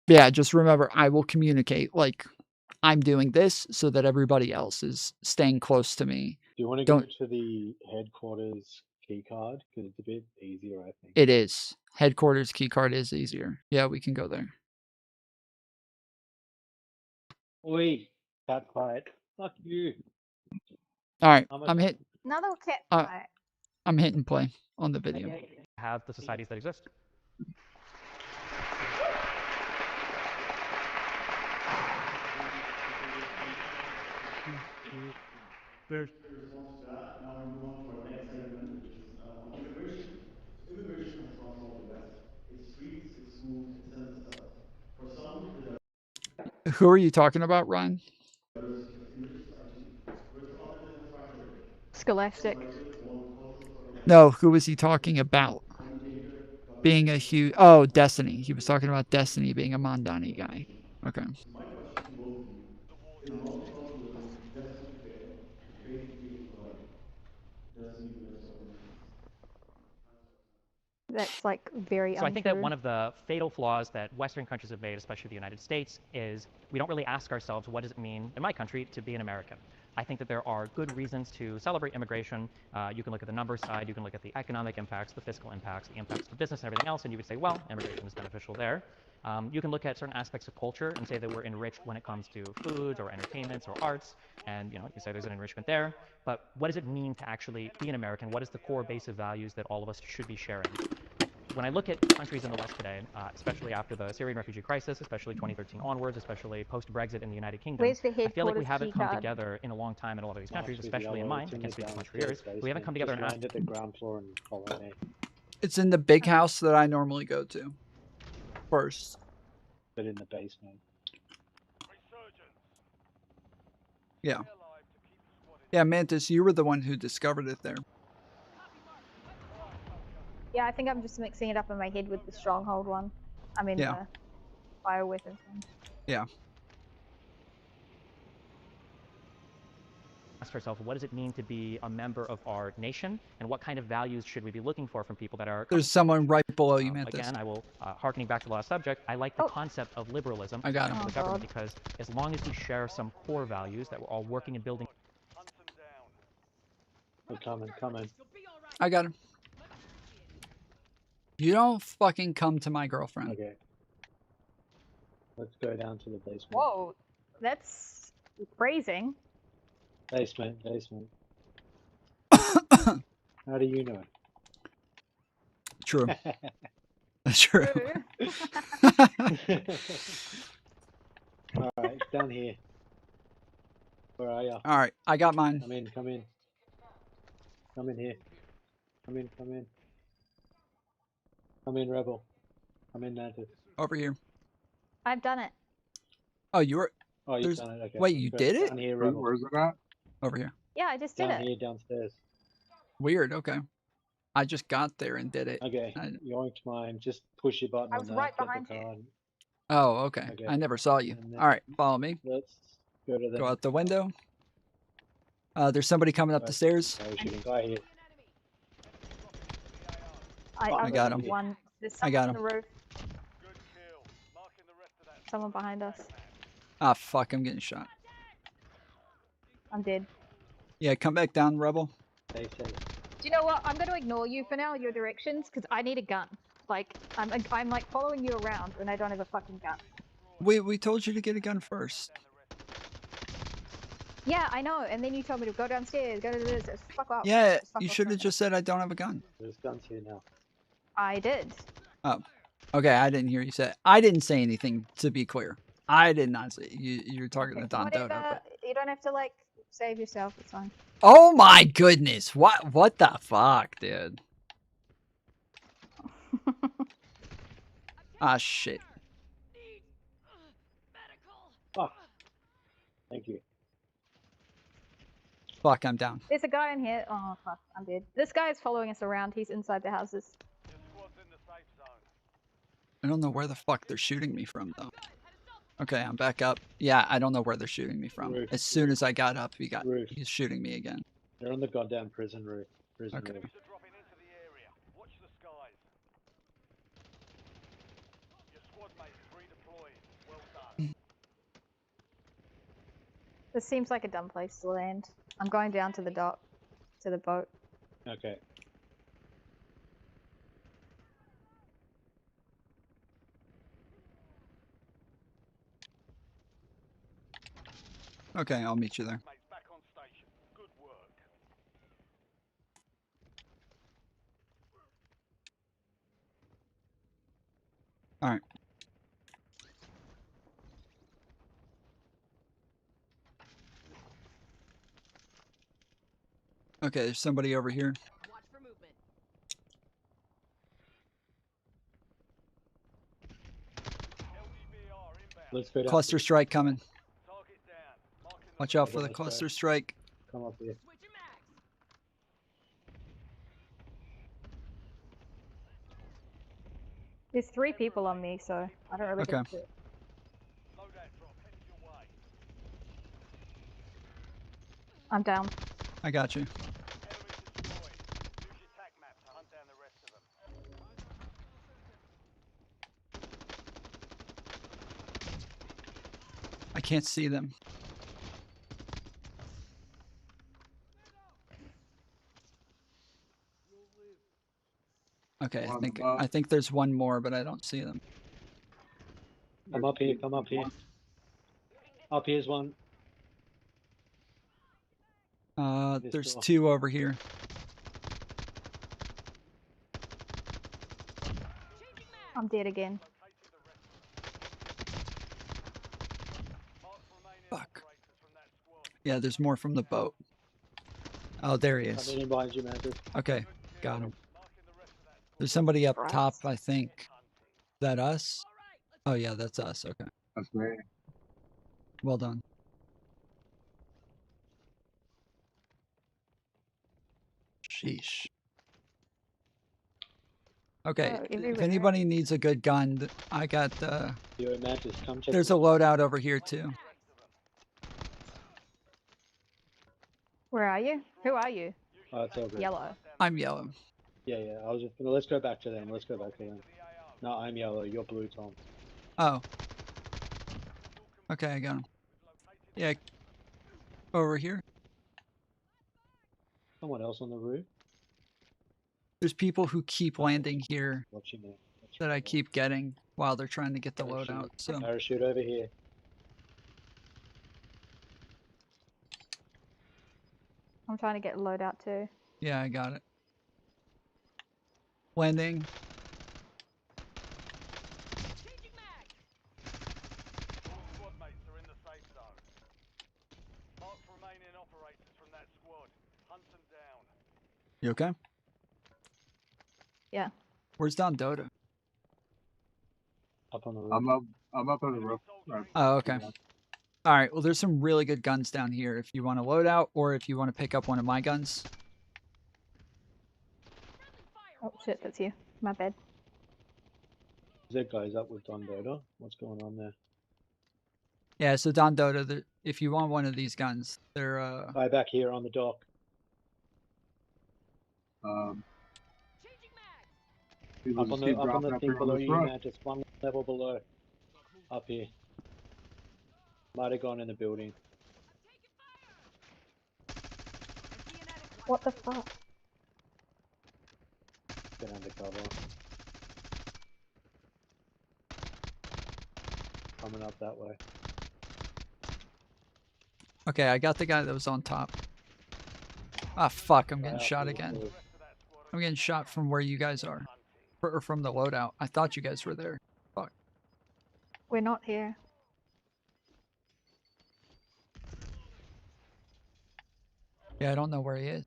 Yeah, just remember, I will communicate like I'm doing this so that everybody else is staying close to me. Do you want to go to the headquarters key card? Because it's a bit easier, I think. It is. Headquarters key card is easier. Yeah, we can go there. Oi, cat fight. Fuck you. All right, I'm hit. Another cat fight. I'm hitting play on the video. Have the societies that exist. There's response to that. Now we move on to our next segment, which is on immigration. So immigration comes to us all the West. It's streets, it's smooth, it sends us stuff. For some, Who are you talking about, Ryan? Scholastic. No, who was he talking about? Being a huge Destiny. He was talking about Destiny being a Mondani guy. Okay. My question to both of you is multiculturalism destined to fail if basic freedoms are violated? Destiny, you have so many That's like very So I think that untrue. one of the fatal flaws that Western countries have made, especially the United States, is we don't really ask ourselves, what does it mean in my country to be an American? I think that there are good reasons to celebrate immigration. You can look at the numbers side, you can look at the economic impacts, the fiscal impacts, the impacts to business and everything else, and you would say, well, immigration is beneficial there. You can look at certain aspects of culture and say that we're enriched when it comes to foods or entertainments or arts, and you say there's an enrichment there. But what does it mean to actually be an American? What is the core base of values that all of us should be sharing? When I look at countries in the West today, especially after the Syrian refugee crisis, especially 2013 onwards, especially post-Brexit in the United Kingdom, Where's the I feel like we headquarters haven't come keycard? together in a long time in a lot of these countries, Sweet especially in yellow, mine. it's I in can't the speak for much for downstairs yours. We haven't come basement. together Just in land at the ground floor and follow me. It's in the big house that I normally go to first. But in the basement. Yeah. Yeah, Mantis, you were the one who discovered it there. Yeah, I think I'm just mixing it up in my head with the stronghold one. I mean Yeah. the bioweapons one. Yeah. Ask ourselves, what does it mean to be a member of our nation, and what kind of values should we be looking for from people that are... There's someone right below you, Mantis. Again, I will, harkening back to the last subject, I like the concept of liberalism I got in him. the government because as long as we share some core values that we're all working and building... We're coming. I got him. You don't fucking come to my girlfriend. Okay. Let's go down to the basement. Whoa, that's phrasing. Basement. How do you know? True. True. Alright, it's down here. Where are you? Alright, I got mine. Come in. Come in here. Come in. Come in, Rebel. Come in, Mantis. Over here. I've done it. Oh, you were... Oh, you've done it, okay. Wait, you did it? Down here, Rebel. Where's it at? Over here. Yeah, I just did Down it. here, downstairs. Weird, okay. I just got there and did it. Okay, yoinked mine. Just push your button I on was that. right get behind the you. card. Oh, okay. Okay. I never saw you. And then- Alright, follow me. Let's go to the... Go out the window. There's somebody coming up the stairs. Oh, shooting guy here. I got him. There's I someone got on the him. roof. Someone behind us. Ah, fuck, I'm getting shot. I'm dead. Yeah, come back down, Rebel. They say. Do you know what? I'm going to ignore you for now, your directions, because I need a gun. Like, I'm like following you around and I don't have a fucking gun. We told you to get a gun first. Yeah, I know. And then you told me to go downstairs, go to this. Fuck off. Yeah, Just fuck you off should from have it. just said I don't have a gun. There's guns here now. I did. Oh, okay. I didn't hear you say. I didn't say anything. To be clear, I did not say. You're talking to Don Whatever. Dodo. But... You don't have to like save yourself. It's fine. Oh my goodness! What the fuck, dude? Ah shit. Fuck. Thank you. Fuck, I'm down. There's a guy in here. Oh fuck, I'm dead. This guy is following us around. He's inside the houses. I don't know where the fuck they're shooting me from though. Okay, I'm back up. Yeah, I don't know where they're shooting me from. Roof. As soon as I got up, Roof. he's shooting me again. They're on the goddamn prison roof. Prison Okay. roof. This seems like a dumb place to land. I'm going down to the dock, to the boat. Okay. Okay, I'll meet you there. All right. Okay, there's somebody over here. Let's go down. Cluster strike coming. Watch out for the Let's go. cluster strike. Come up here. There's 3 people on me, so I don't really Okay. get to it. I'm down. I got you. I can't see them. Okay, I think there's one more, but I don't see them. Come up here, come up here. Up here's one. There's two over here. I'm dead again. Fuck. Yeah, there's more from the boat. Oh, there he is. Coming in behind you, Mantis. Okay, got him. There's somebody up top, I think. Is that us? Oh yeah, that's us. Okay. That's great. Well done. Sheesh. Okay, if anybody needs a good gun, I got Yo, Mantis, come check. there's a loadout over here too. Where are you? Who are you? Oh, it's over. Yellow. I'm yellow. Yeah, yeah. I was just gonna, let's go back to them. Let's go back to them. No, I'm yellow. You're blue, Tom. Oh. Okay, I got him. Yeah. Over here. Someone else on the roof. There's people who keep landing here Watching me. that I keep getting while they're trying to get the loadout. So Parachute over here. I'm trying to get a loadout too. yeah, I got it. Landing. All squad mates are in the safe zone. Mark remaining operators from that squad. Hunt them down. You okay? Yeah. Where's Don Dota? Up on the roof. I'm up on the roof. Oh, okay. All right. Well, there's some really good guns down here if you want to load out or if you want to pick up one of my guns. Oh shit, that's you. My bad. That guy's up with Don Dodo. What's going on there? Yeah. So Don Dota, if you want one of these guns, they're Guy back here on the dock. Up on the thing below you, Mantis. One level below. Up here. Might have gone in the building. What the fuck? Get under cover. Coming up that way. okay. I got the guy that was on top. Ah, fuck! I'm getting shot again. I'm getting shot from where you guys are, or from the loadout. I thought you guys were there. Fuck. We're not here. Yeah, I don't know where he is.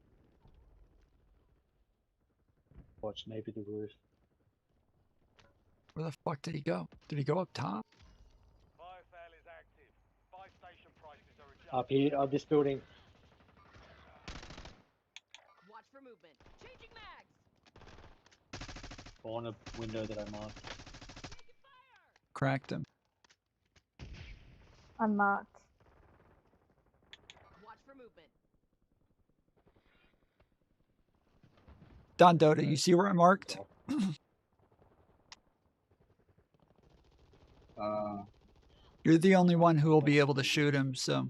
Watch maybe the roof. Where the fuck did he go? Did he go up top? Fire sale is active. Buy station prices are adjusted. Up here, on this building. Watch for movement. Changing mags. On a window that I marked. Cracked him. Unmarked. Watch for movement. Don Dota, you see where I marked? You're the only one who will be able to shoot him, so.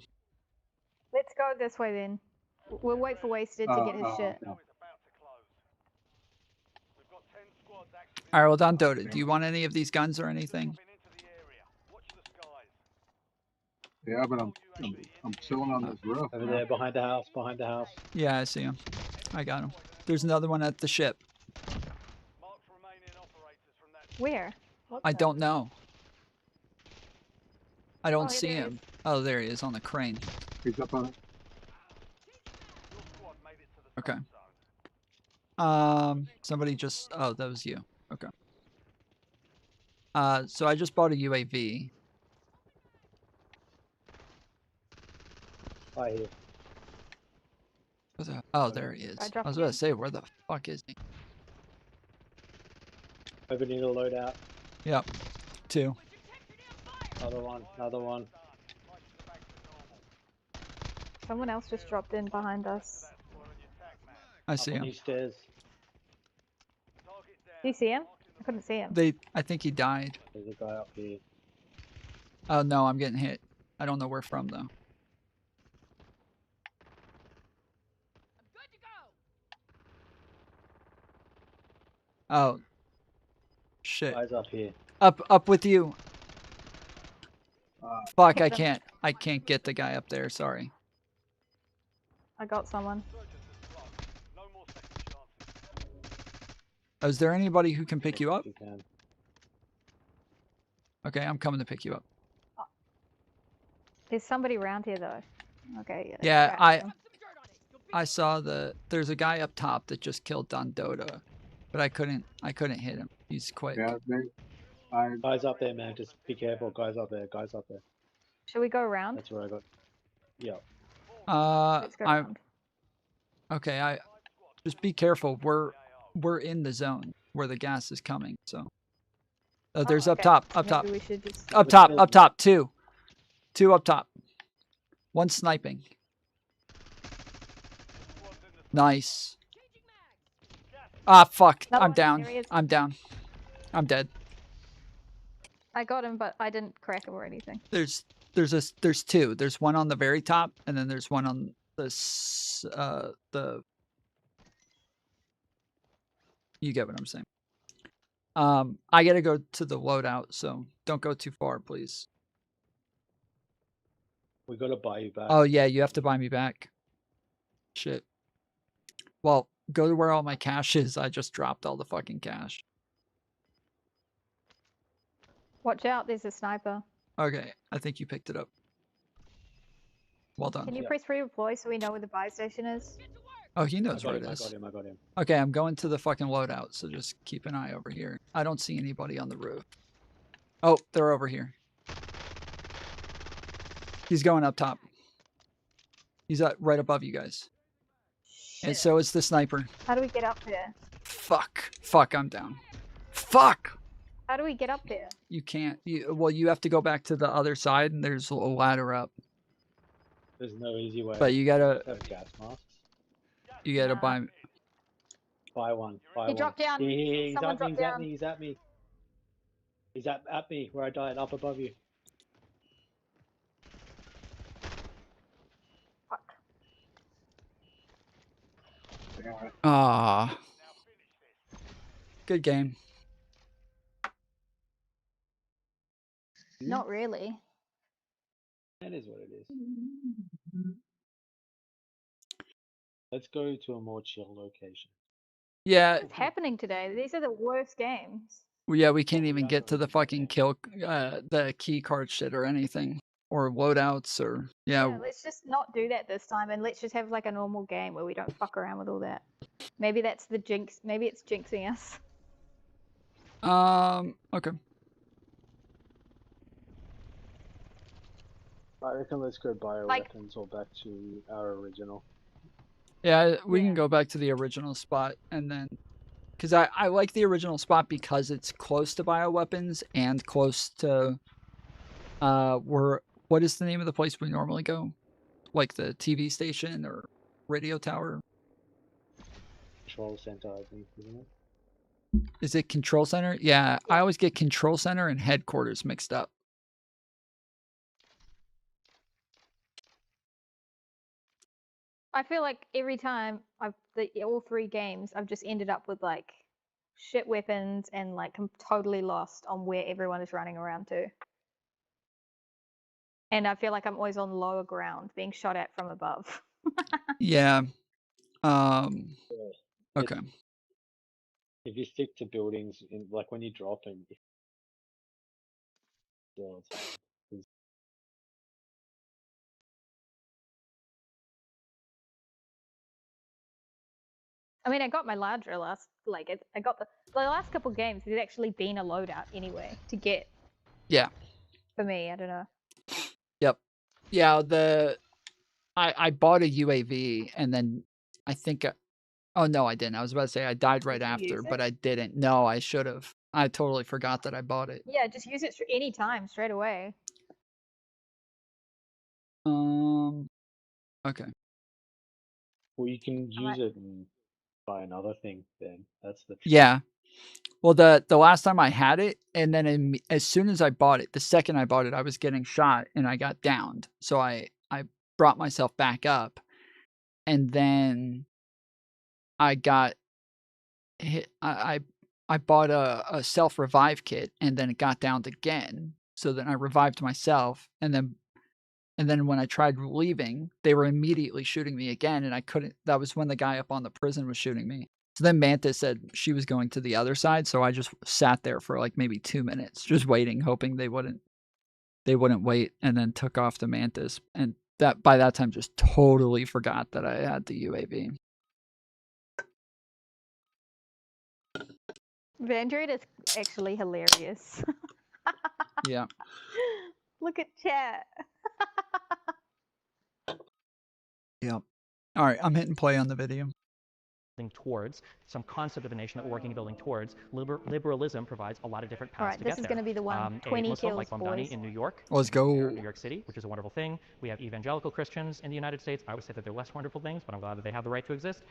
Let's go this way then. We'll wait for Wasted to get his shit. Alright, well, Don Dota, do you want any of these guns or anything? Yeah, but I'm chilling on this roof. Over there, behind the house, behind the house. Yeah, I see him. I got him. There's another one at the ship. Where? What I the- don't know. I don't Oh, see there he him. Oh, there he is on the crane. He's up on it. Okay. Somebody just. Oh, that was you. Okay. So I just bought a UAV. Right here. Oh, there he is. I was about to say, where the fuck is he? Over near the loadout. Yep. Two. Another one, another one. Someone else just dropped in behind us. I see Up on him. these stairs. Do you see him? I couldn't see him. I think he died. There's a guy up here. Oh no, I'm getting hit. I don't know where from though. Oh. Shit. Guys up here. Up with you. Fuck, Hit I them. can't get the guy up there, sorry. I got someone. Oh, is there anybody who can pick you up? You can. Okay, I'm coming to pick you up. There's somebody around here though. Okay, Yeah, right, I saw there's a guy up top that just killed Don Dota, but I couldn't hit him. He's quick. Yeah, Guys up there, man. Just be careful. Guys up there. Guys up there. Should we go around? That's where I got. Yeah. Let's go I'm around. okay. I just be careful. We're in the zone where the gas is coming. So there's up okay. top. Maybe we should just... Up top. Two up top. One sniping. Nice. Ah, fuck. Another I'm one in down. areas. I'm down. I'm dead. I got him, but I didn't crack him or anything. There's two. There's one on the very top, and then there's one on the you get what I'm saying. I gotta go to the loadout, so don't go too far, please. We gotta buy you back. Oh yeah, you have to buy me back. Shit. Well, go to where all my cash is. I just dropped all the fucking cash. Watch out, there's a sniper. Okay, I think you picked it up. Well done. Can you press redeploy so we know where the buy station is? Oh, he knows where it is. I got him. Okay, I'm going to the fucking loadout, so just keep an eye over here. I don't see anybody on the roof. Oh, they're over here. He's going up top. He's right above you guys. Shit. And so is the sniper. How do we get up there? Fuck. Fuck, I'm down. Fuck! How do we get up there? You can't. Well, you have to go back to the other side, and there's a ladder up. There's no easy way. But you gotta... Have gas masks. You gotta buy... Buy one. Buy He one. dropped down. He's Someone at me. dropped down. He's at me. He's at me where I died. Up above you. Fuck. Ah. Good game. Not really. That is what it is. Let's go to a more chill location. Yeah. What's happening today? These are the worst games. Yeah, we can't even get to the fucking the key card shit or anything. Or loadouts or... Yeah, let's just not do that this time and let's just have like a normal game where we don't fuck around with all that. Maybe that's the jinx. Maybe it's jinxing us. Okay. I reckon let's go bio weapons or back to our original. Yeah, we can go back to the original spot and then... Because I like the original spot because it's close to bioweapons and close to... What is the name of the place we normally go? Like the TV station or radio tower? Control center, I think, isn't it? Is it control center? Yeah, I always get control center and headquarters mixed up. I feel like every time all three games, I've just ended up with like shit weapons and like I'm totally lost on where everyone is running around to. And I feel like I'm always on lower ground, being shot at from above. Yeah. Yeah. Okay. If you stick to buildings, like when you drop them, I mean, I got my larger last, I got the last couple games, there's actually been a loadout anyway to get. Yeah. For me, I don't know. Yep. Yeah, I bought a UAV and then I think... oh, no, I didn't. I was about to say I died right after, but I didn't. No, I should have. I totally forgot that I bought it. Yeah, just use it any time, straight away. Okay. Well, you can use it and buy another thing then. That's the... Yeah. Well, the last time I had it, and then as soon as I bought it, the second I bought it, I was getting shot and I got downed. So I brought myself back up, and then I got hit. I bought a self revive kit, and then it got downed again. So then I revived myself, and then when I tried leaving, they were immediately shooting me again, and I couldn't. That was when the guy up on the prison was shooting me. So then Mantis said she was going to the other side, so I just sat there for like maybe 2 minutes, just waiting, hoping they wouldn't wait, and then took off the Mantis. And that by that time, just totally forgot that I had the UAV. Vandroid is actually hilarious. Yeah. Look at chat. Yep. All right, I'm hitting play on the video. Towards some concept of a nation that we're working and building towards. Liberalism provides a lot of different paths All right, to this get is there. going to be the one. 20 a Muslim kills, like boys. Mamdani in New York. Let's go. New York City, which is a wonderful thing. We have evangelical Christians in the United States. I would say that they're less wonderful things, but I'm glad that they have the right to exist.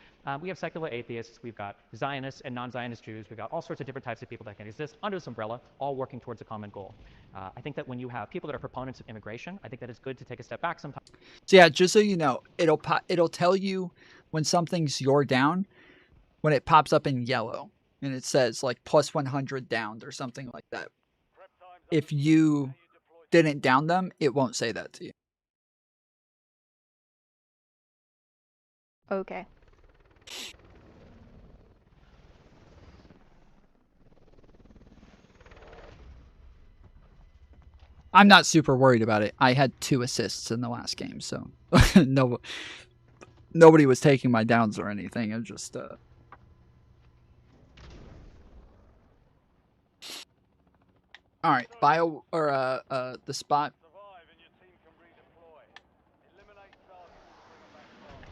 We have secular atheists. We've got Zionists and non-Zionist Jews. We've got all sorts of different types of people that can exist under this umbrella, all working towards a common goal. I think that when you have people that are proponents of immigration, I think that it's good to take a step back sometimes. So yeah, just so you know, it'll tell you when something's you're down, when it pops up in yellow, and it says like plus 100 downed or something like that. If you didn't down them, it won't say that to you. Okay. I'm not super worried about it. I had 2 assists in the last game, so nobody was taking my downs or anything. It was just all right, bio or the spot.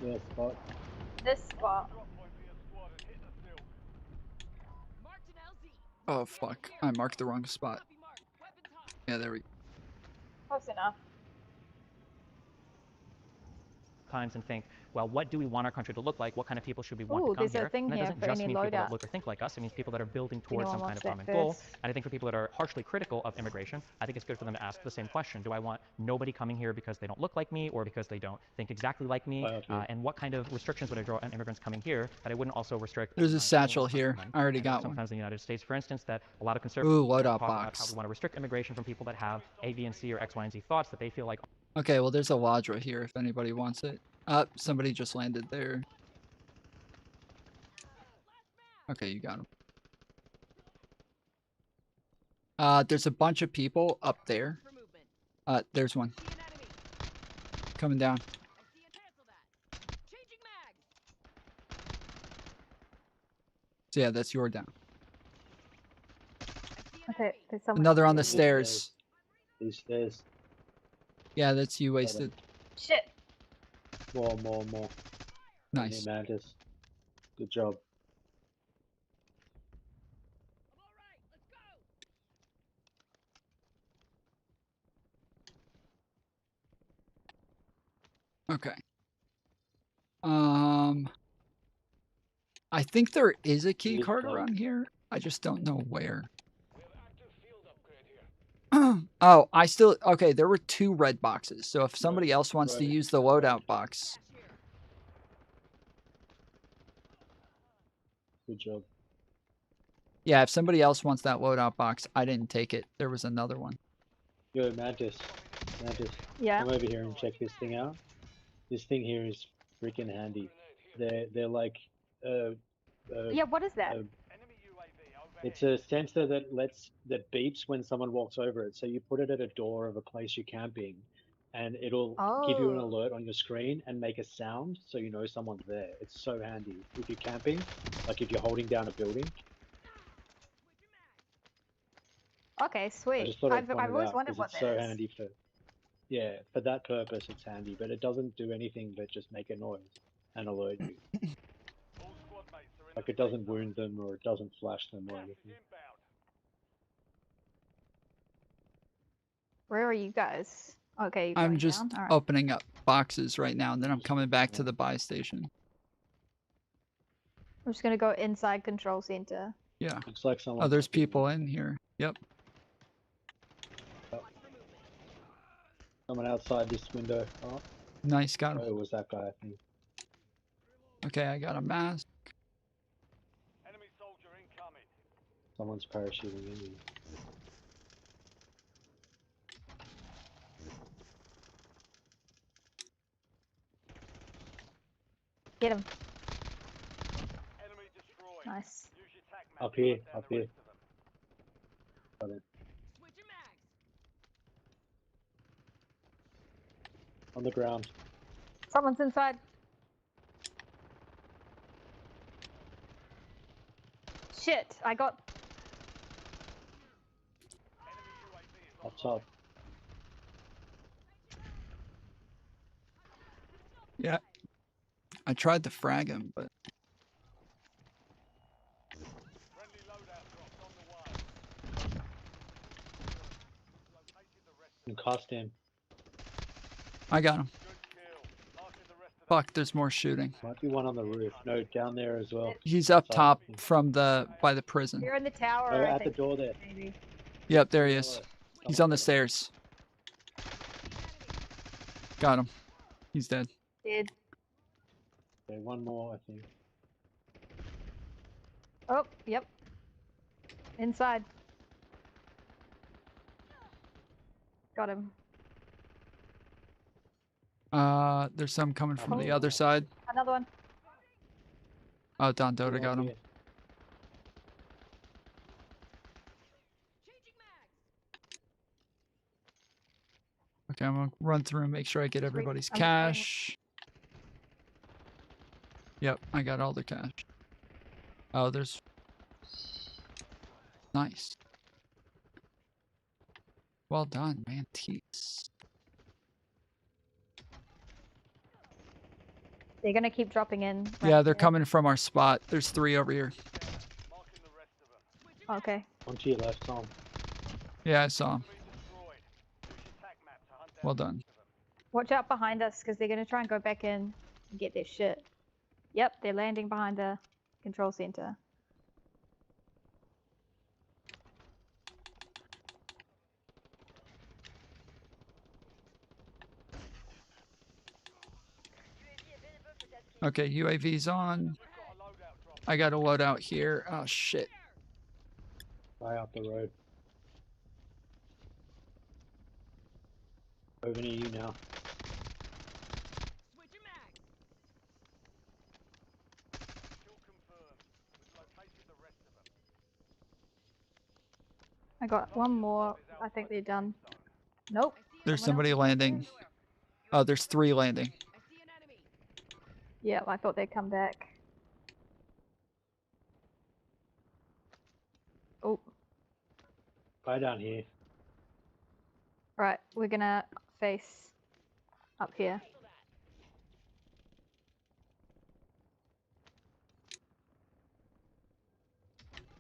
Yeah, spot. This spot. Oh fuck! I marked the wrong spot. Yeah, there we go. Close enough. Times and think, well, what do we want our country to look like? What kind of people should we want Ooh, to come there's a here? thing And that here doesn't for just any mean people that loadout. look or think like us. It means people that are building You know, towards some I kind of watched common that goal. first. And I think for people that are harshly critical of immigration, I think it's good for them to ask the same question. Do I want nobody coming here because they don't look like me or because they don't think exactly like me? And what kind of restrictions would I draw on immigrants coming here that I wouldn't also restrict? There's a satchel here. I already got one. Sometimes in the United States, for instance, that a lot of conservatives Ooh, loadout talk about box. how we want to restrict immigration from people that have A, B, and C or X, Y, and Z thoughts that they feel like. Okay, well, there's a Ladra here if anybody wants it. Somebody just landed there. Okay, you got him. There's a bunch of people up there. There's one. Coming down. So yeah, that's your down. Okay, there's someone. Another on the stairs. These stairs. Yeah, that's you wasted. Shit. More. Nice. Mantis. Good job. Okay. I think there is a key card around here. I just don't know where. Oh, okay, there were 2 red boxes. So if somebody else wants to use the loadout box. Good job. Yeah, if somebody else wants that loadout box, I didn't take it. There was another one. Yo, Mantis. Yeah. Come over here and check this thing out. This thing here is freaking handy. They're like Yeah, what is that? It's a sensor that beeps when someone walks over it. So you put it at a door of a place you're camping, and it'll give you an alert on your screen and make a sound so you know someone's there. It's so handy if you're camping, like if you're holding down a building. Okay, I sweet. just thought I've I'd always wondered what it's that so is. handy for that purpose. It's handy, but it doesn't do anything but just make a noise and alert you. Like it doesn't wound them or it doesn't flash them or anything. Where are you guys? Okay, you're I'm going just down? All right. opening up boxes right now, and then I'm coming back to the buy station. I'm just gonna go inside control center. Yeah. Looks like someone. Oh, there's people in here. Yep. Someone outside this window. Oh. Nice, got him. Oh, it was that guy, I think. Okay, I got a mask. Enemy soldier incoming. Someone's parachuting in here. Get him. Enemy destroyed. Nice. Use your tac map Up to here, hunt down up the here. rest of them. Got it. Switching mags. On the ground. Someone's inside. Shit, I got. Up top. Yeah. I tried to frag him, but Friendly loadout drops on the way. Located the rest And cost him. I got him. Good kill. Marking the rest of Fuck, there's more shooting. Might be one on the roof. No, down there as well. He's up Outside. top from by the prison. You're in the tower. Oh, I at the think, door there. maybe. Yep, there he is. He's on the stairs. Got him. He's dead. Dead. Okay, one more, I think. Oh, yep. Inside. Got him. There's some coming from the Oh. other side. Another one. Oh, Don Dota got him. Okay, I'm gonna run through and make sure I get everybody's I'm cash. Yep, I got all the cash. Oh, there's... Nice. Well done, man. Tease. They're gonna keep dropping in. Yeah, they're coming from our spot. There's 3 over here. Okay. One to your left, Tom. Yeah, I saw him. Well done. Watch out behind us, because they're gonna try and go back in and get their shit. Yep, they're landing behind the control center. Okay, UAV's on. I got a loadout here. Oh, shit. Right out the road. Over near you now. Switching mags. Kill confirmed. We've located the rest of them. I got one more. I think they're done. Nope. There's somebody landing. Oh, there's 3 landing. Yeah, I thought they'd come back. Oh, Guy down here. right. We're gonna face up here.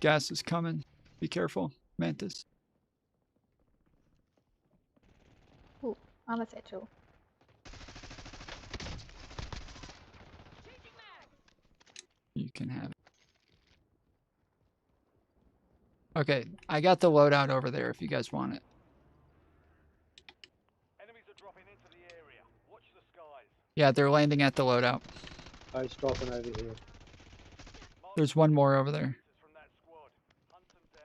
Gas is coming. Be careful, Mantis. Ooh, I'm a satchel. You can have it. Okay, I got the loadout over there if you guys want it. Enemies are dropping into the area. Watch the skies. Yeah, they're landing at the loadout. Oh, he's dropping over here. There's one more over there. From that squad. Hunt them down.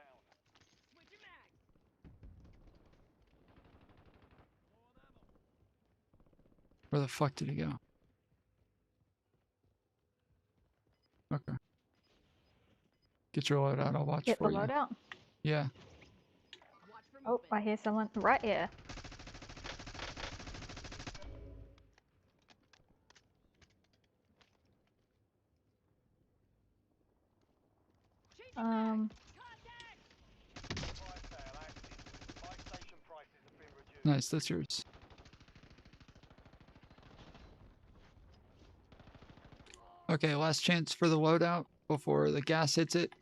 Where the fuck did he go? Okay. Get your loadout, I'll watch Get the for you. loadout. Yeah. Oh, I hear someone right here. Nice, that's yours. Okay, last chance for the loadout before the gas hits it.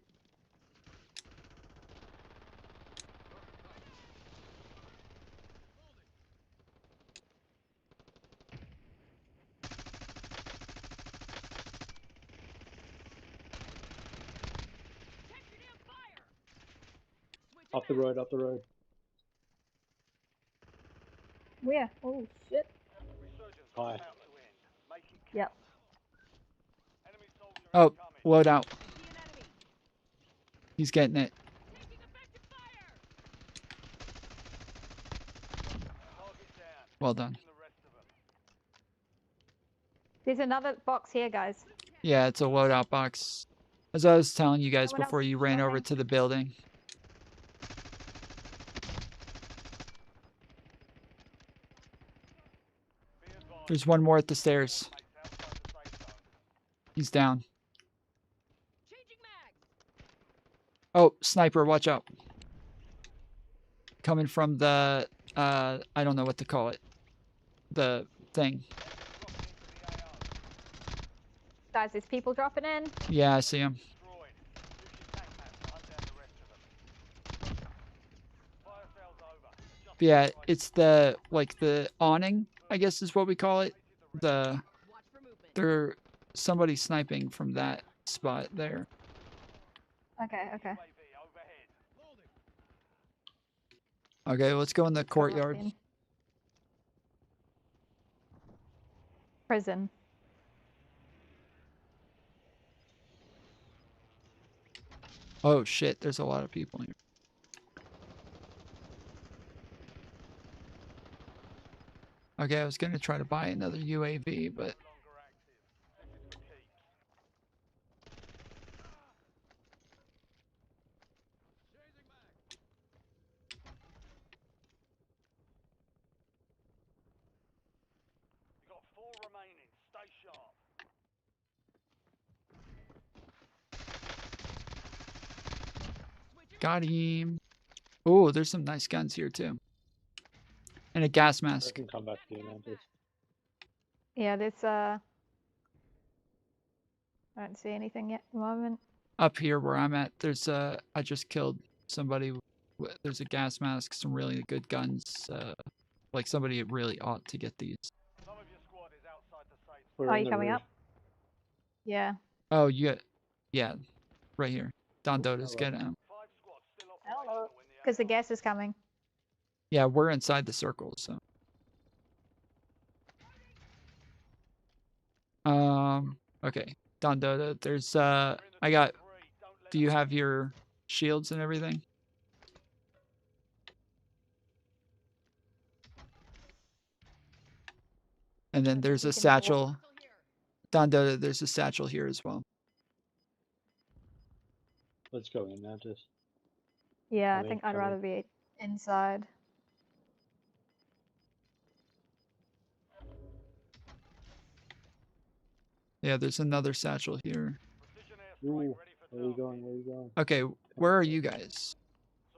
Up the road, up the road. Where? Oh shit. Hi. Yep. Oh, load out. He's getting it. Well done. There's another box here, guys. Yeah, it's a loadout box. As I was telling you guys Someone before else you is ran over coming. to the building. There's one more at the stairs. He's down. Oh, sniper, watch out. Coming from the, I don't know what to call it. The thing. Guys, there's people dropping in. Yeah, I see him. Yeah, it's the, like, the awning, I guess is what we call it. There's somebody sniping from that spot there. Okay, okay. Okay, let's go in the courtyard. in. Prison. Oh shit, there's a lot of people here. Okay, I was gonna try to buy another UAV, but got him. Oh, there's some nice guns here too. And a gas I mask. can come back to you, man. Yeah, there's I don't see anything yet at the moment. Up here where I'm at, there's I just killed somebody. There's a gas mask, some really good guns. Like somebody really ought to get these. Are you coming up? Yeah. Oh, yeah, right here. Don Dota's getting him. Hello. Because the gas is coming. Yeah, we're inside the circle, so. Okay. Don Dota, there's do you have your shields and everything? And then there's a satchel. Don Dota, there's a satchel here as well. Let's go in, Mantis. Yeah, I think I'd rather be inside. Yeah, there's another satchel here. Ooh, where are you going? Where are you going? Okay, where are you guys?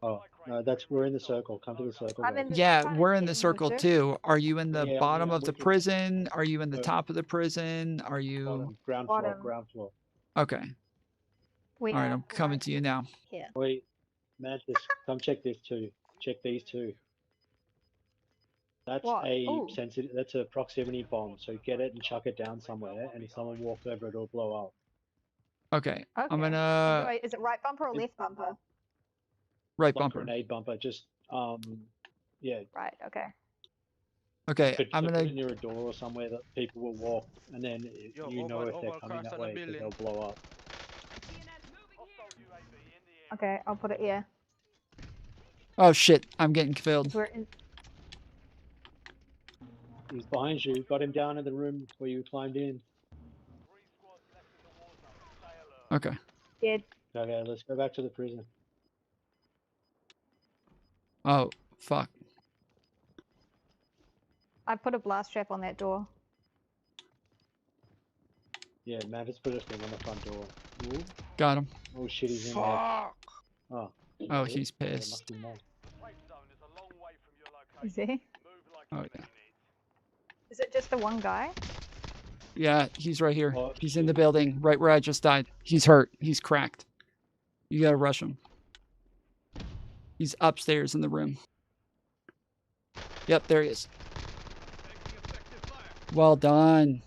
Oh, no, we're in the circle. Come to the circle. I'm in the, Yeah, we're in the circle too. Are you in the Yeah, bottom I'm of the with you. prison? Are you in the top of the prison? Are you... Bottom, ground floor, ground floor. Okay. We All right, I'm coming to you now. Here. Wait, Mantis, come check this too. Check these two. That's What? a Ooh. sensitive. That's a proximity bomb. So get it and chuck it down somewhere, and if someone walks over, it'll blow up. Okay, I'm Okay. gonna... Wait, is it right bumper or left bumper? Right Like bumper. grenade bumper. Just yeah. Right. Okay. Okay, But I'm put gonna... it near a door or somewhere that people will walk, and then you know if they're coming that way, because they'll blow up. Okay, I'll put it here. Oh shit, I'm getting killed. We're in... He's behind you. Got him down in the room where you climbed in. Okay. Dead. Okay, let's go back to the prison. Oh, fuck. I put a blast trap on that door. Yeah, Mantis put a thing on the front door. Ooh. Got him. Oh shit, he's in there. Oh. Oh, he's pissed. Is he? Oh, yeah. Is it just the one guy? Yeah, he's right here. He's in the building, right where I just died. He's hurt. He's cracked. You gotta rush him. He's upstairs in the room. Yep, there he is. Well done.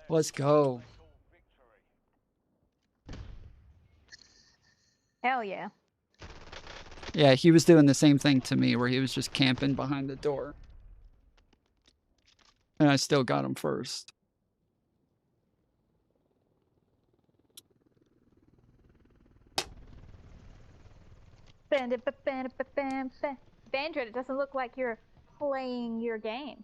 Let's go. Hell yeah. Yeah, he was doing the same thing to me where he was just camping behind the door. And I still got him first. Bandit, it doesn't look like you're playing your game.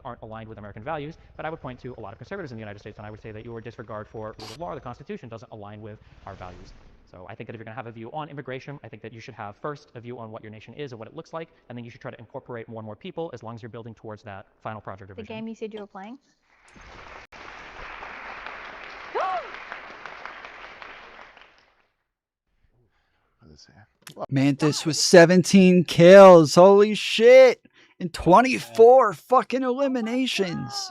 Aren't aligned with American values, but I would point to a lot of conservatives in the United States, and I would say that your disregard for rule of law or the Constitution doesn't align with our values. So I think that if you're going to have a view on immigration, I think that you should have first a view on what your nation is and what it looks like, and then you should try to incorporate more and more people as long as you're building towards that final project or The vision. game you said you were playing? Mantis with 17 kills. Holy shit. And 24 fucking eliminations.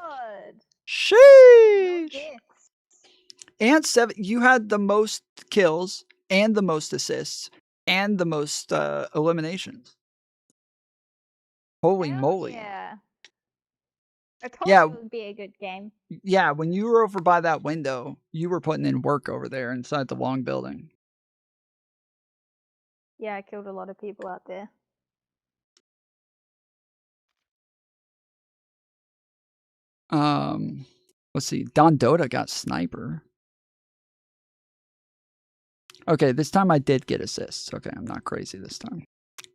Sheesh. And 7. You had the most kills and the most assists and the most eliminations. Holy moly. Yeah. I told Yeah. you it would be a good game. Yeah, when you were over by that window, you were putting in work over there inside the long building. Yeah, I killed a lot of people out there. Let's see. Don Dota got sniper. Okay, this time I did get assists. Okay, I'm not crazy this time.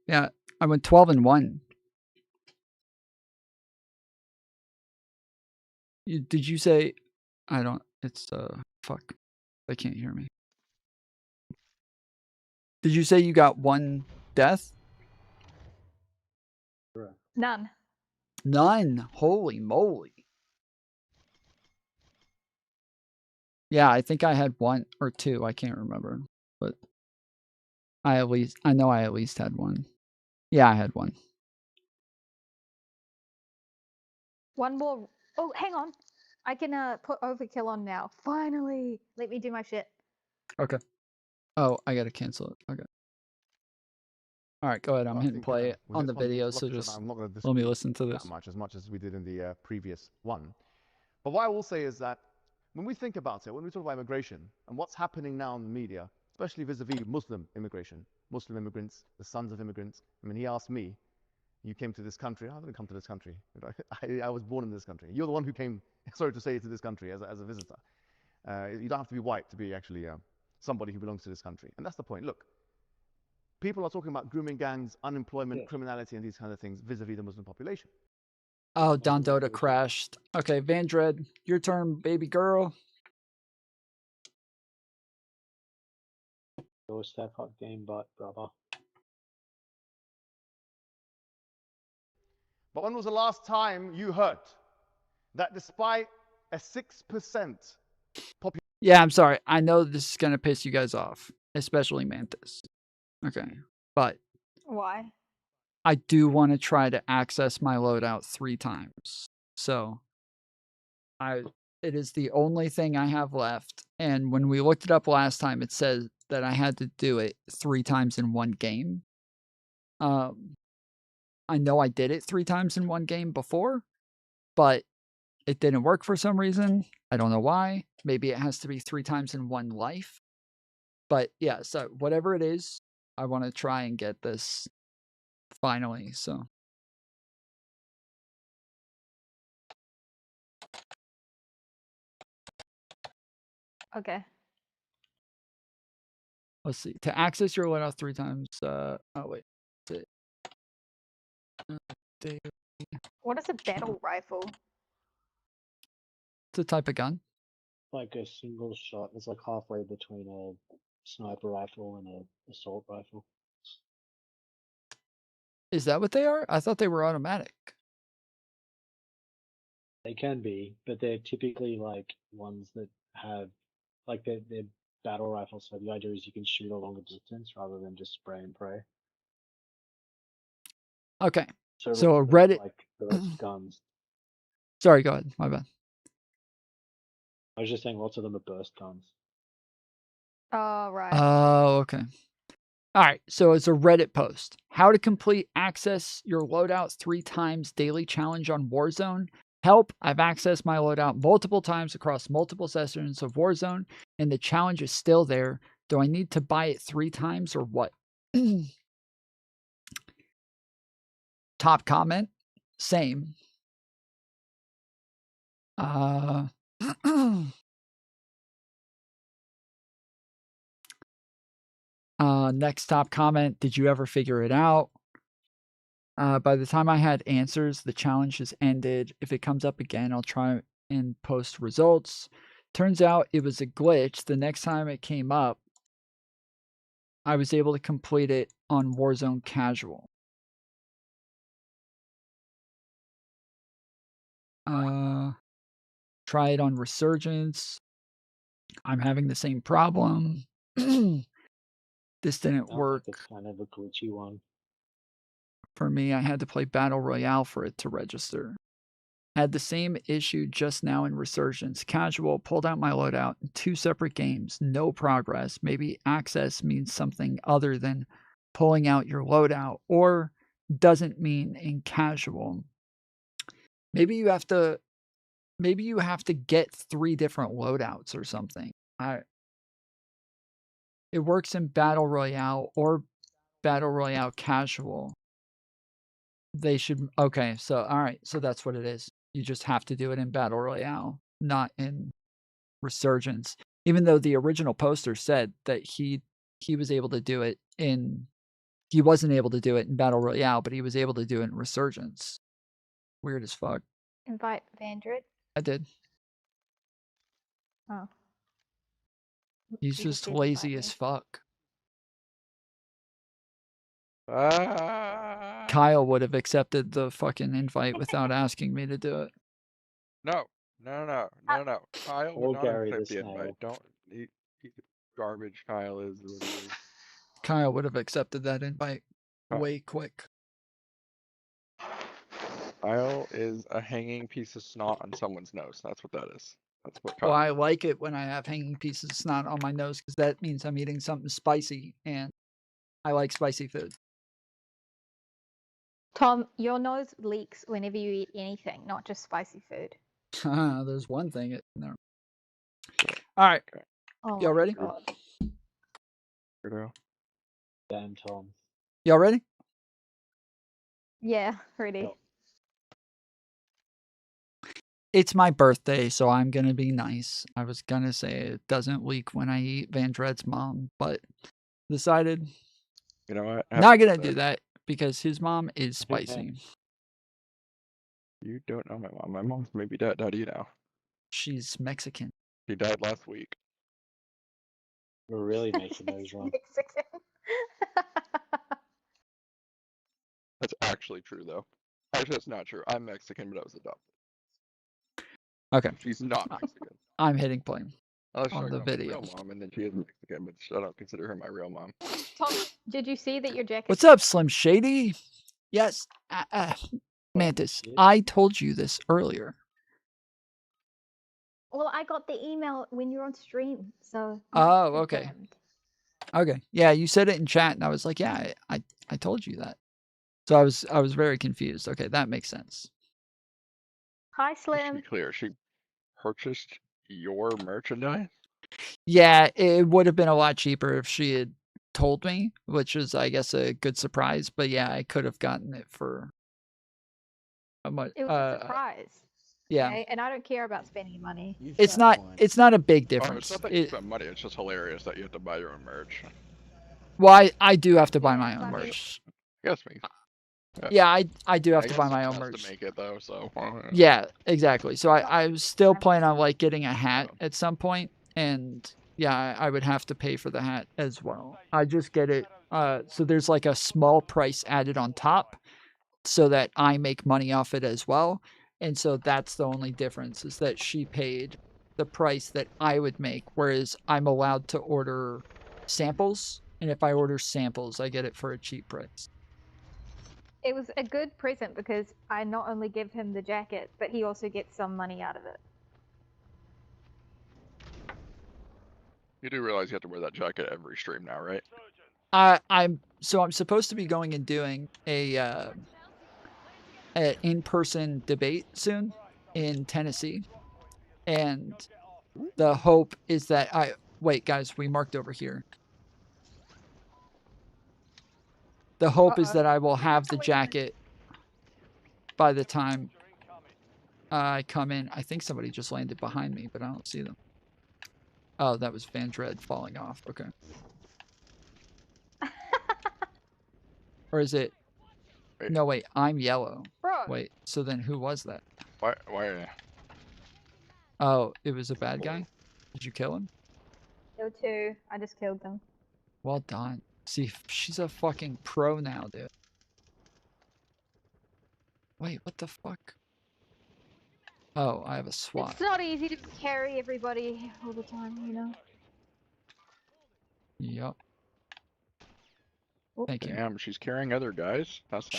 Yeah, I went 12-1. Did you say? I don't. It's fuck. They can't hear me. Did you say you got 1 death? None. None. Holy moly. Yeah, I think I had 1 or 2. I can't remember, but I know I at least had 1. Yeah, I had 1. One more. Oh, hang on. I can put overkill on now. Finally. Let me do my shit. Okay. Oh, I gotta cancel it. Okay. All right, go ahead. I'm hitting play on the video, so just let me listen to this. That much as we did in the previous one. But what I will say is that when we think about it, when we talk about immigration and what's happening now in the media, especially vis-a-vis Muslim immigration, Muslim immigrants, the sons of immigrants. I mean, he asked me, you came to this country. I didn't come to this country. I was born in this country. You're the one who came, sorry to say, to this country as a visitor. You don't have to be white to be actually somebody who belongs to this country. And that's the point. Look, people are talking about grooming gangs, unemployment, criminality, and these kind of things vis-a-vis the Muslim population. Oh, Don Dota crashed. Okay, Vandred, your turn, baby girl. Your step up game, but brother. But when was the last time you heard that despite a 6% population? Yeah, I'm sorry. I know this is going to piss you guys off, especially Mantis. Okay, but why? I do want to try to access my loadout 3 times. So it is the only thing I have left. And when we looked it up last time, it says that I had to do it 3 times in one game. I know I did it 3 times in one game before, but it didn't work for some reason. I don't know why. Maybe it has to be 3 times in one life. But yeah, so whatever it is, I want to try and get this finally, so. Okay. Let's see. To access your loadout 3 times, oh wait. What is a battle rifle? It's a type of gun. Like a single shot. It's like halfway between a sniper rifle and an assault rifle. Is that what they are? I thought they were automatic. They can be, but they're typically like ones that have, like they're battle rifles. So the idea is you can shoot a longer distance rather than just spray and pray. Okay. So a Reddit. Like burst guns. Sorry, go ahead. My bad. I was just saying lots of them are burst guns. Oh, right. Oh, okay. All right, so it's a Reddit post. How to complete access your loadout 3 times daily challenge on Warzone. Help, I've accessed my loadout multiple times across multiple sessions of Warzone, and the challenge is still there. Do I need to buy it 3 times or what? Top comment, same. Next top comment, did you ever figure it out? By the time I had answers, the challenge has ended. If it comes up again, I'll try and post results. Turns out it was a glitch. The next time it came up, I was able to complete it on Warzone Casual. Try it on Resurgence. I'm having the same problem. This didn't work. It's kind of a glitchy one. For me, I had to play Battle Royale for it to register. Had the same issue just now in Resurgence. Casual, pulled out my loadout in 2 separate games. No progress. Maybe access means something other than pulling out your loadout, or doesn't mean in casual. Maybe you have to get 3 different loadouts or something. It works in Battle Royale or Battle Royale Casual. They should, okay, so all right, so that's what it is. You just have to do it in Battle Royale, not in Resurgence. Even though the original poster said that he was able to do it in, he wasn't able to do it in Battle Royale, but he was able to do it in Resurgence. Weird as fuck. Invite Vandred. I did. Oh. He's just lazy as fuck. Kyle would have accepted the fucking invite without asking me to do it. No. Kyle Or would not Gary accept the the Snail. invite. Don't. He, garbage Kyle is what he is. Kyle would have accepted that invite Oh. way quick. Kyle is a hanging piece of snot on someone's nose. That's what that is. That's what Well, Kyle I like it when I have hanging pieces of snot on my nose because that means I'm eating something spicy, and I like spicy food. Tom, your nose leaks whenever you eat anything, not just spicy food. There's one thing in there. All right. Oh Y'all my ready? God. Damn, Tom. Y'all ready? Yeah, ready. It's my birthday, so I'm going to be nice. I was going to say it doesn't leak when I eat Vandred's mom, but decided You know what? not going to do that because his mom is spicy. You don't know my mom. My mom's maybe dead. How do you know? She's Mexican. She died last week. We're really making those wrong. That's actually true, though. Actually, that's not true. I'm Mexican, but I was adopted. Okay. She's not Mexican. I'm hitting play Unless on the my video. real mom, and then she is Mexican, but I don't consider her my real mom. Tom, did you see that your jacket? What's up, Slim Shady? Yes, Mantis, I told you this earlier. Well, I got the email when you're on stream, so. Oh, okay. Okay. Yeah, you said it in chat, and I was like, yeah, I told you that. So I was very confused. Okay, that makes sense. Hi, Just to be Slim. clear, she purchased your merchandise? Yeah, it would have been a lot cheaper if she had told me, which is, I guess, a good surprise. But yeah, I could have gotten it for a much. It was a surprise. Yeah. Okay? And I don't care about spending money. It's not a big Oh, difference. it's not that you spend money. It's just hilarious that you have to buy your own merch. Well, I do have to buy my own merch. Guess me. Yeah, I do have I to guess buy my someone own has merch. to make it though, so. Yeah, exactly. So I was still planning on like getting a hat at some point, and yeah, I would have to pay for the hat as well. I just get it. So there's like a small price added on top, so that I make money off it as well. And so that's the only difference, is that she paid the price that I would make, whereas I'm allowed to order samples, and if I order samples, I get it for a cheap price. It was a good present because I not only give him the jacket, but he also gets some money out of it. You do realize you have to wear that jacket every stream now, right? I'm supposed to be going and doing an in-person debate soon in Tennessee, and the hope is that wait, guys, we marked over here. The hope is that I will have the jacket by the time I come in. I think somebody just landed behind me, but I don't see them. Oh, that was Van Dread falling off. Okay. Or is it? No, wait. I'm yellow. Bro. Wait. So then who was that? Why? Oh, it was a bad guy? Did you kill him? Kill two. I just killed them. Well done. See, she's a fucking pro now, dude. Wait, what the fuck? Oh, I have a SWAT. It's not easy to carry everybody all the time, you know. Yep. Thank you. Damn, she's carrying other guys. That's not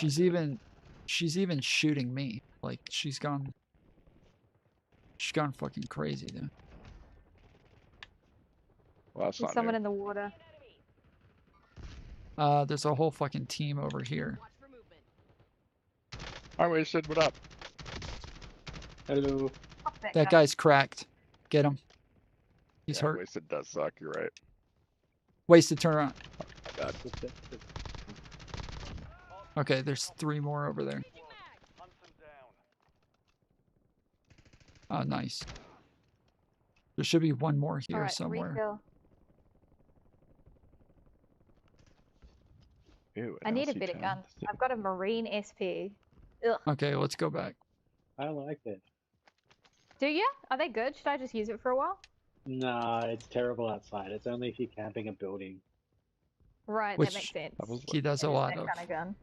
She's even shooting me. Like she's gone fucking crazy, dude. Well, that's There's not someone new. in the water. There's a whole fucking team over here. I wasted. What up? Hello. That guy's cracked. Get him. He's Yeah, hurt. Wasted does suck. You're right. Wasted, turn around. My bad. Okay, there's 3 more over there. Oh, nice. There should be 1 more here Alright, somewhere. refill. Ew, I need a better gun. I've got a Marine SP. Ugh. Okay, let's go back. I like it. Do you? Are they good? Should I just use it for a while? Nah, it's terrible outside. It's only if you're camping a building. Right, Which that makes sense. he does It a is lot that of. kind of gun.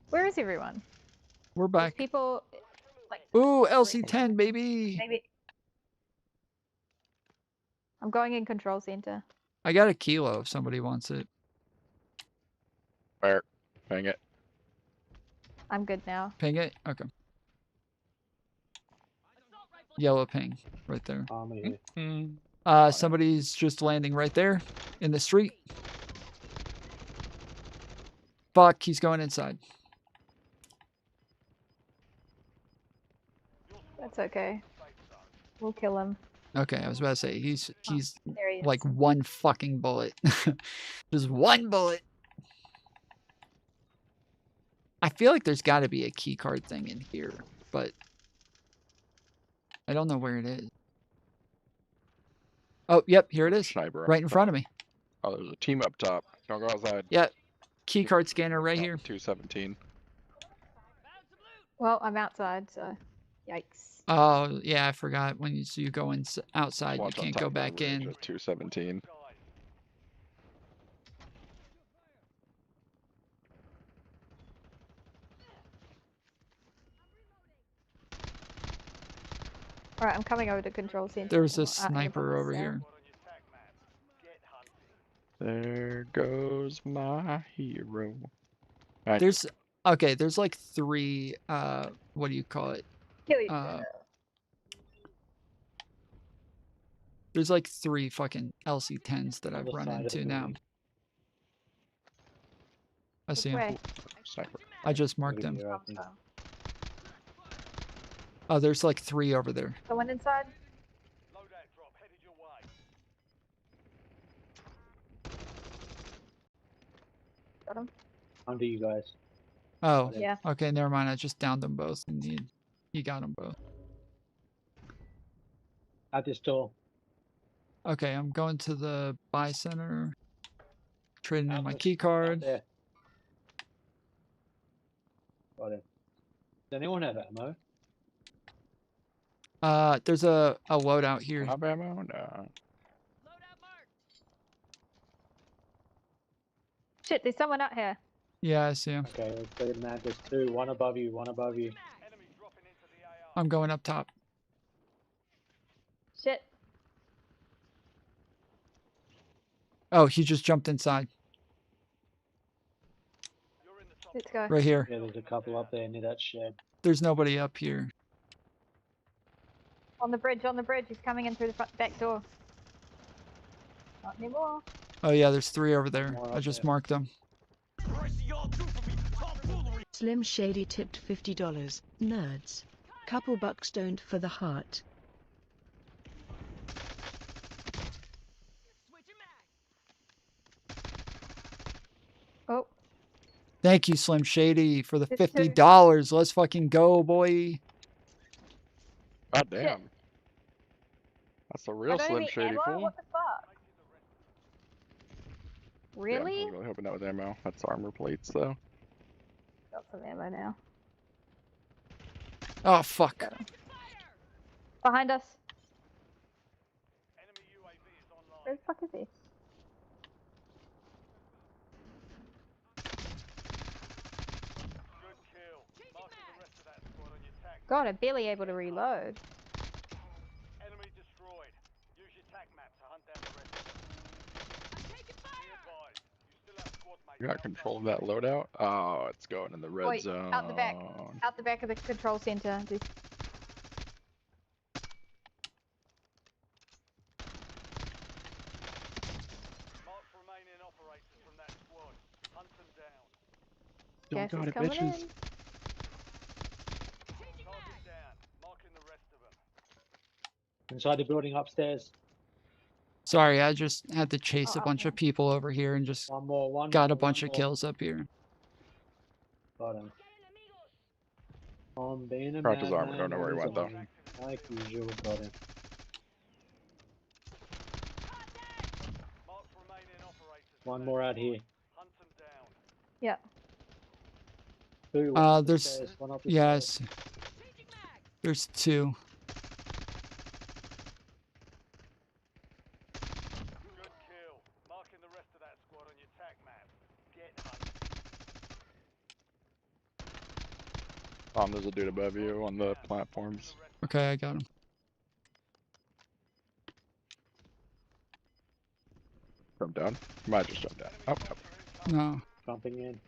Where is everyone? We're There's back. people like Ooh, LC10, baby. maybe. I'm going in control center. I got a kilo if somebody wants it. Where? Hang it. I'm good now. Ping it? Okay. Yellow ping right there. Somebody's just landing right there in the street. Fuck, he's going inside. That's okay. We'll kill him. Okay, I was about to say he's There he is. like 1 fucking bullet. Just 1 bullet. I feel like there's got to be a key card thing in here, but I don't know where it is. Oh, yep, here it is. Sniper. Right in front of me. Oh, there's a team up top. Don't go outside. Yeah, key card scanner right here. 217. Well, I'm outside, so yikes. Oh, yeah, I forgot. When you go outside, you One's on can't top go of the back ridge in. at 217. Alright, I'm coming over to control center. There's a Well, sniper over here. There goes my hero. There's okay, there's like 3 what do you call it? Kill each other. There's like 3 fucking LC10s that I've the run side of into the now. building. I see him. Way. Sniper. I just marked him. Here, I think. Oh, there's like 3 over there. Someone inside? Got him. Under you guys. Oh, Yeah. okay, never mind. I just downed them both, and he got them both. At this door. Okay, I'm going to the buy center. Trading in my Out key card. there. Got it. Does anyone have ammo? There's a loadout here. Have ammo? No. Shit, there's someone out here. Yeah, I see him. Okay, let's get him, man. There's 2. 1 above you, 1 above you. I'm going up top. Shit. Oh, he just jumped inside. Let's go. Right here. Yeah, there's a couple up there near that shed. There's nobody up here. On the bridge, on the bridge. He's coming in through the front back door. Not anymore. Oh yeah, there's 3 over there. More I up just there. marked them. Slim Shady tipped $50. Nerds. Couple bucks don't for the heart. Thank you, Slim Shady, for the There's two. $50. Let's fucking go, boy. God damn. That's a I real don't Slim even Shady ammo? fool. What the fuck? Yeah, I Really? was really hoping that was ammo. That's armor plates, though. Got some ammo now. Oh, fuck. Behind us. Where the fuck is he? God, I'm barely able to reload. Enemy destroyed. Use your tac map to hunt down the rest of them. Be advised, you still have squad mates You got control of that loadout? Oh, it's going in the red Wait, zone. out the back. Out the back of the control center. This. Mark remaining operators from that squad. Hunt them down. Don't Gas got is it, coming bitches. in. Target down. Marking the rest of them. Inside the building upstairs. Sorry, I just had to chase Oh, a bunch of people over here and just One more. got a bunch of kills up here. Got him. I'm being a Cracked his armor. madman Don't know where he on went, though. zone. Like usual, got him. Mark remaining operators. One more out here. Hunt them down. Yeah. Two, one up the There's stairs, one up the yes, stairs. there's two. Good kill. Marking the rest of that squad on your tac map. Get hunting. There's a dude above you on the platforms. Okay, I got him. Jump down. Might just jump down. Oh, no. No, Jumping in.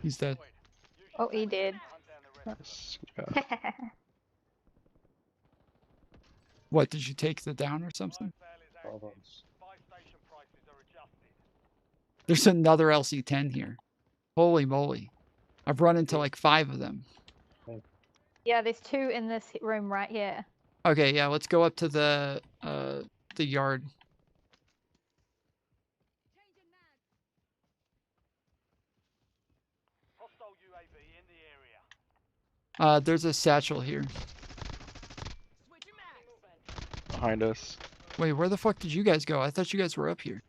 he's dead. Oh, he did. Nice. Yeah. What, did you take the down or something? There's another LC-10 here. Holy moly. I've run into like 5 of them. Yeah, there's two in this room right here. Okay, yeah, let's go up to the yard. Hostile UAV in the area. There's a satchel here. Behind us. Wait, where the fuck did you guys go? I thought you guys were up here.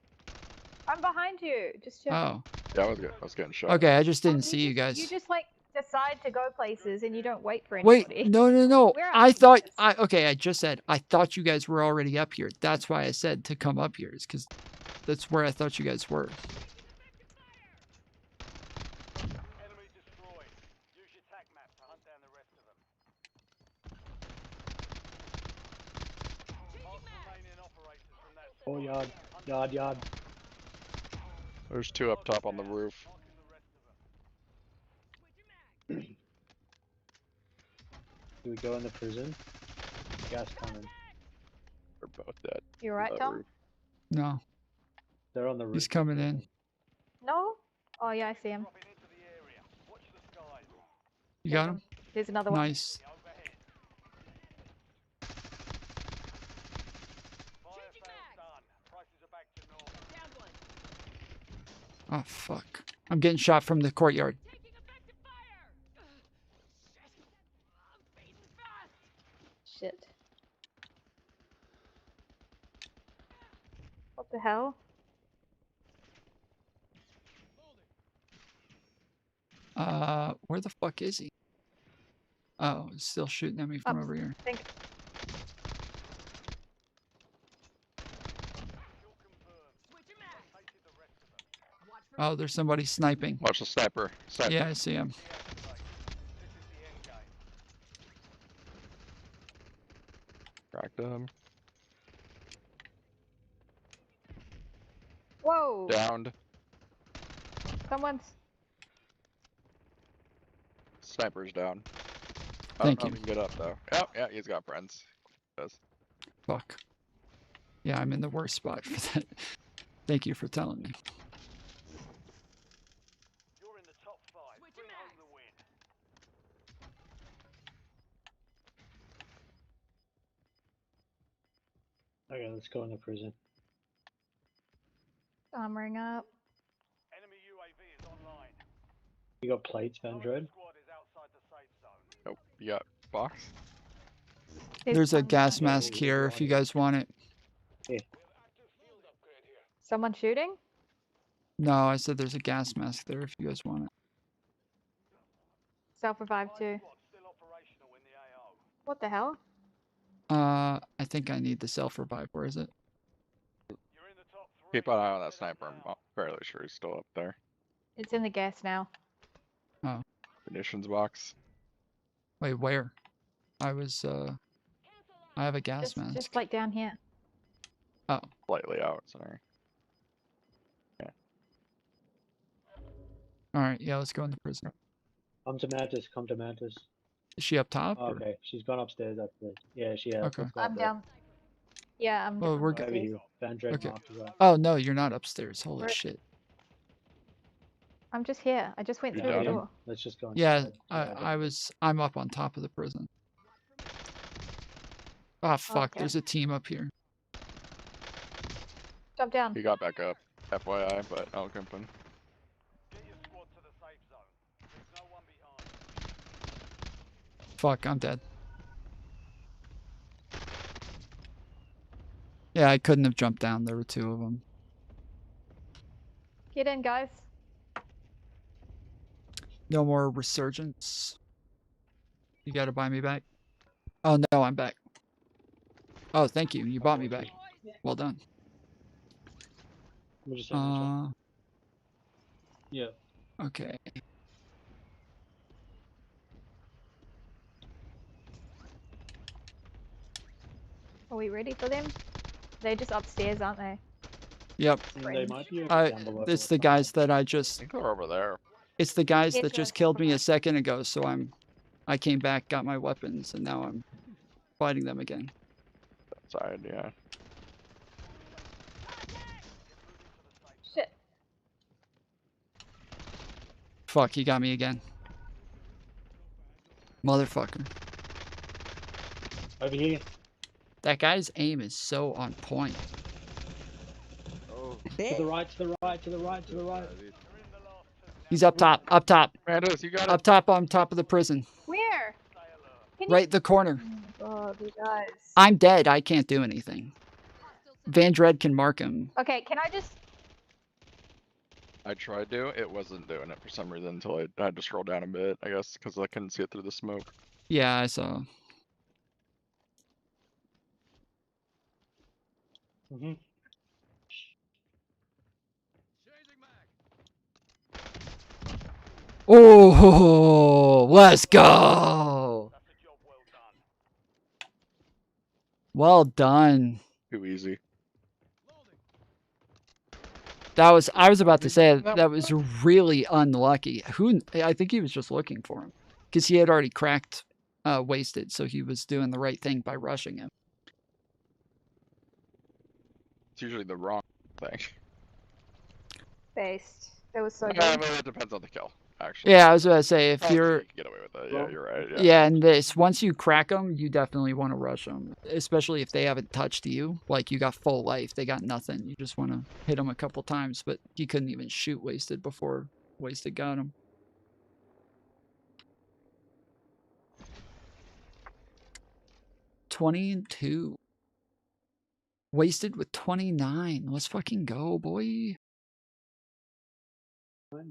I'm behind you. Just chill. Oh. Yeah, I was getting shot. Okay, I just didn't see you guys. You just like decide to go places and you don't wait for anybody. Wait, no. Where I are thought I just said I thought you guys were already up here. That's why I said to come up here, is because that's where I thought you guys were. Enemy destroyed. Use your tac map to hunt down the rest of them. Mark remaining operators from that squad. Oh, yard. There's 2 up top on the roof. Do we go in the prison? Gas coming. They're both dead. You right, Tom? Roof. No, They're on the roof. he's coming in. No? Oh yeah, I see him. You got him? There's another one. Nice. Oh fuck! I'm getting shot from the courtyard. Shit. What the hell? Where the fuck is he? Oh, he's still shooting at me from over here. Oh, there's somebody sniping. Watch the sniper. Yeah, I see him. Cracked him. Whoa! Downed. Someone's. Sniper's down. Thank I you. don't know if he can get up though. Oh, yeah, he's got friends. He does. Fuck. Yeah, I'm in the worst spot for that. Thank you for telling me. You're in the top 5. Bring home the win. Okay, let's go in the prison. Armoring up. Enemy UAV You got plates, Van Dread? Nope. You got box? There's a gas mask here if you guys want it. Yeah. Someone shooting? No, I said there's a gas mask there if you guys want it. Self-revive too. What the hell? I think I need the self-revive. Where is it? Keep an eye on that sniper. I'm fairly sure he's still up there. It's in the gas now. Oh. Munitions box. Wait, where? I was, I have a gas mask. Just like down here. Oh. Slightly out, sorry. Yeah. Alright, yeah, let's go into prison. Come to Mantis, come to Mantis. Is she up top? Oh, okay, she's gone upstairs. Yeah, she has. Okay. I'm down. Yeah, I'm Oh, down. we're Over good. here. Van Dread Okay. marked as well. Oh, no, you're not upstairs. Holy Where- shit. I'm just here. I just went through the door. Let's just go. Yeah, inside. I'm up on top of the prison. Ah, fuck, Okay. there's a team up here. Jump down. He got back up. FYI, but I'll jump in. Fuck, I'm dead. Yeah, I couldn't have jumped down. There were two of them. Get in, guys. No more resurgence. You gotta buy me back. Oh, no, I'm back. Oh, thank you. You bought me back. Well done. Yeah. Okay. Are we ready for them? They're just upstairs, aren't they? Yep. They might be down below. It's the guys that I just... I think they're over there. It's the guys Yes, that just yes. killed me a second ago, so I came back, got my weapons, and now I'm fighting them again. Outside, yeah. Shit. Fuck, he got me again. Motherfucker. Over here. That guy's aim is so on point. To the right, to the right, to the right, to the right. He's up top, up top. Randos, you got Up top on top of the prison. Where? Right the corner. Oh, you guys. I'm dead, I can't do anything. Van Dread can mark him. Okay, can I just... I tried to. It wasn't doing it for some reason until I had to scroll down a bit, I guess, because I couldn't see it through the smoke. Yeah, I saw. Mm-hmm. Oh, let's go. Well done. Too easy. That was, I was about to say, that was really unlucky. I think he was just looking for him. Because he had already cracked Wasted, so he was doing the right thing by rushing him. It's usually the wrong thing. Based. That was so good. Yeah, but it depends on the kill, actually. Yeah, I was about to say, if Oh, you're... you can get away with it. Yeah, you're right. Yeah. Yeah, and this, once you crack them, you definitely want to rush them. Especially if they haven't touched you. Like, you got full life, they got nothing. You just want to hit them a couple times, but he couldn't even shoot Wasted before Wasted got him. $20-2. Wasted with 29. Let's fucking go, boy.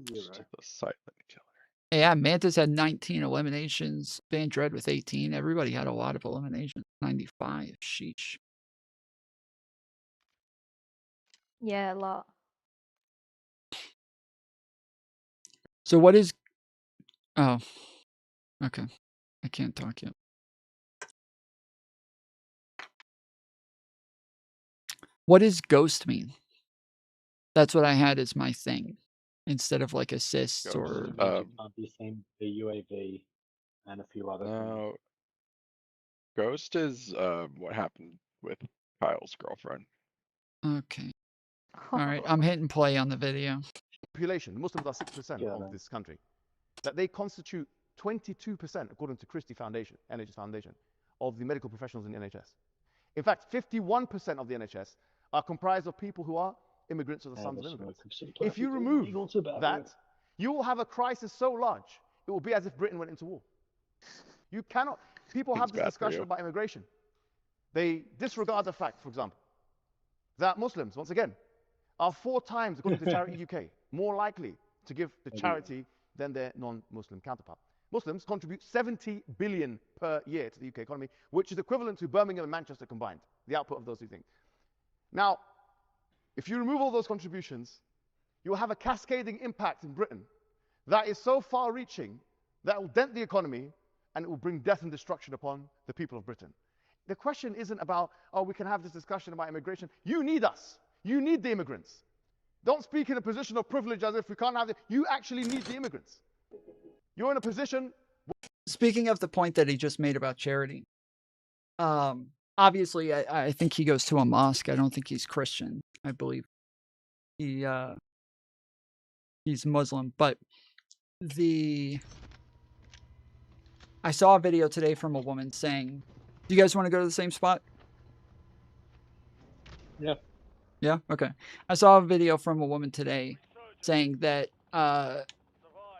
Just the silent killer. Yeah, Mantis had 19 eliminations. Van Dread with 18. Everybody had a lot of eliminations. 95. Sheesh. Yeah, a lot. So what is... Oh. Okay. I can't talk yet. What does ghost mean? That's what I had as my thing. Instead of like assists Ghost. or... The same, the UAV and a few other things. Ghost is what happened with Kyle's girlfriend. Okay. Alright, I'm hitting play on the video. Population, Muslims are 6% of this country. That they constitute 22%, according to Christie Foundation, NHS Foundation, of the medical professionals in the NHS. In fact, 51% of the NHS are comprised of people who are immigrants or the sons of immigrants. If you remove that, You will have a crisis so large, it will be as if Britain went into war. You cannot. People have this discussion about immigration. They disregard the fact, for example, that Muslims, once again, are 4 times, according to Charity UK, more likely to give to charity than their non-Muslim counterpart. Muslims contribute 70 billion per year to the UK economy, which is equivalent to Birmingham and Manchester combined, the output of those 2 things. Now, if you remove all those contributions, you will have a cascading impact in Britain that is so far-reaching that it will dent the economy and it will bring death and destruction upon the people of Britain. The question isn't about, oh, we can have this discussion about immigration. You need us. You need the immigrants. Don't speak in a position of privilege as if we can't have it. You actually need the immigrants. You're in a position... Speaking of the point that he just made about charity, obviously, I think he goes to a mosque. I don't think he's Christian. I believe he's Muslim. But I saw a video today from a woman saying, do you guys want to go to the same spot? Yeah. Yeah? Okay. I saw a video from a woman today saying that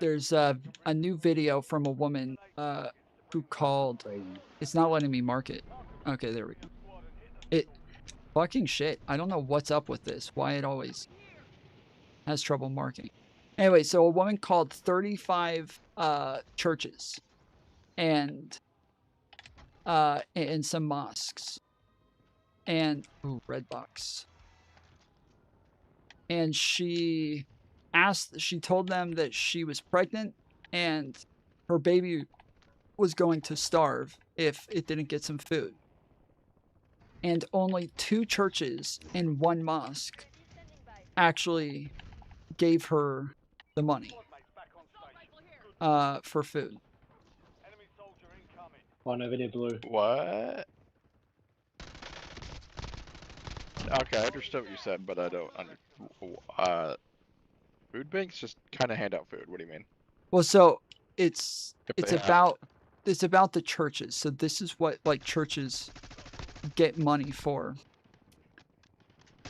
there's a new video from a woman who called... It's not letting me mark it. Okay, there we go. Fucking shit. I don't know what's up with this. Why it always has trouble marking. Anyway, so a woman called 35 churches and some mosques and red box. And she told them that she was pregnant and her baby was going to starve if it didn't get some food. And only 2 churches and 1 mosque actually gave her the money for food. One over near blue. What? Okay, I understood what you said, but I don't food banks just kind of hand out food. What do you mean? Well, so it's about the churches. So this is what like churches get money for,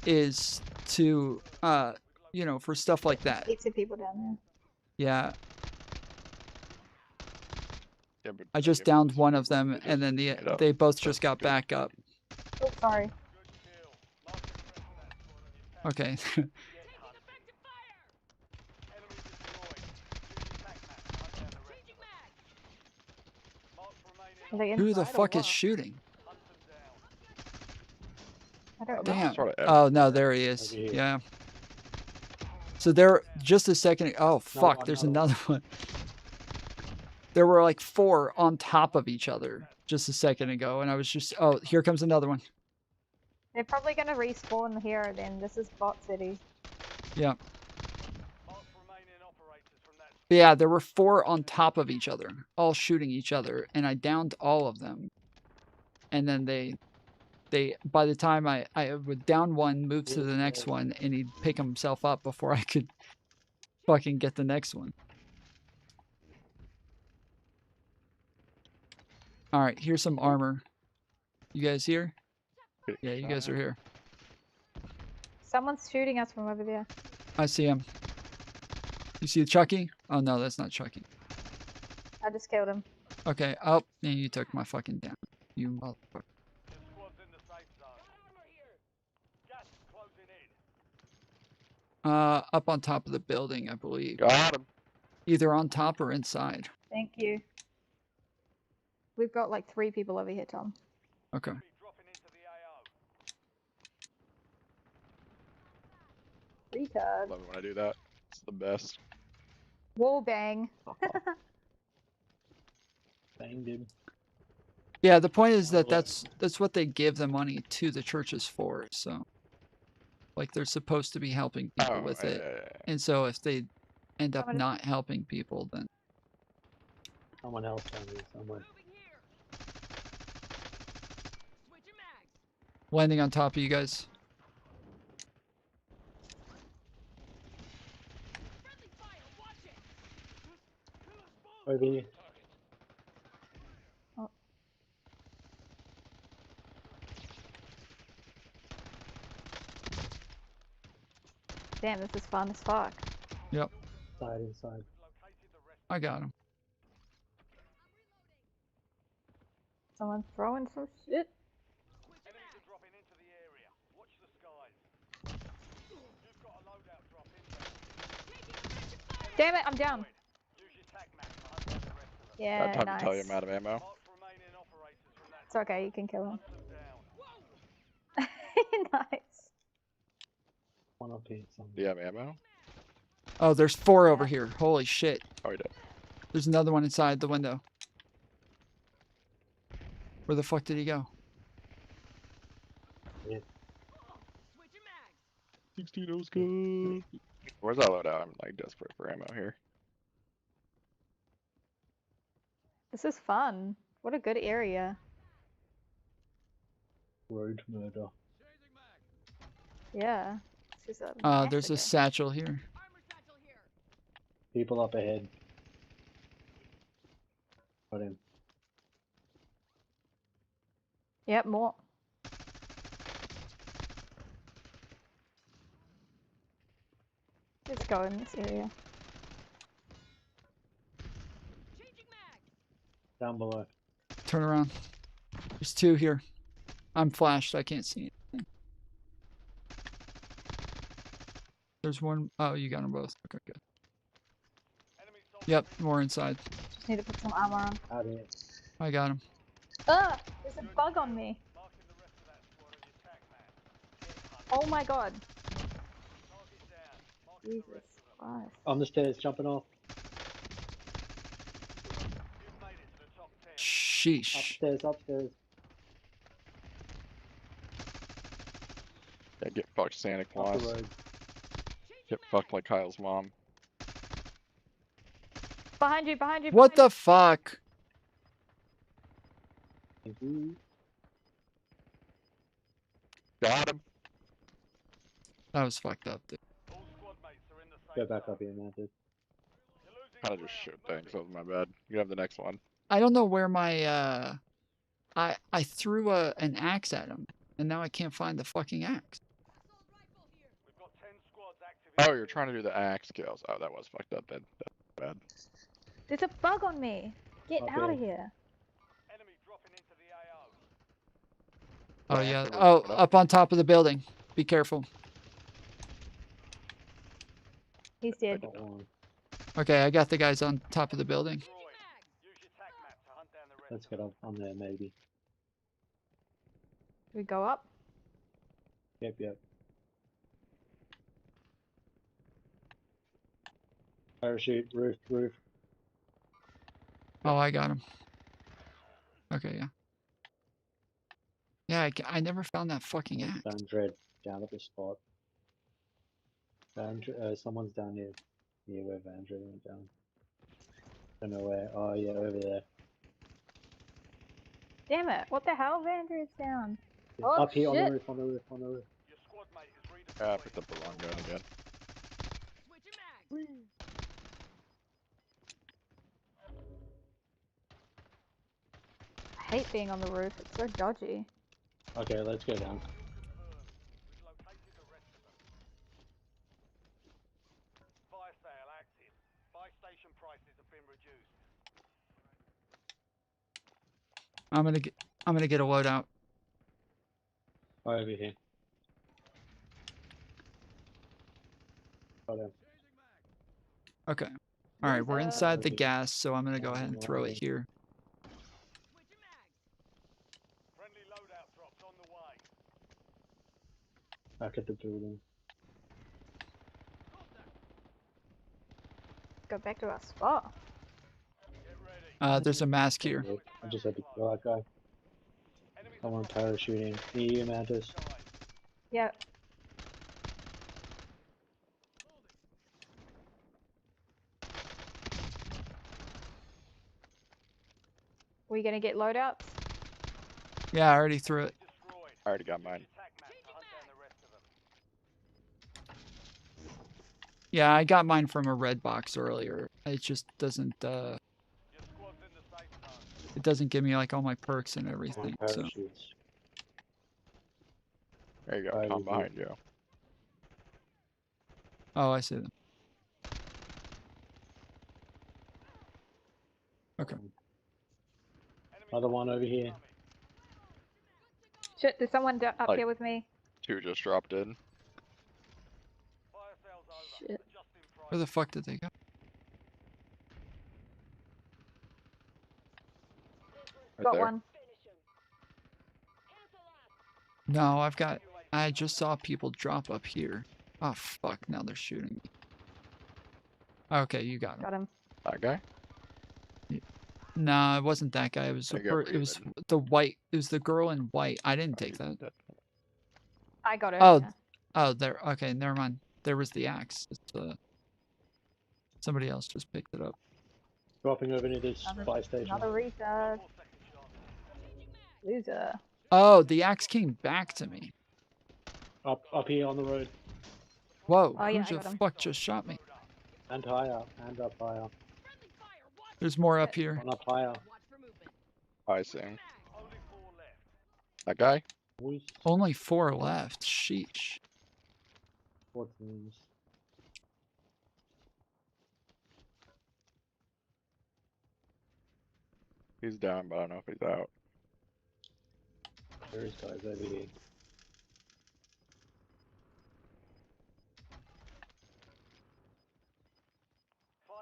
is to you know, for stuff like that. Lots of people down there. Yeah. Yeah, but I just downed one of them, and then they both just got back up. Oh, sorry. Okay. Who the fuck is shooting? I don't Damn. know. Oh, no, there he is. Yeah. So there, just a second. Oh, fuck, there's another one. There were like 4 on top of each other just a second ago, and I was just, oh, here comes another one. They're probably going to respawn here then. This is Bot City. Yeah. Yeah, there were 4 on top of each other, all shooting each other, and I downed all of them. And then they by the time I would down one, move to the next one, and he'd pick himself up before I could fucking get the next one. All right, here's some armor. You guys here? Yeah, you guys are here. Someone's shooting us from over there. I see him. You see Chucky? Oh no, that's not Chucky. I just killed him. Okay, oh, and you took my fucking down. You motherfucker. Up on top of the building, I believe. Got him. Either on top or inside. Thank you. We've got like 3 people over here, Tom. Okay. Retard. Love it when I do that. It's the best. Wall bang. Banged him. Yeah, the point is that that's what they give the money to the churches for. So, like, they're supposed to be helping people with it, and so if they end up not helping people, then Someone else down here somewhere. landing on top of you guys. Over here. Oh. Damn, this is fun as fuck. Yep. Inside. I got him. Someone's throwing some shit. Enemies are dropping into the area. Watch the skies. You've got a loadout drop in. Damn it, I'm down. Use your tac map to hunt down the rest of them. Yeah, That time nice. to tell you I'm out of ammo. Mark remaining operators from that It's okay, you can kill him. hunt them down. Nice. One up here. Do you have ammo? Oh, there's 4 over here. Holy shit. Oh, you did. There's another one inside the window. Where the fuck did he go? Yeah. 16 scope. Where's that loadout? I'm like desperate for ammo here. This is fun. What a good area. Road murder. Yeah. This is a there's a massacre. satchel here. People up ahead. Got him. Yep, more. Let's go in this area. Down below. Turn around. There's 2 here. I'm flashed. I can't see anything. There's one. Oh, you got them both. Okay, good. Yep, more inside. Just need to put some armor on. Out here. I got him. Ah! There's a bug on me. Oh my god. Jesus Christ. On the stairs, jumping off. Sheesh. Upstairs. Yeah, get fucked, Santa Up the Claus. road. Get fucked like Kyle's mom. Behind you, behind you. What the fuck? Got him. That was fucked up, dude. Go back up here, man, dude. Kind of just shoot things. That was my bad. You have the next one. I don't know where my I threw an axe at him, and now I can't find the fucking axe. Oh, you're trying to do the axe kills. Oh, that was fucked up. That's bad. There's a bug on me. Get Okay. out of here. Oh yeah. Oh, up on top of the building. Be careful. He's dead. Okay, I got the guys on top of the building. Let's get up on there, maybe. We go up. Yep. Parachute, roof. Oh, I got him. Okay, yeah. Yeah, I never found that fucking axe. Found Dread down at the spot. Someone's down here. Yeah, where Vandred went down. Don't know where. Oh yeah, over there. Damn it. What the hell? Vander is down. He's Oh, up here shit. on the roof. Ah, I picked up the wrong gun again. I hate being on the roof. It's so dodgy. Okay, let's go down. Fire sale active. Buy station prices have been reduced. I'm gonna get a loadout. Oh, over here. Got him. Okay. All right, we're inside the gas, so I'm gonna go ahead and throw it here. Friendly loadout drops on the way. Back at the building. Go back to our spot. There's a mask here. I just had to kill that guy. Someone parachuting. You, Mantis. Yep. We gonna get loadouts? Yeah, I already threw it. I already got mine. Yeah, I got mine from a red box earlier. It just doesn't it doesn't give me like all my perks and everything. So There you go, Tom, behind you. oh, I see them. Okay. Another one over here. Shit, there's someone up Like- here with me. 2 just dropped in. Shit. Where the fuck did they go? Right Got there. one. No, I just saw people drop up here. Oh fuck, now they're shooting me. Okay, you got him. Got him. That guy? Nah, it wasn't that guy. It was I got it was the white. It was the girl in white. I didn't take that. I got her. Oh, yeah. oh, there. Okay, never mind. There was the axe. It's, somebody else just picked it up. Dropping over near this fire station. Another retard. Loser. Oh, the axe came back to me. Up here on the road. Whoa, Oh, yeah, who I the got him. fuck just shot me? And higher. And up higher. There's more up here. One up higher. I see. That guy? Only 4 left. Sheesh. 4 teams. He's down, but I don't know if he's out. There is guys over here.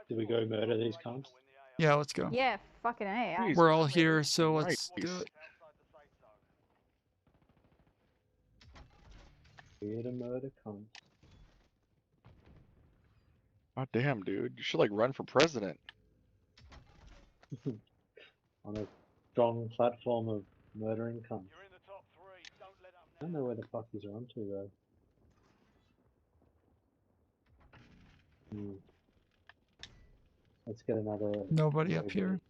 Do we go murder these cunts? Yeah, let's go. Yeah, fucking A. We're all here, so let's do it. Here to murder cunts. Oh damn, dude! You should like run for president. On a strong platform of murdering cunts. I don't know where the fuck he's run to though. Let's get another. Nobody up here.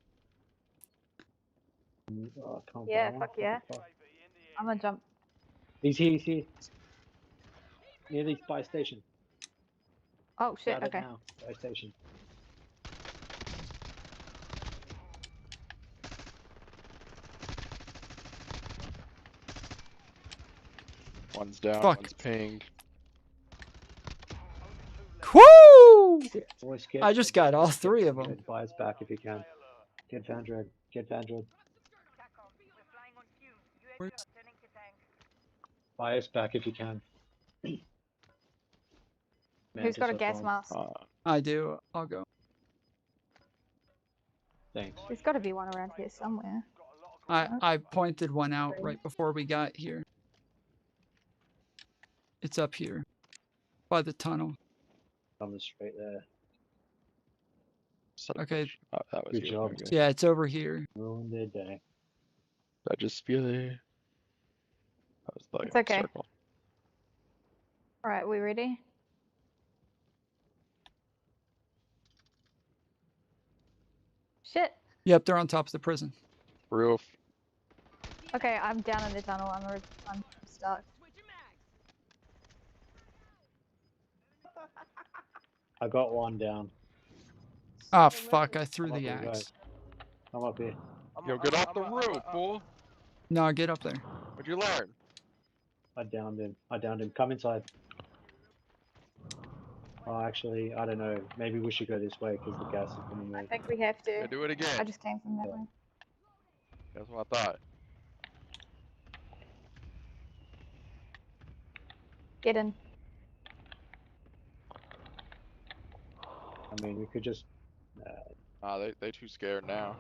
Oh, I can't Yeah, buy fuck one. yeah. What the fuck? I'm gonna jump. He's here. Near the fire station. Oh shit, Grab it okay. now. Fire station. One's down, Fuck. one's pinged. Woo! Boys, I just got all 3 of them. Buy us back if you can. Get Vandred. Get Vandred. Buy us back if you can. Who's got a Mantis gas up mask? I do. I'll go. Thanks. There's got to be one around here somewhere. I pointed one out right before we got here. It's up here. By the tunnel. Coming straight there. Okay. Oh, that was Good you. job. Okay. Yeah, it's over here. Ruined their day. I just feel it. That was like It's okay. circle. Alright, we ready? Shit. Yep, they're on top of the prison. Roof. Okay, I'm down in the tunnel. I'm stuck. I got one down. Oh fuck, I threw Come up the here, guys. axe. Come up here. Yo, get off the roof, fool! No, get up there. What'd you learn? I downed him. Come inside. Oh, actually, I don't know. Maybe we should go this way because the gas is coming I out. think we have to. Yeah, do it again. I just came from that way. That's what I thought. Get in. I mean, we could just. They too scared now.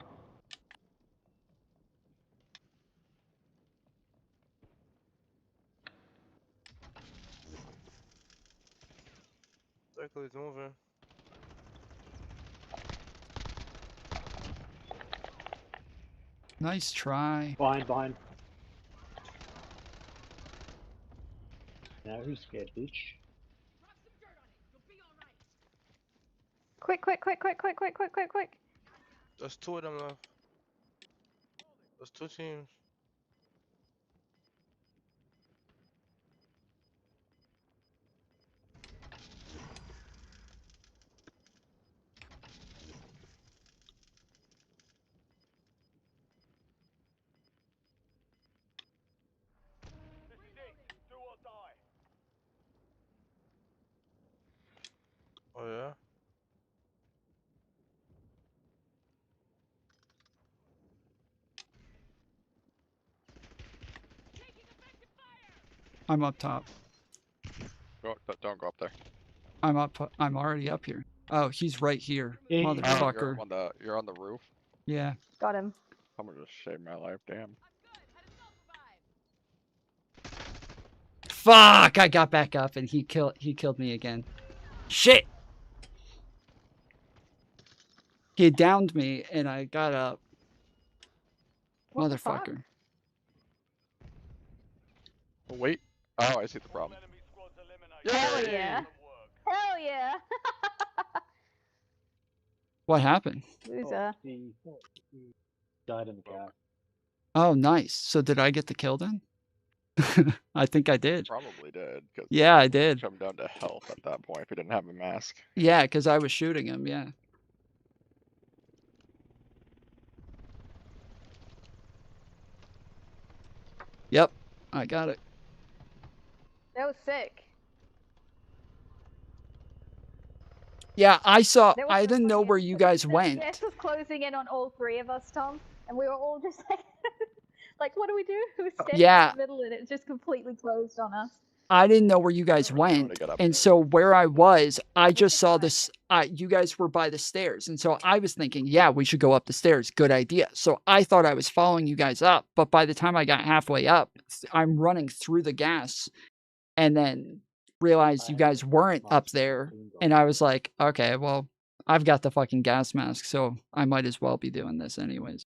Circle is moving. Nice try. Behind. Now who's scared, bitch? Quick. There's 2 of them left. There's 2 teams. Oh yeah? I'm up top. Don't go up there. I'm up. I'm already up here. Oh, he's right here, Yeah, motherfucker. You're on the roof. Yeah. Got him. Someone just saved my life. Damn. Fuck! I got back up and he killed me again. Shit! He downed me and I got up. What the fuck? Motherfucker. Oh, wait. Oh, I see the problem. Hell yeah. Hell yeah. What happened? Loser. He died in the car. Oh, nice. So did I get the kill then? I think I did. Probably did. Yeah, I did. Come down to health at that point if he didn't have a mask. Yeah, because I was shooting him, yeah. Yep, I got it. That was sick. Yeah, I saw. That was I so didn't know funny. where you guys The went. gas was closing in on all three of us, Tom, and we were all just like, like, what do we do? Who's standing Yeah. in the middle, and it just completely closed on us. I didn't know where you guys went, and so where I was, I just saw this. You guys were by the stairs, and so I was thinking, yeah, we should go up the stairs. Good idea. So I thought I was following you guys up, but by the time I got halfway up, I'm running through the gas, and then realized you guys weren't up there, and I was like, okay, well, I've got the fucking gas mask, so I might as well be doing this anyways.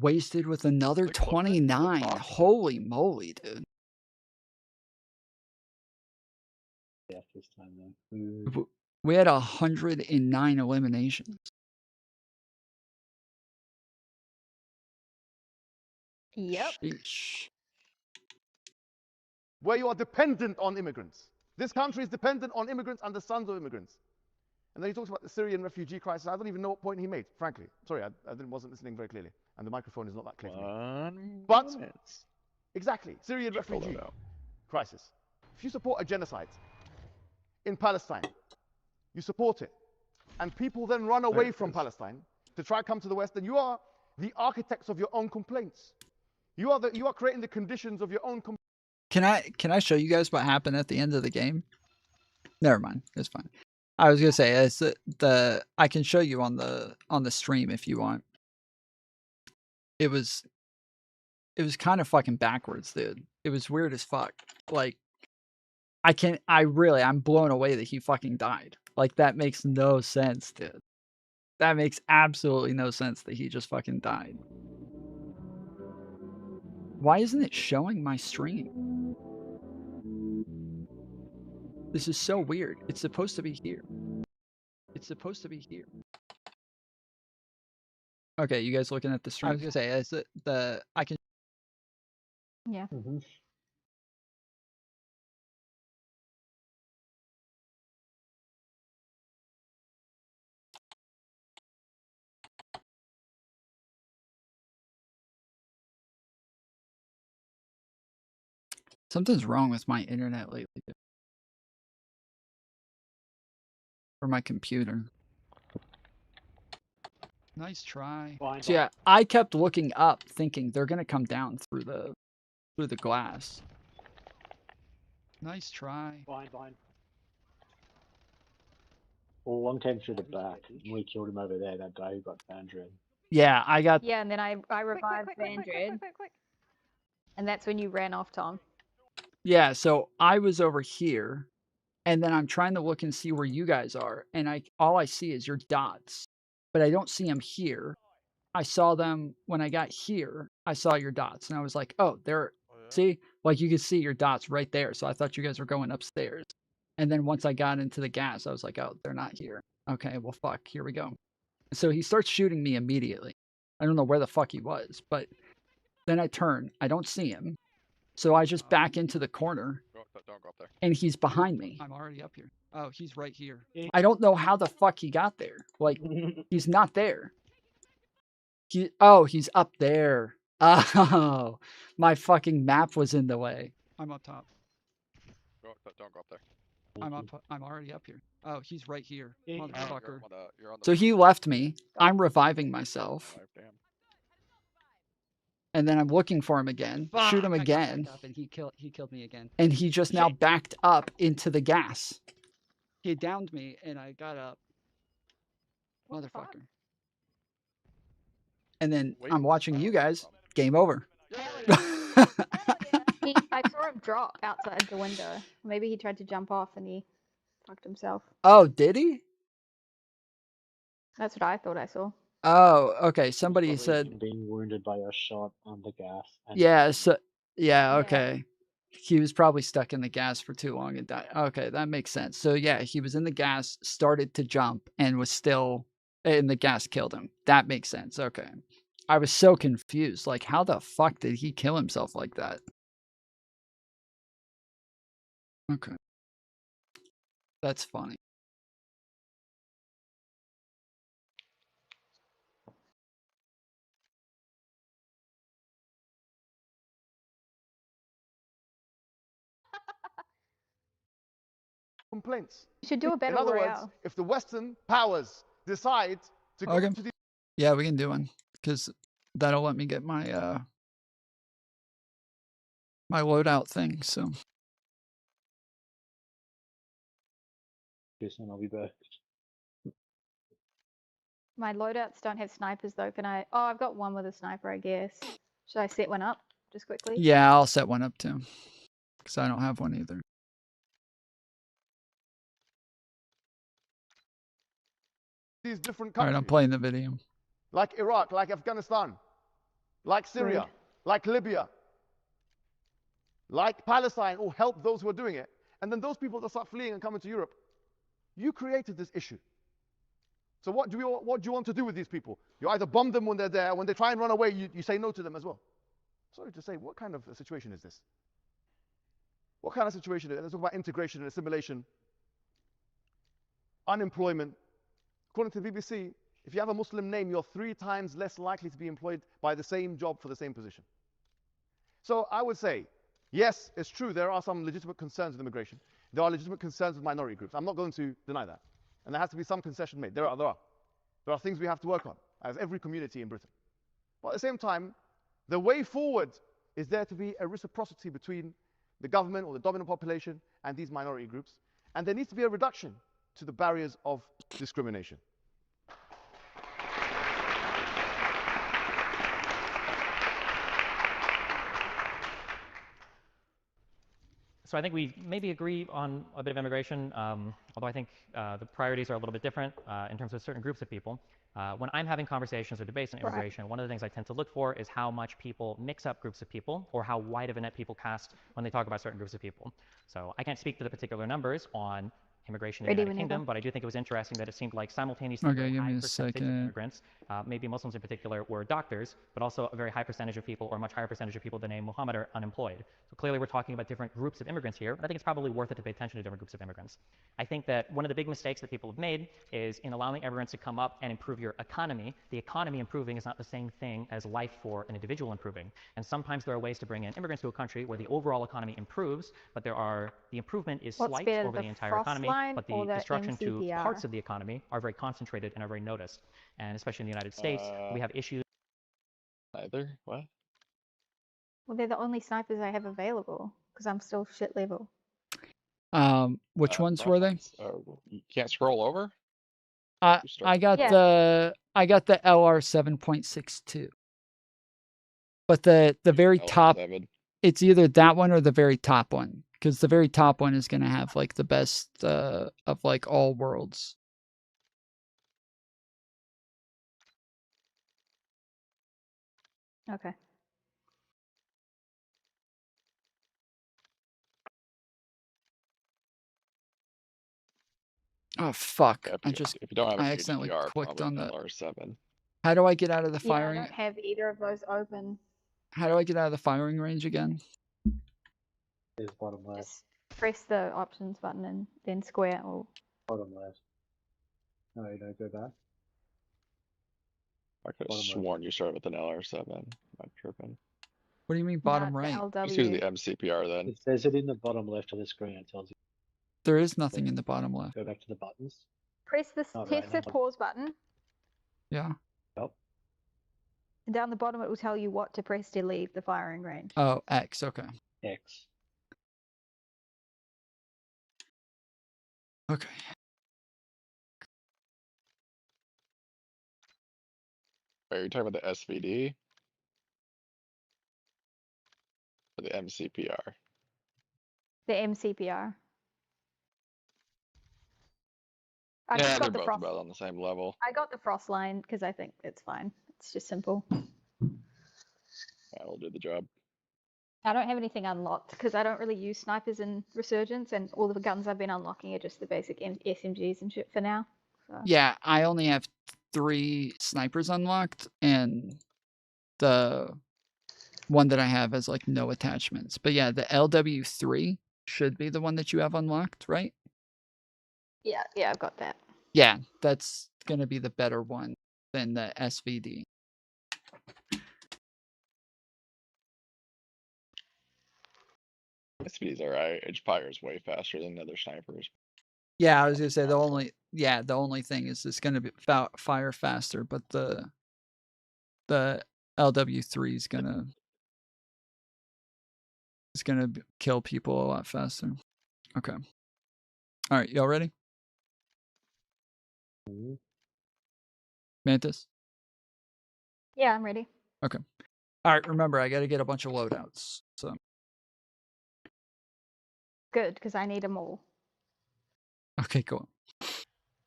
Wasted with another 29. Holy moly, dude. Yeah, this time though. We had 109 eliminations. Yep. Sheesh. Where you are dependent on immigrants. This country is dependent on immigrants and the sons of immigrants. And then he talks about the Syrian refugee crisis. I don't even know what point he made, frankly. Sorry, I wasn't listening very clearly. And the microphone is not that clear to me. But, exactly, Syrian refugee crisis. If you support a genocide in Palestine, you support it, and people then run away from Palestine to try to come to the West, then you are the architects of your own complaints. You are creating the conditions of your own complaints. Can I show you guys what happened at the end of the game? Never mind, it's fine. I was gonna say it's the I can show you on the stream if you want. It was kind of fucking backwards, dude. It was weird as fuck. Like I'm blown away that he fucking died. Like that makes no sense, dude. That makes absolutely no sense that he just fucking died. Why isn't it showing my stream? This is so weird. It's supposed to be here. It's supposed to be here. Okay, you guys looking at the stream? I was gonna say, is the I can. Yeah. Something's wrong with my internet lately. Or my computer. Nice try. So yeah, I kept looking up thinking they're gonna come down through the glass. Nice try. Blind. Well, one came through the back, and we killed him over there, that guy who got Vandred. Yeah, I got. Yeah, and then I revived Vandred. And that's when you ran off, Tom. Yeah, so I was over here, and then I'm trying to look and see where you guys are, and all I see is your dots, but I don't see them here. I saw them when I got here. I saw your dots, and I was like, oh, they're see, like you can see your dots right there. So I thought you guys were going upstairs, and then once I got into the gas, I was like, oh, they're not here. Okay, well, fuck, here we go. So he starts shooting me immediately. I don't know where the fuck he was, but then I turn, I don't see him. So I just back into the corner, Don't go up there. and he's behind me. I'm already up here. Oh, he's right here. I don't know how the fuck he got there. Like, he's not there. He's up there. Oh, my fucking map was in the way. I'm up top. Don't go up there. I'm already up here. Oh, he's right here, motherfucker. You're on the So he left me. I'm reviving myself. Damn. and then I'm looking for him again, shoot him Fuck, I got back again, up and he killed me again. and he just now backed up into the gas. He downed me, and I got up. Motherfucker. And then I'm watching you guys. Game over. I saw him drop outside the window. Maybe he tried to jump off and he fucked himself. Oh, did he? That's what I thought I saw. Oh, okay. Somebody Probably said, him being wounded by a shot on the gas. And yeah, so, yeah, okay. He was probably stuck in the gas for too long and died. Okay, that makes sense. So yeah, he was in the gas, started to jump, and was still, and the gas killed him. That makes sense. Okay. I was so confused. Like, how the fuck did he kill himself like that? Okay. That's funny. Complaints. You should do a In battle other royale. words, if the Western powers decide to go Okay. to the Yeah, we can do one because that'll let me get my my loadout thing. So Yes, and I'll be back. My loadouts don't have snipers though. Can I? Oh, I've got one with a sniper, I guess. Should I set one up just quickly? yeah, I'll set one up too because I don't have one either. these different All right, countries, I'm playing the video. like Iraq, like Afghanistan, like Syria, like Libya, like Palestine, or help those who are doing it. And then those people that start fleeing and coming to Europe, you created this issue. So what do you want to do with these people? You either bomb them when they're there, when they try and run away, you say no to them as well. Sorry to say, what kind of a situation is this? What kind of situation is it? Let's talk about integration and assimilation, unemployment. According to the BBC, if you have a Muslim name, you're 3 times less likely to be employed by the same job for the same position. So I would say, yes, it's true, there are some legitimate concerns with immigration. There are legitimate concerns with minority groups. I'm not going to deny that. And there has to be some concession made. There are things we have to work on, as every community in Britain. But at the same time, the way forward is there to be a reciprocity between the government or the dominant population and these minority groups. And there needs to be a reduction to the barriers of discrimination. So I think we maybe agree on a bit of immigration, although I think the priorities are a little bit different in terms of certain groups of people. When I'm having conversations or debates on immigration, one of the things I tend to look for is how much people mix up groups of people or how wide of a net people cast when they talk about certain groups of people. So I can't speak to the particular numbers on immigration in the United Kingdom, but I do think it was interesting that it seemed like simultaneously Okay, a give high me a percentage of second. immigrants, maybe Muslims in particular, were doctors, but also a very high percentage of people, or a much higher percentage of people than named Muhammad, are unemployed. So clearly we're talking about different groups of immigrants here, but I think it's probably worth it to pay attention to different groups of immigrants. I think that one of the big mistakes that people have made is in allowing immigrants to come up and improve your economy. The economy improving is not the same thing as life for an individual improving. And sometimes there are ways to bring in immigrants to a country where the overall economy improves, but the improvement is What's slight better, over the the entire frost economy, line but or the the destruction to MCPR? parts of the economy are very concentrated and are very noticed. And especially in the United States, we have issues. Either? What? Well, they're the only snipers I have available because I'm still shit level. Which ones were they? You can't scroll over? I got Yeah. the LR 7.62. But the very top, LR7. it's either that one or the very top one, because the very top one is going to have like the best of like all worlds. Okay. Oh fuck! Yeah, I just if you don't have an I accidentally HDR, clicked probably on the. LR7. How do I get out of the Yeah, I firing? don't have either of those open. How do I get out of the firing range again? Is bottom left. Just press the options button and then square or Bottom left. No, you don't go back. I could have Bottom left. sworn you started with an LR7. I'm tripping. What do you mean bottom No, it's right? the Just use LW. the MCPR then. It says it in the bottom left of the screen. It tells you. There is nothing in the bottom left. Go back to the buttons. Press this Not press right, the not- pause button. Yeah. Yep. And down the bottom, it will tell you what to press to leave the firing range. Oh, X. Okay. X. Okay. Are you talking about the SVD? Or the MCPR? The MCPR. I've Yeah, just they're got the both frost. about on the same level. I got the frost line because I think it's fine. It's just simple. That'll do the job. I don't have anything unlocked because I don't really use snipers in Resurgence, and all the guns I've been unlocking are just the basic SMGs and shit for now. So. Yeah, I only have 3 snipers unlocked, and the one that I have has like no attachments. But yeah, the LW3 should be the one that you have unlocked, right? Yeah, I've got that. Yeah, that's gonna be the better one than the SVD. SVD's alright. It fires way faster than other snipers. Yeah, I was gonna say the only thing is it's gonna be fire faster, but the LW3 is gonna kill people a lot faster. Okay. All right, y'all ready? Mantis? Yeah, I'm ready. Okay. All right, remember, I got to get a bunch of loadouts. So. Good, because I need them all. Okay, cool.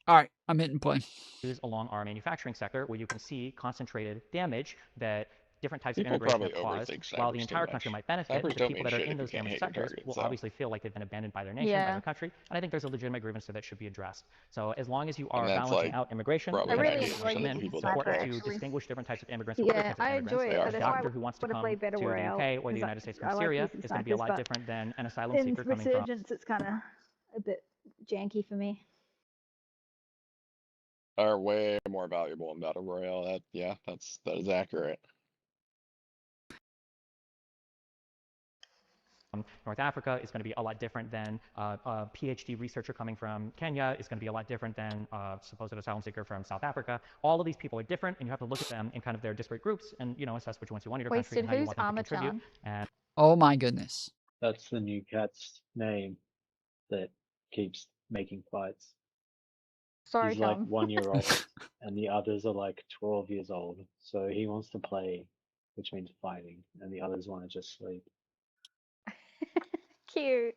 All right, I'm hitting play. Is along our manufacturing sector where you can see concentrated damage that different types People of immigration probably have caused. overthink While the snipers too entire much. country might benefit, Snipers the don't people mean that are shit in if you those can't damaged hit your sectors target, will so. obviously feel like they've been abandoned by their nation, by their country, and I think there's a legitimate grievance that should be addressed. So as long as you are And that's, balancing like, out immigration, probably the I country really that wants to enjoy come in, people it's that important play. to distinguish different types of immigrants from other Yeah, types of I immigrants. enjoy it, A but that's why I doctor who wants to want to come play to Battle the Royale. UK or the 'cause United States I from like Syria using is going to be a snipers, lot but different than an asylum in seeker coming from. Resurgence, it's kind of a bit janky for me. Are way more valuable in Battle Royale. That is accurate. North Africa is going to be a lot different than a PhD researcher coming from Kenya. Is going to be a lot different than a supposed asylum seeker from South Africa. All of these people are different, and you have to look at them in kind of their disparate groups and, you know, assess which ones you want in your country and how you want them to contribute. And Oh my goodness. That's the new cat's name that keeps making fights. Sorry, He's like Tom. 1 year old, and the others are like 12 years old. So he wants to play, which means fighting, and the others want to just sleep. Cute.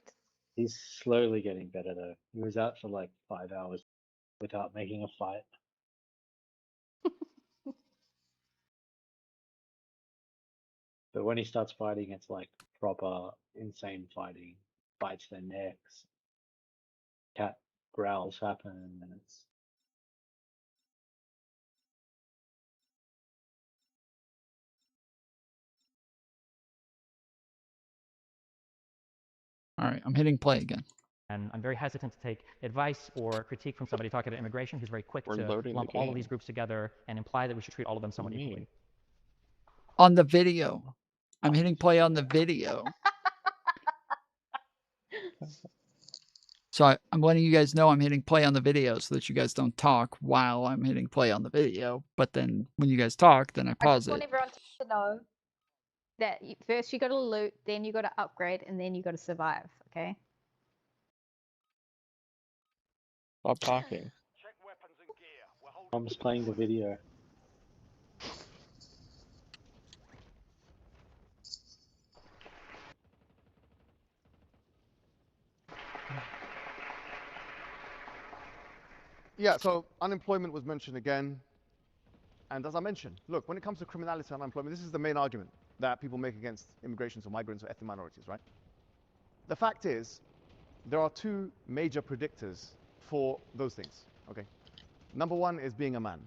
He's slowly getting better though. He was out for like 5 hours without making a fight. But when he starts fighting, it's like proper insane fighting. Bites their necks. Cat growls happen, and it's All right, I'm hitting play again. And I'm very hesitant to take advice or critique from somebody talking about immigration who's very quick We're to loading the lump all of game. these groups together and imply that we should treat all of them somewhat equally. On the video. I'm hitting play on the video. So I'm letting you guys know I'm hitting play on the video so that you guys don't talk while I'm hitting play on the video. But then when you guys talk, then I pause I want it. everyone to know that first you got to loot, then you got to upgrade, and then you got to survive. Okay. Stop talking. Tom's playing the video. Yeah, so unemployment was mentioned again. And as I mentioned, look, when it comes to criminality and unemployment, this is the main argument that people make against immigrants or migrants or ethnic minorities, right? The fact is, there are 2 major predictors for those things, okay? Number 1 is being a man.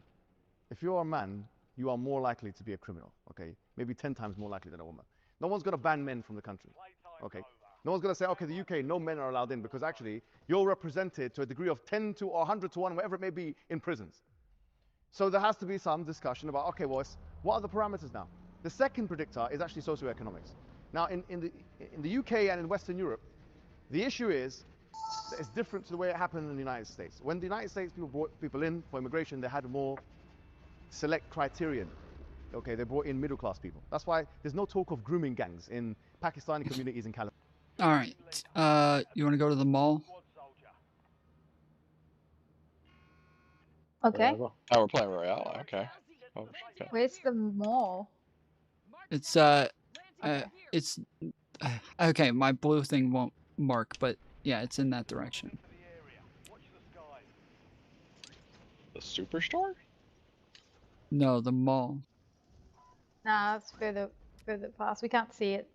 If you're a man, you are more likely to be a criminal, okay? Maybe 10 times more likely than a woman. No one's going to ban men from the country, okay? No one's going to say, okay, the UK, no men are allowed in, because actually, you're represented to a degree of 10 to 100 to 1, whatever it may be, in prisons. So there has to be some discussion about, okay, well, what are the parameters now? The second predictor is actually socioeconomics. Now, in the UK and in Western Europe, the issue is that it's different to the way it happened in the United States. When the United States people brought people in for immigration, they had a more select criterion. Okay, they brought in middle-class people. That's why there's no talk of grooming gangs in Pakistani communities in California. All right. You want to go to the mall? Okay. Oh, we're playing Royale. Okay. Oh, okay. Where's the mall? It's it's okay. My blue thing won't mark, but yeah, it's in that direction. The superstore? No, the mall. Nah, it's further past. We can't see it.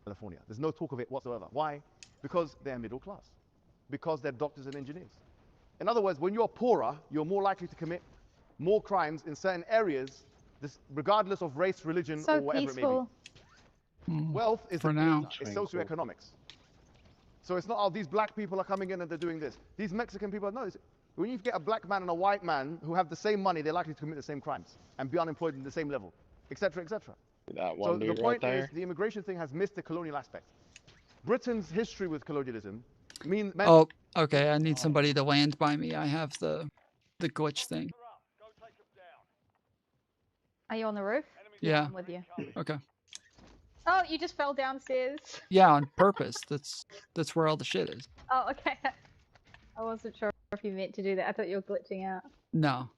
California. There's no talk of it whatsoever. Why? Because they're middle class. Because they're doctors and engineers. In other words, when you're poorer, you're more likely to commit more crimes in certain areas, regardless of race, religion, or whatever it may be. Wealth is for now. It's socioeconomics. So it's not, oh, these black people are coming in and they're doing this. These Mexican people, no. When you get a black man and a white man who have the same money, they're likely to commit the same crimes and be unemployed at the same level, etc., etc. That one So the dude point right is, there. the immigration thing has missed the colonial aspect. Britain's history with colonialism means... Oh, okay. I need somebody to land by me. I have the glitch thing. Are you on the roof? Yeah. I'm with you. Okay. Oh, you just fell downstairs. Yeah, on purpose. That's where all the shit is. Oh, okay. I wasn't sure if you meant to do that. I thought you were glitching out. No.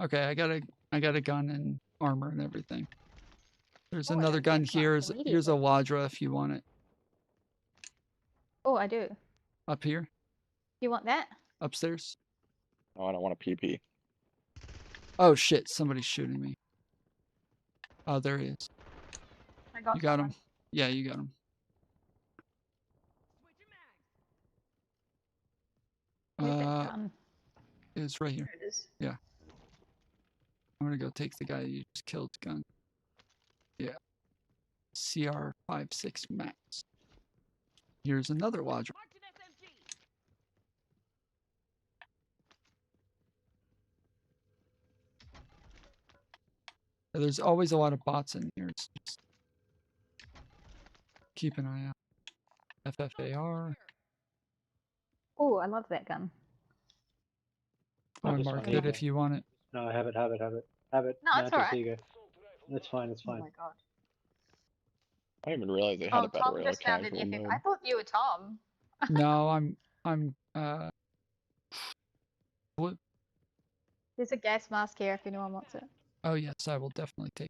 Okay, I got a gun and armor and everything. There's another gun here. Here's a Wadra if you want it. Oh, I do. Up here? You want that? Upstairs? Oh, I don't want a PP. Oh shit, somebody's shooting me. Oh, there he is. I got You got him? someone. Yeah, you got him. Where's that gun? It's right here. There it is. Yeah. I'm gonna go take the guy you just killed gun. Yeah. CR56 Max. Here's another Wadra. There's always a lot of bots in here. So just keep an eye out. FFAR. Oh, I love that gun. I marked it if you want it. No, have it. Have it. No, it's Mantis, alright. here you go. It's fine. It's fine. Oh my god. I didn't even realize they had Oh, a better Tom rail just found an casual epic. mode. I thought you were Tom. No, I'm blue. There's a gas mask here if anyone wants it. Oh yes, I will definitely take.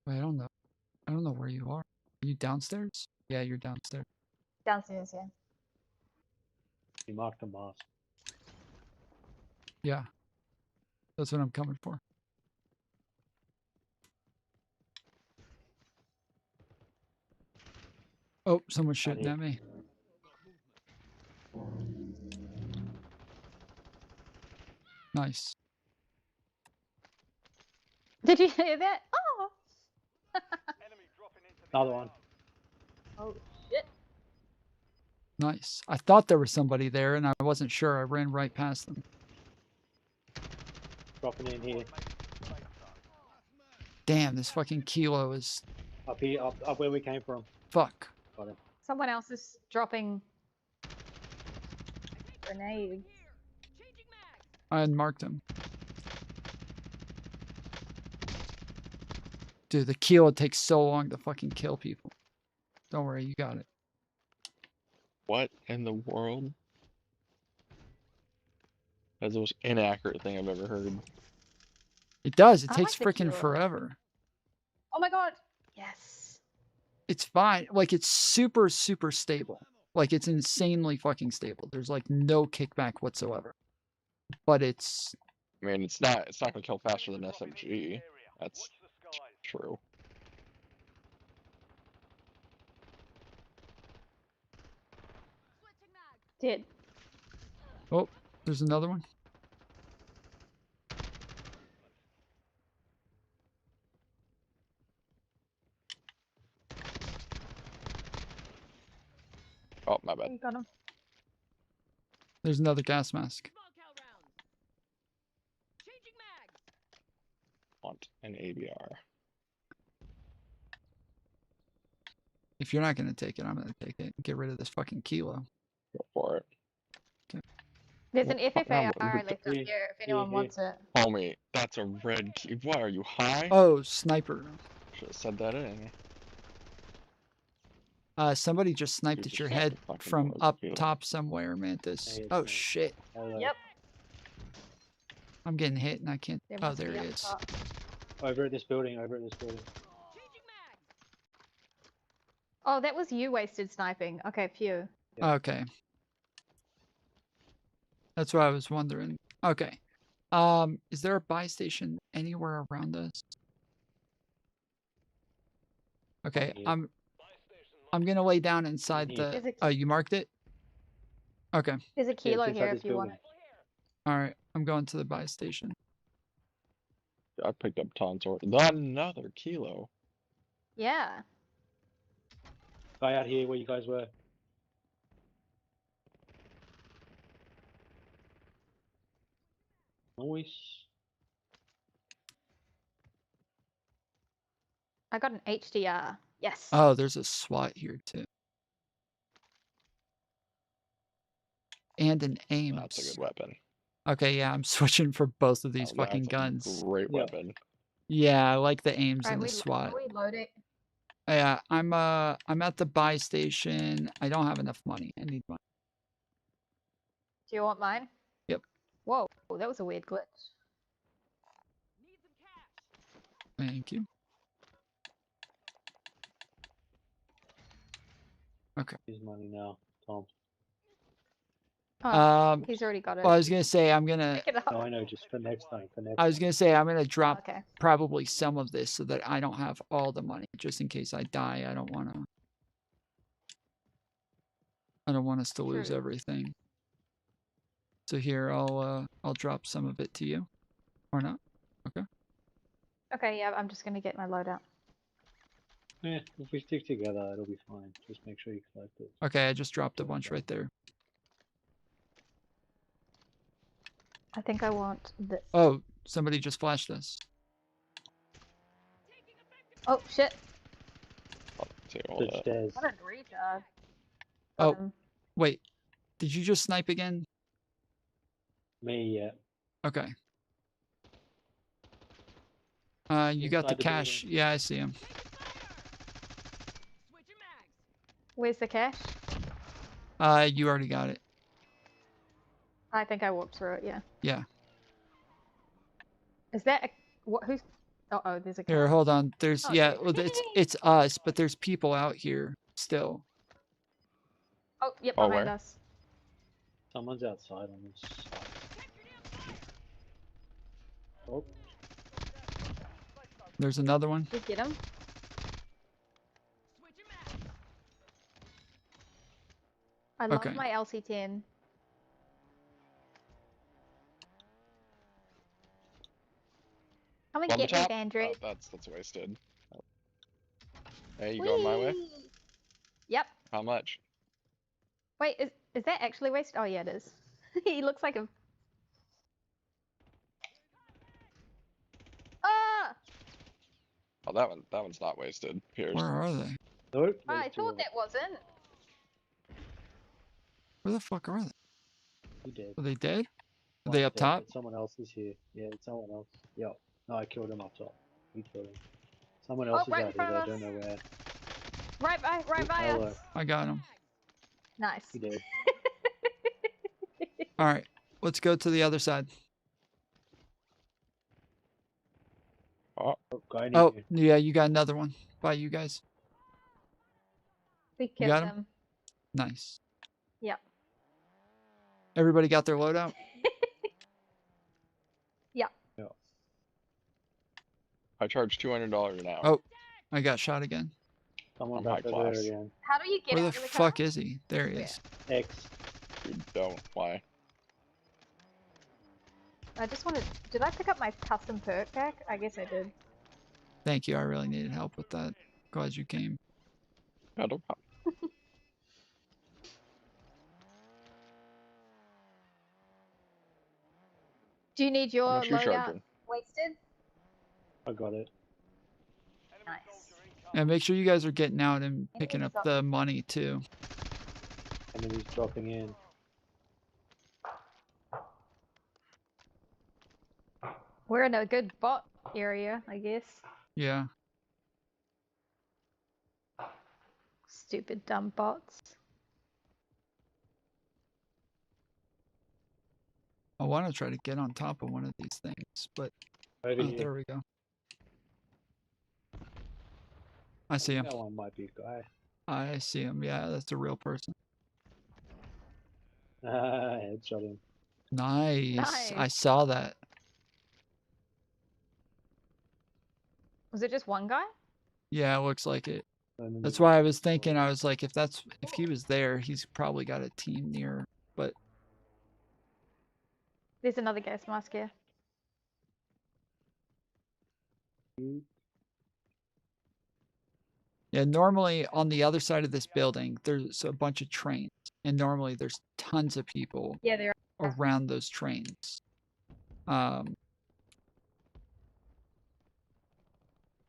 Wait, I don't know. I don't know where you are. Are you downstairs? Yeah, you're downstairs. Downstairs, yeah. You marked the mask. Yeah. That's what I'm coming for. Oh, someone's shooting at me. Nice. Did you hear that? Oh! Another one. Oh, shit. Nice. I thought there was somebody there and I wasn't sure. I ran right past them. Dropping in here. Damn, this fucking kilo is... Up here, up where we came from. Fuck. Got him. Someone else is dropping grenades. I unmarked him. Dude, the kilo takes so long to fucking kill people. Don't worry, you got it. What in the world? That's the most inaccurate thing I've ever heard. It does. It I takes like the freaking kilo. forever. Oh my god. Yes. It's fine. Like, it's super, super stable. Like, it's insanely fucking stable. There's, like, no kickback whatsoever. But it's... I mean, it's not gonna kill faster than SMG. That's true. Did. Oh, there's another one. Oh, my bad. You got him. There's another gas mask. Want an ABR. If you're not gonna take it, I'm gonna take it. Get rid of this fucking kilo. Go for it. There's an Well, FFAR I'm- left up here if anyone wants it. Homie, that's a red key. What, are you high? Oh, sniper. Should have said that in. Somebody just sniped Dude, at your just head fucking from was up beautiful. top somewhere, Mantis. Hey, Oh it's me. shit. Hello. Yep. I'm getting hit and I can't. There Oh, must there be he up is. top. Over at this building. Over at this building. Oh, that was you wasted sniping. Okay, phew. Yeah. Okay. That's what I was wondering. Okay. Is there a buy station anywhere around us? Okay, Yeah. I'm gonna lay down inside Yeah. the. Oh, you marked it? Okay. There's a Yeah, kilo it's here inside if this you want building. it. All right. I'm going to the buy station. I picked up tons or another kilo. Yeah. Guy out here where you guys were. Nice. I got an HDR. Yes. Oh, there's a SWAT here too. And an aim. That's a good weapon. Okay, yeah, I'm switching for both of these Oh, fucking that's a guns. great Yeah. weapon. Yeah, I like the aims Right, and the SWAT. we load it. Yeah, I'm at the buy station. I don't have enough money. I need money. Do you want mine? Yep. Whoa, that was a weird glitch. Thank you. Okay. Use money now, Tom. Oh, he's already got it. Well, I was gonna say I'm gonna. Pick it up. No, I know. Just for next time. For next. I was gonna say I'm gonna drop Okay. probably some of this so that I don't have all the money, just in case I die. I don't want us to lose True. everything. So here, I'll drop some of it to you, or not. Okay. Okay, yeah, I'm just gonna get my loadout. Yeah, if we stick together, it'll be fine. Just make sure you collect it. Okay, I just dropped a bunch right there. I think I want this. Oh, somebody just flashed us. Oh shit! Take all Good that. stairs. What a retard. Oh, wait. Did you just snipe again? Me, yeah. Okay. You got the Inside the cash. Yeah, I see him. Where's the cash? You already got it. I think I walked through it. Yeah. Yeah. Is that a, what? Who's? Oh, there's a. Here, car. hold on. There's Oh, yeah. shit. Well, it's us, but there's people out here still. Oh, yep, Oh, behind where? us. Someone's outside on this side. Oh, There's another one. Did you get him? I love Okay. my LC10. Come and On the get me, top? Bandrit. Oh, that's wasted. Hey, you going my way? Whee! Yep. How much? Wait, is that actually wasted? Oh yeah, it is. He looks like a. Ah! Oh, that one's not wasted. Here's. Where are they? nope. I there's two thought of them. that wasn't. Where the fuck are they? He did. Are they dead? Are One's they up dead, top? but someone else is here. Yeah, it's someone else. Yeah. No, I killed him up top. We killed him. Someone else is right in out front here. of I us. don't know where. Right by Hello. us. I got him. Nice. He did. All right, let's go to the other side. Oh, Oh, guy Oh, near you. yeah, you got another one. By you guys. We You killed got him? him. Nice. Yep. Everybody got their loadout? Yep. Yeah. I charge $200 an hour. Oh, I got shot again. Someone I'm back high over there class. again. How do you get Where out the of the car? fuck is he? There he is. X. Dude, don't. Why? I just wanted. Did I pick up my custom perk pack? I guess I did. Thank you. I really needed help with that. Glad you came. Yeah, no problem. Do you need your much you loadout charging? wasted? I got it. Nice. And make sure you guys are getting out and picking up the money too. Enemies dropping in. We're in a good bot area, I guess. Yeah. Stupid dumb bots. I want to try to get on top of one of these things, but Over here. there we go. I see him. That one might be a guy. I see him. Yeah, that's a real person. Headshot him. Nice. I saw that. Was it just one guy? Yeah, it looks like it. That's why I was thinking. I was like, if he was there, he's probably got a team near. But There's another gas mask here. yeah, normally on the other side of this building, there's a bunch of trains, and normally there's tons of people Yeah, there are. around those trains.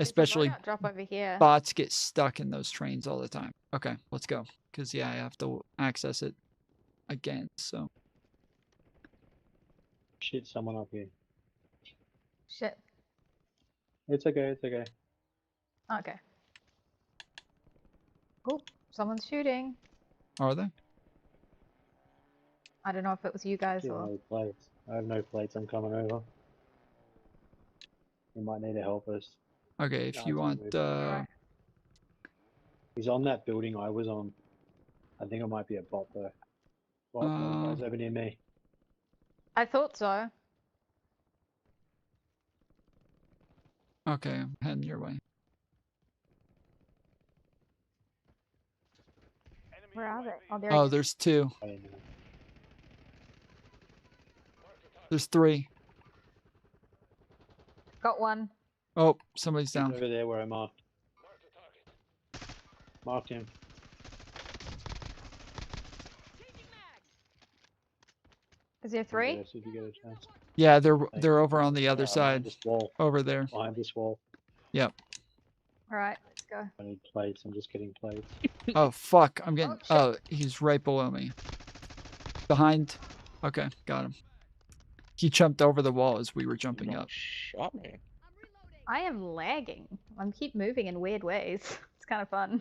Especially Drop over here. bots get stuck in those trains all the time. Okay, let's go. Because, yeah, I have to access it again, so. Shit, someone up here. Shit. It's okay, it's okay. Okay. Oh, someone's shooting. Are they? I don't know if it was you guys Yeah, or. no plates. I have no plates, I'm coming over. You might need to help us. Okay, if No, you want, He's on that building I was on. I think it might be a bot though. Bot, guys over near me. I thought so. okay, I'm heading your way. Where are they? Oh, there. Oh, there's two. There's three. Got one. Oh, somebody's down. Over there where I marked. Marked him. Is there three? Yes, if you get a chance. Yeah, they're over on the other behind side. this wall. Over there. Behind this wall. Yep. Alright, let's go. I need plates, I'm just getting plates. Oh, fuck. I'm getting... Oh, he's right below me. Behind... Okay, got him. He jumped over the wall as we were jumping up. Shot me. I am lagging. I keep moving in weird ways. It's kind of fun.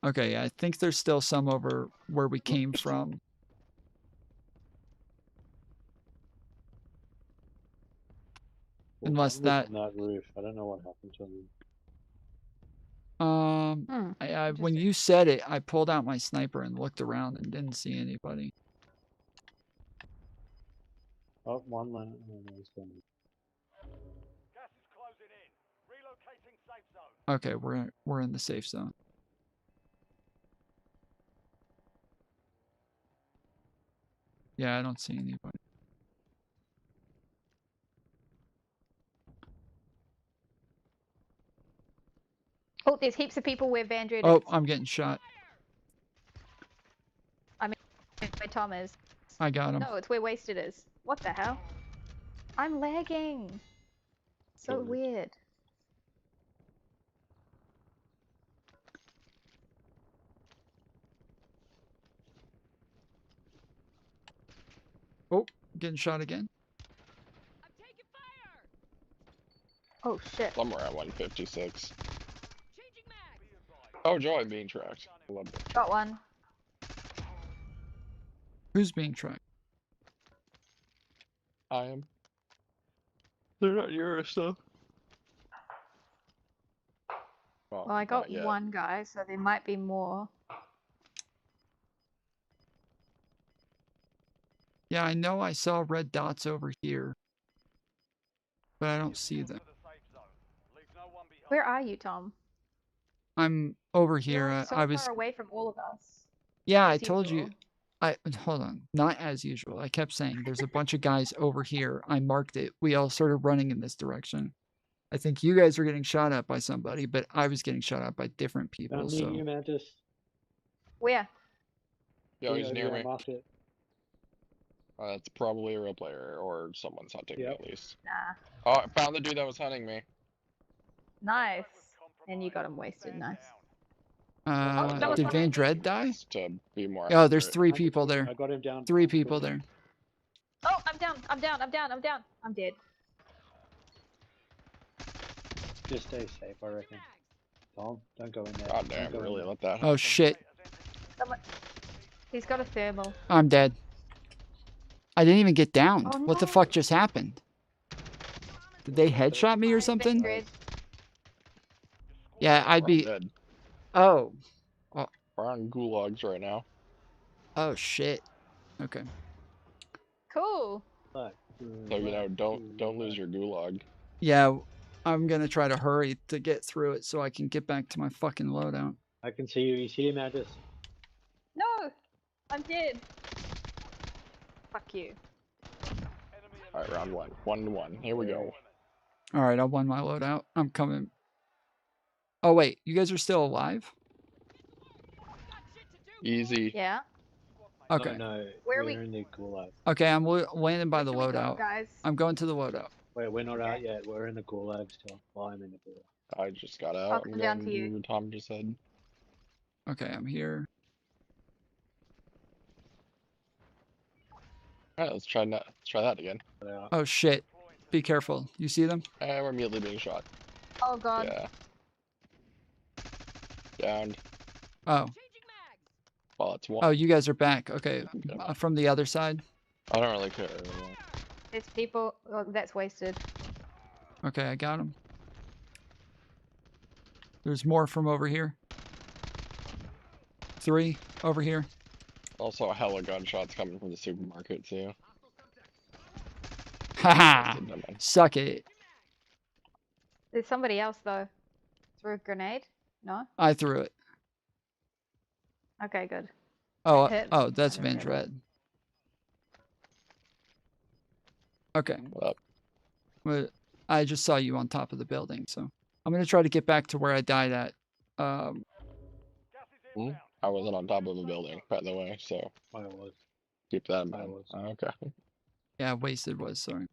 Okay, I think there's still some over where we came from. Unless that... On that roof. I don't know what happened to him. when you said it, I pulled out my sniper and looked around and didn't see anybody. Oh, one line. Oh, no, he's gone. Gas is closing in. Relocating safe zone. Okay, we're in the safe zone. Yeah, I don't see anybody. Oh, there's heaps of people where Vandred is. Oh, I'm getting shot. I mean, where Tom is. I got him. No, it's where Wasted is. What the hell? I'm lagging. So weird. Oh, getting shot again. Oh shit. Somewhere at 156. Oh, Joy, I'm being tracked. I love it. Got one. Who's being tracked? I am. They're not your stuff. Well, I got one guy, so there might be more. Yeah, I know I saw red dots over here, but I don't see them. Where are you, Tom? I'm over here. You're so I was. far away from all of us. Yeah, I As told you. usual. Hold on. Not as usual. I kept saying there's a bunch of guys over here. I marked it. We all started running in this direction. I think you guys were getting shot at by somebody, but I was getting shot at by different people. Found So. you, Mantis. Where? Yo, he's near I me. marked it. It's probably a real player or someone's hunting me at least. Nah. Oh, I found the dude that was hunting me. Nice. And you got him wasted. Nice. that was Did one Van I Dread die? To be more Oh, there's accurate. 3 people there. I got him down. 3 people there. Oh, I'm down. I'm down. I'm down. I'm down. I'm dead. Just stay safe, I reckon. Tom, don't go in there. God damn, Don't go in really there. let that Oh happen. shit. Someone... He's got a thermal. I'm dead. I didn't even get downed. Oh, What the no. fuck just happened? Did they headshot me or something? Dread. Yeah, I'd We're be. dead. Oh. We're on gulags right now. Oh shit. Okay. Cool. So you know, don't lose your gulag. Yeah, I'm gonna try to hurry to get through it so I can get back to my fucking loadout. I can see you. You see him, Anders? No, I'm dead. Fuck you. Alright, round 1. 1-1. Here we go. All right, I won my loadout. I'm coming. Oh wait, you guys are still alive? Easy. Yeah. Okay. No, Where are we're we? in the gulag. Okay, I'm landing by the Where can we go, loadout. guys? I'm going to the loadout. Wait, we're not out yet. We're in the gulag still. Well, I'm in the gulag. I just got I'll out. come I'm down going to you. where Tom just said. Okay, I'm here. Alright, let's try that again. Oh shit. Be careful. You see them? And we're immediately being shot. Oh god. Yeah. Downed. Oh. Well, that's 1. Oh, you guys are back. Okay. From the other side? I don't really care. There's people. Oh, that's wasted. Okay, I got him. There's more from over here. 3 over here. Also, hella gunshots coming from the supermarket, too. Haha! Suck it. There's somebody else though. Threw a grenade? No? I threw it. Okay, good. Oh, Hit. oh, that's Van Dread. Okay. Well, I just saw you on top of the building, so I'm gonna try to get back to where I died at. I wasn't on top of a building, by the way, so I was. keep that in mind. Okay. Yeah, wasted was, sorry.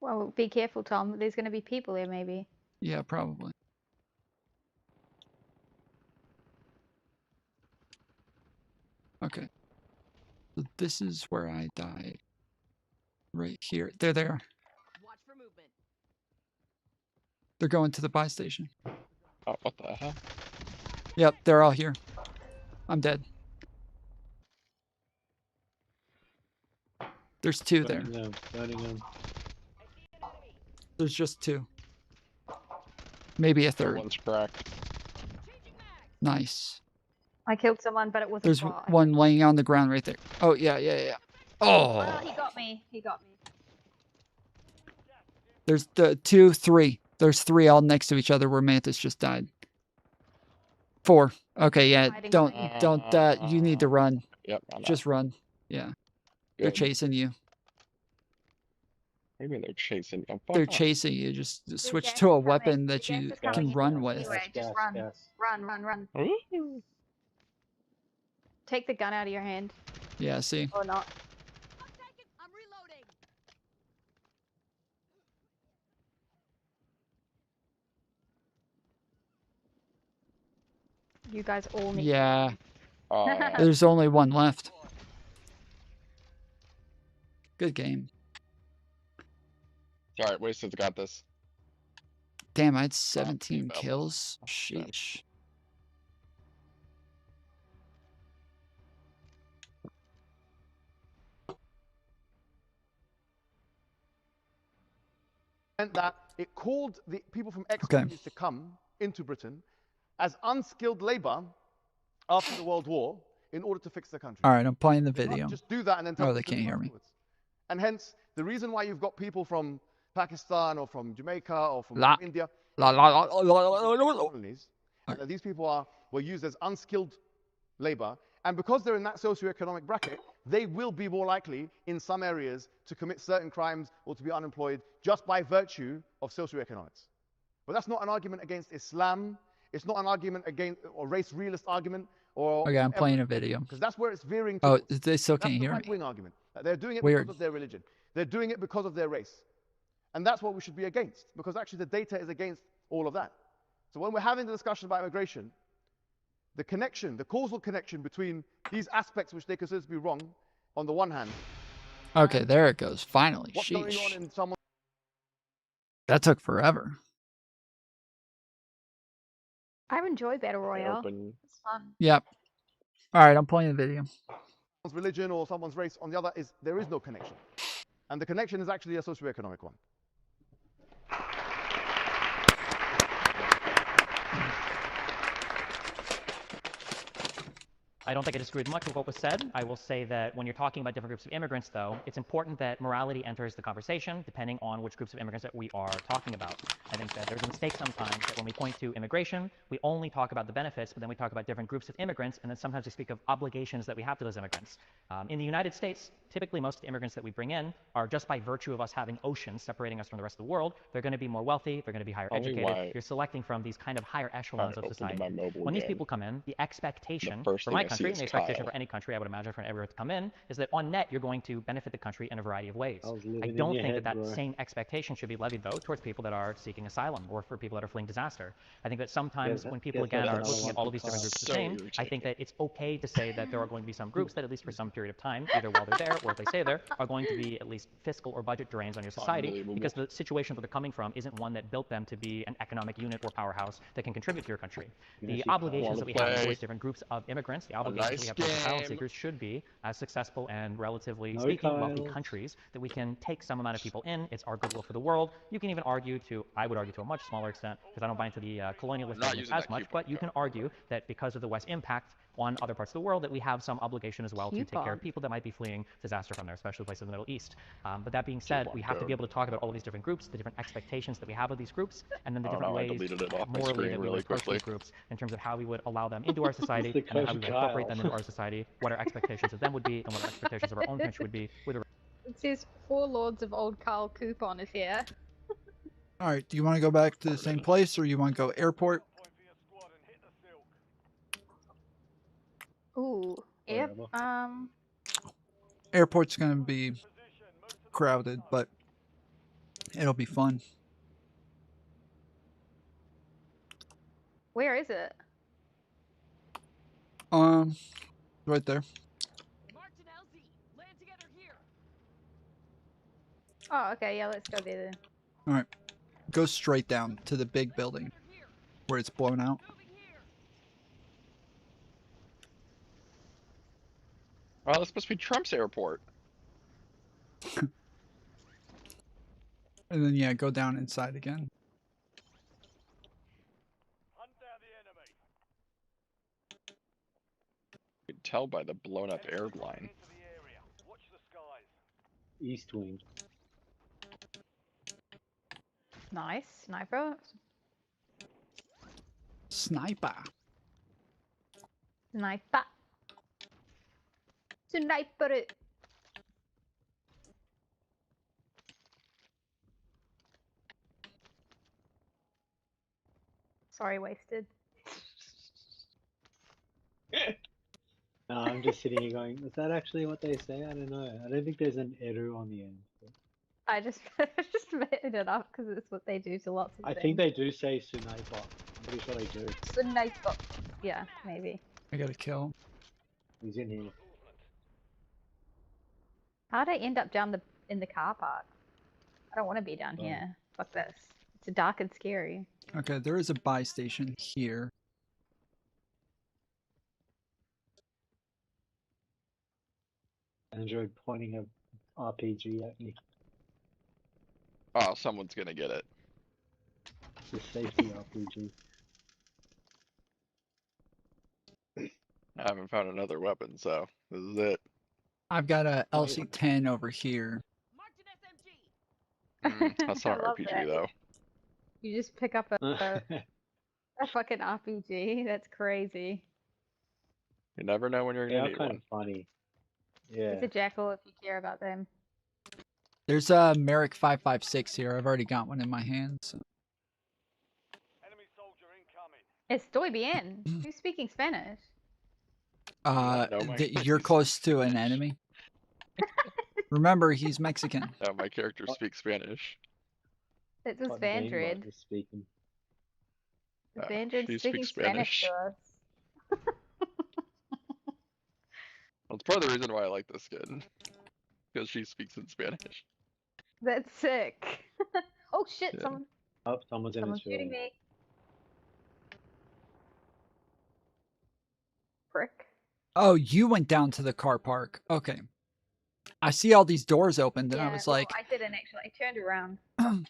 Well, be careful, Tom. There's going to be people there, maybe. Yeah, probably. Okay. So this is where I died. Right here. There they are. Watch for movement. They're going to the buy station. Oh, what the hell? Yep, they're all here. I'm dead. There's 2 there. Burning them. There's just 2. Maybe a 3rd. One's cracked. Nice. I killed someone, but it wasn't. There's bot. one laying on the ground right there. Oh, yeah. Oh! Oh, he got me. He got me. There's the 2, 3. There's 3 all next to each other where Mantis just died. 4. Okay, yeah. Don't. You need to run. Yep. Just run. Yeah. They're chasing you. Maybe they're chasing you. They're chasing you. Just switch to a weapon that you can run with. Anyway, just run. Run. Take the gun out of your hand. Yeah, see? Or not. I'm reloading. You guys all need. Yeah. There's only 1 left. Good game. Alright, Wasted's got this. Damn, I had 17 kills. Sheesh. Meant that it called the people from ex-colonies to come into Britain as unskilled labor after the World War in order to fix the country. All right, I'm playing the You can't video. just do that and then tell Oh, us they to do can't hear me. afterwards. And hence, the reason why you've got people from Pakistan or from Jamaica or from India, colonies, and that these people were used as unskilled labor, and because they're in that socioeconomic bracket, they will be more likely in some areas to commit certain crimes or to be unemployed just by virtue of socioeconomics. But that's not an argument against Islam. It's not an argument against or race realist argument or. Okay, I'm playing a video. Because that's where it's veering Oh, towards. they still That's can't the hear me. right-wing argument. They're doing it Weird. because of their religion. They're doing it because of their race. And that's what we should be against, because actually the data is against all of that. So when we're having the discussion about immigration, the connection, the causal connection between these aspects which they consider to be wrong, on the one hand, Okay, there it goes. Finally. what's going on Sheesh. in someone. That took forever. I enjoy Battle Royale. It's fun. Yep. All right, I'm playing the video. Someone's religion or someone's race, on the other is there is no connection. And the connection is actually a socioeconomic one. I don't think I disagree with much of what was said. I will say that when you're talking about different groups of immigrants, though, it's important that morality enters the conversation depending on which groups of immigrants that we are talking about. I think that there's a mistake sometimes that when we point to immigration, we only talk about the benefits, but then we talk about different groups of immigrants, and then sometimes we speak of obligations that we have to those immigrants. In the United States, typically most of the immigrants that we bring in are just by virtue of us having oceans separating us from the rest of the world. They're going to be more wealthy, they're going to be higher educated. You're selecting from these kind of higher echelons of society. When these people come in, the expectation for my country, and the expectation for any country, I would imagine, for everyone to come in, is that on net you're going to benefit the country in a variety of ways. I don't think that same expectation should be levied, though, towards people that are seeking asylum or for people that are fleeing disaster. I think that sometimes when people, again, are looking at all of these different groups the same, I think that it's okay to say that there are going to be some groups that, at least for some period of time, either while they're there or if they stay there, are going to be at least fiscal or budget drains on your society, because the situation that they're coming from isn't one that built them to be an economic unit or powerhouse that can contribute to your country. The obligations that we have towards different groups of immigrants, the obligations that we have towards asylum seekers should be as successful and relatively speaking wealthy countries that we can take some amount of people in. It's our goodwill for the world. You can even argue to, I would argue to a much smaller extent, because I don't buy into the colonialism as much, but you can argue that because of the West's impact on other parts of the world, that we have some obligation as well to take care of people that might be fleeing disaster from there, especially places in the Middle East. But that being said, we have to be able to talk about all of these different groups, the different expectations that we have of these groups, and then the different ways morally that we would approach these groups in terms of how we would allow them into our society, and then how we would incorporate them into our society, what our expectations of them would be, and what our expectations of our own country would be. It says 4 Lords of Old Carl Coupon is here. All right, do you want to go back to the same place, or you want to go airport? Ooh, yep. Airport's gonna be crowded, but it'll be fun. Where is it? Right there. Oh, okay, yeah, let's go there then. All right, go straight down to the big building where it's blown out. Oh, that's supposed to be Trump's airport. And then, yeah, go down inside again. You can tell by the blown up airline. East wing. Nice. Sniper. Sniper. Sniper. Sniper it. Sorry, wasted. No, I'm just sitting here going, is that actually what they say? I don't know. I don't think there's an eru on the end. I just made it up because it's what they do to lots of I things. think they do say sniper. I'm pretty sure they do. Sniper. Yeah, maybe. I got a kill. He's in here. How'd I end up down in the car park? I don't want to be down here. Fuck this. It's dark and scary. Okay, there is a buy station here. Android pointing a RPG at me. Oh, someone's gonna get it. The safety RPG. I haven't found another weapon, so this is it. I've got a LC-10 over here. That's not I love RPG that. though. You just pick up a fucking RPG. That's crazy. You never know when you're gonna They are need kind one. of funny. Yeah. It's a jackal if you care about them. There's a Merrick 5.56 here. I've already got one in my hand. So. Estoy bien. Who's speaking Spanish? You're close to an enemy. Remember, he's Mexican. Yeah, my character speaks Spanish. It was What Gamebot Vandred. is speaking. Vandred she speaking speaks Spanish Spanish. to us. That's part of the reason why I like this skin. Because she speaks in Spanish. That's sick. Oh shit! Yeah. Someone. Oh, someone's in Someone's his shooting field. me. Prick. Oh, you went down to the car park. Okay. I see all these doors opened, and I was like, I didn't actually. I turned around.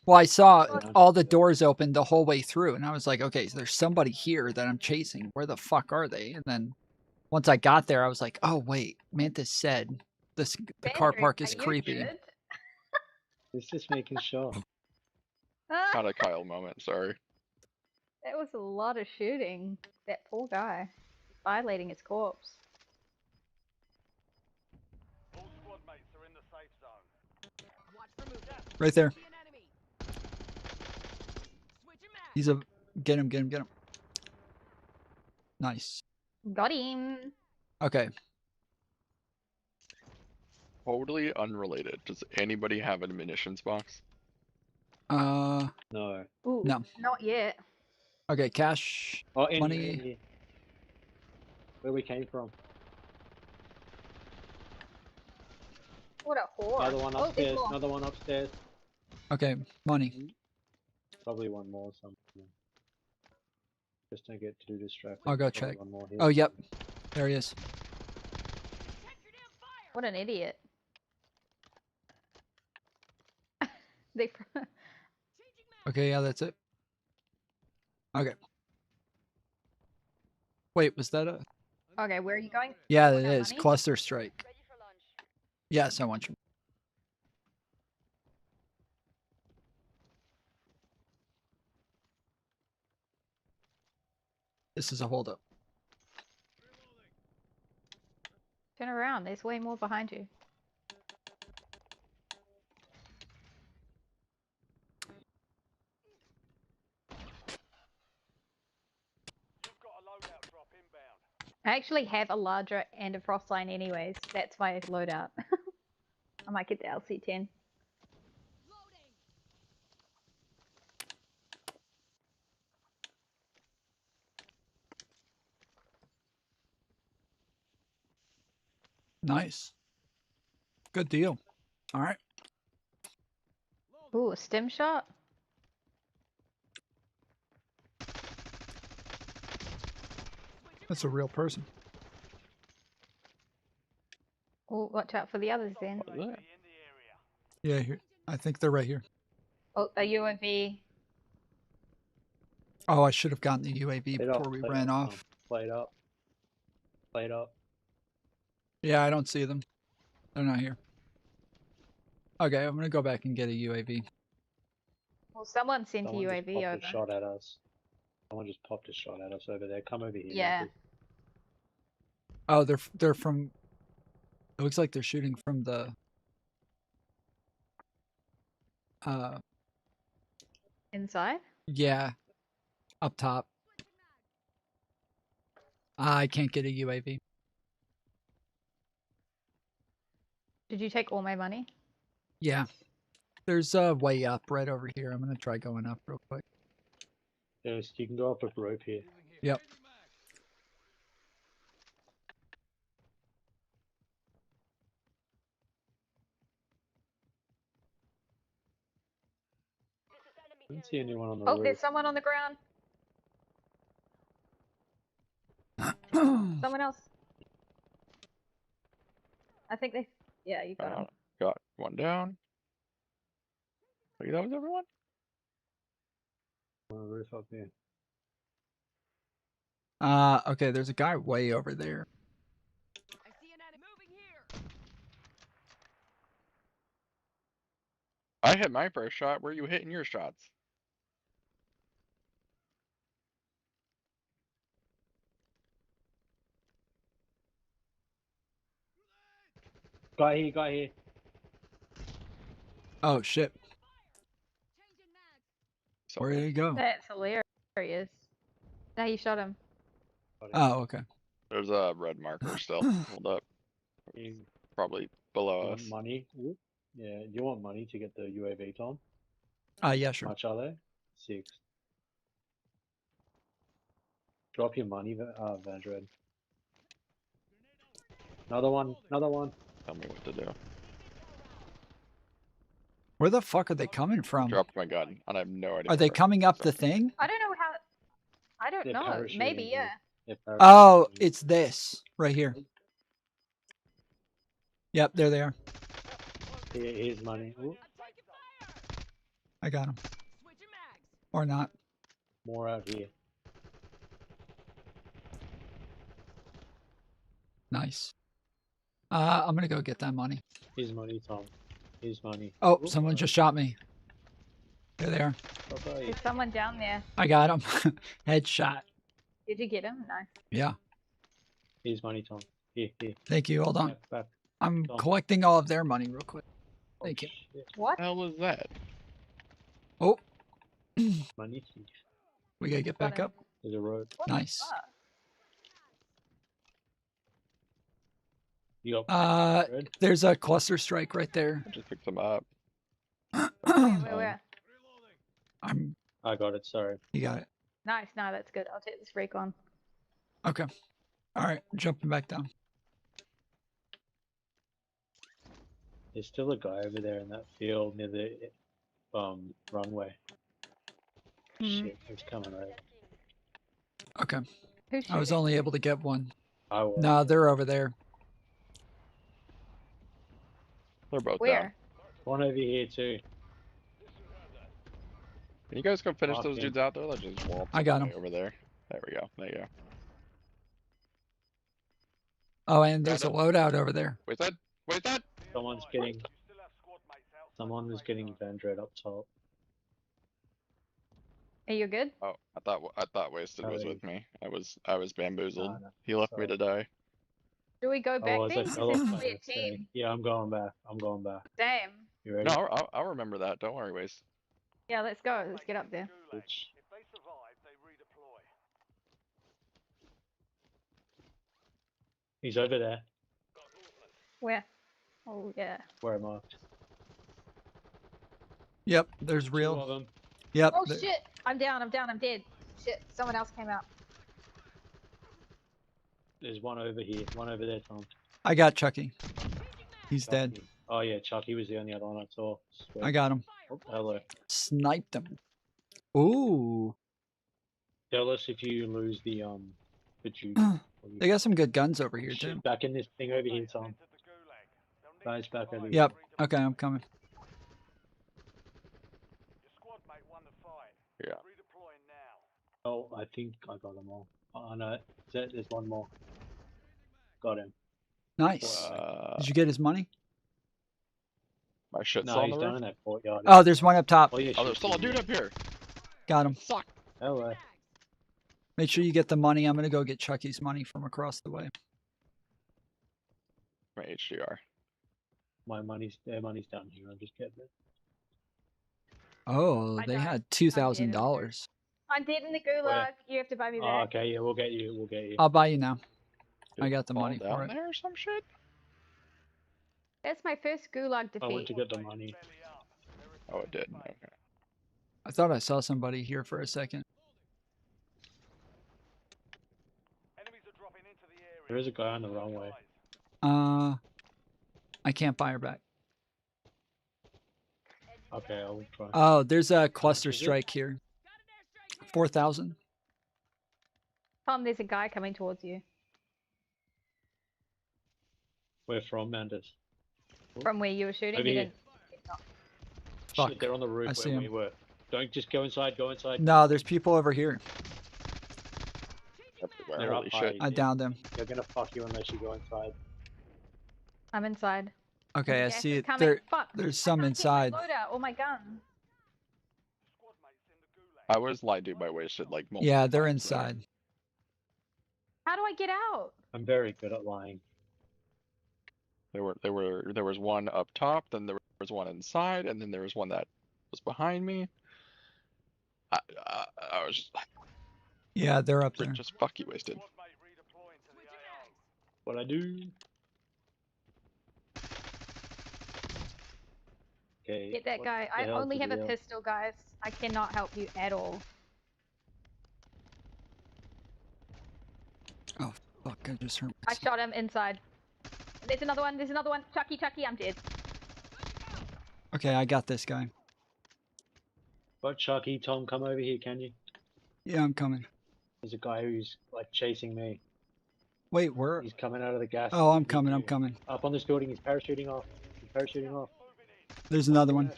well, I saw Yeah. all the doors open the whole way through, and I was like, okay, so there's somebody here that I'm chasing. Where the fuck are they? And then once I got there, I was like, oh wait, Mantis said the car park is creepy. It's just making sure. Not a Kyle moment, sorry. That was a lot of shooting. That poor guy. Violating his corpse. All squad mates are in the safe zone. Watch for movement. Right there. See an enemy. Switching mag. He's a get him. Nice. Got him. Okay. Totally unrelated. Does anybody have a munitions box? No. Ooh, No. Not yet. Okay, cash, Oh, in money. here, in here. Where we came from. What a whore. Another one Oh, there's upstairs. more. Another one upstairs. Okay, money. Probably one more somewhere. Just don't get too distracted. I'll go Probably check. one more here. Oh, yep. There he is. What an idiot. They. Okay, yeah, that's it. Okay. Wait, was that a... Okay, where are you going? Yeah, Want it our is. money? Cluster strike. Yes, I want you. This is a holdup. Turn around. There's way more behind you. You've got a loadout drop inbound. I actually have a larger and a frost line anyways. That's my loadout. I might get the LC-10. Nice. Good deal. All right. Ooh, a stim shot? That's a real person. Oh, watch out for the others then. Yeah, here. I think they're right here. Oh, a UAV. Oh, I should have gotten the UAV Played before we ran off. Played up. Played up. Yeah, I don't see them. They're not here. Okay, I'm gonna go back and get a UAV. Well, someone sent Someone a just UAV popped over. a shot at us. Someone just popped a shot at us over there. Come over here. Yeah. Matthew. Oh, they're from. It looks like they're shooting from the. Inside? Yeah, up top. I can't get a UAV. Did you take all my money? Yeah, there's a way up right over here. I'm gonna try going up real quick. Yes, you can go up a rope here. Yep. I didn't see anyone on the Oh, roof. there's someone on the ground. Someone else. I think they. Yeah, you got him. Got one down. Wait, that was everyone? On the roof up here. Okay, there's a guy way over there. I see an enemy moving here. I hit my first shot. Where are you hitting your shots? Guy here. Oh shit. So Where did he go? That's hilarious. Now you shot him. Oh, okay. there's a red marker still. Hold up. probably below You us. want money? Ooh. Yeah, you want money to get the UAV, Tom? Yeah, sure. Much are they? 6. Drop your money, Vandred. Another one, another one. Tell me what to do. Where the fuck are they coming from? Dropped my gun, and I have no idea. Are they where. coming up the thing? I don't know how. I don't They're know. parachuting Maybe, you. yeah. They're parachuting Oh, you. it's this right here. Yep, there they are. Here's money. Ooh, I got them. Or not. more out here. Nice. I'm gonna go get that money. Here's money, Tom. Here's money. Oh, Ooh, someone just shot me. There they are. bye-bye. There's someone down there. I got him. Headshot. Did you get him? No. Yeah. Here's money, Tom. Here, here. Thank you. Hold on. Back. I'm Tom. collecting all of their money real quick. Thank you. Shit. What? the hell was that? Oh, Money thief. we gotta get back up. There's a road. What Nice. the fuck? You got red? There's a cluster strike right there. I just picked them up. Where? I got it, sorry. You got it. Nice. No, that's good. I'll take this recon. Okay. All right, jumping back down. There's still a guy over there in that field near the runway. Shit, he's coming over. Okay. Who's I was shooting? only able to get one. I was. No, they're over there. They're both Where? down. One over here too. Can you guys go finish those Marking. dudes out there? Let's just walk I got 'em. over there. There we go. There you go. Oh, and there's a loadout over there. Wait, that. Wait, that. Someone was getting Vandred up top. Are you good? Oh, I thought Wasted was with me. I was bamboozled. No, He left me sorry. to die. Do we go back Oh, I was then? like, 'Cause I lost there's my only a next team. thing. Yeah, I'm going back. I'm going back. Damn. You ready? No, I'll remember that. Don't worry, Waste. Yeah, let's go. Let's get up there. Which- If they survive, they redeploy. He's over there. Where? Oh, yeah. Where I marked. Yep, there's 2 real. of them. Yep. Oh, there- shit. I'm down. I'm down. I'm dead. Shit. Someone else came out. There's one over here. One over there, Tom. I got Chucky. He's dead. Chucky. Oh yeah, Chucky was the only other one I saw. Sweet. I got him. Oh, hello. Sniped him. Ooh. Tell us if you lose the juke. They got some good guns over here Shit, too. back in this thing over here, Tom. Guys, back over here. Yep. Okay, I'm coming. Your squad mate won the fight. Yeah. Redeploying now. Oh, I think I got them all. Oh no, there's one more. Got him. Nice. Did you get his money? My shit's No, on he's the down roof. in that courtyard. Oh, there's one up top. Oh, yeah, Oh, there's still a dude up here. Got him. Suck. Hello. Make sure you get the money. I'm gonna go get Chucky's money from across the way. My HDR. Their money's down here. I'm just getting it. Oh, I they died. had $2,000. I'm dead in the gulag. Where? You have to buy me Oh, back. okay, yeah, we'll get you. We'll get you. I'll buy you now. Did I got the fall money down for it. there or some shit? That's my first gulag I went defeat. to get the money. Oh, it did. Okay. I thought I saw somebody here for a second. Enemies are dropping into the area. There is a guy on the runway. I can't buy her back. Okay, I'll try. Oh, there's a cluster Is it? strike here. 4,000. Tom, there's a guy coming towards you. Where from, Mandus? From where you were shooting. Over You here. didn't. Fuck. Shit, they're on the I roof see where we 'em. were. Don't just go inside. Go inside. No, there's people over here. Everywhere. They're Holy up shit. high. I downed them. They're gonna fuck you unless you go inside. I'm inside. Okay, I Gas see is it. coming. There, Fuck. there's some inside. Loadout. Oh my gun. I was lied to by Wasted like multiple Yeah, they're times there. inside. How do I get out? I'm very good at lying. There was one up top, then there was one inside, and then there was one that was behind me. I was just, Yeah, they're up there. just fuck you, Wasted. What I do? Okay. Get that what guy. the I hell's only the have a deal? pistol, guys. I cannot help you at all. Oh fuck! I just hurt I myself. shot him inside. There's another one. There's another one. Chucky, Chucky, I'm dead. Okay, I got this guy. But Chucky, Tom, come over here, can you? Yeah, I'm coming. There's a guy who's like chasing me. Wait, where? He's coming out of the gas. Oh, I'm coming. I'm coming. Up on this building. He's parachuting off. He's parachuting off. There's another one.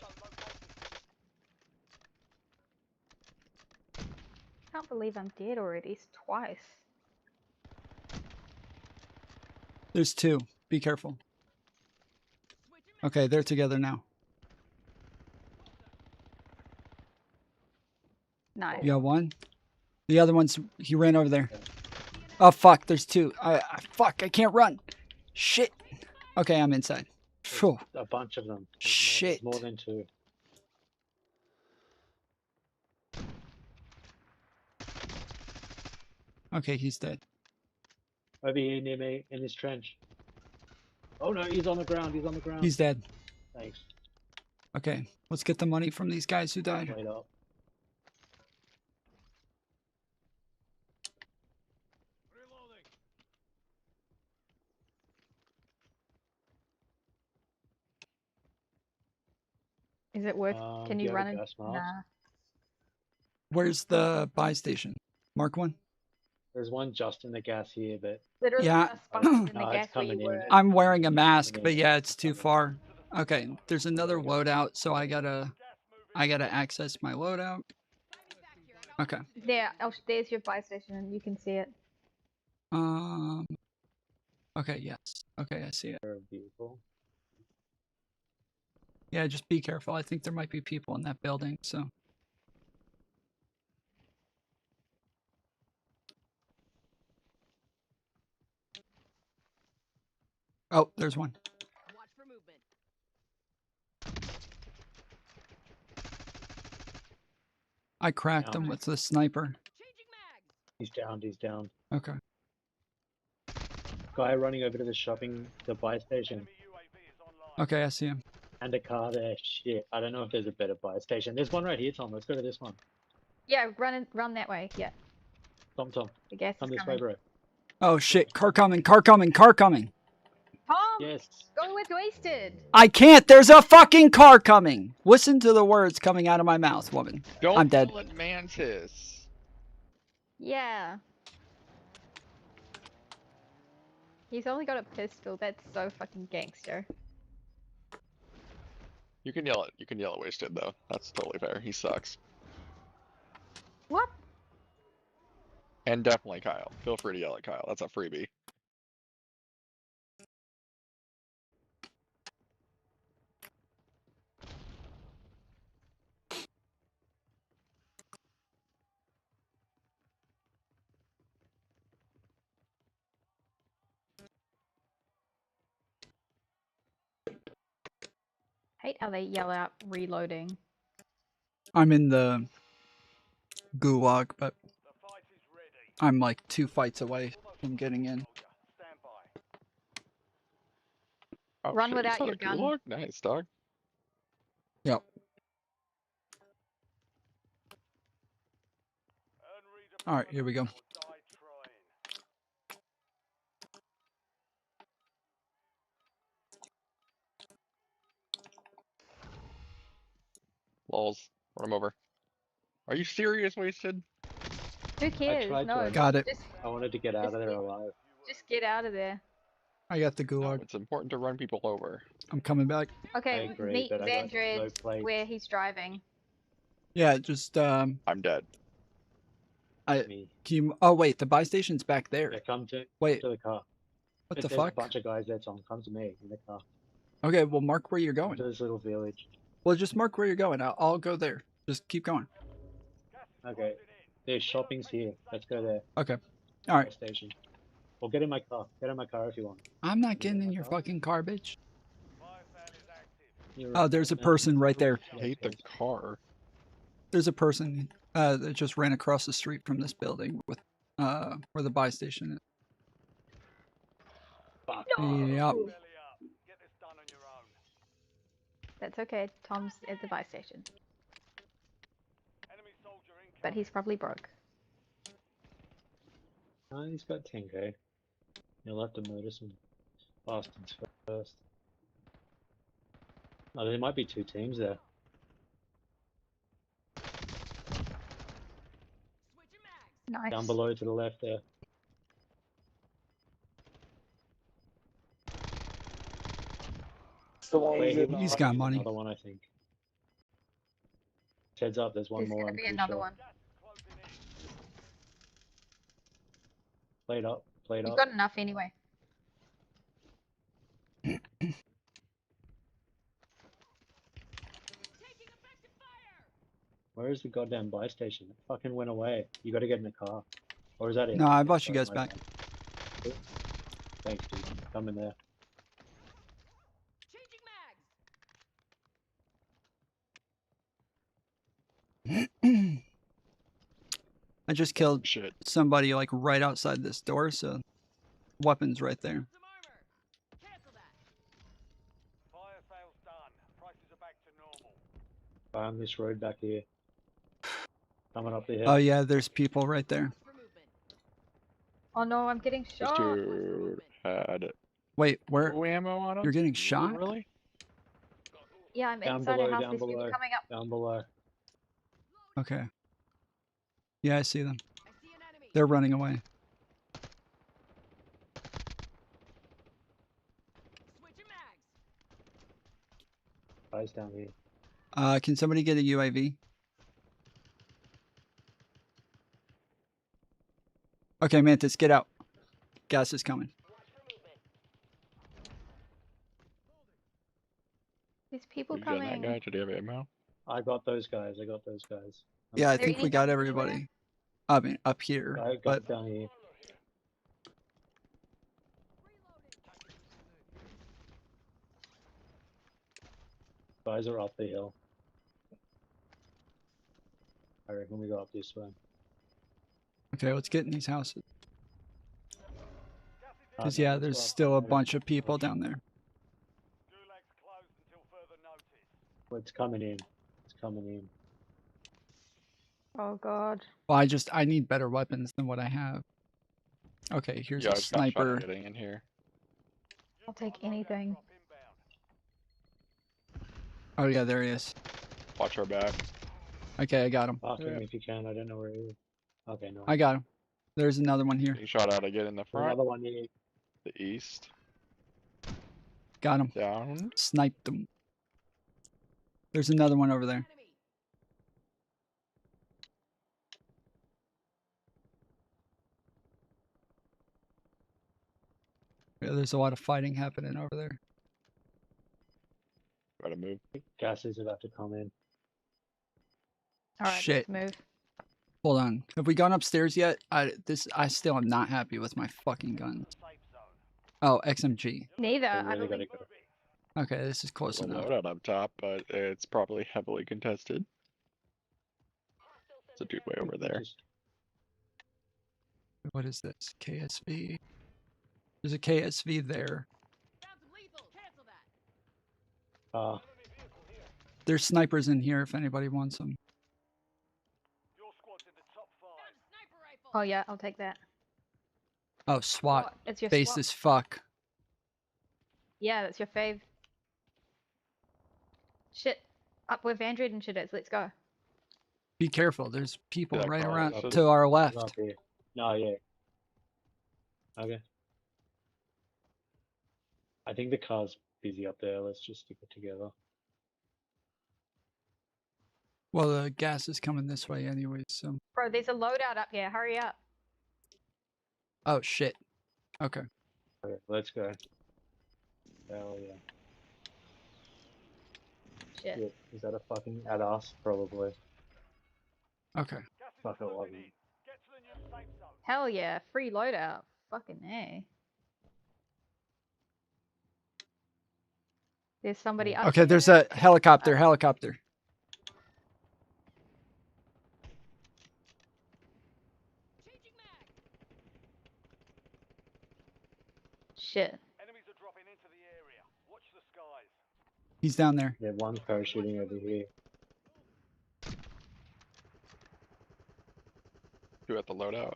Can't believe I'm dead already. It's twice. There's two. Be careful. Okay, they're together now. Nice. You got one. The other one's he ran over there. Oh fuck! There's two. Fuck! I can't run. Shit. Okay, I'm inside. Phew. A bunch of them. Shit. More than two. Okay, he's dead. Over here near me in this trench. Oh no, he's on the ground. He's on the ground. He's dead. Thanks. Okay, let's get the money from these guys who died. Wait up. Is it worth? Can do you you run have it? a gas mask? Nah. Where's the buy station? Mark one. There's one just in the gas here, but Literally Yeah. just busted in the No, gas it's where you coming in. were. I'm wearing a mask, but yeah, it's too far. Okay, there's another loadout, so I gotta access my loadout. Okay. There. Oh, there's your buy station, and you can see it. Okay, yes. Okay, I see it. Vehicle. Yeah, just be careful. I think there might be people in that building, so. Oh, there's one. Watch for movement. I cracked him with the sniper. He's down. He's down. Okay. Guy running over to the buy station. Okay, I see him. And a car there. Shit. I don't know if there's a better buy station. There's one right here, Tom. Let's go to this one. Yeah, run that way. Yeah. Tom. The gas Come is this way, coming. bro. Oh shit, car coming, car coming, car coming. Tom, Yes. go with wasted. I can't, there's a fucking car coming. Listen to the words coming out of my mouth, woman. Don't I'm dead. call it Mantis. Yeah. He's only got a pistol. That's so fucking gangster. You can yell at Wasted though. That's totally fair. He sucks. What? And definitely Kyle. Feel free to yell at Kyle. That's a freebie. Hate how they yell out reloading. I'm in the gulag, but I'm like 2 fights away from getting in. Oh, Run shit, without you your saw the gun. gulag? Nice, dog. Yep. Alright, here we go. Lols. Run him over. Are you serious, Wasted? Who cares? tried No. to. Got it. I wanted to get out of there alive. Just get out of there. I got the gulag. It's important to run people over. I'm coming back. Okay, I agree, meet but I got Vandred no plates. where he's driving. Yeah, just I'm dead. can you, oh wait, the buy station's back there. Yeah, come to Wait, the car. what the There's fuck? a bunch of guys there, Tom. Come to me in the car. Okay, well mark where you're Come going. to this little village. Well, just mark where you're going. I'll go there. Just keep going. Okay. There's shopping's here. Let's go there. Okay. All right. Gas station. Or get in my car. Get in my car if you want. I'm not getting in your fucking car, bitch. You're Oh, there's a person right there. Hate the car. There's a person that just ran across the street from this building with where the buy station is. Fuck. Yep. That's okay. Tom's at the buy station. But he's probably broke. Oh, he's got 10k. You'll have to murder some bastards first. Oh, there might be 2 teams there. Nice. Down below to the left there. He's got money. Another one, I think. Heads up, there's one There's more. gonna be another one. Played up, played You've up. got enough anyway. Where is the goddamn buy station? It fucking went away. You gotta get in the car. Or is that it? No, I Yeah, bought you sorry, guys my back. bad. Thanks, dude. Come in there. I just killed somebody like right outside this door, so weapons right there. On this road back here. Coming up the hill. Oh yeah, there's people right there. Oh no, I'm getting This shot. dude had Wait, where? no ammo on him? You're getting shot? Really? Yeah, I'm Down inside below, a house. down There's people below. coming up. Down below. Okay. Yeah, I see them. They're running away. Guys down here. Can somebody get a UAV? Okay, Mantis, get out. Gas is coming. There's people You got that coming. guy? Did he have ammo? I got those guys. I got those guys. Yeah, I there think we any got guns everybody. anywhere? I mean, up here, I got but down here. Guys are up the hill. I reckon we go up this way. okay, let's get in these houses. Because no, yeah, let's there's go up still a there. bunch of people down there. Well, it's coming in. It's coming in. Oh god. Well, I need better weapons than what I have. Okay, here's Yeah, a I just got shot sniper. getting in here. I'll take anything. Oh yeah, there he is. Watch our back. Okay, I got him. Fuck him if you can. I don't know where he is. Okay, no. I got him. There's another one here. He shot out again in the front. Another one here. The east. Got him. Down. Sniped him. There's another one over there. Yeah, there's a lot of fighting happening over there. Gotta move. Gas is about to come in. Alright, Shit. let's move. Hold on. Have we gone upstairs yet? I still am not happy with my fucking guns. Oh, XMG. Neither. I Really believe. gotta go. Okay, this is close There's a enough. loadout up top, but it's probably heavily contested. It's a dude way over there. What is this? KSV. There's a KSV there. There's snipers in here if anybody wants them. Oh yeah, I'll take that. Oh, SWAT. What? It's your Base SWAT. as fuck. Yeah, that's your fave. Shit. Up where Vandred and shit is. Let's go. Be careful. There's people Yeah, right Carl, around that's to our Up left. here. No, yeah. Okay. I think the car's busy up there. Let's just stick it together. Well, the gas is coming this way anyway, so. Bro, there's a loadout up here. Hurry up. Oh, shit. Okay. Okay, let's go. Hell yeah. Shit. Shit, is that a fucking at us? Probably. Okay. Fuck, it wasn't. Hell yeah. Free loadout. Fucking A. There's somebody up Okay, there's a helicopter. Helicopter. Shit. Enemies are dropping into the area. Watch the skies. He's down there. Yeah, one's parachuting over here. Two at the loadout.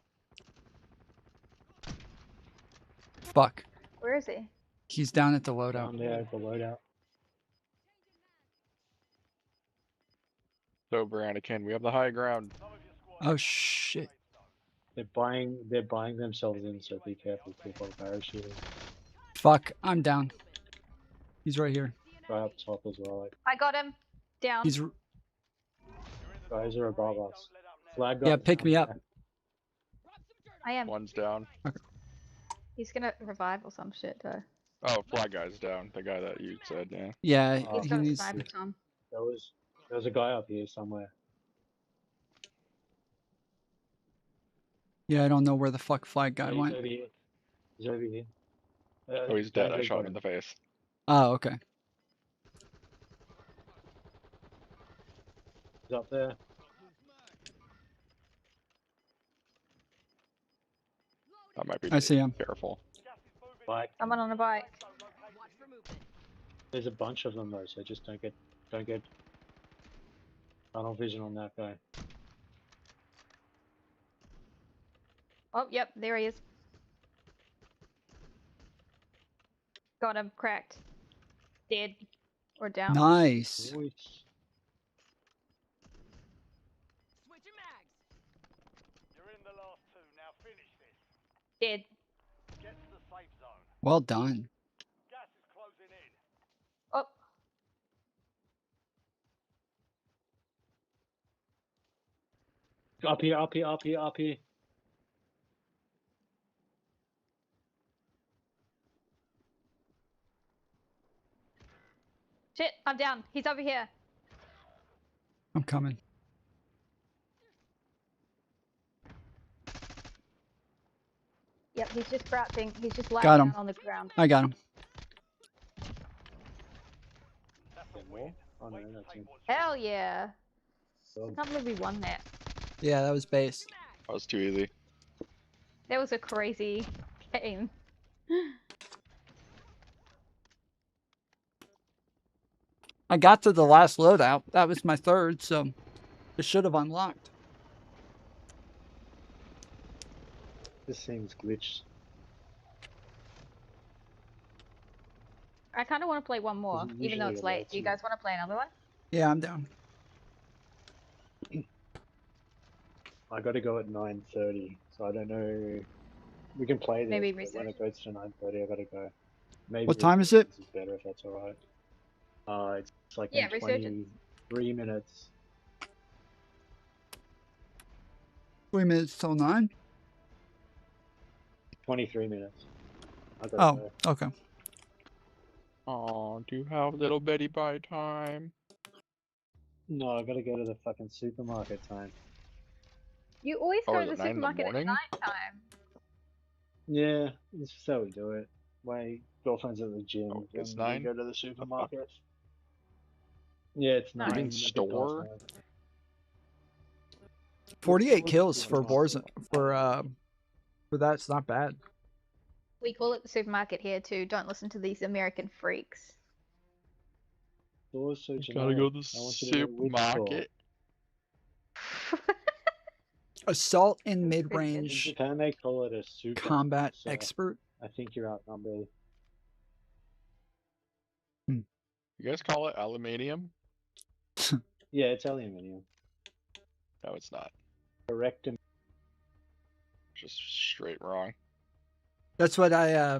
Fuck. Where is he? He's down at the loadout. Down there at the loadout. So Anakin, we have the high ground. Oh shit. They're buying themselves in, so be careful people parachuting. Fuck, I'm down. He's right here. Guy up top as well. I got him. Down. He's Guys are above us. Flag yeah, guys pick down me up. there. I am. One's down. He's gonna revive or some shit though. Oh, flag guy's down. The guy that you said, yeah. Yeah, He's he got a needs. sniper, Tom. There was a guy up here somewhere. Yeah, I don't know where the fuck flag guy He's went. over here. He's over here. Oh, he's dead. I Danger's shot him got in the face. Oh, okay. He's up there. That might be. I see him. Careful. Bike. Someone on a bike. There's a bunch of them though, so just don't get tunnel vision on that guy. Oh, yep, there he is. Got him, cracked. Dead. Or down. Nice. Nice. You're in the last two. Now finish this. Dead. Get to the safe zone. Well done. Gas is closing in. Oh. Up here, up here, up here, up here. Shit, I'm down. He's over here. I'm coming. Yep, he's just crouching. He's just lying Got down him. on the ground. I got him. Oh no, that's him. Hell yeah. So, I can't believe we won that. Yeah, that was base. That was too easy. That was a crazy game. I got to the last loadout. That was my third, so it should have unlocked. this seems glitched. I kind of want to play one more, Doesn't even though usually it's allow late. Do you to. guys want to play another one? Yeah, I'm down. I got to go at 9:30, so I don't know. We can play this, Maybe but when research. it goes to 9:30, I got to go. Maybe What time is it? This is better if that's all right. It's like Yeah, in resurgence. 23 minutes. 3 minutes till 9? 23 minutes. I gotta Oh, go. okay. Oh, do you have little Betty by time? No, I gotta go to the fucking supermarket time. You always Oh, go is to it the 9 in the supermarket at morning? night time. Yeah, this is how we do it. My girlfriend's at the gym. Oh, it's and we 9? go to the supermarket. Yeah, it's 9. You didn't a bit past store? 9. 48 kills for Warzone for that's not bad. We call it the supermarket here too. Don't listen to these American freaks. Store's so Gotta generic. go to the I want you to know which store. supermarket. Assault and In mid-range Japan, they call it a super. combat so expert. I think you're outnumbered. You guys call it aluminium? Yeah, it's aluminium. No, it's not. Correct. Just straight wrong. That's what I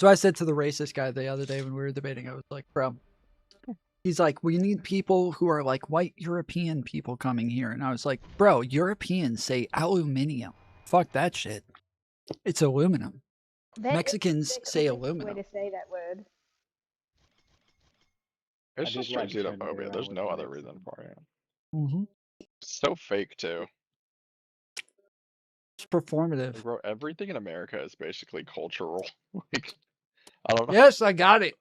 so I said to the racist guy the other day when we were debating. I was like, bro, he's like, we need people who are like white European people coming here. And I was like, bro, Europeans say aluminium. Fuck that shit. It's aluminum. That is Mexicans the say correct aluminum. way to say that word. It's I just did like straight turning xenophobia. around There's with no the other next reason one. for it. Mm-hmm. It's so fake too. It's performative. Like, bro, everything in America is basically cultural. Like, I don't know. Yes, I got it.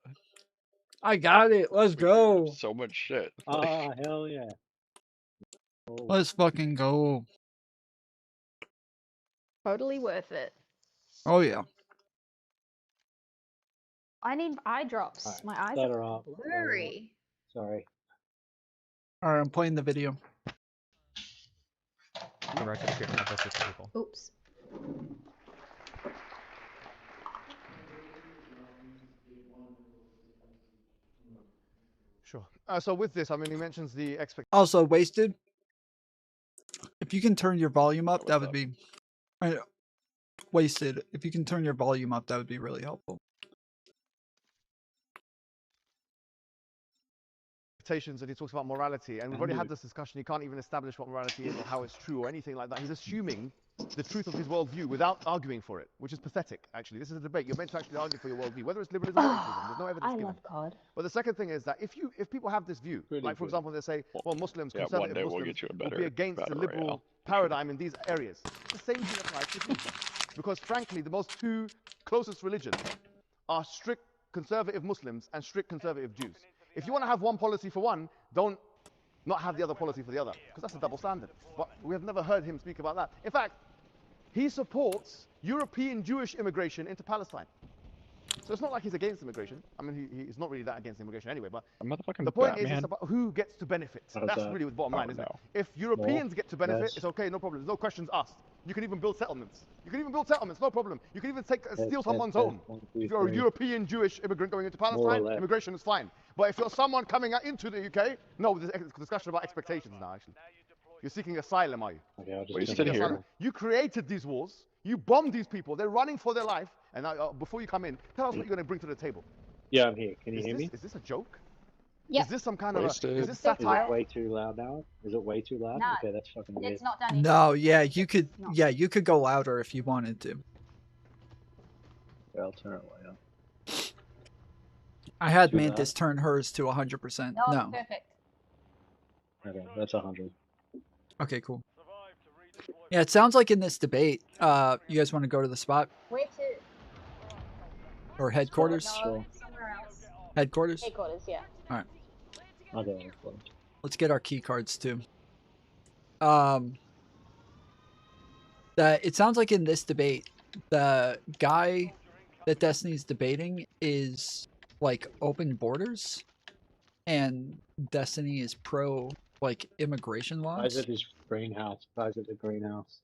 I got it. Let's go. So much shit. Ah, hell yeah. Oh. Let's fucking go. Totally worth it. Oh yeah. I need eye drops. Alright, My eyes let are her up. blurry. Sorry. All right, I'm playing the video. Direct to the people. Oops. Sure. So with this, I mean, he mentions the expectation. Also, Wasted, if you can turn your volume up, that would be... Wasted, if you can turn your volume up, that would be really helpful. And he talks about morality, and we've already had this discussion. He can't even establish what morality is or how it's true or anything like that. He's assuming the truth of his worldview without arguing for it, which is pathetic, actually. This is a debate. You're meant to actually argue for your worldview, whether it's liberalism or racism. There's no evidence given. COD. But the second thing is that if people have this view, like for example, they say, well, Muslims, Yeah, one conservative day we'll Muslims get you a will be against the battle liberal royale. paradigm in these areas. The same thing applies to Jews. Because frankly, the most two closest religions are strict conservative Muslims and strict conservative Jews. If you want to have one policy for one, don't not have the other policy for the other, because that's a double standard. But we have never heard him speak about that. In fact, he supports European Jewish immigration into Palestine. So it's not like he's against immigration. I mean, he's not really that against immigration anyway, but the point is it's about who gets to benefit. That's really the bottom line, isn't it? If Europeans get to benefit, it's okay, no problem. There's no questions asked. You can even build settlements. You can even build settlements, no problem. You can even steal someone's home. If you're a European Jewish immigrant going into Palestine, immigration is fine. But if you're someone coming into the UK, no, there's a discussion about expectations now, actually. You're seeking asylum, are you? Okay, Well, you sit here. You created these wars. You bombed these people. They're running for their life. And now, before you come in, tell us what you're going to bring to the table. Yeah, I'm here. Can you hear me? Is this a joke? Yeah. Is this some kind of is this Is satire? it way too loud now? Is it way too loud? No, Okay, that's fucking weird. it's not done. No, yeah, you could. Yeah, you could go louder if you wanted to. Yeah, I'll turn it way up. I had Too Mantis turn hers to 100%. No. Perfect. Okay, that's 100. Okay, cool. Yeah, it sounds like in this debate, you guys want to go to the spot Where to? or headquarters? No, somewhere else. Headquarters. Headquarters, yeah. All right. Okay, Let's get our key cards too. It sounds like in this debate, the guy that Destiny's debating is like open borders, and Destiny is pro like immigration laws. Guys at his greenhouse. Guys at the greenhouse.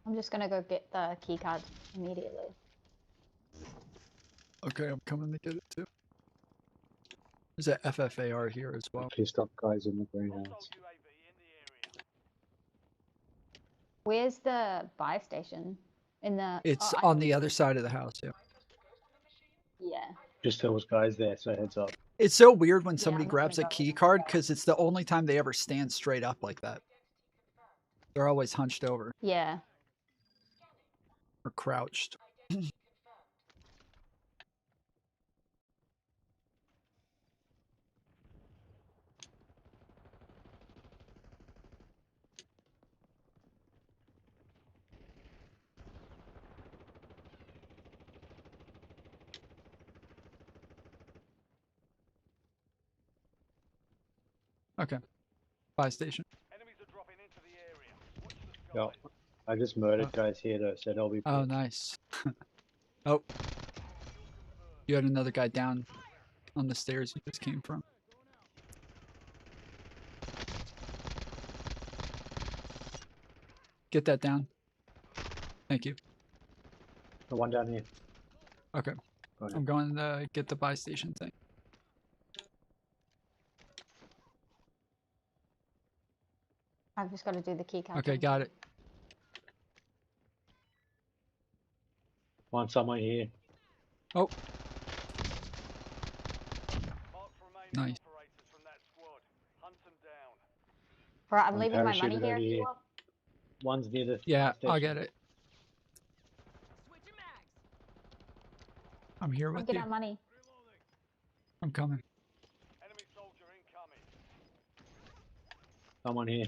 I'm just gonna go get the key card immediately. Okay, I'm coming to get it too. There's a FFAR here as well. Pissed off guys in the greenhouse. Where's the buy station? In the. It's oh, on the other side of the house, yeah. Yeah. Just there was guys there, so heads up. It's so weird when somebody I'm not grabs a gonna go key card because it's the only time they ever stand straight up like that. They're always hunched over Yeah. or crouched. Okay. Buy station. Yeah, I just murdered guys here though, so they'll be. Oh, nice. Oh. You had another guy down on the stairs you just came from. Get that down. Thank you. The one down here. Okay. Go ahead. I'm going to get the buy station thing. I've just got to do the key card. Okay, got it. Want someone here? Oh. Nice. Alright, I'm leaving my parachuted money here over if you here. want. One's near the. Yeah, station. I'll get it. I'm here Come with get you. our money. I'm coming. Someone here.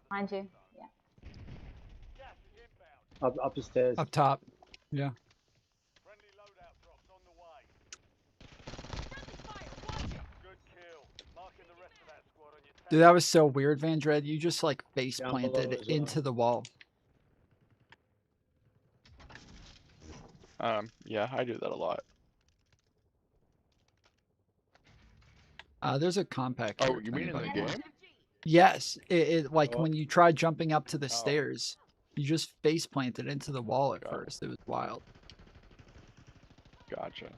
Behind you. Yeah. Up the stairs. Up top. Yeah. Dude, that was so weird, Van Dred. You just like face Down below planted as well. into the wall. Yeah, I do that a lot. There's a compact. Oh, here you if mean in the anybody wants. game? Yes, it like Oh. when you try jumping up to the Oh. stairs, you just face planted into the wall at first. It was wild. Gotcha.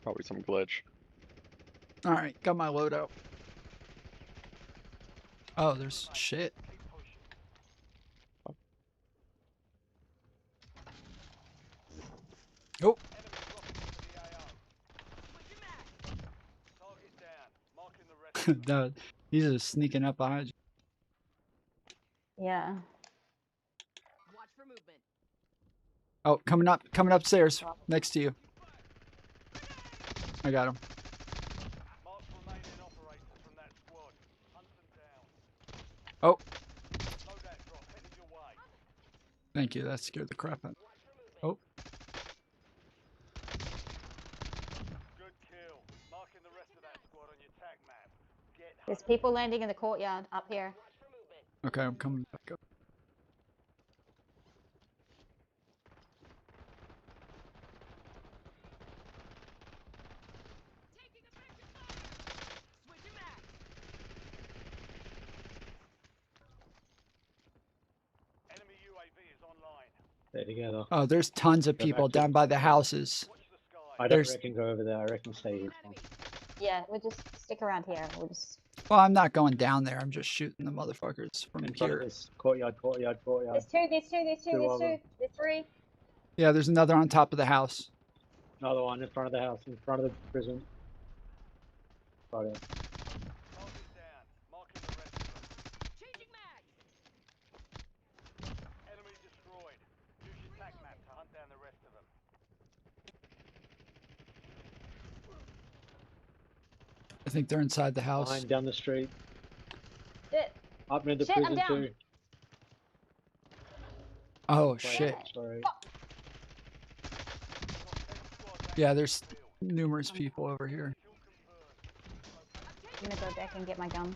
Probably some glitch. All right, got my loadout. Oh, there's shit. Oh. No, he's just sneaking up behind you. Yeah. Watch for movement. Oh, coming upstairs next to you. I got him. Oh. Thank you. That scared the crap out of me. Oh. There's people landing in the courtyard up here. Okay, I'm coming back up. Stay together. Oh, there's tons of Go people back to down by the houses. I don't There's. reckon go over there. I reckon stay here. Yeah, we'll just stick around here. We'll just. Well, I'm not going down there. I'm just shooting the motherfuckers from In front of here. this courtyard. There's two, there's three. Yeah, there's another on top of the house. Another one in front of the house, in front of the prison. Right. I think they're inside the house. Behind down the street. Shit. Up near the Shit, I'm prison down. too. Oh Right, shit. Sorry. Yeah, there's numerous people over here. I'm gonna go back and get my gun.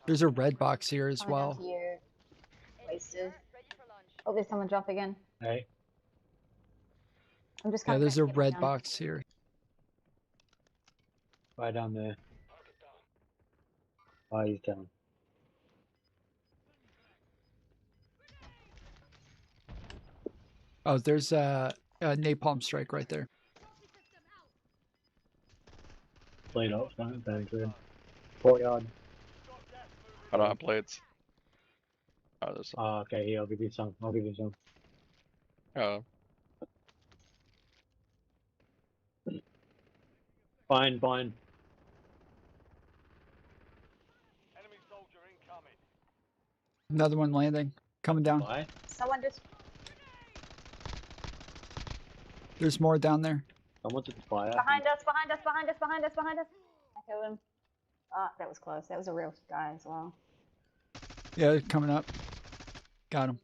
There's a red box here as Coming down well. to you. Wasted. Oh, there's someone drop again. Hey. I'm just Yeah, coming there's back a to get my red gun. box here. Right down there. Oh, he's down. Oh, there's a napalm strike right there. Blade up, very good. Courtyard. I don't have blades. Oh, there's. Oh, okay, here, I'll give you some. I'll give you some. Oh. Fine. Another one landing. Coming down. Why? Someone just. There's more down there. Someone took fire. Behind us. I killed him. Ah, that was close. That was a real guy as well. Yeah, they're coming up. Got him.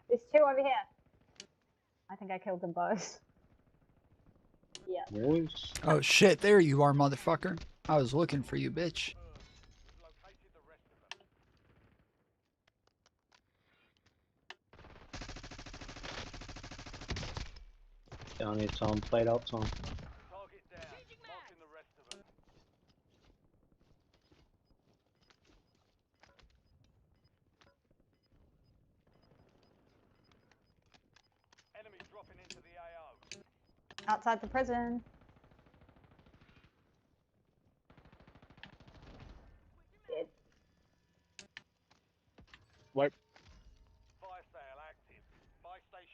There's two over here. I think I killed them both. Yeah. Boys. Oh shit, there you are, motherfucker. I was looking for you, bitch. Down here, Tom. Played out, Tom. Outside the prison. Dead. Wipe.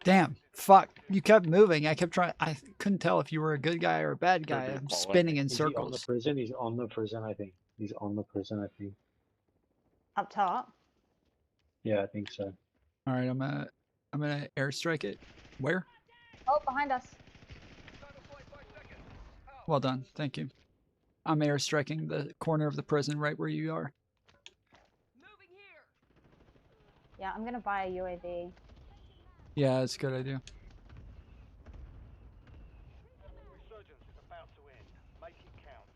Damn. Fuck. You kept moving. I kept trying. I couldn't tell if you were a good guy or a bad guy. I'm spinning in Is he on the circles. prison? He's on the prison, I think. He's on the prison, I think. Up top. Yeah, I think so. All right, I'm gonna airstrike it. Where? Oh, behind us. Well done. Thank you. I'm airstriking the corner of the prison right where you are. Yeah, I'm gonna buy a UAV. Yeah, it's a good idea.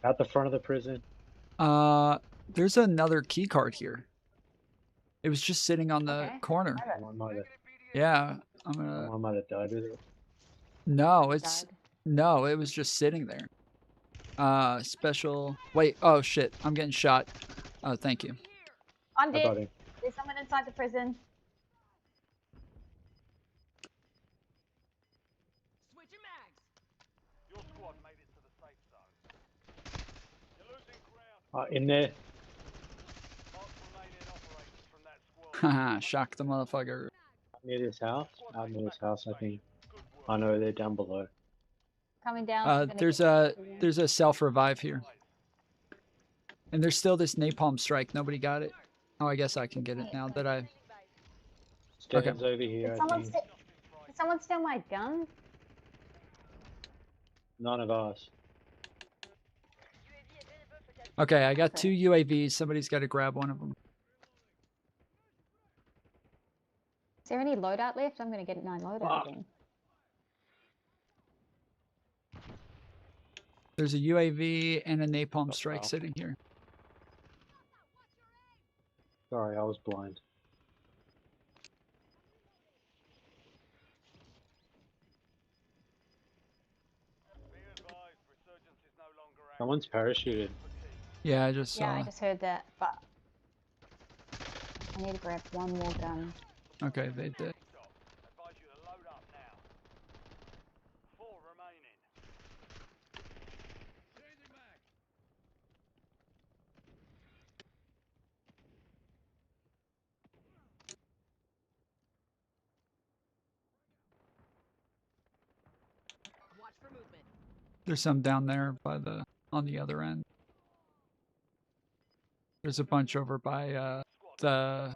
At the front of the prison. There's another key card here. It was just sitting on the corner. Yeah, I'm gonna. Someone might have died with it. No, no, it was just sitting there. Special. Wait. Oh shit! I'm getting shot. Oh, thank you. I'm dead. There's someone inside the prison. In there. Haha, shock the motherfucker. Near this house? Out near this house, I think. I know they're down below. Coming down. There's a self revive here. And there's still this napalm strike. Nobody got it. Oh, I guess I can get it now that I. Stefan's over here. Did someone steal my gun? None of us. Okay, I got 2 UAVs. Somebody's got to grab one of them. Is there any loadout left? I'm gonna get 9 loadout again. There's a UAV and a napalm strike sitting here. Sorry, I was blind. Someone's parachuted. Yeah, I just saw. Yeah, I just heard that, but I need to grab one more gun. Okay, they did. There's some down there by the on the other end. There's a bunch over by the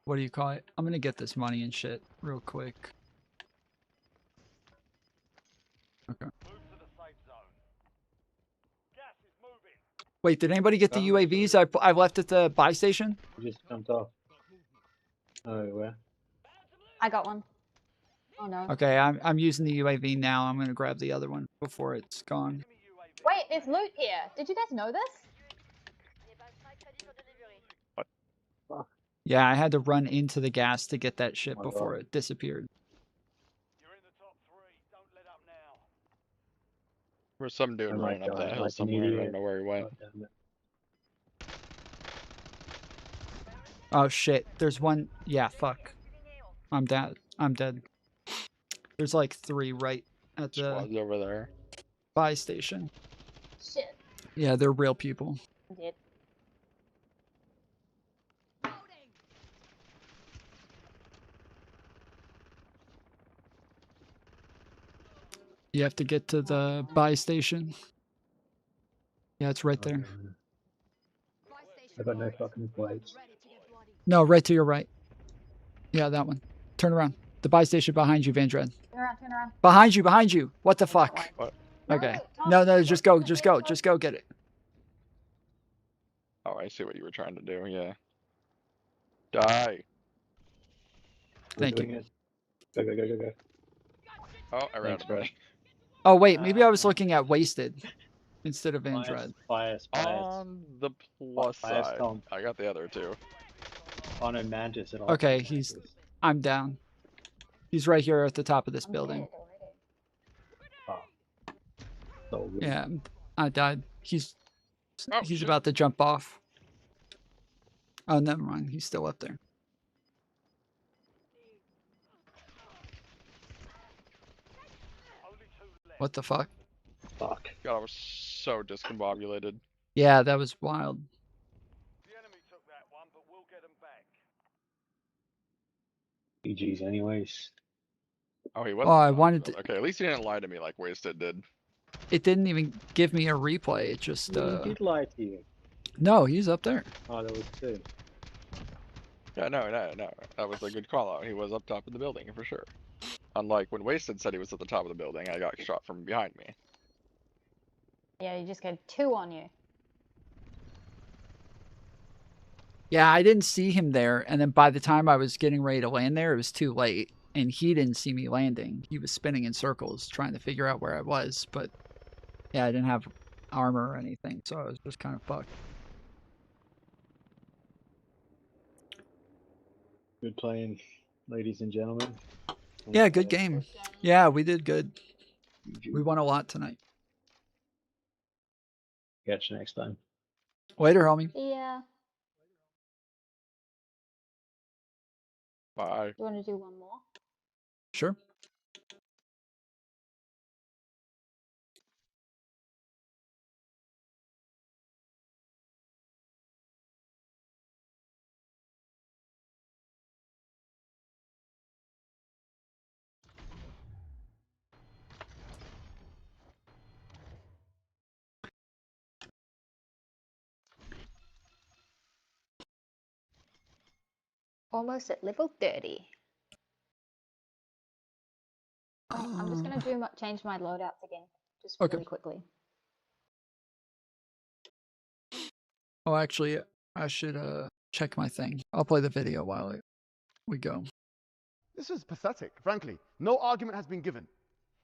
what do you call it? I'm gonna get this money and shit real quick. Okay. Wait, did anybody get the UAVs I left at the buy station? You just jumped off. Oh, where? I got one. Oh no. Okay, I'm using the UAV now. I'm gonna grab the other one before it's gone. Wait, there's loot here. Did you guys know this? Yeah, I had to run into the gas to get that shit before it disappeared. There's some dude running up that hill somewhere. I don't know where he went. Oh shit, there's one. Yeah, fuck. I'm dead. I'm dead. There's like 3 right at the Squad's over there. buy station. Shit. Yeah, they're real people. I'm dead. You have to get to the buy station. Yeah, it's right there. I got no fucking plates. No, right to your right. Yeah, that one. Turn around. The buy station behind you, Van Dred. Turn around, turn around. Behind you, behind you. What the fuck? What? Okay. No, just go get it. Oh, I see what you were trying to do. Yeah. Die. Thank you. Go, go, go, go, go. Oh, I ran bro. Oh, wait, maybe I was looking at Wasted instead of Van Dred. Bias. On the plus Bias side, Tom. I got the other 2. Oh no, Mantis. Okay, I'm down. He's right here at the top of this building. So Yeah, I died. He's about to jump off. Oh, never mind. He's still up there. What the fuck? Fuck. God, I was so discombobulated. Yeah, that was wild. GG's anyways. Oh, he was. Oh, I wanted to. Okay, at least he didn't lie to me like Wasted did. It didn't even give me a replay. It just. He did lie to you. No, he's up there. Oh, there was 2. Yeah, no. That was a good call out. He was up top of the building for sure. Unlike when Wasted said he was at the top of the building, I got shot from behind me. Yeah, you just get 2 on you. Yeah, I didn't see him there, and then by the time I was getting ready to land there, it was too late, and he didn't see me landing. He was spinning in circles trying to figure out where I was, but yeah, I didn't have armor or anything, so I was just kind of fucked. Good playing, ladies and gentlemen. Yeah, good game. Yeah, we did good. We won a lot tonight. Catch you next time. Later, homie. Yeah. Bye. Do you want to do one more? Sure. Almost at level 30. I'm just gonna change my loadouts again, just really quickly. Oh, actually, I should check my thing. I'll play the video while we go. This is pathetic, frankly. No argument has been given.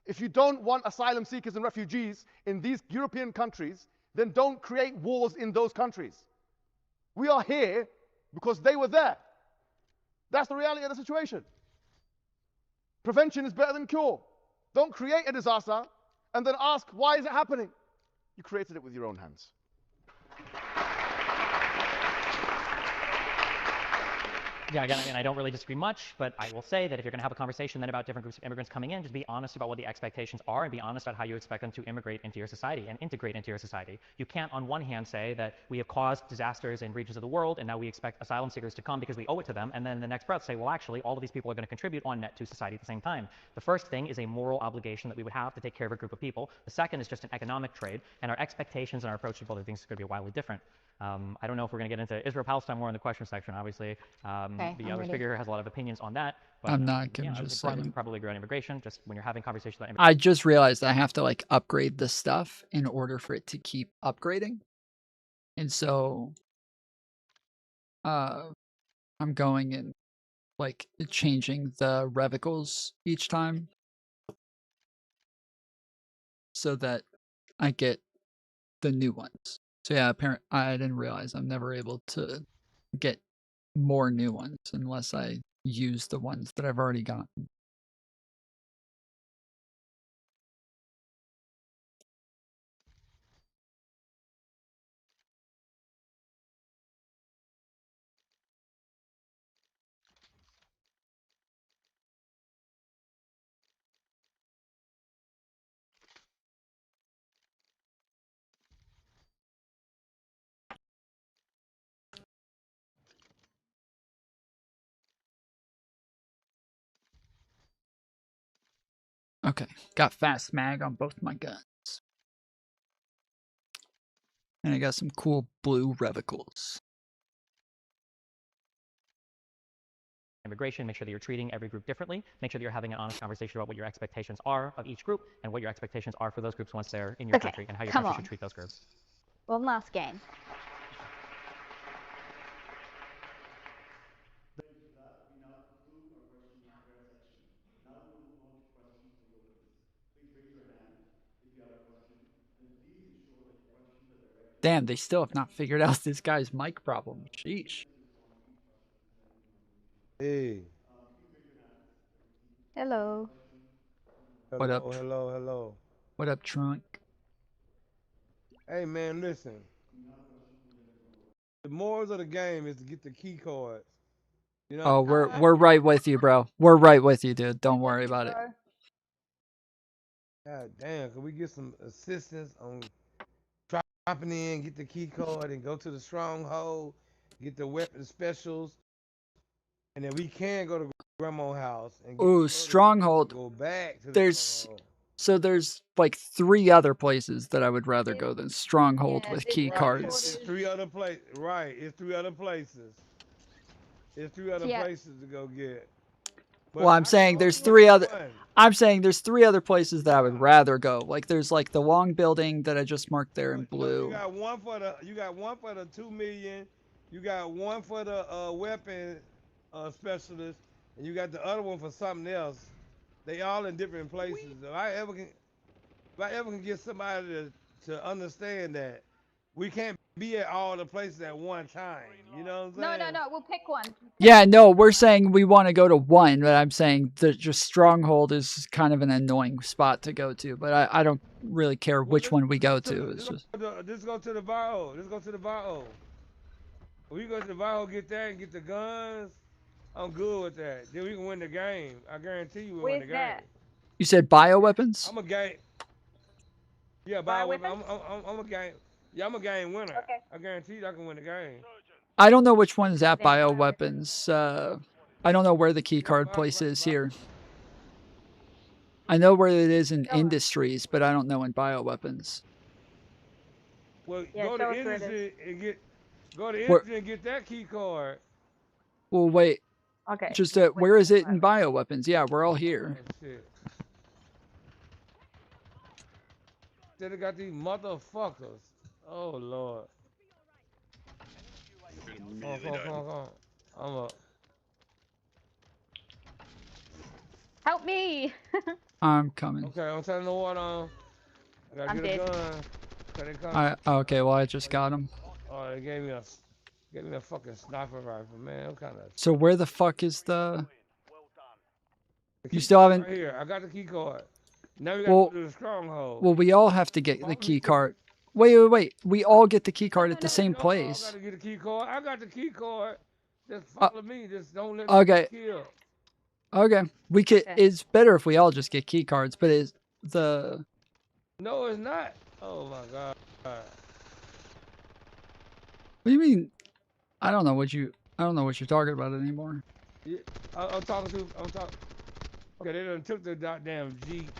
If you don't want asylum seekers and refugees in these European countries, then don't create wars in those countries. We are here because they were there. That's the reality of the situation. Prevention is better than cure. Don't create a disaster and then ask, why is it happening? You created it with your own hands. Yeah, again, I mean, I don't really disagree much, but I will say that if you're going to have a conversation then about different groups of immigrants coming in, just be honest about what the expectations are and be honest about how you expect them to immigrate into your society and integrate into your society. You can't, on one hand, say that we have caused disasters in regions of the world and now we expect asylum seekers to come because we owe it to them, and then in the next breath say, well, actually, all of these people are going to contribute on net to society at the same time. The first thing is a moral obligation that we would have to take care of a group of people. The second is just an economic trade, and our expectations and our approach to both of things is going to be wildly different. I don't know if we're going to get into Israel-Palestine more in the question section, obviously. The other speaker has a lot of opinions on that. But, I'm not going yeah, to just probably agree on immigration, just when you're having conversations about I immigration. just realized I have to like upgrade the stuff in order for it to keep upgrading. And so I'm going and like changing the revocals each time so that I get the new ones. So yeah, apparently I didn't realize I'm never able to get more new ones unless I use the ones that I've already gotten. Okay, got fast mag on both my guns. And I got some cool blue revocals. Immigration, make sure that you're treating every group differently. Make sure that you're having an honest conversation about what your expectations are of each group and what your expectations are for those groups once they're in your country and how your country should treat those groups. One last game. Damn, they still have not figured out this guy's mic problem. Sheesh. Hey. Hello. What up? Hello. What up, Trunk? Hey man, listen. The morals of the game is to get the key cards. You know? Oh, we're right with you, bro. We're right with you, dude. Don't worry about it. God damn, can we get some assistance on dropping in, get the key card, and go to the stronghold, get the weapon specials, and then we can go to Grandma's house and get Ooh, stronghold. go back to the stronghold. There's like 3 other places that I would rather go than stronghold with key cards. It's 3 other places. Right, it's 3 other places. It's 3 other places to go get. Well, I'm saying there's three other. I'm saying there's three other places that I would rather go. Like there's like the long building that I just marked there in blue. You got one for the 2 million. You got one for the weapon specialist, and you got the other one for something else. They all in different places. If I ever can get somebody to understand that we can't be at all the places at one time. You know what I'm saying? No. We'll pick one. Yeah, no, we're saying we want to go to one, but I'm saying that just Stronghold is kind of an annoying spot to go to. But I don't really care which one we go to. It's just Let's go to the bar. Let's go to the bar. We go to the bar, get that, and get the guns. I'm good with that. Then we can win the game. I guarantee you we'll win the game. That? You said bioweapons? I'm a game. Yeah, bioweapons. I'm a game. Yeah, I'm a game winner. Okay. I guarantee you I can win the game. I don't know which one is at bioweapons. I don't know where the key card place is here. I know where it is in industries, but I don't know in bioweapons. Well, go to industry and get that key card. Well, wait. Okay. Just where is it in bioweapons? Yeah, we're all here. Oh, shit. They got these motherfuckers. Oh Lord. Come on. I'm up. Help me. I'm coming. Okay, I'm turning the water on. I gotta get a gun. Okay, well I just got him. Oh, they gave me a fucking sniper rifle, man. What kind of? So where the fuck is the? You still haven't. Right here, I got the key card. Now we got to go to the stronghold. Well, we all have to get the key card. Wait. We all get the key card at the same place. I gotta get the key card. I got the key card. Just follow me. Just don't let me get killed. Okay. We could. It's better if we all just get key cards, but is the? No, it's not. Oh my god. What do you mean? I don't know what you're talking about anymore. Yeah, I'm talking. Okay, they done took the goddamn Jeep.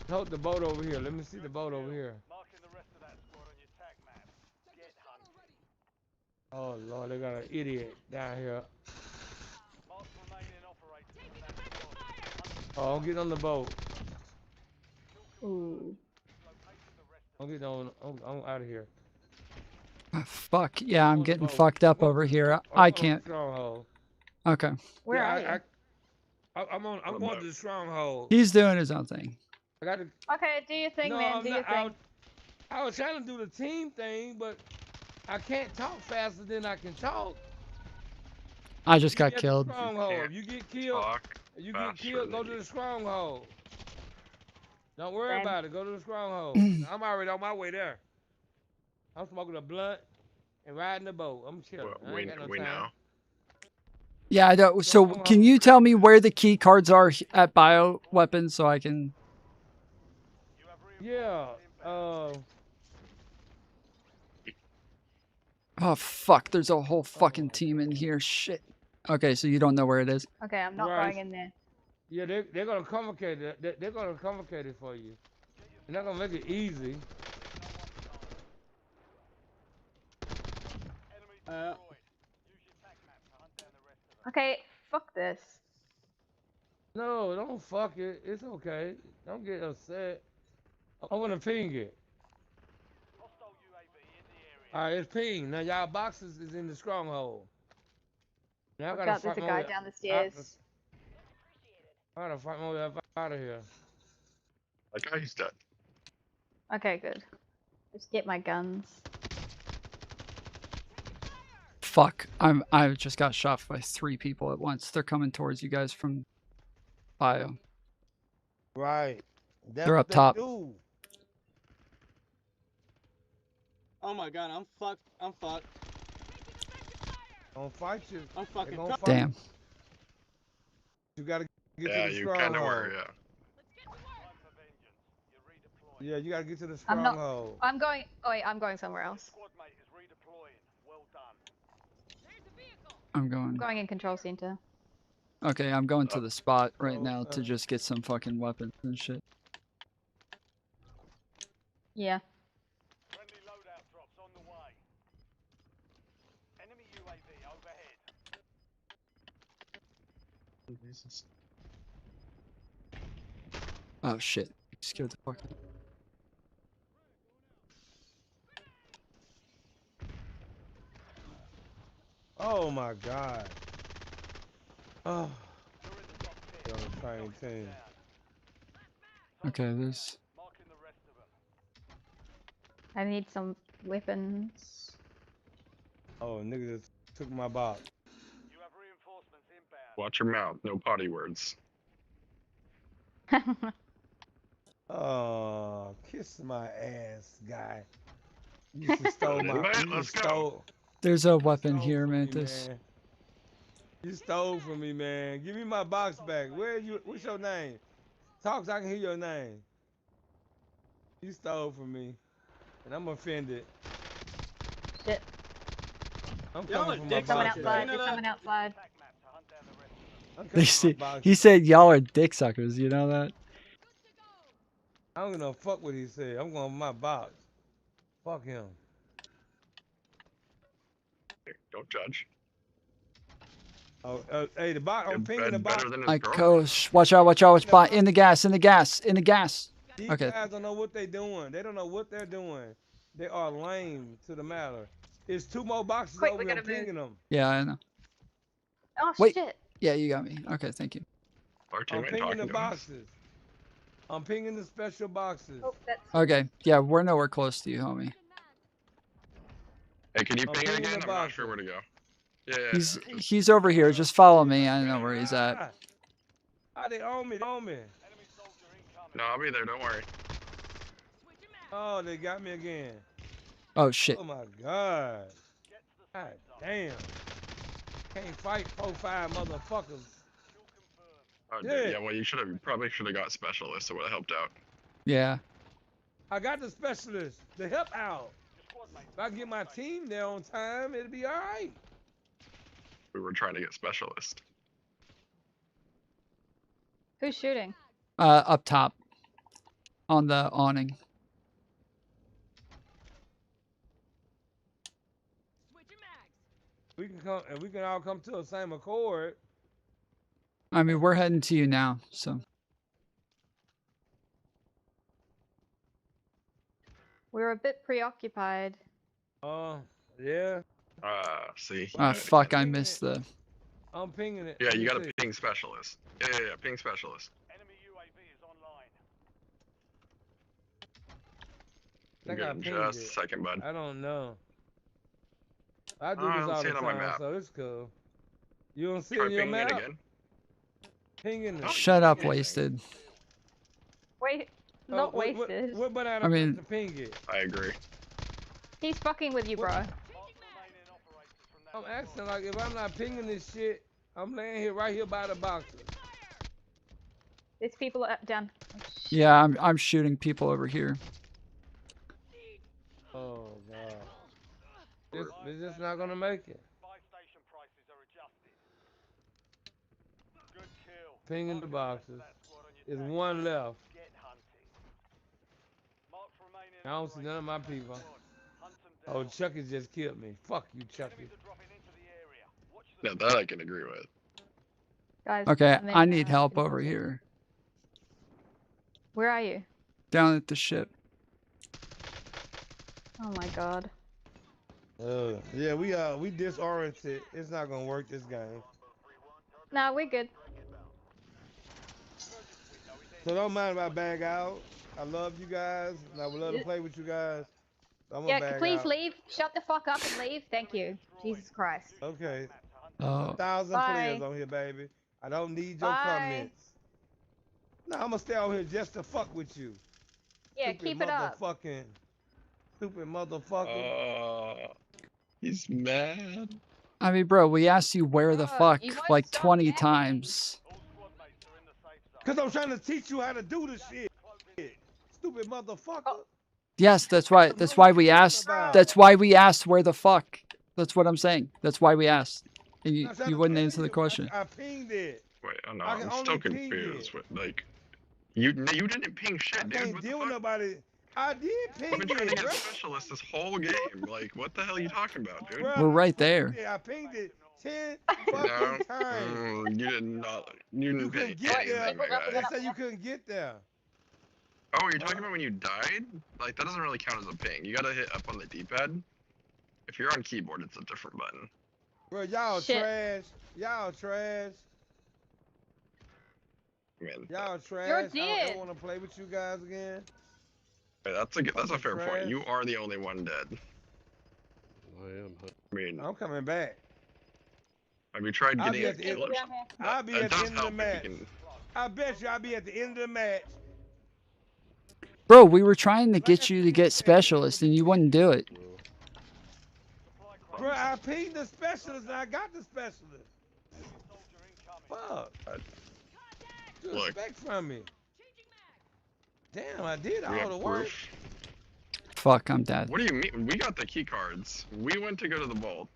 Hold the boat over here. Let me see the boat over here. Oh Lord, they got an idiot down here. Oh, I'm getting on the boat. Ooh. I'm getting on. I'm out of here. Fuck yeah, I'm getting fucked up over here. I can't. Okay. Where are you? I'm going to the stronghold. He's doing his own thing. I got to. Okay, do your thing, man. Do your thing. I was trying to do the team thing, but I can't talk faster than I can talk. I just got killed. Stronghold. You get killed. Go to the stronghold. Don't worry about it. Go to the stronghold. I'm already on my way there. I'm smoking a blunt and riding the boat. I'm chilling. I ain't got no time. Yeah, I don't. So can you tell me where the key cards are at bioweapons so I can? Yeah. Oh fuck! There's a whole fucking team in here. Shit. Okay, so you don't know where it is. Okay, I'm not going in there. Yeah, they're gonna complicate it. They're gonna complicate it for you. They're not gonna make it easy. Okay, fuck this. No, don't fuck it. It's okay. Don't get upset. I'm gonna ping it. Alright, it's ping. Now y'all boxes is in the stronghold. Now I gotta fight there's a guy down the stairs. I gotta fight my way up out of here. That guy's dead. Okay, good. Just get my guns. Fuck! I just got shot by 3 people at once. They're coming towards you guys from bio. Right. They're up top. Oh my god, I'm fucked. Don't fight you. I'm fucking Damn. You gotta get to the you stronghold. kind of were, yeah. Yeah, you gotta get to the stronghold. I'm going. Oh wait, I'm going somewhere else. I'm going. I'm going in control center. Okay, I'm going to the spot right now to just get some fucking weapons and shit. Yeah. Oh shit! Scared the fuck out. Oh my god. Oh. You're on the train team. Okay, there's. I need some weapons. Oh, nigga just took my box. Watch your mouth. No potty words. Oh, kiss my ass, guy. You just stole my. You Let's just stole. There's a weapon stole here, from me, Mantis. man. You stole from me, man. Give me my box back. Where you? What's your name? Talk so I can hear your name. You stole from me, and I'm offended. Shit. I'm Y'all coming are for my dicks. Someone box outside. back. There's someone outside. I'm They coming for my see, box he back. said y'all are dick suckers. You know that? I don't give no fuck what he said. I'm going for my box. Fuck him. Don't judge. Oh, hey, the box. I'm pinging the Better box. than his Like, girlfriend. watch out! Watch out! Watch out! In the gas! In the gas! In the gas! These Okay. guys don't know what they're doing. They don't know what they're doing. They are lame to the matter. There's 2 more boxes Quick, over we here. I'm gotta move. pinging them. Yeah, I know. Oh Wait. shit. Yeah, you got me. Okay, thank you. Our I'm teammate pinging talking the to us. boxes. I'm pinging the special boxes. Oh, that's Okay, yeah, we're nowhere close to you, homie. Hey, can you I'm ping it pinging again? the I'm not boxes. sure where to go. Yeah. He's over here. Just follow me. I know where he's at. Ah, they on me. They on me. No, I'll be there. Don't worry. Oh, they got me again. Oh shit. Oh my god. God damn. Can't fight 4-5 motherfuckers. Oh, dude, Yeah. yeah. Well, you probably should have got specialists. It would have helped out. Yeah. I got the specialist to help out. If I get my team there on time, it'll be all right. We were trying to get specialist. Who's shooting? Up top. On the awning. We can come and we can all come to the same accord. I mean, we're heading to you now, so. We're a bit preoccupied. Yeah. See. Fuck, I missed the. I'm pinging it. Yeah, you got to ping specialist. Yeah, ping specialist. I got Good, pinged just it. a second, bud. I don't know. I do I this don't all see the it on my time, map. so it's cool. You don't see it Try on your pinging it map? again. Pinging it. Shut up, wasted. Wait, not wasted. What banana I mean- to ping it? I agree. He's fucking with you, bro. I'm asking, like, if I'm not pinging this shit, I'm laying here right here by the boxes. There's people down. Yeah, I'm shooting people over here. Oh god. They're just not gonna make it. Pinging the boxes. There's 1 left. I don't see none of my people. Oh, Chucky just killed me. Fuck you, Chucky. Yeah, that I can agree with. Guys. Okay, I'm in, I need help over here. Where are you? Down at the ship. Oh my god. Yeah, we disoriented. It's not gonna work this game. Nah, we're good. So don't mind if I bag out. I love you guys, and I would love to play with you guys. I'm gonna Yeah, bag please out. leave. Shut the fuck up and leave. Thank you. Jesus Christ. Okay. Oh. 1,000 Bye. players on here, baby. I don't need your Bye. comments. No, I'm gonna stay out here just to fuck with you. Yeah, Stupid keep it up. Stupid motherfucker. He's mad. I mean, bro, we asked you where the fuck you won't like stop 20 yapping. times. Cause I'm trying to teach you how to do this shit. Stupid motherfucker. Yes, that's why we asked. That's why we asked where the fuck. That's what I'm saying. That's why we asked. And you wouldn't answer the question. I pinged it. Wait, oh no, I can I'm still only ping confused. With, like, you didn't ping shit, I dude. can't What the deal with fuck? nobody. I did ping I've been trying to it, get bro. specialists this whole game. Like, what the hell are you talking about, dude? Bruh, We're right there. I pinged it 10 No, fucking times. you did not. You You didn't couldn't pay get there. anything, my guy. They said you couldn't get there. Oh, you're talking about when you died? Like, that doesn't really count as a ping. You gotta hit up on the D-pad. If you're on keyboard, it's a different button. Bro, y'all trash. Y'all trash. Man, Y'all trash. You're I don't dead. ever want to play with you guys again. that's a fair trash. point. You are the only one dead. I am. I mean, I'm coming back. have you tried I'll getting be a at the end. kill? I'll be That at the does end of the help if match. you can. I bet you I'll be at the end of the match. Bro, we were trying to get you to get specialist and you wouldn't do it. Bro, I pinged the specialist and I got the specialist. Fuck. Look. Respect from me. Damn, I did We all the have work. proof. Fuck, I'm dead. What do you mean? We got the key cards. We went to go to the vault,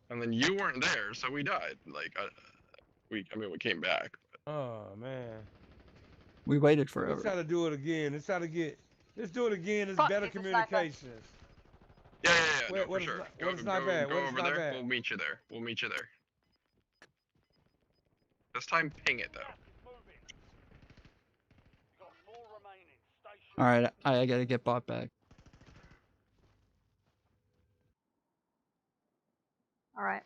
and then you weren't there, so we died. Like, we came back. Oh man. We waited Let's forever. try to do it again. Let's do it again. It's better communications. Yeah, no, for Where sure. the sniper at? Go Where the over sniper there. at? We'll meet you there. We'll meet you there. This time, ping it though. All right, I gotta get bought back. All right.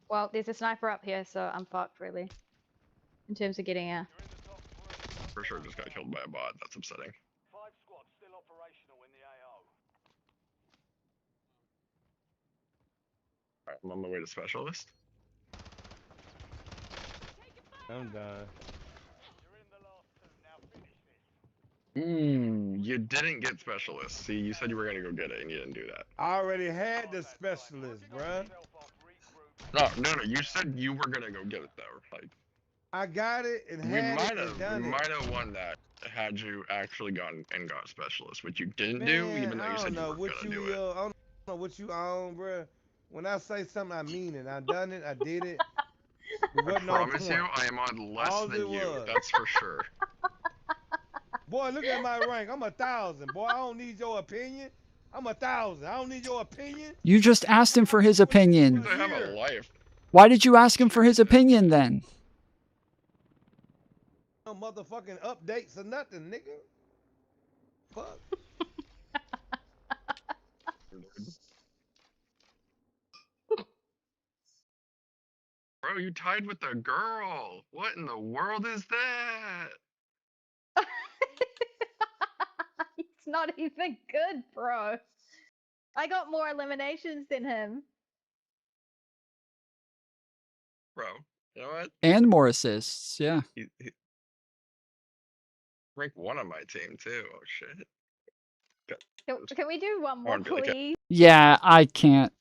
Well, there's a sniper up here, so I'm fucked really. In terms of getting a. For sure, just got killed by a bot. That's upsetting. 5 squads still operational in the AO. Alright, I'm on my way to specialist. I'm done. You didn't get specialist. See, you said you were gonna go get it, and you didn't do that. I already had the specialist, bruh. No. You said you were gonna go get it though. Like, I got it and we had might it have, and done we it. might have won that had you actually gone and got specialist, which you didn't do, even though you said you were gonna do it. I don't know what you on, bruh. When I say something, I mean it. I done it. I did it. I promise you, I am on less than you. That's for sure. Boy, look at my rank. I'm 1,000. Boy, I don't need your opinion. I'm 1,000. I don't need your opinion. You just asked him for his opinion. I have a life. Why did you ask him for his opinion then? No motherfucking updates or nothing, nigga. Fuck. Bro, you tied with a girl. What in the world is that? It's not even good, bro. I got more eliminations than him. Bro, you know what? And more assists, yeah. He rank 1 on my team too. Oh shit. Can we do one more, please? Yeah, I can't.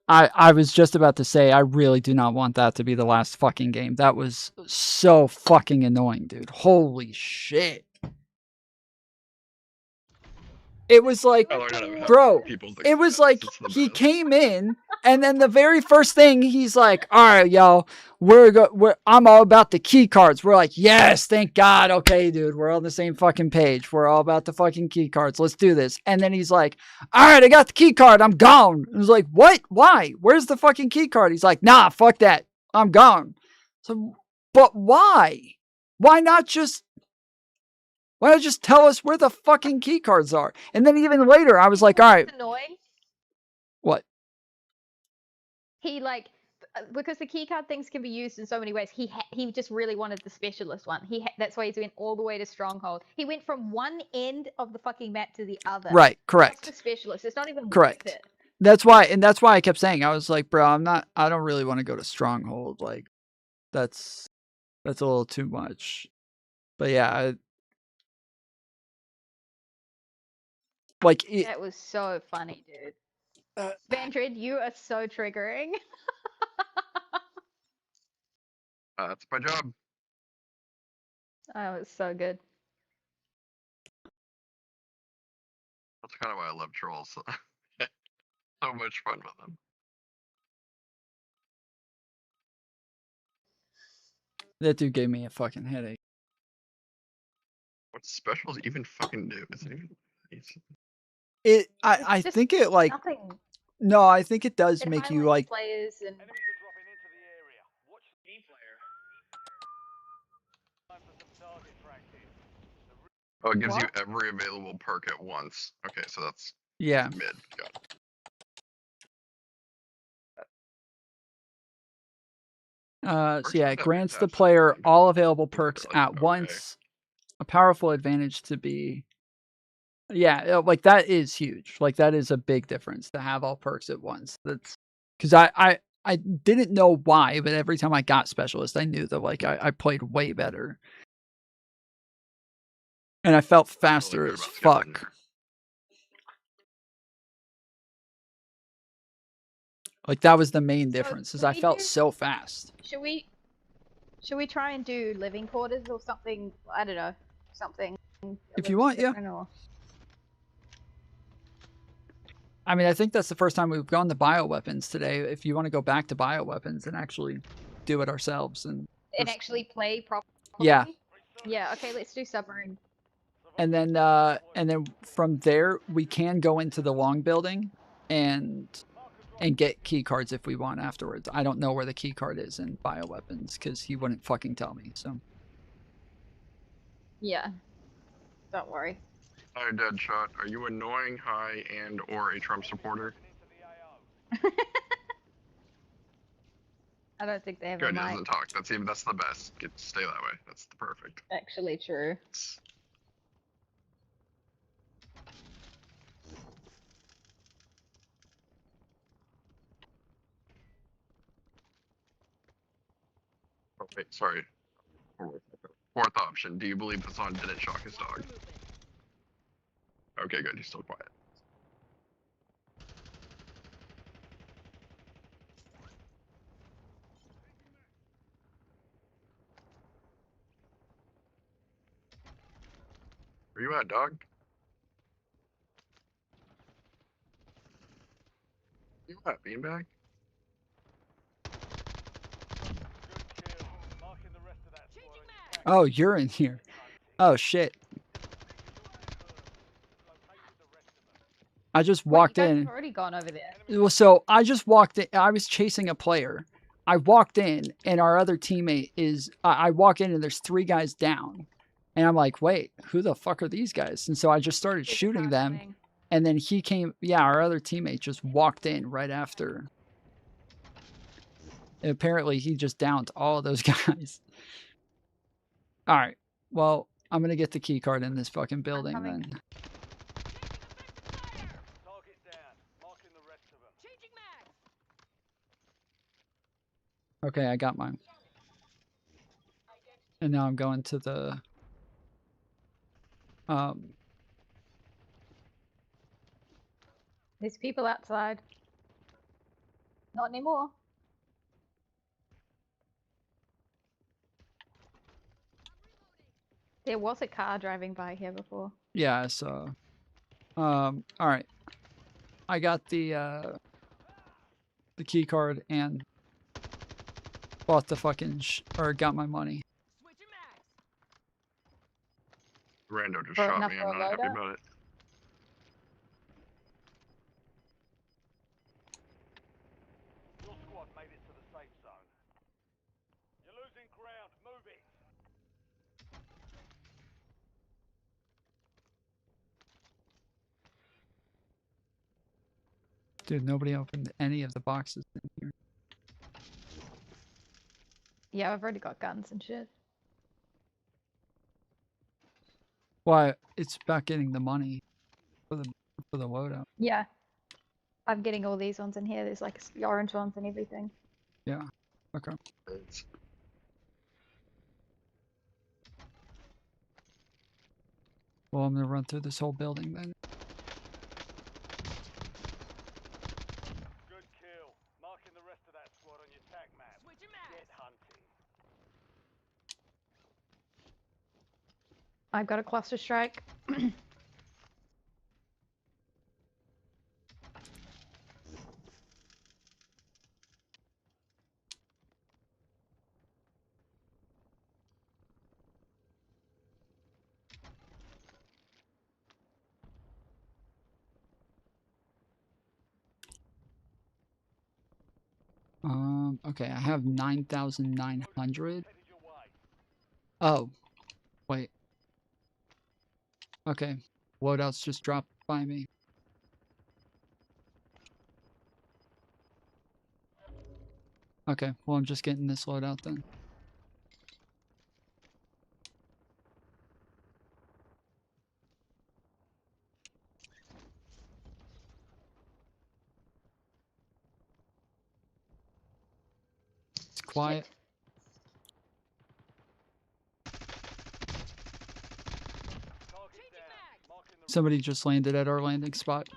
I was just about to say, I really do not want that to be the last fucking game. That was so fucking annoying, dude. Holy shit. It was like, bro, it was like he came in and then the very first thing he's like, all right, y'all, I'm all about the key cards. We're like, yes, thank God. Okay, dude, we're on the same fucking page. We're all about the fucking key cards. Let's do this. And then he's like, all right, I got the key card. I'm gone. I was like, what? Why? Where's the fucking key card? He's like, nah, fuck that. I'm gone. So, but why? Why not just tell us where the fucking key cards are? And then even later, I was like, all right. Annoying. What? He because the keycard things can be used in so many ways. He just really wanted the specialist one. That's why he's went all the way to Stronghold. He went from one end of the fucking map to the other. Right, correct. Just the specialist. It's not even Correct. worth it. That's why I kept saying, I was like, bro, I don't really want to go to Stronghold. Like, that's a little too much. But yeah, that was so funny, dude. Vandred, you are so triggering. That's my job. Oh, it's so good. That's kind of why I love trolls. So much fun with them. that dude gave me a fucking headache. What specials even fucking do? Is it even? I think it like nothing. No, I think it does It make you highlights like. players and Oh, it gives you What? every available perk at once. Okay, so that's Yeah. mid. Got it. So yeah, aren't it that grants the fantastic. player all available perks like, at okay. once. A powerful advantage to be. Yeah, like that is huge. Like that is a big difference to have all perks at once. That's because I didn't know why, but every time I got specialist, I knew that like I played way better. And I felt faster as fuck. Like that was the main difference, is I felt so fast. Should we try and do living quarters or something? I don't know, something. If you want, yeah. Or... I mean, I think that's the first time we've gone to bioweapons today. If you want to go back to bioweapons and actually do it ourselves and actually play properly. Yeah. Yeah. Okay, let's do submarine. And then from there we can go into the long building and get key cards if we want afterwards. I don't know where the key card is in bioweapons because he wouldn't fucking tell me. So Yeah. Don't worry. Hi, Deadshot. Are you annoying, high, and or a Trump supporter? I don't think they have Good, a he mic. doesn't talk. That's the best. Stay that way. That's the perfect. Actually true. Oh, wait, sorry. Fourth option. Do you believe Hassan didn't shock his dog? Okay, good. He's still quiet. Where you at, dog? You at, beanbag? oh, you're in here. Oh shit. I just walked Wait, you guys in. have already gone over there. Well, so I just walked in. I was chasing a player. I walked in, and our other teammate is. I walk in, and there's 3 guys down, and I'm like, "Wait, who the fuck are these guys?" And so I just started shooting them, and then he came. Yeah, our other teammate just walked in right after. And apparently, he just downed all of those guys. All right. Well, I'm gonna get the key card in this fucking building then. Okay, I got mine. And now I'm going to the There's people outside. Not anymore. There was a car driving by here before. yeah, so all right. I got the key card and bought the fucking or got my money. Rando just Bro, shot enough me. for I'm a not happy loader? about it. Your squad made it to the safe zone. You're losing ground. Move it. Dude, nobody opened any of the boxes in here. Yeah, I've already got guns and shit. Why? It's about getting the money for the loadout. Yeah. I'm getting all these ones in here. There's like the orange ones and everything. Yeah. Okay. Well, I'm gonna run through this whole building then. Good kill. Marking the rest of that squad on your tac map. Get hunting. I've got a cluster strike. Okay, I have 9,900. Oh, wait. Okay, loadouts just dropped by me. Okay, well, I'm just getting this loadout then. It's quiet. Somebody just landed at our landing spot.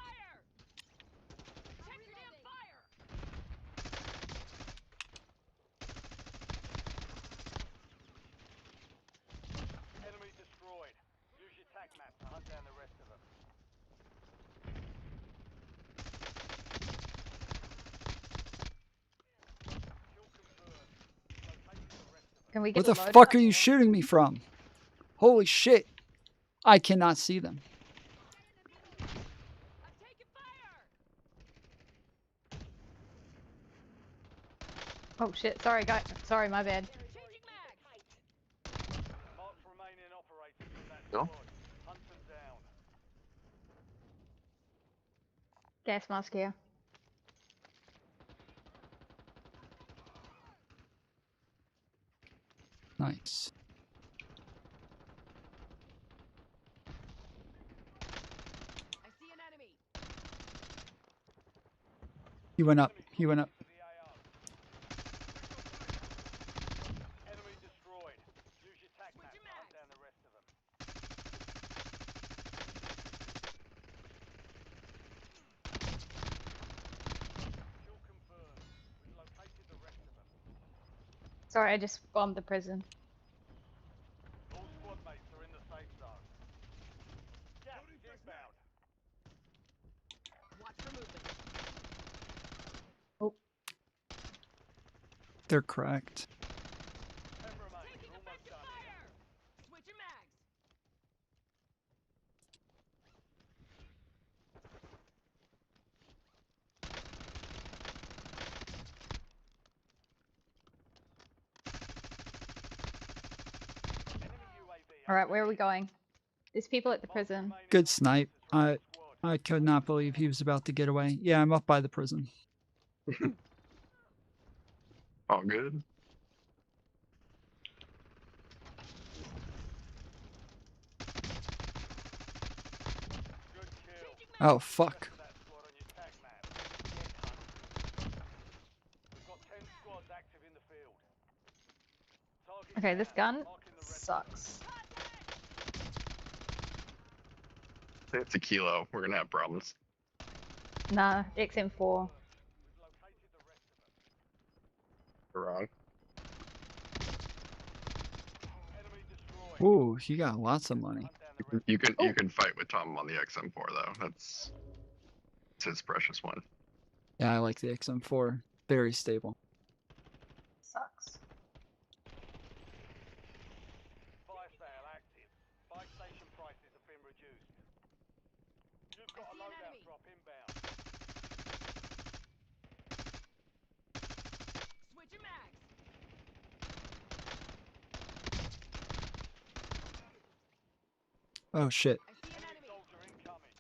Enemy destroyed. Use your tac map to hunt down the rest of them. Can we Where get the a load? fuck are you shooting me from? Holy shit. I cannot see them. Oh shit! Sorry, guys. Sorry, my bad. Mark remaining operators from that No? squad. Hunt them down. Gas mask here. Nice. I see an enemy. He went up. He went up. Enemy destroyed. Use your tac map to hunt down the rest of them. Kill confirmed. We've located the rest of them. Sorry, I just bombed the prison. All squad mates are in the safe zone. Gas is inbound. Watch for movement. Oh. They're cracked. 10 remain. We're almost done here. Switching mags. All right, where are we going? There's people at the prison. Good snipe. I could not believe he was about to get away. Yeah, I'm up by the prison. All good. Oh, fuck. We've got 10 squads active in the field. Target Okay, this down. gun Marking the rest. sucks. Say it's a kilo. We're gonna have problems. Nah, XM4. We're wrong. Ooh, he got lots of money. You can fight with Tom on the XM4 though. That's his precious one. Yeah, I like the XM4. Very stable. Sucks. Fire sale active. Buy station prices have been reduced. You've got a loadout drop inbound. Switching mags. Oh shit. I see an enemy. Soldier incoming.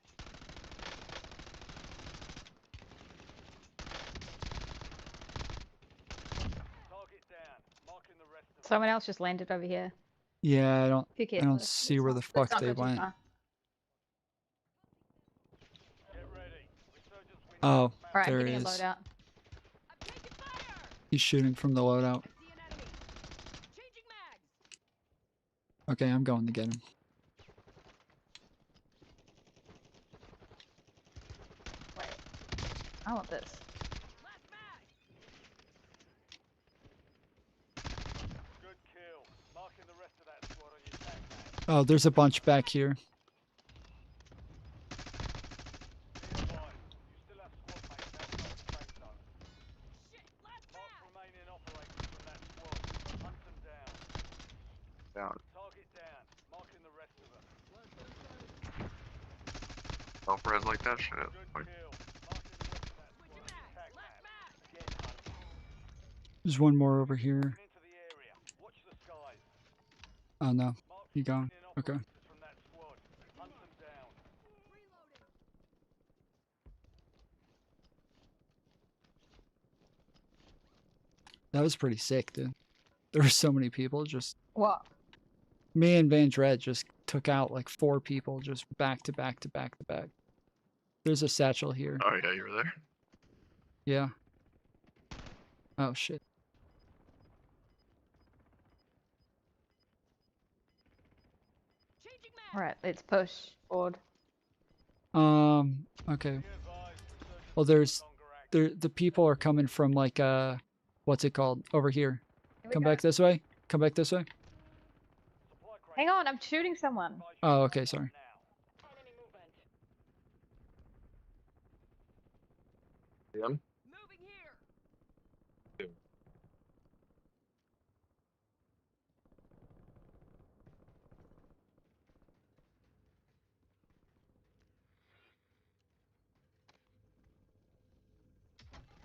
Target down. Marking the rest of them. Someone else just landed over here. Yeah, I Who cares? don't Let's see where the let's fuck not they go too went. far. Get ready. Resurgence window. Oh, All right, there I'm he getting a is. loadout. I'm taking fire. He's shooting from the loadout. I see an enemy. Changing mags. Okay, I'm going to get him. Wait. I want this. Last mag. Good kill. Marking the rest of that squad on your tac map. Oh, there's a bunch back here. Be advised. You still have squad mates outside the safe zone. Shit. Last Mark mag. remaining operators from that squad. Hunt them down. Down. Target down. Marking the rest of them. Self res like that shit. Good Like, kill. Marking the rest of that squad on your tac map. Get hunting. There's one more over here. Oh no, you gone? Okay. That was pretty sick, dude. There were so many people. Just What? me and Van Dred just took out like 4 people, just back to back to back to back. There's a satchel here. Oh yeah, you were there. Yeah. Oh shit. Alright, let's push forward. Okay. Well, the people are coming from like what's it called over here? Come back this way. Come back this way. Hang on, I'm shooting someone. Oh, okay, sorry. Yeah.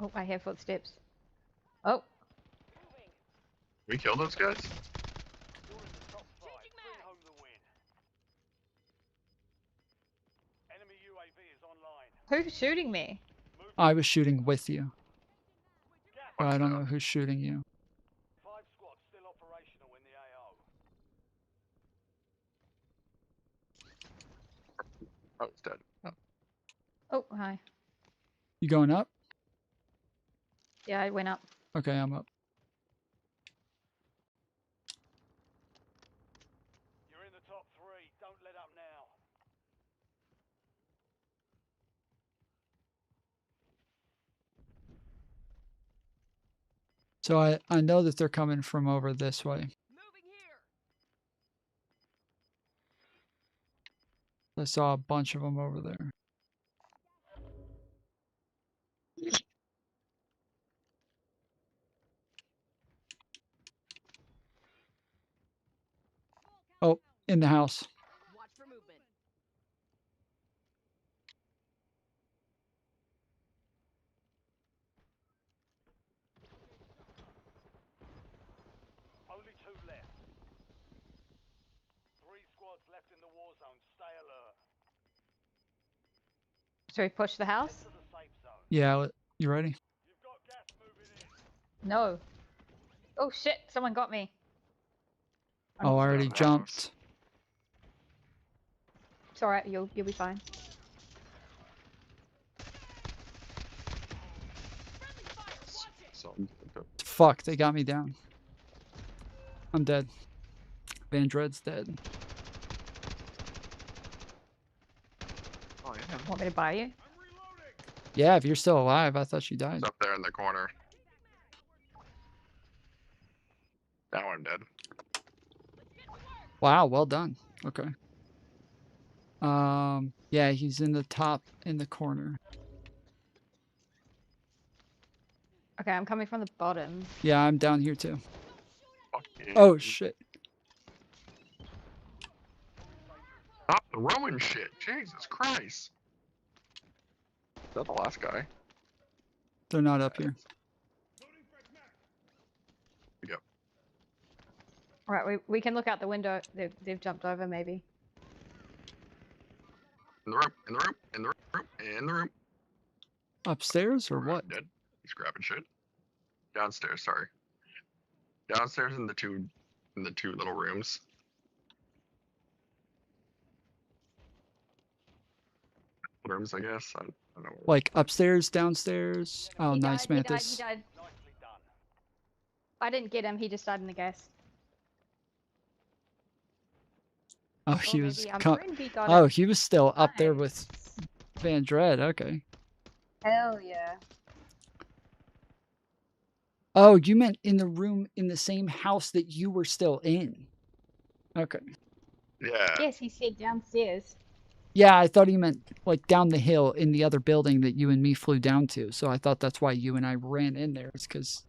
Oh, I hear footsteps. Oh. We killed those guys? Who's shooting me? I was shooting with you. But I don't know who's shooting you. Oh, it's dead. Oh. Oh, hi. You going up? Yeah, I went up. Okay, I'm up. You're in the top 3. Don't let up now. So I know that they're coming from over this way. I saw a bunch of them over there. Oh, in the house. Watch for movement. Only 2 left. 3 squads left in the war zone. Stay alert. Should we push the house? Yeah, you ready? No. Oh shit, someone got me. Oh, I already jumped. It's alright, you'll be fine. Fuck, they got me down. I'm dead. Van Dred's dead. Oh yeah. Want me to buy you? Yeah, if you're still alive, I thought you died. It's up there in the corner. Now I'm dead. Wow, well done. Okay. Yeah, he's in the top in the corner. Okay, I'm coming from the bottom. Yeah, I'm down here too. Fuck yeah. Oh shit. Stop throwing shit. Jesus Christ. Is that the last guy? They're not up here. Yep. Alright, we can look out the window. They've jumped over maybe. In the room, in the room, in the room, in the room. Upstairs or what? Dead. He's grabbing shit. Downstairs, sorry. Downstairs in the two little rooms. Rooms, I guess. I don't know. Like upstairs, downstairs. Oh, nice, Mantis. He died. I didn't get him, he just died in the gas. Oh, he Or was. maybe I'm friend, he got Oh, it. he was still up there with Van Dred. Okay. Hell yeah. Oh, you meant in the room in the same house that you were still in. Okay. Yeah. Yes, he said downstairs. Yeah, I thought he meant like down the hill in the other building that you and me flew down to. So I thought that's why you and I ran in there. It's because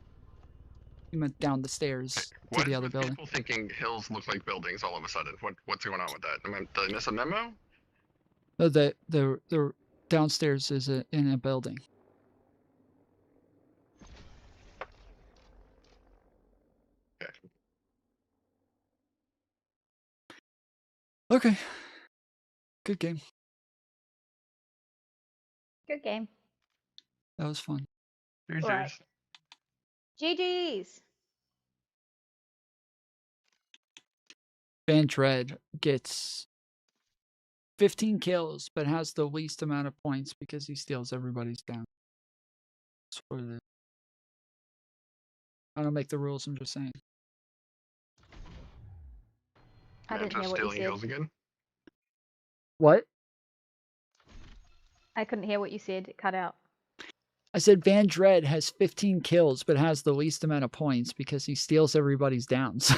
you meant down the stairs to What the is other with building. people thinking hills look like buildings all of a sudden? What's going on with that? Did I miss a memo? Oh, the downstairs is in a building. Okay. Good game. Good game. That was fun. Right. GG's. Van Dread gets 15 kills, but has the least amount of points because he steals everybody's down. That's what it is. I don't make the rules, I'm just saying. I didn't hear what you said. Kills again? What? I couldn't hear what you said. It cut out. I said Van Dread has 15 kills, but has the least amount of points because he steals everybody's downs.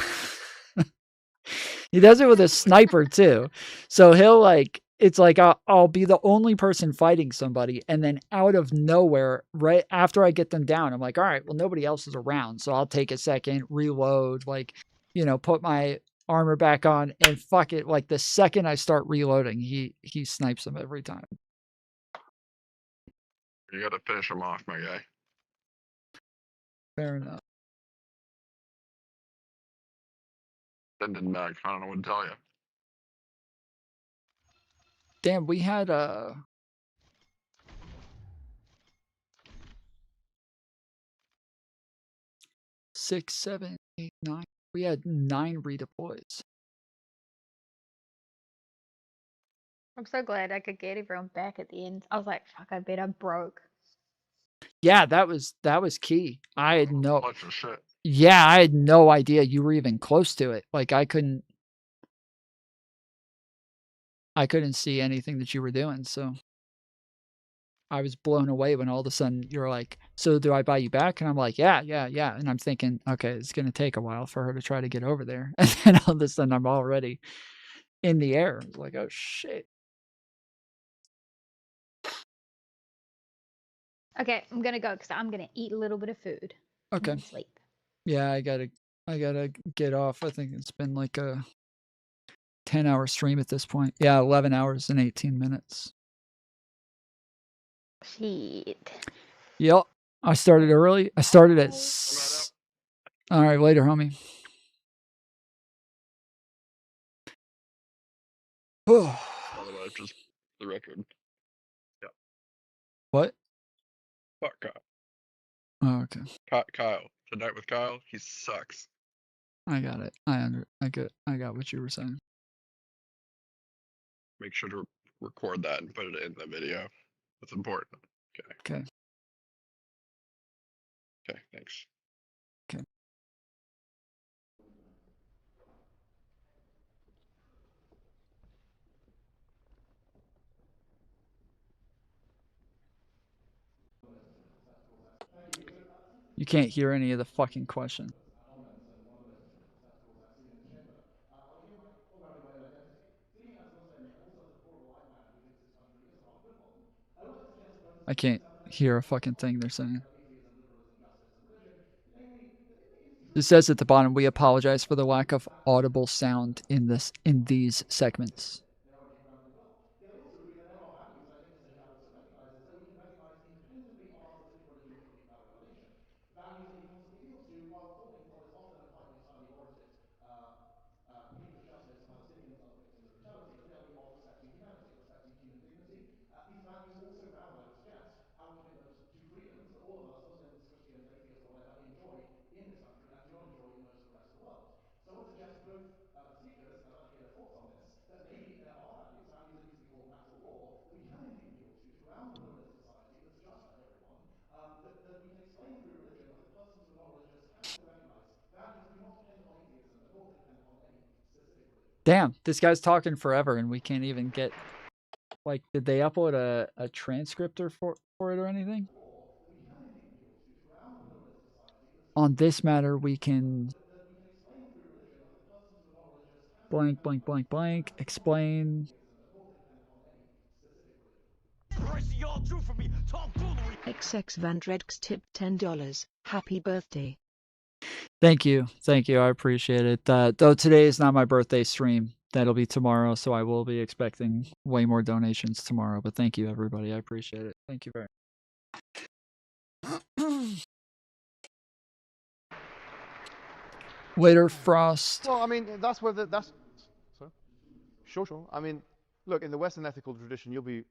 He does it with a sniper too. So he'll like, it's like I'll be the only person fighting somebody, and then out of nowhere, right after I get them down, I'm like, all right, well, nobody else is around. So I'll take a second, reload, like, you know, put my armor back on, and fuck it. Like the second I start reloading, he snipes them every time. You gotta finish him off, my guy. Fair enough. Send him back. I don't know what to tell you. Damn, we had 6, 7, 8, 9. We had 9 redeploys. I'm so glad I could get everyone back at the end. I was like, fuck, I bet I'm broke. Yeah, that was key. I had no Bunch of shit. Yeah, I had no idea you were even close to it. Like I couldn't see anything that you were doing, so I was blown away when all of a sudden you're like, so do I buy you back? And I'm like, yeah. And I'm thinking, okay, it's going to take a while for her to try to get over there. And then all of a sudden I'm already in the air. I was like, oh shit. Okay, I'm gonna go because I'm gonna eat a little bit of food. Okay. And sleep. Yeah, I gotta get off. I think it's been like a 10-hour stream at this point. Yeah, 11 hours and 18 minutes. Shit. Yep. I started early. I started at all right, later, homie. Otherwise, just the record. Yeah. What? Fuck Kyle. Oh, okay. Kyle. Tonight with Kyle, he sucks. I got it. I got what you were saying. Make sure to record that and put it in the video. That's important. Okay. Okay. Okay, thanks. Okay. You can't hear any of the fucking question. I can't hear a fucking thing they're saying. It says at the bottom, we apologize for the lack of audible sound in these segments. Damn, this guy's talking forever and we can't even get, like, did they upload a transcriptor for it or anything? On this matter, we can blank, blank, blank, blank, explain. XX Van Dredx tipped $10. Happy birthday. Thank you. I appreciate it. Though today is not my birthday stream. That'll be tomorrow, so I will be expecting way more donations tomorrow. But thank you, everybody. I appreciate it. Thank you very much. Later, Frost. Well, I mean, that's where that's. Sorry? Sure. I mean, look, in the Western ethical tradition, you'll be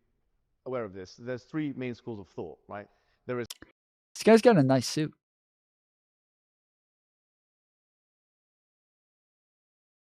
aware of this. There's three main schools of thought, right? There is. This guy's got a nice suit.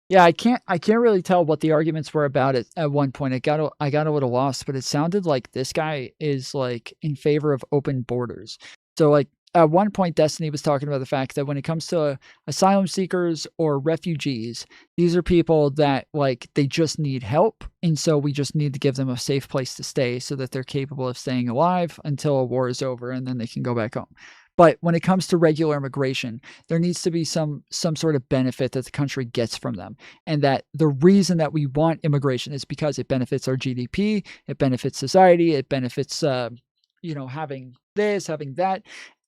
Yeah, I can't really tell what the arguments were about it at one point. I got a little lost, but it sounded like this guy is like in favor of open borders. So like at one point, Destiny was talking about the fact that when it comes to asylum seekers or refugees, these are people that like they just need help, and so we just need to give them a safe place to stay so that they're capable of staying alive until a war is over, and then they can go back home. But when it comes to regular immigration, there needs to be some sort of benefit that the country gets from them. And that the reason that we want immigration is because it benefits our GDP, it benefits society, it benefits, having this, having that.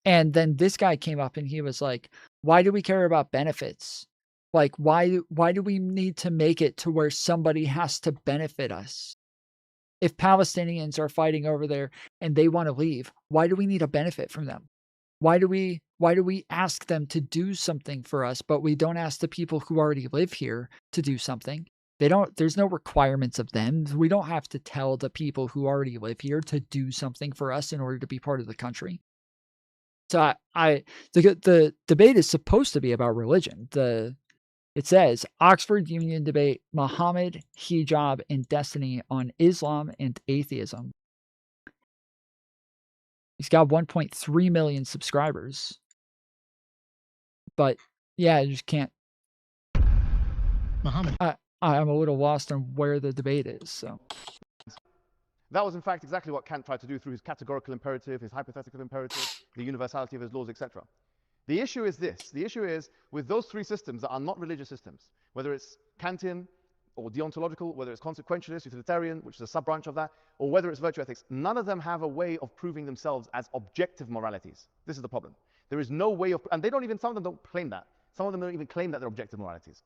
And then this guy came up and he was like, why do we care about benefits? Like, why do we need to make it to where somebody has to benefit us? If Palestinians are fighting over there and they want to leave, why do we need a benefit from them? Why do we ask them to do something for us, but we don't ask the people who already live here to do something? There's no requirements of them. We don't have to tell the people who already live here to do something for us in order to be part of the country. So the debate is supposed to be about religion. It says Oxford Union debate, Muhammad, hijab, and destiny on Islam and atheism. He's got 1.3 million subscribers. But yeah, I just can't. Muhammad. I'm a little lost on where the debate is. So That was in fact exactly what Kant tried to do through his categorical imperative, his hypothetical imperative, the universality of his laws, etc. The issue is this. The issue is with those three systems that are not religious systems, whether it's Kantian or deontological, whether it's consequentialist, utilitarian, which is a sub-branch of that, or whether it's virtue ethics, none of them have a way of proving themselves as objective moralities. This is the problem. There is no way of, and they don't even, some of them don't claim that. Some of them don't even claim that they're objective moralities.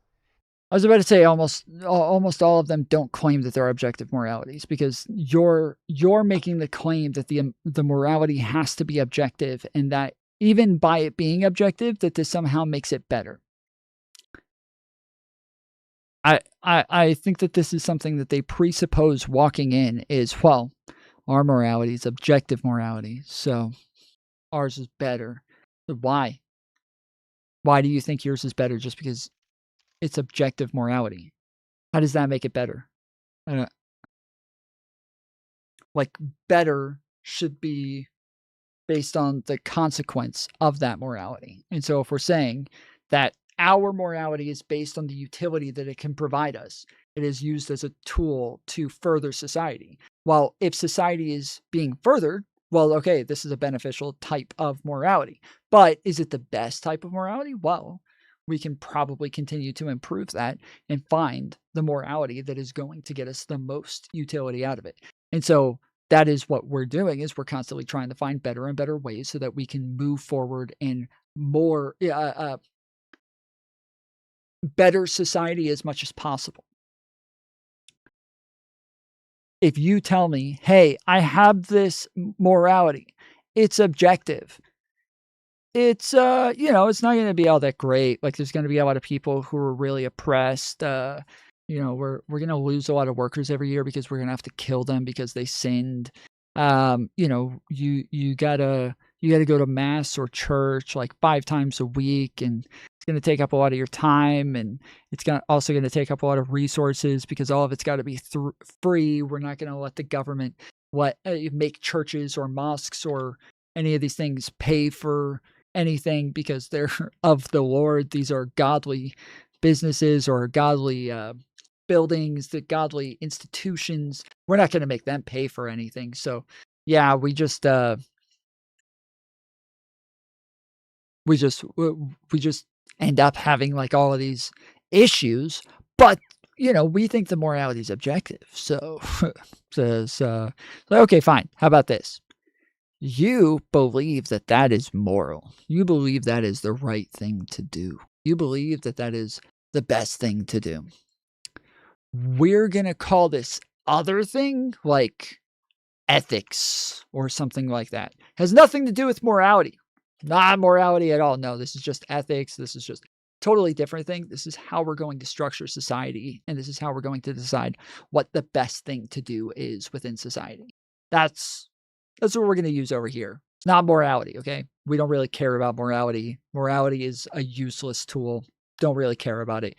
I was about to say almost all of them don't claim that they're objective moralities, because you're making the claim that the morality has to be objective, and that even by it being objective, that this somehow makes it better. I think that this is something that they presuppose walking in is, well, our morality is objective morality, so ours is better. But why? Why do you think yours is better just because it's objective morality? How does that make it better? Like, better should be based on the consequence of that morality. And so if we're saying that our morality is based on the utility that it can provide us, it is used as a tool to further society. Well, if society is being furthered, well, okay, this is a beneficial type of morality. But is it the best type of morality? Well, we can probably continue to improve that and find the morality that is going to get us the most utility out of it. And so that is what we're doing, is we're constantly trying to find better and better ways so that we can move forward in more better society as much as possible. If you tell me, hey, I have this morality, it's objective, it's it's not going to be all that great. Like, there's going to be a lot of people who are really oppressed. We're going to lose a lot of workers every year because we're going to have to kill them because they sinned. You gotta go to mass or church like 5 times a week, and it's going to take up a lot of your time, and it's also going to take up a lot of resources because all of it's got to be free. We're not going to let the government make churches or mosques or any of these things pay for anything because they're of the Lord. These are godly businesses or godly buildings, the godly institutions. We're not going to make them pay for anything. So yeah, we just end up having like all of these issues, but we think the morality is objective. So okay, fine. How about this? You believe that that is moral. You believe that is the right thing to do. You believe that that is the best thing to do. We're going to call this other thing like ethics or something like that. Has nothing to do with morality. Not morality at all. No, this is just ethics. This is just totally different thing. This is how we're going to structure society, and this is how we're going to decide what the best thing to do is within society. That's what we're going to use over here. It's not morality, okay? We don't really care about morality. Morality is a useless tool. Don't really care about it.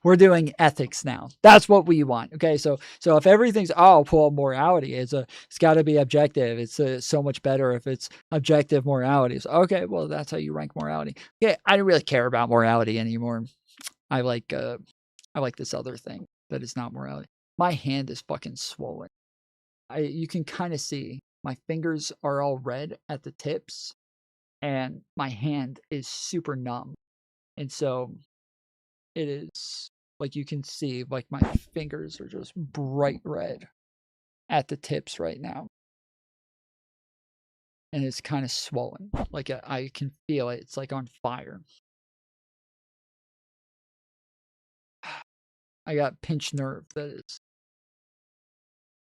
We're doing ethics now. That's what we want. Okay, so if everything's morality it's got to be objective. It's so much better if it's objective morality. So, okay, well that's how you rank morality. Okay, I don't really care about morality anymore. I like this other thing that is not morality. My hand is fucking swollen. You can kind of see my fingers are all red at the tips, and my hand is super numb, and so. It is like you can see, like my fingers are just bright red at the tips right now. And it's kind of swollen. Like I can feel it. It's like on fire. I got pinched nerve that is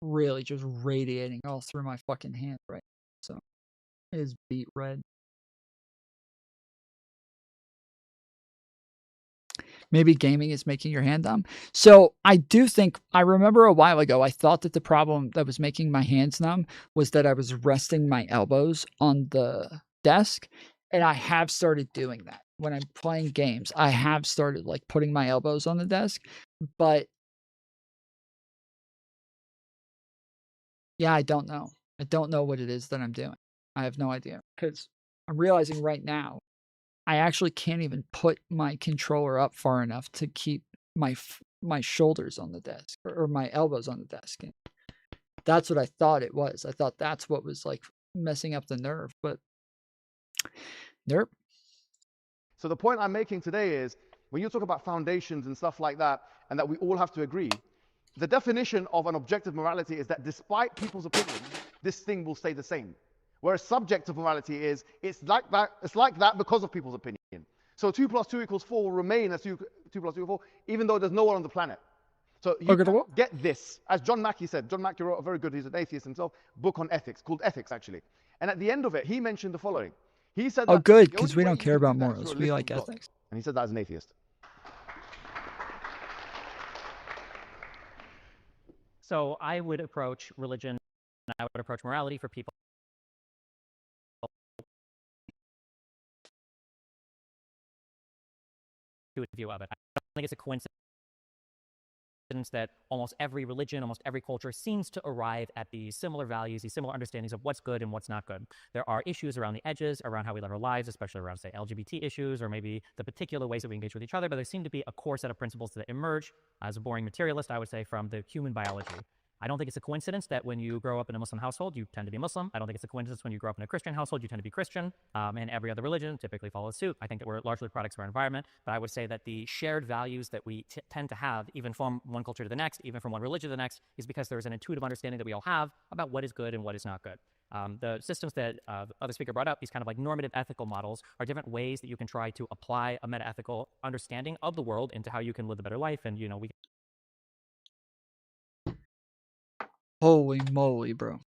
really just radiating all through my fucking hand right now. So it is beet red. Maybe gaming is making your hand numb. So I do think, I remember a while ago, I thought that the problem that was making my hands numb was that I was resting my elbows on the desk. And I have started doing that. When I'm playing games, I have started like putting my elbows on the desk. But yeah, I don't know. I don't know what it is that I'm doing. I have no idea. Because I'm realizing right now, I actually can't even put my controller up far enough to keep my shoulders on the desk or my elbows on the desk. And that's what I thought it was. I thought that's what was like messing up the nerve, but nerve. So the point I'm making today is when you talk about foundations and stuff like that, and that we all have to agree, the definition of an objective morality is that despite people's opinions, this thing will stay the same. Whereas subjective morality is, it's like that because of people's opinion. So 2 + 2 = 4 will remain as 2 + 2 = 4, even though there's no one on the planet. So you get this. As John Mackey said, John Mackey wrote a very good, he's an atheist himself, book on ethics, called Ethics, actually. And at the end of it, he mentioned the following. He said that good, because we don't care about morals. We like ethics. And he said that as an atheist. So I would approach religion, and I would approach morality for people view of it. I don't think it's a coincidence that almost every religion, almost every culture seems to arrive at these similar values, these similar understandings of what's good and what's not good. There are issues around the edges, around how we live our lives, especially around, say, LGBT issues, or maybe the particular ways that we engage with each other, but there seem to be a core set of principles that emerge. As a boring materialist, I would say, from the human biology. I don't think it's a coincidence that when you grow up in a Muslim household, you tend to be Muslim. I don't think it's a coincidence when you grow up in a Christian household, you tend to be Christian. And every other religion typically follows suit. I think that we're largely products of our environment, but I would say that the shared values that we tend to have, even from one culture to the next, even from one religion to the next, is because there's an intuitive understanding that we all have about what is good and what is not good. The systems that the other speaker brought up, these kind of like normative ethical models, are different ways that you can try to apply a meta-ethical understanding of the world into how you can live a better life. And, you know, we Holy moly, bro.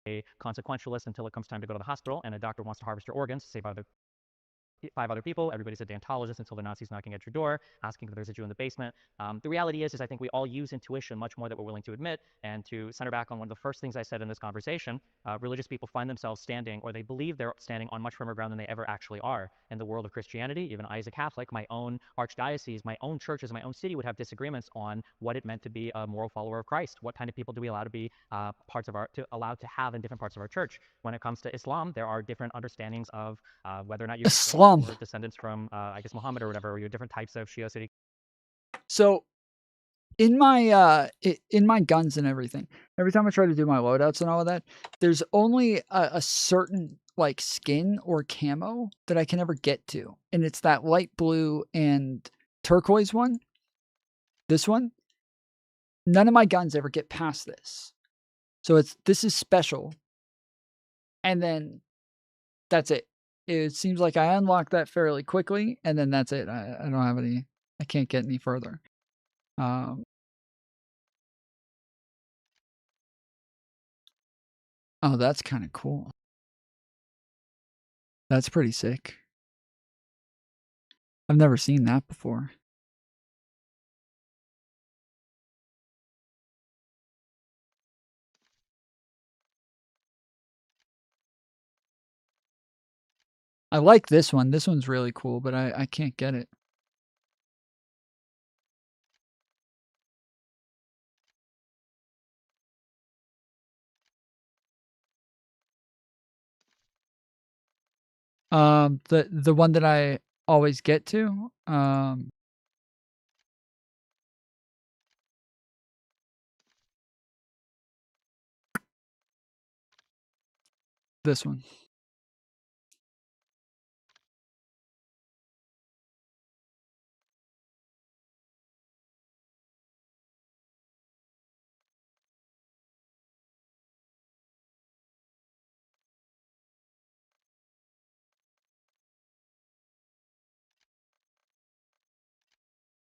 a consequentialist until it comes time to go to the hospital and a doctor wants to harvest your organs to save five other people. Everybody's a Deontologist until the Nazis knocking at your door, asking if there's a Jew in the basement. The reality is I think we all use intuition much more than we're willing to admit. And to center back on one of the first things I said in this conversation, religious people find themselves standing, or they believe they're standing on much firmer ground than they ever actually are. In the world of Christianity, even I as a Catholic, my own archdiocese, my own churches, my own city would have disagreements on what it meant to be a moral follower of Christ. What kind of people do we allow to be allowed to have in different parts of our church? When it comes to Islam, there are different understandings of whether or not you Islam. Or descendants from, I guess, Muhammad or whatever, or you have different types of Shia Sunni. So in my guns and everything, every time I try to do my loadouts and all of that, there's only a certain like skin or camo that I can ever get to, and it's that light blue and turquoise one. This one. None of my guns ever get past this, so this is special. And then that's it. It seems like I unlocked that fairly quickly, and then that's it. I don't have any. I can't get any further. Oh, that's kind of cool. That's pretty sick. I've never seen that before. I like this one. This one's really cool, but I can't get it. The one that I always get to, this one.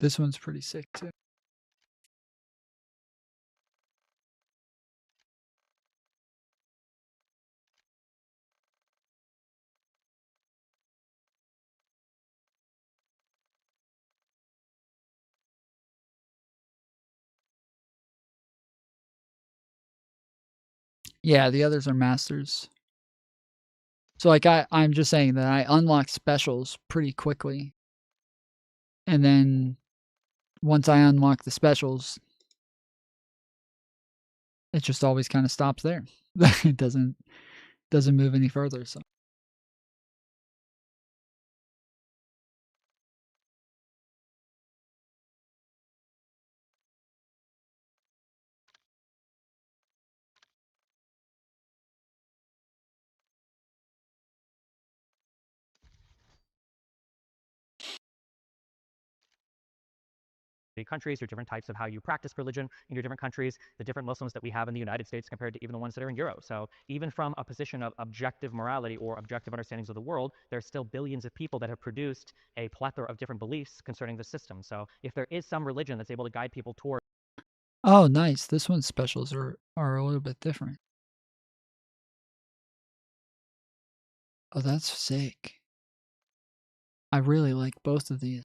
This one's pretty sick too. Yeah, the others are masters. So like I'm just saying that I unlock specials pretty quickly. And then once I unlock the specials, it just always kind of stops there. It doesn't move any further. So countries, your different types of how you practice religion in your different countries, the different Muslims that we have in the United States compared to even the ones that are in Europe. So even from a position of objective morality or objective understandings of the world, there's still billions of people that have produced a plethora of different beliefs concerning the system. So if there is some religion that's able to guide people toward... oh, nice. This one's specials are a little bit different. Oh, that's sick. I really like both of these.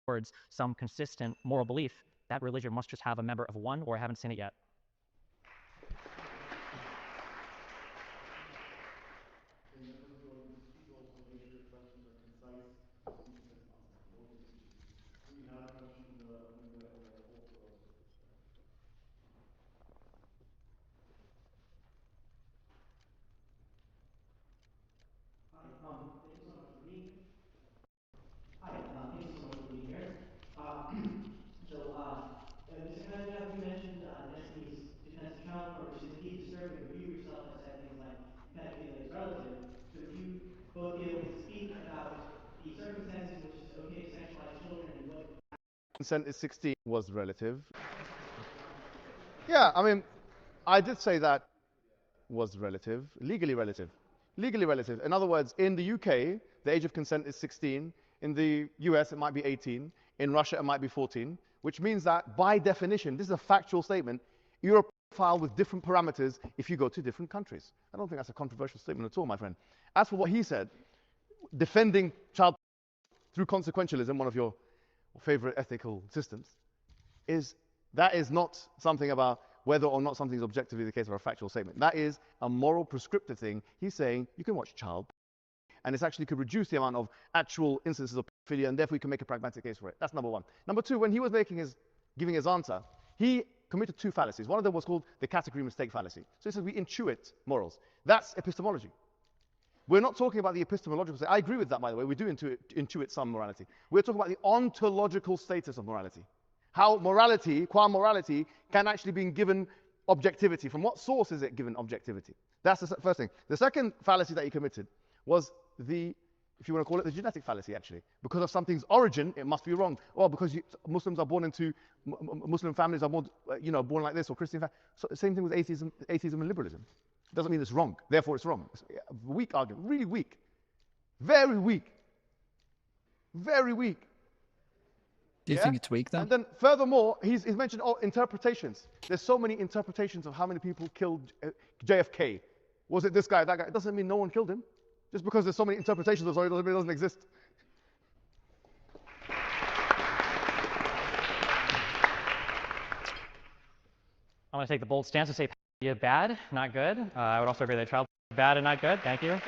towards some consistent moral belief, that religion must just have a member of one, or I haven't seen it yet. We have a question from the poll. Hi, thank you so much for being here. Hi, thank you so much for being here. Mr. Kazanov, you mentioned Destiny's Defense of Child Porn, which is indeed disturbing, but you yourself have said things like you kind of feel like it's relative. So would you both be able to speak about the circumstances in which it's okay to sexualize children and what consent is 16 was relative. Yeah, I mean, I did say that was relative, legally relative. Legally relative. In other words, in the UK, the age of consent is 16. In the US, it might be 18. In Russia, it might be 14, which means that by definition, this is a factual statement, you're a pedophile with different parameters if you go to different countries. I don't think that's a controversial statement at all, my friend. As for what he said, defending child through consequentialism, one of your favorite ethical systems, that is not something about whether or not something is objectively the case or a factual statement. That is a moral prescriptive thing. He's saying you can watch child, and it actually could reduce the amount of actual instances of pedophilia, and therefore you can make a pragmatic case for it. That's number one. Number two, when he was giving his answer, he committed two fallacies. One of them was called the category mistake fallacy. So he says we intuit morals. That's epistemology. We're not talking about the epistemological state. I agree with that, by the way. We do intuit some morality. We're talking about the ontological status of morality. How morality, qua morality, can actually be given objectivity. From what source is it given objectivity? That's the first thing. The second fallacy that he committed was if you want to call it, the genetic fallacy, actually. Because of something's origin, it must be wrong. Or because Muslims are born into, Muslim families are born, born like this, or Christian families. So same thing with atheism and liberalism. It doesn't mean it's wrong. Therefore, it's wrong. It's a weak argument. Really weak. Very weak. Very weak. Do you think it's weak, though? And then furthermore, he's mentioned interpretations. There's so many interpretations of how many people killed JFK. Was it this guy, that guy? It doesn't mean no one killed him. Just because there's so many interpretations of story doesn't mean it doesn't exist. I'm going to take the bold stance and say bad, not good. I would also agree that child bad and not good. Thank you.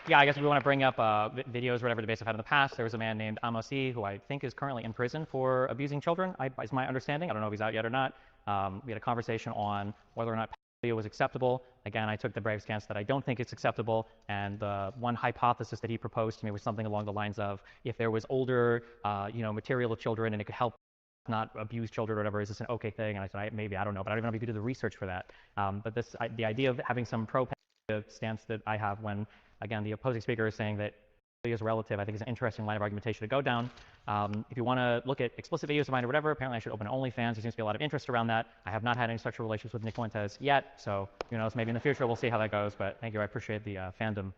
Yeah, I guess if we want to bring up videos or whatever debates I've had in the past, there was a man named Amosi who I think is currently in prison for abusing children, is my understanding. I don't know if he's out yet or not. We had a conversation on whether or not pedophilia was acceptable. Again, I took the brave stance that I don't think it's acceptable, and the one hypothesis that he proposed to me was something along the lines of, if there was older, material of children and it could help not abuse children or whatever, is this an okay thing? And I said, maybe, I don't know, but I don't even know if you could do the research for that. But the idea of having some pro-pedophilia stance that I have when, again, the opposing speaker is saying that pedophilia is relative, I think is an interesting line of argumentation to go down. If you want to look at explicit videos of mine or whatever, apparently I should open OnlyFans. There seems to be a lot of interest around that. I have not had any sexual relations with Nick Fuentes yet, so who knows, maybe in the future we'll see how that goes, but thank you, I appreciate the fandom.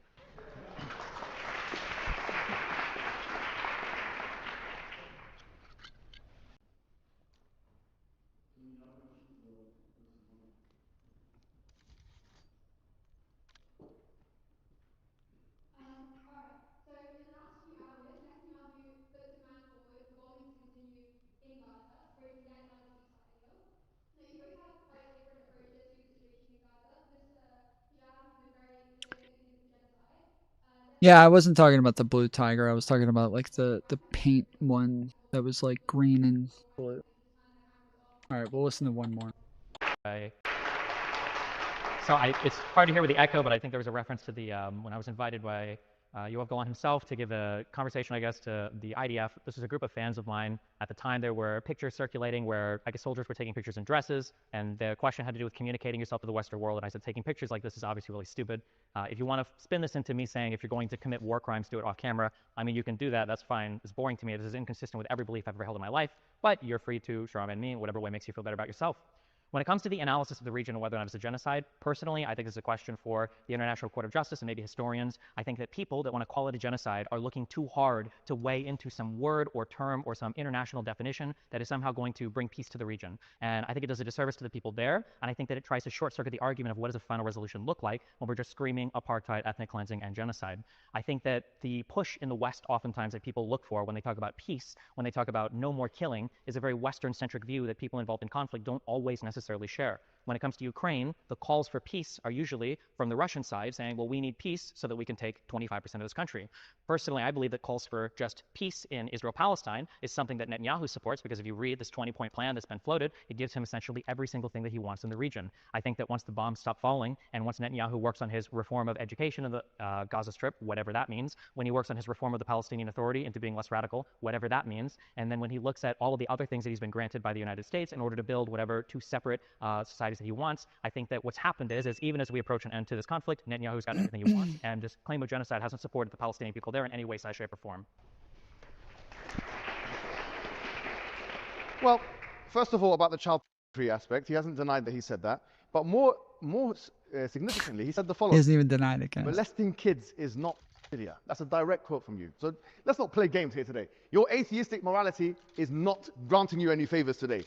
Yeah, I wasn't talking about the blue tiger. I was talking about like the paint one that was like green and blue. All right, we'll listen to one more. So it's hard to hear with the echo, but I think there was a reference to the when I was invited by Yoav Golan himself to give a conversation, I guess, to the IDF. This was a group of fans of mine. At the time, there were pictures circulating where, I guess, soldiers were taking pictures in dresses, and the question had to do with communicating yourself to the Western world. And I said, taking pictures like this is obviously really stupid. If you want to spin this into me saying if you're going to commit war crimes, do it off camera, I mean, you can do that. That's fine. It's boring to me. This is inconsistent with every belief I've ever held in my life, but you're free to strawman me in whatever way makes you feel better about yourself. When it comes to the analysis of the region and whether or not it's a genocide, personally, I think it's a question for the International Court of Justice and maybe historians. I think that people that want to call it a genocide are looking too hard to weigh into some word or term or some international definition that is somehow going to bring peace to the region. And I think it does a disservice to the people there, and I think that it tries to short-circuit the argument of what does a final resolution look like when we're just screaming apartheid, ethnic cleansing, and genocide. I think that the push in the West oftentimes that people look for when they talk about peace, when they talk about no more killing, is a very Western-centric view that people involved in conflict don't always necessarily share. When it comes to Ukraine, the calls for peace are usually from the Russian side saying, well, we need peace so that we can take 25% of this country. Personally, I believe that calls for just peace in Israel-Palestine is something that Netanyahu supports, because if you read this 20-point plan that's been floated, it gives him essentially every single thing that he wants in the region. I think that once the bombs stop falling and once Netanyahu works on his reform of education in the Gaza Strip, whatever that means, when he works on his reform of the Palestinian Authority into being less radical, whatever that means, and then when he looks at all of the other things that he's been granted by the United States in order to build whatever two separate societies that he wants, I think that what's happened is even as we approach an end to this conflict, Netanyahu's got everything he wants, and this claim of genocide hasn't supported the Palestinian people there in any way, size, shape, or form. Well, first of all, about the child pornography aspect, he hasn't denied that he said that. But more significantly, he said the following. He hasn't even denied it, guys. Molesting kids is not pedophilia. That's a direct quote from you. So let's not play games here today. Your atheistic morality is not granting you any favors today.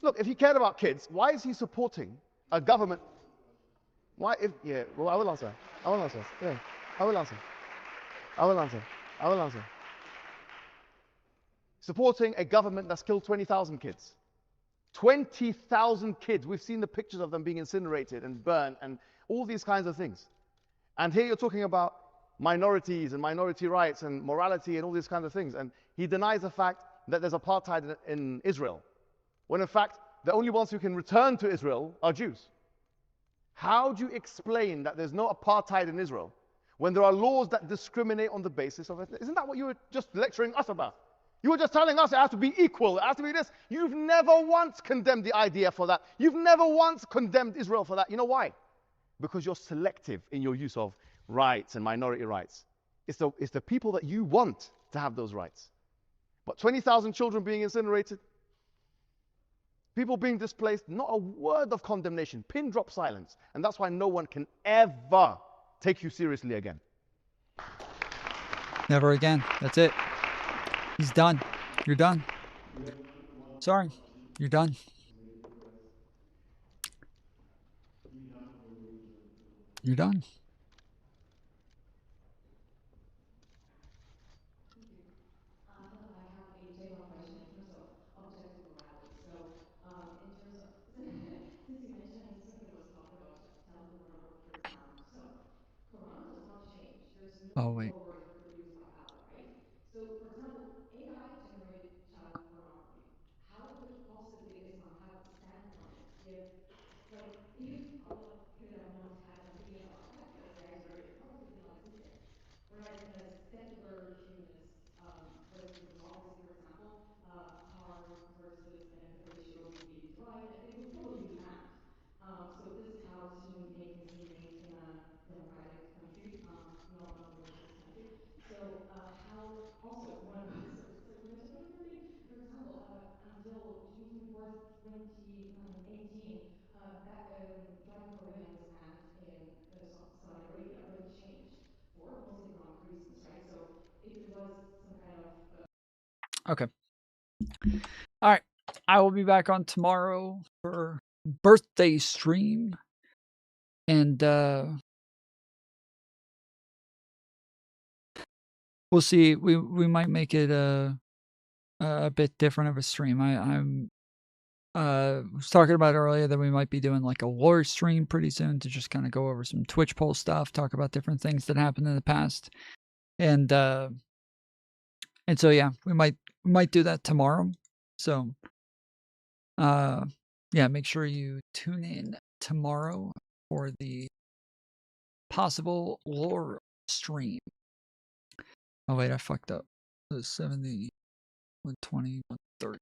Look, if he cared about kids, why is he supporting a government? Why, well, I will answer. Yeah, I will answer. Supporting a government that's killed 20,000 kids. 20,000 kids. We've seen the pictures of them being incinerated and burnt and all these kinds of things. And here you're talking about minorities and minority rights and morality and all these kinds of things. And he denies the fact that there's apartheid in Israel, when in fact, the only ones who can return to Israel are Jews. How do you explain that there's no apartheid in Israel when there are laws that discriminate on the basis of ethnicity? Isn't that what you were just lecturing us about? You were just telling us it has to be equal, it has to be this. You've never once condemned the IDF for that. You've never once condemned Israel for that. You know why? Because you're selective in your use of rights and minority rights. It's the people that you want to have those rights. But 20,000 children being incinerated, people being displaced, not a word of condemnation, pin drop silence. And that's why no one can ever take you seriously again. Never again. That's it. He's done. You're done. Sorry. You're done. You're done. Oh, wait. Okay. All right. I will be back on tomorrow for birthday stream. And we'll see. We might make it a bit different of a stream. I'm was talking about earlier that we might be doing like a lore stream pretty soon to just kind of go over some Twitch poll stuff, talk about different things that happened in the past. And so yeah, we might do that tomorrow. So yeah, make sure you tune in tomorrow for the possible lore stream. Oh wait, I fucked up. It was 70, 120, 130.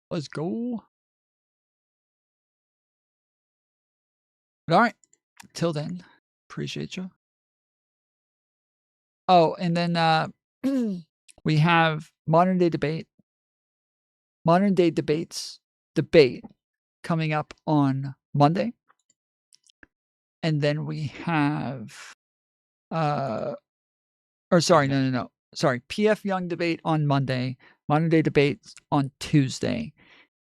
Let's go. But all right. Till then, appreciate you. Oh, and then we have Modern Day Debates debate coming up on Monday. And then we have sorry, PF Young debate on Monday, Modern Day Debates on Tuesday.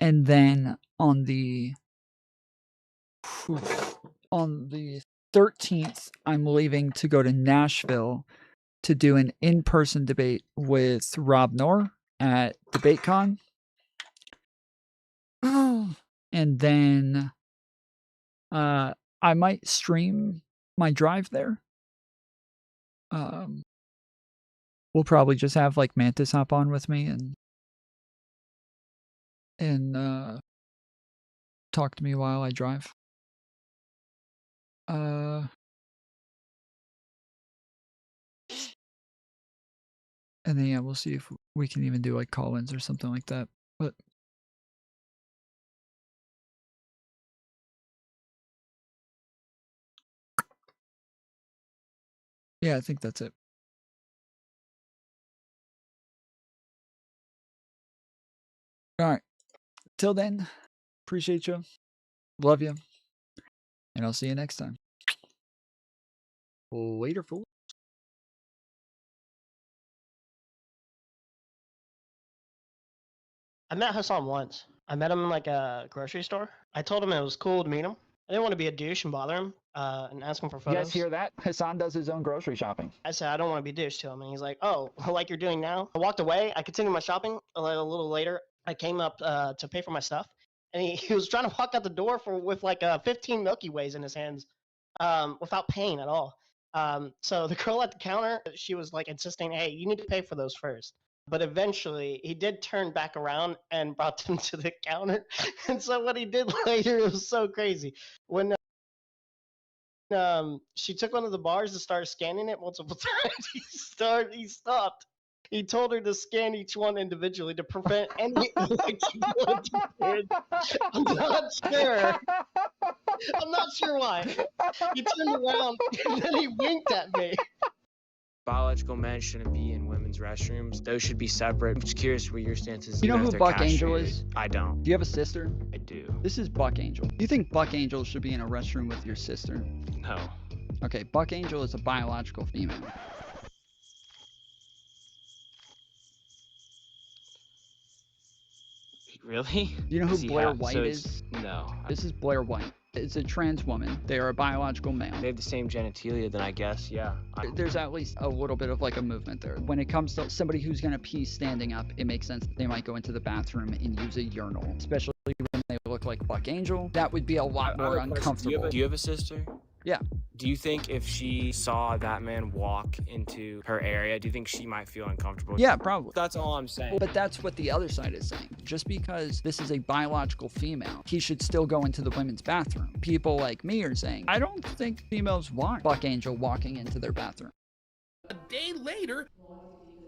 And then on the 13th, I'm leaving to go to Nashville to do an in-person debate with Rob Knorr at DebateCon. And then I might stream my drive there. We'll probably just have like Mantis hop on with me and talk to me while I drive. And then yeah, we'll see if we can even do like call-ins or something like that. But yeah, I think that's it. All right. Till then, appreciate you. Love you. And I'll see you next time. Later, fool. I met Hassan once. I met him in like a grocery store. I told him it was cool to meet him. I didn't want to be a douche and bother him and ask him for You photos. guys hear that? Hassan does his own grocery shopping. I said, I don't want to be a douche to him. And he's like, oh, like you're doing now? I walked away. I continued my shopping. A little later, I came up to pay for my stuff. And he was trying to walk out the door with like 15 Milky Ways in his hands without paying at all. So the girl at the counter, she was like insisting, hey, you need to pay for those first. But eventually, he did turn back around and brought them to the counter. And so what he did later, it was so crazy. When she took one of the bars and started scanning it multiple times, he stopped. He told her to scan each one individually to prevent any electrical interference. I'm not sure. I'm not sure why. He turned around and then he winked at me. Biological men shouldn't be in women's restrooms. Those should be separate. I'm just curious what your stance is. You know even who if they're Buck Angel castrated. is? I don't. Do you have a sister? I do. This is Buck Angel. Do you think Buck Angel should be in a restroom with your sister? No. Okay, Buck Angel is a biological female. Really? You know who Does he Blair have- White so is? it's- No. This is Blair White. It's a trans woman. They are a biological male. They have the same genitalia, then I guess, yeah. There's at least a little bit of like a movement there. When it comes to somebody who's gonna pee standing up, it makes sense that they might go into the bathroom and use a urinal, especially when they look like Buck Angel. That would be a lot more uncomfortable. Do you have a sister? Yeah. Do you think if she saw that man walk into her area, do you think she might feel uncomfortable? Yeah, probably. That's all I'm saying. But that's what the other side is saying. Just because this is a biological female, he should still go into the women's bathroom. People like me are saying, I don't think females want Buck Angel walking into their bathroom. A day later,